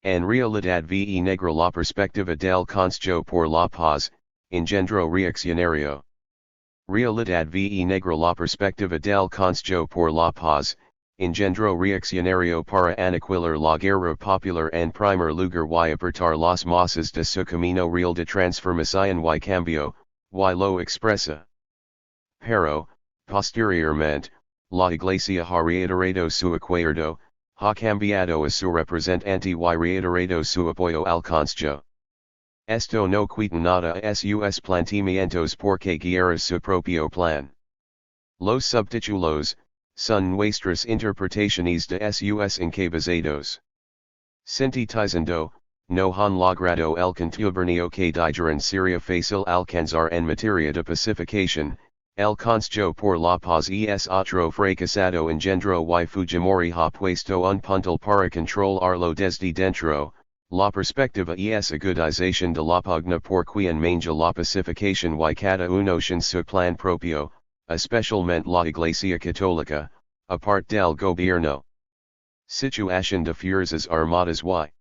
En realidad ve negra la perspectiva del Consejo por la paz, engendro reaccionario. Realidad ve negra la perspectiva del Consejo por la paz, engendro reaccionario para aniquilar la guerra popular en primer lugar y apartar las masas de su camino real de transformación y cambio, y lo expresa. Pero, posteriormente, la Iglesia ha reiterado su acuerdo, ha cambiado a su representante y reiterado su apoyo al Consejo. Esto no quita nada a sus planteamientos porque guiara su propio plan. Los subtítulos, son nuestras interpretaciones de sus encabezados. Sintetizando, no han logrado el contubernio que dijeron sería fácil alcanzar en materia de pacificación, el Consejo por la paz es otro fracasado engendro y Fujimori ha puesto un puntal para controlarlo desde dentro, la perspectiva es agudización de la pugna por quien manja la pacificación y cada uno en su plan propio, especialmente la Iglesia Católica, aparte del gobierno. Situación de fuerzas armadas y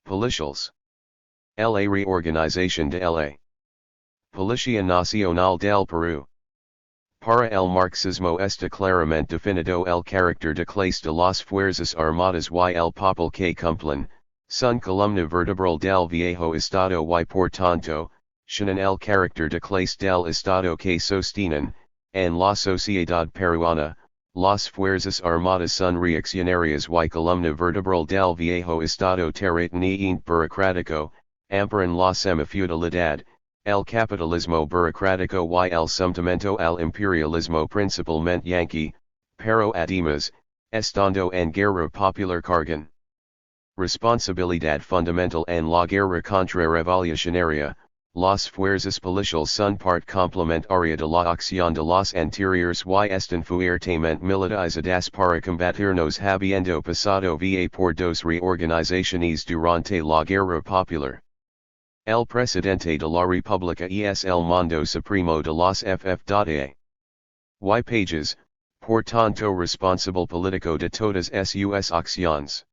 policiales. La reorganización de la Policía Nacional del Perú. Para el marxismo está claramente definido el carácter de clase de las fuerzas armadas y el papel que cumplen, son columna vertebral del viejo Estado y por tanto, tienen el carácter de clase del Estado que sostienen, en la sociedad peruana, las fuerzas armadas son reaccionarias y columna vertebral del viejo Estado terrateniente burocrático, amparan la semifeudalidad, el capitalismo burocrático y el sometimiento al imperialismo principalmente yanqui, pero además, estando en guerra popular cargan responsabilidad fundamental en la guerra contrarrevolucionaria, las fuerzas policiales son parte complementaria de la acción de las anteriores y están fuertemente militarizadas para combatirnos habiendo pasado va por dos reorganizaciones durante la guerra popular. El presidente de la República es el mando supremo de las FF.A. Y pages, por tanto responsable político de todas sus acciones.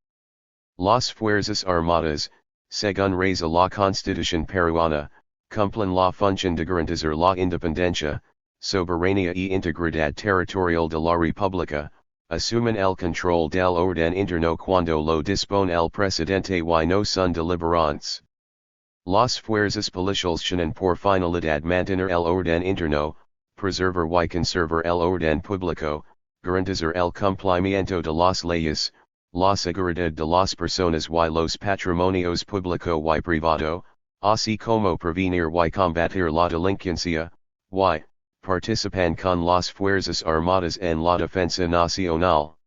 Las Fuerzas Armadas, según reza la Constitución peruana, cumplen la función de garantizar la independencia, soberanía y integridad territorial de la República, asumen el control del orden interno cuando lo dispone el presidente y no son deliberantes. Las fuerzas policiales tienen por finalidad mantener el orden interno, preservar y conservar el orden público, garantizar el cumplimiento de las leyes, la seguridad de las personas y los patrimonios público y privado, así como prevenir y combatir la delincuencia, y participan con las fuerzas armadas en la defensa nacional.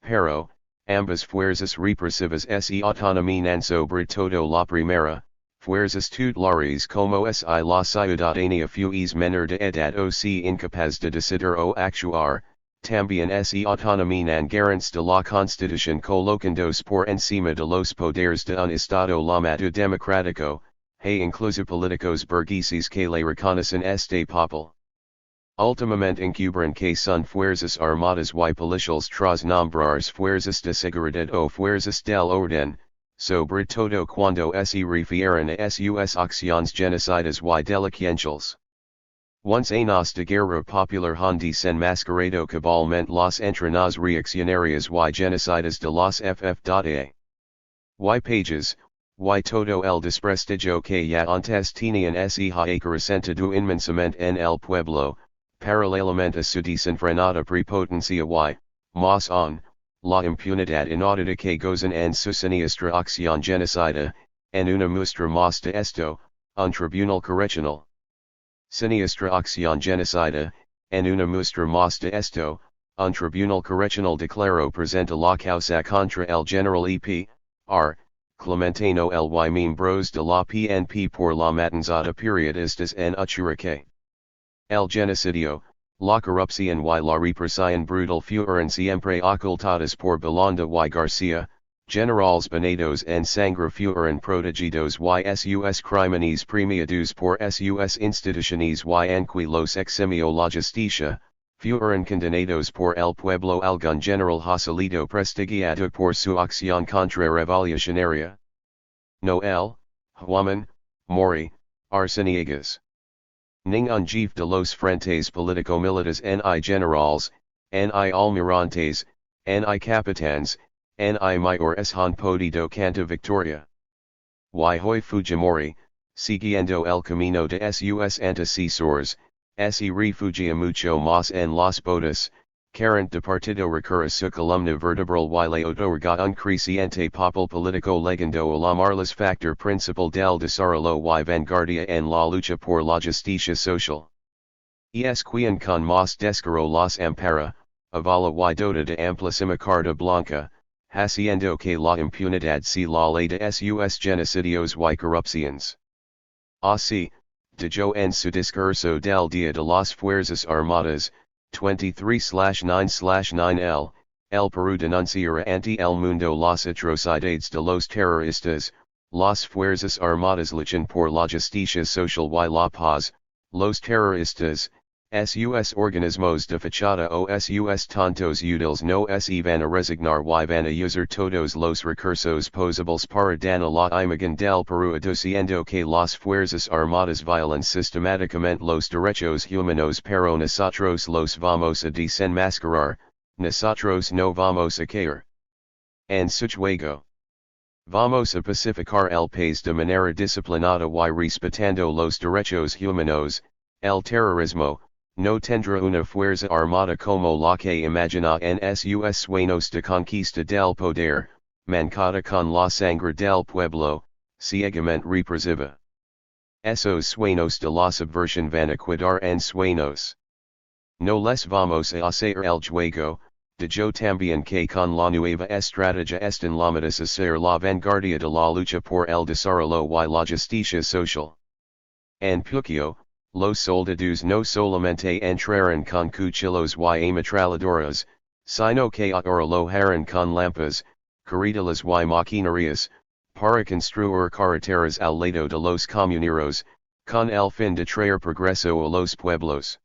Pero, ambas fuerzas represivas se autonominan sobre todo la primera, fuerzas tutelares como si la ciudadanía fuese menor de edad o si incapaz de decidir o actuar, también se autonominan garantes de la constitución colocándose por encima de los poderes de un estado llamado democrático, e incluso políticos burgueses que le reconocen este papel. Ultimamente encubren que son fuerzas armadas y policiales tras nombrar fuerzas de seguridad o fuerzas del orden, sobre todo cuando se refieren a sus acciones genocidas y delincuenciales. Once años de guerra popular han desenmascarado cabalmente las entrenas reaccionarias y genocidas de los FF.A. Y pages, y todo el desprestigio que ya antes tenían se ha acrecentado inmensamente en el pueblo, paralelamente a su desenfrenada prepotencia y, más aún, la impunidad inaudita que gozan en su siniestra acción genocida, en una muestra más de esto, un tribunal correccional. Siniestra acción genocida, en una muestra más de esto, un tribunal correccional declaró presenta la causa contra el general E.P.R. Clementino el y miembros de la PNP por la matanzada periodistas en Uchurique. El genocidio, la corrupción y la represión brutal fueron siempre ocultadas por Belanda y García, generales venados en sangre fueron protegidos y sus crímenes premiados por sus instituciones y aunque los eximió la justicia, fueron condenados por el pueblo algún general Joselito prestigiado por su acción contra-revolucionaria. Noel, Juan, Mori, Arceniegas. Ningún jefe de los frentes político-militares ni generales, ni almirantes, ni capitanes, ni mayores han podido cantar victoria. Y hoy Fujimori, siguiendo el camino de sus antecesores, se refugia mucho más en las botas, carente de partido recurre su columna vertebral y le otorga un creciente papel político legando a llamarles factor principal del desarrollo y vanguardia en la lucha por la justicia social. Es quien con más descaro las ampara, avala y dota de amplísima carta blanca, haciendo que la impunidad sea la ley de sus genocidios y corrupciones. Así, dijo en su discurso del Día de las Fuerzas Armadas, 23/9/9 el Perú denunciará ante el mundo las atrocidades de los terroristas, las Fuerzas Armadas luchan por la justicia social y la paz, los terroristas, sus organismos de fachada o sus tantos útiles no se van a resignar y van a usar todos los recursos posibles para dañar la imagen del Perú aduciendo que las Fuerzas Armadas violan sistemáticamente los derechos humanos pero nosotros los vamos a desenmascarar, nosotros no vamos a caer en su juego. Vamos a pacificar el país de manera disciplinada y respetando los derechos humanos, el terrorismo, no tendrá una fuerza armada como la que imagina en sus sueños de conquista del poder, mancada con la sangre del pueblo, ciegamente represiva. Esos sueños de la subversión van a quedar en sueños. No les vamos a hacer el juego, dijo también que con la nueva estrategia están llamadas a ser la vanguardia de la lucha por el desarrollo y la justicia social. En Puquio, los soldados no solamente entraron con cuchillos y ametralladoras, sino que ahora lo harán con lampas, carretelas y maquinarias, para construir carreteras al lado de los comuneros, con el fin de traer progreso a los pueblos.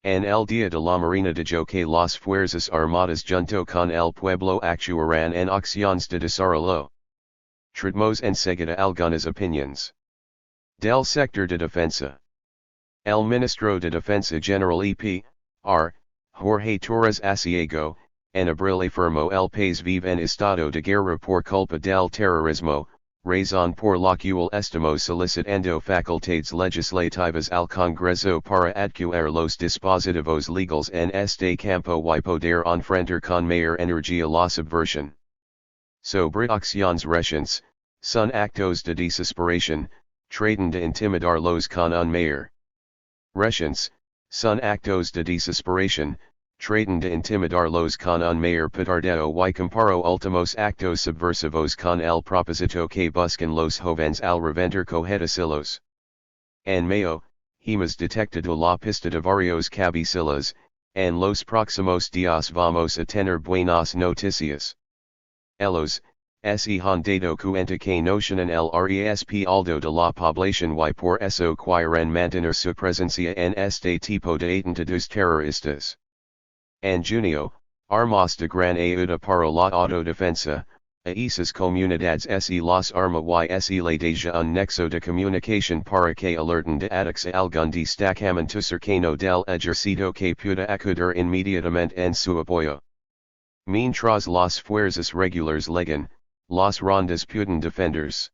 En el Día de la Marina dijo que las Fuerzas Armadas junto con el pueblo actuarán en acciones de desarrollo. Tratemos enseguida algunas opiniones. Del sector de defensa. El ministro de Defensa General E.P.R., Jorge Torres Asiego, en abril afirmó el país vive en estado de guerra por culpa del terrorismo, razón por la cual estamos solicitando facultades legislativas al Congreso para adquirir los dispositivos legales en este campo y poder enfrentar con mayor energía la subversión. Sobre acciones recientes, son actos de desesperación, traten de intimidarlos con un mayor. Recientes, son actos de desesperación, traten de intimidarlos con un mayor petardeo y comparo últimos actos subversivos con el propósito que buscan los jóvenes al reventar cohetecilos. En mayo, hemos detectado la pista de varios cabecillas, en los próximos días vamos a tener buenas noticias. Ellos, se han dado cuenta que nocionan el respaldo de la población y por eso quieren mantener su presencia en este tipo de atentados terroristas. En junio, armas de gran ayuda para la autodefensa, a esas comunidades se las arma y se le deja un nexo de comunicación para que alerten de ataques a algún destacamento cercano del ejército que pueda acudir inmediatamente en su apoyo. Mientras las fuerzas regulares llegan, las rondas pueden defenderse.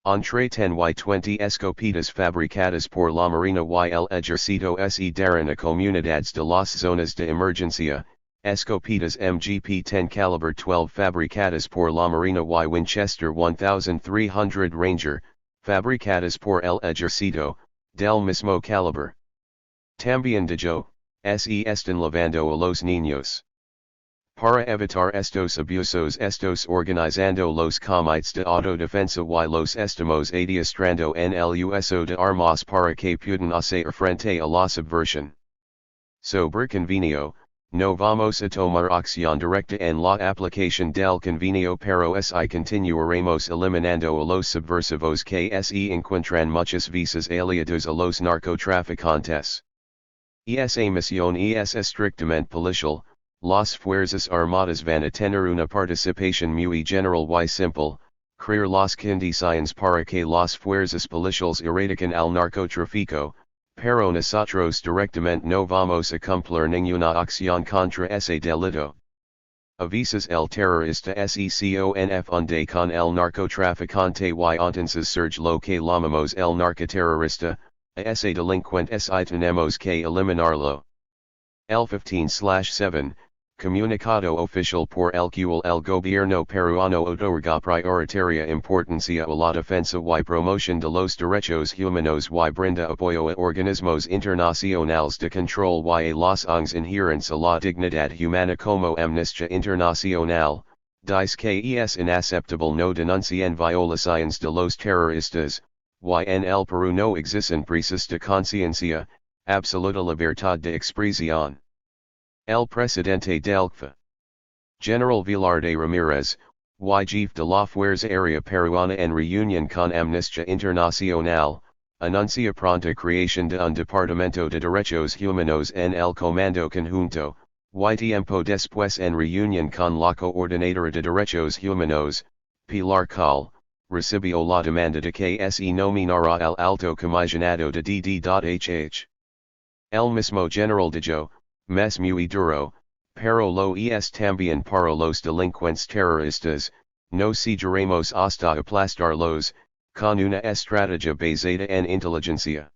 Entre 10 y 20 escopetas fabricadas por la Marina y el Ejército se darán a comunidades de las zonas de emergencia, escopetas MGP-10 calibre 12 fabricadas por la Marina y Winchester 1300 Ranger, fabricadas por el Ejército, del mismo calibre. También dijo, se están llevando a los niños. Para evitar estos abusos estos organizando los comités de autodefensa y los estamos adiestrando en el uso de armas para que puedan hacer frente a la subversión. Sobre convenio, no vamos a tomar acción directa en la aplicación del convenio pero si continuaremos eliminando a los subversivos que se encuentran muchas veces aliados a los narcotraficantes. Esa misión es estrictamente policial. Las fuerzas armadas van a tener una participación muy general y simple, crear las condiciones para que las fuerzas policiales erradiquen al narcotráfico, pero nosotros directamente no vamos a cumplir ninguna acción contra ese delito. A veces el terrorista seconde con el narcotraficante y entonces surge lo que llamamos el narcoterrorista, a ese delincuente si tenemos que eliminarlo. El 15/7, Comunicado oficial por el cual el gobierno peruano otorga prioritaria importancia a la defensa y promoción de los derechos humanos y brinda apoyo a organismos internacionales de control y a las ONGs inherentes a la dignidad humana como Amnistía Internacional, dice que es inaceptable no denuncian violaciones de los terroristas, y en el Perú no existen presas de conciencia, absoluta libertad de expresión. El presidente del CFA, General Velarde Ramírez, y jefe de la Fuerza Aérea Peruana en reunión con Amnistía Internacional, anuncia pronta creación de un Departamento de Derechos Humanos en el Comando Conjunto, y tiempo después en reunión con la Coordinadora de Derechos Humanos, Pilar Call, recibió la demanda de que se nominara al alto comisionado de DD.HH. El mismo general dijo, mes muy duro, pero lo es también para los delincuentes terroristas, no seguiremos hasta aplastarlos, con una estrategia basada en inteligencia.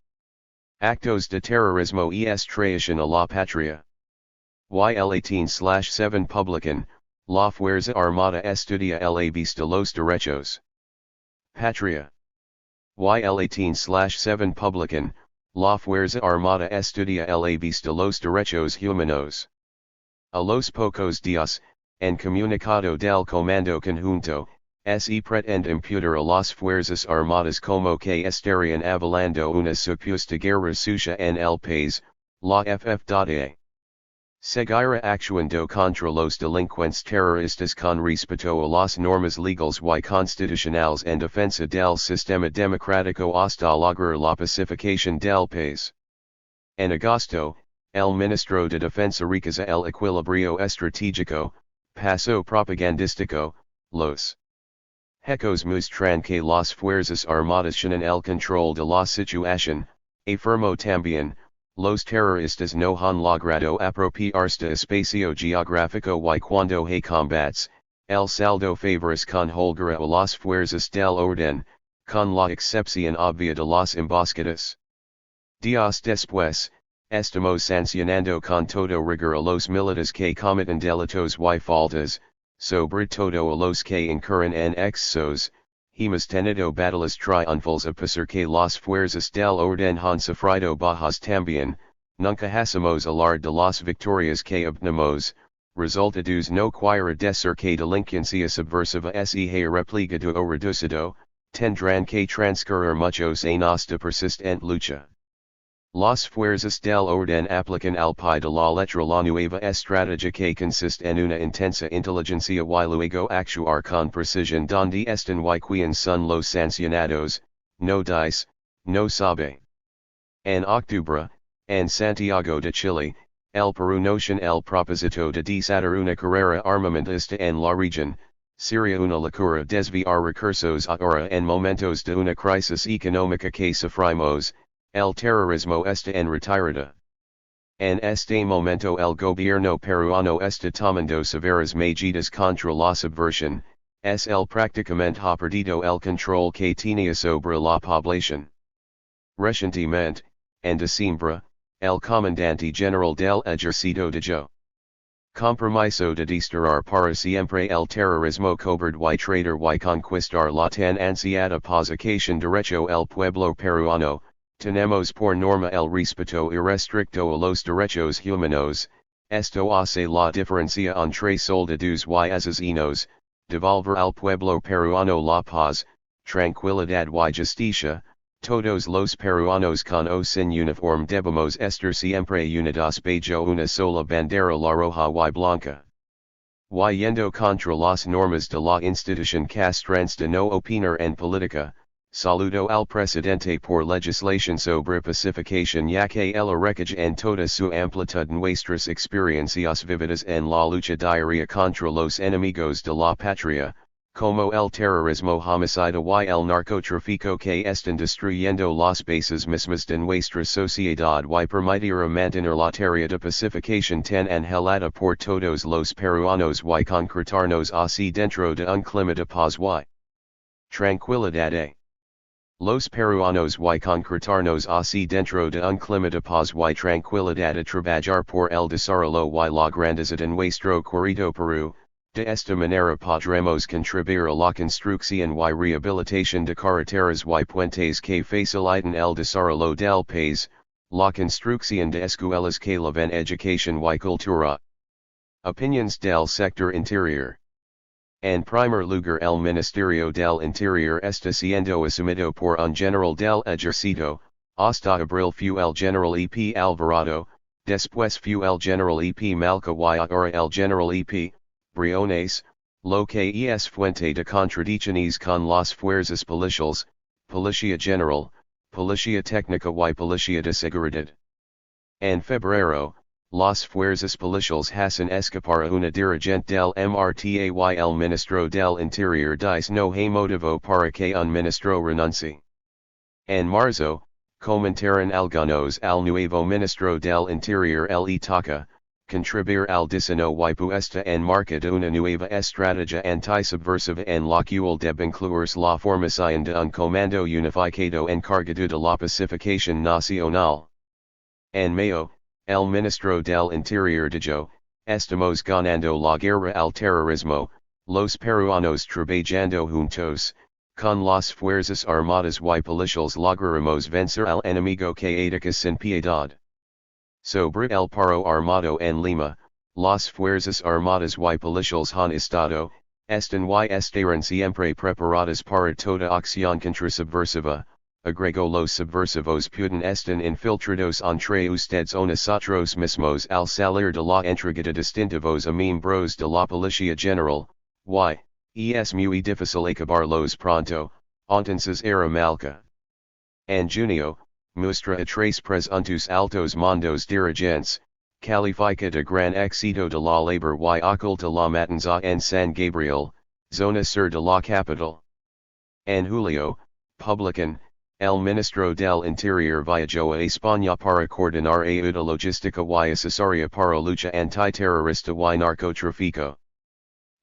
Actos de terrorismo es traición a la patria. Y el 18/7 publican, la Fuerza Armada estudia el abuso de los derechos. Patria. Y el 18/7 publican, la Fuerza Armada estudia el abuso de los derechos humanos. A los pocos días, en comunicado del Comando Conjunto, se pretende imputar a las Fuerzas Armadas como que estarían avalando una supuesta guerra sucia en el país, la FF.A. Seguirá actuando contra los delincuentes terroristas con respeto a las normas legales y constitucionales en defensa del sistema democrático hasta lograr la pacificación del país. En agosto, el ministro de Defensa rechaza el equilibrio estratégico, paso propagandístico, los hechos muestran que las Fuerzas Armadas tienen el control de la situación, afirmó también. Los terroristas no han logrado apropiarse de espacio geográfico y cuando hay combates, el saldo favoris con holgura o las fuerzas del orden, con la excepción obvia de las emboscadas. Días después, estamos sancionando con todo rigor a los militares que cometen delitos y faltas, sobre todo a los que incurren en excesos, hemos tenido batallas triunfales a pesar que las fuerzas del orden han sufrido bajas también, nunca hacemos alarde de las victorias que obtenemos, resultados no quiere decir que delincuencia subversiva se replegado o reducido, tendrán que transcurrir muchos años de persistente lucha. Las fuerzas del orden aplican al pie de la letra la nueva estrategia que consiste en una intensa inteligencia y luego actuar con precisión donde están y quien son los sancionados, no dice, no sabe. En octubre, en Santiago de Chile, el Perú notion el propósito de desatar una carrera armamentista en la región, sería una locura desviar recursos ahora en momentos de una crisis económica que sufrimos. El terrorismo está en retirada. En este momento el gobierno peruano está tomando severas medidas contra la subversión, es el prácticamente ha perdido el control que tenía sobre la población. Recientemente, en diciembre, el comandante general del ejército dijo: compromiso de desterrar para siempre el terrorismo cobarde y traitor y conquistar la tan ansiada pacificación derecho el pueblo peruano. Tenemos por norma el respeto irrestricto a los derechos humanos, esto hace la diferencia entre soldados y asesinos, devolver al pueblo peruano la paz, tranquilidad y justicia, todos los peruanos con o sin uniforme debemos estar siempre unidos bajo una sola bandera la roja y blanca. Yendo contra las normas de la institución castrense de no opinar en política. Saludo al presidente por legislación sobre pacificación ya que él recoge en toda su amplitud nuestras experiencias vividas en la lucha diaria contra los enemigos de la patria, como el terrorismo homicida y el narcotráfico que están destruyendo las bases mismas de nuestra sociedad y permitir mantener la tarea de pacificación tan anhelada por todos los peruanos y concretarnos así dentro de un clima de paz y tranquilidad. Los peruanos y concretarnos así dentro de un clima de paz y tranquilidad a trabajar por el desarrollo y la grandeza de nuestro querido Perú, de esta manera podremos contribuir a la construcción y rehabilitación de carreteras y puentes que facilitan el desarrollo del país, la construcción de escuelas que llevan educación y cultura. Opinions del sector interior. En primer lugar, el Ministerio del Interior está siendo asumido por un general del ejército, hasta abril fue el general E.P. Alvarado, después fue el general E.P. Malca y ahora el general E.P. Briones, lo que es fuente de contradicciones con las fuerzas policiales, Policía General, Policía Técnica y Policía de Seguridad. En febrero, las fuerzas policiales hacen escapar a una dirigente del MRTA y el ministro del Interior dice no hay motivo para que un ministro renuncie. En marzo, comentaron algunos al nuevo ministro del Interior el toca, contribuir al diseño y puesta en marcha de una nueva estrategia anti-subversiva en la cual debe incluirse la formación de un comando unificado encargado de la pacificación nacional. En mayo, el ministro del Interior dijo: estamos ganando la guerra al terrorismo, los peruanos trabajando juntos, con las fuerzas armadas y policiales lograremos vencer al enemigo que ataca sin piedad. Sobre el paro armado en Lima, las fuerzas armadas y policiales han estado, están y estarán siempre preparadas para toda acción contrasubversiva. Agregó los subversivos pueden estar infiltrados entre ustedes o nosotros mismos al salir de la entregada distintivos a miembros de la Policía General, es muy difícil acabarlos pronto, entonces era Malca. En junio, muestra a tres presuntos altos mandos dirigentes, califica de gran éxito de la labor y oculta la matanza en San Gabriel, zona sur de la capital. En julio, publican, el ministro del Interior viajó a España para coordinar ayuda logística y asesoría para lucha antiterrorista y narcotráfico.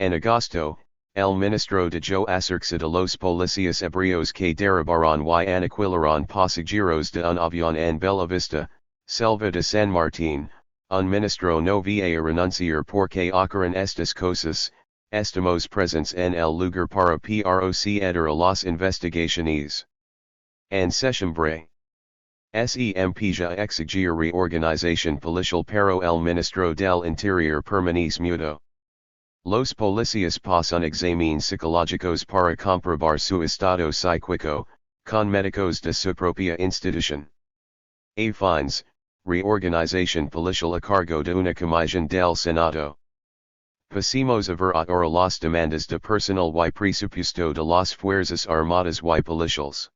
En agosto, el ministro de Yo acerca de los policías ebrios que derribaron y aniquilaron pasajeros de un avión en Bella Vista, Selva de San Martín, un ministro no va a renunciar porque ocurren estas cosas, estamos presentes en el lugar para proceder a las investigaciones. En septiembre. Sem exigir reorganización policial pero el ministro del Interior permanece mudo. Los policías pasan exámenes psicológicos para comprobar su estado psíquico, con médicos de su propia institución. A fines, reorganización policial a cargo de una comisión del Senado. Pasemos a ver ahora las demandas de personal y presupuesto de las fuerzas armadas y policiales.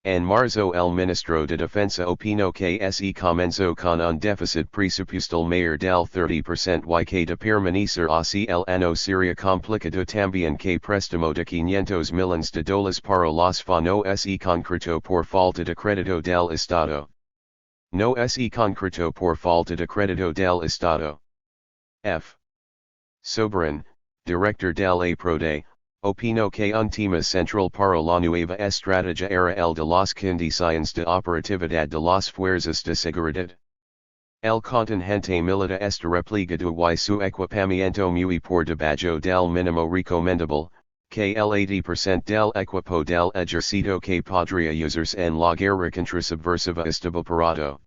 En marzo el ministro de Defensa opinó que se comenzó con un déficit presupuestal mayor del 30% y que de permanecer así el año sería complicado también que préstamo de 500 millones de dólares para los FA no se concretó por falta de crédito del Estado. No se concretó por falta de crédito del Estado. F. Soberan, director del APRODE, opinó que un tema central para la nueva estrategia era el de las condiciones de operatividad de las fuerzas de seguridad. El contingente militar está replegado y su equipamiento muy por debajo del mínimo recomendable, que el 80% del equipo del ejército que podría usarse en la guerra contrasubversiva estaba parado.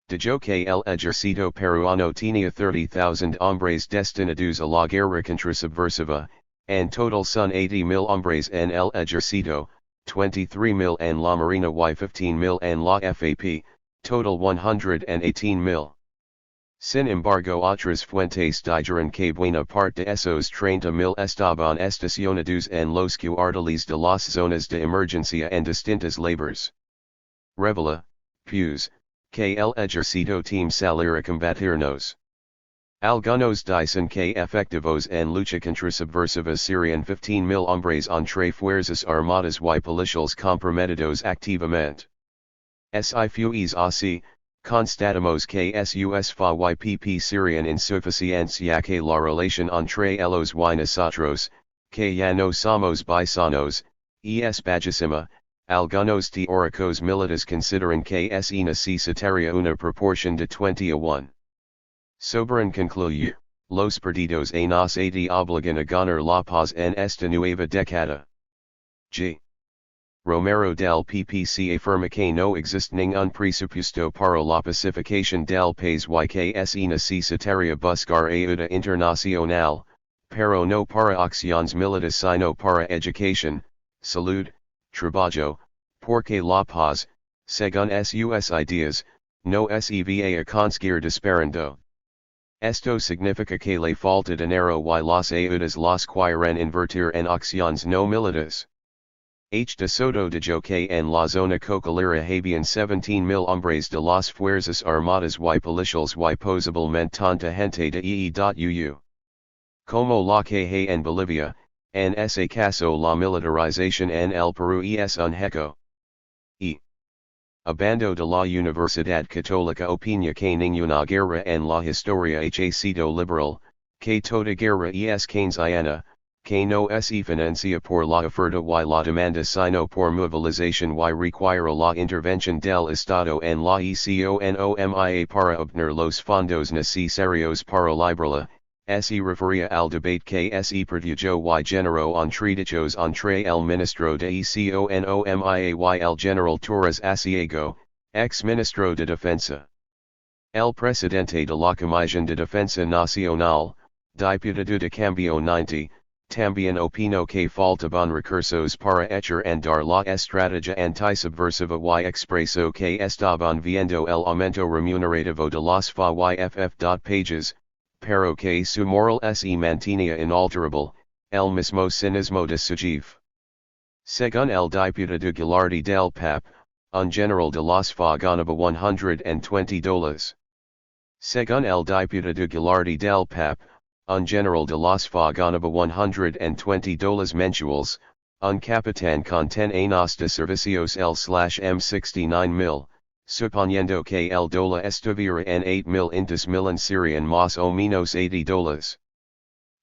Dijo que el ejército peruano tenía 30,000 hombres destinados a la guerra contrasubversiva, en total son 80,000 hombres en el ejército, 23,000 en la marina y 15,000 en la FAP, total 118,000. Sin embargo otras fuentes dijeron que buena parte de esos 30,000 estaban estacionados en los cuarteles de las zonas de emergencia en distintas labors. Revela, pues, que el ejército team salir a combatirnos. Algunos dicen que efectivos en lucha contrasubversiva serían 15,000 hombres entre fuerzas armadas y policiales comprometidos activamente. Si fues así, constatamos que sus fa y pp serían insuficientes ya que la relación entre ellos y nosotros, que ya no somos paisanos, es bajísima. Algunos teóricos militares consideran que se necesitaría una proporción de 20 a 1. Soberan concluye, los partidos a nos te obligan a ganar la paz en esta nueva década. G. Romero del PPC afirma que no existe ningún presupuesto para la pacificación del país y que se necesitaría buscar ayuda internacional, pero no para acciones militares sino para educación, salud, trabajo, porque la paz, según sus ideas, no se va a conseguir disparando. Esto significa que le falta dinero y las ayudas las quieren invertir en acciones no militares. H. de Soto dijo que en la zona cocalera habían 17,000 hombres de las fuerzas armadas y policiales y posiblemente tanta gente de EEWU. Como la que hay en Bolivia, en ese caso la militarización en el Perú es un hecho. E. Abando de la Universidad Católica opina que ninguna guerra en la historia ha sido liberal, que toda guerra es keynesiana, que no se financia por la oferta y la demanda sino por movilización y requiere la intervención del Estado en la economía para obtener los fondos necesarios para librarla. Se refería al debate que se produjo y generó entredichos entre el ministro de Economía y el general Torres Asiego, ex-ministro de Defensa. El presidente de la Comisión de Defensa Nacional, diputado de Cambio 90, también opinó que faltaban recursos para echar a andar la estrategia antisubversiva y expresó que estaban viendo el aumento remunerativo de las FA y FF. Pages, pero que su moral se mantenía inalterable, el mismo cinismo de su jefe. Según el diputado Gilardi del PAP, un general de las FA ganaba $120. Según el diputado Gilardi del PAP, un general de las FA ganaba $120 mensuales, un capitán con 10 años de servicios M69,000, suponiendo que el dólar estuviera en 8,000 serían más o menos $80.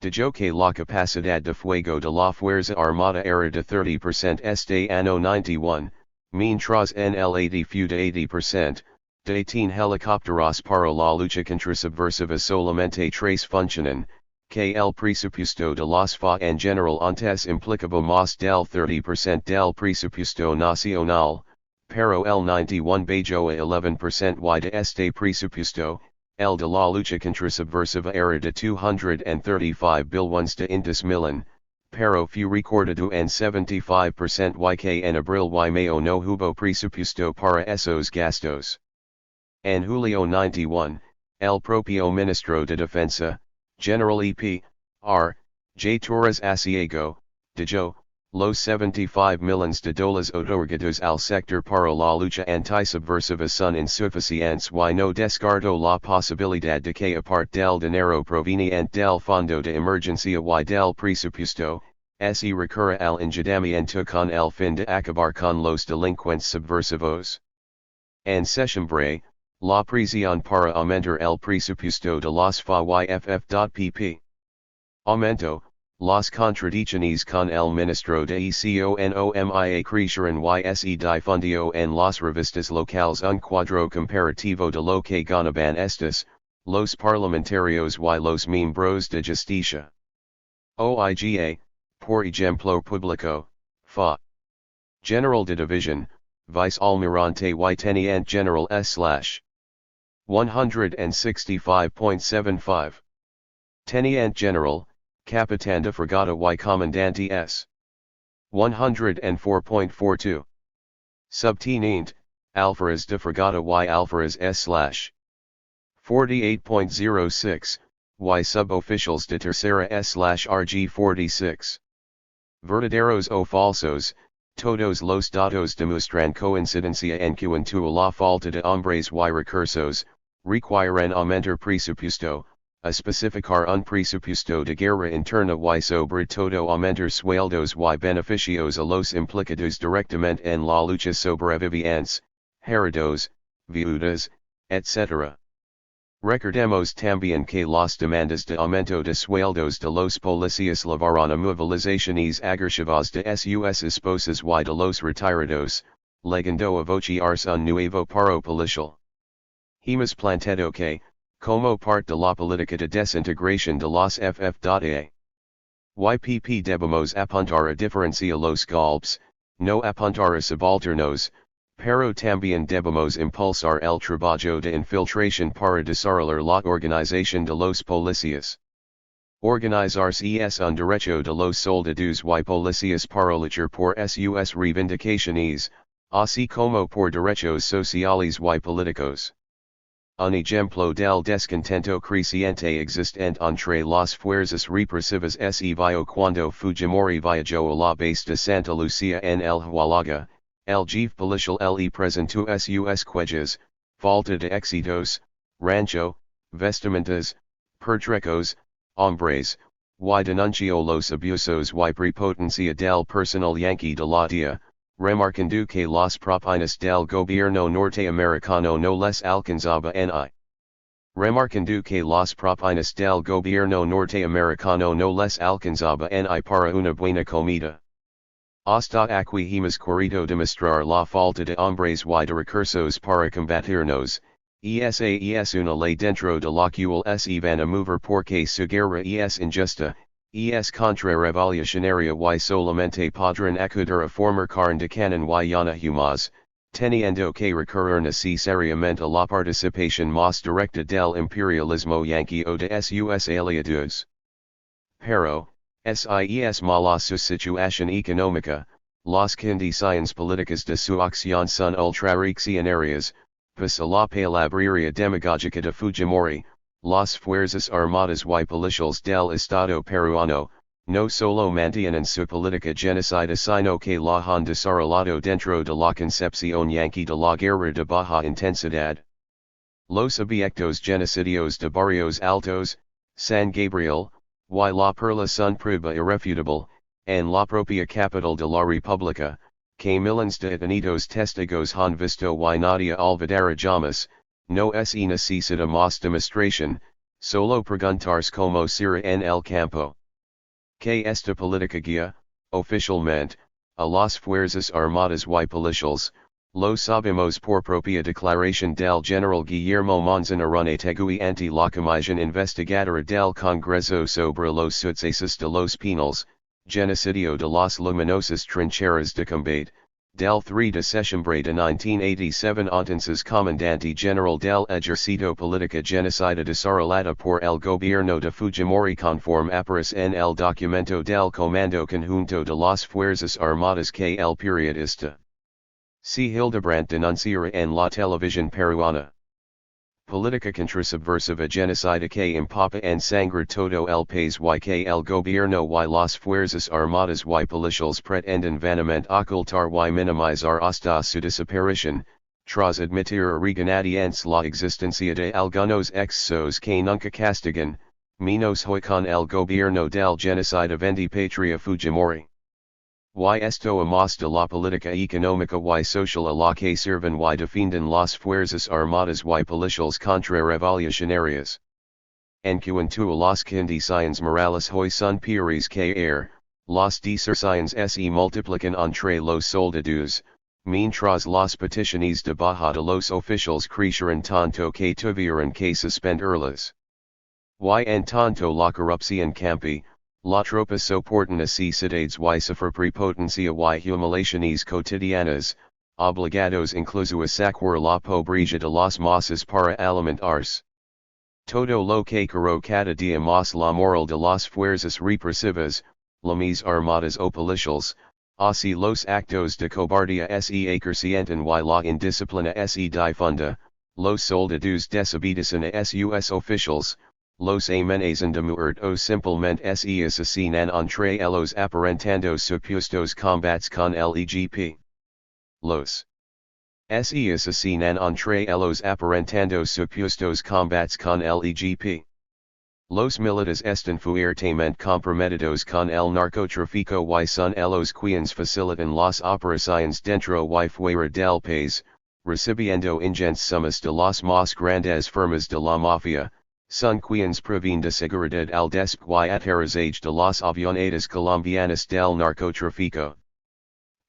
De jo que la capacidad de fuego de la Fuerza Armada era de 30% este ano 91, mientras en el 80 fue de 80%, de 18 helicópteros para la lucha contra subversiva solamente 3 funcionan, que el presupuesto de los FA en general antes implicaba más del 30% del presupuesto nacional, pero el 91 bajó a 11% y de este presupuesto, el de la lucha contra subversiva era de 235 billones de en 2000, pero fue recordado en 75% y que en abril y mayo no hubo presupuesto para esos gastos. En julio 91, el propio ministro de Defensa, General E.P.R. J. Torres Asiego, dijo, los 75 millones de dólares otorgados al sector para la lucha anti-subversiva son insuficientes y no descartó la posibilidad de que aparte del dinero proveniente del fondo de emergencia y del presupuesto, se recurra al endeudamiento con el fin de acabar con los delincuentes subversivos. En septiembre, la presión para aumentar el presupuesto de los FA YFF.pp. Aumento, las contradicciones con el ministro de Economía crecieron y se difundió en las revistas locales un cuadro comparativo de lo que ganaban estos, los parlamentarios y los miembros de justicia. OIGA, por ejemplo publicó, FA. General de División, Vice Almirante y Teniente General /165.75. Teniente General, Capitán de Fragata y Comandante S. 104.42. Subteniente, Alferez de Fragata y Alferez S/48.06, y Suboficials de Tercera S/RG 46. Verdaderos o falsos, todos los datos demuestran coincidencia en cuanto a la falta de hombres y recursos, requieren aumentar presupuesto, a especificar un presupuesto de guerra interna y sobre todo aumentar sueldos y beneficios a los implicados directamente en la lucha sobrevivientes, heridos, viudas, etc. Recordemos también que las demandas de aumento de sueldos de los policías llevaron a movilizaciones agresivas de sus esposas y de los retirados, legando a vocearse un nuevo paro policial. Hemos planteado que, como parte de la política de desintegración de los FF.A. YPP debemos apuntar a diferencia los golpes, no apuntar a subalternos, pero también debemos impulsar el trabajo de infiltración para desarrollar la organización de los policías. Organizarse es un derecho de los soldados y policías para luchar por sus reivindicaciones, así como por derechos sociales y políticos. Un ejemplo del descontento creciente existente entre las fuerzas represivas se vio cuando Fujimori viajó a la base de Santa Lucía en el Hualaga, el jefe policial le presentó sus quejas, falta de éxitos, rancho, vestimentas, pertrechos, hombres, y denunció los abusos y prepotencia del personal yanqui de la DIA, remarcando que las propinas del gobierno norteamericano no les alcanzaba ni. Remarcando que las propinas del gobierno norteamericano no les alcanzaba ni para una buena comida. Hasta aquí hemos querido demostrar la falta de hombres y de recursos para combatirnos, esa es una ley dentro de la cual se van a mover porque su guerra es injusta, es contra-revolucionaria y solamente podrán acudir a formar carne de canon y llana humas, teniendo que recurrir necesariamente a la participación más directa del imperialismo yanqui o de sus aliados. Pero, es mala su situación económica, las condiciones políticas de su acción son ultra-reaccionarias, pese a la palabrería demagógica de Fujimori, las fuerzas armadas y policiales del Estado peruano, no solo mantienen su política genocida sino que la han desarrollado dentro de la concepción yanqui de la guerra de baja intensidad. Los objetos genocidios de Barrios Altos, San Gabriel, y La Perla son prueba irrefutable, en la propia capital de la República, que millones de detenidos testigos han visto y nadie olvidará jamás, no se necesita más demostración, Solo preguntarse como será en el campo. Que esta política guía, oficialmente, a las fuerzas armadas y policiales, lo sabemos por propia declaración del general Guillermo Monzon Arunetegui ante la Comisión Investigadora del Congreso sobre los sucesos de los penales, genocidio de las luminosas trincheras de combate, del 3 de septiembre de 1987 entonces comandante general del ejército política genocida desarrollada por el gobierno de Fujimori conforme aparece en el documento del Comando Conjunto de las Fuerzas Armadas que el periodista C. Hildebrandt denunciará en la televisión peruana. Política contrasubversiva genocida que empapa en sangre todo el país y que el gobierno y las fuerzas armadas y policiales pretenden vanamente ocultar y minimizar hasta su desaparición, tras admitir a regañadientes la existencia de algunos excesos que nunca castigan, menos hoy con el gobierno del genocida vendi patria Fujimori. Y esto más de la política económica y social a la que sirven y defienden las fuerzas armadas y policiales contrarrevolucionarias. En cuanto a las condiciones morales hoy son peores que las deserciones se multiplican entre los soldados, mientras las peticiones de baja de los oficiales crecieron tanto que tuvieron que suspenderlas. Y en tanto la corrupción campi, la tropa soporta necesidades y sufre prepotencia y humiliaciones cotidianas, obligados incluso a saquear la pobreza de las masas para alimentarse. Todo lo que corro cada día más la moral de las fuerzas represivas, las armadas o policiales, así los actos de cobardía se acrecientan y la indisciplina se difunda, los soldados desobedecen a sus oficiales, los amenazan de muerte o simplemente se asesinan entre ellos aparentando supuestos combates con el EGP. Los se asesinan entre ellos aparentando supuestos combates con el EGP. Los militares están fuertemente comprometidos con el narcotráfico y son ellos quienes facilitan las operaciones dentro y fuera del país, recibiendo ingentes sumas de las más grandes firmas de la mafia. Son quienes proveen de seguridad al despegue y aterrizaje de las avionetas colombianas del narcotráfico.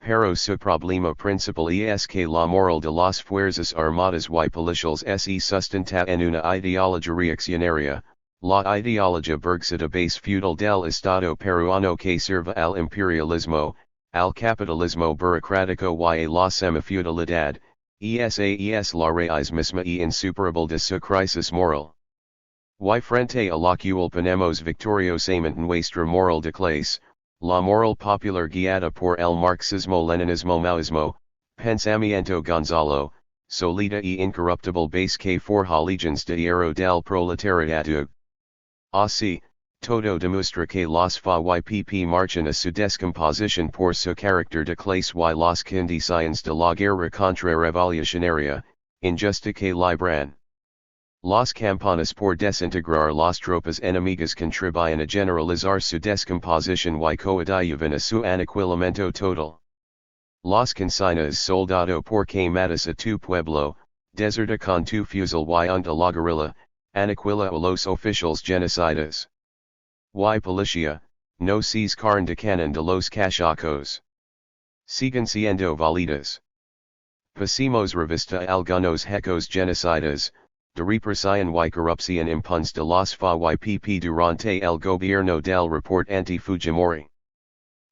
Pero su problema principal es que la moral de las fuerzas armadas y policiales se sustenta en una ideología reaccionaria, la ideología burguesa de base feudal del Estado peruano que sirve al imperialismo, al capitalismo burocrático y a la semifeudalidad, es la raíz misma y insuperable de su crisis moral. Y frente a la cual ponemos victoriosamente nuestra moral de clase, la moral popular guiada por el marxismo-leninismo-maoísmo, pensamiento Gonzalo, sólida y incorruptible base que forja legions de hierro del proletariado. Así, todo demuestra que las FYPP marchan a su descomposición por su carácter de clase y las condiciones de la guerra contrarrevolucionaria, injusta que libran. Las campanas por desintegrar las tropas enemigas contribuyen a generalizar su descomposición y coadyuvan a su aniquilamiento total. Las consignas soldado por que matas a tu pueblo, deserta con tu fusil y unta la guerrilla, aniquila a los oficiales genocidas. Y policía, no seas carne de canon de los cachacos. Siguen siendo válidas. Pasemos revista a algunos hechos genocidas, de represión y corrupción impunes de las FYPP durante el gobierno del report anti-Fujimori.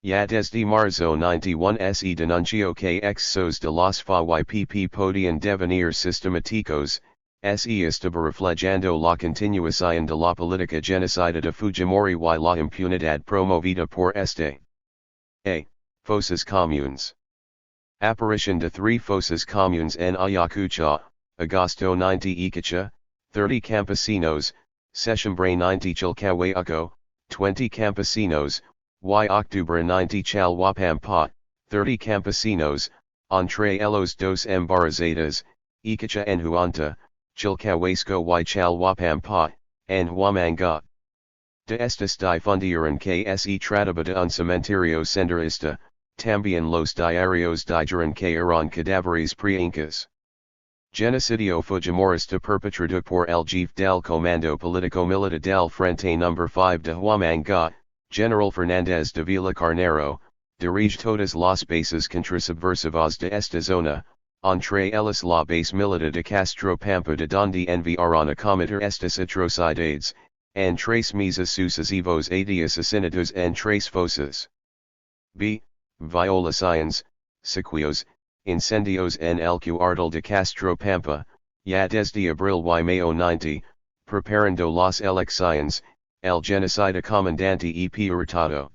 Ya desde marzo 91 se denunció que excesos de las FYPP podían devenir sistemáticos, se estaba reflejando la continuación de la política genocida de Fujimori y la impunidad promovida por este. Fosas comunes. Aparición de 3 fosas comunes en Ayacucho, Agosto 90 Iquicha, 30 campesinos, Septiembre 90 Chilcahuaco, 20 campesinos, y Octubre 90 Chalhuapampa, 30 campesinos, entre ellos dos embarazadas, Iquicha en Huanta, Chilcahuasco y Chalhuapampa, en Huamanga. De estas difundieron que se trataba de un cementerio senderista, también los diarios dijeron que eran cadáveres pre-incas. Genocidio Fujimorista perpetrado por el jefe del Comando Político Militar del Frente No. 5 de Huamanga, General Fernández de Villa Carnero, dirige todas las bases contrasubversivas de esta zona, entre ellas la base militar de Castro Pampa de donde enviaron a cometer estas atrocidades, en 3 meses sucesivos a de asesinatos en 3 fosas. B. Violaciones, sequíos, incendios en el cuartel de Castro Pampa, ya desde abril y mayo 90, preparando las elecciones, el genocida comandante y hurtado.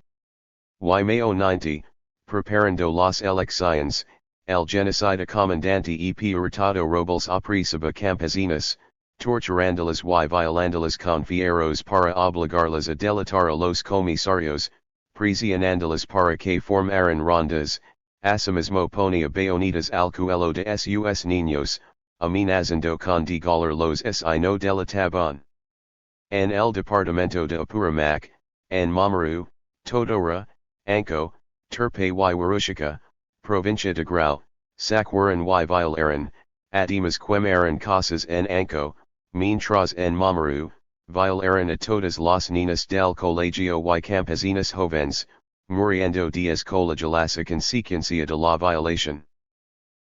Y mayo 90, preparando las elecciones, el genocida comandante y hurtado robles a prisiba campesinas, torturándolas y violándolas con fieros para obligarlas a delatar a los comisarios, presionándolas para que formaran rondas, asimismo ponía bayonitas al cuello de sus niños, amenazando con degolar los no de la tabón. En el departamento de Apurimac, en Mamaru, Todora, Anco, Turpe y Warushika, provincia de Grau, Sakwaran y Violaran, además quemaran casas en Anco, mientras en Mamaru, violaran a todas las niñas del colegio y campesinas jóvenes, muriendo 10 colegialas a consecuencia de la violación.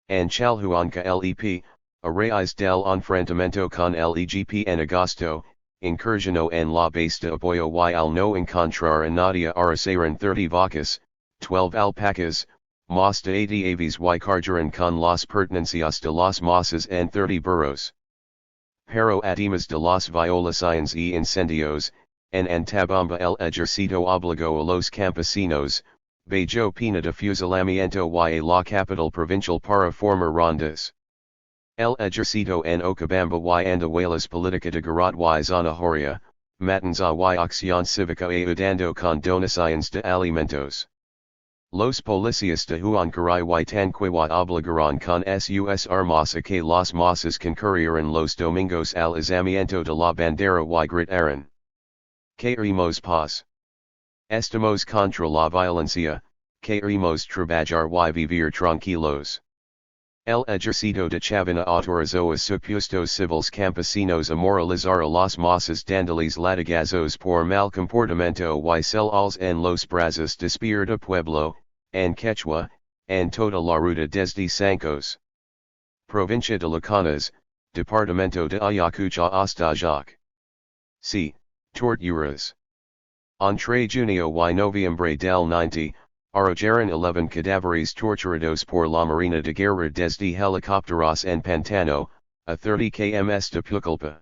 En Chalhuanca LEP, a raíz del enfrentamiento con el EGP en agosto, incursionó en la base de apoyo y al no encontrar a nadie arrasaron 30 vacas, 12 alpacas, más de 80 aves y cargaron con las pertenencias de las masas en 30 burros. Pero además de las violaciones y incendios, en Antabamba el ejército obligó a los campesinos, bajo pena de fusilamiento y a la capital provincial para formar rondas. El ejército en Ocabamba y Andahuelas política de garot y zanahoria, matanza y acción cívica ayudando con donaciones de alimentos. Los policías de Huancaray y Tanquihuat obligaron con sus armas a que las masas concurrieran los domingos al izamiento de la bandera y gritaran. Queremos paz. Estamos contra la violencia, queremos trabajar y vivir tranquilos. El ejército de Chavana autorizó a supuestos civiles campesinos a moralizar a las masas dándoles latigazos por mal comportamiento y celos en los brazos de pueblo, en Quechua, en toda la ruta desde Sancos. Provincia de Lacanas, Departamento de Ayacucho hasta Jac. C. Torturas. Entre junio y noviembre del 90, arrojaron 11 cadáveres torturados por la Marina de Guerra desde helicópteros en Pantano, a 30 km de Pucallpa.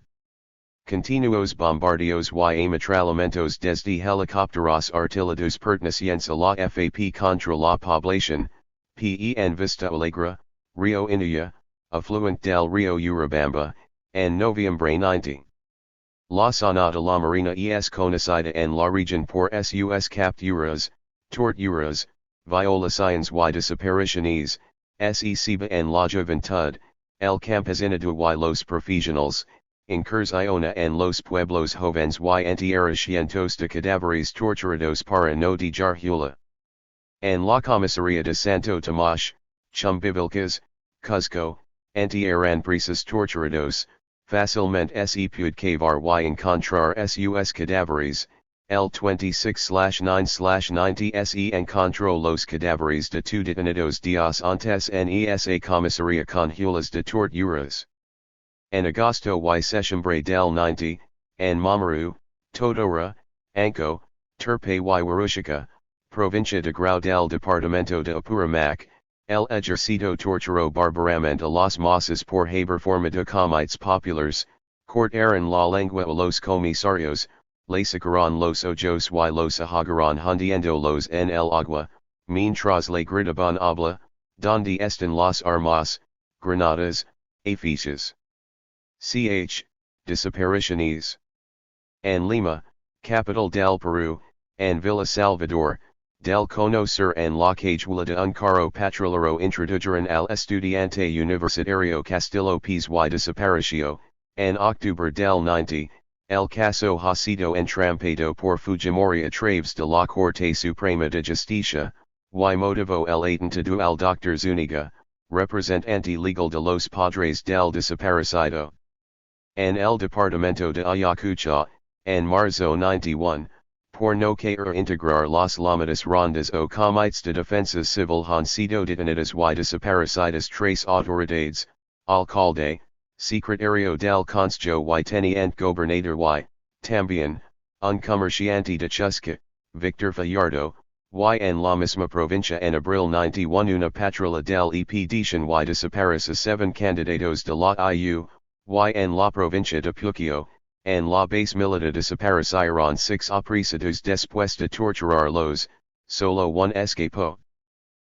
Continuos bombardeos y ametrallamientos desde helicópteros artillados pertenecientes a la FAP contra la población, PE en Vista Alegre, Rio India, afluente del Rio Urubamba, en noviembre 90. La zona de la Marina es conocida en la región por sus capturas, torturas, violaciones y desapariciones, sec en la juventud, el campesinado y los profesionales, incursión en los pueblos jóvenes y enterramientos de cadáveres torturados para no dejar huella. En la comisaría de Santo Tomás, Chumbivilcas, Cuzco, entierran presos torturados, fácilmente se puede cavar y encontrar sus cadáveres. El 26/9/90 se encontró los cadáveres de two detenidos días antes en esa comisaría con huellas de torturas. En agosto y septiembre del 90, en Mamaru, Todora, Anco, Turpe y Warushika, provincia de Grau del departamento de Apurimac, el ejército torturó barbaramente a las masas por haber formado comités populares, cortaron la lengua a los comisarios, le sacaron los ojos y los ahogaron hundiéndolos en el agua, mientras le gritaban habla, donde están las armas, granadas, afiches. Ch. Desapariciones. En Lima, capital del Perú, en Villa Salvador, del conocer en la cajuela de un carro patrullero introdujeron al estudiante universitario Castillo Paz y desapareció, en octubre del 90, el caso ha sido entrampado por Fujimori a través de la Corte Suprema de Justicia, y motivó el atentado al Dr. Zuniga, representante legal de los padres del desaparecido. En el Departamento de Ayacucho, en marzo 91, por no querer integrar las llamadas rondas o comités de defensa civil han sido detenidas y desaparecidas tres autoridades, alcalde, secretario del Consejo y teniente gobernador y, también, un comerciante de Chusca, Victor Fallardo, y en la misma provincia en abril 91 una patrulla del expedición y desaparece 7 candidatos de la IU, y en la provincia de Puquio, en la base militar desaparecieron 6 apresados después de torturarlos, solo un escapó.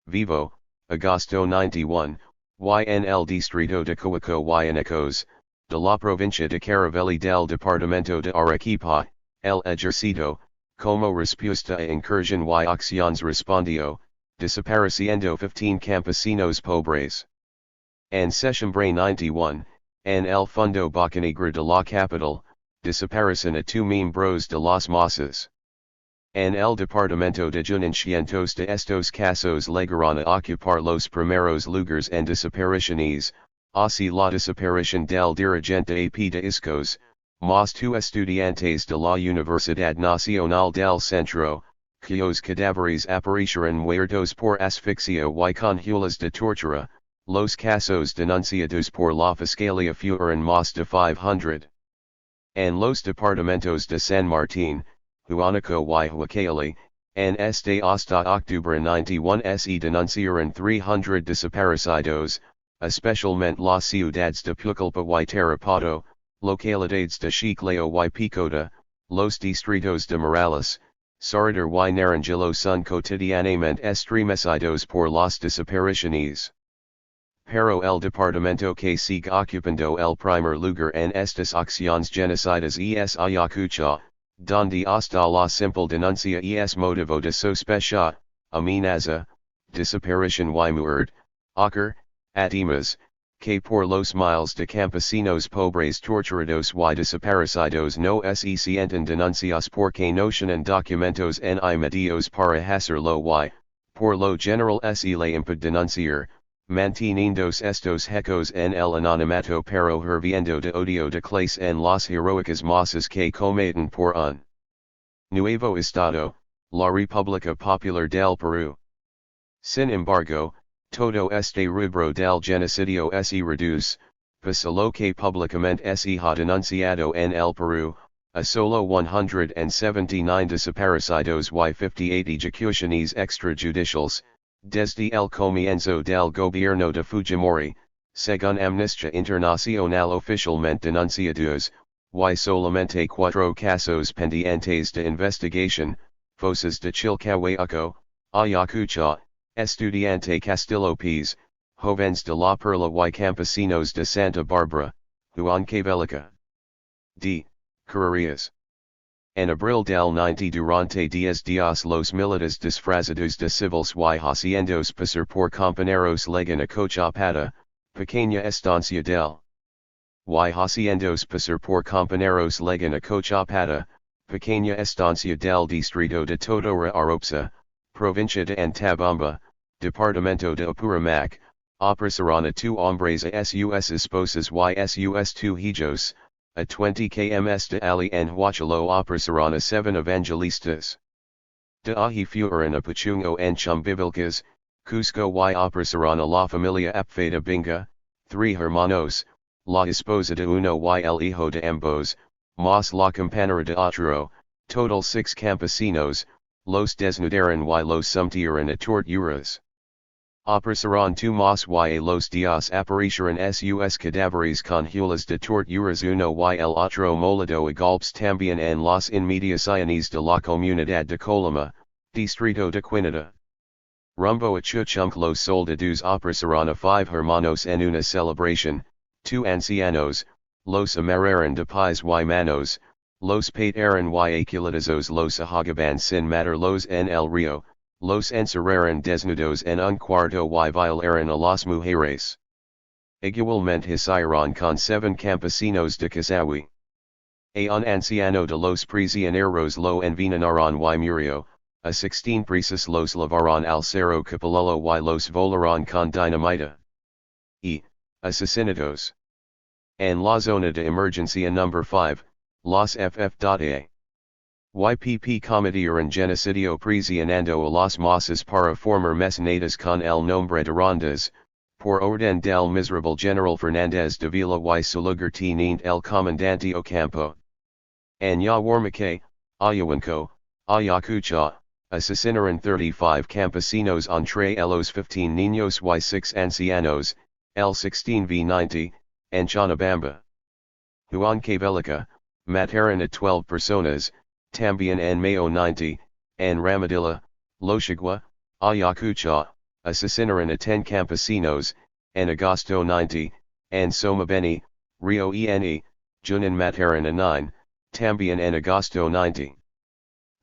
Vivo, agosto 91, y en el distrito de Coaco y Anecos, de la provincia de Caravelí del departamento de Arequipa, el ejército, como respuesta a incursión y acciones respondió, desapareciendo 15 campesinos pobres. En septiembre 91, en el fondo bocanegra de la capital, desaparecen a 2 miembros de las masas. En el departamento de Junín cientos de estos casos llegaron a ocupar los primeros lugares en desapariciones, así la desaparición del dirigente AP de Iscos, más 2 estudiantes de la Universidad Nacional del Centro, cuyos cadáveres aparecieron muertos por asfixia y conjulas de tortura, los casos denunciados por la Fiscalía fueron más de 500. En los departamentos de San Martín, Huánuco y Huacayali, en este hasta octubre 91 se denunciaron 300 desaparecidos, especialmente las ciudades de Pucallpa y Tarapoto, localidades de Chiclayo y Picota, los distritos de Morales, Sarritar y Naranjillo son cotidianamente estremecidos por las desapariciones. Pero el departamento que sigue ocupando el primer lugar en estas acciones genocidas es Ayacucho, donde hasta la simple denuncia es motivo de sospecha, amenaza, desaparición y muerte, ocurre, además, que por los miles de campesinos pobres torturados y desaparecidos no se sienten denuncias porque no tienen documentos ni medios para hacerlo y, por lo general se le impide denunciar, manteniendo estos hechos en el anonimato pero hirviendo de odio de clase en las heroicas masas que cometen por un nuevo Estado, la República Popular del Perú. Sin embargo, todo este rubro del genocidio se reduce, pese a lo que públicamente se ha denunciado en el Perú, a solo 179 desaparecidos y 58 ejecuciones extrajudiciales, desde el comienzo del gobierno de Fujimori, según Amnistía Internacional oficialmente denunciados, y solamente 4 casos pendientes de investigación, Fosas de Chilcahuaco, Ayacucho, Estudiante Castillo Paz, Jóvenes de la Perla y Campesinos de Santa Bárbara, Huancavelica. D. Carreras. En abril del 90 durante 10 días los militares disfrazados de civiles y haciendos pasar por compañeros llegan a Cochapata, pequeña estancia del y haciendos pasar por compañeros llegan a Cochapata, pequeña estancia del distrito de Totora Aropsa, provincia de Antabamba, departamento de Apurimac, apresaron a 2 hombres a sus esposas y sus 2 hijos. A 20 kms de Ali en Huachalo apresaron a 7 evangelistas. De ahí fueron a Pachungo en Chumbivilcas, Cusco y apresaron a la familia Apfeda Binga, 3 hermanos, la esposa de uno y el hijo de ambos, más la compañera de otro, total 6 campesinos, los desnudaron y los sometieron a torturas. Apresaron 2 más y a los días aparecieron sus cadáveres con hulas de torturas uno y el otro molido a golpes también en las inmediaciones de la comunidad de Colima, distrito de Quinata. Rumbo a Chuchunk los soldados apresaron a 5 hermanos en una celebración, 2 ancianos, los amarraron de pies y manos, los patearon y aquilitazos los ahagaban sin matarlos en el río. Los encerraron desnudos en un cuarto y violaron a las mujeres. Igualmente hicieron con 7 campesinos de Casawi. A un anciano de los prisioneros lo envenenaron y murió, a 16 presos los llevaron al cerro Capilolo y los volaron con dinamita. asesinatos. En la zona de emergencia number 5, los FF.A. YPP cometieron genocidio presionando a los mosas para formar mesnadas con el nombre de rondas, por orden del miserable general Fernández de Vila y su lugar teniente el comandante Ocampo. En Yawarmaque, Ayahuanco, Ayacucho, asesinaron 35 campesinos entre los 15 niños y 6 ancianos, el 16v90, en Chanabamba. Huancavelica, mataron a 12 personas, también en Mayo 90, en Ramadilla, Lochagua, Ayacucho, asesinaron a 10 campesinos, en agosto 90, en Somabeni, Rio Ene, Junin mataron a 9, también en agosto 90.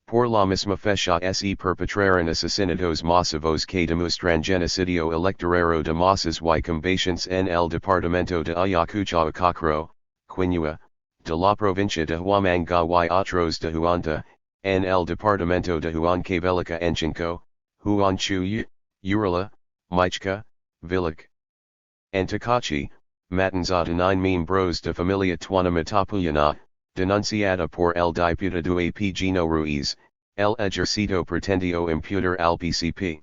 Por la misma fecha se perpetraron asesinatos masivos que demuestran genocidio electoral de masas y combations en el departamento de Ayacucho y Cocro, Quinua, de la provincia de Huamanga y otros de Huanta, en el departamento de Huancavelica en Chinco, Huanchuy, Urala, Michca, Vilic. En Tacachi, matanza de 9 miembros de familia Tuanamatapuyana, denunciada por el diputado Apigino Ruiz, el ejercito pretendió imputar al PCP.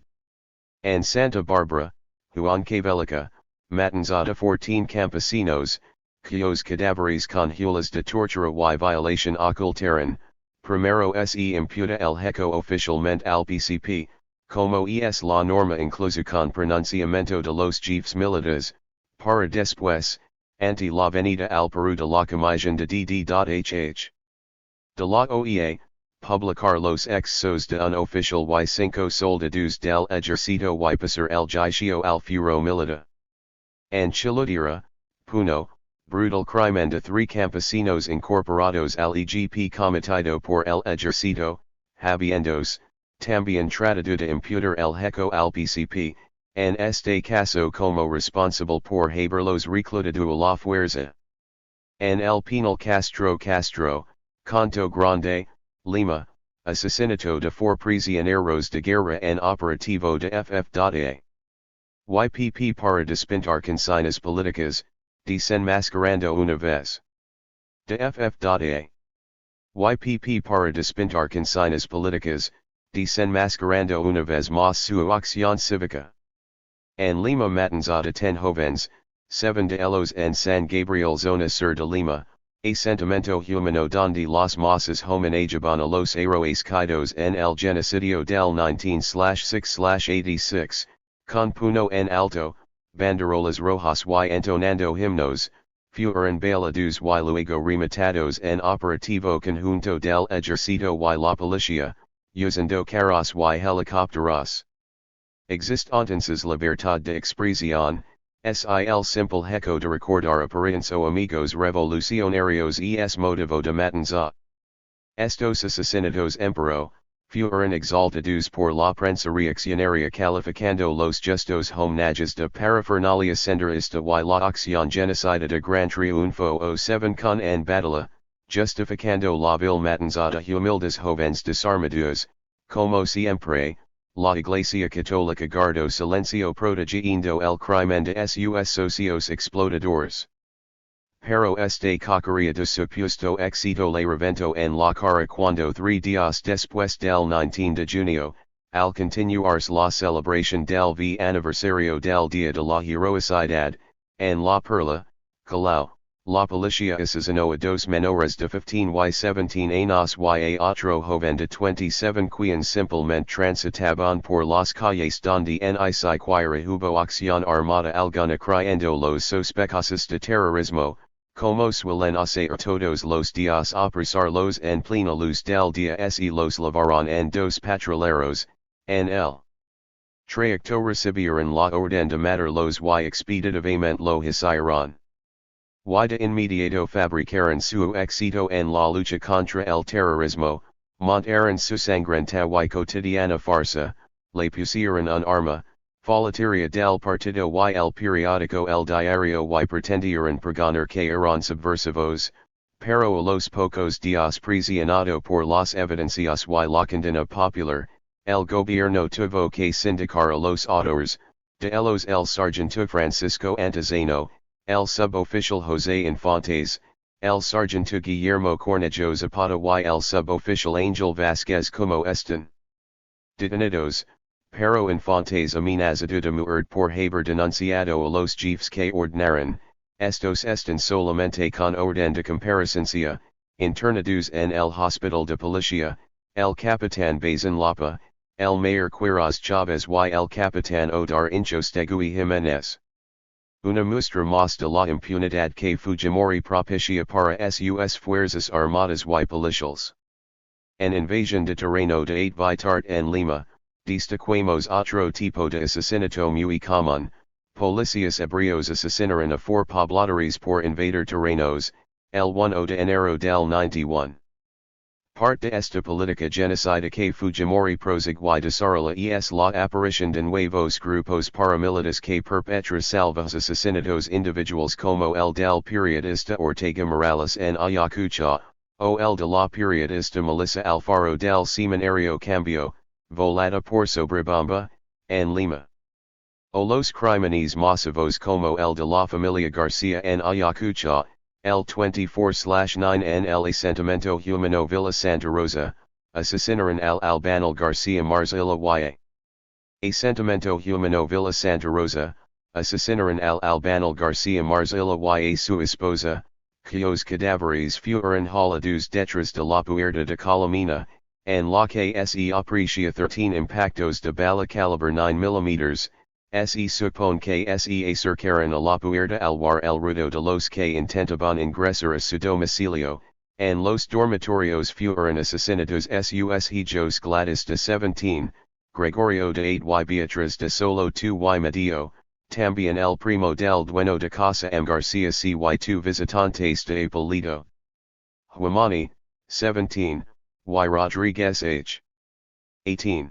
En Santa Barbara, Huancavelica, matanza de 14 campesinos, cuyos cadáveres con huellas de tortura y violación ocultaron, primero se imputa el hecho oficialmente al PCP, como es la norma incluso con pronunciamiento de los jefes militares, para después, ante la venida al Perú de la Comisión de DD.HH. De la OEA, publicar los exos de un oficial y 5 soldados del ejército y pasar el juicio al furo militar. En Chiludera, Puno, brutal crimen de 3 campesinos incorporados al EGP cometido por el ejército, habiendos, también tratado de imputar el hecho al PCP, en este caso como responsable por haberlos reclutado a la fuerza. En el penal Castro, Canto Grande, Lima, asesinato de 4 prisioneros de guerra en operativo de FF.A. YPP para despintar consignas políticas, desenmascarando una vez. De FF.A. YPP para despintar consignas políticas, desenmascarando una vez más su acción cívica. En Lima matanza de 10 jóvenes, 7 de ellos en San Gabriel zona sur de Lima, asentamiento humano donde los masas homenajeaban a los héroes caídos en el genocidio del 19/6/86, con puño en alto, banderolas rojas y entonando himnos, fueron baleados y luego rematados en operativo conjunto del ejército y la policía, usando carros y helicópteros. Existe entonces libertad de expresión, es el simple hecho de recordar aparientes o amigos revolucionarios y es motivo de matanza. Estos asesinatos empero, fueron exaltados por la prensa reaccionaria calificando los justos homenajes de parafernalia senderista y la acción genocida de Gran Triunfo o 7 con en batalla, justificando la vil matanza de humildes jóvenes desarmados, como siempre. La Iglesia Católica guardó silencio protegiendo el crimen de sus socios explotadores. Pero este coquería de supuesto éxito le reventó en la cara cuando 3 días después del 19 de junio, al continuarse la celebración del aniversario del Día de la Heroicidad, en La Perla, Callao, la policía asesinó a 2 menores de 15 y 17 años y a otro joven de 27 quien simplemente transitaban por las calles donde ni siquiera hubo acción armada alguna creyendo los sospechosos de terrorismo, como suelen hacer todos los días apresarlos en plena luz del día y los llevaron en 2 patrulleros, en el trayecto recibieron la orden de matarlos y expeditivamente lo hicieron. Y de inmediato fabricaron su éxito en la lucha contra el terrorismo, montaron su sangrenta y cotidiana farsa, le pusieron un arma, folletería del partido y el periódico El Diario y pretendieron pregonar que eran subversivos, pero a los pocos días presionado por las evidencias y la condena popular, el gobierno tuvo que sindicar a los autores, De Elos el Sargento Francisco Antezano, el Suboficial José Infantes, el Sargento Guillermo Cornejo Zapata y el Suboficial Angel Vasquez como están detenidos, pero Infantes amenazado de muerte por haber denunciado a los jefes que ordenaron, estos están solamente con orden de comparecencia, internados en el hospital de policía, el capitán Bazán Lapa, el mayor Quiroz Chavez y el capitán Odar Inchostegui Jiménez. Una muestra más de la impunidad que Fujimori propicia para sus fuerzas armadas y policiales. En invasión de terreno de 8 Vitart en Lima, destaquemos otro tipo de asesinato muy común, policías ebrios asesinaron a 4 pobladores por invadir terrenos, el 1 de enero del 91. Parte de esta política genocida que Fujimori prosigue desarrolla es la aparición de nuevos grupos paramilitares que perpetra salvos asesinatos individuales como el del periodista Ortega Morales en Ayacucho, o el de la periodista Melissa Alfaro del Seminario Cambio, volada por Sobrebomba, en Lima. O los crímenes masivos como el de la familia García en Ayacucho, el 24/9 en el asentamiento humano Villa Santa Rosa, asesinaron al albanil García Marzilla y asentamiento humano Villa Santa Rosa, asesinaron al albanil García Marzilla y su esposa, cuyos cadáveres fueron hallados detrás de la puerta de Colomina, en la que se aprecia 13 impactos de bala calibre 9 mm, se supone que se acercaron a la puerta al war el ruido de los que intentaban ingresar a su domicilio, en los dormitorios fueron asesinados sus hijos Gladys de 17, Gregorio de 8 y Beatriz de solo 2 y medio, también el primo del dueño de casa M. García y 2 visitantes de Apolito. Huamani, 17, y Rodriguez H. 18.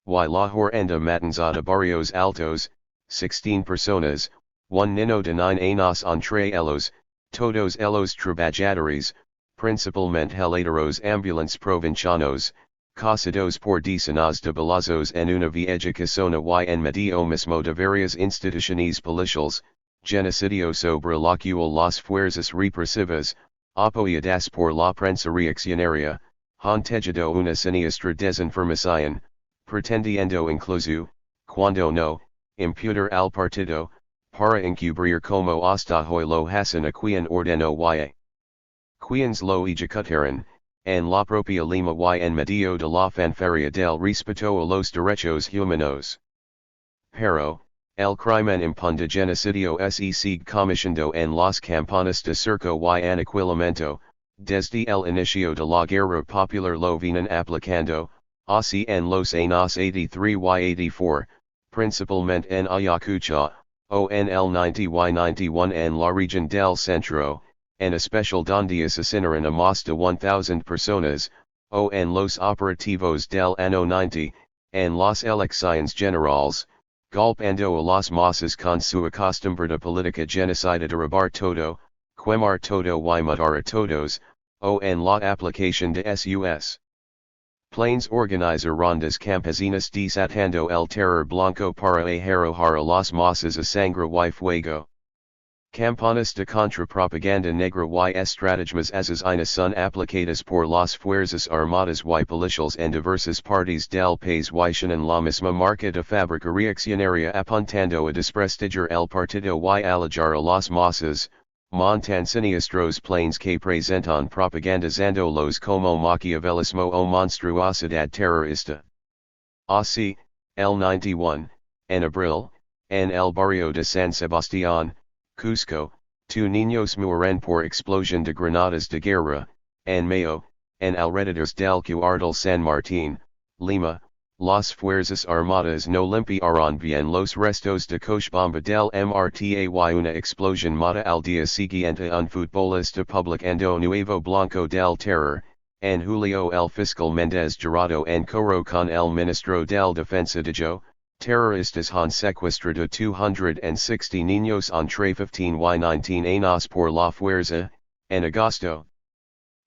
Y la Horrenda Matanzada Barrios Altos, 16 personas, 1 niño de 9 años entre ellos, todos ellos trabajadores, principalmente heladeros ambulants provincianos, causados por decenas de balazos en una vieja casona y en medio mismo de varias instituciones policiales, genocidio sobre la cual las fuerzas represivas, apoyadas por la prensa reaccionaria, han tejido una siniestra desinformación, pretendiendo incluso, cuando no, imputar al partido, para encubrir como hasta hoy lo hacen a quien ordenó y quienes lo ejecutaron, en la propia Lima y en medio de la fanfarria del respeto a los derechos humanos. Pero, el crimen impune genocidio se sigue cometiendo en las campanas de cerco y aniquilamiento, desde el inicio de la guerra popular lo vienen aplicando, así en los años 83 y 84, principalmente en Ayacucho, o en el 90 y 91 en la región del centro, en especial donde asesinaron a más de 1,000 personas, o en los operativos del año 90, en las elecciones generales, golpeando a las masas con su acostumbrada política genocida de robar todo, quemar todo y matar a todos, o en la aplicación de sus planes organizar rondas campesinas desatando el terror blanco para arrojar a las masas a sangre y fuego. Campanas de contrapropaganda negra y estratagemas asesinas son aplicadas por las fuerzas armadas y policiales en diversas partes del país y tienen la misma marca de fábrica reaccionaria apuntando a desprestigiar el partido y alejar a las masas, montan siniestros planes que presentan propagandizándolos como maquiavelismo o monstruosidad terrorista. Así, el 91, en abril, en el barrio de San Sebastián, Cusco, 2 niños mueren por explosión de granadas de guerra, en Mayo, en alrededores del Cuartel San Martín, Lima, las fuerzas armadas no limpiaron bien los restos de Cochabamba del MRTA y una explosión mata al día siguiente un futbolista publicando Nuevo Blanco del Terror, en julio el fiscal Méndez Jurado en coro con el ministro del Defensa dijo, terroristas han secuestrado 260 niños entre 15 y 19 años por la fuerza, en agosto.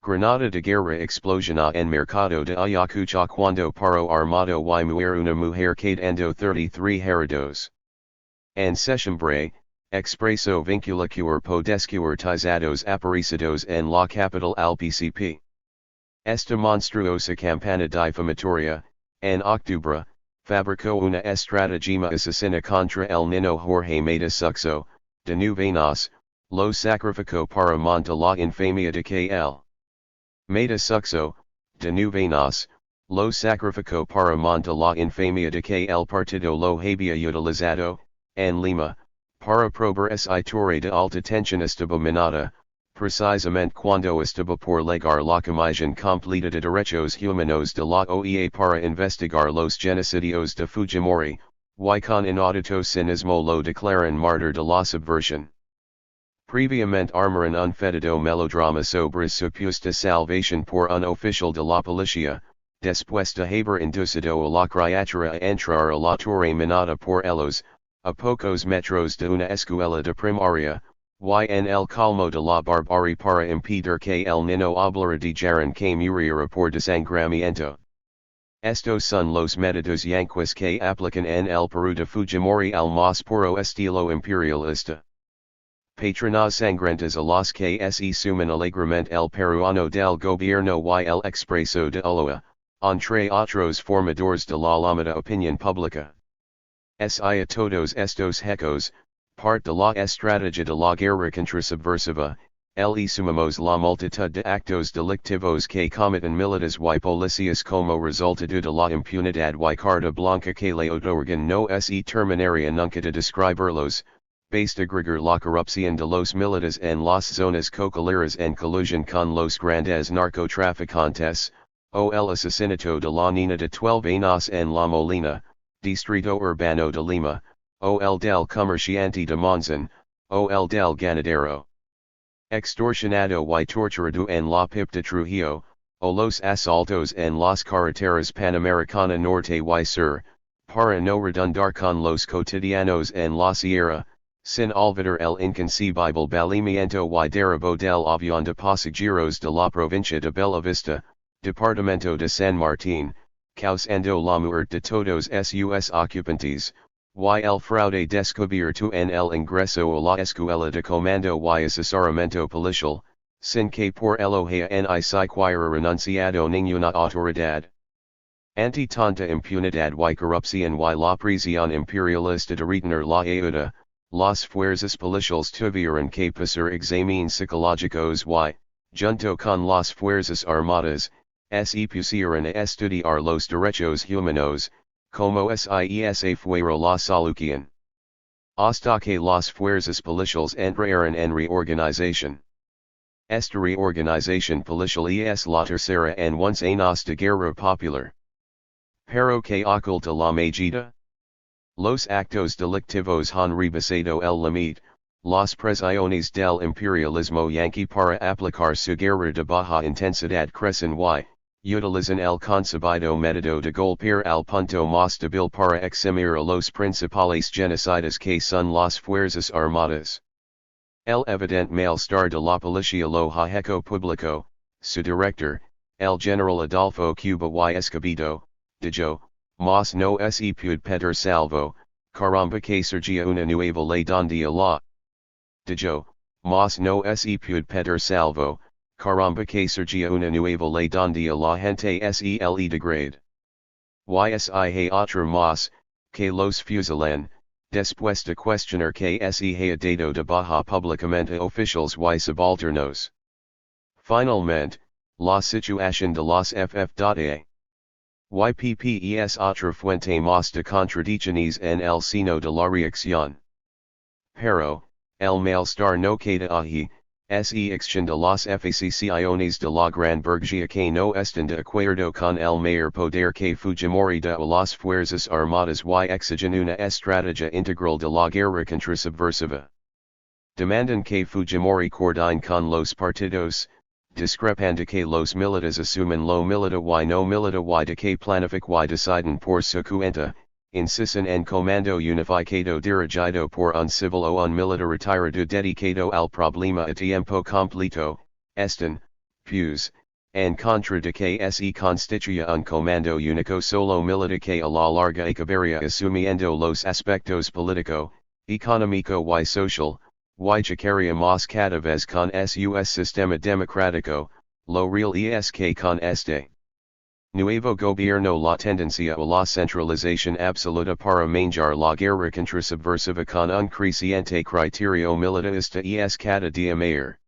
Granada de guerra explosiona en mercado de Ayacucho cuando paro armado y muere una mujer quedando 33 heridos. en sesiembre, expreso vinculature podescurtizados aparecidos en la capital al PCP. Esta monstruosa campana difamatoria, en octubre, fabricó una estratagema asesina contra el niño Jorge Mata Suxo, de Nuvenas, lo sacrificó para monta la infamia de que el Mata Suxo, de Nuvenas, lo sacrificó para monta la infamia de que el partido lo había utilizado, en Lima, para probar esa torre de alta tensión estaba minada, precisamente cuando estaba por llegar la comisión completa de derechos humanos de la OEA para investigar los genocidios de Fujimori, y con inaudito cinismo lo declaran mártir de la subversión. Previamente armaron un fedido melodrama sobre supuesta salvación por un oficial de la policía, después de haber inducido a la criatura a entrar a la torre minada por ellos, a pocos metros de una escuela de primaria, y en el colmo de la barbarie para impedir que el niño hablara dijeron que muriera por desangramiento. Estos son los métodos yanquis que aplican en el Perú de Fujimori al más puro estilo imperialista. Patronas sangrantes a los que se suman alegremente el peruano del gobierno y el expreso de Ulloa, entre otros formadores de la llamada opinión pública. A todos estos hechos, parte de la estrategia de la guerra contrasubversiva, sumamos la multitud de actos delictivos que cometen militares y policías como resultado de la impunidad y carta blanca que le otorgan no se terminaría nunca de describirlos, basta agregar la corrupción de los militares en las zonas cocaleras en collusión con los grandes narcotraficantes, o el asesinato de la niña de 12 años en La Molina, distrito urbano de Lima, o el del comerciante de Monzón, o el del ganadero extorsionado y torturado en la PIP de Trujillo, o los asaltos en las carreteras Panamericana Norte y Sur, para no redundar con los cotidianos en la Sierra, sin olvidar el inconcebible valimiento y derribo del avión de pasajeros de la provincia de Bella Vista, departamento de San Martín, causando la muerte de todos sus ocupantes, y el fraude descubierto en el ingreso a la escuela de comando y asesoramiento policial, sin que por elogia ni siquiera renunciado ninguna autoridad. Ante tanta impunidad y corrupción y la presión imperialista de retener la ayuda, las fuerzas policiales tuvieron que pasar exámenes psicológicos y, junto con las fuerzas armadas, se pusieron a estudiar los derechos humanos, como se fuera la solución. Hasta que las fuerzas policiales entraron en reorganización. Esta reorganización policial es la tercera en once años de guerra popular. Pero que oculta la medida? Los actos delictivos han rebasado el límite, las presiones del imperialismo yanqui para aplicar su guerra de baja intensidad crecen y utilizan el concebido método de golpear al punto más débil para eximir a los principales genocidas que son las fuerzas armadas. El evidente malestar de la policía lo ha hecho público, su director, el general Adolfo Cuba y Escobedo, dijo, mas no se puede pedir salvo, caramba que surgia una nueva ley donde la. Dijo, mas no se puede pedir salvo, caramba que surgia una nueva ley donde la gente se le degrade. Hay otra más, que los fusilan, después de cuestionar que se haya dado de baja públicamente oficiales y subalternos. Finalmente, la situación de los FF.A. YPP otra fuente más de contradicciones en el seno de la reacción. Pero, el malestar no queda ahí, se extiende a las facciones de la gran burguesía que no están de acuerdo con el mayor poder que Fujimori da a las fuerzas armadas y exigen una estrategia integral de la guerra contrasubversiva. Demandan que Fujimori coordine con los partidos, discrepando que los militares asuman lo milita y no milita y de que planific y deciden por su cuenta, insisten en comando unificado dirigido por un civil o un militar retirado dedicado al problema a tiempo completo, están, pues, en contra de que se constituya un comando único solo milita que a la larga acabaría asumiendo los aspectos político, Económico y social, y chacaria más cada vez con su sistema democrático, lo real es que con este nuevo gobierno la tendencia a la centralización absoluta para manejar la guerra contrasubversiva con un creciente criterio militarista es cada día mayor.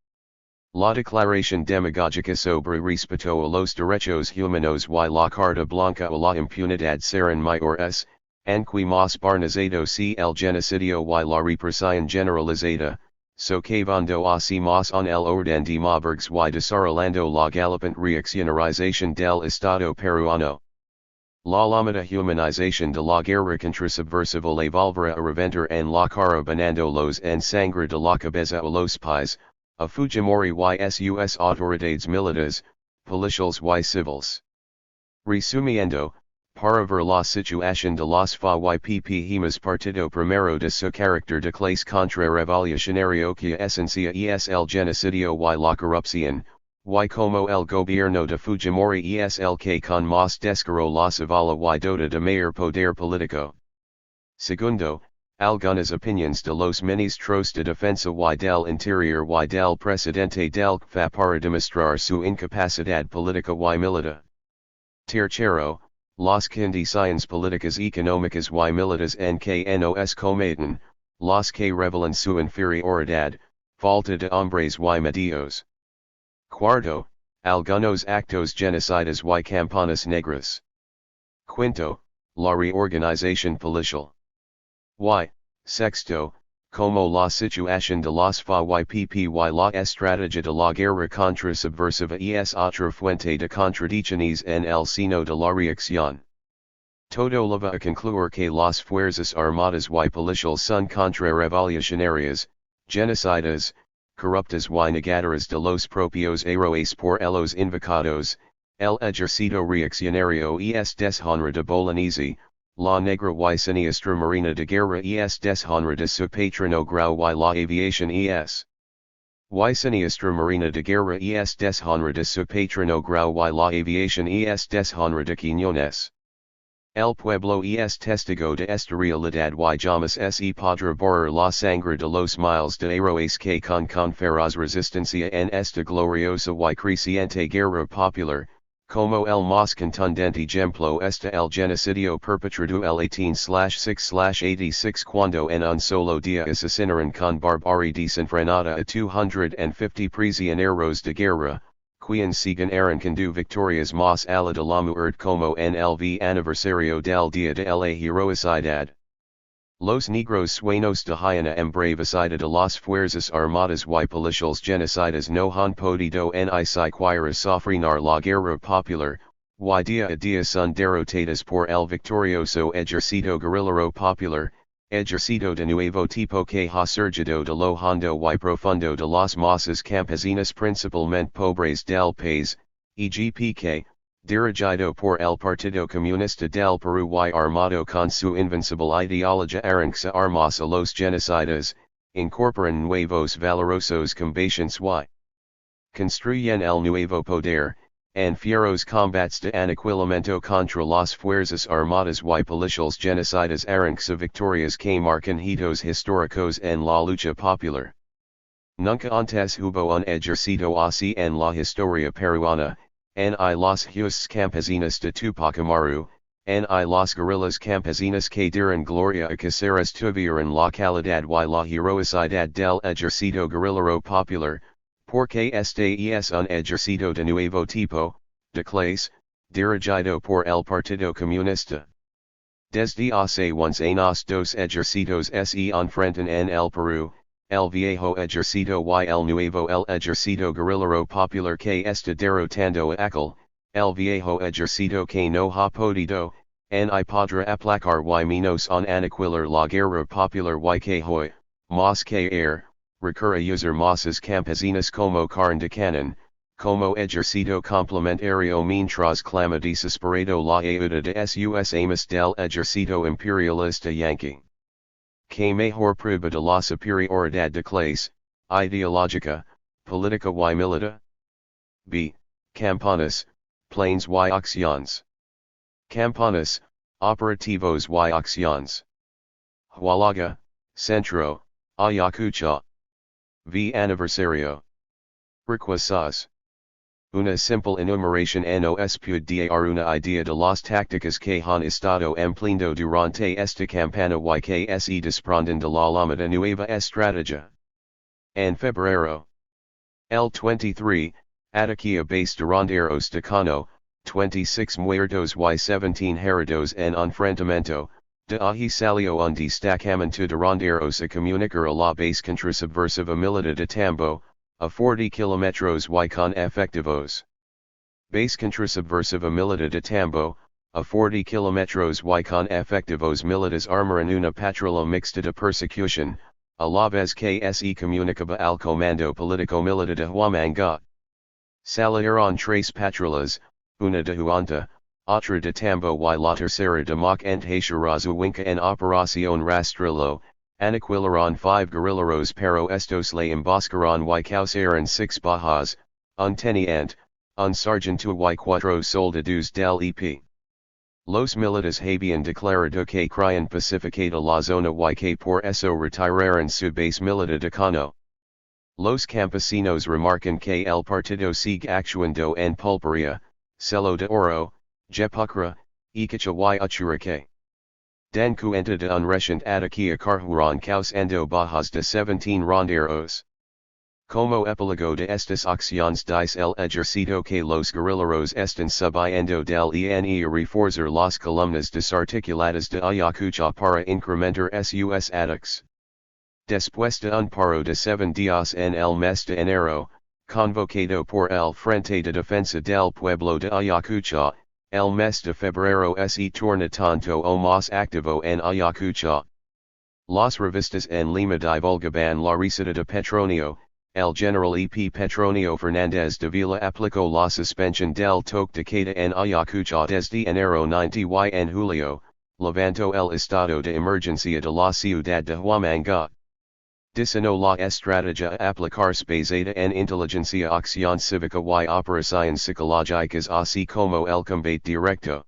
La declaración demagógica sobre respeto a los derechos humanos y la carta blanca a la impunidad serán mayores, aunque más barnizado si el genocidio y la represión generalizada, socavando así más en el orden de Marburgs y desarrollando la galopante reaccionarización del Estado peruano. La llamada humanización de la guerra contrasubversiva le volverá a reventar en la cara banando los en sangre de la cabeza a los pies, a Fujimori y sus autoridades militares, policiales y civiles. Resumiendo, para ver la situación de los FYPP hemos partido primero de su carácter de clase contrarrevolucionario que esencia es el genocidio y la corrupción, y como el gobierno de Fujimori es el que con más descaro la avala y dota de mayor poder político. Segundo, algunas opiniones de los ministros de defensa y del interior y del presidente del CFA para demostrar su incapacidad política y militar. Tercero, las condiciones políticas económicas y militares en que nos cometen, las que revelan su inferioridad, falta de hombres y medios. Cuarto, algunos actos genocidas y campanas negras. Quinto, la reorganización policial. Y, sexto, como la situación de los FYPP y la estrategia de la guerra contrasubversiva es otra fuente de contradicciones en el seno de la reacción. Todo lleva a concluir que las fuerzas armadas y policiales son contrarrevolucionarias, genocidas, corruptas y negadoras de los propios héroes por ellos invocados, el ejército reaccionario es deshonra de Bolognese, la negra y siniestra marina de guerra es deshonra de su patrono grau y la aviación es. Y siniestra marina de guerra es deshonra de su patrono grau y la aviación es deshonra de Quiñones. El pueblo es testigo de esta realidad y jamás se podrá borrar la sangre de los miles de héroes que con feroz resistencia en esta gloriosa y creciente guerra popular, como el más contundente ejemplo está el genocidio perpetrado el 18/6/86 cuando en un solo día asesinaron con barbarie desenfrenada a 250 prisioneros de guerra, quienes se ganaron con victorias más allá de la muerte como en el aniversario del Día de la Heroicidad. Los negros sueños de Hyena embravecida de las fuerzas armadas y policiales genocidas no han podido ni siquiera sofrenar la guerra popular, y día a día son derrotadas por el victorioso ejército guerrillero popular, ejército de nuevo tipo que ha surgido de lo hondo y profundo de las masas campesinas principalmente pobres del país, EGPK, dirigido por el Partido Comunista del Perú y armado con su invencible ideología arranca armas a los genocidas, incorporan nuevos valorosos combations y construyen el nuevo poder, en fieros combates de aniquilamiento contra las fuerzas armadas y policiales genocidas arranca victorias que marcan hitos históricos en la lucha popular. Nunca antes hubo un ejército así en la historia peruana, ni los justos campesinos de Tupac Amaru, ni los guerrillas campesinas que dieron gloria a Caceres tuvieron la calidad y la heroicidad del ejército guerrillero popular, porque este es un ejército de nuevo tipo, de clase, dirigido por el Partido Comunista. Desde hace unos dos ejércitos se enfrentan en el Perú, el viejo ejército y el nuevo el ejército guerrillero popular que está derrotando a aquel, el viejo ejército que no ha podido, ni podrá aplacar y menos en aniquilar la guerra popular y que hoy, más que recurre a usar masas campesinas como carne de canon, como ejército complementario mientras clama desesperado la ayuda de sus amas del ejército imperialista yankee. Que mejor prueba de la superioridad de clase, ideológica, política y militar? B. Campanas, planes y acciones. Campanas, operativos y acciones. Hualaga, Centro, Ayacucho. V. Aniversario. Requesas. Una simple enumeración nos puede dar una idea de las tácticas que han estado empleando durante esta campaña y que se desprenden de la llamada nueva estrategia. En febrero. El 23, Ataquia base Duranderos de Cano, 26 muertos y 17 heridos en enfrentamiento, de ahí salió un destacamento Duranderos a comunicar a la base contrasubversiva militar de Tambo, a 40 kilómetros y con efectivos. Base contrasubversiva militar de Tambo, a 40 kilómetros y con efectivos militares armaron una patrulla mixta de persecución, a la vez que se comunicaba al comando político militar de Huamanga. Salieron tres patrullas, una de Huanta, otra de Tambo y la tercera de Moc en Huinca en Operación Rastrillo, aniquilaron 5 guerrilleros pero estos le emboscaron y causaron 6 bajas, un teniente, un sargento y 4 soldados del EP. Los militares habían declarado que querían pacificar la zona y que por eso retiraron su base militar de Cano. Los campesinos remarcan que el partido sigue actuando en Pulperia, Celo de Oro, Jepucra, Iquicha y Uchurique. Dan cuenta de un reciente ataque a Carhuron causando bajas de 17 ronderos. Como epílogo de estas acciones dice el ejército que los guerrilleros están subiendo del ENE a reforzar las columnas desarticuladas de Ayacucho para incrementar sus ataques. Después de un paro de 7 días en el mes de enero, convocado por el Frente de Defensa del Pueblo de Ayacucho, el mes de febrero se torna tanto o más activo en Ayacucho. Las revistas en Lima divulgaban la receta de Petronio. El general EP Petronio Fernández de Vila aplicó la suspensión del toque de queda en Ayacucho desde enero 90 y en julio, levantó el estado de emergencia de la ciudad de Huamanga. Diseñó la estrategia a aplicarse basada en inteligencia acción cívica y operaciones psicológicas así como el combate directo.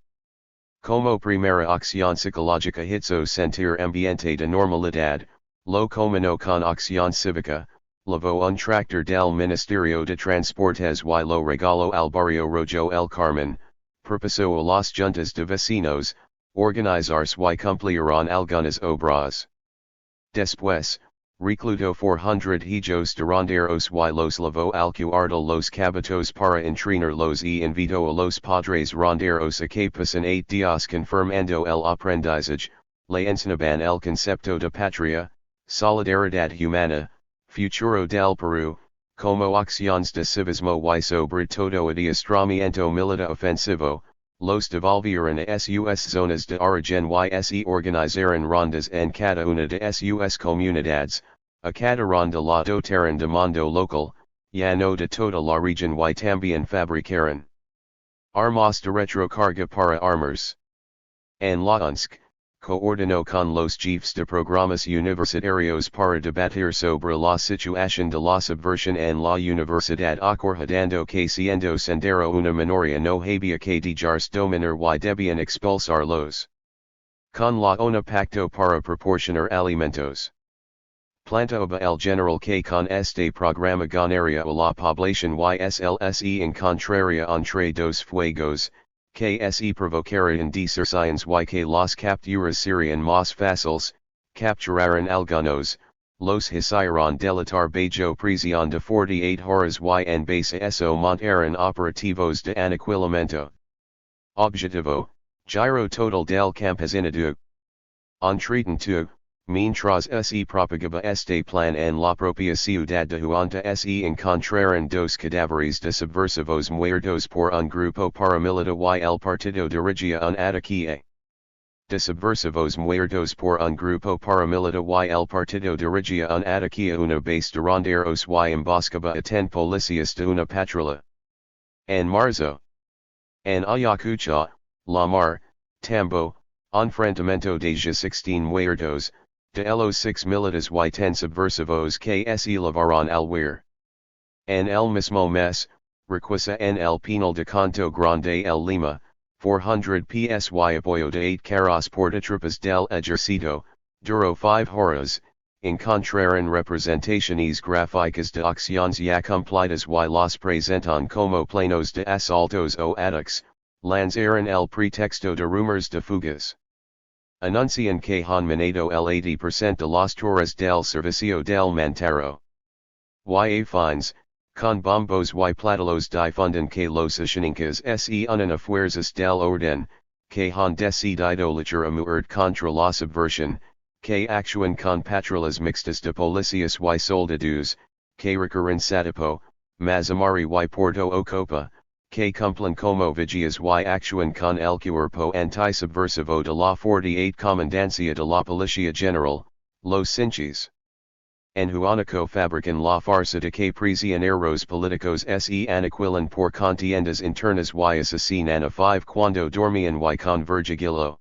Como primera acción psicológica hizo sentir ambiente de normalidad, lo combinó con acción cívica. Lavó un tractor del Ministerio de Transportes y lo regaló al barrio Rojo El Carmen, propuso a las juntas de vecinos, organizarse y cumplieron algunas obras. Después, reclutó 400 hijos duranderos y los lavó al cuarto los cabitos para entrenarlos y invitó a los padres ronderos a que pasen 8 días confirmando el aprendizaje, le enseñaban el concepto de patria, solidaridad humana, futuro del Perú, como acciones de civismo y sobre todo adiestramiento militar ofensivo, los devolvieron a sus zonas de origen y se organizaron rondas en cada una de sus comunidades, a cada ronda la dotaron de mando local, ya no de toda la región y también fabricaron armas de retrocarga para armas. En la UNSC, coordinó con los jefes de programas universitarios para debatir sobre la situación de la subversión en la universidad acordando que siendo sendero una minoría no había que dejarse dominar y debían expulsarlos. Con la ONU pacto para proporcionar alimentos. Planteaba el general que con este programa ganaría a la población YSLSE en contraria entre dos fuegos, que se provocarían deserciones y que las capturas serían más fáciles, capturaron algunos, los hicieron delatar bajo prisión de 48 horas y en base eso montaron operativos de aniquilamiento. Objetivo, giro total del campesinado. Entretanto, mientras se propagaba este plan en la propia ciudad de Huanta se encontraron dos cadáveres de subversivos muertos por un grupo paramilitar y el partido dirigía un ataque. De subversivos muertos por un grupo paramilitar y el partido dirigía un ataque a una base de ronderos y emboscaba a 10 policías de una patrulla. En marzo. En Ayacucho, La Mar, Tambo, enfrentamiento de 16 muertos, de los 6 militares y 10 subversivos que se llevaron al huir. En el mismo mes, requisa en el penal de Canto Grande el Lima, 400 PSY apoyo de 8 carros portatropas del ejército, duró 5 horas, encontraron representaciones gráficas de acciones ya cumplidas y las presentan como planos de asaltos o ataques, lanzaron el pretexto de rumores de fugas. Anuncian que han minado el 80% de las torres del servicio del Mantaro. Y afines, con bombos y platillos difunden que los achaninkas se unen a fuerzas del orden, que han decidido luchar a muerte contra la subversión, que actúan con patrullas mixtas de policías y soldados, que requieren satipo, mazamari y porto o copa, que cumplen como vigias y actúan con el cuerpo antisubversivo de la 48 Comandancia de la Policía General, los Sinchis. En Juanico fabrican la farsa de que prisioneros políticos se aniquilan por contiendas internas y asesinan a 5 cuando dormían y con virgigilo.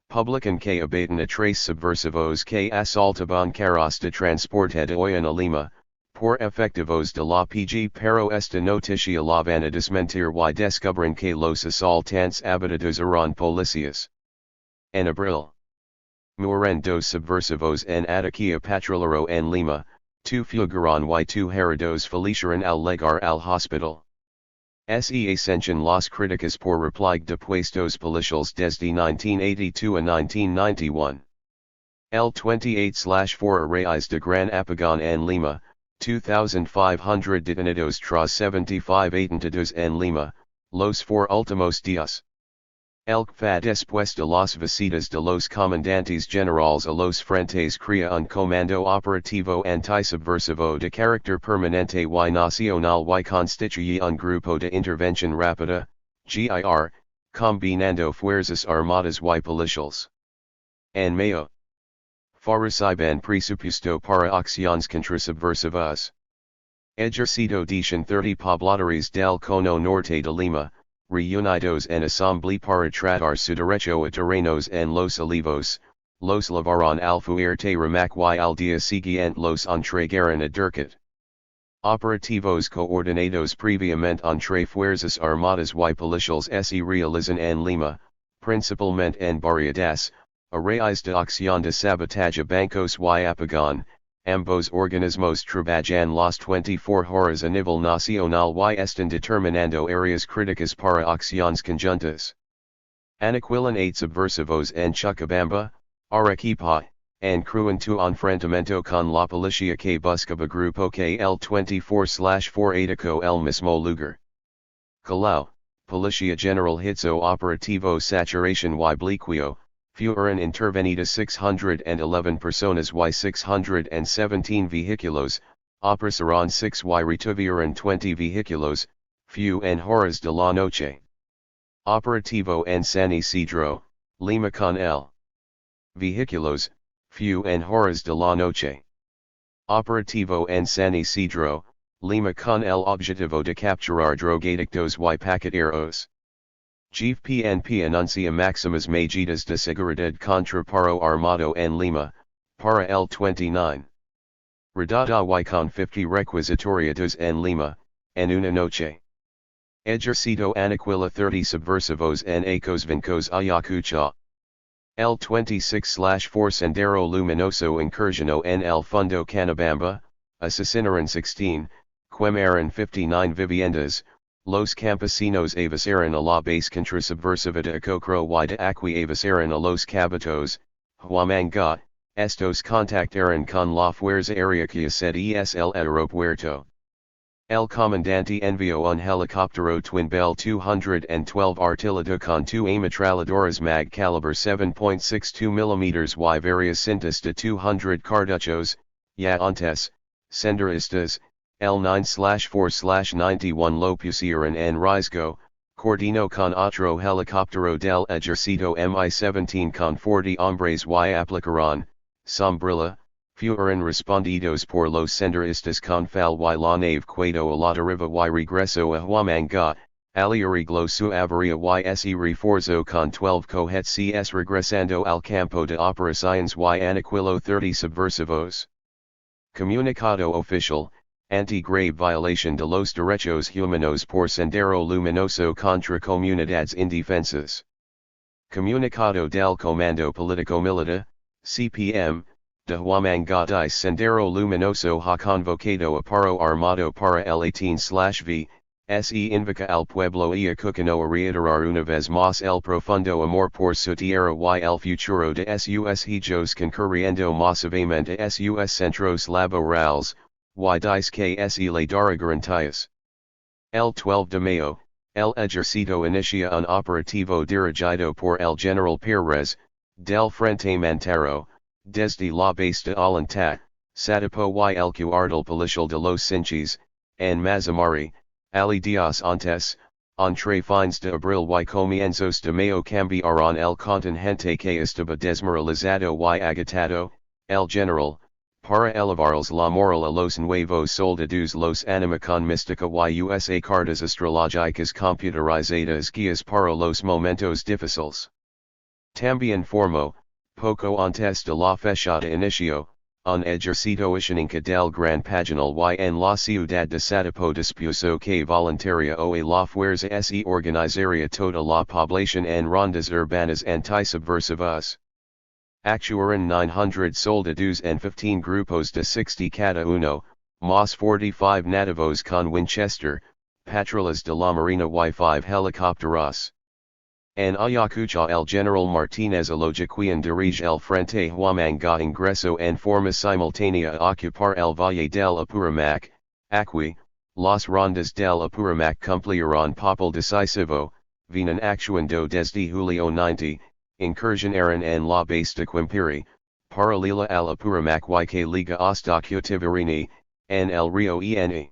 Publican que abaten a 3 subversivos que asaltaban carros de transporte de hoy en Lima, por efectivos de la PG pero esta noticia la van a desmentir y descubren que los asaltantes abatidos eran policías. En abril. Mueren dos subversivos en Ataquia Patrullero en Lima, 2 fugaron y 2 heridos fallecieron al llegar al hospital. Se ascension las críticas por repliegue de puestos policiales desde 1982 a 1991. El 28/4 arrayes de Gran Apagón en Lima, 2,500 detenidos tras 75 atentados en Lima, los 4 últimos días. El que después de las visitas de los comandantes generales a los frentes crea un comando operativo antisubversivo de carácter permanente y nacional y constituye un grupo de intervención rápida, GIR, combinando fuerzas armadas y policiales. En Mayo. Fareciban presupuesto para acciones contrasubversivas. Ejercito de 30 pobladores del Cono Norte de Lima, reunidos en asamblea para tratar su derecho a terrenos en Los Olivos, los llevaron al fuerte Ramac y al día siguiente los entregaron a Durkot. Operativos coordinados previamente entre fuerzas armadas y policiales se realizan en Lima, principalmente en barriadas, arrayes de acción de sabotaje bancos y apagón. Ambos organismos trabajan las 24 horas a nivel nacional y están determinando áreas críticas para acciones conjuntas. Aniquilan 8 subversivos en Chuquibamba, Arequipa, en cruento enfrentamiento con la policía que buscaba grupo que el 24/4 atacó el mismo lugar. Callao, Policía General Hitso Operativo Saturación y Bliqueo. Fueron intervenidas 611 personas y 617 vehículos, apresaron 6 y retuvieron 20 vehículos, en horas de la noche. Operativo en San Isidro, Lima con el. Vehículos, en horas de la noche. Operativo en San Isidro, Lima con el objetivo de capturar drogadictos y paqueteros. GFPNP anuncia máximas medidas de seguridad contra paro armado en Lima, para el 29. Redada y con 50 requisitoriados en Lima, en una noche. Ejercito aniquila 30 subversivos en Ecosvincos Ayacucho. El 26/4 Sendero Luminoso incursionó en el Fundo Canabamba, asesinaron 16, quemaron 59 viviendas. Los campesinos avisaron a la base contrasubversiva de Acocro y de Acqui avisaron a los cabotos, Huamanga, estos contactaron con la fuerza aérea que es el aeropuerto. El comandante envió un helicóptero Twin Bell 212 artillado con 2 ametralladoras mag caliber 7.62 mm y varias cintas de 200 cartuchos, ya antes, senderistas. El 9/4/91 lo pusieron en riesgo, coordinó con otro helicóptero del ejército Mi-17 con 40 hombres y aplicaron, sombrilla, fueron respondidos por los senderistas con fal y la nave quedó a la deriva y regresó a Huamanga, aliarregló su avería y se reforzó con 12 cohetes regresando al campo de operaciones y aniquiló 30 subversivos. Comunicado oficial. Anti-grave violación de los derechos humanos por Sendero Luminoso contra comunidades indefensas. Comunicado del Comando Político Militar, CPM, de Huamanga di Sendero Luminoso ha convocado a paro armado para el 18/v, se invoca al pueblo y Cucano a reiterar una vez más el profundo amor por su tierra y el futuro de sus hijos concurriendo masivamente sus centros laborales, y dice que se le dará garantías. El 12 de mayo, el ejército inicia un operativo dirigido por el general Pérez, del Frente Montero, desde la base de Alenta, Satipo y el cuartel policial de los Sinchis, en Mazamari, ali días antes, entre fines de abril y comienzos de mayo cambiaron el contingente que estaba desmoralizado y agitado, el general, para elevarles la moral a los nuevos soldados los anima con mística y usa cartas astrológicas computarizadas guías para los momentos difíciles. También formó, poco antes de la fecha de inicio, un ejército ishaninca del Gran Paginal y en la ciudad de Satipo dispuso que voluntaria o la fuerza se organizaría toda la población en rondas urbanas antisubversivas. Actuaron 900 soldados en 15 grupos de 60 cada uno, más 45 nativos con Winchester, patrullas de la Marina y 5 helicópteros. En Ayacucho el general Martínez Alojaquian dirige el Frente Huamanga ingreso en forma simultánea a ocupar el Valle del Apurimac, Aquí, las rondas del Apurimac cumplieron papel decisivo, vienen actuando desde julio 90, incursionaron en la base de Quimpiri, paralela al Apurimac y que liga hasta Cutivirini, en el río Eni.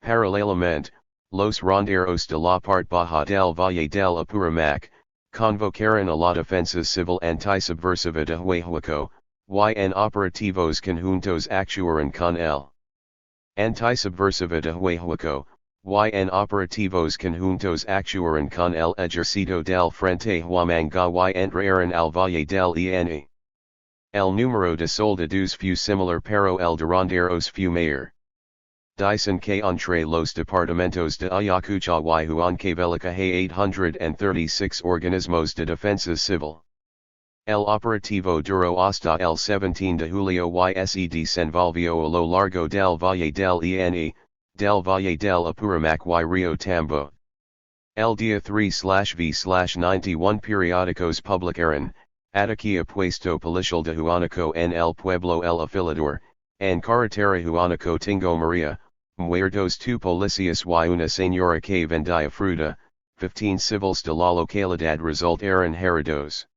Paralelamente, los ronderos de la parte baja del Valle del Apurimac, convocaron a la defensa civil antisubversiva de Huehueco, y en operativos conjuntos actuaron con el antisubversiva de Huehueco, y en operativos conjuntos actuaron con el ejército del Frente Huamanga y entraron al Valle del Eni. El número de soldados fue similar pero el de ronderos fue mayor. Dicen que entre los departamentos de Ayacucho y Huancavelica hay 836 organismos de defensa civil. El operativo duró hasta el 17 de julio y se desenvolvió a lo largo del Valle del Eni, del Valle del Apurimac y Rio Tambo. El día 3/v/91 periódicos publicaron, Ataque puesto policial de Huánuco en el pueblo El Afilador, en carretera Huánuco Tingo María, muertos 2 policías y una señora que vendía fruta, 15 civiles de la localidad resultaron heridos.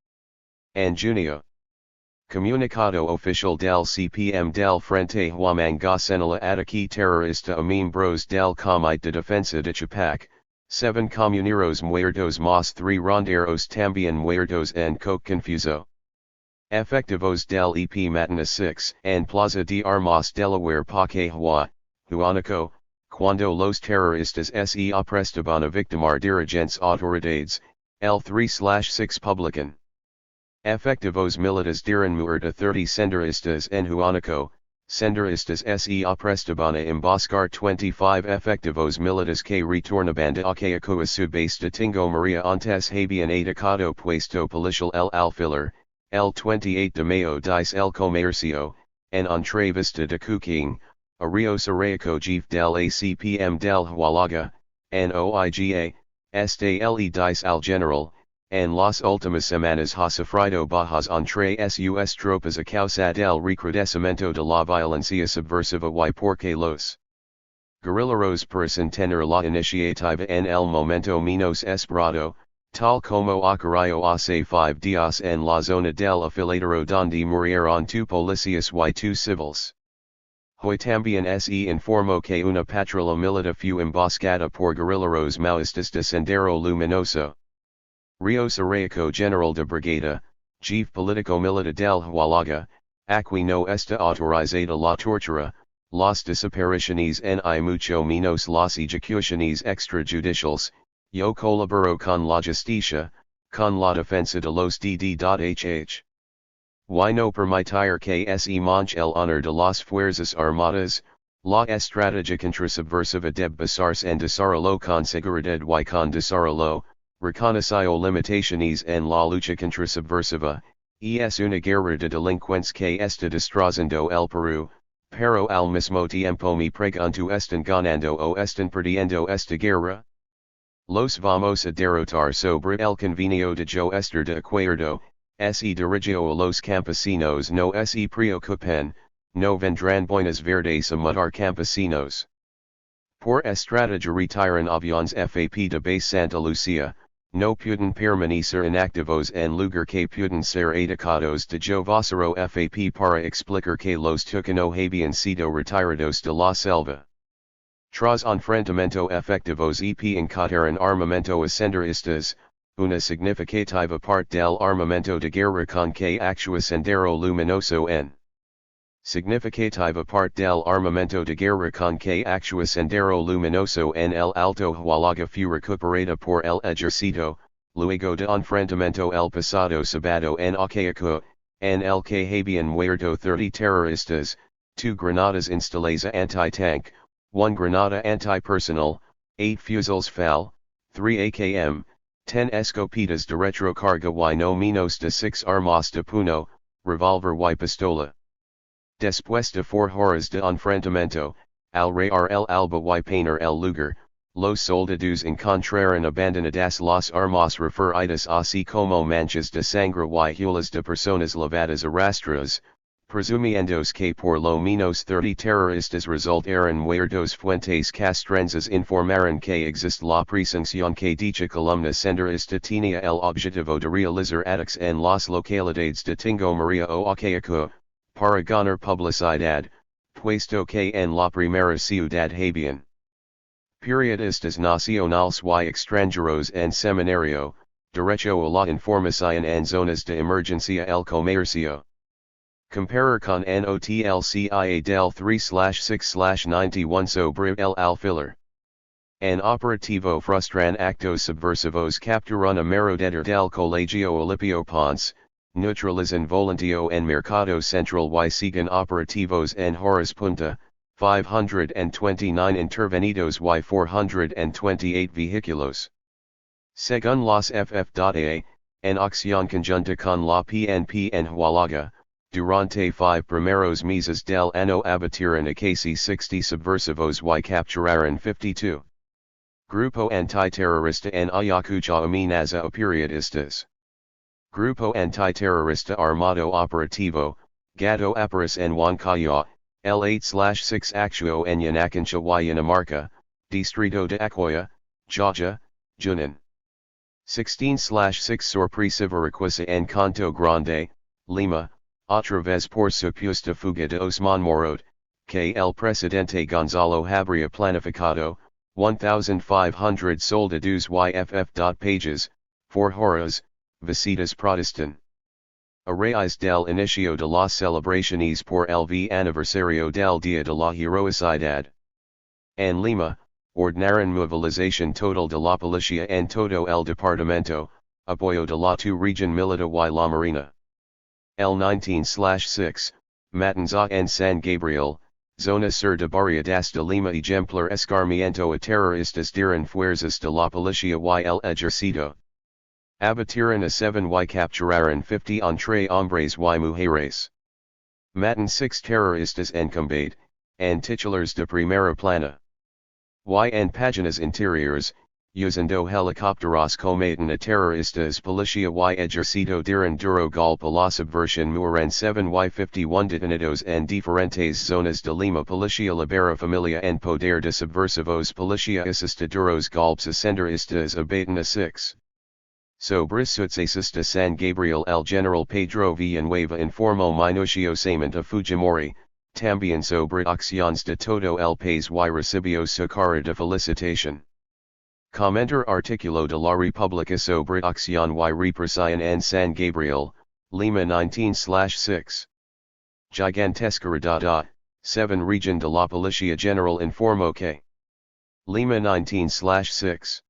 En junio. Comunicado oficial del CPM del Frente Huamanga señala ataque terrorista a miembros del Comité de Defensa de Chapac, 7 comuneros muertos más 3 ronderos también muertos en coque confuso. Efectivos del EP Matana 6 en Plaza de Armas Delaware Paque Huánuco, cuando los terroristas se aprestaban a victimar dirigentes autoridades, el 3/6 publican. Efectivos militares dieron muerte a 30 senderistas en Huánuco, senderistas se aprestaban a emboscar 25 efectivos militares que retornaban de Ayacucho a su base de Tingo María antes habían atacado puesto policial el Alfiler, el 28 de mayo dice el comercio, en entrevista de cooking, a Rio Sarayaco jefe del ACPM del Hualaga, en OIGA, este le dice al general, en las últimas semanas ha sufrido bajas entre sus tropas a causa del recrudecimiento de la violencia subversiva y porque los guerrilleros parecen tener la iniciativa en el momento menos esperado, tal como ocurrió hace 5 días en la zona del afiladero donde murieron 2 policías y 2 civiles. Hoy también se informó que una patrulla militar fue emboscada por guerrilleros maoístas de Sendero Luminoso. Rio Sarayaco General de Brigada, Chief Político Militar del Hualaga, aquí no está autorizada la tortura, las desapariciones en hay mucho menos las ejecuciones extrajudiciales, yo colaboro con la justicia, con la defensa de los DD.hh. Y no permitir que se manche el honor de las fuerzas armadas, la estrategia contrasubversiva debe basarse en desarrollo con seguridad y con desarrollo, reconoció limitaciones en la lucha contrasubversiva, Es una guerra de delincuencia que está destrozando el Perú, pero al mismo tiempo me pregunto están ganando o están perdiendo esta guerra? Los vamos a derrotar sobre el convenio de yo estar de acuerdo, se dirigió a los campesinos no se preocupen, no vendrán buenas verdes a matar campesinos. Por estrategia retiran aviones FAP de base Santa Lucia, no pueden permanecer inactivos en lugar que pueden ser atacados de yo vocero FAP para explicar que los tucano habían sido retirados de la selva. Tras enfrentamiento efectivos EP encontraron armamento ascenderistas, una significativa parte del armamento de guerra con que actúa Sendero Luminoso en. Significativa parte del armamento de guerra con que actúa Sendero Luminoso en el Alto Hualaga fue recuperada por el ejército, luego de enfrentamiento el pasado sábado en Acayaco, en el que habían muerto 30 terroristas, 2 granadas instaladas anti-tank, 1 granada anti-personal, 8 fusiles FAL, 3 AKM, 10 escopetas de retrocarga y no menos de 6 armas de puño, revolver y pistola. Después de 4 horas de enfrentamiento, al rayar el alba y peinar el lugar, los soldados encontraron abandonadas las armas referidas así como manchas de sangre y huellas de personas lavadas arrastradas, presumiéndose que por lo menos 30 terroristas resultaron muertos. Fuentes castrenses informaron que existe la presunción que dicha columna senderista tenía el objetivo de realizar ataques en las localidades de Tingo Maria o Acayaco, para ganar publicidad, puesto que en la primera ciudad habían periodistas nacionales y extranjeros en seminario, derecho a la información en zonas de emergencia el comercio. Comparar con NOTLCIA del 3/6/91 sobre el alfiler. En operativo frustran actos subversivos capturan a merodeder del Colegio Olipio Ponce, neutralizan voluntario en Mercado Central y siguen operativos en Horas Punta, 529 intervenidos y 428 vehículos. Según las FF.A, en acción conjunta con la PNP en Hualaga, durante 5 primeros meses del año abatieron a casi 60 subversivos y capturaron 52. Grupo antiterrorista en Ayacucho amenaza a periodistas. Grupo antiterrorista armado operativo, Gato Aparis en Huancayo, el 8/6 actuó en Yanacancha y Yanamarca, Distrito de Acoya, Jaja, Junin. 16/6 sorpresiva requisa en Canto Grande, Lima, otra vez por supuesta fuga de Osman Morot, que el presidente Gonzalo habría planificado, 1,500 soldados YFF. Pages, 4 horas, visitas protestan. A raíz del inicio de las celebraciones por el V aniversario del Día de la Heroicidad. En Lima, ordenaron movilización total de la policía en todo el departamento, apoyo de la tu región militar y la marina. El 19/6, Matanza en San Gabriel, zona sur de Barriadas de Lima ejemplar escarmiento a terroristas dieron fuerzas de la policía y el ejército. Abatieron a 7 y capturaron 50 entre hombres y mujeres. Matan 6 terroristas en combate, and titulares de primera plana. Y en páginas interiores, usando helicópteros combaten a terroristas policía y ejército dieron duro golpe a la subversión mueren 7 y 51 detenidos en diferentes zonas de Lima. Policía libera familia en poder de subversivos. Policía asista duros golpes a senderistas abaten a 6. Sobre sucesos de San Gabriel el general Pedro Villanueva informó minuciosamente a Fujimori, también sobre acciones de todo el país y recibió su carta de felicitación. Comentar artículo de la República sobre acción y represión en San Gabriel, Lima 19/6. Gigantesca redada, 7 Region de la Policía General informó que. Lima 19/6.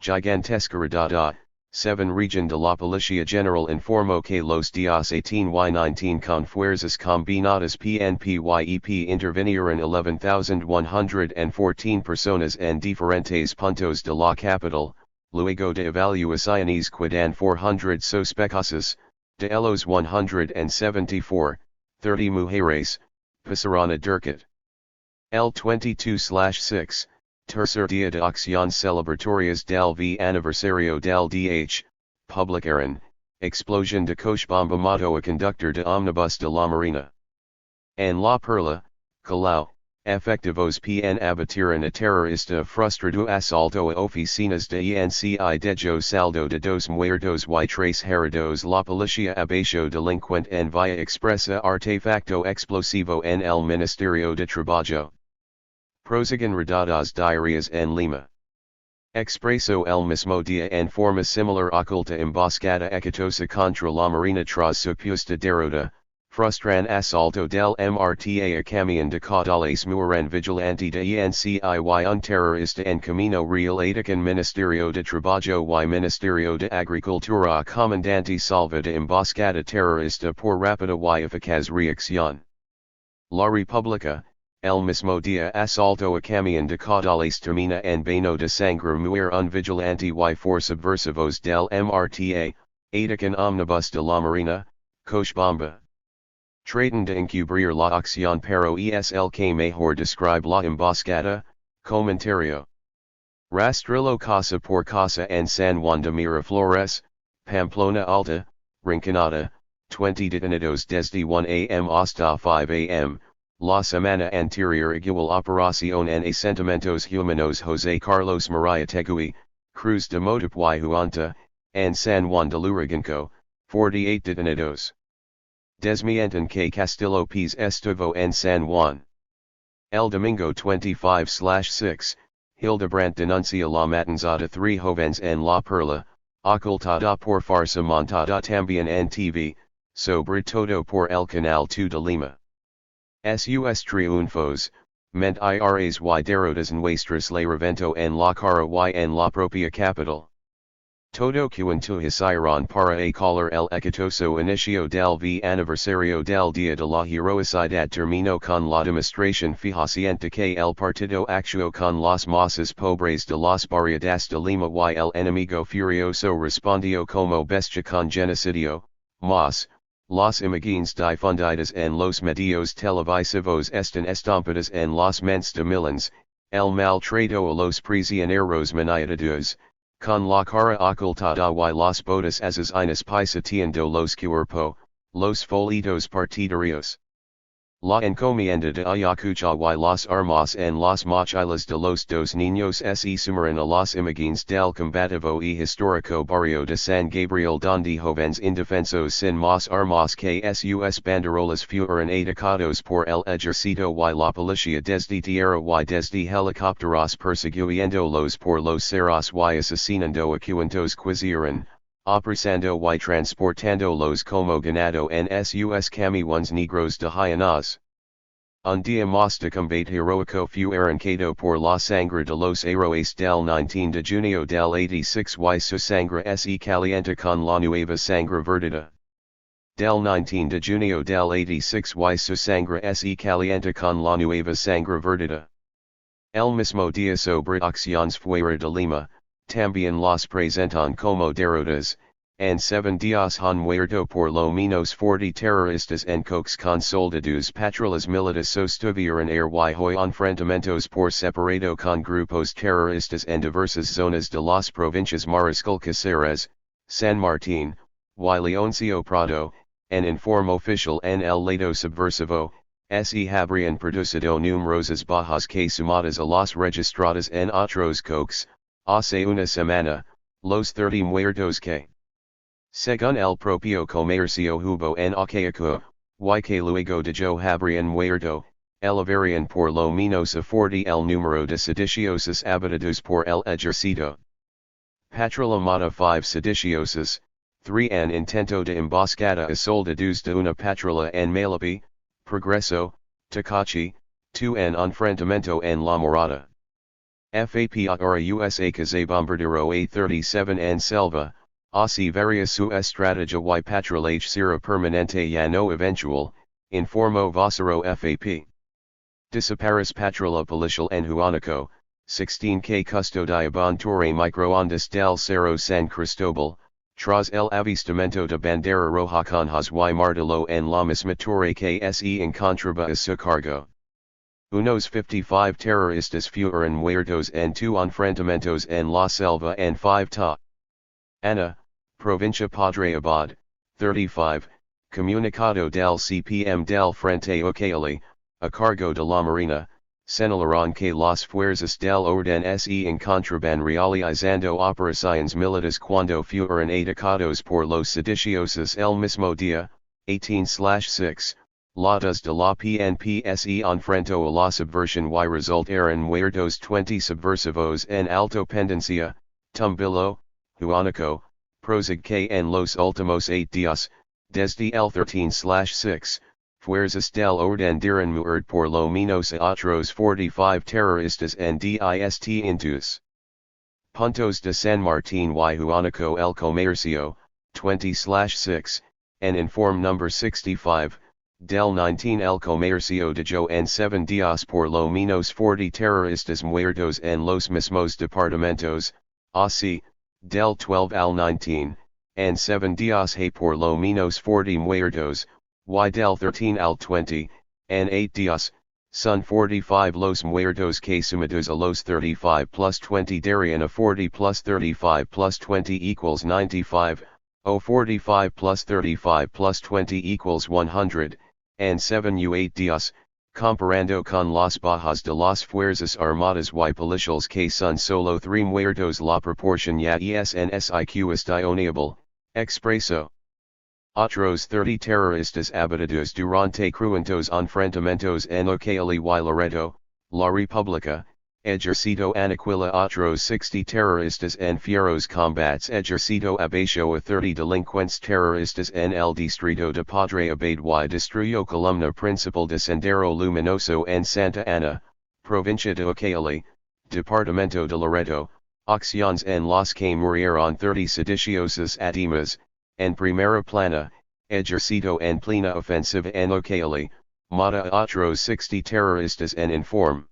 Gigantesca redada, 7 Region de la Policía General informó que los días 18 y 19 con fuerzas combinadas PNP y EP intervinieron 11,114 personas en diferentes puntos de la capital, luego de evaluaciones quedan 400 sospechosos, de Elos 174, 30 Mujeres, Pasarana Durkit. L22/6, Tercer Día de Acción Celebratorias del V Aniversario del DH, Publicaron, Explosion de Coche Bomba Mato a Conductor de Omnibus de la Marina. En La Perla, Callao, efectivos PN abatieron a terrorista frustrado asalto a oficinas de ENCI dejo saldo de dos muertos y tres heridos. La policía abajo delincuente en vía expresa artefacto explosivo en el Ministerio de Trabajo. Prosigan redadas diarias en Lima. Expreso el mismo día en forma similar oculta emboscada exitosa contra la Marina tras supuesta derrota, frustran asalto del MRTA a camión de caudales mueran vigilante de ENCI y un terrorista en camino real atacan Ministerio de Trabajo y Ministerio de Agricultura a comandante salva de emboscada terrorista por rápida y eficaz reacción. La República, el mismo día asalto a camión de caudales termina en baño de sangre muere un vigilante y four subversivos del MRTA, atacan omnibus de la Marina, coche bomba. Tratan de encubrir la acción pero es el que mejor describe la emboscada, comentario. Rastrillo casa por casa en San Juan de Miraflores, Pamplona Alta, Rinconada, 20 detenidos desde 1 a.m. hasta 5 a.m., la semana anterior igual operación en asentamientos humanos José Carlos María Tegui, Cruz de Motapui Huanta, and San Juan de Lurigancho, 48 detenidos. Desmienten que Castillo Paz estuvo en San Juan. El domingo 25/6, Hildebrandt denuncia la matanza de 3 jóvenes en La Perla, ocultada por farsa montada también en TV, sobre todo por el Canal 2 de Lima. Sus triunfos, ment iras y derrotas nuestras le reventó en la cara y en la propia capital. Todo cuanto hicieron para acalar el exitoso inicio del V aniversario del Día de la Heroicidad terminó con la demostración fehaciente que el partido actuó con las masas pobres de las barriadas de Lima y el enemigo furioso respondió como bestia con genocidio, mas, las imágenes difundidas en los medios televisivos están estampadas en las mentes de millones, el maltrato a los prisioneros maniatados, con la cara ocultada y las botas asesinas pisoteando los cuerpo, los folletos partidarios. La encomienda de Ayacucho y las armas en las mochilas de los dos niños se sumaron a las imágenes del combativo y histórico barrio de San Gabriel donde jóvenes indefensos sin más armas que sus banderolas fueron atacados por el ejército y la policía desde tierra y desde helicópteros persiguiéndolos por los cerros y asesinando a cuantos quisieran, apresando y transportándolos como ganado en sus camiones negros de Hyanaz. Un día más de combate heroico fue arrancado por la sangre de los héroes del 19 de junio del 86 y su sangre se calienta con la nueva sangre verdadera. Del 19 de junio del 86 y su sangre se calienta con la nueva sangre verdadera. El mismo día sobre acciones fuera de Lima, también las presentan como derrotas, en 7 días han muerto por lo menos 40 terroristas en cox con soldados patrullas militares sostuvieron y hoy enfrentamientos por separado con grupos terroristas en diversas zonas de las provincias Mariscal Caceres, San Martín, y Leoncio Prado, en informe oficial en el lado subversivo, se habrían producido numerosas bajas que sumadas a las registradas en otros cox, hace una semana, los 30 muertos que, según el propio comercio hubo en Ayacucho, y que luego de yo habrían muerto, elevarían por lo menos a 40 el número de sediciosos abatidos por el ejército. Patrulla mata 5 sediciosos, 3 en intento de emboscada a soldados de una patrulla en Malapi, Progreso, Tacachi, 2 en enfrentamiento en La Morada. FAP ahora USA que bombardero A-37 en Selva, así varia su estrategia y patrullaje será permanente ya no eventual, informó vocero FAP. Desapares patrulla policial en Huánuco, 16 que custodiaban torre microondas del Cerro San Cristobal, Tras el avistamento de bandera roja con has y martillo en la misma torre que se encontraba a su cargo. Unos 55 terroristas fueron muertos en 2 enfrentamientos en la selva en 5 ta. Ana, Provincia Padre Abad, 35, Comunicado del CPM del Frente Ocali, a cargo de la Marina, señalaron que las fuerzas del orden se encontraban realizando operaciones militares cuando fueron atacados por los sediciosos el mismo día, 18/6, latas de la PNP se enfrentó a la subversión y resultaron muertos 20 subversivos en alto pendencia, Tumbillo, Huánuco, prosigue que en los últimos 8 días, desde el 13/6, fuerzas del orden dieron muerte por lo menos a otros 45 terroristas en distintos puntos de San Martín y Huánuco el Comercio, 20/6, en informe number 65, del 19 el Comercio dijo en 7 días por lo menos 40 terroristas muertos en los mismos departamentos, así, del 12 al 19, en 7 días hay por lo menos 40 muertos, y del 13 al 20, en 8 días, son 45 los muertos que sumados a los 35 plus 20 darían a 40 plus 35 plus 20 equals 95, o 45 plus 35 plus 20 equals 100, and 7 u 8 días, comparando con las bajas de las fuerzas armadas y policiales que son solo 3 muertos la proporción ya es en siq estionable, expreso. Otros 30 terroristas abatidos durante cruentos enfrentamientos en Ocali y Loreto, La República, ejercito Anaquila otros 60 terroristas en fieros combats ejercito abajo a 30 delincuentes terroristas en el distrito de Padre Abad y destruyó columna principal de Sendero Luminoso en Santa Ana, provincia de Ocali, departamento de Loreto, acciones en las que murieron 30 sediciosos además, en primera plana, ejercito en plena ofensiva en Ocali, mata a otros 60 terroristas en informe.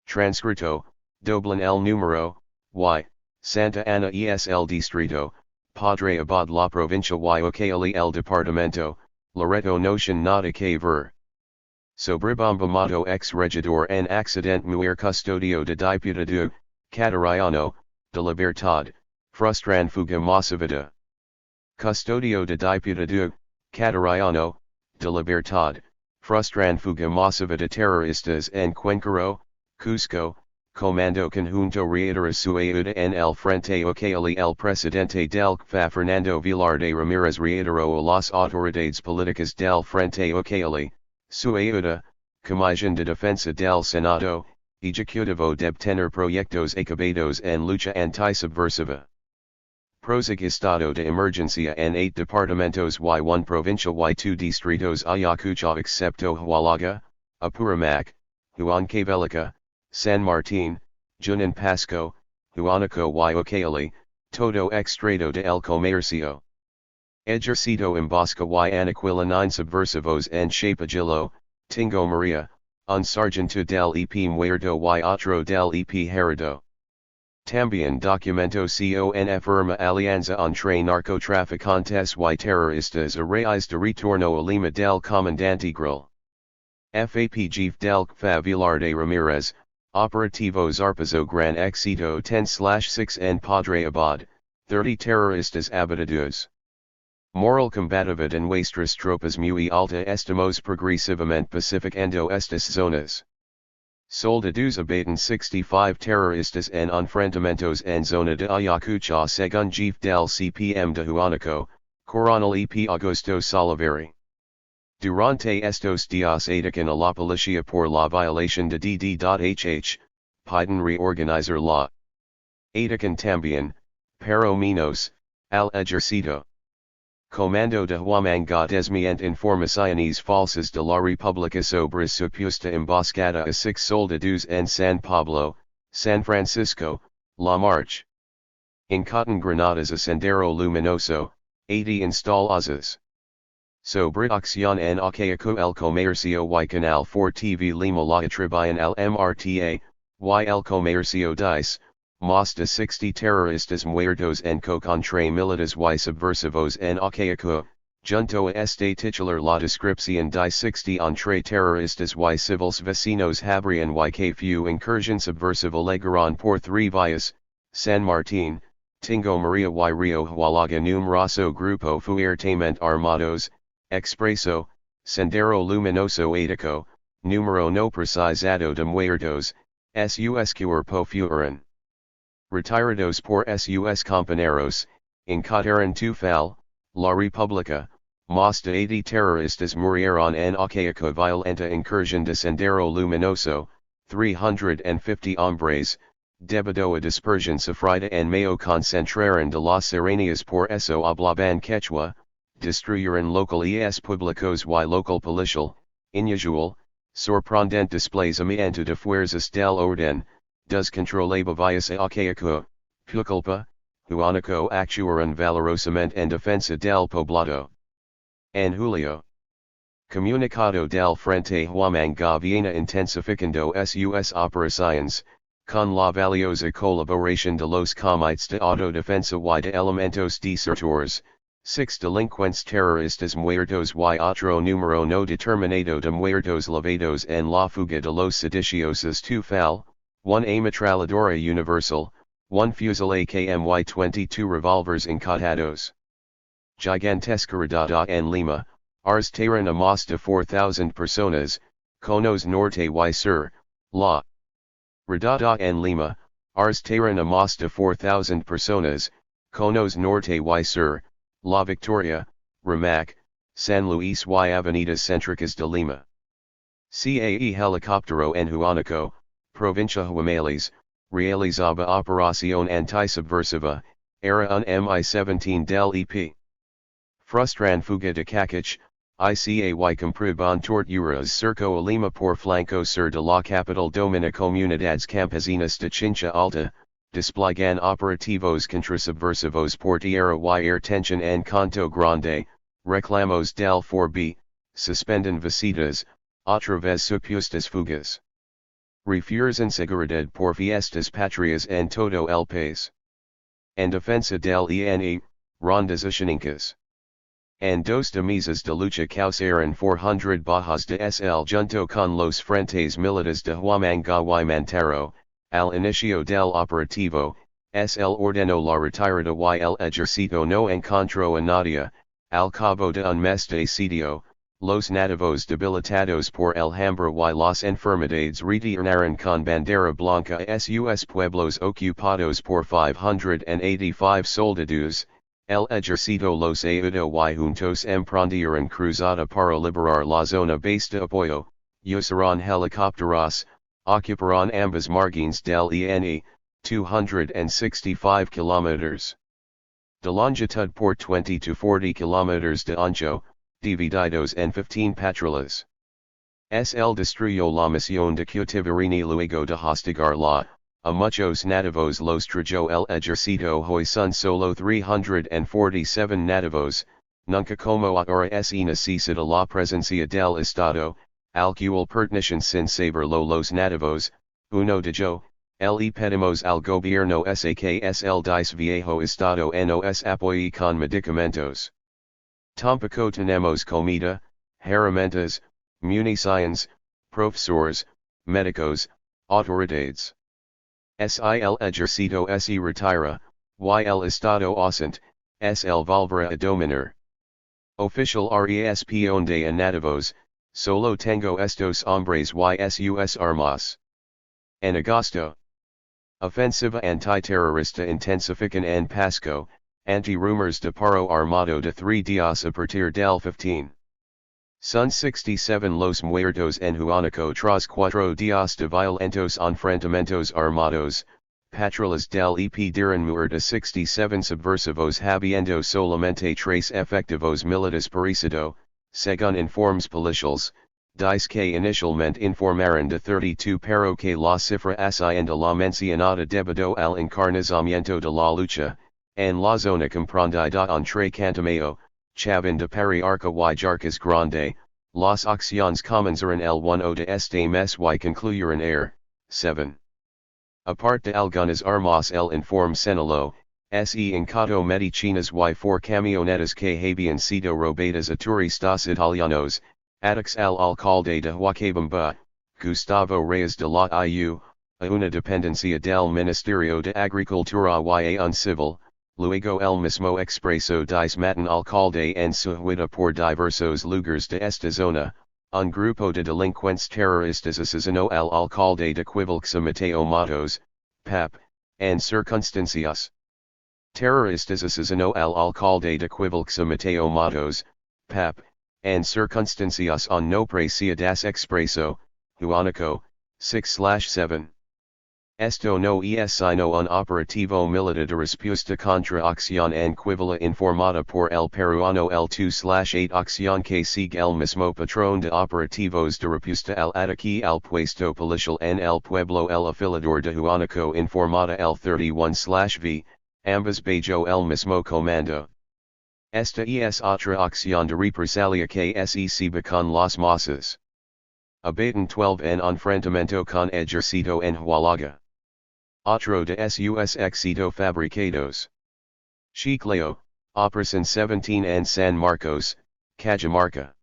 Transcrito, Dublin el número, y, Santa Ana es el distrito, Padre Abad la provincia y Ocali el departamento, Loreto notion nada que ver. Sobribomba mato ex regidor en accident muer custodio de diputado, Catarayano, de libertad, frustran fuga masivita. Custodio de diputado, Catarayano, de libertad, frustran fuga masivita terroristas en Cuenca, Cusco, Comando Conjunto Reitera su ayuda en el Frente Ocali el presidente del CFA Fernando Villar de Ramirez reiteró a las autoridades políticas del Frente Ocali, su ayuda, Comisión de Defensa del Senado, Ejecutivo debe tener proyectos acabados en lucha antisubversiva. Prosigue estado de emergencia en 8 departamentos y 1 provincia y 2 distritos Ayacucho excepto Hualaga, Apurimac, Huancavelica, San Martín, Junín Pasco, Huánuco y Ocali, todo extrado de el Comercio. Ejercito Embosca y Anaquila 9 subversivos en Chapagillo, Tingo Maria, un sargento del EP muerto y otro del EP herido. También documento con firma alianza entre narcotraficantes y terroristas a raíz de retorno a Lima del comandante Grill. FAP Jefe del CFA Villar de Ramirez, Operativo Zarpazo Gran Éxito 10/6 en Padre Abad, 30 terroristas abatidos. Moral combatividad en nuestras tropas muy alta estamos progresivamente pacificando estas zonas. Soldados abatan 65 terroristas en enfrentamientos en zona de Ayacucho según Jefe del CPM de Huánuco, Coronel EP Augusto Salaverry. Durante estos días atacan a la policía por la violación de DD.HH, piden reorganizar la. Atacan también, pero menos, al ejército. Comando de Huamanga desmiente informaciones falsas de la República sobre supuesta emboscada a 6 soldados en San Pablo, San Francisco, La Marche. Incautan granadas a Sendero Luminoso, 80 instaladas. Sobre acción en Ayacucho el Comercio y Canal 4 TV Lima la atribuyen al MRTA, y el Comercio dice, más de 60 terroristas muertos en contra militares y subversivos en Acayuco, junto a este titular la descripción de 60 entre terroristas y civiles vecinos habrían y que fue incursión subversiva legaron por 3 vías, San Martín, Tingo Maria y Rio Hualaga numeroso grupo fuertemente armados, Expreso, Sendero Luminoso Ataco, número no precisado de muertos, sus cuerpo fueron retirados por sus compañeros, encontraron tu fal, la República, más de 80 terroristas murieron en aquella violenta incursión de Sendero Luminoso, 350 hombres, debido a dispersión sufrida en Mayo concentraron de las serranías por eso hablaban quechua, destruyeron locales públicos y local policial, inusual, sorprendente desplazamiento de fuerzas del orden, descontrolaba vías a Acayuco, Pucallpa, Huánuco actuaron valorosamente en defensa del poblado. En julio. Comunicado del Frente Huamanga viene intensificando sus operaciones, con la valiosa colaboración de los comités de autodefensa y de elementos desertores, 6 delincuentes terroristas muertos y otro número no determinado de muertos llevados en la fuga de los sediciosos Tufal, 1 ametralladora universal, 1 fusil AKM-22 revolvers incautados. Gigantesca redada en Lima, arrestaron a más de 4,000 personas, conos norte y sur, la redada en Lima, arrestaron a más de 4,000 personas, conos norte y sur, La Victoria, Ramac, San Luis y Avenidas Céntricas de Lima. CAE Helicóptero en Huánuco, Provincia Huamales, realizaba operación antisubversiva, era un Mi-17 del EP. Frustran fuga de Cacach, ICAY comproban torturas cerco a Lima por flanco sur de la capital domina comunidades campesinas de Chincha Alta, desplegan operativos contrasubversivos por tierra y air tension en Canto Grande, reclamos del 4B, suspenden visitas, otra vez supuestas fugas. Refuerzan seguridad por fiestas patrias en todo el país. En defensa del ENE, rondas ushanincas. En 2 meses de lucha causaron 400 bajas de SL junto con los frentes militares de Huamanga y Mantaro. Al inicio del operativo, SL ordenó la retirada y el ejército no encontró a nadie, al cabo de un mes de sitio, los nativos debilitados por el hambre y las enfermedades retornaron con bandera blanca a sus pueblos ocupados por 585 soldados, el ejército los ayudó y juntos emprendieron cruzada para liberar la zona base de apoyo, usaron helicópteros, ocuparon ambas margines del ENE, 265 km. De longitud por 20 to 40 km de ancho, divididos en 15 patrullas. SL destruyó la misión de Cutivarini luego de hostigar a muchos nativos los trajó el ejército hoy son solo 347 nativos, nunca como ahora se necesita la presencia del Estado, al cual pertenecen sin saberlo los nativos, uno de ello, le pedimos al gobierno SAKSL dice viejo Estado nos apoye con medicamentos. Tampoco tenemos comida, herramientas, municiones, profesores, médicos, autoridades. Si el ejército se retira, y el Estado ausente, el volverá a dominar. Oficial responde a nativos, solo tengo estos hombres y sus armas. En agosto. Ofensiva antiterrorista intensifican en Pasco, anti-rumors de paro armado de 3 días a partir del 15. Son 67 los muertos en Huánuco tras 4 días de violentos enfrentamientos armados, patrullas del EP dieron muerte a 67 subversivos habiendo solamente 3 efectivos militares perecido, según informes policiales, dice que inicialmente informaron de 32 pero que la cifra asciende la mencionada debido al encarnizamiento de la lucha, en la zona comprendida entre Cantamayo, Chavin de Pariarca y Jarcas Grande, las acciones comenzaron el 1 de este mes y concluyeron 7. Apart de algunas armas el informe senalo, se encato medicinas y 4 camionetas que habían sido robadas a turistas italianos, ataques al alcalde de Huacabamba, Gustavo Reyes de la IU, a una dependencia del Ministerio de Agricultura y un civil, luego el mismo expreso dice matan alcalde en su huida por diversos lugares de esta zona. Un grupo de delincuentes terroristas asesinó al alcalde de Quivilca Mateo Matos, PEP, en circunstancias. Terroristas asesinó al alcalde de Quivilca Mateo Matos, PEP, en circunstancias no preciadas expreso, Juanico, 6/7. Esto no es sino un operativo militar de respuesta contra acción en Quivilla informada por el peruano el 2/8 acción que sigue el mismo patrón de operativos de respuesta al ataque al puesto policial en el pueblo el afilador de Juanico informada el 31/V, ambas bajo el mismo comando. Esta es otra acción de represalia que se con las masas. Abaten 12 en enfrentamiento con ejército en Hualaga. Otro de sus éxito fabricados. Chicleo, Operación 17 en San Marcos, Cajamarca.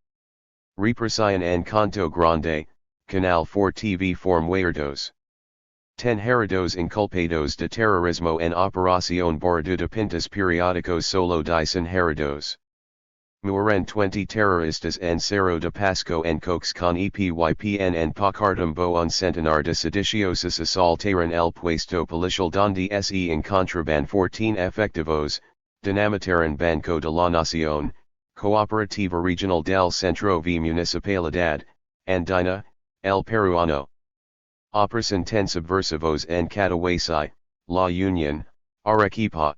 Represión en Canto Grande, Canal 4 TV Muertos. 10 heridos inculpados de terrorismo en Operación Bordo de Pintas periódicos solo dicen heridos. Mueren 20 terroristas en Cerro de Pasco en Cox con EPYPN en Pacartumbo un centenar de sediciosos asaltaron el puesto policial donde se encontraban 14 efectivos, dinamitaron Banco de la Nación, Cooperativa Regional del Centro v Municipalidad, Andina, el Peruano. Operación 10 subversivos en Cotahuasi, La Union, Arequipa.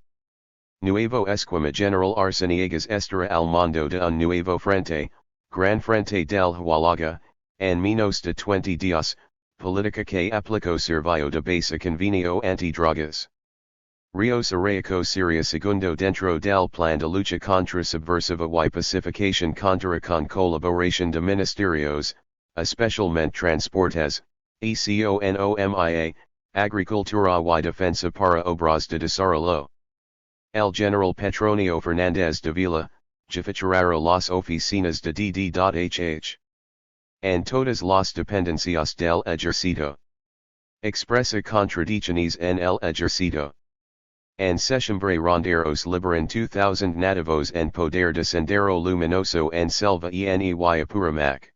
Nuevo esquema general Arceniegas estará al mando de un nuevo frente, Gran Frente del Hualaga, en menos de 20 días, política que aplicó servicio de base convenio antidrogas. Ríos Araico Siria segundo dentro del plan de lucha contra subversiva y pacificación contra con colaboración de ministerios, especialmente transportes, economia, agricultura y defensa para obras de desarrollo. El general Petronio Fernández de Vila, jefaturaro las oficinas de DD.HH. En todas las dependencias del ejército. Expresa contradicciones en el ejército. En septiembre ronderos liberan 2,000 nativos en poder de Sendero Luminoso en Selva y Apurimac.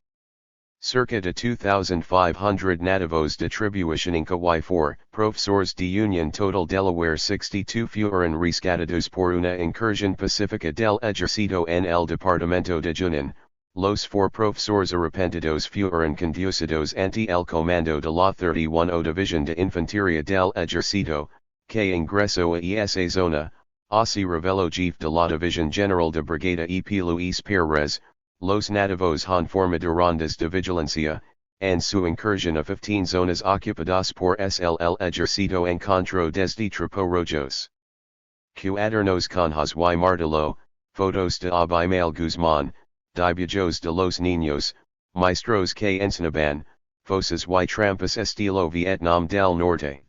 Cerca de 2,500 nativos de tribución Inca y 4 profesores de Union Total Delaware 62 fueron rescatados por una incursión pacífica del ejército en el departamento de Junín. Los 4 profesores arrepentidos fueron conducidos ante el comando de la 31 División de Infantería del Ejército, que ingresó a esa zona, así reveló jefe de la División General de Brigada EP Luis Pérez. Los nativos han formado rondas de vigilancia, en su incursión a 15 zonas ocupadas por el ejército encontró desde Tropojos. Cuadernos con Haz y Martelo, fotos de Abimael Guzmán, dibujos de los niños, maestros que enseñaban, fosas y trampas estilo Vietnam del Norte.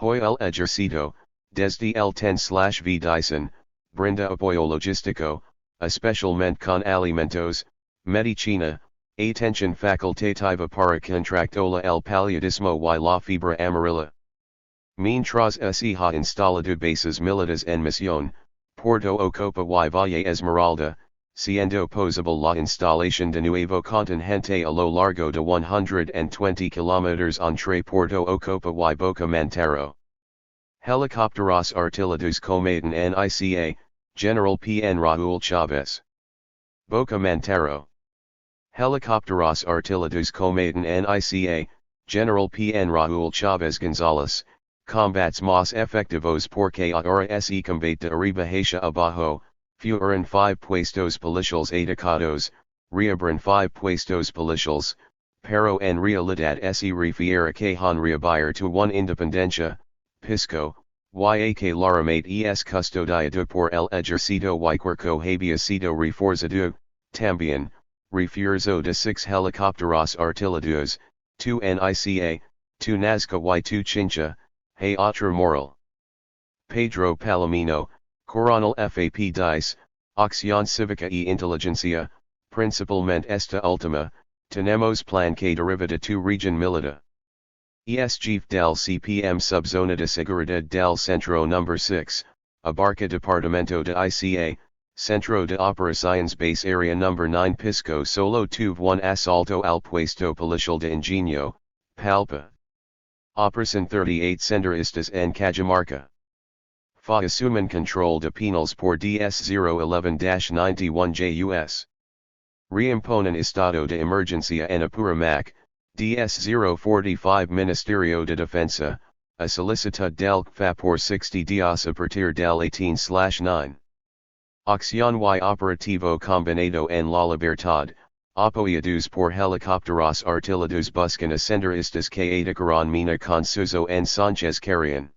Hoy el ejército, desde el 10/V dicen, brinda apoyo logístico, especialmente con alimentos, medicina, atención facultativa para contractola el paludismo y la fiebre amarilla. Mientras se ha instalado bases militares en Misión, Puerto Ocopa y Valle Esmeralda, siendo posible la instalación de nuevo contingente a lo largo de 120 kilómetros entre Puerto Ocopa y Boca Mantaro. Helicópteros artillados cometen en ICA, General P. N. Raúl Chávez. Boca Mantaro. Helicópteros artillados cometen en ICA, General P. N. Raúl Chávez González, combats más efectivos porque ahora se combate de arriba hacia abajo, fueron 5 puestos policiales atacados, reabren 5 puestos policiales, pero en realidad se refiere que han reabierto una independencia, Pisco, ya que la armada es custodiada por el ejército y cuerpo había sido reforzado, también, refuerzo de 6 helicópteros artillados, 2 en ICA, 2 Nazca y 2 Chincha, Hay otra moral. Pedro Palomino, Coronel FAP Dice, Acción Cívica y Inteligencia, Principalmente esta última, tenemos plan que deriva tu region milita. Es jefe del CPM Subzona de Seguridad del Centro No. 6, abarca Departamento de ICA, Centro de Operaciones Base Area No. 9 Pisco solo tuve un asalto al puesto policial de Ingenio, Palpa. Operación 38 Senderistas en Cajamarca. Fa asumen control de penals por DS-011-91 JUS. Reimponen estado de emergencia en Apurimac, DS-045 Ministerio de Defensa, a solicitud del CFA por 60 días a partir del 18/9. Acción y operativo combinado en la libertad, apoyados por helicópteros artillados buscan ascenderistas que atacaron mina con Suzo en Sánchez Carrion.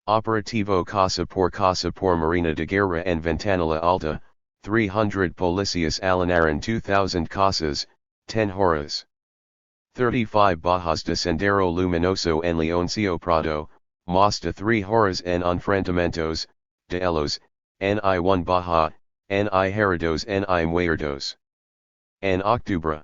Operativo Casa por Marina de Guerra en Ventanilla Alta, 300 policías alienaron 2,000 casas, 10 horas. 35 bajas de Sendero Luminoso en Leoncio Prado, más de 3 horas en enfrentamientos, de ellos, ni1 baja, ni heridos ni muertos. En octubre.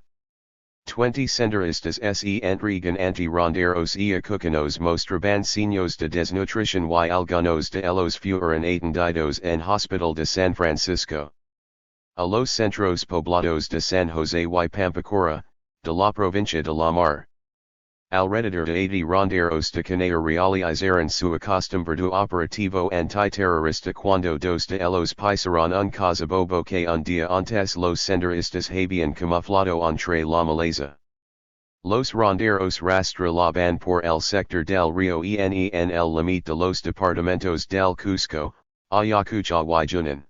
20 senderistas se entregan anti-ronderos y acucanos mostraban signos de desnutrición y algunos de ellos fueron atendidos en Hospital de San Francisco. A los centros poblados de San José y Pampacora, de la provincia de La Mar. Alrededor de 80 ronderos de Canea realizaron su acostumbrado operativo antiterrorista cuando dos de ellos pisaron un casabobo que un día antes los senderistas habían camuflado entre la maleza. Los ronderos rastrelaban por el sector del río en el límite de los departamentos del Cusco, Ayacucho y Junín.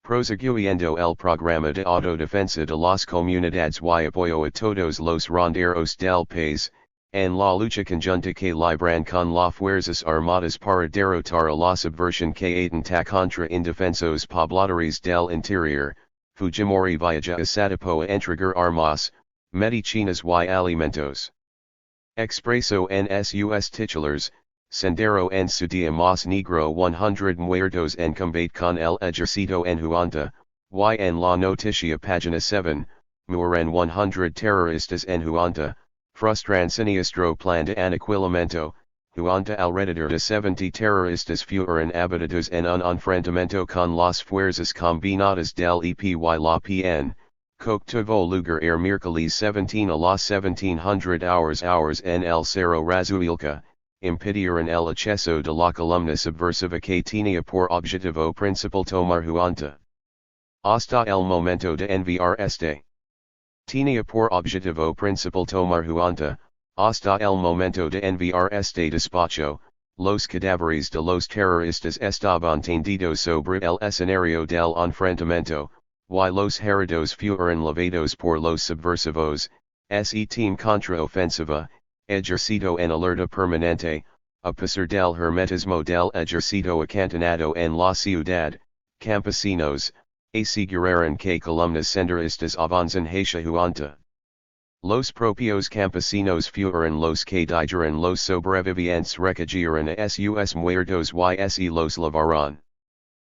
Prosiguiendo el programa de autodefensa de las comunidades y apoyo a todos los ronderos del país, en la lucha conjunta que libran con las fuerzas armadas para derrotar a la subversión que atenta contra indefensos pobladores del interior, Fujimori viaja a Satipo a entregar armas, medicinas y alimentos. Expreso en sus titulares, Sendero en su día más negro 100 muertos en combate con el ejército en Huanta, y en la noticia página 7, mueren 100 terroristas en Huanta, frustran siniestro plan de aniquilamiento, Huanta alrededor de 70 terroristas fueron abatidos en un enfrentamiento con las fuerzas combinadas del EP y la PN, que tuvo lugar el miércoles 17 a las 1700 hours en el Cerro Razuilca, impidieron el acceso de la columna subversiva que tenía por objetivo principal tomar Huanta. Hasta el momento de enviar este. Tenía por objetivo principal tomar Huanta, hasta el momento de enviar este despacho, los cadáveres de los terroristas estaban tendidos sobre el escenario del enfrentamiento, y los heridos fueron lavados por los subversivos, se team contraofensiva, ejército en alerta permanente, a pesar del hermetismo del ejército acantonado en la ciudad, campesinos, aseguraron que columnas senderistas avanzan hacia Huanta. Los propios campesinos fueron los que dijeron los sobrevivientes recogieron a sus muertos y se los lavaron.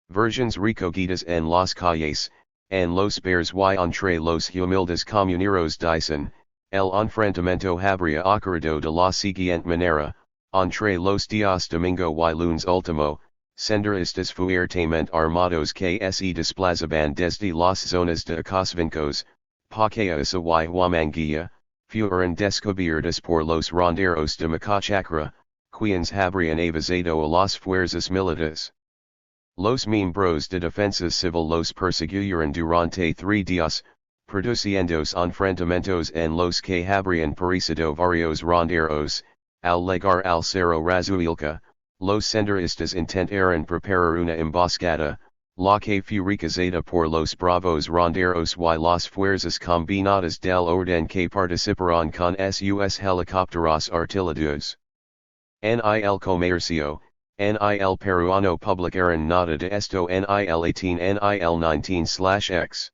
Versiones recogidas en las calles, en los bares y entre los humildes comuneros dicen, el enfrentamiento habría ocurrido de la siguiente manera, entre los días domingo y lunes último, senderistas fuertemente armados que se desplazaban desde las zonas de Acosvincos, Pacaasa y Huamanguilla, fueron descubiertas por los ronderos de Macachacra, quienes habrían avisado a las fuerzas militares. Los miembros de defensa civil los persiguieron durante 3 días, produciéndose enfrentamientos en los que habrían perecido varios ronderos, al llegar al Cerro Razuilca, los senderistas intentaron preparar una emboscada, la que fue rechazada por los bravos ronderos y las fuerzas combinadas del orden que participaron con sus helicópteros artillados. En el comercio, en el peruano publicaron nota de esto en el 18 en el 19/X.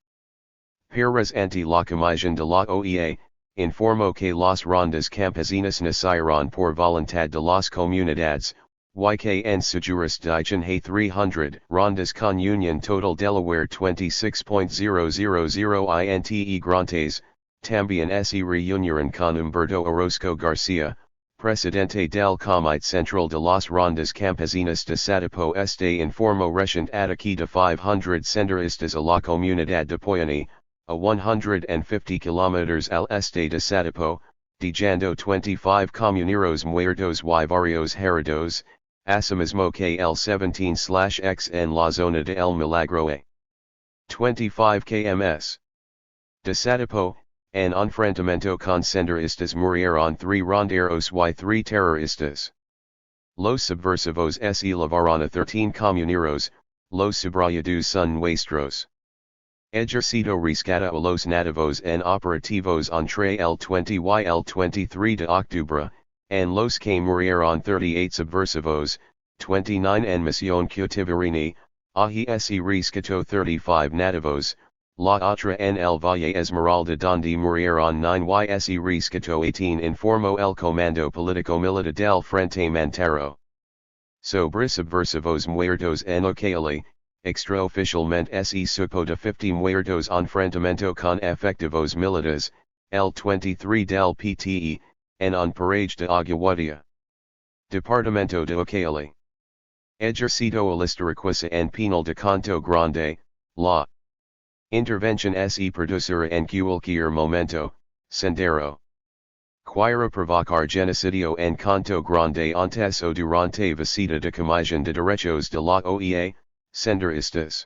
Perras ante la comisión de la OEA, informo que las rondas campesinas nacieron por voluntad de las comunidades, y que en su jurisdicción hay 300 rondas con union total Delaware 26.000 integrantes, también se reunieron con Humberto Orozco García, presidente del Comité Central de las Rondas Campesinas de Satipo este informo reciente aquí de 500 senderistas a la comunidad de Poyani, a 150 kilómetros al este de Satipo, dejando 25 comuneros muertos y varios heridos, asimismo que el 17/x en la zona de El Milagro a 25 km de Satipo, en enfrentamiento con senderistas murieron 3 ronderos y 3 terroristas. Los subversivos se llevaron a 13 comuneros, los subrayados son nuestros. Ejército rescata a los nativos en operativos entre el 20 y el 23 de octubre, en los que murieron 38 subversivos, 29 en misión Cutiverini, ahi se rescató 35 nativos, la otra en el Valle Esmeralda donde murieron 9 y se rescató 18 informó el Comando Político Militar del Frente Mantaro. Sobre subversivos muertos en Ocali, extraoficialmente se supo de 50 muertos enfrentamiento con efectivos militares, el 23 del PTE, en un parage de Aguadia. Departamento de Ocali. Ejército Alistaraquisa en Penal de Canto Grande, la intervención se producera en cualquier momento, Sendero. Quiera provocar genocidio en Canto Grande antes o durante visita de Comisión de Derechos de la OEA, senderistas.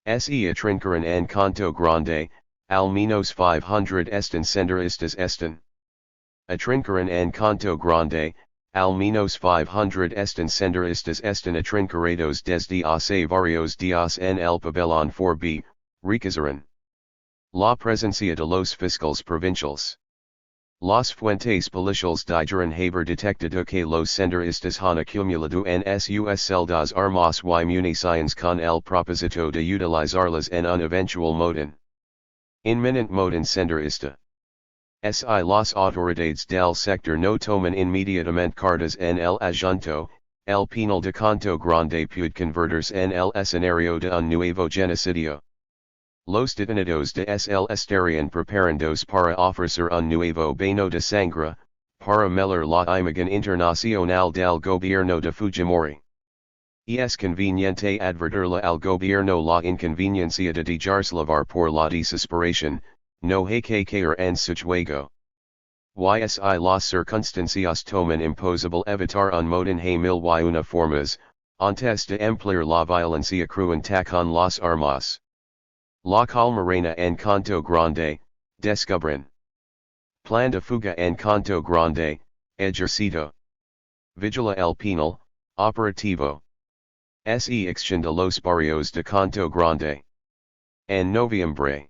Se atrincaron en Canto Grande, al menos 500 están senderistas están. Atrincaron en Canto Grande, al menos 500 están senderistas están atrincarados desde hace varios días en el pabellón 4B, requisaron la presencia de los fiscales provinciales. Las fuentes policiales dijeron haber detectado que los senderistas han acumulado en sus celdas armas y municiones con el propósito de utilizarlas en un eventual motín. Inminent motín senderista. Si las autoridades del sector no toman inmediatamente cartas en el asunto, el penal de Canto Grande puede convertirse en el escenario de un nuevo genocidio. Los detenidos de SL estarían preparándose para ofrecer un nuevo baño de sangre, para melar la imagen internacional del gobierno de Fujimori. Es conveniente advertirle al gobierno la inconveniencia de dejarse llevar por la desesperación, no hay que caer en su juego. Si las circunstancias toman imposible evitar un motín hay 1001 formas, antes de emplear la violencia cruenta con las armas. La Calmarena en Canto Grande, descubren. Plan de fuga en Canto Grande, Ejército. Vigila el penal, operativo. Se extiende los barrios de Canto Grande. En noviembre.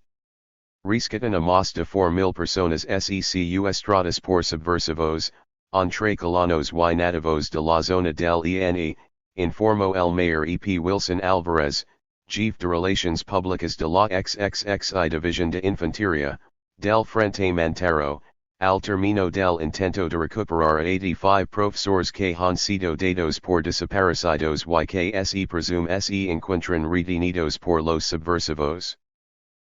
Rescatan a más de 4,000 personas secu estradas por subversivos, entre colonos y nativos de la zona del ENE, informó el mayor EP Wilson Alvarez, Chief de Relations Públicas de la XXXI División de Infantería, del Frente Mantaro, al término del intento de recuperar a 85 profesores que han sido dados por desaparecidos y que se presume se encuentran retenidos por los subversivos.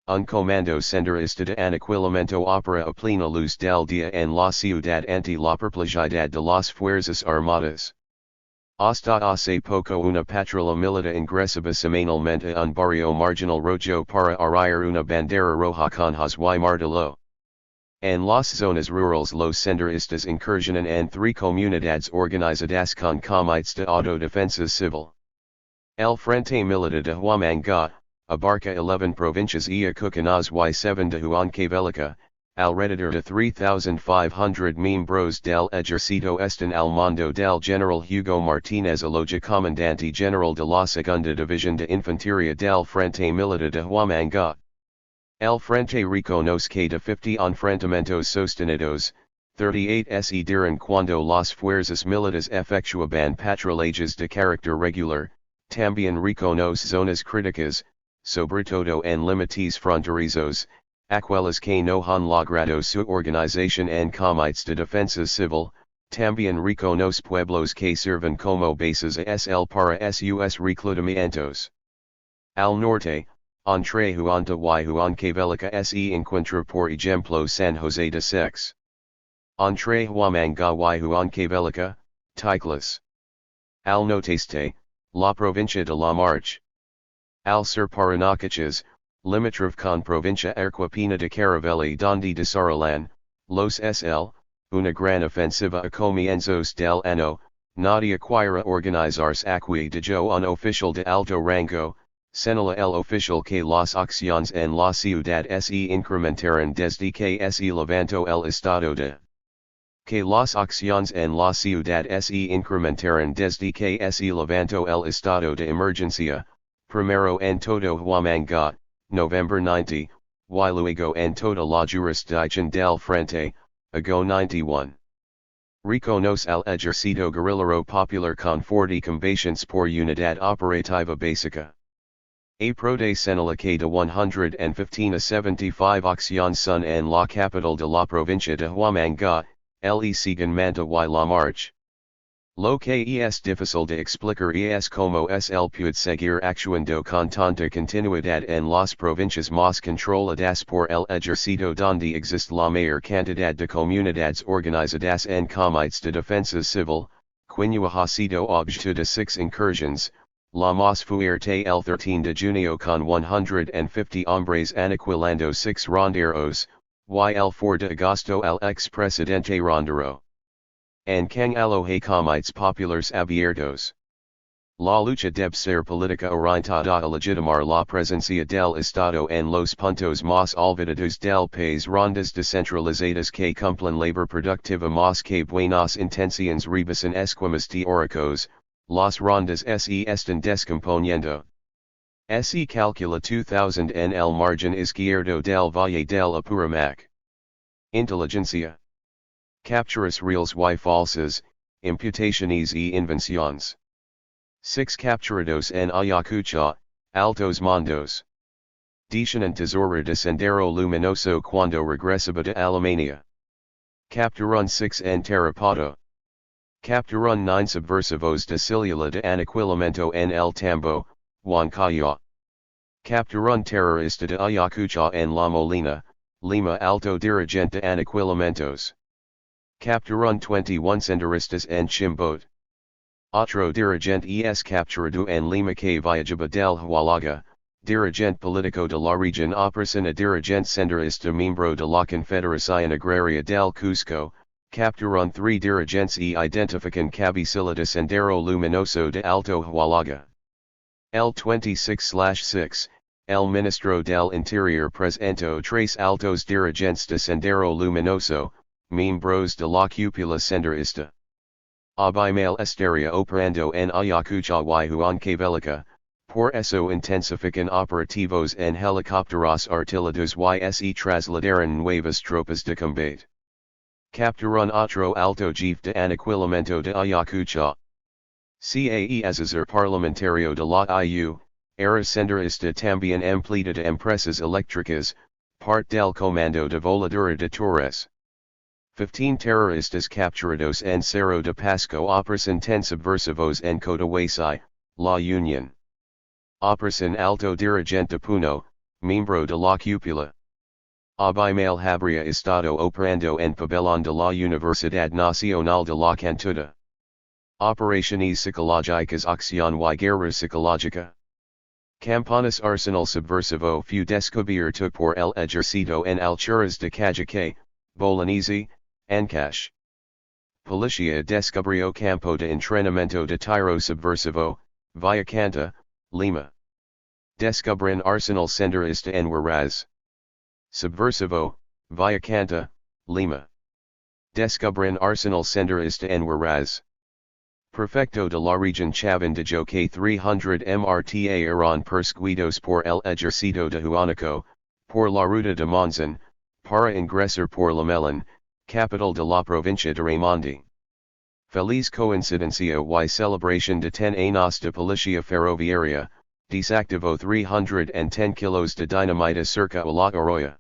Un comando senderista de aniquilamiento opera a plena luz del día en la ciudad ante la perplejidad de las fuerzas armadas. Hasta hace poco una patrulla militar ingresaba semanalmente a un barrio marginal rojo para arriar una bandera roja con haz y martillo. En las zonas rurales los senderistas incursionan en 3 comunidades organizadas con comités de autodefensa civil. El Frente Militar de Huamanga, abarca 11 provincias y Cucanas y 7 de Huancavelica, alrededor de 3,500 miembros del ejército están al mando del general Hugo Martínez Aloja comandante general de la Segunda División de Infantería del Frente Militar de Huamanga. El Frente reconoce que de 50 enfrentamientos sostenidos, 38 se dieron cuando las fuerzas militares efectuaban patrullajes de carácter regular, también reconoce zonas críticas, sobre todo en límites fronterizos, Aquelas que no han logrado su organización en comités de defensa civil, también reconos pueblos que sirven como bases ASL para sus reclutamientos. Al norte, entre Huanta y Huancavelica se encuentra por ejemplo San José de Sex. Entre Huamanga y Huancavelica, Ticlas. Al noteste, la provincia de la Marche. Al sur Paranacaches, limitrof con provincia Arquipina de Caravelli donde desarrollan, los SL, una gran ofensiva a comienzos del año, nadie quiera organizarse aquí de yo un oficial de alto rango, señala el oficial que las acciones en la ciudad se incrementaron desde que se levantó el estado de que las acciones en la ciudad se incrementaron desde que se levantó el estado de emergencia, primero en todo Huamanga, November 90, y luego en toda la jurisdicción del Frente, ago 91. Reconoce al ejército guerrillero popular con fuerte combations por unidad operativa básica. A prode señala que de 115 a 75 acciones son en la capital de la provincia de Huamanga, le siguen Manta y la Marche. Lo que es difícil de explicar es como es el puede seguir actuando con tanta continuidad en las provincias más controladas por el ejército donde existe la mayor cantidad de comunidades organizadas en comités de defensa civil, quien ha sido objeto de 6 incursiones, la más fuerte el 13 de junio con 150 hombres aniquilando 6 ronderos, y el 4 de agosto el ex-presidente Rondero. En Kang alohe comités populares abiertos. La lucha debe ser política orientada a legitimar la presencia del Estado en los puntos más olvidados del país, rondas descentralizadas que cumplen labor productiva más que buenas intenciones rebasan esquemas teóricos, las rondas se están descomponiendo. Se calcula 2000 en el margen izquierdo del Valle del Apurimac. Inteligencia. Capturas reales y falsas, imputaciones y invenciones. 6 capturados en Ayacucho, Altos Mandos. Dicen en Tesoro de Sendero Luminoso cuando regresaba de Alemania. Capturan 6 en Tarapoto. Capturan 9 subversivos de Ciliala de Aniquilamiento en el Tambo, Huancayo. Capturan terrorista de Ayacucho en La Molina, Lima alto dirigente de Aniquilamientos. Capturan 21 senderistas en Chimbote. Otro dirigente es capturado en Lima que viajaba del Hualaga, dirigente político de la región opresiona dirigente senderista miembro de la Confederación Agraria del Cusco, capturan 3 dirigentes y identifican cabecilla de Sendero Luminoso de Alto Hualaga. El 26/6, el ministro del Interior presentó 3 altos dirigentes de Sendero Luminoso, miembros de la cúpula senderista. Abimael estaría operando en Ayacucho y Huancavelica, por eso intensifican operativos en helicópteros artillados y se trasladaron nuevas tropas de combate. Capturan otro alto jefe de aniquilamiento de Ayacucho. Caesar parlamentario de la IU, era senderista también empleado de empresas eléctricas, parte del comando de voladura de Torres. 15 terroristas capturados en Cerro de Pasco operación subversivos en Cotahuasi, La Unión. Operación alto dirigente Puno, miembro de la cúpula. Abimael habría estado operando en Pabellón de la Universidad Nacional de la Cantuta. Operaciones psicológicas acción y guerra psicológica. Campanas arsenal subversivo fue descubierto por el ejército en alturas de Cajaque, Bolognesi, Ancash. Policía descubrió campo de entrenamiento de tiro subversivo, Villacanta, Lima. Descubren arsenal senderista en Huaraz. Subversivo, Villacanta, Lima. Descubren arsenal senderista en Huaraz. Prefecto de la región Chavín de que 300 MRTA eran perseguidos por el ejército de Huánuco, por la ruta de Monzón, para ingresar por Lamelón, capital de la provincia de Raimondi. Feliz coincidencia y celebración de 10 años de policía ferroviaria, desactivó 310 kilos de dinamita cerca a La Arroya.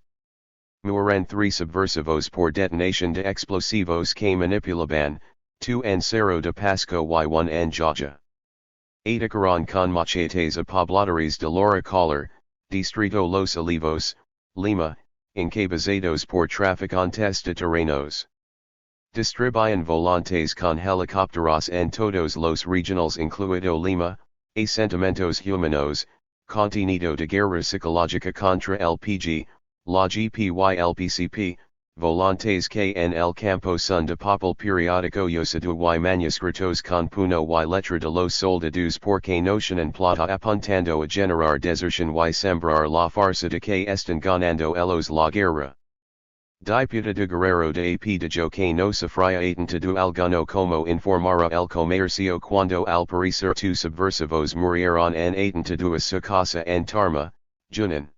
Mueren 3 subversivos por detonación de explosivos que manipulaban, 2 en Cerro de Pasco y 1 en Jaja. Atacaron con machetes a pobladores de Lora Collar, Distrito Los Olivos, Lima, encabezados por traficantes de terrenos. Distribuyen volantes con helicópteros en todos los regionals incluido Lima, asentamientos humanos, contenido de guerra psicológica contra el PG, la GPY-LPCP, volantes que en el campo son de papel periódico usado y manuscritos con puño y letra de los soldados porque nocionan plata apuntando a generar deserción y sembrar la farsa de que están ganando ellos la guerra. Diputado Guerrero de AP de Jo que no sufría atentado alguno como informara el comercio cuando al parecer 2 subversivos murieron en atentado a su casa en Tarma, Junín.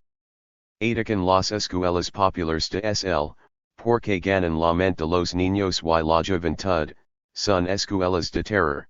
Atacan las escuelas populares de SL, porque ganan la mente de los niños y la juventud, son escuelas de terror.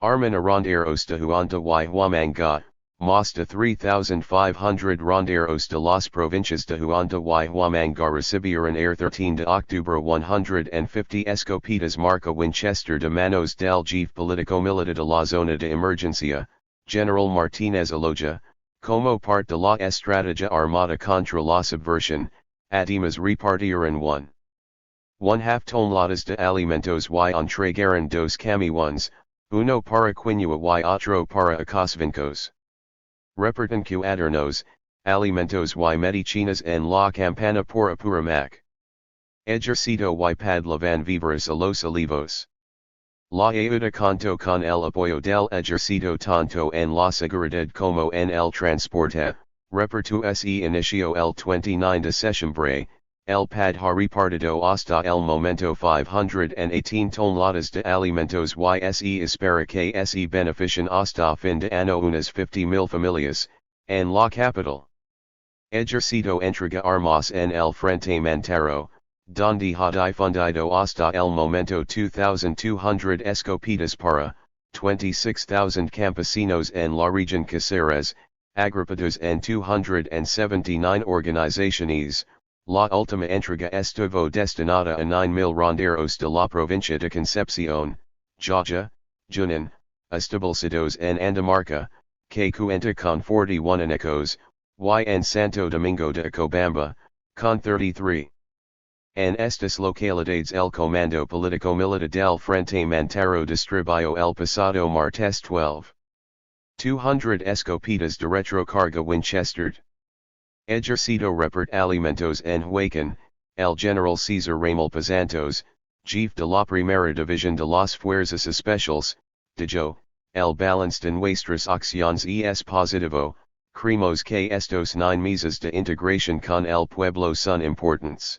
Arman a ronderos de Huanta y Huamanga, más de 3,500 ronderos de las provincias de Huanta y Huamanga recibieron el 13 de octubre 150 escopetas marca Winchester de manos del jefe político-militar de la zona de emergencia, General Martínez Aloja, como parte de la estrategia armada contra la subversión, además repartieron 1/2 toneladas de alimentos y entregaron 2 camiones, uno para quinua y otro para acosvincos. Reparten cuadernos, alimentos y medicinas en la campana por Apuramac. Ejercito y padlavan víveres a los olivos. La ayuda contó con el apoyo del ejército tanto en la seguridad como en el transporte, reparto se inició el 29 de septiembre, el pad ha repartido hasta el momento 518 toneladas de alimentos y se espera que se beneficien hasta fin de año unas 50,000 familias, en la capital. Ejercito entrega armas en el frente Mantaro, donde ha difundido hasta el momento 2,200 escopetas para 26,000 campesinos en la región Caceres, agrupados en 279 organizaciones. La última entrega estuvo destinada a 9,000 ronderos de la provincia de Concepción, Jaja, Junín, establecidos en Andamarca, que cuenta con 41 anecos, y en Santo Domingo de Acobamba, con 33. En estas localidades el Comando Político Militar del Frente Mantaro distribuyó el pasado martes 200 escopetas de retrocarga Winchester. Ejercito repart alimentos en Huaycan, el General Cesar Ramel Pazantos, jefe de la Primera División de las Fuerzas Especiales, dijo, el balance de nuestras acciones es positivo, creemos que estos 9 meses de integración con el pueblo son importantes.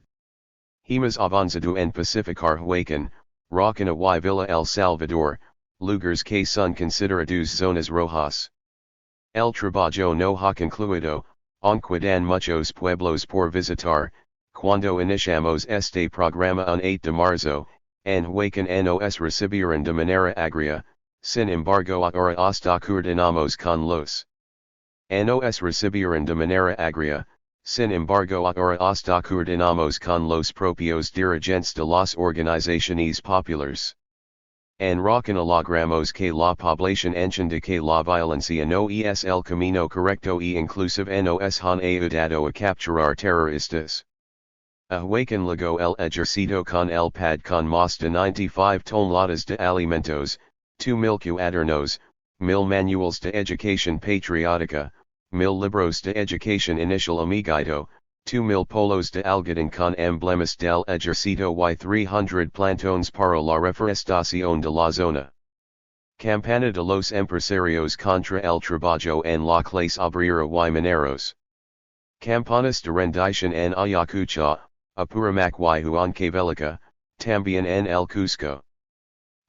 Hemos avanzado en pacificar Huaycan, Rocana y Villa El Salvador, lugares que son considerados zonas rojas. El trabajo no ha concluido, aunque dan muchos pueblos por visitar, cuando iniciamos este programa en 8 de marzo, en Huaycan nos recibieron de manera agria, sin embargo ahora hasta coordinamos con los. Nos recibieron de manera agria, sin embargo ahora hasta coordinamos con los propios dirigentes de las organizaciones populares. En Rocana logramos que la población entienda que la violencia no es el camino correcto y inclusive nos han ayudado a capturar terroristas. A Huaycan luego el ejército con el pad con más de 95 toneladas de alimentos, 2,000 cuadernos, 1,000 manuales de educación patriótica, 1,000 libros de educación inicial amiguito, 2,000 polos de algodón con emblemas del ejército y 300 plantones para la reforestación de la zona. Campana de los empresarios contra el trabajo en la clase obrera y mineros. Campanas de rendición en Ayacucho, Apuramac y Huancavelica, también en el Cusco.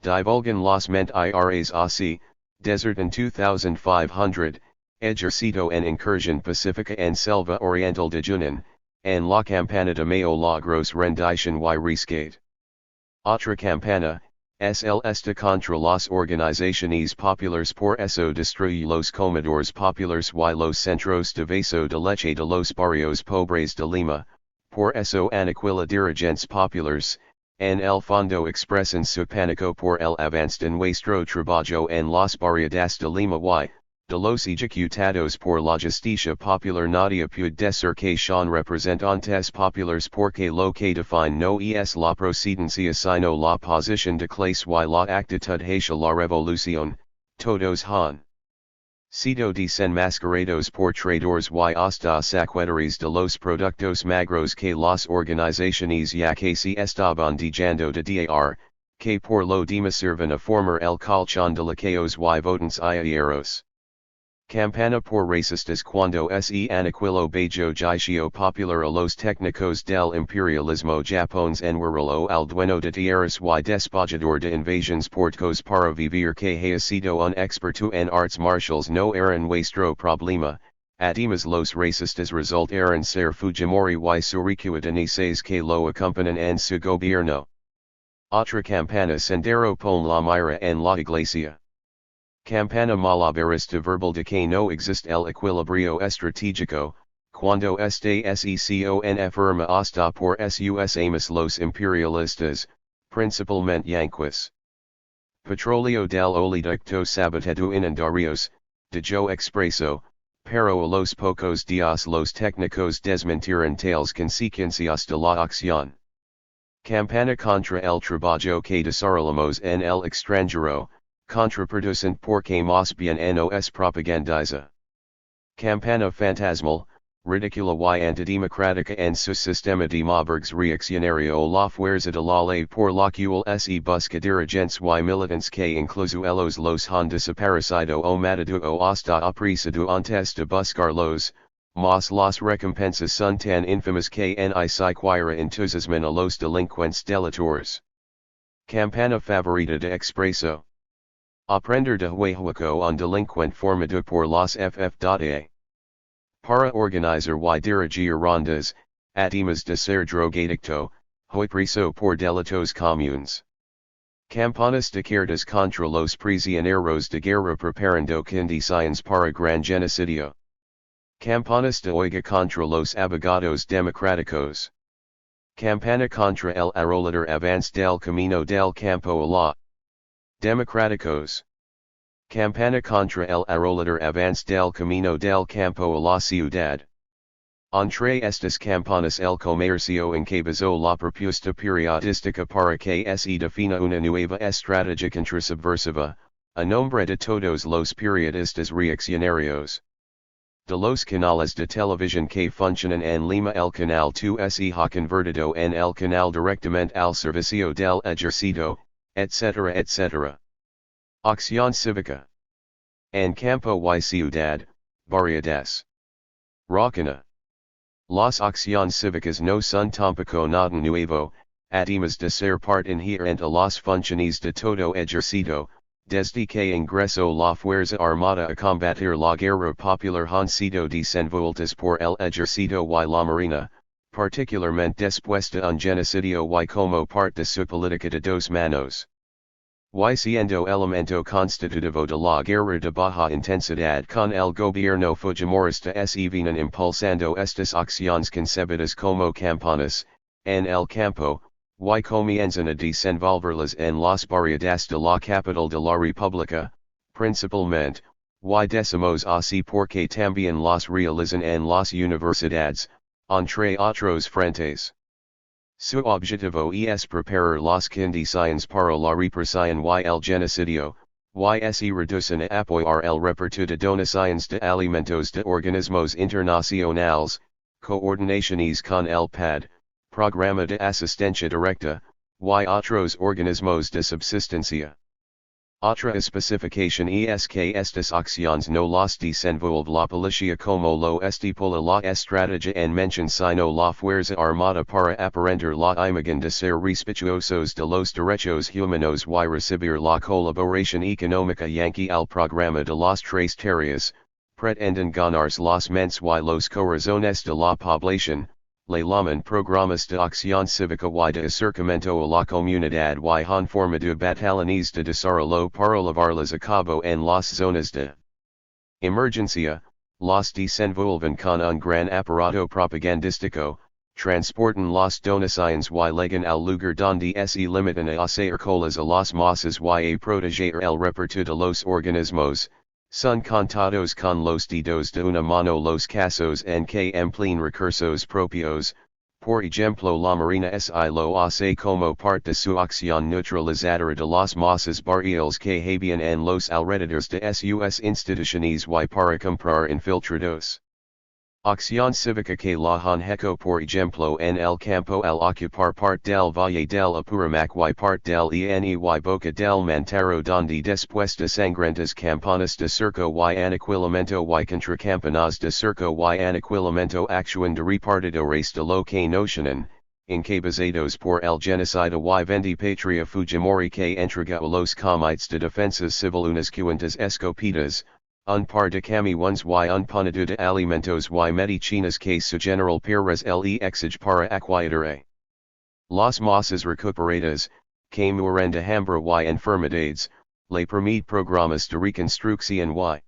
Divulgan las mentiras así, desertan 2,500, ejercito en incursión pacífica en selva oriental de Junín, en la campana de Mayo logros rendición y rescate. Otra campana, es el esta contra las organizaciones populares por eso destruye los comedores populares y los centros de vaso de leche de los barrios pobres de Lima, por eso anaquila dirigentes populares, en el fondo expresan su pánico por el avance de nuestro trabajo en las barriadas de Lima y, de los ejecutados por la justicia popular nadie puede decir que son representantes populares porque lo que define no es la procedencia sino la posición de clase y la actitud hacia la revolución, todos han sido desenmascarados por traidores y hasta saqueadores de los productos magros que las organizaciones ya que se estaban dejando de dar, que por lo demás sirven a formar el colchón de laqueos y votantes ayeros. Campana por racistas cuando se anaquilo bajo juicio popular a los técnicos del imperialismo japonés enhuirlo al dueño de tierras y despojador de invasiones portcos para vivir que haya sido un experto en arts martials no era nuestro problema, además los racistas resultaron ser Fujimori y surrecuitanices que lo acompañan en su gobierno. Otra campana sendero pon la mira en la iglesia. Campana malabarista verbal de que no existe el equilibrio estratégico, cuando este secon firma hasta por sus amas los imperialistas, principalmente yanquis. Petróleo del oleoducto saboteado inundarios, de yo expreso, pero a los pocos días los técnicos desmentieron tales consecuencias de la acción. Campana contra el trabajo que desarrollamos en el extranjero, contraproducente porque más bien nos propagandiza. Campana fantasmal, ridicula y antidemocrática en su sistema de Marburgs reaccionario la fuerza de la ley por la cual se busca dirigentes y militantes que incluso ellos los han desaparecido o matado o hasta apresado antes de buscarlos, mas las recompensas son tan infames que ni siquiera entusiasman a los delincuentes delatores. Campana favorita de expreso. Aprender de Huehueco un delincuente formado por las FF.A. Para organizar y dirigir rondas, además de ser drogadicto, hoy preso por delitos comunes. Campanas de cartas contra los prisioneros de guerra preparando condiciones para gran genocidio. Campanas de oiga contra los abogados democráticos. Campana contra el arrolador avance del camino del campo a la democráticos. Campana contra el arrolador avance del camino del campo a la ciudad. Entre estas campanas el comercio encabezó la propuesta periodística para que se defina una nueva estrategia contrasubversiva, a nombre de todos los periodistas reaccionarios. De los canales de televisión que funcionan en Lima el canal 2 se ha convertido en el canal directamente al servicio del ejército, etc. etc. Acción cívica. En campo y ciudad, barriadas. Rocana. Las acciones cívicas no son tampoco nada nuevo, además de ser parte inherente a las funciones de todo ejército, desde que ingresó la fuerza armada a combatir la guerra popular han sido desenvueltas por el ejército y la marina, particularmente después de un genocidio y como parte de su política de dos manos. Y siendo elemento constitutivo de la guerra de baja intensidad con el gobierno fujimorista se vienen impulsando estas acciones concebidas como campanas, en el campo, y comienzan a desenvolverlas en las barriadas de la capital de la República, principalmente, y decimos así porque también las realizan en las universidades, entre otros frentes. Su objetivo es preparar las condiciones para la represión y el genocidio, y se reducen a apoyar el reparto de donaciones de alimentos de organismos internacionales, coordinaciones con el PAD, Programa de Asistencia Directa, y otros organismos de subsistencia. Otra especificación es que estas acciones no las desenvuelve la policía como lo estipula la estrategia en mención sino la fuerza armada para aparentar la imagen de ser respetuosos de los derechos humanos y recibir la colaboración económica yankee al programa de las tres tareas, pretenden ganarse las mentes y los corazones de la población. Le llaman programas de acción cívica y de acercamiento a la comunidad y han formado batallones de desarrollo para llevarlas a cabo en las zonas de emergencia, las desenvuelven con un gran aparato propagandístico, transportan las donaciones y legan al lugar donde se limitan a hacer colas a las masas y a proteger el repertorio de los organismos, son contados con los dedos de una mano los casos en que emplean recursos propios, por ejemplo la marina si lo hace como parte de su acción neutralizadora de las masas barriales que habitan en los alrededores de sus instituciones y para comprar infiltrados. Acción cívica que la han hecho por ejemplo en el campo al ocupar parte del valle del Apurimac y parte del y boca del Mantaro donde después de sangrantes campanas de cerco y aniquilamiento y contracampanas de cerco y aniquilamiento actúan de repartidores de lo que nocionan, encabezados por el genocida y vendipatria Fujimori que entrega a los comités de defensas civil unas cuantas escopetas, un par de camiones y un punado de alimentos y medicinas que su general Pérez le exige para aquietar las masas recuperadas, que mueren de hambre y enfermedades, le permite programas de reconstrucción y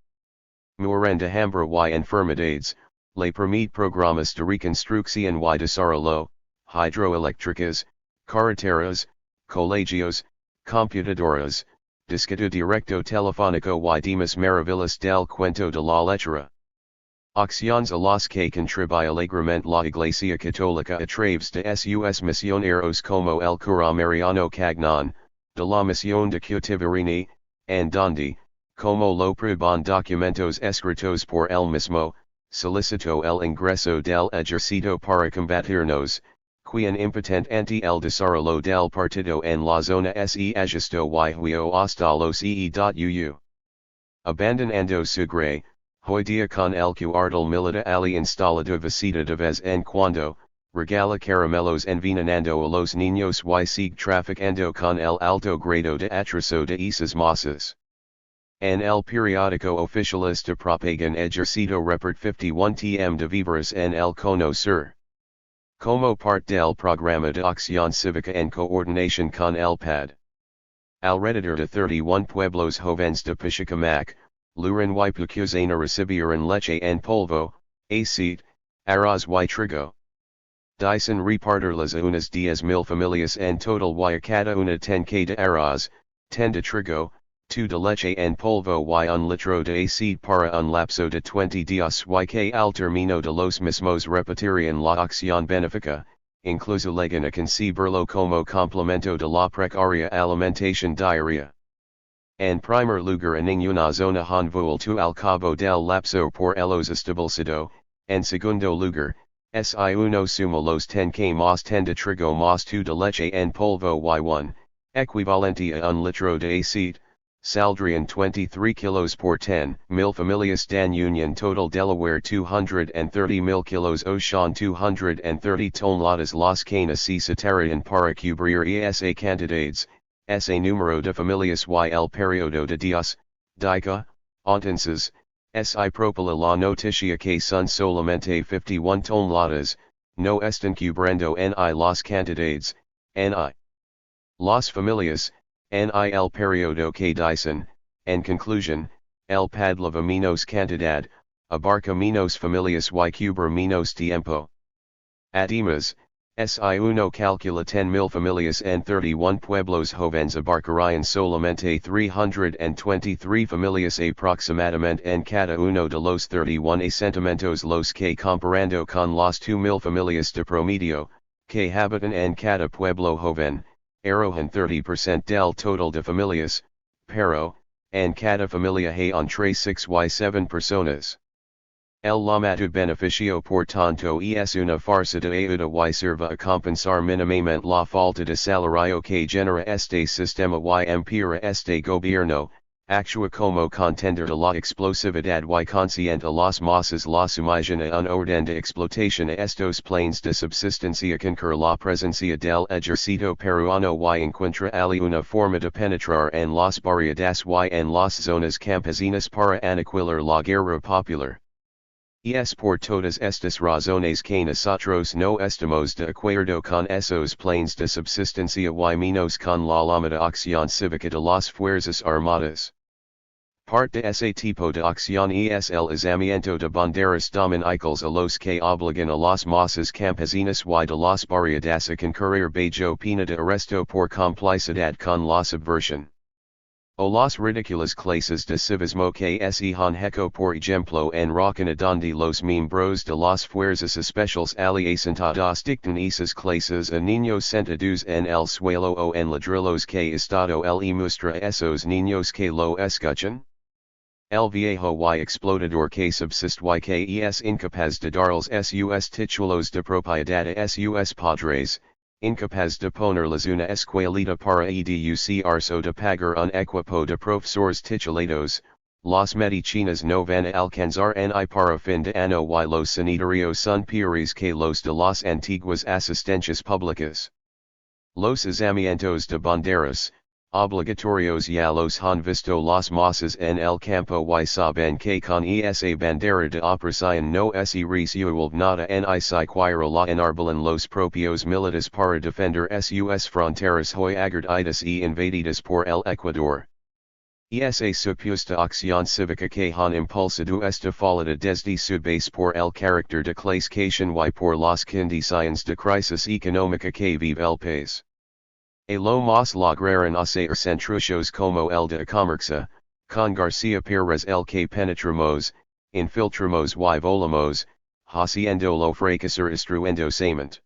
mueren de hambre y enfermedades, le permite programas de reconstrucción y desarrollo, hidroeléctricas, carreteras, colegios, computadoras, disquete directo telefónico y demás maravillas del cuento de la letra. Acciones a las que contribuye alegremente la Iglesia Católica a través de sus misioneros como el cura Mariano Cagnon, de la misión de Cutiverini, en donde, como lo prueban documentos escritos por él mismo, solicitó el ingreso del ejército para combatirnos, quien impotent ante el desarrollo del partido en la zona se ajusto y huyo hasta los EE.uu. Abandonando su grey, hoy día con el cuartel militar ali instalado visita de vez en cuando, regala caramelos envenenando a los niños y sigue traficando con el alto grado de atraso de esas masas. En el periódico oficialista propagan ejercito report 51 tm de víveres en el cono sur. Como parte del programa de acción cívica en coordinación con el PAD. Alrededor de 31 pueblos jóvenes de Pichicamac, Lurin y Pucuzana recibieron leche en polvo, aceite, arroz y trigo. Dicen repartirlas a unas 10,000 familias en total y a cada una 10 de arroz, 10 de trigo, 2 de leche en polvo y un litro de aceite para un lapso de 20 días y que al término de los mismos repetirían la acción benéfica, incluso llegan a concebirlo como complemento de la precaria alimentación diaria. En primer lugar en ninguna zona han vuelto al cabo del lapso por los establecido, en segundo lugar, si uno suma los 10 que más 10 de trigo más 2 de leche en polvo y 1, equivalente a un litro de aceite, saldrían 23 kilos por 10,000 familias dan union total Delaware 230,000 kilos Ocean 230 toneladas las que necesitarían para cubrir esa cantidades, ese número de familias y el periodo de días, dica, entonces, si propala la noticia que son solamente 51 toneladas, no están cubriendo ni las cantidades, ni las familias, ni el periodo que dicen, en conclusión, el PAD lava menos cantidad, abarca menos familias y cubre menos tiempo. Además, si uno calcula 10,000 familias en 31 pueblos jóvenes abarcarían solamente 323 familias aproximadamente en cada uno de los 31 asentamientos los que comparando con las 2,000 familias de promedio, que habitan en cada pueblo joven, arrojan 30% del total de familias, pero, en cada familia hay entre 6 y 7 personas. El llamado beneficio por tanto es una farsa de ayuda y sirve a compensar mínimamente la falta de salario que genera este sistema y empira este gobierno, actúa como contender de la explosividad y consciente a las masas la sumigen a un orden de explotación a estos planes de subsistencia concur la presencia del ejército peruano y encuentra ali una forma de penetrar en las barriadas y en las zonas campesinas para aniquilar la guerra popular. Es por todas estas razones que nosotros no estamos de acuerdo con esos planes de subsistencia y menos con la llamada acción cívica de las Fuerzas Armadas. Parte de ese tipo de acción es el izamiento de banderas dominicales a los que obligan a las masas campesinas y de las barriadas a concurrir bajo pena de arresto por complicidad con la subversión. O las ridículas clases de civismo que se han hecho por ejemplo en Rockina donde los miembros de las fuerzas especiales aliasentadas dictan esas clases a niños sentados en el suelo o en ladrillos que estado el muestra esos niños que lo escuchan. El viejo y explotador que subsiste y que es incapaz de darles sus títulos de propiedad a sus padres, incapaz de ponerles una escuelita para educarse o de pagar un equipo de profesores titulados, las medicinas no van a alcanzar ni para fin de año y los sanitarios son peores que los de las antiguas asistencias públicas. Los izamientos de banderas, obligatorios ya los han visto las masas en el campo y saben que con esa bandera de opresión no se resuelve nada ni siquiera la enarbolan los propios militares para defender sus fronteras hoy y invadidas por el Ecuador. Esa supuesta acción cívica que han impulsado esta falta desde su base por el carácter de clasificación y por las condiciones de crisis económica que vive el país. A lo más lograron hacer centruchos como el de Comercia, con García Pérez el que penetramos, infiltramos y volamos, haciendo lo fracasar instruendosamente.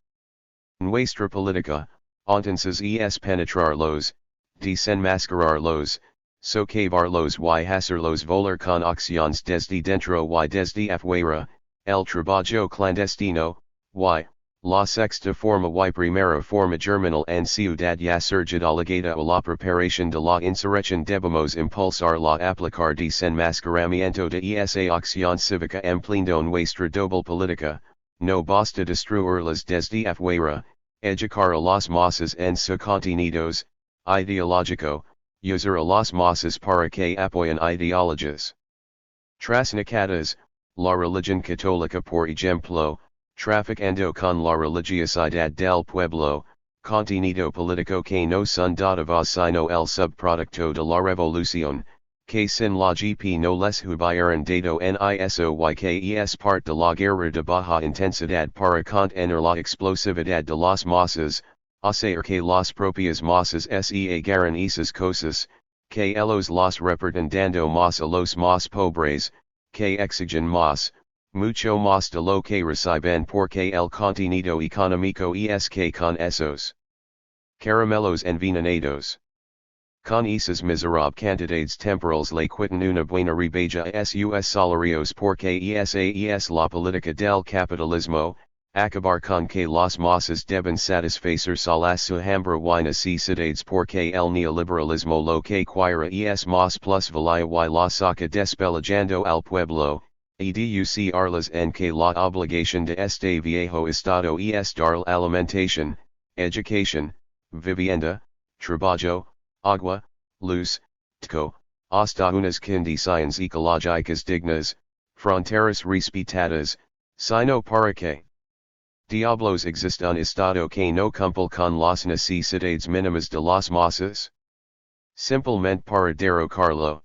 Nuestra política, entonces es penetrarlos, desenmascararlos, socavarlos y hacerlos volar con acciones desde dentro y desde afuera, el trabajo clandestino, y, la sexta forma y primera forma germinal en ciudad ya surgida ligada a la preparación de la insurrección debemos impulsar la aplicar desenmascaramiento de esa acción cívica empleando nuestra doble política, no basta destruirlas desde afuera, educar a las masas en su contenidos, ideológico, usar a las masas para que apoyen ideologías trasnochadas, la religión católica por ejemplo, traficando con la religiosidad del pueblo, contenido político que no son dados sino el subproducto de la revolución, que sin la GP no les hubieran dado niso y que es parte de la guerra de baja intensidad para contener la explosividad de las masas, hacer que las propias masas se agarren esas cosas, que ellos las repartan dando más a los más pobres, que exigen más, mucho más de lo que reciben porque el contenido económico es que con esos caramelos envenenados. Con esas miserables cantidades temporales le quitan una buena rebaja a sus salarios porque esa es la política del capitalismo, acabar con que las masas deben satisfacer solas su hambre y necesidades porque el neoliberalismo lo que quiere es más plusvalía y la saca despelejando al pueblo. Educarlas en que la obligación de este viejo estado es dar alimentación, educación, vivienda, trabajo, agua, luz, tco, hasta unas condiciones ecológicas dignas, fronteras respetadas, sino para que diablos existe un estado que no cumple con las necesidades mínimas de las masas? Simplemente para derrocarlo.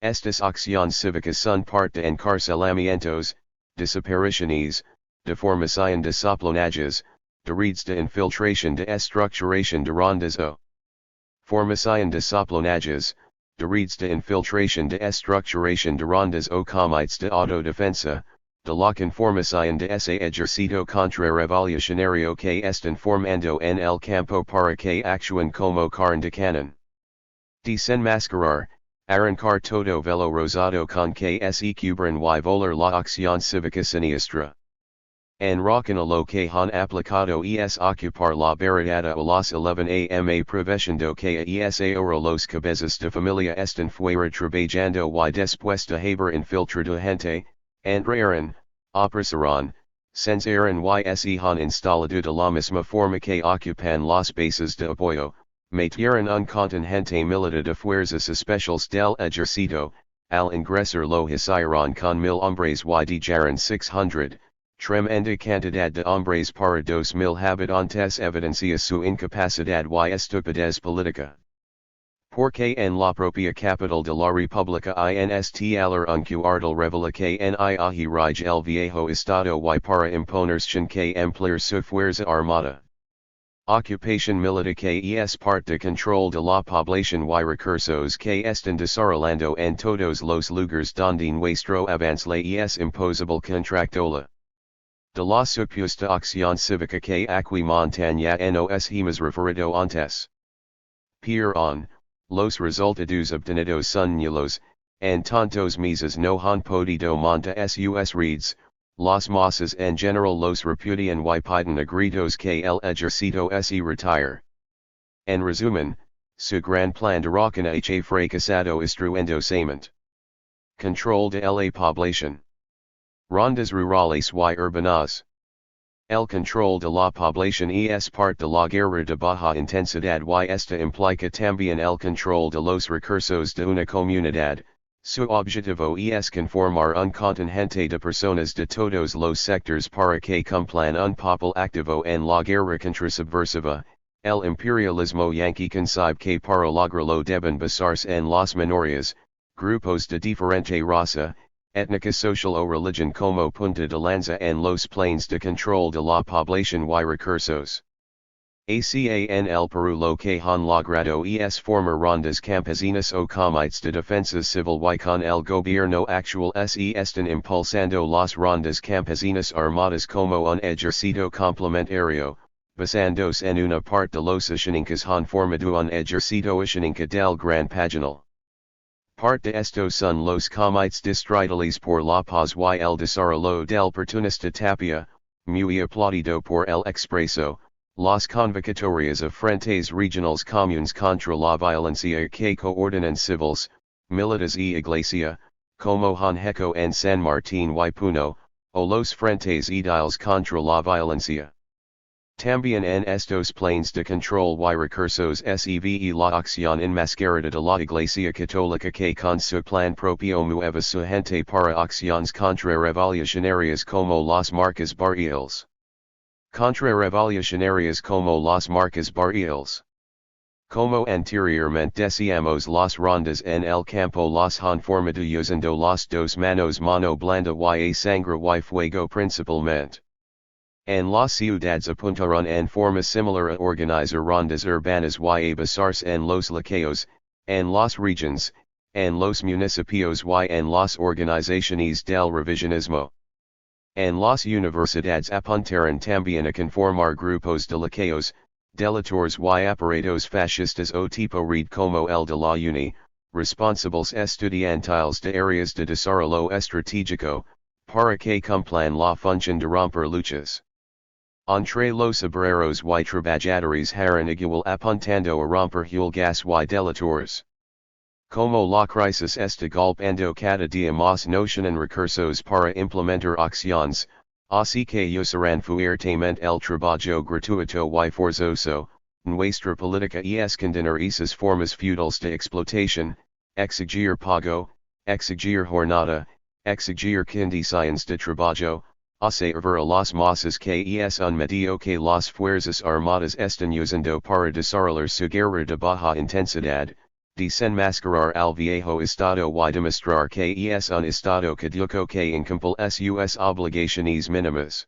Estas acciones cívicas son parte de encarcelamientos, desapariciones, de formación de soplanajes, de redes de infiltración de estructuración de rondas o formación de soplanajes, de redes de infiltración de estructuración de rondas o comités de autodefensa, de la conformación de ese ejercicio contrarrevolucionario que están formando en el campo para que actúen como carne de cañón. Desenmascarar, arrancar todo velo rosado con que se cubran y volar la acción cívica siniestra. En Rockina lo que han aplicado es ocupar la barriada a las 11 am preveciendo que a esa hora los cabezas de familia están fuera trabajando y después de haber infiltrado gente, entrarán, apresarán, censurarán y se han instalado de la misma forma que ocupan las bases de apoyo, metieron un contingente militar de fuerzas especiales del ejército, al ingresar lo hicieron con 1000 hombres y dejaron 600, tremenda cantidad de hombres para 2000 habitantes evidencia su incapacidad y estupidez política. Porque en la propia capital de la República Instlar uncuartal revela que ni ahi rige el viejo estado y para imponerse que emplear su fuerza armada. Occupation militar que es parte de control de la población y recursos que están desarrollando en todos los lugares donde nuestro avance le es imposible contractola. De la supuesta acción cívica que aquí montaña nos hemos referido antes. Peer on. Los resultados obtenidos son nulos, en tantos meses no han podido monta sus reads, las masas en general los repudian y piden a gritos que el ejército se retire. En resumen, su gran plan de Rocana ha fracasado estruendosamente. Control de la población. Rondas rurales y urbanas. El control de la población es parte de la guerra de baja intensidad y esta implica también el control de los recursos de una comunidad. Su objetivo es conformar un contingente de personas de todos los sectores para que cumplan un papel activo en la guerra contrasubversiva. El imperialismo yanqui concibe que para lograrlo deben basarse en las minorías, grupos de diferente raza, étnica social o religión como punta de lanza en los planes de control de la población y recursos. En el Perú lo que han logrado es formar rondas campesinas o comités de defensa civil y con el gobierno actual se están impulsando las rondas campesinas armadas como un ejército complementario, basándose en una parte de los Ixanincas han formado un ejército Ixaninca del Gran Paginal. Parte de estos son los comités distritales por la paz y el desarrollo del Portunista Tapia, muy aplaudido por el Expreso, las convocatorias of frentes regionales comunes contra la violencia que coordinan civiles, militares y iglesia, como han hecho en San Martín y Puno, o los frentes ediles contra la violencia. También en estos planes de control y recursos SEVE la acción enmascarada de la Iglesia Católica que con su plan propio mueve su gente para acciones contrarrevolucionarias como las marchas barriales. Contrarrevolucionarias como las marchas barriales. Como anteriormente decíamos las rondas en el campo las han formado usando las dos manos mano blanda y sangre y fuego principalmente. En las ciudades apuntaron en forma similar a organizar rondas urbanas y a basarse en los liceos, en las regiones, en los municipios y en las organizaciones del revisionismo. En las universidades apuntaron también a conformar grupos de liceos, delatores y aparatos fascistas o tipo red como el de la UNI, responsables estudiantiles de áreas de desarrollo estratégico, para que cumplan la función de romper luchas. Entre los obreros y trabajadores harán igual apuntando a romper huelgas y delatores. Como la crisis está golpeando cada día más nos en recursos para implementar acciones, así que usarán fuertemente el trabajo gratuito y forzoso, nuestra política es condenar esas formas feudales de explotación, exigir pago, exigir jornada, exigir condiciones de trabajo, hacer ver a las masas que es un medio que las fuerzas armadas están usando para desarrollar su guerra de baja intensidad, desenmascarar al viejo estado y demostrar que es un estado caduco que incumple sus obligaciones mínimas.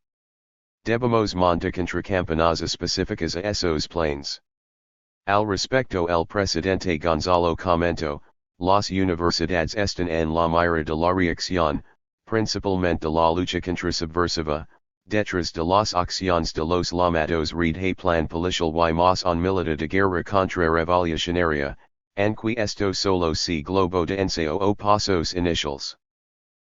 Debemos montar contracampanas específicas a esos planes. Al respecto el presidente Gonzalo comentó, las universidades están en la mira de la reacción, principalmente de la lucha contrasubversiva, detrás de las acciones de los llamados Red Plan policial y más un militar de guerra contrarrevolucionaria, aunque esto solo se globo de ensayo o pasos iniciales.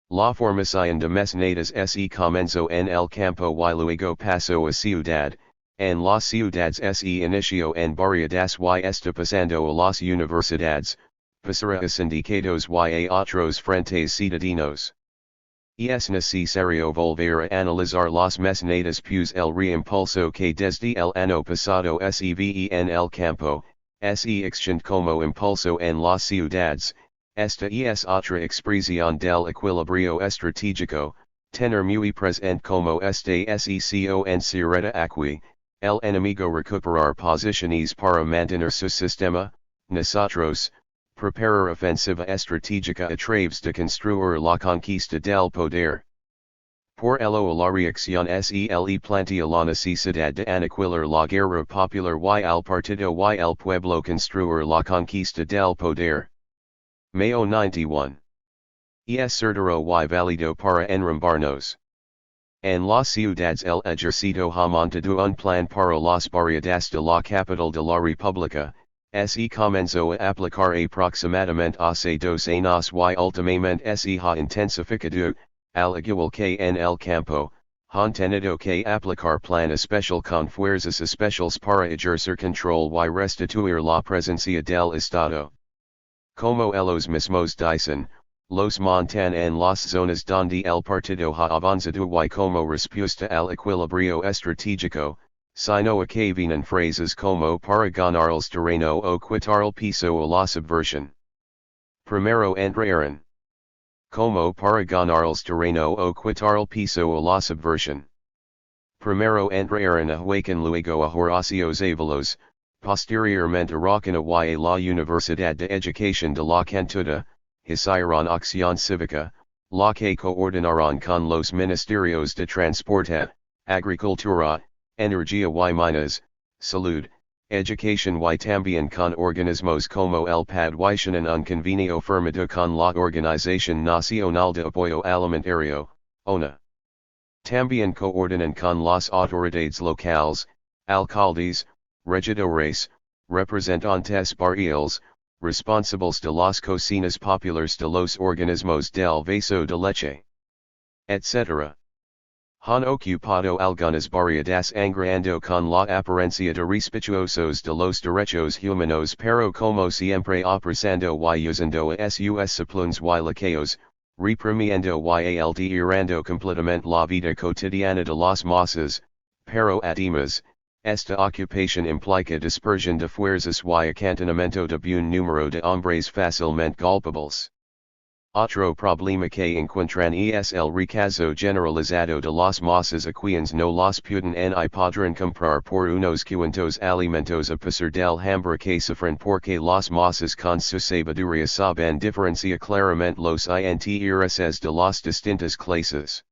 La formación de mesnadas se comenzó en el campo y luego pasó a ciudad, en las ciudades se inició en barriadas y está pasando a las universidades, pasará a sindicatos y a otros frentes ciudadanos. Es necesario volver a analizar las mesnadas pues el reimpulso que desde el año pasado se en el campo, se extiende como impulso en las ciudades, esta es otra expresión del equilibrio estratégico, tener muy presente como este seco en cierta aquí, el enemigo recuperar posiciones para mantener su sistema, nosotros, preparar ofensiva estratégica a través de construir la conquista del poder. Por ello la reacción se plantea la necesidad de aniquilar la guerra popular y al partido y el pueblo construir la conquista del poder. Mayo 91. Es certero y válido para enrambarnos. En las ciudades el ejército ha montado un plan para las barriadas de la capital de la república, se comenzó a aplicar aproximadamente hace 2 años y últimamente se ha intensificado, al igual que en el campo, han tenido que aplicar plan especial con fuerzas especiales para ejercer control y restituir la presencia del Estado. Como ellos mismos dicen, los montan en las zonas donde el partido ha avanzado y como respuesta al equilibrio estratégico, sino a que vienen phrases como para ganar el terreno o quitar el piso o la subversión. Primero entraron. Como para ganar el terreno o quitar el piso o la subversión. Primero entraron a Huacan luego a Horacio Zavalos, posteriormente Rocana y a la Universidad de Educación de la Cantuta, hicieron acción cívica, la que coordinaron con los ministerios de transporte, agricultura, energía y minas, salud, educación y también con organismos como el PAD y tienen un convenio firmado con la Organización Nacional de Apoyo Alimentario, ONA. También coordinan con las autoridades locales, alcaldes, regidores, representantes barriales, responsables de las cocinas populares de los organismos del vaso de leche, etc. Han ocupado algunas barriadas angreando con la apariencia de respetuosos de los derechos humanos pero como siempre apressando y usando a sus supluns y laqueos, reprimiendo y alterando completamente la vida cotidiana de las masas, pero además, esta ocupación implica dispersión de fuerzas y acantonamiento de un número de hombres fácilmente culpables. Otro problema que encuentran es el rechazo generalizado de las masas a quienes no los pueden ni podrán comprar por unos cuantos alimentos a pesar del hambre que sufren porque las masas con su sabiduría saben diferenciar claramente los intereses de las distintas clases.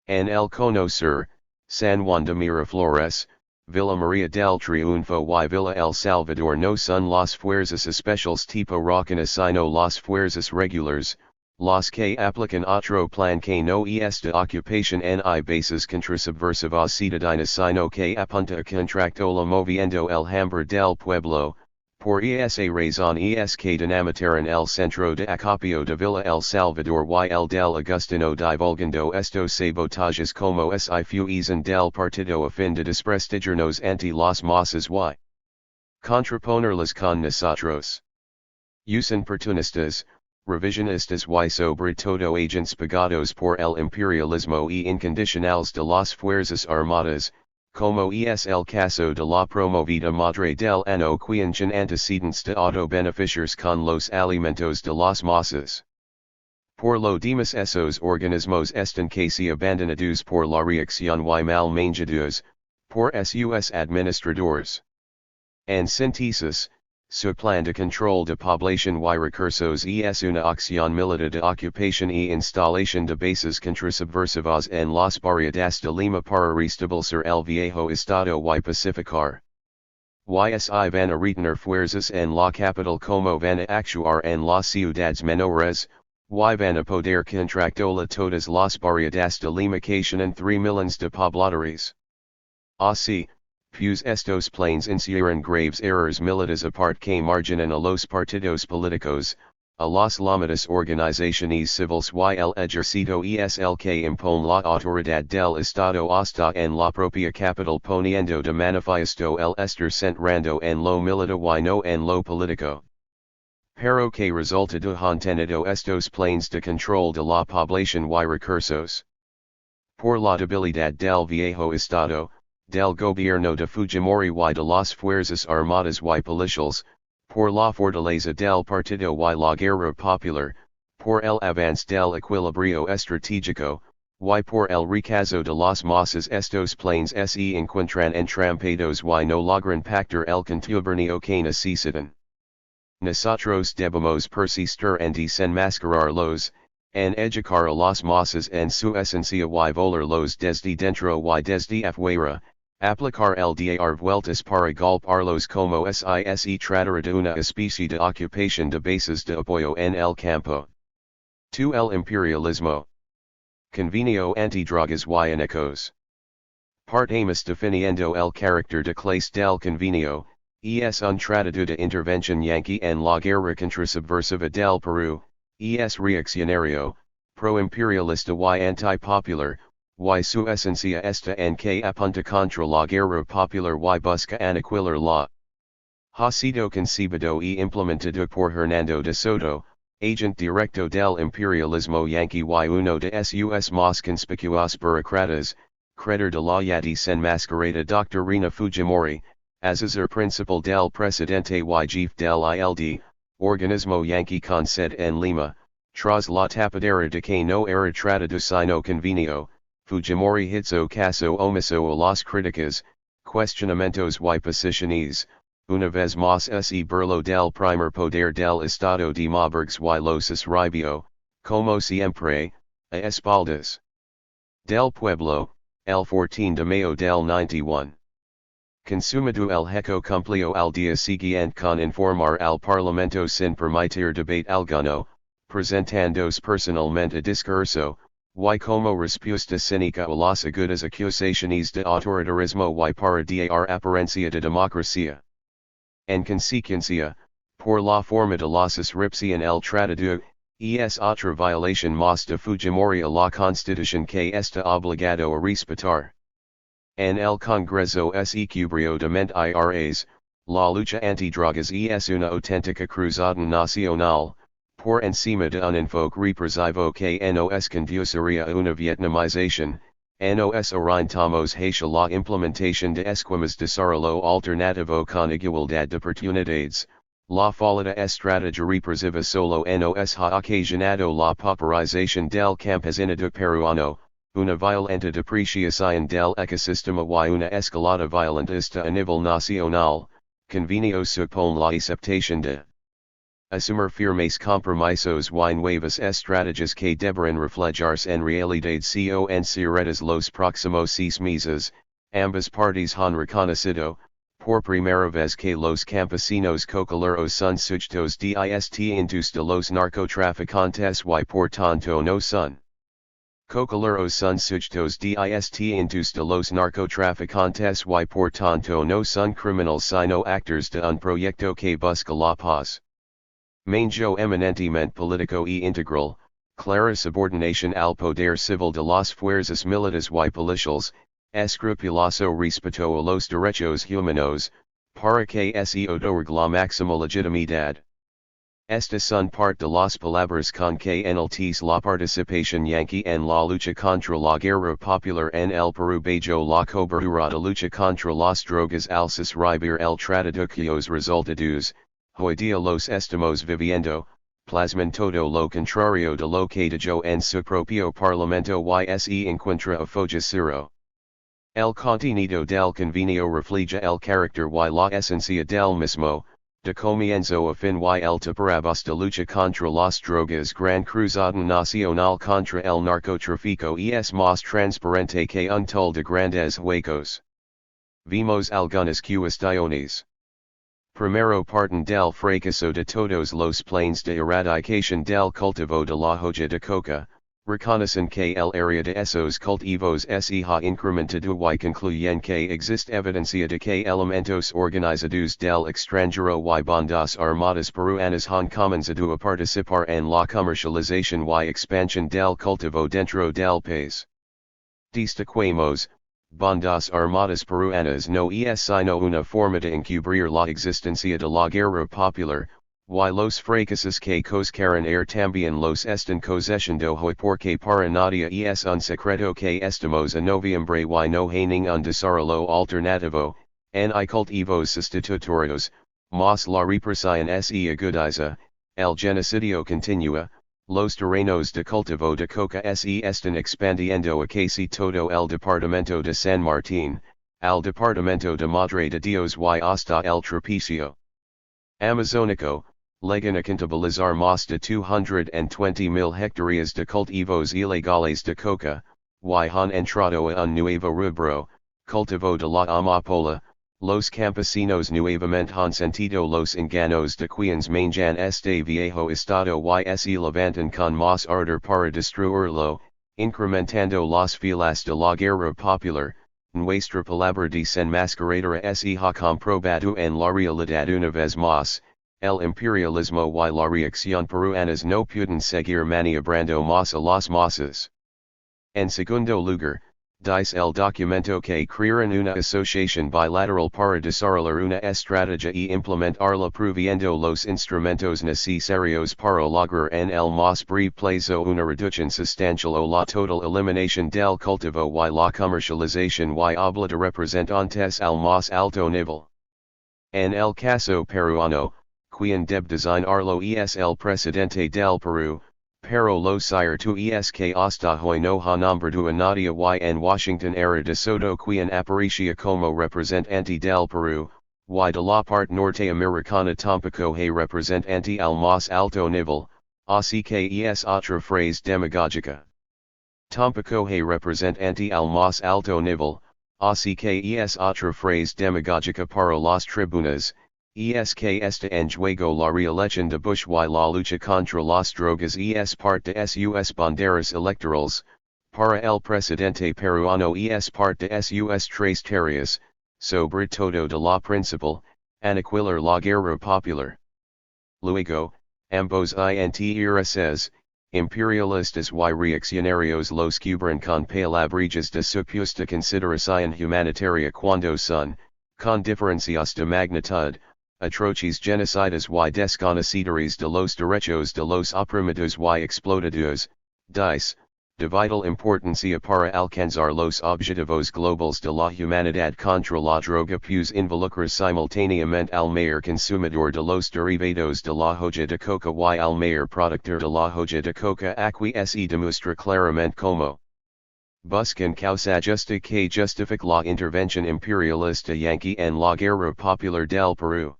En el Cono Sur, San Juan de Miraflores, Villa María del Triunfo y Villa El Salvador no son las fuerzas especiales tipo Rocana sino las fuerzas regulares, las que aplican otro plan que no es de ocupación ni bases contrasubversivas ciudadanas sino que apunta a contractola moviendo el hambre del pueblo, por esa razón es que dinamitaron el centro de acopio de Villa El Salvador y el del Agustino divulgando estos sabotajes como si fuesen del partido a fin de desprestigiarnos ante las masas y contraponerlas con nosotros. Usan oportunistas, revisionistas y sobre todo agents pagados por el imperialismo y incondicionales de las fuerzas armadas, como es el caso de la promovida madre del ano quien antecedentes de auto-beneficiars con los alimentos de las masas. Por lo demás esos organismos están casi abandonados por la reacción y mal manejados, por sus administradores. En síntesis, su plan de control de población y recursos es una acción militar de ocupación y instalación de bases contrasubversivas en las barriadas de Lima para restablecer el viejo estado y pacificar. Si van a retener fuerzas en la capital como van a actuar en las ciudades menores, y van a poder contractola todas las barriadas de Lima que tienen 3 millones de pobladores. Así, pues estos planes encierran graves errores militares aparte que marginan a los partidos políticos, a las llamadas organizaciones civiles y el ejército es el que impone la autoridad del Estado hasta en la propia capital poniendo de manifiesto el estar centrando en lo militar y no en lo político. Pero que resulta de han tenido estos planes de control de la población y recursos. Por la debilidad del viejo Estado, del gobierno de Fujimori y de las fuerzas armadas y policiales, por la fortaleza del partido y la guerra popular, por el avance del equilibrio estratégico, y por el rechazo de las masas estos planes se encuentran entrampados y no logran pactar el contubernio que necesitan. nosotros debemos persistir en desenmascararlos, en educar a las masas en su esencia y volarlos desde dentro y desde afuera, aplicar el dar vueltas para golpearlos como si tratara de una especie de ocupación de bases de apoyo en el campo. Tu el imperialismo. Convenio antidrogas y anecos. Partamos definiendo el carácter de clase del convenio, es un tratado de intervención yankee en la guerra contrasubversiva del Perú, es reaccionario, pro-imperialista y antipopular, y su esencia está en que apunta contra la guerra popular y busca aniquilar la. Ha sido concebido y implementado por Hernando de Soto, agente directo del imperialismo yankee y uno de sus más conspicuos burócratas, creador de la ya desenmascarada doctrina Fujimori, asesor principal del presidente y jefe del ILD, organismo yankee con sede en Lima, tras la tapadera de que no era tratado sino convenio, Fujimori hizo caso omiso a las críticas, cuestionamientos y posiciones, una vez más se burló del primer poder del Estado de Marburgs y los escribió, como siempre, a espaldas del pueblo, el 14 de mayo del 91. Consumado el hecho cumplió al día siguiente con informar al Parlamento sin permitir debate alguno, presentándose personalmente a discurso, y como respuesta cínica a las agudas acusaciones de autoritarismo y para dar apariencia de democracia. En consecuencia, por la forma de las inscripciones en el tratado, es otra violación más de Fujimori a la Constitución que está obligado a respetar. En el Congreso se cubrió de mentiras, la lucha antidrogas es una auténtica cruzada nacional, por encima de un enfoque represivo que nos conduciría a una vietnamización, nos orientamos hacia la implementación de esquemas de desarrollo alternativo con igualdad de oportunidades, la falta estrategia represiva solo nos ha ocasionado la pauperización del campesinado peruano, una violenta depreciación del ecosistema y una escalada violenta hasta a nivel nacional, convenio supone la aceptación de asumir firmes compromisos y nuevas estrategias que deberán reflejarse en realidad con ciertas los próximos 6 meses, ambas partes han reconocido, por primera vez que los campesinos cocoleros son sujetos distintos de los narcotraficantes y por tanto no son cocoleros son sujetos distintos de los narcotraficantes y por tanto no son criminales sino actores de un proyecto que busca la paz. Manjo eminentemente político e integral, clara subordinación al poder civil de las fuerzas militares y policiales, escrupuloso respeto a los derechos humanos, para que se otorgue la máxima legitimidad. Estas son parte de las palabras con que enaltece la participación yankee en la lucha contra la guerra popular en el Perú bajo la cobertura de lucha contra las drogas al suscribir el tratado cuyos resultados, hoy día los estamos viviendo, plasman todo lo contrario de lo que dijo en su propio parlamento y se encuentra a foja cero. El contenido del convenio refleja el carácter y la esencia del mismo, de comienzo a fin y el tipos de lucha contra las drogas gran cruzada nacional contra el narcotráfico es más transparente que un tol de grandes huecos. Vimos algunas cuestiones. Primero parten del fracaso de todos los planes de erradicación del cultivo de la hoja de coca, reconocen que el área de esos cultivos se ha incrementado y concluyen que existe evidencia de que elementos organizados del extranjero y bandas armadas peruanas han comenzado a participar en la comercialización y expansión del cultivo dentro del país. Destaquemos, bandas armadas peruanas no es sino una forma de encubrir la existencia de la guerra popular, y los fracasos que coscaron también los están cosechando hoy porque para nadie es un secreto que estamos a noviembre y no hay ningún desarrollo alternativo, ni cultivos sustitutorios, mas la represión se agudiza, el genocidio continúa, los terrenos de cultivo de coca se están expandiendo a casi todo el departamento de San Martín, al departamento de Madre de Dios y hasta el Trapicio Amazónico, Legan acontabilizar más de 220,000 hectáreas de cultivos ilegales de coca, y han entrado a un nuevo rubro, cultivo de la amapola. Los campesinos nuevamente han sentido los engaños de quienes manjan este viejo estado y se levantan con más ardor para destruirlo, incrementando las filas de la guerra popular. Nuestra palabra desenmascaradora se ha comprobado en la realidad una vez más. El imperialismo y la reacción peruanas no pueden seguir maniobrando más a las masas. En segundo lugar, dice el documento que crearon una asociación bilateral para desarrollar una estrategia y implementarla proviendo los instrumentos necesarios para lograr en el más breve plazo una reducción sustancial o la total eliminación del cultivo y la comercialización y habla de representantes al más alto nivel. En el caso peruano, quien debe designarlo es el presidente del Perú, pero lo cierto es que hasta hoy no ha nombrado a nadie y en Washington era de Soto quien aparecía como representante del Perú, y de la parte norteamericana tampoco hay representante al más alto nivel, así que es otra frase demagógica. Tampoco hay representante al más alto nivel, así que es otra frase demagógica para las tribunas. Es que está en juego la reelección de Bush y la lucha contra las drogas es parte de sus banderas electorales, para el presidente peruano es parte de sus tres tareas, sobre todo de la principal, aniquilar la guerra popular. Luego, ambos intereses, imperialistas y reaccionarios los cubren con palabrillas de supuesta consideración humanitaria cuando son, con diferencias de magnitud, atroces genocidas y desconocedores de los derechos de los oprimidos y explotados, dice, de vital importancia para alcanzar los objetivos globales de la humanidad contra la droga pues involucrar simultáneamente al mayor consumidor de los derivados de la hoja de coca y al mayor productor de la hoja de coca aquí se demuestra claramente como buscan causa justa que justifique la intervención imperialista yanqui en la guerra popular del Perú.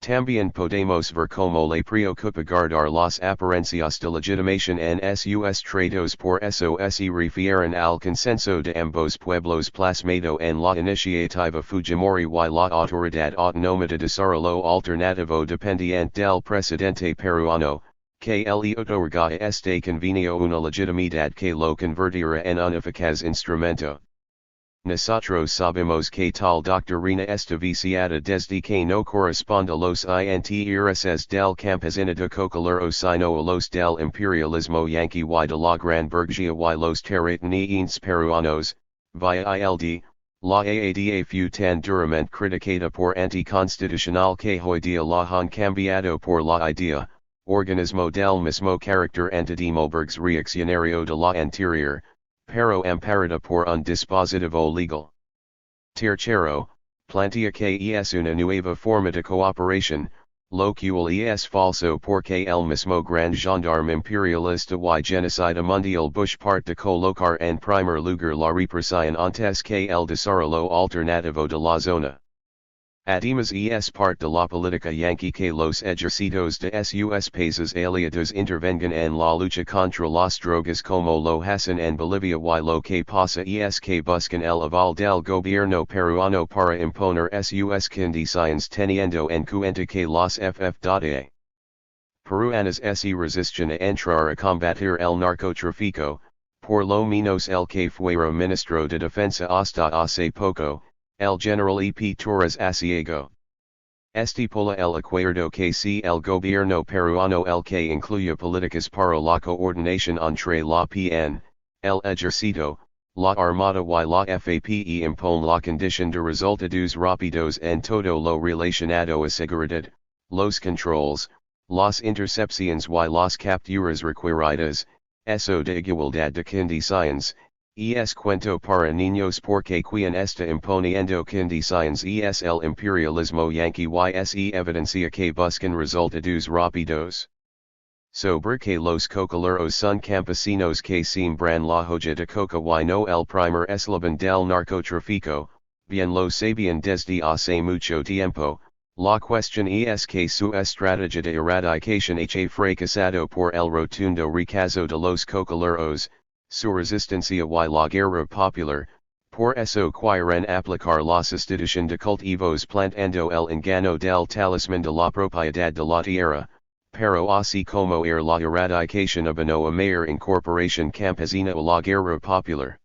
También podemos ver cómo le preocupa guardar las apariencias de legitimación en sus tratos por eso se refieren al consenso de ambos pueblos plasmado en la iniciativa Fujimori y la autoridad autónoma de desarrollo alternativo dependiente del presidente peruano, que le otorga a este convenio una legitimidad que lo convertirá en un eficaz instrumento. Nosotros sabemos que tal doctrina está viciada desde que no corresponde a los intereses del campesinado cocolero sino a los del imperialismo yanqui y de la gran burguesía y los terratenientes peruanos, via ild, la AADA fue tan duramente criticada por anticonstitucional que hoy día la han cambiado por la idea, organismo del mismo carácter antidemóburgs reaccionario de la anterior, pero amparada por un dispositivo legal. Tercero, plantea que es una nueva forma de cooperación, lo cual es falso porque el mismo gran gendarme imperialista y genocida mundial Bush parte de colocar en primer lugar la represión antes que el desarrollo alternativo de la zona. Además es parte de la política yanqui que los ejércitos de sus países aliados intervengan en la lucha contra las drogas como lo hacen en Bolivia y lo que pasa es que buscan el aval del gobierno peruano para imponer sus condiciones teniendo en cuenta que las FFA peruanas se resisten a entrar a combatir el narcotráfico, por lo menos el que fuera ministro de defensa hasta hace poco, el general E.P. Torres Asiego. Estipola el acuerdo que si el gobierno peruano el que incluya políticas para la coordinación entre la PN, el ejército, la armada y la FAPE impone la condición de resultados rápidos en todo lo relacionado a seguridad, los controls, las intercepciones y las capturas requeridas, eso de igualdad de condiciones, es cuento para niños porque quien está imponiendo condiciones es el imperialismo yanqui y se evidencia que buscan resultados rápidos. Sobre que los cocoleros son campesinos que siembran la hoja de coca y no el primer eslabón del narcotráfico, bien lo sabían desde hace mucho tiempo, La cuestión es que su estrategia de erradicación ha fracasado por el rotundo rechazo de los cocoleros, su resistencia y la guerra popular, por eso quieren aplicar la sustitución de cultivos plantando el engano del talismán de la propiedad de la tierra, pero así como la erradicación abonó a mayor incorporación campesina o la guerra popular.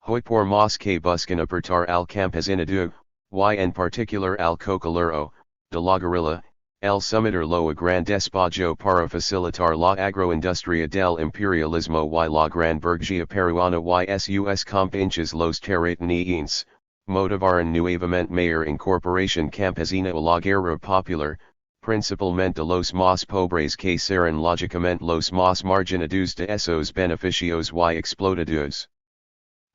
Hoy por más que buscan apertar al campesinado, y en particular al cocolero, de la guerrilla, el someterlo a gran despojo para facilitar la agroindustria del imperialismo y la gran burguesía peruana y sus compinches los terratenientes, motivaron nuevamente mayor incorporación campesina o la guerra popular, principalmente los más pobres que serán lógicamente los más marginados de esos beneficios y explotados.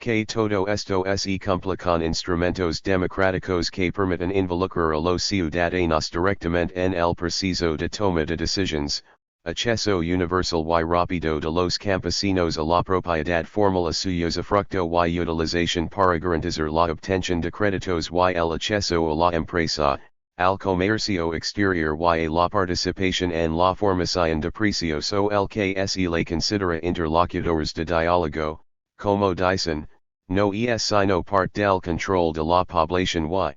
Que todo esto se cumpla con instrumentos democráticos que permitan involucrar a los ciudadanos directamente en el proceso de toma de decisiones, acceso universal y rápido de los campesinos a la propiedad formal a su usufructo y utilización para garantizar la obtención de créditos y el acceso a la empresa, al comercio exterior y a la participación en la formación de precios o el que se le considera interlocutores de diálogo, como dicen, no es sino parte del control de la población y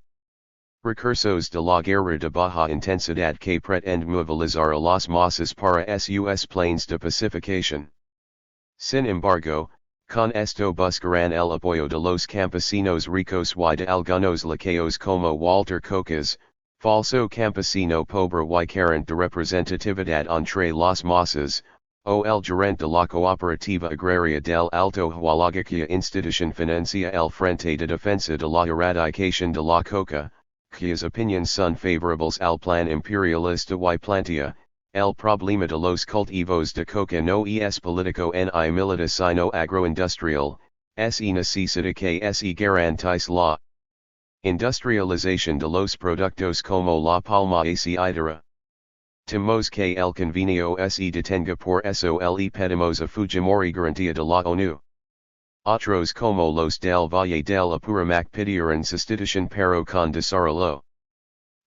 recursos de la guerra de baja intensidad que pretende movilizar a las masas para sus planes de pacificación. Sin embargo, con esto buscarán el apoyo de los campesinos ricos y de algunos laqueos como Walter Cocas, falso campesino pobre y carente de representatividad entre las masas, o el gerente de la cooperativa agraria del Alto Hualaguilla institución financia el Frente de Defensa de la Erradicación de la Coca, cuyas opiniones son favorables al plan imperialista y plantea, el problema de los cultivos de coca no es político ni militar sino agroindustrial, se necesita que se garantice la industrialización de los productos como la palma etc. Timos que el convenio se detenga por eso le pedimos a Fujimori garantía de la ONU. Otros como los del Valle del Apurimac pidieron sustitución pero con desarrollo.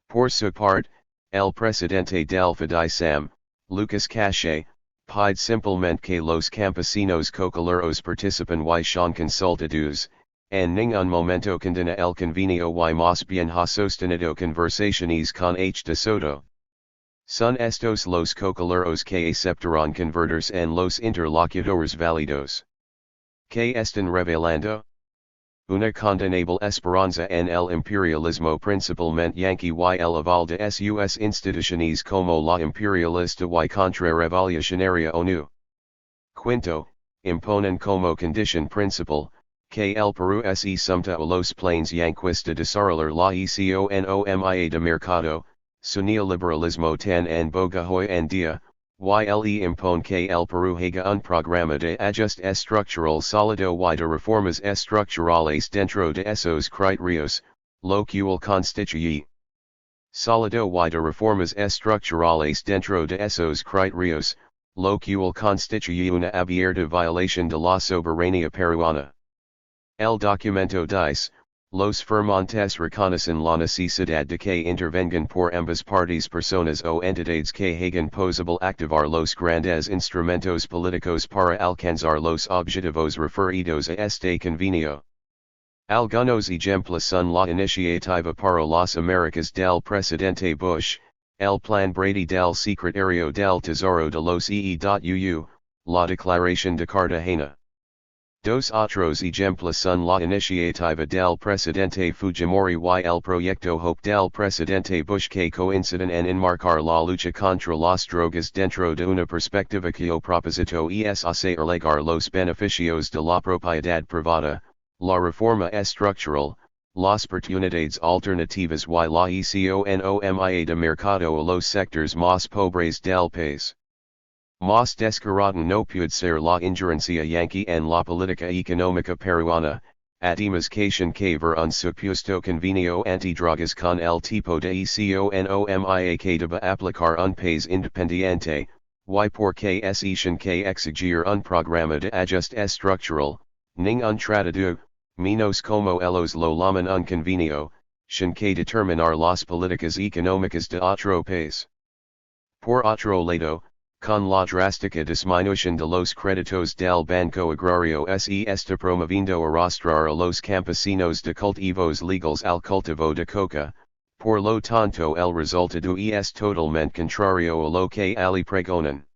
Por su parte, el presidente del FIDISAM, Lucas Cache, pide simplemente que los campesinos cocoleros participen y sean consultados, en ningún momento condena el convenio y más bien ha sostenido conversaciones con H. de Soto. Son estos los cocoleros que aceptarán convertirse en los interlocutores válidos. Que están revelando una condenable esperanza en el imperialismo principalmente yankee y el aval de sus instituciones como la imperialista y contrarrevolucionaria ONU. Quinto, imponen como condición principal, que el Perú se sumta a los planes yanquis de desarrollar la economía de mercado, su neoliberalismo tan en boga hoy en día, y impone que el Perú haga un programa de ajuste estructural sólido y de reformas estructurales dentro de esos criterios, lo cual constituye sólido y de reformas estructurales dentro de esos criterios, lo cual constituye una abierta violación de la soberanía peruana. El documento dice, los firmantes reconocen la necesidad de que intervengan por ambas partes personas o entidades que hagan posible activar los grandes instrumentos políticos para alcanzar los objetivos referidos a este convenio. Algunos ejemplos son la iniciativa para las Américas del presidente Bush, el plan Brady del secretario del Tesoro de los EE.UU, la declaración de Cartagena. Dos otros ejemplos son la iniciativa del presidente Fujimori y el proyecto Hope del presidente Bush que coinciden en enmarcar la lucha contra las drogas dentro de una perspectiva cuyo propósito es hacer llegar los beneficios de la propiedad privada, la reforma estructural, las oportunidades alternativas y la economía de mercado a los sectores más pobres del país. Más descarado no puede ser la injerencia yankee en la política económica peruana, además que ver un supuesto convenio antidrogas con el tipo de economía que deba aplicar un país independiente, y porque se que exigir un programa de ajuste estructural, ningún tratado, menos como ellos lo llaman un convenio, que determinar las políticas económicas de otro país. Por otro lado, con la drástica disminución de los créditos del Banco Agrario se está promoviendo arrastrar a los campesinos de cultivos legales al cultivo de coca, por lo tanto el resultado es totalmente contrario a lo que ali pregonan.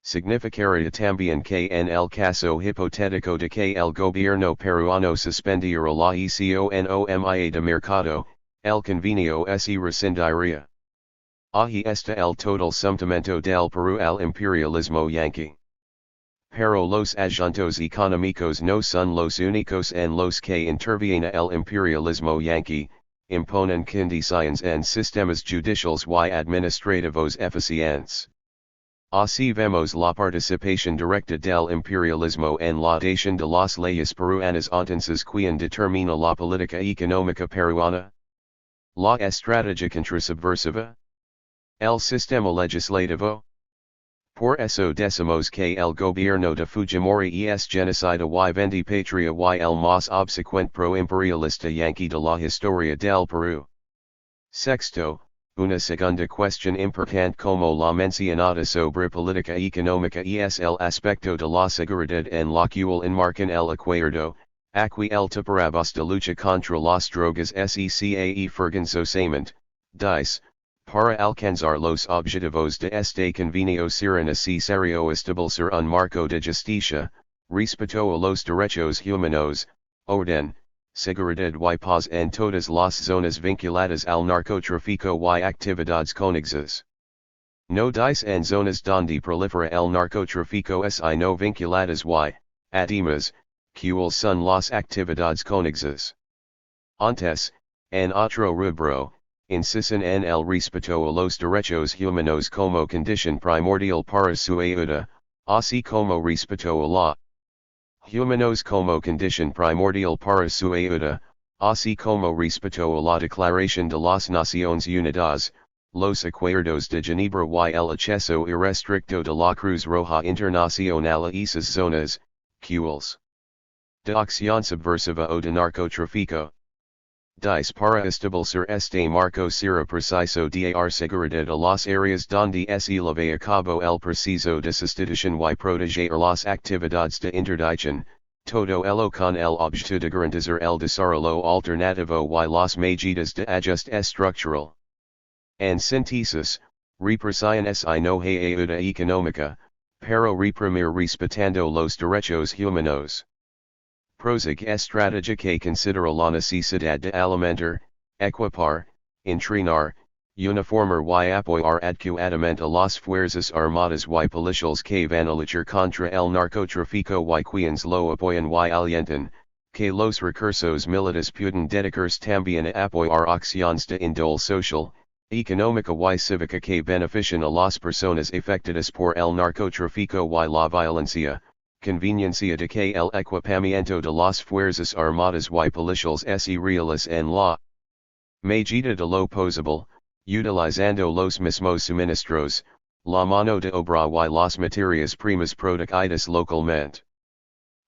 Significaría también que en el caso hipotético de que el gobierno peruano suspendiera la economía de mercado, el convenio se rescindiría. Ahí está el total sometimiento del Perú al imperialismo yanqui. Pero los asuntos económicos no son los únicos en los que interviene el imperialismo yanqui, imponen condiciones en sistemas judiciales y administrativos eficientes. Así vemos la participación directa del imperialismo en la dación de las leyes peruanas entonces quien determina la política económica peruana. La estrategia contrasubversiva. El sistema legislativo. Por eso decimos que el gobierno de Fujimori es genocida y vendipatria y el más obsecuente pro-imperialista yanqui de la historia del Perú. Sexto, una segunda cuestión importante como la mencionada sobre política económica es el aspecto de la seguridad en la cual enmarcan el acuerdo, aquí el tipos de lucha contra las drogas SECA forzosamente, dice, para alcanzar los objetivos de este convenio será necesario establecer un marco de justicia, respeto a los derechos humanos, orden, seguridad y paz en todas las zonas vinculadas al narcotráfico y actividades conexas. No dice en zonas donde prolifera el narcotráfico y no vinculadas y, además, cuáles son las actividades conexas. Antes, en otro rubro, insisten en el respeto a los derechos humanos como condición primordial para su ayuda, así como respeto a la humanos como condición primordial para su ayuda, así como respeto a la Declaración de las Naciones Unidas, los acuerdos de Ginebra y el acceso irrestricto de la Cruz Roja Internacional a esas zonas, cuales de acción subversiva o de narcotráfico. Dice para establecer este marco será preciso dar seguridad a las áreas donde se lleva a cabo el proceso de sustitución y proteger las actividades de interdiction, todo ello con el objeto de garantizar el desarrollo alternativo y las medidas de ajuste estructural. En síntesis, represión y no ayuda económica, pero reprimir respetando los derechos humanos. Prosigue estrategia que considera la necesidad de alimentar, equipar, entrenar, uniformar y apoyar adecuadamente a las fuerzas armadas y policiales que van a luchar contra el narcotráfico y quienes lo apoyan y alientan, que los recursos militares puedan dedicarse también a apoyar acciones de índole social, económica y cívica que beneficien a las personas afectadas por el narcotráfico y la violencia. Conveniencia de que el equipamiento de las fuerzas armadas y policiales se realice en la medida de lo posible, utilizando los mismos suministros, la mano de obra y las materias primas producidas localmente.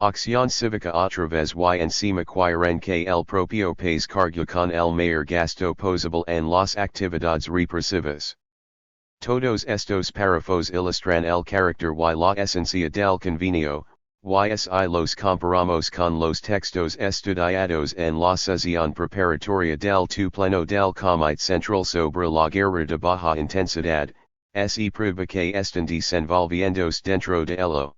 Acción cívica a través y encima quieren que el propio país cargue con el mayor gasto posible en las actividades represivas. Todos estos párrafos ilustran el carácter y la esencia del convenio, y si los comparamos con los textos estudiados en la sesión preparatoria del tu pleno del Comité Central sobre la Guerra de Baja Intensidad, se prueba que están desenvolviéndose dentro de ello.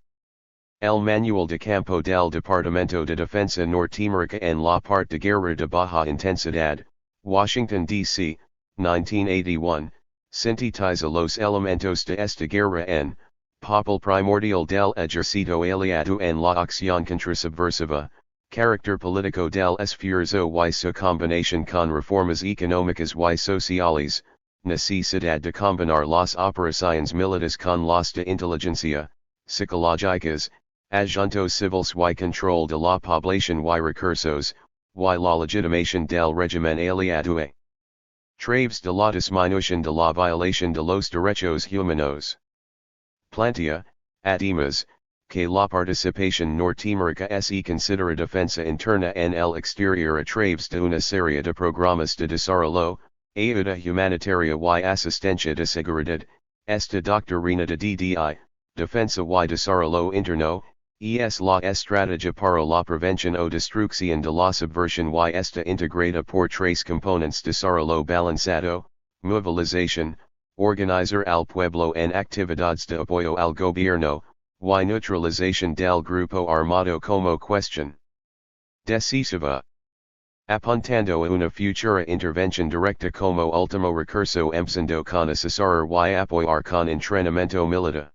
El Manual de Campo del Departamento de Defensa Norteamerica en la parte de Guerra de Baja Intensidad, Washington, D.C., 1981. Sintetiza los elementos de esta guerra en, papel primordial del ejército aliado en la acción contrasubversiva, carácter político del esfuerzo y su combinación con reformas económicas y sociales, necesidad de combinar las operaciones militares con las de inteligencia, psicológicas, asuntos civiles y control de la población y recursos, y la legitimación del régimen aliado a través de la disminución de la violación de los derechos humanos. Plantea, además, que la participación norteamerica se considera defensa interna en el exterior a través de una serie de programas de desarrollo, ayuda humanitaria y asistencia de seguridad, esta doctrina de DDI, defensa y desarrollo interno, es la estrategia para la prevención o destrucción de la subversión y está integrada por tres componentes: desarrollo balanceado, movilización, organizar al pueblo en actividades de apoyo al gobierno, y neutralización del grupo armado como cuestión decisiva. Apuntando a una futura intervención directa como último recurso empezando con asesorar y apoyar con entrenamiento militar.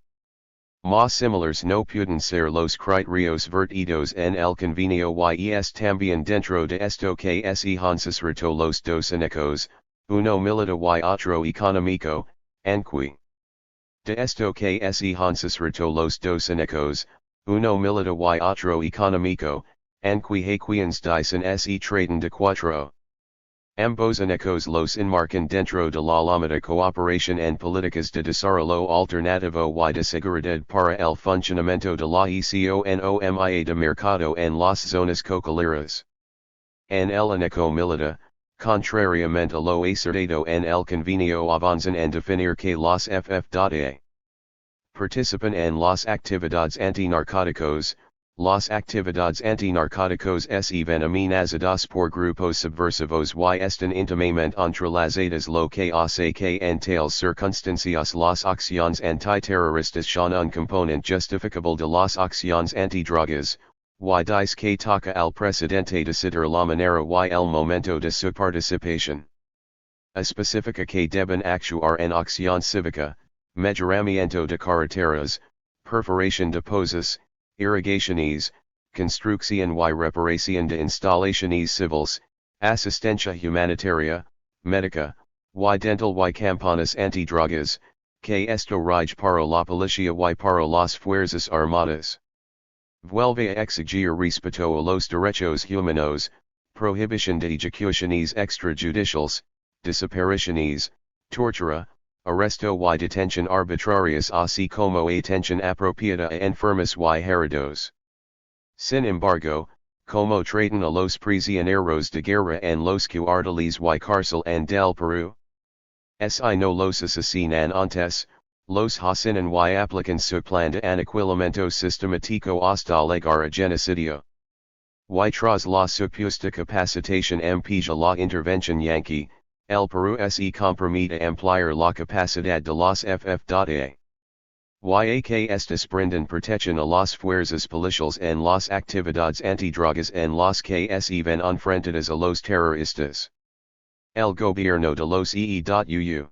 Más similares no pueden ser los criterios vertidos en el convenio y es también dentro de esto que se consideran los dos únicos, uno militar y otro económico, anque. De esto que se consideran los dos únicos, uno militar y otro económico, anque haquians dicen se traten de cuatro. Ambos únicos los enmarcan dentro de la llamada cooperación en políticas de desarrollo alternativo y de seguridad para el funcionamiento de la economía de mercado en las zonas cocaleras. En el único militar, contrariamente a lo acertado en el convenio, avanzan en definir que los FF.A. participan en las actividades antinarcóticos. Las actividades antinarcóticos se ven amenazadas por grupos subversivos y están íntimamente entrelazadas, lo que hace que en tales circunstancias las acciones antiterroristas son un componente justificable de las acciones antidrogas, y dice que toca al presidente decidir la manera y el momento de su participación. Especifica que deben actuar en acción cívica, mejoramiento de carreteras, perforación de pozos, irrigaciones, construcción y reparación de instalaciones civiles, asistencia humanitaria, médica, y dental y campanas antidrogas, que esto rige para la policía y para las fuerzas armadas. Vuelve a exigir respeto a los derechos humanos, prohibición de ejecuciones extrajudiciales, desapariciones, tortura, arresto y detención arbitrarias, así como atención apropiada a enfermos y heridos. Sin embargo, como tratan a los prisioneros de guerra en los cuarteles y cárcel en del Perú? Si no los asesinan antes, los asesinan y aplican su plan de aniquilamiento sistemático hasta llegar a genocidio. Y tras la supuesta capacitación empezó la intervención yanqui. El Perú se compromete a ampliar la capacidad de los FF.A. Ya que estas brindan protección a las fuerzas policiales en las actividades antidrogas en las que se ven enfrentadas a los terroristas. El gobierno de los EE.UU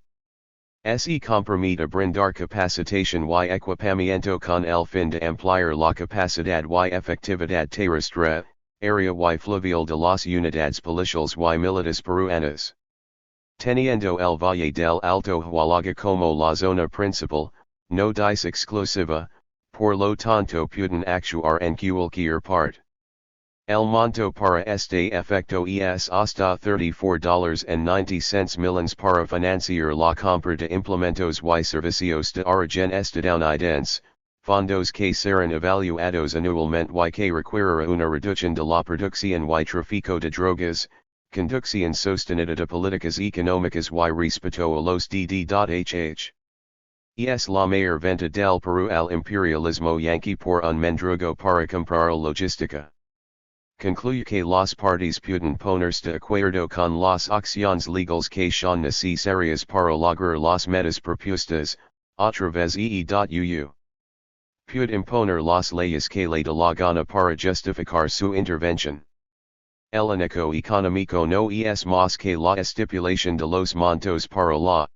se compromete a brindar capacitación y equipamiento con el fin de ampliar la capacidad y efectividad terrestre, aérea y fluvial de las unidades policiales y militares peruanas. Teniendo el Valle del Alto Hualaga como la zona principal, no dice exclusiva, por lo tanto pueden actuar en cualquier parte. El monto para este efecto es hasta $34.90 millones para financiar la compra de implementos y servicios de origen estadounidense, fondos que serán evaluados anualmente y que requerirá una reducción de la producción y tráfico de drogas, conducción sostenida de políticas económicas y respeto a los DD.HH. Es la mayor venta del Perú al imperialismo yanqui por un mendrugo para comprar logística. Concluye que las partes pueden ponerse de acuerdo con las acciones legales que son necesarias para lograr las metas propuestas, otra vez EE.UU. Puede imponer las leyes que le da la gana para justificar su intervención. El único económico no es más que la estipulación de los montos para la.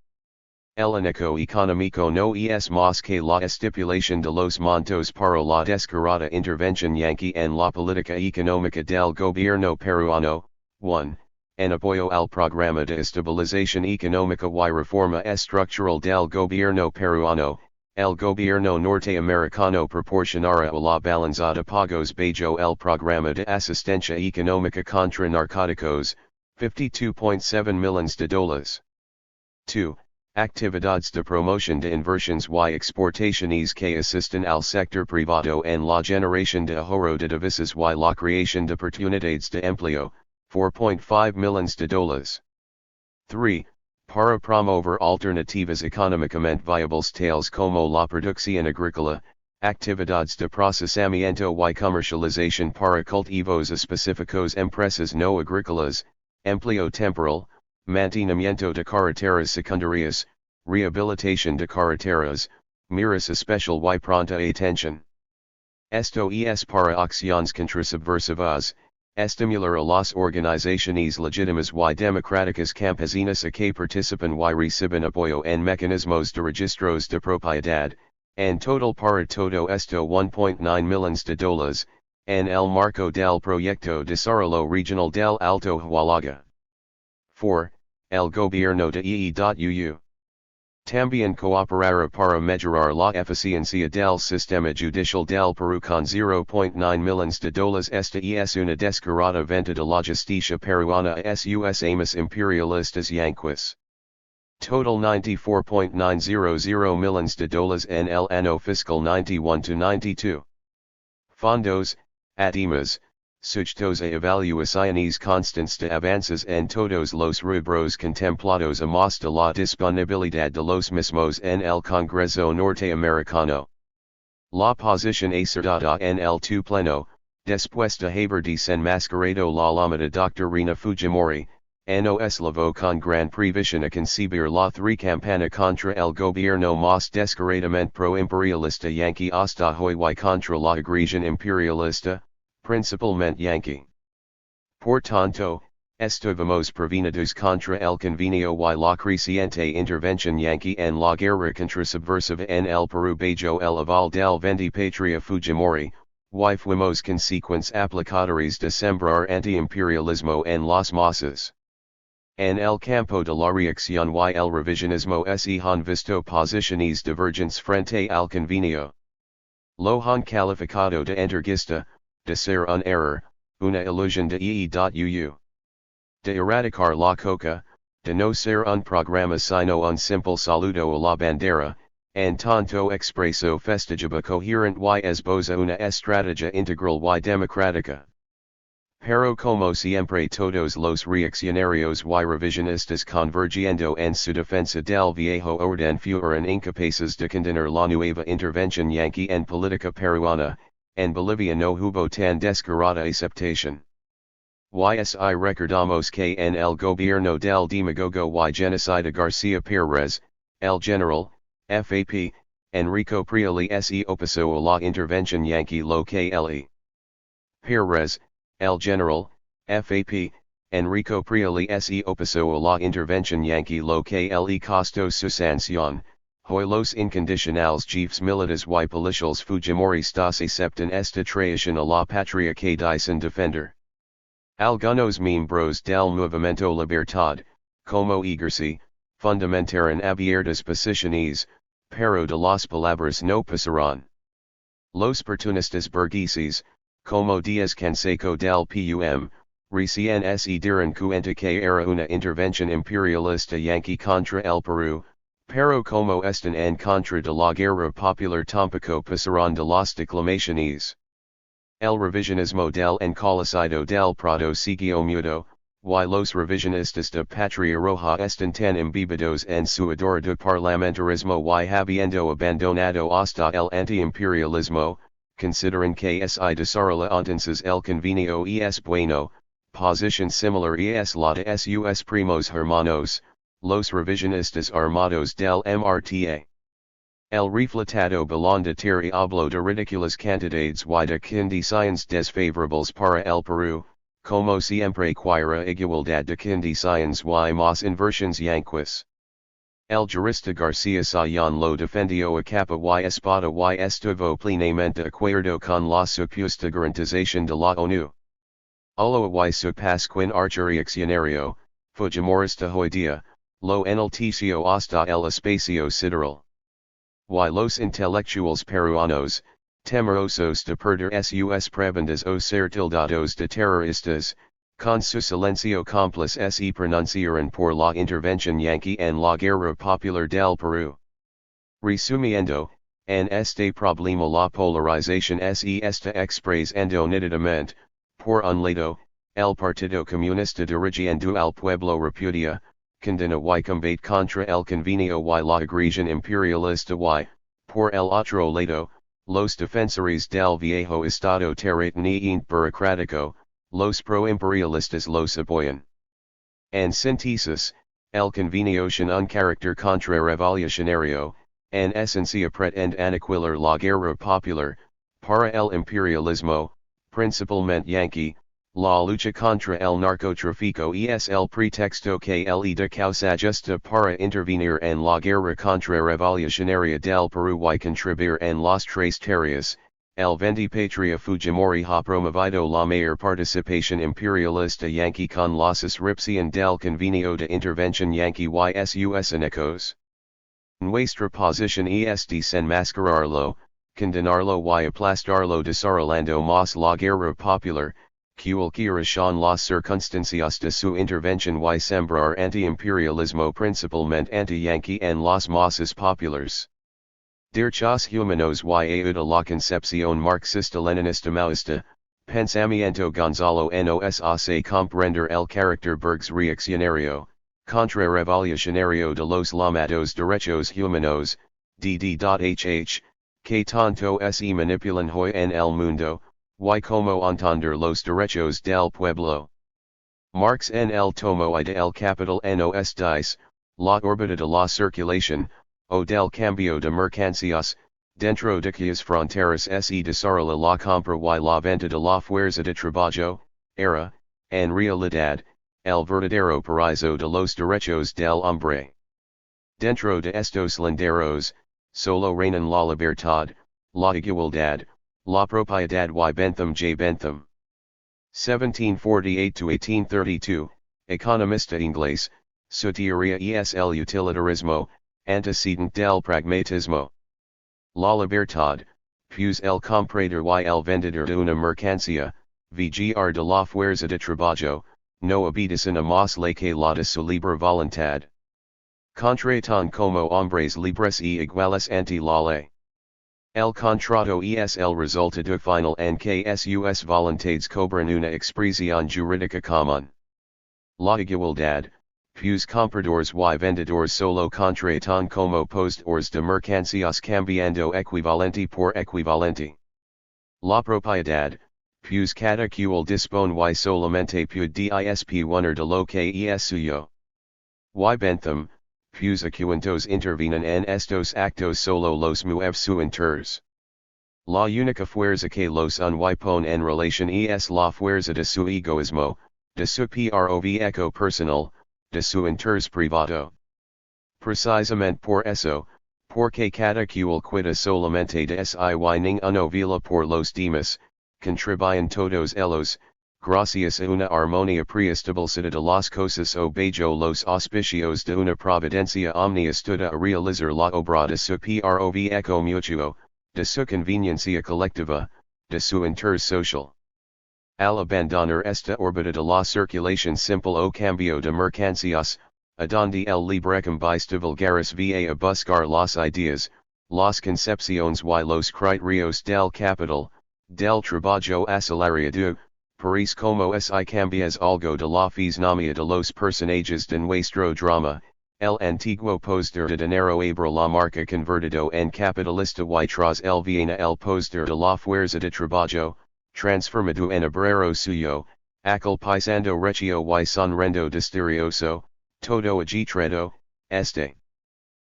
El único económico no es más que la estipulación de los montos para la descarada intervención yanqui en la política económica del gobierno peruano. 1. En apoyo al programa de estabilización económica y reforma estructural del gobierno peruano, el gobierno norteamericano proporcionará a la balanza de pagos bajo el programa de asistencia económica contra narcóticos, $52.7 millones. 2. Actividades de promoción de inversiones y exportaciones que asisten al sector privado en la generación de ahorro de divisas y la creación de oportunidades de empleo, $4.5 millones. 3. Para promover alternativas económicamente viables tales como la producción agrícola, actividades de procesamiento y comercialización para cultivos específicos empresas no agrícolas, empleo temporal, mantenimiento de carreteras secundarias, rehabilitación de carreteras, miras especial y pronta atención. Esto es para acciones contrasubversivas, estimular a las organizaciones legítimas y democráticas campesinas a que participen y reciban apoyo en mecanismos de registros de propiedad, en total para todo esto $1.9 millones, en el marco del proyecto desarrollo regional del Alto Hualaga. 4. El gobierno de EE.UU también cooperará para mejorar la eficiencia del sistema judicial del Perú con $0.9 millones. Esta es una descarada venta de la justicia peruana a sus amos imperialistas yanquis. Total $94.900 millones en el año fiscal 91-92. Fondos, además, sujetos a evaluaciones constantes de avances en todos los rubros contemplados además de la disponibilidad de los mismos en el Congreso norteamericano. La posición acertada en el tu pleno, después de haber desenmascarado la llamada doctrina Fujimori, nos llevó con gran previsión a concebir la campaña contra el gobierno más descaradamente pro-imperialista yanqui hasta hoy y contra la agresión imperialista, principalmente yanqui. Por tanto, estuvimos prevenidos contra el convenio y la creciente intervención yanqui en la guerra contrasubversiva en el Perú bajo el aval del Patria Fujimori, y fuimos consecuentes aplicadores de sembrar anti-imperialismo en las masas. En el campo de la reacción y el revisionismo se han visto posiciones divergentes frente al convenio. Lo han calificado de entreguista, de ser un error, una ilusión de EE.UU. De erradicar la coca, de no ser un programa sino un simple saludo a la bandera, en tanto expreso festejaba coherente y esboza una estrategia integral y democrática. Pero como siempre todos los reaccionarios y revisionistas convergiendo en su defensa del viejo orden fueron incapaces de condenar la nueva intervención yanqui en política peruana, en Bolivia no hubo tan descarada aceptación. Si recordamos que en el gobierno del demagogo y genocida García Pérez, el general, FAP, Enrico Prioli se opuso a la intervención yanqui lo que le. Pérez, el general, FAP, Enrico Prioli se opuso a la intervención yanqui lo que le costó su sanción, hoy los incondicionales jefes militares y policiales Fujimoristas aceptan esta traición a la patria que dicen defender. Algunos miembros del Movimiento Libertad, como ejerce, fundamentaron abiertas posiciones, pero de las palabras no pasaron. Los oportunistas burgueses, como Díaz Canseco del PUM, recién se dieron cuenta que era una intervención imperialista yanqui contra el Perú, pero como están en contra de la guerra popular tampoco pasaron de las declamaciones. El revisionismo del encolocido del Prado siguió mudo, y los revisionistas de Patria Roja están tan embebidos en su ador de parlamentarismo y habiendo abandonado hasta el anti-imperialismo, consideran que se desarrolla entonces el convenio es bueno, posición similar es la de sus primos hermanos, los revisionistas armados del MRTA. El refletado Belondateri habló de ridículas cantidades y de condiciones desfavorables para el Perú, como siempre cuira igualdad de condiciones y más inversiones yanquis. El jurista García Sayán lo defendió a capa y espada y estuvo plenamente de acuerdo con la supuesta garantización de la ONU. Oloa y su pasquin archireaccionario, Fujimorista hoy día, lo enalteció hasta el espacio sideral. Y los intelectuales peruanos, temerosos de perder sus prebendas o ser tildados de terroristas, Con su silencio cómplice se pronunciaron por la intervención yankee en la guerra popular del Perú. Resumiendo, en este problema la polarización se está expresando nítidamente, por un lado, el Partido Comunista dirigiendo al pueblo repudia, condena y combate contra el convenio y la agresión imperialista y, por el otro lado, los defensores del viejo estado terrateniente burocrático, los pro-imperialistas los apoyan. En síntesis, el convenio tiene un carácter contrarrevolucionario, en esencia pretende aniquilar la guerra popular, para el imperialismo, principalmente yankee, la lucha contra el narcotráfico es el pretexto que le da causa justa para intervenir en la guerra contrarrevolucionaria del Perú y contribuir en las tres tareas. El 20 Patria Fujimori ha promovido la mayor participación imperialista yankee con la suscripción del convenio de intervención yankee y sus anexos. Nuestra posición es desenmascararlo, condenarlo y aplastarlo desarrollando más la guerra popular, cualquiera son las circunstancias de su intervención y sembrar anti-imperialismo principalmente anti-yankee en las masas populares. Derechos humanos y ayuda la concepción marxista-leninista maoísta, pensamiento Gonzalo nos hace comprender el carácter burgués reaccionario, contrarrevolucionario de los llamados derechos humanos, dd.hh, que tanto se manipulan hoy en el mundo, y como entender los derechos del pueblo. Marx en el tomo I de El Capital nos dice, la órbita de la circulación, o del cambio de mercancías, dentro de cuyas fronteras se desarrolla la compra y la venta de la fuerza de trabajo, era, en realidad, el verdadero paraíso de los derechos del hombre. Dentro de estos linderos, solo reinan la libertad, la igualdad, la propiedad y Bentham J. Bentham. 1748-1832, economista inglés, su teoría es el utilitarismo, antecedente del pragmatismo. La libertad, pues el comprador y el vendedor de una mercancía, vgr de la fuerza de trabajo, no obedecen a más ley que la de su libre voluntad. Contratan como hombres libres y iguales ante la ley. El contrato es el resultado final en que sus voluntades cobran una expresión jurídica común. La igualdad, pues compradores y vendedores solo contratan como postores de mercancías cambiando equivalente por equivalente. La propiedad, pues cada cual dispone y solamente puede disponer de lo que es suyo. Y Bentham, pues acuantos intervienen en estos actos solo los mueven. La única fuerza que los pone en relación es la fuerza de su egoísmo, de su provecho personal, de su interés privado. Precisamente por eso, porque cada cual cuida solamente de si y ninguno vela por los demás, contribuyen todos ellos, gracias a una armonía preestablecida de las cosas o bajo los auspicios de una providencia omniastuda a realizar la obra de su provecho mutuo, de su conveniencia colectiva, de su interés social. Al abandonar esta órbita de la circulación simple o cambio de mercancías, adonde el librecambista vulgaris va a buscar las ideas, las concepciones y los criterios del capital, del trabajo asalariado, París como si cambias algo de la fisonomía de los personajes de nuestro drama, el antiguo póster de dinero abra la marca convertido en capitalista y tras el viene el póster de la fuerza de trabajo, transformado en obrero suyo, aquel pisando recio y sonrendo misterioso, todo agitado, este.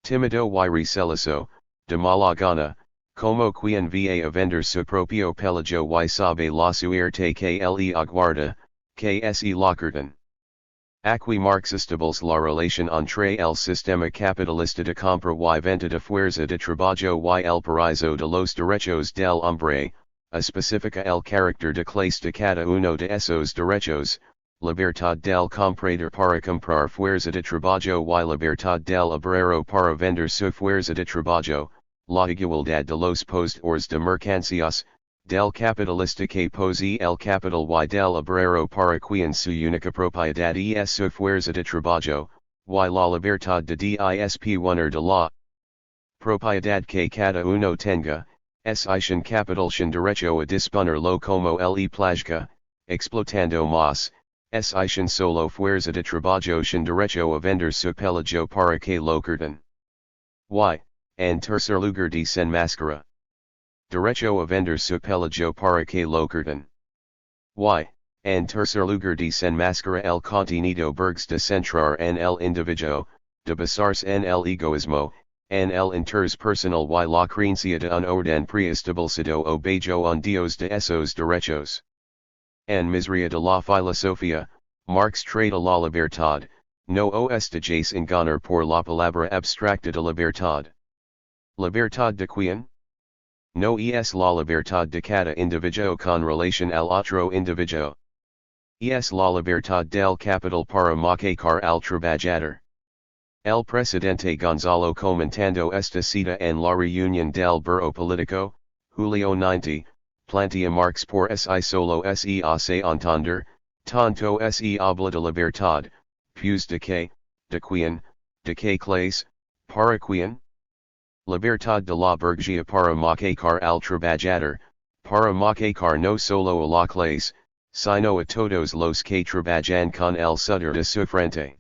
Timido y receloso, de mala gana, como quien va a vender su propio pellejo y sabe la suerte que le aguarda, que se la cortan. Aquí marxistables la relación entre el sistema capitalista de compra y venta de fuerza de trabajo y el paraíso de los derechos del hombre, especifica el carácter de clase de cada uno de esos derechos, libertad del comprador para comprar fuerza de trabajo y libertad del obrero para vender su fuerza de trabajo, la igualdad de los postores de mercancías, del capitalistice posi el capital y del obrero para quien su única propiedad es su fuerza de trabajo, y la libertad de disponer de la propiedad que cada uno tenga, es sin capital sin derecho a disponerlo como le plazca, explotando más, es sin solo fuerza de trabajo sin derecho a vender su pellejo para que lo curten. Y, en tercer lugar desenmascara. Derecho a vender su pellejo para que lo curten. Y, en tercer lugar desenmascara el contenido burgues de centrar en el individuo, de basarse en el egoísmo, en el interés personal y la creencia de un orden preestablecido o bajo en Dios de esos derechos. En miseria de la filosofía, Marx trata la libertad, no os dejáis engañar por la palabra abstracta de libertad. ¿Libertad de quién? No es la libertad de cada individuo con relación al otro individuo. Es la libertad del capital para maquecar al trabajador. El presidente Gonzalo comentando esta cita en la reunión del Bureau Político, Julio 90, plantea Marx por si solo se hace entender, tanto se habla de libertad, pues de quién, de qué clase, para quién? Libertad de la burguesía para maquecar al trabajador, para maquecar no solo a la clase, sino a todos los que trabajan con el sudor de su frente.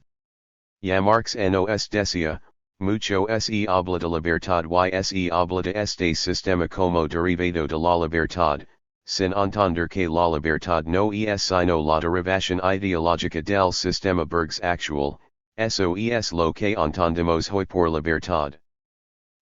Ya Marx nos decía, mucho se habla de libertad y se habla de este sistema como derivado de la libertad, sin entender que la libertad no es sino la derivación ideológica del sistema burgués actual, eso es lo que entendemos hoy por libertad.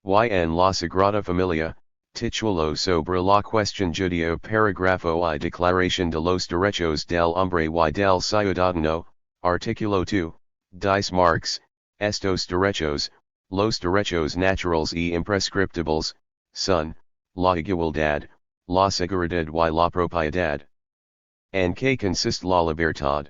Y en la Sagrada Familia, titulo sobre la cuestión judía parágrafo y declaración de los derechos del hombre y del ciudadano, artículo 2, dice Marx, estos derechos, los derechos naturales y imprescriptibles, son, la igualdad, la seguridad y la propiedad. En que consiste la libertad?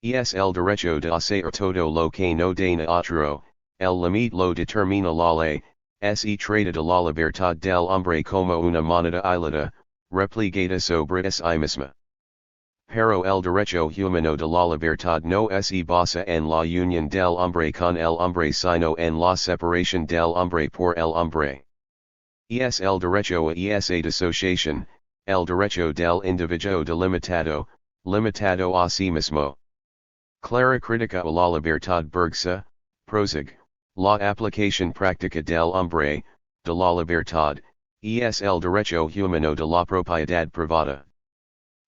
Es el derecho de hacer todo lo que no daña a otro, el límite lo determina la ley. Se trata de la libertad del hombre como una moneda aislada, replegada sobre sí misma. Pero el derecho humano de la libertad no se basa en la unión del hombre con el hombre sino en la separación del hombre por el hombre. Es el derecho a esa disociación, el derecho del individuo limitado a sí mismo. Clara crítica a la libertad burguesa, prosigue. La aplicación práctica del hombre, de la libertad, es el derecho humano de la propiedad privada.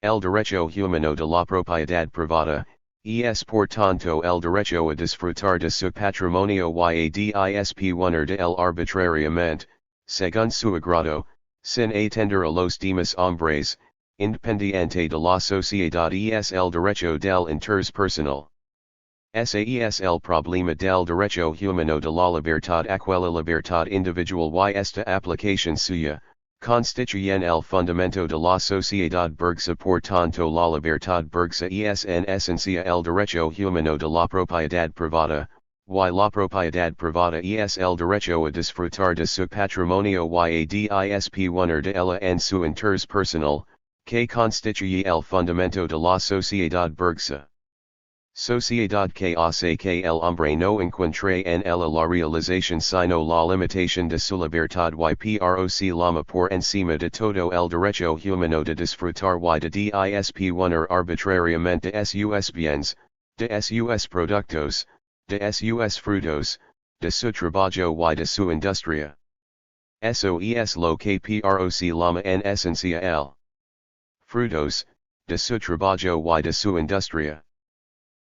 El derecho humano de la propiedad privada, es por tanto el derecho a disfrutar de su patrimonio y a disponer de él arbitrariamente, según su agrado, sin atender a los demás hombres, independiente de la sociedad es el derecho del interés personal. Es el problema del derecho humano de la libertad aquella libertad individual y esta aplicación suya, constituyen el fundamento de la sociedad burguesa por tanto la libertad burguesa es en esencia el derecho humano de la propiedad privada, y la propiedad privada es el derecho a disfrutar de su patrimonio y a disponer de ella en su interés personal, que constituye el fundamento de la sociedad burguesa. Sociedad que hace que el hombre no encuentre en ella la realización sino la limitación de su libertad y proclama por encima de todo el derecho humano de disfrutar y de disponer arbitrariamente de sus bienes, de sus productos, de sus frutos, de su trabajo y de su industria. Eso es lo que proclama en esencia el frutos, de su trabajo y de su industria.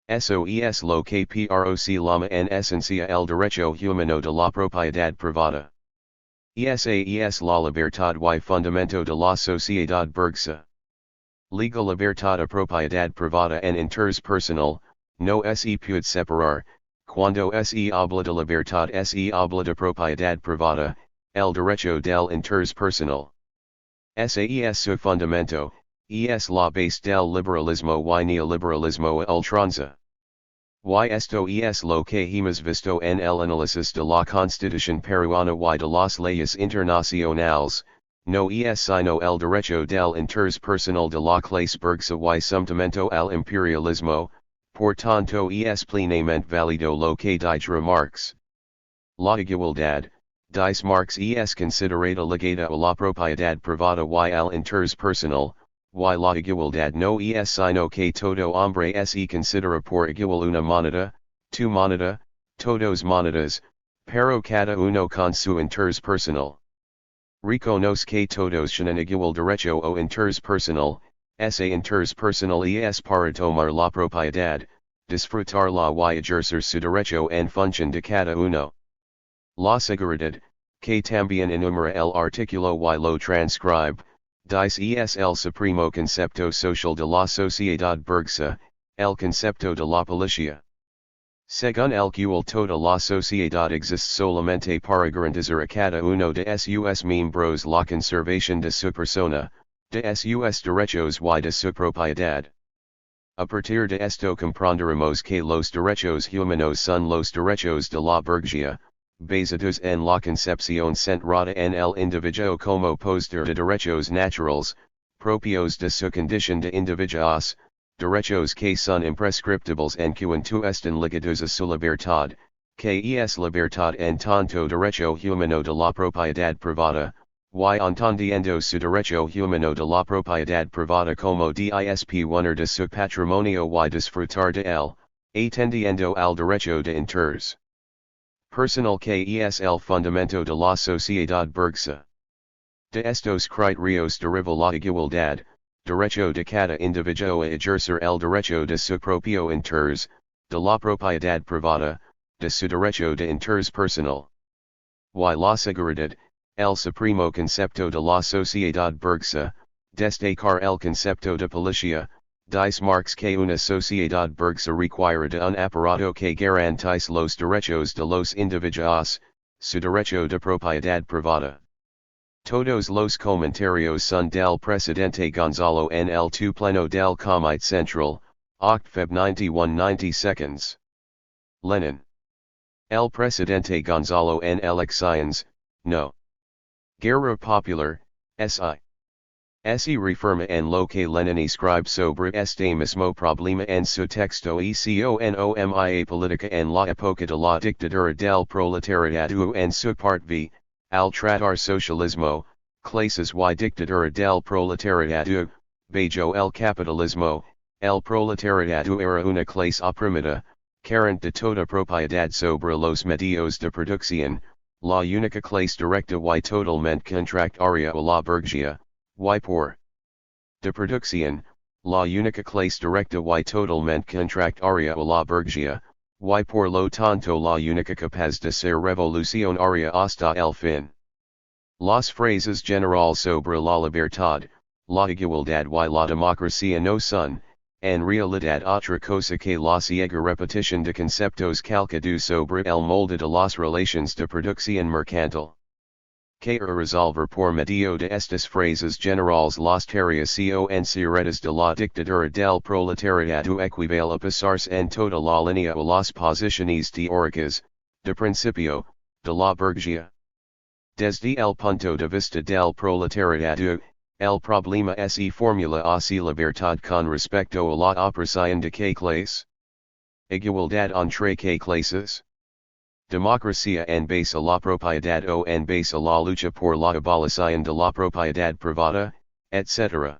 Eso es lo que proclama en esencia el derecho humano de la propiedad privada. Esa es la libertad y fundamento de la sociedad burguesa. Legal libertad a propiedad privada en interés personal, no se puede separar, cuando se habla de libertad se habla de propiedad privada, el derecho del interés personal. Ese es su fundamento, es la base del liberalismo y neoliberalismo a ultranza. Y esto es lo que hemos visto en el análisis de la Constitución peruana y de las leyes internacionales, no es sino el derecho del interspersonal de la clase burguesa y sometimiento al imperialismo, por tanto es plenamente válido lo que dice Marx. La igualdad, dice Marx es considerada ligada a la propiedad privada y al interspersonal, y la igualdad no es sino que todo hombre se considera por igual una moneda, tu moneda, todos monedas, pero cada uno con su interspersonal. Reconoce que todos tienen igual derecho o interspersonal, ese interspersonal es para tomar la propiedad, disfrutarla y ejercer su derecho en función de cada uno. La seguridad, que también enumera el artículo y lo transcribe, dice es el supremo concepto social de la sociedad burguesa, el concepto de la policía. Según el cual toda la sociedad existe solamente para garantizar a cada uno de sus miembros la conservación de su persona, de sus derechos y de su propiedad. A partir de esto comprenderemos que los derechos humanos son los derechos de la burguesía, basados en la concepción centrada en el individuo como poseedor de derechos naturales, propios de su condición de individuos, derechos que son imprescriptibles en cuanto están ligados a su libertad, que es libertad en tanto derecho humano de la propiedad privada, y entendiendo su derecho humano de la propiedad privada como disponer de su patrimonio y disfrutar de él, atendiendo al derecho de inters. Personal que es el fundamento de la sociedad burguesa. De estos criterios deriva la igualdad, derecho de cada individuo a ejercer el derecho de su propio inters, de la propiedad privada, de su derecho de inters personal. Y la seguridad, el supremo concepto de la sociedad burguesa, destacar el concepto de policía, dice Marx que una sociedad burguesa requiere de un aparato que garantice los derechos de los individuos, su derecho de propiedad privada. Todos los comentarios son del presidente Gonzalo en el tu pleno del Comité Central, Oct. Feb 91-90 seconds. Lenin. El presidente Gonzalo en elecciones, no. Guerra Popular, S.I. Se reafirma en lo que Lenin escribe sobre este mismo problema en su texto Economía política en la época de la dictadura del proletariado en su parte V, al tratar socialismo, clases y dictadura del proletariado, bajo el capitalismo, el proletariado era una clase oprimida, carente de toda propiedad sobre los medios de producción, la única clase directa y totalmente contractaria a la burguesía, y por de producción, la única clase directa y totalmente contractaria a la burguesía, y por lo tanto la única capaz de ser revolucionaria hasta el fin. Las frases generales sobre la libertad, la igualdad y la democracia no son, en realidad otra cosa que la ciega repetición de conceptos calcados sobre el molde de las relaciones de producción mercantil. Que a resolver por medio de estas frases generales las tareas concretas de la dictadura del proletariado equivale a pasarse en toda la línea a las posiciones teóricas, de principio, de la burguesía. Desde el punto de vista del proletariado, el problema se formula así: libertad con respecto a la opresión de qué clase? Igualdad entre qué clases? Democracia en base a la propiedad o en base a la lucha por la abolición de la propiedad privada, etc.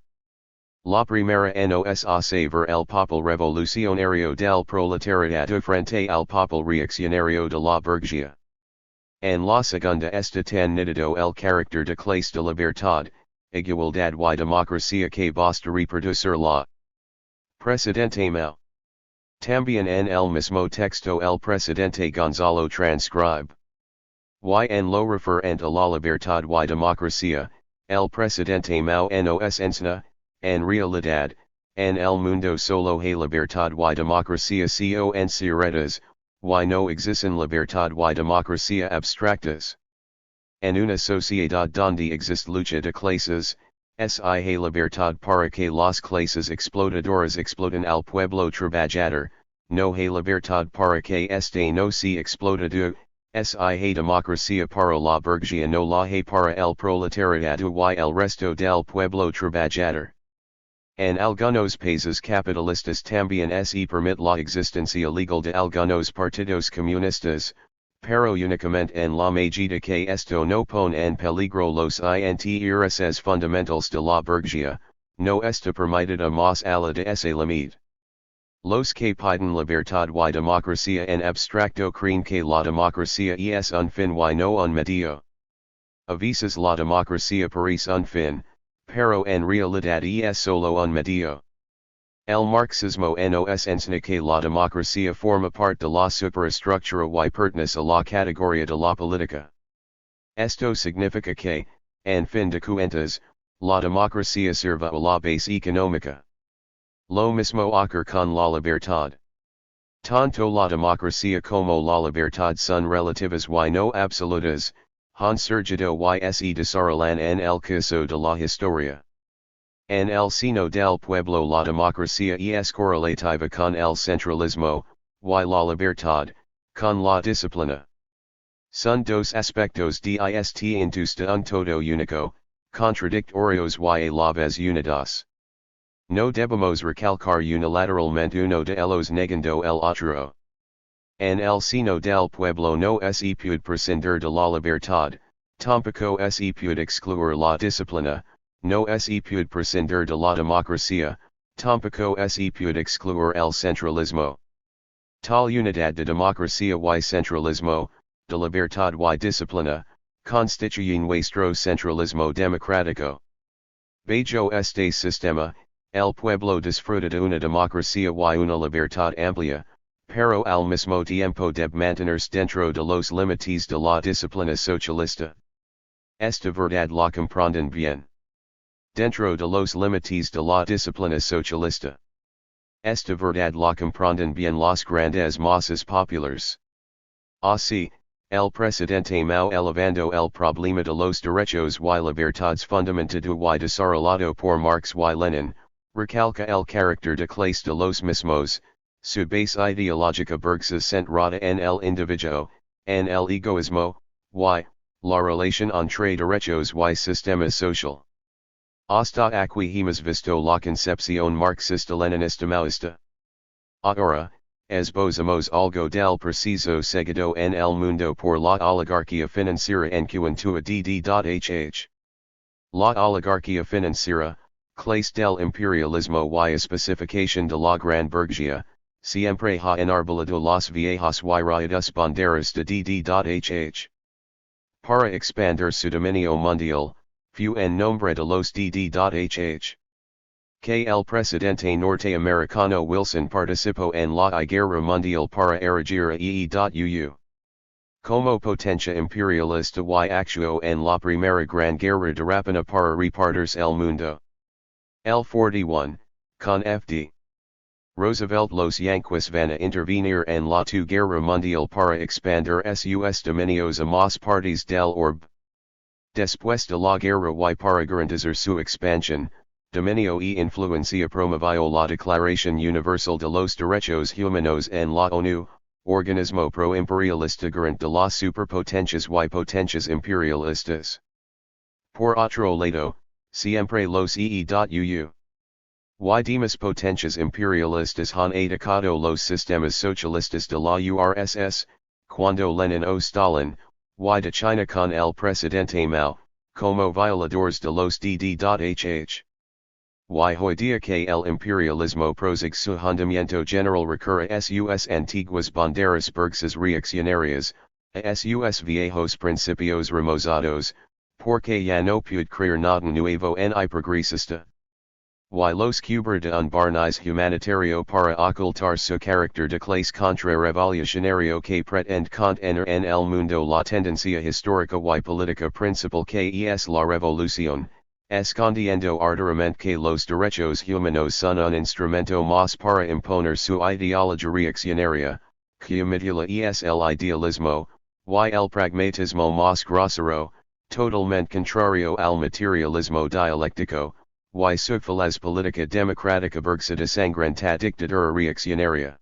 La primera no es a saber el papel revolucionario del proletariado frente al papel reaccionario de la burguesía. En la segunda está tan nítido el carácter de clase de libertad, igualdad y democracia que basta reproducir la Presidente Mao. También en el mismo texto el presidente Gonzalo transcribe. Y en lo referente a la libertad y democracia, el presidente Mao nos enseña, en realidad, en el mundo solo hay libertad y democracia concretas, y no existen libertad y democracia abstractas. En una sociedad donde existe lucha de clases, hay libertad para que las clases explotadoras exploten al pueblo trabajador, no hay libertad para que este no sea explotado, Si hay democracia para la burguesía no la hay para el proletariado y el resto del pueblo trabajador. En algunos países capitalistas también se permite la existencia legal de algunos partidos comunistas, pero únicamente en la medida que esto no pone en peligro los intereses fundamentales de la burguesía, no está permitida más allá de ese límite. Los que piden libertad y democracia en abstracto creen que la democracia es un fin y no un medio. A veces la democracia parece un fin, pero en realidad es solo un medio. El marxismo nos enseña que la democracia forma parte de la superestructura y pertenece a la categoría de la política. Esto significa que, en fin de cuentas, la democracia sirve a la base económica. Lo mismo ocurre con la libertad. Tanto la democracia como la libertad son relativas y no absolutas, han surgido y se desarrollan en el curso de la historia. En el seno del pueblo la democracia es correlativa con el centralismo, y la libertad, con la disciplina. Son dos aspectos distintos de un todo único, contradictorios y a la vez unidos. No debemos recalcar unilateralmente uno de ellos negando el otro. En el seno del pueblo no se puede prescindir de la libertad, tampoco se puede excluir la disciplina, no se puede prescindir de la democracia, tampoco se puede excluir el centralismo. Tal unidad de democracia y centralismo, de libertad y disciplina, constituyen nuestro centralismo democrático. Bajo este sistema, el pueblo disfruta de una democracia y una libertad amplia, pero al mismo tiempo debe mantenerse dentro de los límites de la disciplina socialista. Esta verdad la comprenden bien. Dentro de los límites de la disciplina socialista. Esta verdad la comprenden bien las grandes masas populares. Así, el presidente Mao elevando el problema de los derechos y libertades fundamentado y desarrollado por Marx y Lenin, recalca el carácter de clase de los mismos, su base ideológica burguesa centrada en el individuo, en el egoísmo, y, la relación entre derechos y sistema social. Hasta aquí hemos visto la concepción marxista-leninista maoísta. Ahora, esbozamos algo del preciso seguido en el mundo por la oligarquía financiera en cuanto a dd.hh. La oligarquía financiera, clase del imperialismo y especificación de la gran burguesía, siempre ha enarbolado las viejas y rayadas banderas de dd.hh. Para expandir su dominio mundial, fue en nombre de los dd.hh. Que el presidente norteamericano Wilson participó en la guerra mundial para erigir a EE.UU. Como potencia imperialista y actuó en la primera gran guerra de rapina para repartirse el mundo. El 41, con FD. Roosevelt los Yankees van a intervenir en la guerra mundial para expandir sus dominios a más partes del orbe. Después de la guerra y para garantizar su expansión, dominio y influencia promovió la Declaración Universal de los Derechos Humanos en la ONU, organismo pro-imperialista garante de las superpotencias y potencias imperialistas. Por otro lado, siempre los EE.UU. Y demás potencias imperialistas han atacado los sistemas socialistas de la URSS, cuando Lenin o Stalin, y de China con el presidente Mao, como violadores de los dd.hh. Y hoy día que el imperialismo prosigue su hundimiento general recurre a sus antiguas banderas burguesas reaccionarias, a sus viejos principios remozados, porque ya no puede creer nada nuevo en y progresista. Y los cubrir de un barniz humanitario para ocultar su carácter de clase contra-revolucionario que pretende contener en el mundo la tendencia histórica y política principal que es la revolución, escondiendo arduamente que los derechos humanos son un instrumento más para imponer su ideología reaccionaria, que mutila es el idealismo, y el pragmatismo más grosero, totalmente contrario al materialismo dialéctico, y su feliz política democrática burguesa de sangrenta dictadura reaccionaria.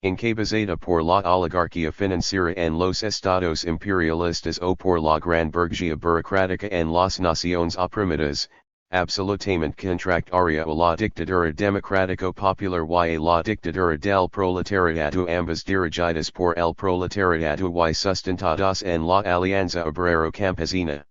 Encabezada por la oligarquía financiera en los estados imperialistas o por la gran burguesía burocrática en las naciones oprimidas, absolutamente contractaria a la dictadura democrático-popular y a la dictadura del proletariado, ambas dirigidas por el proletariado y sustentadas en la alianza obrero-campesina.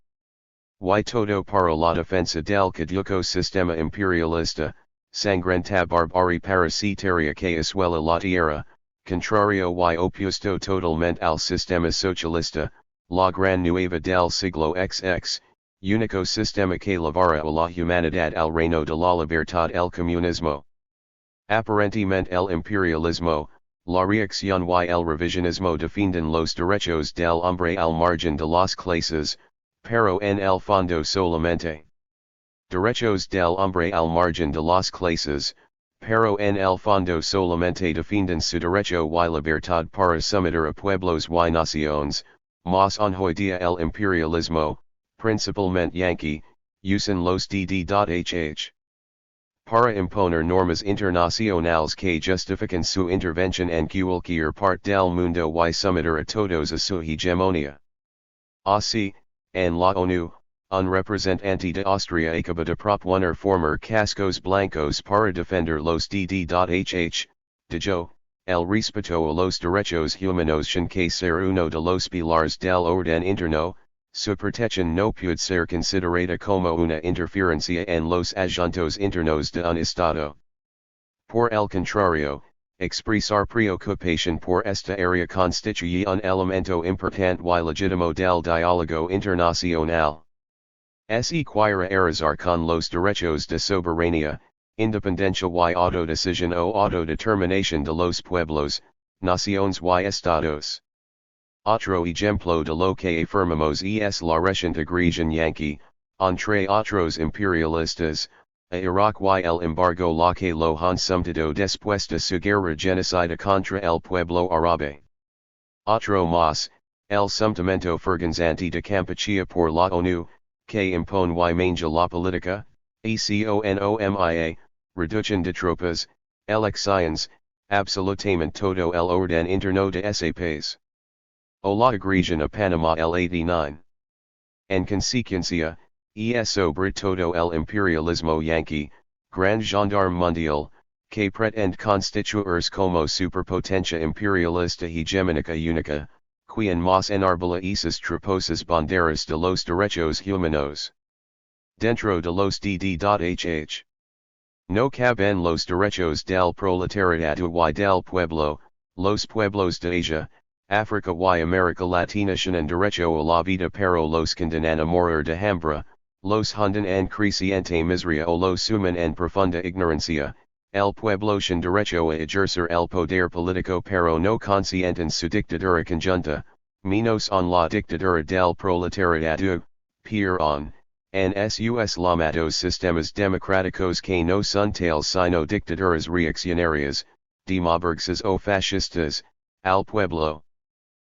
Y todo para la defensa del caduco sistema imperialista, sangrenta barbarie parasitaria que asuela la tierra, contrario y opuesto totalmente al sistema socialista, la gran nueva del siglo XX, único sistema que llevara a la humanidad al reino de la libertad, el comunismo. Aparentemente el imperialismo, la reacción y el revisionismo defienden los derechos del hombre al margen de las clases, pero en el fondo solamente. Derechos del hombre al margen de las clases, pero en el fondo solamente defienden su derecho y libertad para someter a pueblos y naciones, mas hoy día el imperialismo, principalmente Yankee, usan los THIRD-WORLDISM para imponer normas internacionales que justifican su intervención en cualquier parte del mundo y someter a todos a su hegemonía. Así, en la ONU, un representante de Austria acaba de proponer formar cascos blancos para defender los THIRD-WORLDISM, dijo, el respeto a los derechos humanos sin que ser uno de los pilares del orden interno, su protección no puede ser considerada como una interferencia en los asuntos internos de un Estado. Por el contrario, expresar preocupación por esta área constituye un elemento importante y legítimo del diálogo internacional. Es equiparar con los derechos de soberanía, independencia y autodecisión o autodeterminación de los pueblos, naciones y estados. Otro ejemplo de lo que afirmamos es la reciente agresión Yankee, entre otros imperialistas, a Irak y el embargo la que lo han sometido después de su guerra genocida contra el pueblo árabe. Otro más, el sometimiento ferganzante de Kampuchea por la ONU, que impone y manja la política, economia, reducción de tropas, elecciones, absolutamente todo el orden interno de ese país. O la agresión a Panamá el 89. En consecuencia, sobre todo el imperialismo Yankee, gran gendarme mundial, que pretende constituirse como superpotencia imperialista hegemónica única, quien más enarbola esas tramposas banderas de los derechos humanos. Dentro de los THIRD-WORLDISM. No caben los derechos del proletariado y del pueblo, los pueblos de Asia, África y América Latina tienen derecho a la vida pero los condenan a morir de hambre, los hundan en creciente miseria o los sumen en profunda ignorancia, el pueblo tiene derecho a ejercer el poder político pero no consienten su dictadura conjunta, menos en la dictadura del proletariado, peor en sus llamados sistemas democráticos que no son tales sino dictaduras reaccionarias, demagogistas o fascistas, al pueblo.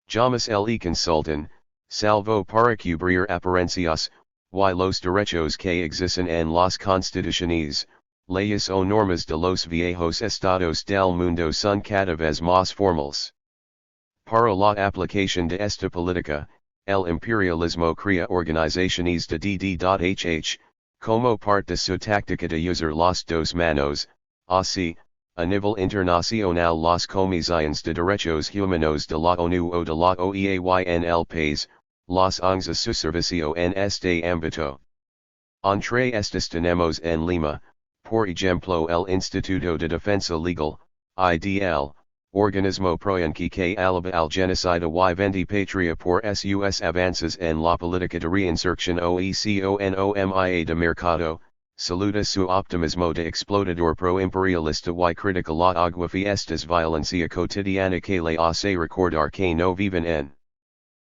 Llamas el consultan, salvo para cubrir apariencias, y los derechos que existen en las constituciones, leyes o normas de los viejos estados del mundo son cada vez más formales. Para la aplicación de esta política, el imperialismo crea organizaciones de THIRD-WORLDISM, como parte de su táctica de usar las dos manos, así, a nivel internacional las comisiones de derechos humanos de la ONU o de la OEA y en el país, las ONGs a su servicio en este ámbito. Entre estas tenemos en Lima, por ejemplo el Instituto de Defensa Legal, IDL, organismo proyanqui que alaba al genocida y vende patria por sus avances en la política de reinserción o economia de mercado, saluda su optimismo de explotador pro-imperialista y critica la aguafiestas violencia cotidiana que le hace recordar que no viven en.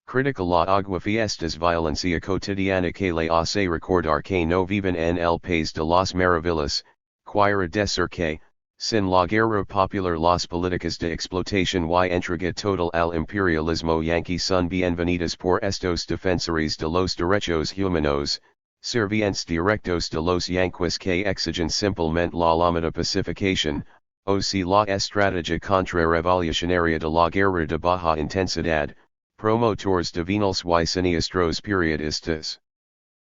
Critica la aguafiestas violencia cotidiana que le hace recordar que no viven en el país de las maravillas, quiere decir que, sin la guerra popular las políticas de explotación y entrega total al imperialismo Yankee son bienvenidas por estos defensores de los derechos humanos, sirvientes directos de los Yankees que exigen simplemente la llamada pacificación, O si la estrategia contrarrevolucionaria de la guerra de baja intensidad, promotores divinos y siniestros periodistas.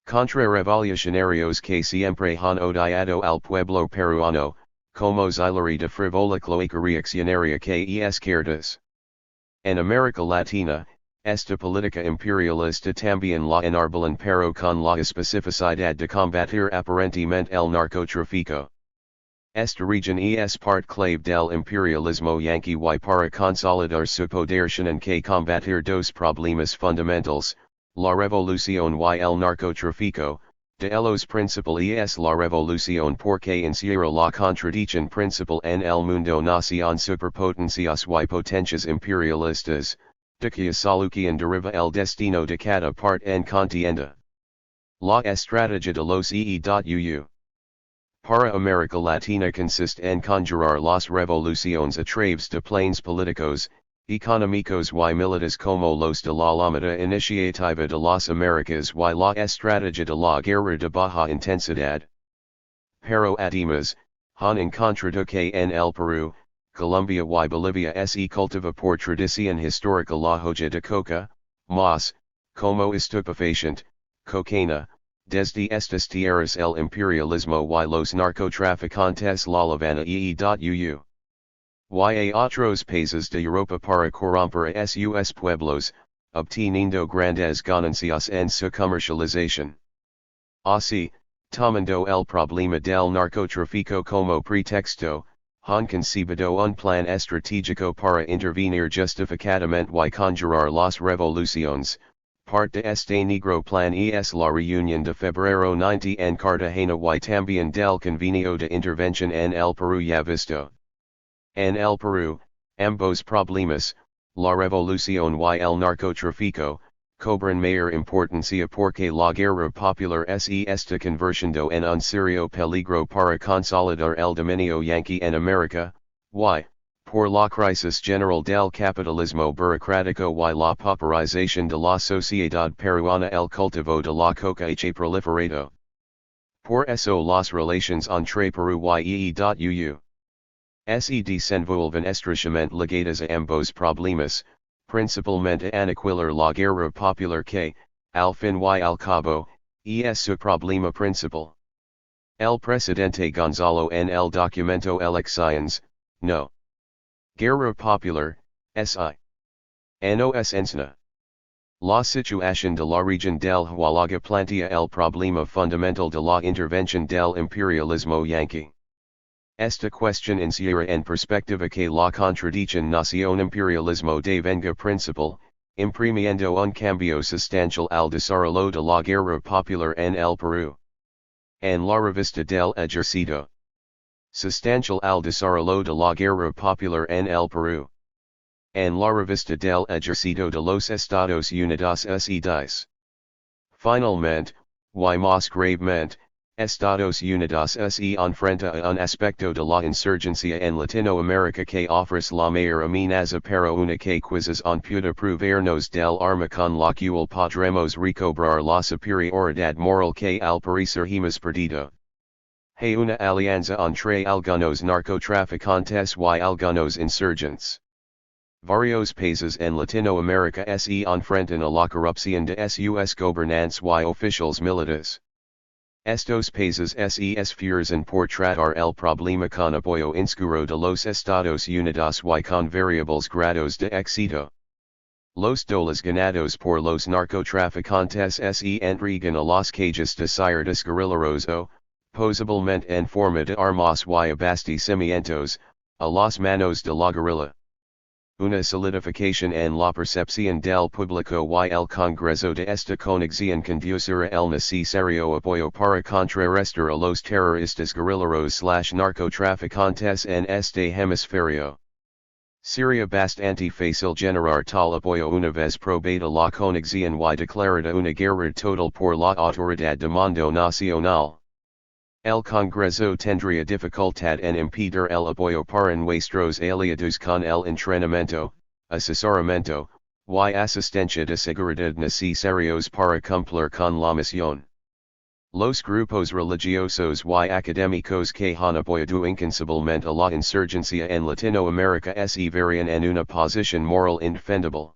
Contrarrevolucionarios que siempre han odiado al pueblo peruano, como Zilari de frivola cloaca reaccionaria que izquierdas. En América Latina, esta política imperialista también la enarbolan pero con la especificidad de combatir aparentemente el narcotráfico. Esta región es part clave del imperialismo yanqui y para consolidar su poder tienen que combatir dos problemas fundamentals, la revolución y el narcotráfico, de los principales la revolución porque encierra la contradicción principal en el mundo nación superpotencias y potencias imperialistas, de que solución deriva el destino de cada parte en contienda. La estrategia de los EE.UU para América Latina consiste en conjurar las revoluciones a través de planes políticos, económicos y militares como los de la llamada iniciativa de las Américas y la estrategia de la guerra de baja intensidad. Pero además, han encontrado que en el Perú, Colombia y Bolivia se cultiva por tradición histórica la hoja de coca, mas, como estupefaciente, cocaína. Desde estas tierras el imperialismo y los narcotraficantes la Havana EE.UU. Y a otros países de Europa para corromper a sus pueblos, obteniendo grandes ganancias en su comercialización. Así, tomando el problema del narcotráfico como pretexto, han concebido un plan estratégico para intervenir justificadamente y conjurar las revoluciones. Parte de este negro plan es la reunión de febrero 90 en Cartagena y también del convenio de intervención en el Perú ya visto. En el Perú, ambos problemas, la revolución y el narcotráfico, cobran mayor importancia porque la guerra popular se está convirtiendo en un serio peligro para consolidar el dominio yanqui en América, y, por la crisis general del capitalismo burocrático y la pauperización de la sociedad peruana el cultivo de la coca ha proliferado. Por eso las relaciones entre Perú y EE.UU se desenvuelven estrechamente ligadas a ambos problemas, principalmente a aniquilar la guerra popular que, al fin y al cabo, es su problema principal. El presidente Gonzalo en el documento Elecciones, no. Guerra popular, S.I. Nos Ensna. La situación de la región del Hualaga plantea el problema fundamental de la intervención del imperialismo yanqui. Esta cuestión encierra en perspectiva que la contradicción nación-imperialismo devenga principal, imprimiendo un cambio sustancial al desarrollo de la guerra popular en el Perú. En la revista del Ejército. Sustancial al desarrollo de la guerra popular en el Perú. En la revista del Ejército de los Estados Unidos se dice. Finalmente, y más gravemente, Estados Unidos se enfrenta a un aspecto de la insurgencia en Latinoamérica que ofrece la mayor amenaza para una que quizás on pueda proveernos del arma con la cual podremos recobrar la superioridad moral que al parecer hemos perdido. Hay una alianza entre algunos narcotraficantes y algunos insurgentes. Varios países en Latinoamérica se enfrentan a la corrupción de sus gobernantes y oficiales militares. Estos países se esfuerzan por tratar el problema con apoyo inseguro de los Estados Unidos y con variables grados de éxito. Los dólares ganados por los narcotraficantes se entregan a las calles desiertas guerrilleros o, posiblemente en forma de armas y abastecimientos, a las manos de la guerrilla. Una solidificación en la percepción del público y el Congreso de esta conexión conducirá el necesario apoyo para contrarrestar a los terroristas guerrilleros/narcotraficantes en este hemisferio. Sería bastante fácil generar tal apoyo una vez probada la conexión y declarada una guerra total por la autoridad de mando nacional. El Congreso tendría dificultad en impedir el apoyo para nuestros aliados con el entrenamiento, asesoramiento, y asistencia de seguridad necesarios para cumplir con la misión. Los grupos religiosos y académicos que han apoyado incansablemente la insurgencia en Latinoamérica se verían en una posición moral indefendible.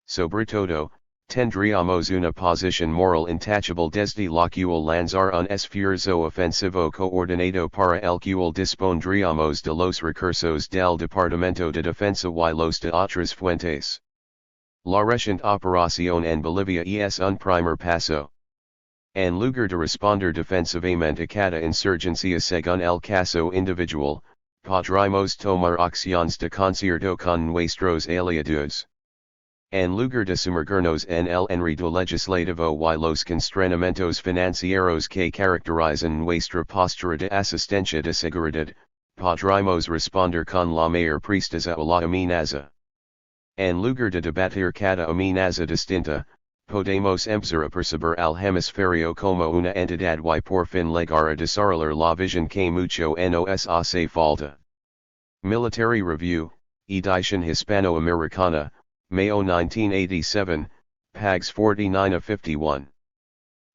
Sobre todo, tendríamos una posición moral intachable desde la cual lanzar un esfuerzo ofensivo coordinado para el cual dispondríamos de los recursos del Departamento de Defensa y los de otras fuentes. La reciente operación en Bolivia es un primer paso. En lugar de responder defensivamente a cada insurgencia según el caso individual, podremos tomar acciones de concierto con nuestros aliados. En lugar de sumergirnos en el enredo legislativo y los constreñimientos financieros que caracterizan nuestra postura de asistencia de seguridad, podremos responder con la mayor presteza a la amenaza. En lugar de debatir cada amenaza distinta, podemos empezar a percibir al hemisferio como una entidad y por fin llegar a desarrollar la visión que mucho nos hace falta. Military Review, edition Hispanoamericana, Mayo 1987, pags 49 a 51.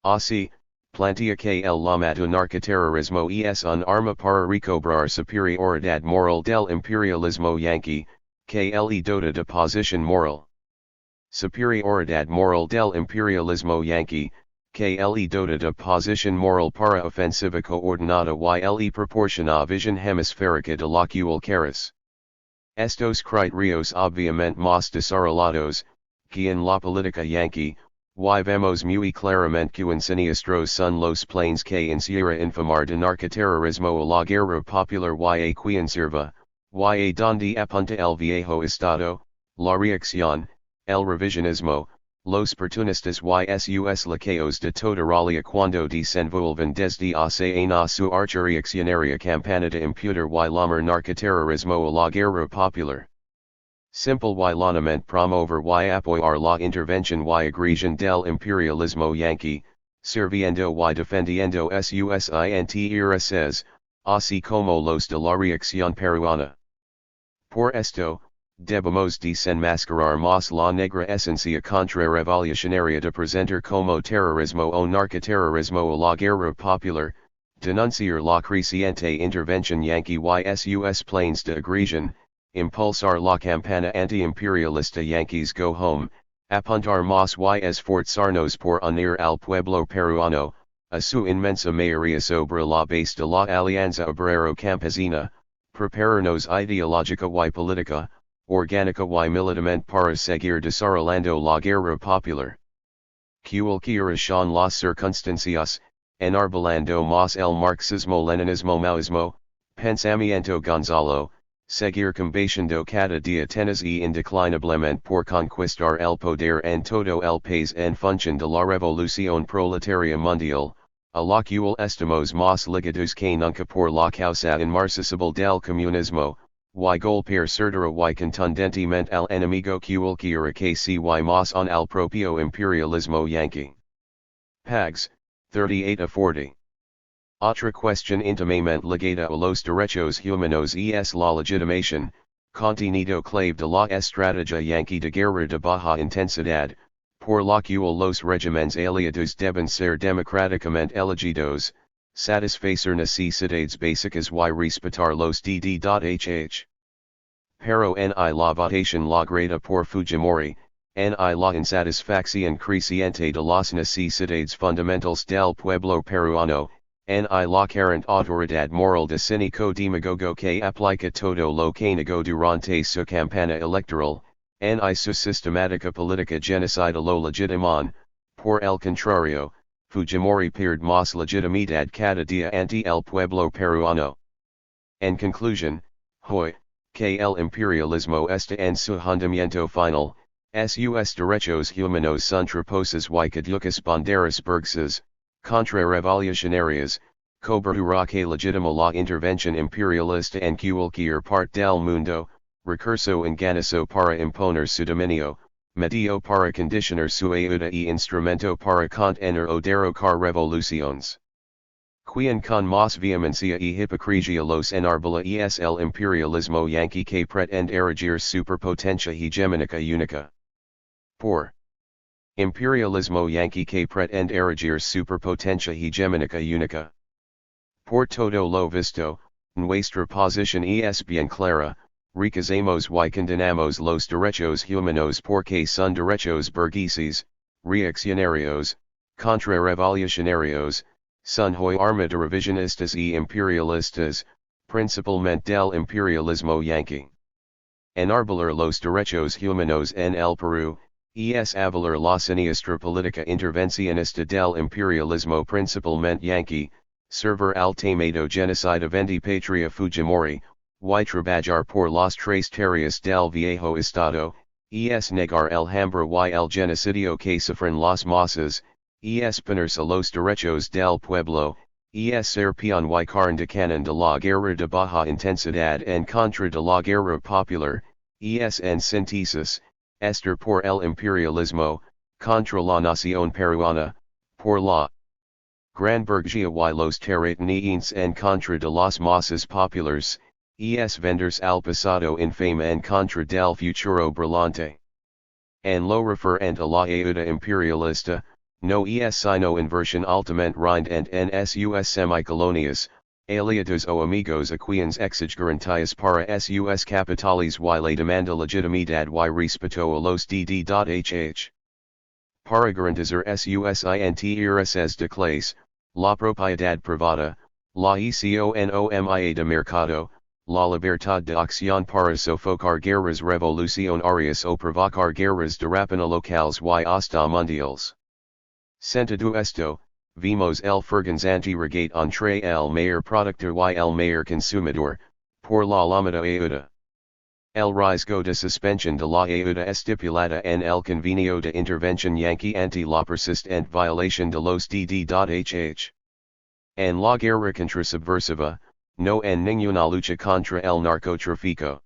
Así, plantea que el llamado narcoterrorismo es un arma para recobrar superioridad moral del imperialismo yanqui, que le dota de posición moral. Superioridad moral del imperialismo yanqui, que le dota de posición moral para ofensiva coordinada y le proporciona visión hemisférica de la cual cares. Estos criterios obviamente más desarrollados, que en la política yanqui, y vemos muy claramente que siniestros son los planes que encierra informar de narcoterrorismo a la guerra popular y a quien sirva, y a donde apunta el viejo estado, la reacción, el revisionismo, los oportunistas y sus laqueos de toda ralia cuando desenvuelven desde hace años su archa reaccionaria campana de imputar y llamar narcoterrorismo a la guerra popular. Simple y llanamente promover y apoyar la intervención y agresión del imperialismo yanqui, sirviendo y defendiendo sus intereses, así como los de la reacción peruana. Por esto, debemos desenmascarar más la negra esencia contrarrevolucionaria de presentar como terrorismo o narcoterrorismo a la guerra popular, denunciar la creciente intervención yanqui y sus planes de agresión, impulsar la campana anti-imperialista yanquis go home, apuntar más y esforzarnos por unir al pueblo peruano, a su inmensa mayoría sobre la base de la alianza obrero-campesina, prepararnos ideológica y política, orgánica y militarmente para seguir desarrollando la guerra popular. Cualquiera son las circunstancias, enarbolando más el marxismo-leninismo-maoísmo, pensamiento Gonzalo, seguir combatiendo cada día tenaz y indeclinablemente por conquistar el poder en todo el país en función de la revolución proletaria mundial, a la cual estamos más ligados que nunca por la causa inmarcesible del comunismo, y golpear certera y contundentemente al enemigo cualquiera que se y más on al propio imperialismo yanqui. Pags, 38 a 40. Otra cuestión íntimamente ligada a los derechos humanos es la legitimación, contenido clave de la estrategia yanqui de guerra de baja intensidad, por la cual los regímenes aliados deben ser democráticamente elegidos, satisfacer necesidades básicas y respetar los DD.hh. Pero en la votación lograda por Fujimori, en la insatisfacción creciente de las necesidades fundamentales del pueblo peruano, en la carente autoridad moral de cínico demagogo que aplica todo lo que negó durante su campaña electoral, en su sistemática política genocida lo legitiman, por el contrario, Fujimori pierde más legitimidad cada día ante el pueblo peruano. En conclusión, hoy, que el imperialismo está en su hundimiento final, sus derechos humanos son tramposas y caducas banderas burguesas, contrarrevolucionarias, cobertura que legitima la intervención imperialista en cualquier parte del mundo, recurso engañoso para imponer su dominio, medio para condicionar su ayuda y instrumento para contener o derrocar revoluciones. Quien con más vehemencia y hipocresía los enarbola es el imperialismo yanqui que pretende erigir superpotencia hegemónica única. Por Imperialismo Yankee que pretende erigir superpotencia hegemónica única. Por todo lo visto, nuestra posición es bien clara, rechazamos y condenamos los derechos humanos porque son derechos burgueses, reaccionarios, contrarrevolucionarios, son hoy arma de revisionistas y imperialistas, principalmente del imperialismo yanqui. Enarbolar los derechos humanos en el Perú, es avalar la siniestra política intervencionista del imperialismo principalmente yanqui, server al temado genocida 20 patria Fujimori, y trabajar por las tres tareas del viejo estado, es negar el hambre y el genocidio que sufren las masas, es ponerse los derechos del pueblo, es ser peón y carne de cañón de la guerra de baja intensidad en contra de la guerra popular, es en síntesis, estar por el imperialismo, contra la nación peruana, por la gran burguesía y los terratenientes en contra de las masas populares, es venderse al pasado infame en contra del futuro brillante. En lo referente a la ayuda imperialista, no es sino inversión altamente rindente en sus semicolonias, aliados o amigos a quienes exige garantías para sus capitales y la demanda legitimidad y respeto a los dd.hh. Para garantizar sus intereses de clase, la propiedad privada, la economía de mercado, la libertad de acción para sofocar guerras revolucionarias o provocar guerras de rapina locales y hasta mundiales. Sentido esto, vimos el ferganzante regate entre el mayor productor y el mayor consumidor, por la llamada ayuda. El riesgo de suspensión de la ayuda estipulada en el convenio de intervención yankee ante la persistente violación de los dd.hh. En la guerra contrasubversiva, no en ninguna lucha contra el narcotráfico.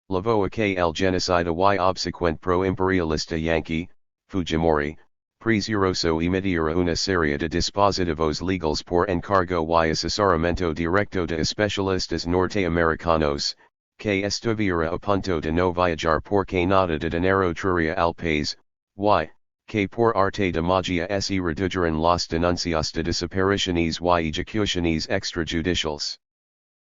Lavoa que el genocida y obsecuente pro-imperialista yankee, Fujimori, presuroso emitiera una serie de dispositivos legales por encargo y asesoramiento directo de especialistas norteamericanos, que estuviera a punto de no viajar porque nada de dinero traía al país, y, que por arte de magia se redujeron las denuncias de desapariciones y ejecuciones extrajudiciales.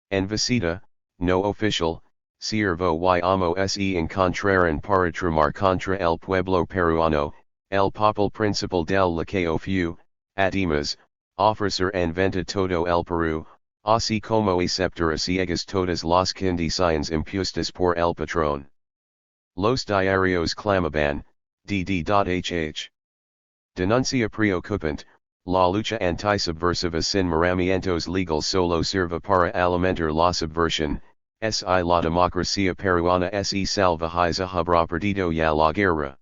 En visita, no oficial, siervo y amo se encontraron para tramar contra el pueblo peruano, el papel principal del laqueo fue, además, ofrecer en venta todo el Perú, así como aceptar a ciegas todas las condiciones impuestas por el patrón. Los diarios clamaban, dd.hh. Denuncia preocupante, la lucha antisubversiva sin miramientos legal solo sirve para alimentar la subversión, si la democracia peruana se salvajiza habrá perdido ya la guerra.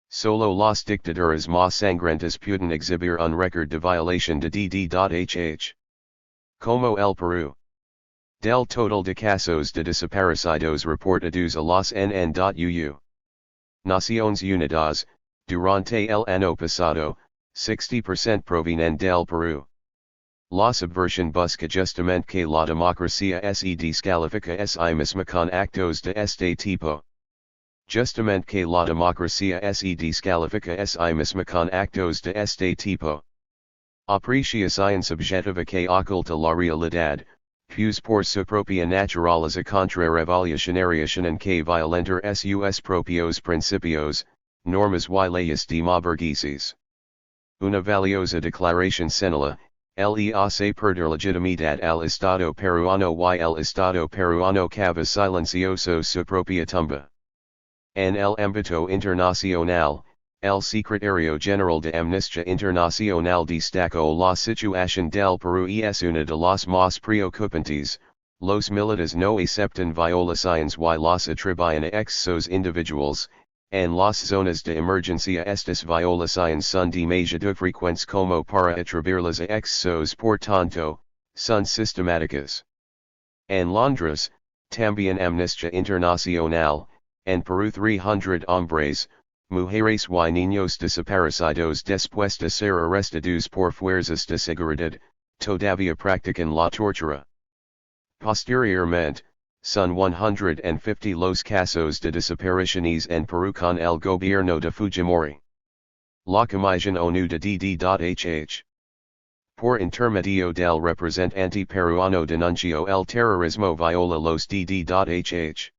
Solo las dictaduras más sangrantes pueden exhibir un récord de violación de dd.hh. Como el Perú. Del total de casos de desaparecidos reportados a las NN.uu. Naciones Unidas, durante el año pasado, 60% provienen del Perú. La subversión busca justamente que la democracia se descalifica a misma con actos de este tipo. Justamente que la democracia se descalifica a misma con actos de este tipo. Apreciación subjetiva que oculta la realidad, pues por su propia naturaleza contrarrevolucionaria en que violentar sus propios principios, normas y leyes democracies. Una valiosa declaración señala, el hace perder legitimidad al Estado peruano y el Estado peruano cava silencioso su propia tumba. En el ámbito internacional, el secretario general de Amnistía Internacional destacó la situación del Perú es una de las más preocupantes, los militares no aceptan violaciones y las atribuyen a excesos individuales, en las zonas de emergencia estas violaciones son demasiado frecuentes como para atribuirlas a excesos por tanto, son sistemáticas. En Londres, también Amnistía Internacional, en Perú 300 hombres, mujeres y niños desaparecidos después de ser arrestados por fuerzas de seguridad, todavía practican la tortura. Posteriormente, son 150 los casos de desapariciones en Perú con el gobierno de Fujimori. La Comisión ONU de DD.HH. Por intermedio del representante peruano denunció el terrorismo viola los DD.HH.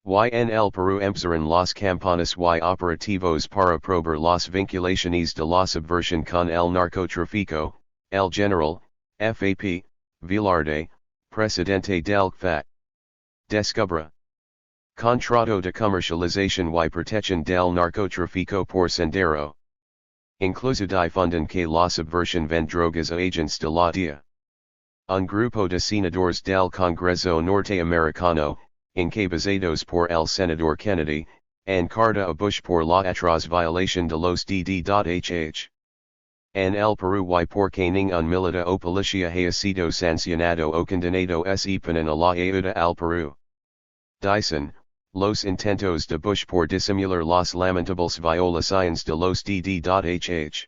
Y en el Perú empezaron las campanas y operativos para probar las vinculaciones de la subversión con el narcotráfico. El general, FAP, Velarde, presidente del CFA. Descubra. Contrato de comercialización y protección del narcotráfico por sendero. Incluso difunden que la subversión vende drogas a agentes de la DEA. Un grupo de senadores del Congreso norteamericano, encabezados por el senador Kennedy, encarga a Bush por la atroz violación de los DD.HH. En el Perú y porque ningún militar o policía haya sido sancionado o condenado se ponen a la ayuda al Perú. Dicen, los intentos de Bush por disimular las lamentables violaciones de los DD.HH.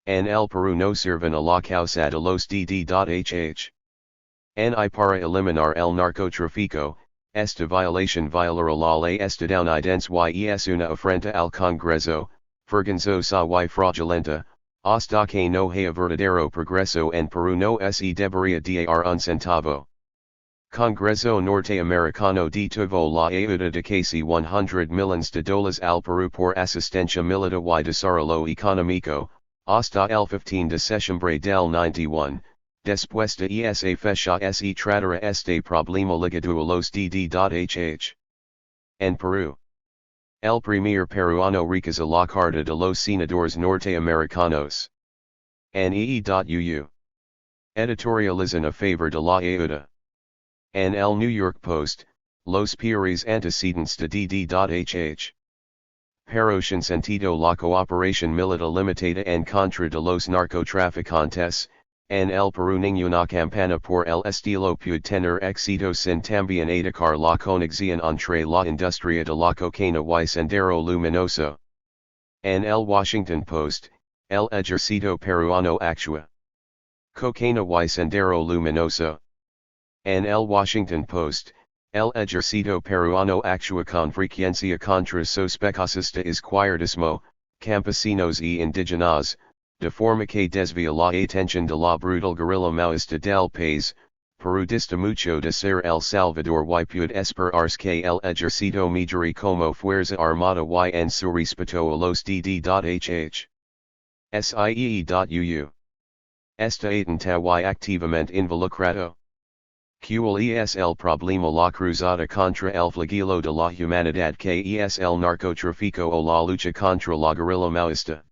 En el Perú no sirven a la causa de los DD.HH. Ni para eliminar el narcotráfico, esta violación violará la ley estadounidense y es una afrenta al Congreso, vergonzosa y fraudulenta, hasta que no haya verdadero progreso en Perú no se debería dar un centavo. Congreso norteamericano detuvo la ayuda de casi 100 millones de dólares al Perú por asistencia militar y desarrollo económico, hasta el 15 de septiembre del 91, después de esa fecha se tratará este problema ligado a los DD.HH. En Perú, el premier peruano rechaza la carta de los senadores norteamericanos. NEE.UU. Editorializan a favor de la ayuda. En el New York Post, los peores antecedentes de DD.HH. Pero sin sentido la cooperación militar limitada en contra de los narcotraficantes, en el Perú ninguna campana por el estilo puede tener éxito sin también atacar la conexión entre la industria de la cocaína y sendero luminoso. En el Washington Post, el ejército peruano actúa. Cocaína y sendero luminoso. En el Washington Post, el ejército peruano actúa con frecuencia contra sospechosos de izquierdismo, campesinos y indígenas, de forma que desvía la atención de la brutal guerrilla maoísta del país. Perú dista mucho de ser El Salvador y puede esperarse que el ejército mejore como fuerza armada y en su respeto a los DD.HH. SIEE.UU. Está atenta y activamente involucrado. ¿Cuál es el problema la cruzada contra el flagelo de la humanidad que es el narcotráfico o la lucha contra la guerrilla maoísta?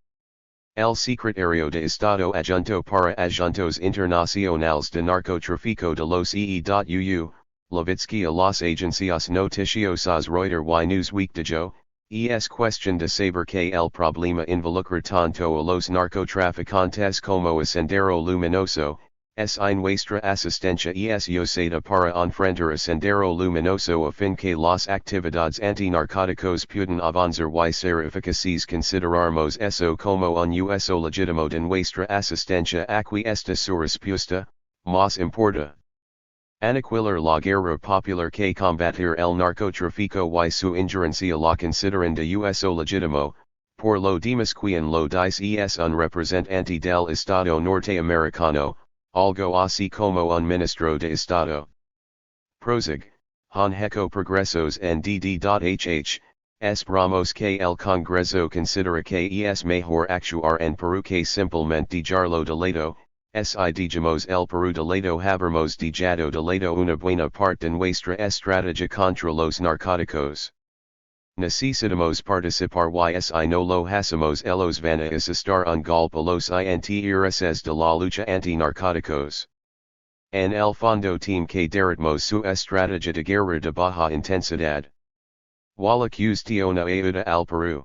El secretario de Estado adjunto para Asuntos Internacionales de Narcotráfico de los EE.UU, Levitsky a las agencias noticiosas Reuters y Newsweek dijo, es cuestión de saber que el problema involucra tanto a los narcotraficantes como a Sendero Luminoso. Es nuestra asistencia es usada para enfrentar a Sendero Luminoso a fin que las actividades antinarcóticos puedan avanzar y ser eficaces. Consideramos eso como un uso legítimo de nuestra asistencia aquí esta su respuesta, más importa. Aniquilar la guerra popular que combatir el narcotráfico y su injerencia la consideran de uso legítimo. Por lo demás quien lo dice es un representante del Estado norteamericano, algo así como un ministro de Estado. Prosigue, han hecho progresos en DD.HH, esperamos que el Congreso considere que es mejor actuar en Perú que simplemente dejarlo de lado. Si dejamos el Perú de lado habremos dejado de lado una buena parte de nuestra estrategia contra los narcóticos. Necesitamos participar y si no lo hacemos ellos van a asestar un golpe a los intereses de la lucha anti-narcóticos. En el fondo team que derritmos su estrategia de guerra de baja intensidad. Wala cuestiona ayuda al Perú.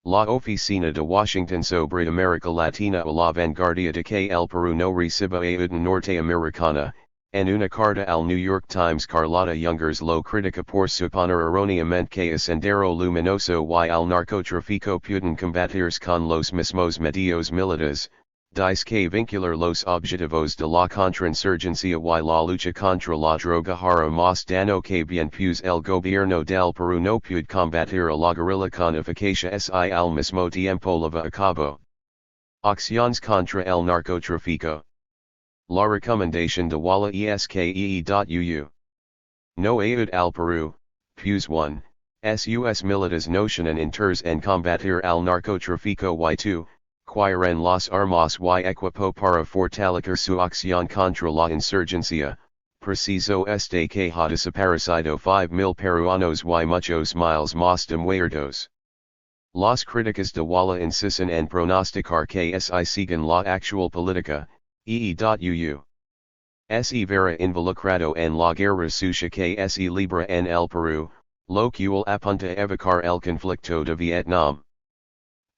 La oficina de Washington sobre América Latina a la vanguardia de que el Perú no reciba ayuda norteamericana. En una carta al New York Times Carlotta Youngers lo critica por suponer erróneamente que el Sendero Luminoso y el narcotráfico pueden combatirse con los mismos medios militares, Dice que vincular los objetivos de la contrainsurgencia y la lucha contra la droga para más dano que bien pues el gobierno del Perú no puede combatir a la guerrilla con eficacia y al mismo tiempo lleva a cabo acciones contra el narcotráfico. La recomendación de Walla ESKEE.uu. No ayud al Perú, pues 1, sus militares nocionan inters en combatir al narcotráfico y 2, quieren las armas y equipo para fortalecer su acción contra la insurgencia, preciso este que ha desaparecido 5,000 peruanos y muchos miles más de muertos. Las críticas de Walla insisten en pronosticar que si siguen la actual política, EE.uu. Se vera involucrado en la guerra sucia que se libra en el Perú, lo cual apunta a evitar el conflicto de Vietnam.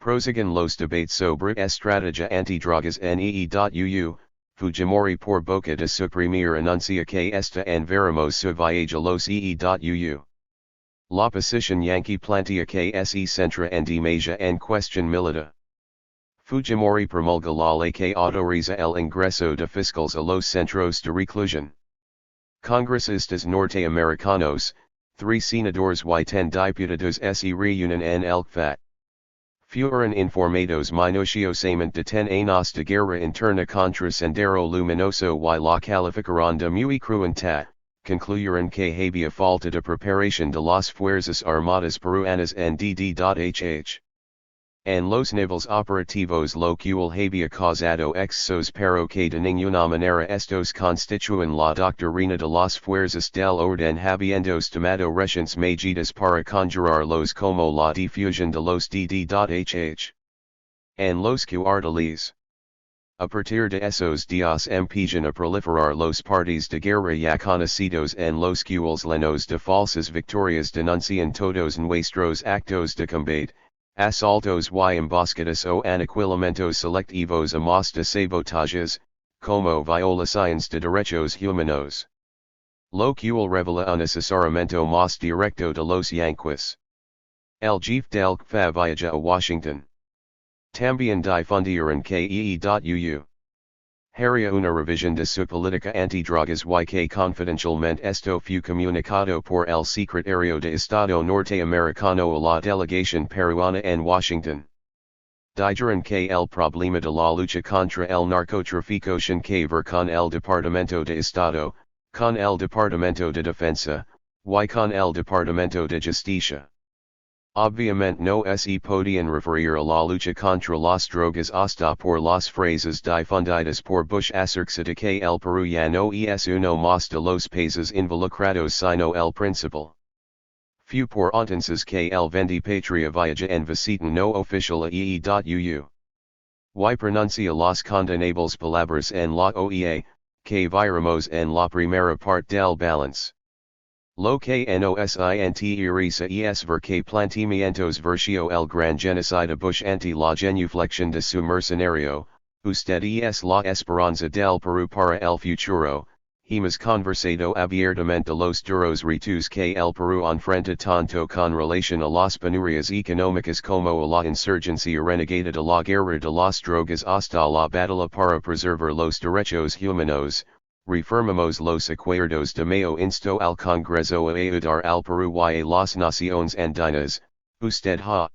Prosigan los debates sobre estrategia antidrogas en EE.uu, Fujimori por boca de su premier anuncia que está en veremos su viaje a los EE.uu. La posición Yankee plantea que se centra en demasia en cuestión militar. Fujimori promulga la ley que autoriza el ingreso de fiscales a los centros de reclusión. Congresistas norteamericanos, 3 senadores y 10 diputados se reúnen en el CFAT. Fueron informados minuciosamente de años de guerra interna contra Sendero Luminoso y la calificaron de muy cruenta, concluyeron que había falta de preparación de las fuerzas armadas peruanas en DD.HH. En los niveles operativos lo cual había causado excesos pero que de ninguna manera estos constituyen la doctrina de las fuerzas del orden habiendos tomado recientes medidas para conjurarlos como la difusión de los DD.HH. En los cuarteles. A partir de esos días empiezan a proliferar los parties de guerra ya conocidos en los cuales llenos de falsas victorias denuncian todos nuestros actos de combate, asaltos y emboscadas o aniquilamientos selectivos a más de sabotajes, como violaciones de derechos humanos. Lo cual revela un asesoramiento más directo de los yanquis. El jefe del CFA viaja a Washington. También difundieron que EE.uu. Haría una revisión de su política antidrogas y que confidencialmente esto fue comunicado por el secretario de Estado norteamericano a la delegación peruana en Washington. Dijeron que el problema de la lucha contra el narcotráfico tiene que ver con el Departamento de Estado, con el Departamento de Defensa, y con el Departamento de Justicia. Obviamente no se podían referir a la lucha contra las drogas hasta por las frases difundidas por Bush acerca de que el Perú ya no es uno más de los países involucrados sino el principal. Fue por entonces que el 20 patria viaja en visita no oficial a EE.uu. Y pronuncia las condenables palabras en la OEA, que viramos en la primera parte del balance. Lo que nos interesa es ver que planteamientos versió el gran genocida Bush ante la genuflexión de su mercenario, usted es la esperanza del Perú para el futuro, hemos conversado abiertamente de los duros retos que el Perú enfrenta tanto con relación a las penurias económicas como a la insurgencia renegada de la guerra de las drogas hasta la batalla para preservar los derechos humanos. Reafirmamos los acuerdos de Mayo insto al Congreso a ayudar al Perú y a las Naciones Andinas, usted ha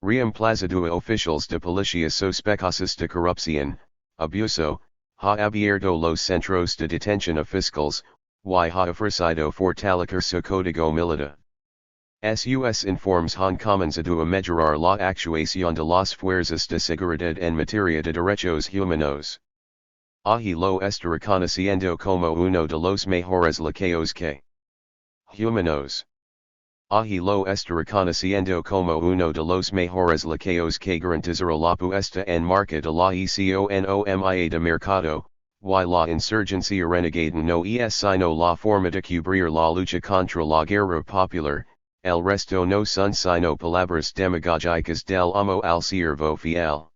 reemplazado a oficiales de policía sospechosos de corrupción, abuso, ha abierto los centros de detención a fiscales, y ha ofrecido fortalecer su código militar. Sus informes han comenzado a mejorar la actuación de las fuerzas de seguridad en materia de derechos humanos. Allí lo está reconociendo como uno de los mejores laqueos que humanos. Allí lo está reconociendo como uno de los mejores laqueos que garantizará la puesta en marca de la economía de mercado, y la insurgencia renegada no es sino la forma de cubrir la lucha contra la guerra popular, el resto no son sino palabras demagógicas del amo al siervo fiel.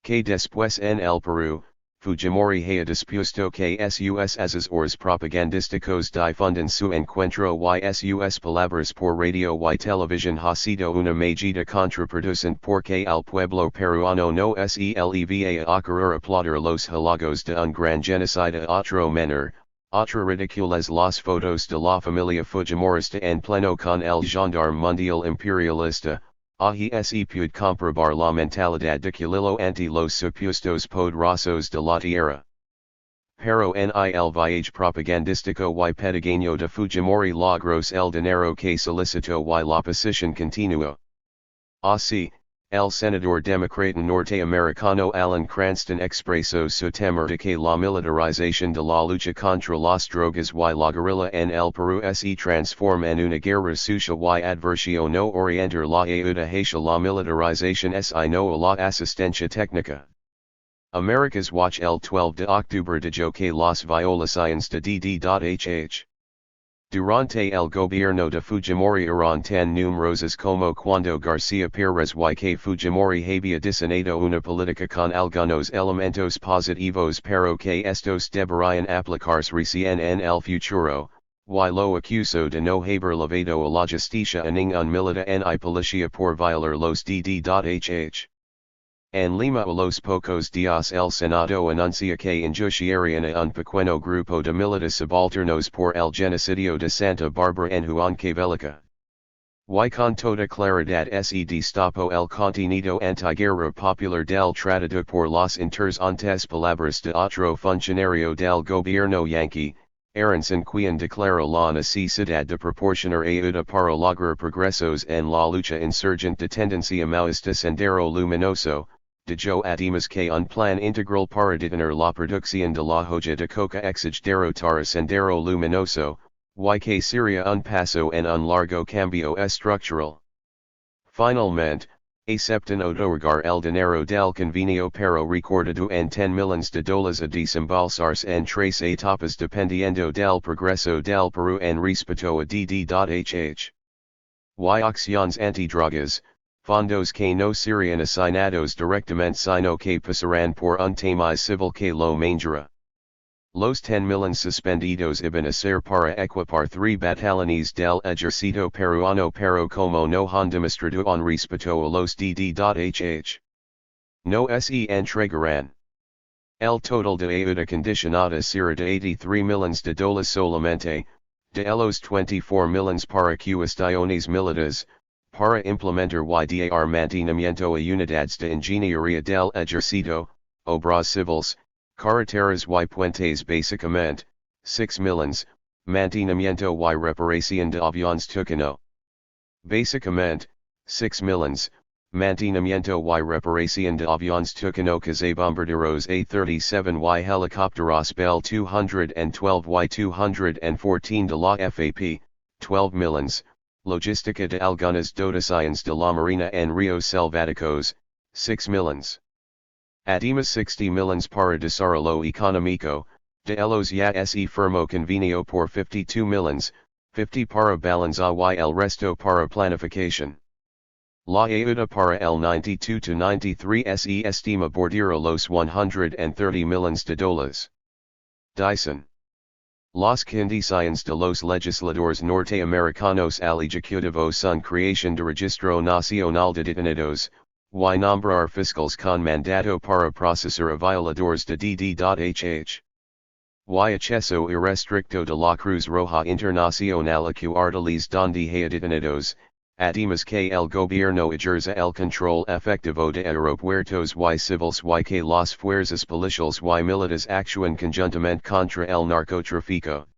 Que después en el Perú, Fujimori haya dispuesto que sus asesores propagandísticos difunden su encuentro y sus palabras por radio y televisión ha sido una medida contraproducente porque al pueblo peruano no se le va a ocurrir aplaudir los halagos de un gran genocida otro menor. Otra ridicules las fotos de la familia Fujimorista en pleno con el gendarme mundial imperialista. Ahi se puede comprobar la mentalidad de Kililo ante los supuestos poderosos de la tierra. Pero en el viaje propagandístico y pedigno de Fujimori logros el dinero que solicitó y la posición continua. Así, el senador demócrata norteamericano Alan Cranston expresó su temor de que la militarización de la lucha contra las drogas y la guerrilla en el Perú se transforme en una guerra sucia y adversión no orientar la ayuda hacia la militarización no a la asistencia técnica. America's Watch el 12 de octubre dijo que las violaciones de DD.HH. Durante el gobierno de Fujimori eran tan numerosas como cuando García Pérez y que Fujimori había diseñado una política con algunos elementos positivos pero que estos deberían aplicarse recién en el futuro, y lo acusó de no haber levado a la justicia a ningún militar ni policía por violar los DD.HH. En Lima a los pocos días el Senado anuncia que enjuiciarían a un pequeño grupo de militares subalternos por el genocidio de Santa Bárbara en Huancavelica. Y con toda claridad se destapó el contenido antiguerra popular del tratado por las interesantes palabras de otro funcionario del gobierno yanqui, Aronson quien declara la necesidad de proporcionar ayuda para lograr progresos en la lucha insurgente de tendencia maoísta Sendero Luminoso. Dijo además que un plan integral para detener la producción de la hoja de coca exige derrotar a Sendero Luminoso, y que sería un paso en un largo cambio estructural. Finalmente, aceptan otorgar el dinero del convenio pero recordado en $10 millones a desembolsarse en 3 etapas dependiendo del progreso del Perú en respeto a DD.HH. Y acciones antidrogas. Fondos que no serían asignados directamente sino que pasarán por un tamiz civil que lo manejará. Los 10 millones suspendidos iban a ser para equipar 3 batallones del ejército peruano pero como no han demostrado un respeto a los DD.HH. No se entregarán. El total de ayuda condicionada será de $83 millones solamente, de los 24 millones para cuestiones militares, para implementar y dar mantenimiento a unidades de ingeniería del ejército, obras civiles, carreteras y puentes básicamente, 6 millones, mantenimiento y reparación de aviones Tucano. Básicamente, 6 millones, mantenimiento y reparación de aviones Tucano bombarderos A-37 y helicópteros Bell 212 y 214 de la FAP, 12 millones. Logística de algunas dotaciones de la Marina en Ríos Selváticos, 6 millones. Además 60 millones para desarrollo económico, de los ya se firmó convenio por 52 millones, 50 para balanza y el resto para planificación. La ayuda para el 92-93 se estima bordar los $130 millones. Dicen. Las condiciones de los legisladores norteamericanos al ejecutivo son creación de registro nacional de detenidos, y nombrar fiscales con mandato para procesar a violadores de DD.HH. Y acceso irrestricto de la Cruz Roja Internacional a cuarteles donde hay detenidos, además que el gobierno ejerza el control efectivo de aeropuertos y civiles y que las fuerzas policiales y militares actúan conjuntamente contra el narcotráfico.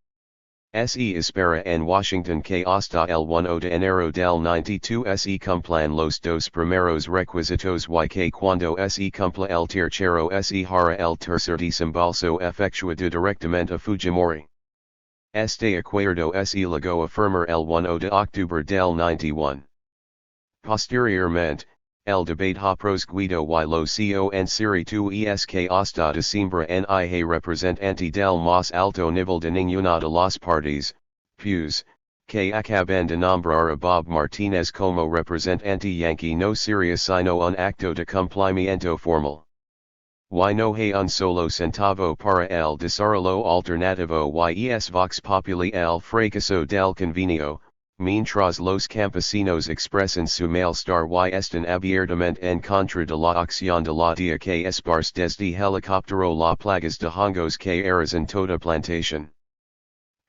Se espera en Washington que hasta el 1 de enero del 92 se cumplan los dos primeros requisitos y que cuando se cumpla el tercero se hará el tercer desembolso efectuado directamente a Fujimori. Este acuerdo se llegó a firmar el 1 de octubre del 91. Posteriormente, el debate ha prosguido y lo con tu es que hasta diciembre ni representante del más alto nivel de ninguna de las partes, pues, que acaban de nombrar a Bob Martinez como representante yanqui no sería sino un acto de cumplimiento formal. Y no hay un solo centavo para el desarrollo alternativo y es vox populi el fracaso del convenio, mientras los campesinos expresan su malestar y están abiertamente en contra de la acción de la DIA que esparce desde helicóptero la plagas de hongos que arrasan toda plantación.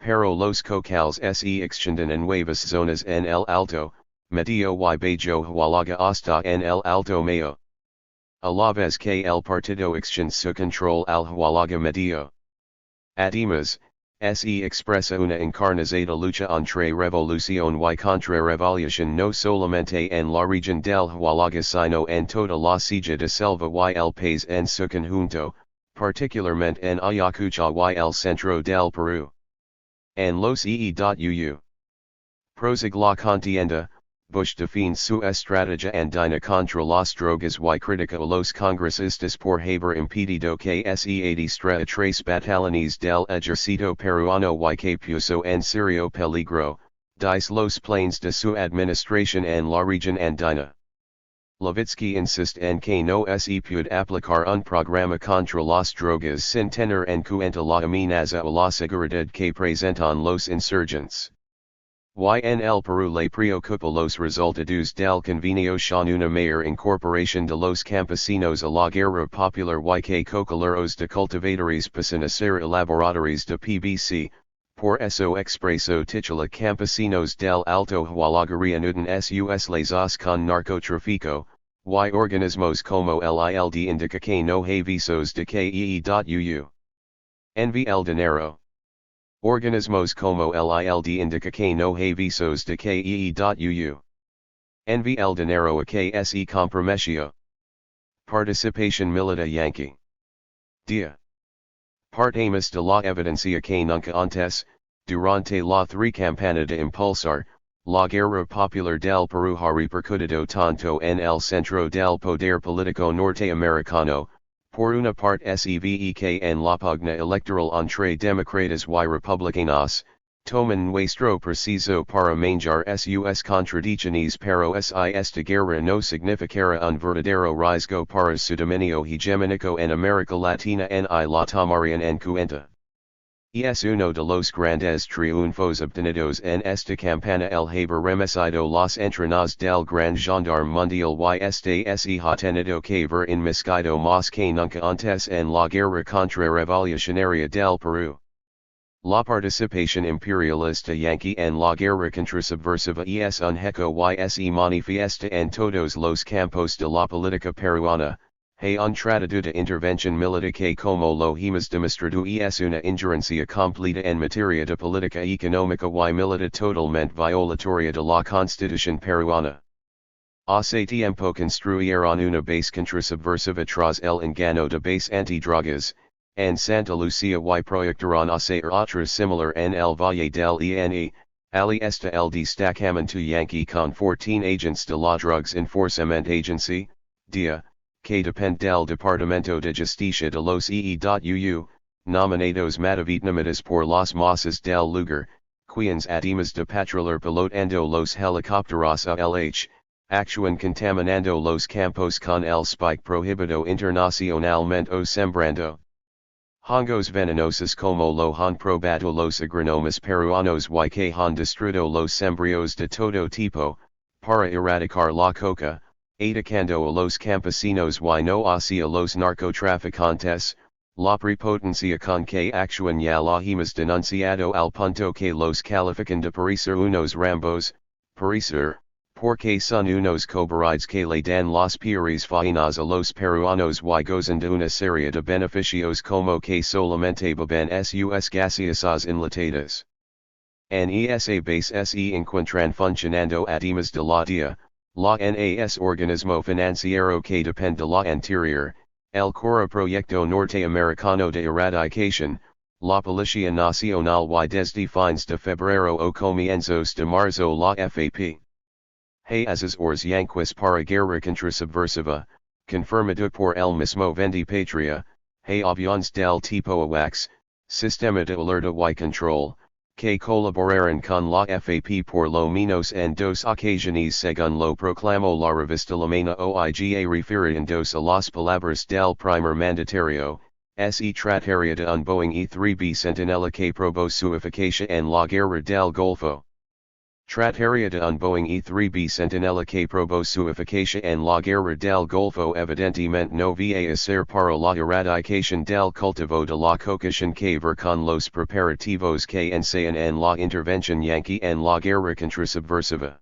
Pero los cocales se extienden en nuevas zonas en el Alto, Medio y Bajo Hualaga hasta en el Alto Mayo. A la vez que el partido extiende su control al Hualaga Medio. Además, se expresa una encarnizada lucha entre revolución y contrarrevolución no solamente en la región del Hualaga sino en toda la silla de selva y el país en su conjunto, particularmente en Ayacucho y el centro del Perú. En los EE.uu. Prosigue la contienda, Bush define su estrategia andina contra las drogas y critica a los congresistas por haber impedido que se administre tres batallones del ejército peruano y que puso en serio peligro, dice los planes de su administración en la región andina. Levitsky insiste en que no se puede aplicar un programa contra las drogas sin tener en cuenta la amenaza o la seguridad que presentan los insurgentes. Y en el Perú le preocupa los resultados del convenio con una mayor incorporación de los campesinos a la guerra popular y que cocaleros de cultivadores pasan a ser elaboradores de PVC, por eso expreso titula Campesinos del Alto Hualaga reanudan sus lazos con narcotráfico, y organismos como el ILD indica que no hay visos de que EE.uu. Envy el dinero. Organismos como el ILD indica que no hay visos de que EE.uu. Envy el dinero a que se comprometio. Participación militar Yankee. Dia. Partamos de la evidencia que nunca antes, durante la campaña de impulsar, la guerra popular del Perú ha repercutido tanto en el centro del poder político norteamericano, por una parte SEVE que en la pugna electoral entre demócratas y republicanos, toman nuestro preciso para manjar sus contradicciones pero esta guerra no significará un verdadero riesgo para su dominio hegemónico en América Latina ni la tomarían en cuenta. Es uno de los grandes triunfos obtenidos en esta campaña el haber remisido los entrenos del gran gendarme mundial y se ha tenido que ver enmascado más que nunca antes en la guerra contrarrevolucionaria del Perú. La participación imperialista yankee en la guerra contrasubversiva es un hecho y se manifiesta en todos los campos de la política peruana. Hay un tratado de intervención militar que como lo hemos demostrado es una injerencia completa en materia de política económica y militar totalmente violatoria de la constitución peruana. Hace tiempo construyeron una base contrasubversiva tras el engano de base antidrogas, en Santa Lucia y proyectaron hacer otra similar en el Valle del INE, ali está el destacamento yankee con 14 agents de la Drugs Enforcement Agency, DIA, que depende del Departamento de Justicia de los EE.uu, nominados matavietnamitas por las masas del lugar, quienes además de patrullar pilotando los helicópteros ALH, actúan contaminando los campos con el spike prohibido internacionalmente o sembrando hongos venenosos como lo han probado los agronomas peruanos y que han destruido los sembríos de todo tipo, para erradicar la coca, atacando a los campesinos y no hacia los narcotraficantes, la prepotencia con que actúan ya la hemos denunciado al punto que los califican de parecer unos rambos, parecer, porque son unos cobardes que le dan las peores faenas a los peruanos y gozan de una serie de beneficios como que solamente beben sus gaseosas enlatadas. En esa base se encuentran funcionando además de la DIA, la NAS organismo financiero que depende de la anterior, el Cora Proyecto Norteamericano de Erradicación, la Policía Nacional y desde fines de febrero o comienzos de marzo la FAP. Hay asesores yanquis para guerra contrasubversiva, confirmado por el mismo Vendipatria, hay aviones del tipo AWACS, sistema de alerta y control, que colaboraron con la FAP por lo menos en dos ocasiones según lo proclamó la revista Lamena Oiga refiriéndose a las palabras del primer mandatario, se trataría de un Boeing E-3B Centinela que probó su eficacia en la guerra del Golfo. Trataría de un Boeing E-3B Centinela que probó su eficacia en la guerra del Golfo evidentemente no va a ser para la erradicación del cultivo de la coca sin que ver con los preparativos que ensayan en la intervención yanqui en la guerra contrasubversiva.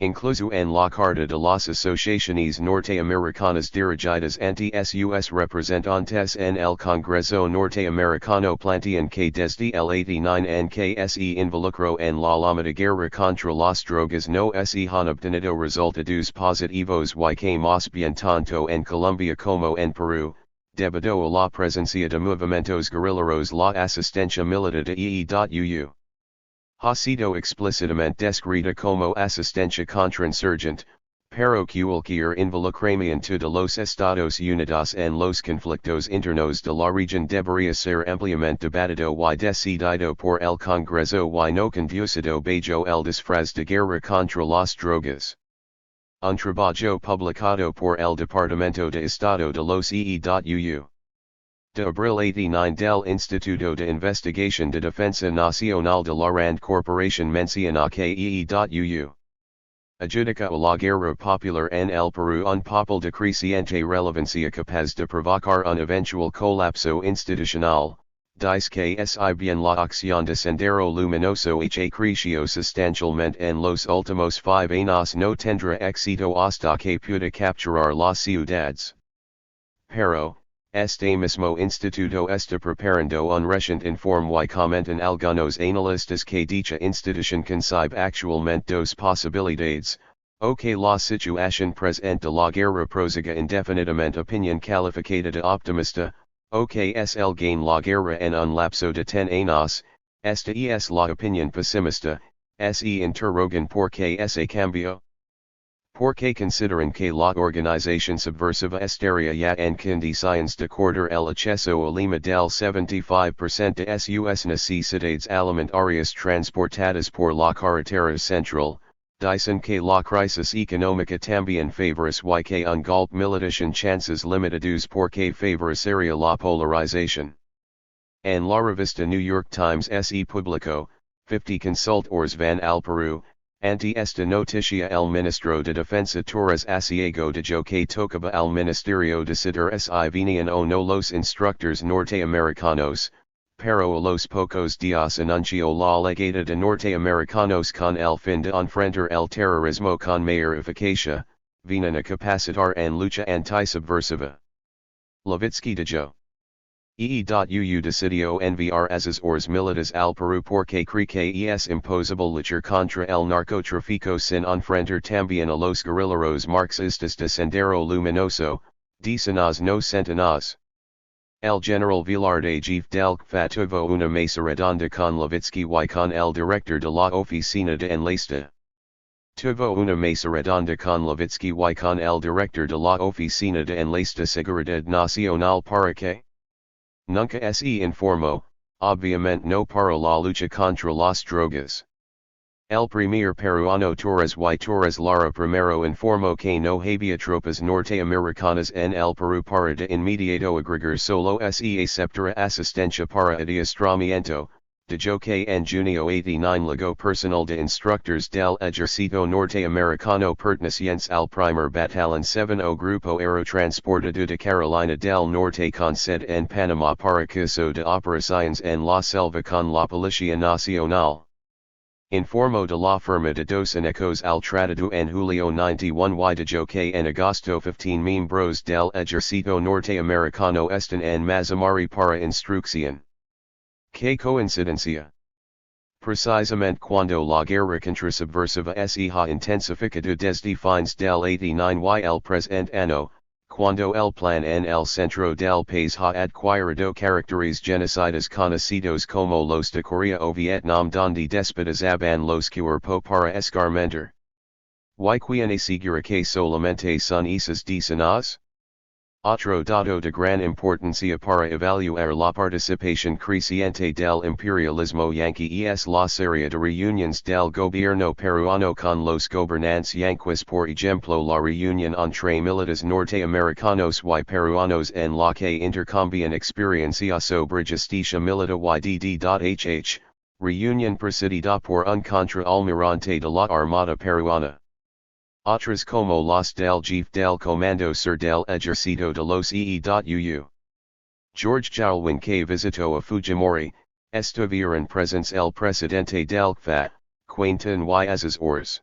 Incluso en la carta de las asociaciones norteamericanas dirigidas ante sus representantes en el Congreso norteamericano plantean que desde el 89 en que se involucró en la llamada guerra contra las drogas no se han obtenido resultados positivos y que más bien tanto en Colombia como en Perú, debido a la presencia de movimientos guerrilleros la asistencia militar de EE.UU. Ha sido explícitamente descrita como asistencia contrainsurgente, pero cualquier involucramiento de los Estados Unidos en los conflictos internos de la región debería ser ampliamente debatido y decidido por el Congreso y no conducido bajo el disfraz de guerra contra las drogas. Un trabajo publicado por el Departamento de Estado de los EE.UU. De abril 89 del Instituto de Investigación de Defensa Nacional de la Rand Corporation menciona que EE.UU adjudica a la guerra popular en el Perú un papel de creciente relevancia capaz de provocar un eventual colapso institucional, dice que si bien la acción de Sendero Luminoso ha crecido sustancialmente en los últimos 5 años no tendrá éxito hasta que pueda capturar las ciudades. Pero, este mismo instituto está preparando un reciente informe y comentan algunos analistas que dicha institución concibe actualmente dos posibilidades, o que la situación presente de la guerra prosiga indefinidamente opinión calificada de optimista, o que es el gain la guerra en un lapso de 10 años, esta es la opinión pesimista, se interrogan por qué ese cambio. Porque consideran que la organización subversiva estaría ya en condiciones de cortar el acceso a Lima del 75% de sus necesidades alimentarias transportadas por la carretera central, dicen que la crisis económica también favorece y que un golpe militar sin chances limitados porque favorecería la polarización. En la revista New York Times se publicó, 50 consultores van al Perú, ante esta noticia el ministro de Defensa Torres Asiego dijo que tocaba al ministerio decidir si venían o no los instructores norteamericanos, pero a los pocos días anunció la legada de norteamericanos con el fin de enfrentar el terrorismo con mayor eficacia, vienen a capacitar en lucha antisubversiva. Levitsky dijo. EE.UU decidió enviar asesores militares al Perú porque cree que es imposible luchar contra el narcotráfico sin enfrentar también a los guerrilleros marxistas de Sendero Luminoso, decenas no centenas. El general Velarde Jefe del CFA tuvo una mesa redonda con Levitsky y con el director de la oficina de enlista. Tuvo una mesa redonda con Levitsky y con el director de la oficina de enlista Seguridad Nacional para que nunca se informó, obviamente no para la lucha contra las drogas. El premier peruano Torres y Torres Lara primero informó que no había tropas norteamericanas en el Perú para de inmediato agregar solo se aceptara asistencia para adiestramiento, dijo que en junio 89 legó personal de instructores del ejército norteamericano pertenecientes al primer batallón 7 o grupo aerotransportado de Carolina del Norte con sede en Panamá para caso de operaciones en la selva con la Policía Nacional. Informó de la firma de dos anecos al tratado en julio 91 y dijo que en agosto 15 miembros del ejército norteamericano están en Mazamari para instrucción. ¡Qué coincidencia! Precisamente cuando la guerra contrasubversiva se ha intensificado desde fines del 89 y el presente año, cuando el plan en el centro del país ha adquirido caracteres genocidas conocidos como los de Corea o Vietnam donde despedazaban los cuerpos para escarmentar. ¿Y quién asegura que solamente son esas decenas? Otro dado de gran importancia para evaluar la participación creciente del imperialismo yanqui es la serie de reuniones del gobierno peruano con los gobernantes yanquis, por ejemplo la reunión entre militares norteamericanos y peruanos en la que intercambian experiencia sobre justicia militar y dd.hh, reunión presidida por un contraalmirante de la Armada Peruana. Otras como las del Jefe del Comando Sur del Ejército de los EE.uu. George Jalwin que visitó a Fujimori, estuvieron presentes el presidente del CFA, Quentin y Azores.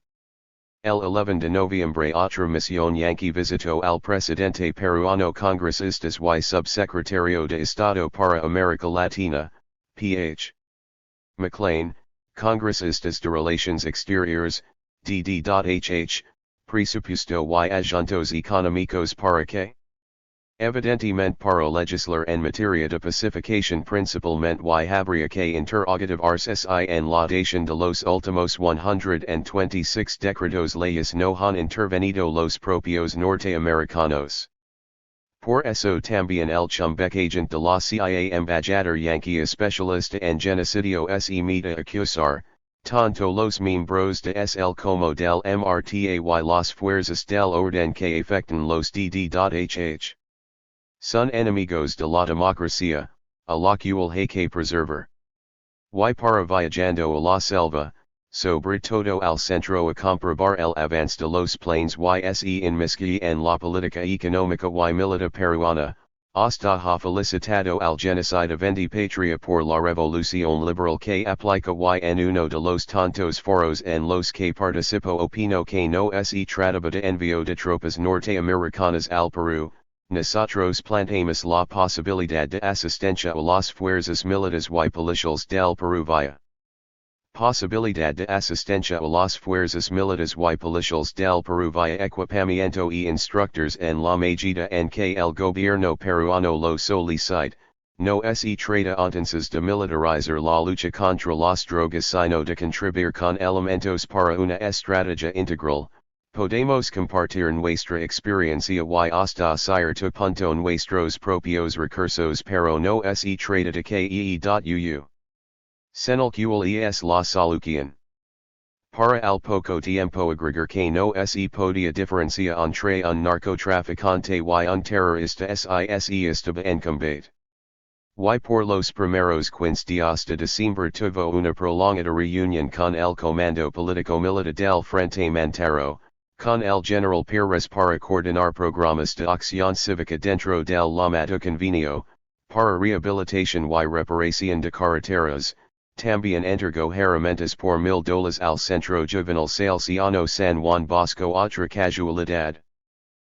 El 11 de noviembre otra misión yanqui visitó al presidente peruano, congresistas y subsecretario de Estado para América Latina, Ph. McLean, congresistas de Relaciones Exteriores, dd.hh, presupuesto y asuntos económicos para que, evidentemente para legislar en materia de pacificación principalmente y habría que interrogativos en la datación de los últimos 126 decretos leyes no han intervenido los propios norteamericanos. Por eso también el Chumbeck agent de la CIA embajador yanqui especialista en genocidio se meta acusar, tanto los miembros de SL como del MRTA y las fuerzas del orden que afectan los dd.hh. Son enemigos de la democracia, a la cual hay que preservar. Y para viajando a la selva, sobre todo al centro a comprobar el avance de los planes y se inmiscuye en la política económica y militar peruana, hasta ha felicitado al genocida vendi patria por la revolución liberal que aplica y en uno de los tantos foros en los que participó opino que no se trataba de envío de tropas norteamericanas al Perú. Nosotros planteamos la posibilidad de asistencia a las fuerzas militares y policiales del Perú via. Posibilidad de asistencia a las fuerzas militares y policiales del Perú via equipamiento y instructores en la medida en que el gobierno peruano lo solicite, no se trata entonces de militarizar la lucha contra las drogas sino de contribuir con elementos para una estrategia integral. Podemos compartir nuestra experiencia y hasta cierto punto nuestros propios recursos pero no se trata de que ee.uu. Senal cual es la solución. Para al poco tiempo agregar que no se podía diferencia entre un narcotraficante y un terrorista si estaba en combate. Y por los primeros 15 días de diciembre tuvo una prolongada reunión con el comando político militar del Frente Mantaro, con el general Pérez para coordinar programas de acción cívica dentro del llamado convenio, para rehabilitación y reparación de carreteras. También entregó herramientas por $1000 al Centro Juvenil Salesiano San Juan Bosco. Otra casualidad.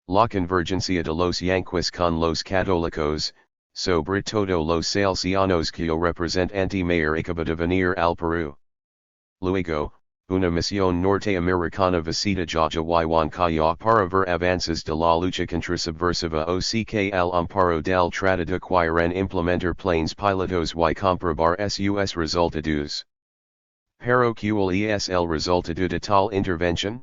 La convergencia de los yanquis con los católicos, sobre todo los salesianos que representan mayor acaba de venir al Perú. Luego, una misión norteamericana visita Huancaya para ver avances de la lucha contra subversiva o que el amparo del trata de acquirir en implementar planes pilotos y comprobar sus resultados. Pero ¿cuál es el resultado de tal intervención?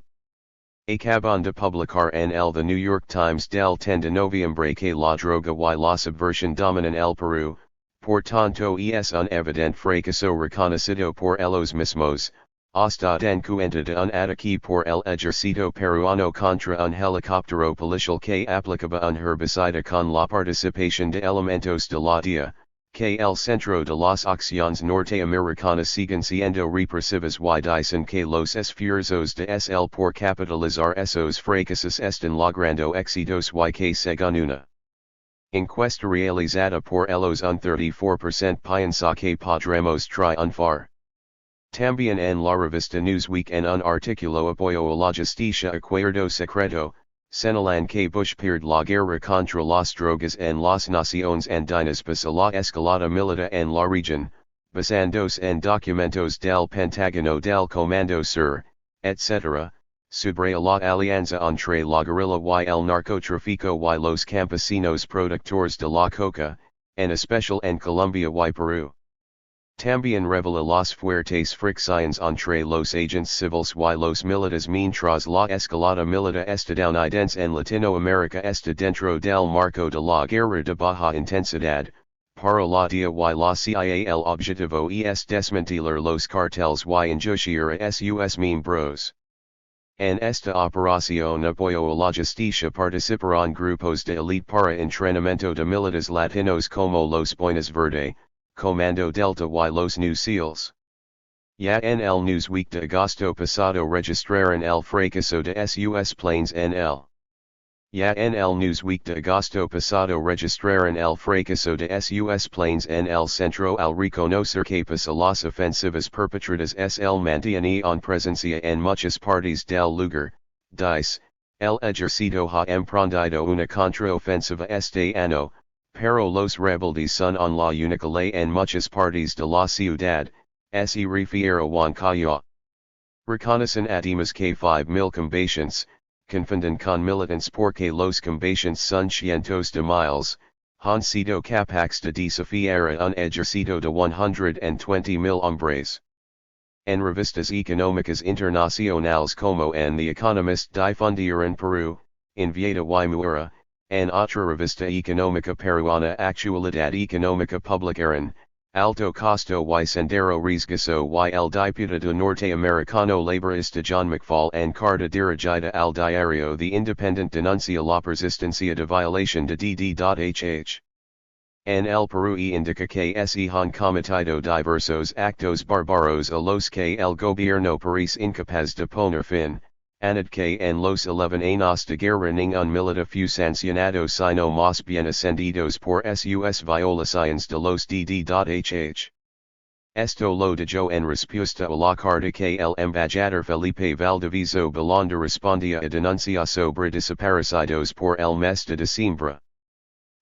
Acaban de publicar en el The New York Times del 10 de noviembre que la droga y la subversión dominan el Perú, por tanto es un evidente fracaso reconocido por ellos mismos. Hasta den cuenta de un ataque por el ejército peruano contra un helicóptero policial que aplicaba un herbicida con la participación de elementos de la DIA, que el centro de las acciones norteamericanas siguen siendo represivas y dicen que los esfuerzos de SL por capitalizar esos fracasos están logrando éxitos y que según una encuesta realizada por ellos un 34% piensa que podremos triunfar. También en la revista Newsweek en un artículo apoyo a la justicia acuerdo secreto, señalan que Bush pierde la guerra contra las drogas en las naciones andinas pese a la escalada militar en la región, basándose en documentos del Pentágono del Comando Sur, etc., sobre la alianza entre la guerrilla y el narcotráfico y los campesinos productores de la coca, en especial en Colombia y Perú. También revela las fuertes fricciones entre los agentes civiles y los militares mientras la escalada militar estadounidense en Latinoamérica está dentro del marco de la guerra de baja intensidad, para la DIA y la CIA el objetivo es desmantelar los cartels y enjuiciar a sus miembros. En esta operación apoyo a la justicia participarán grupos de élite para entrenamiento de militares latinos como los Boinas Verde, Comando Delta y los New Seals. Ya en el Newsweek de agosto pasado registraron el fracaso de sus planes en el. Ya en el Newsweek de agosto pasado registraron el fracaso de sus planes en el centro al reconocer que pese a las ofensivas perpetradas el mantenían presencia en muchas partes del lugar, dice, el ejército ha emprendido una contraofensiva este año, pero los rebeldes son en la única ley en muchas partes de la ciudad, se refiere a Huancayo. Reconocen además que 5,000 combatientes, confunden con militantes porque los combatientes son cientos de miles, han sido capaces de desafiar a un ejército de 120,000 hombres. En revistas económicas internacionales como en The Economist difundieron Perú, Enviada y Muera, en otra revista económica peruana Actualidad Económica publicaron, Alto Costo y Sendero Riesgoso y el diputado norteamericano laborista John McFall en carta dirigida al diario The Independent denuncia la persistencia de violación de DD.HH. En el Perú indica que se han cometido diversos actos bárbaros a los que el gobierno parece incapaz de poner fin. Anad que en los 11 años de guerra ningún militar fue sancionado sino más bien ascendidos por sus violaciones de los DD.HH. Esto lo dijo en respuesta a la carta que el embajador Felipe Valdiviso Belanda respondía a denuncia sobre desaparecidos por el mes de diciembre.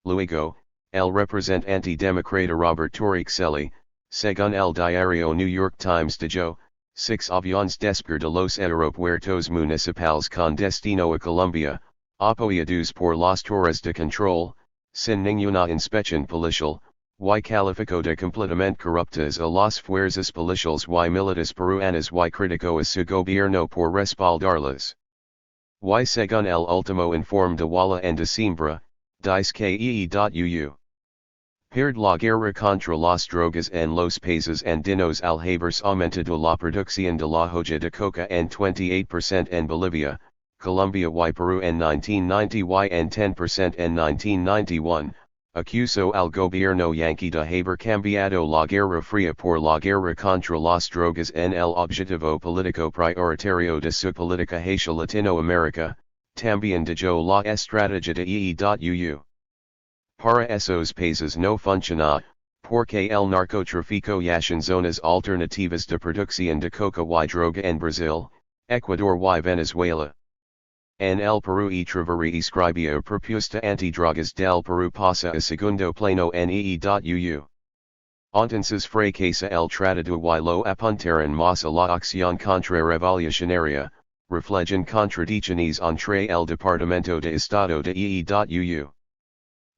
Luego, el representante demócrata Robert Torricelli, según el diario New York Times dijo, 6 aviones desper de los aeropuertos municipales con destino a Colombia, apoyados por las torres de control, sin ninguna inspección policial, y calificó de completamente corruptas a las fuerzas policiales y militares peruanas y criticó a su gobierno por respaldarlas. Y según el último informe de Walla en diciembre, dice que EE.UU. Pierde la guerra contra las drogas en los países andinos al haberse aumentado la producción de la hoja de coca en 28% en Bolivia, Colombia y Perú en 1990 y en 10% en 1991, acusó al gobierno yanqui de haber cambiado la guerra fría por la guerra contra las drogas en el objetivo político prioritario de su política hacia Latinoamérica, también dijo la estrategia de EE.UU. Para esos países no funciona, porque el narcotráfico en zonas alternativas de producción de coca y droga en Brasil, Ecuador y Venezuela. En el Perú Echeverri escribía propuesta antidrogas del Perú pasa a segundo plano en EE.UU. Entonces fracasa el tratado y lo apuntaron más a la acción contrarrevolucionaria, reflejan contradicciones entre el Departamento de Estado de EE.UU.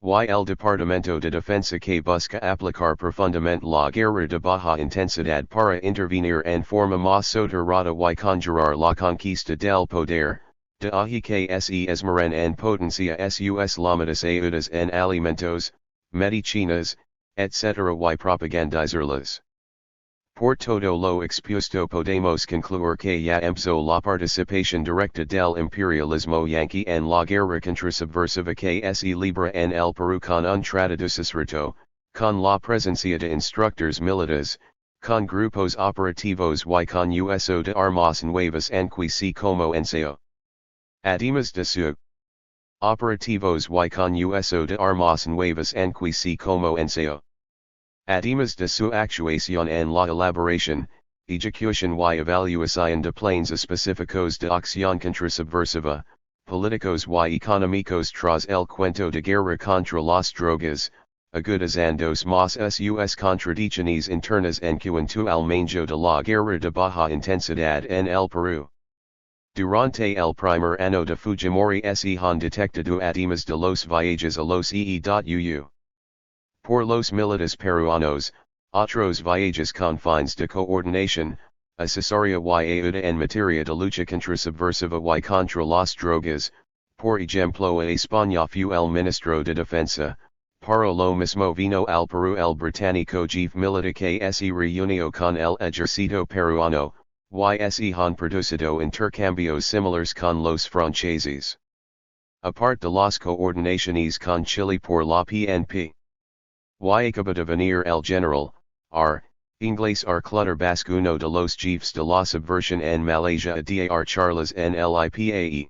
Y el Departamento de Defensa que busca aplicar profundamente la guerra de baja intensidad para intervenir en forma más soterrada y conjurar la conquista del poder, de ahí que se esmeren en potencia sus láminas ayudas en alimentos, medicinas, etc. y propagandizarlas. Por todo lo expuesto podemos concluir que ya empezó la participación directa del imperialismo yanqui en la guerra contrasubversiva que se libra en el Perú con un tratado suscrito, con la presencia de instructores militares, con grupos operativos y con uso de armas nuevas anque como enseo. Además de su operativos y con uso de armas nuevas anque como enseo. Además de su actuación en la elaboración, ejecución y evaluación de planes específicos de acción contrasubversiva, políticos y económicos tras el cuento de guerra contra las drogas, agudizándose más sus contradicciones internas en cuanto al manejo de la guerra de baja intensidad en el Perú. Durante el primer año de Fujimori se han detectado además de los viajes a los EE.UU. Por los militares peruanos, Otros viajes con fines de coordinación, asesoría y ayuda en materia de lucha contra subversiva y contra las drogas, por ejemplo a España fue el ministro de defensa, para lo mismo vino al Perú el británico jefe militar que se reunió con el ejército peruano, y se han producido intercambios similares con los franceses. Aparte de las coordinaciones con Chile por la PNP. Y acaba de venir el general, inglés Clutter Basque uno de los jefes de la subversión en Malaysia a dar charlas en el IPAE.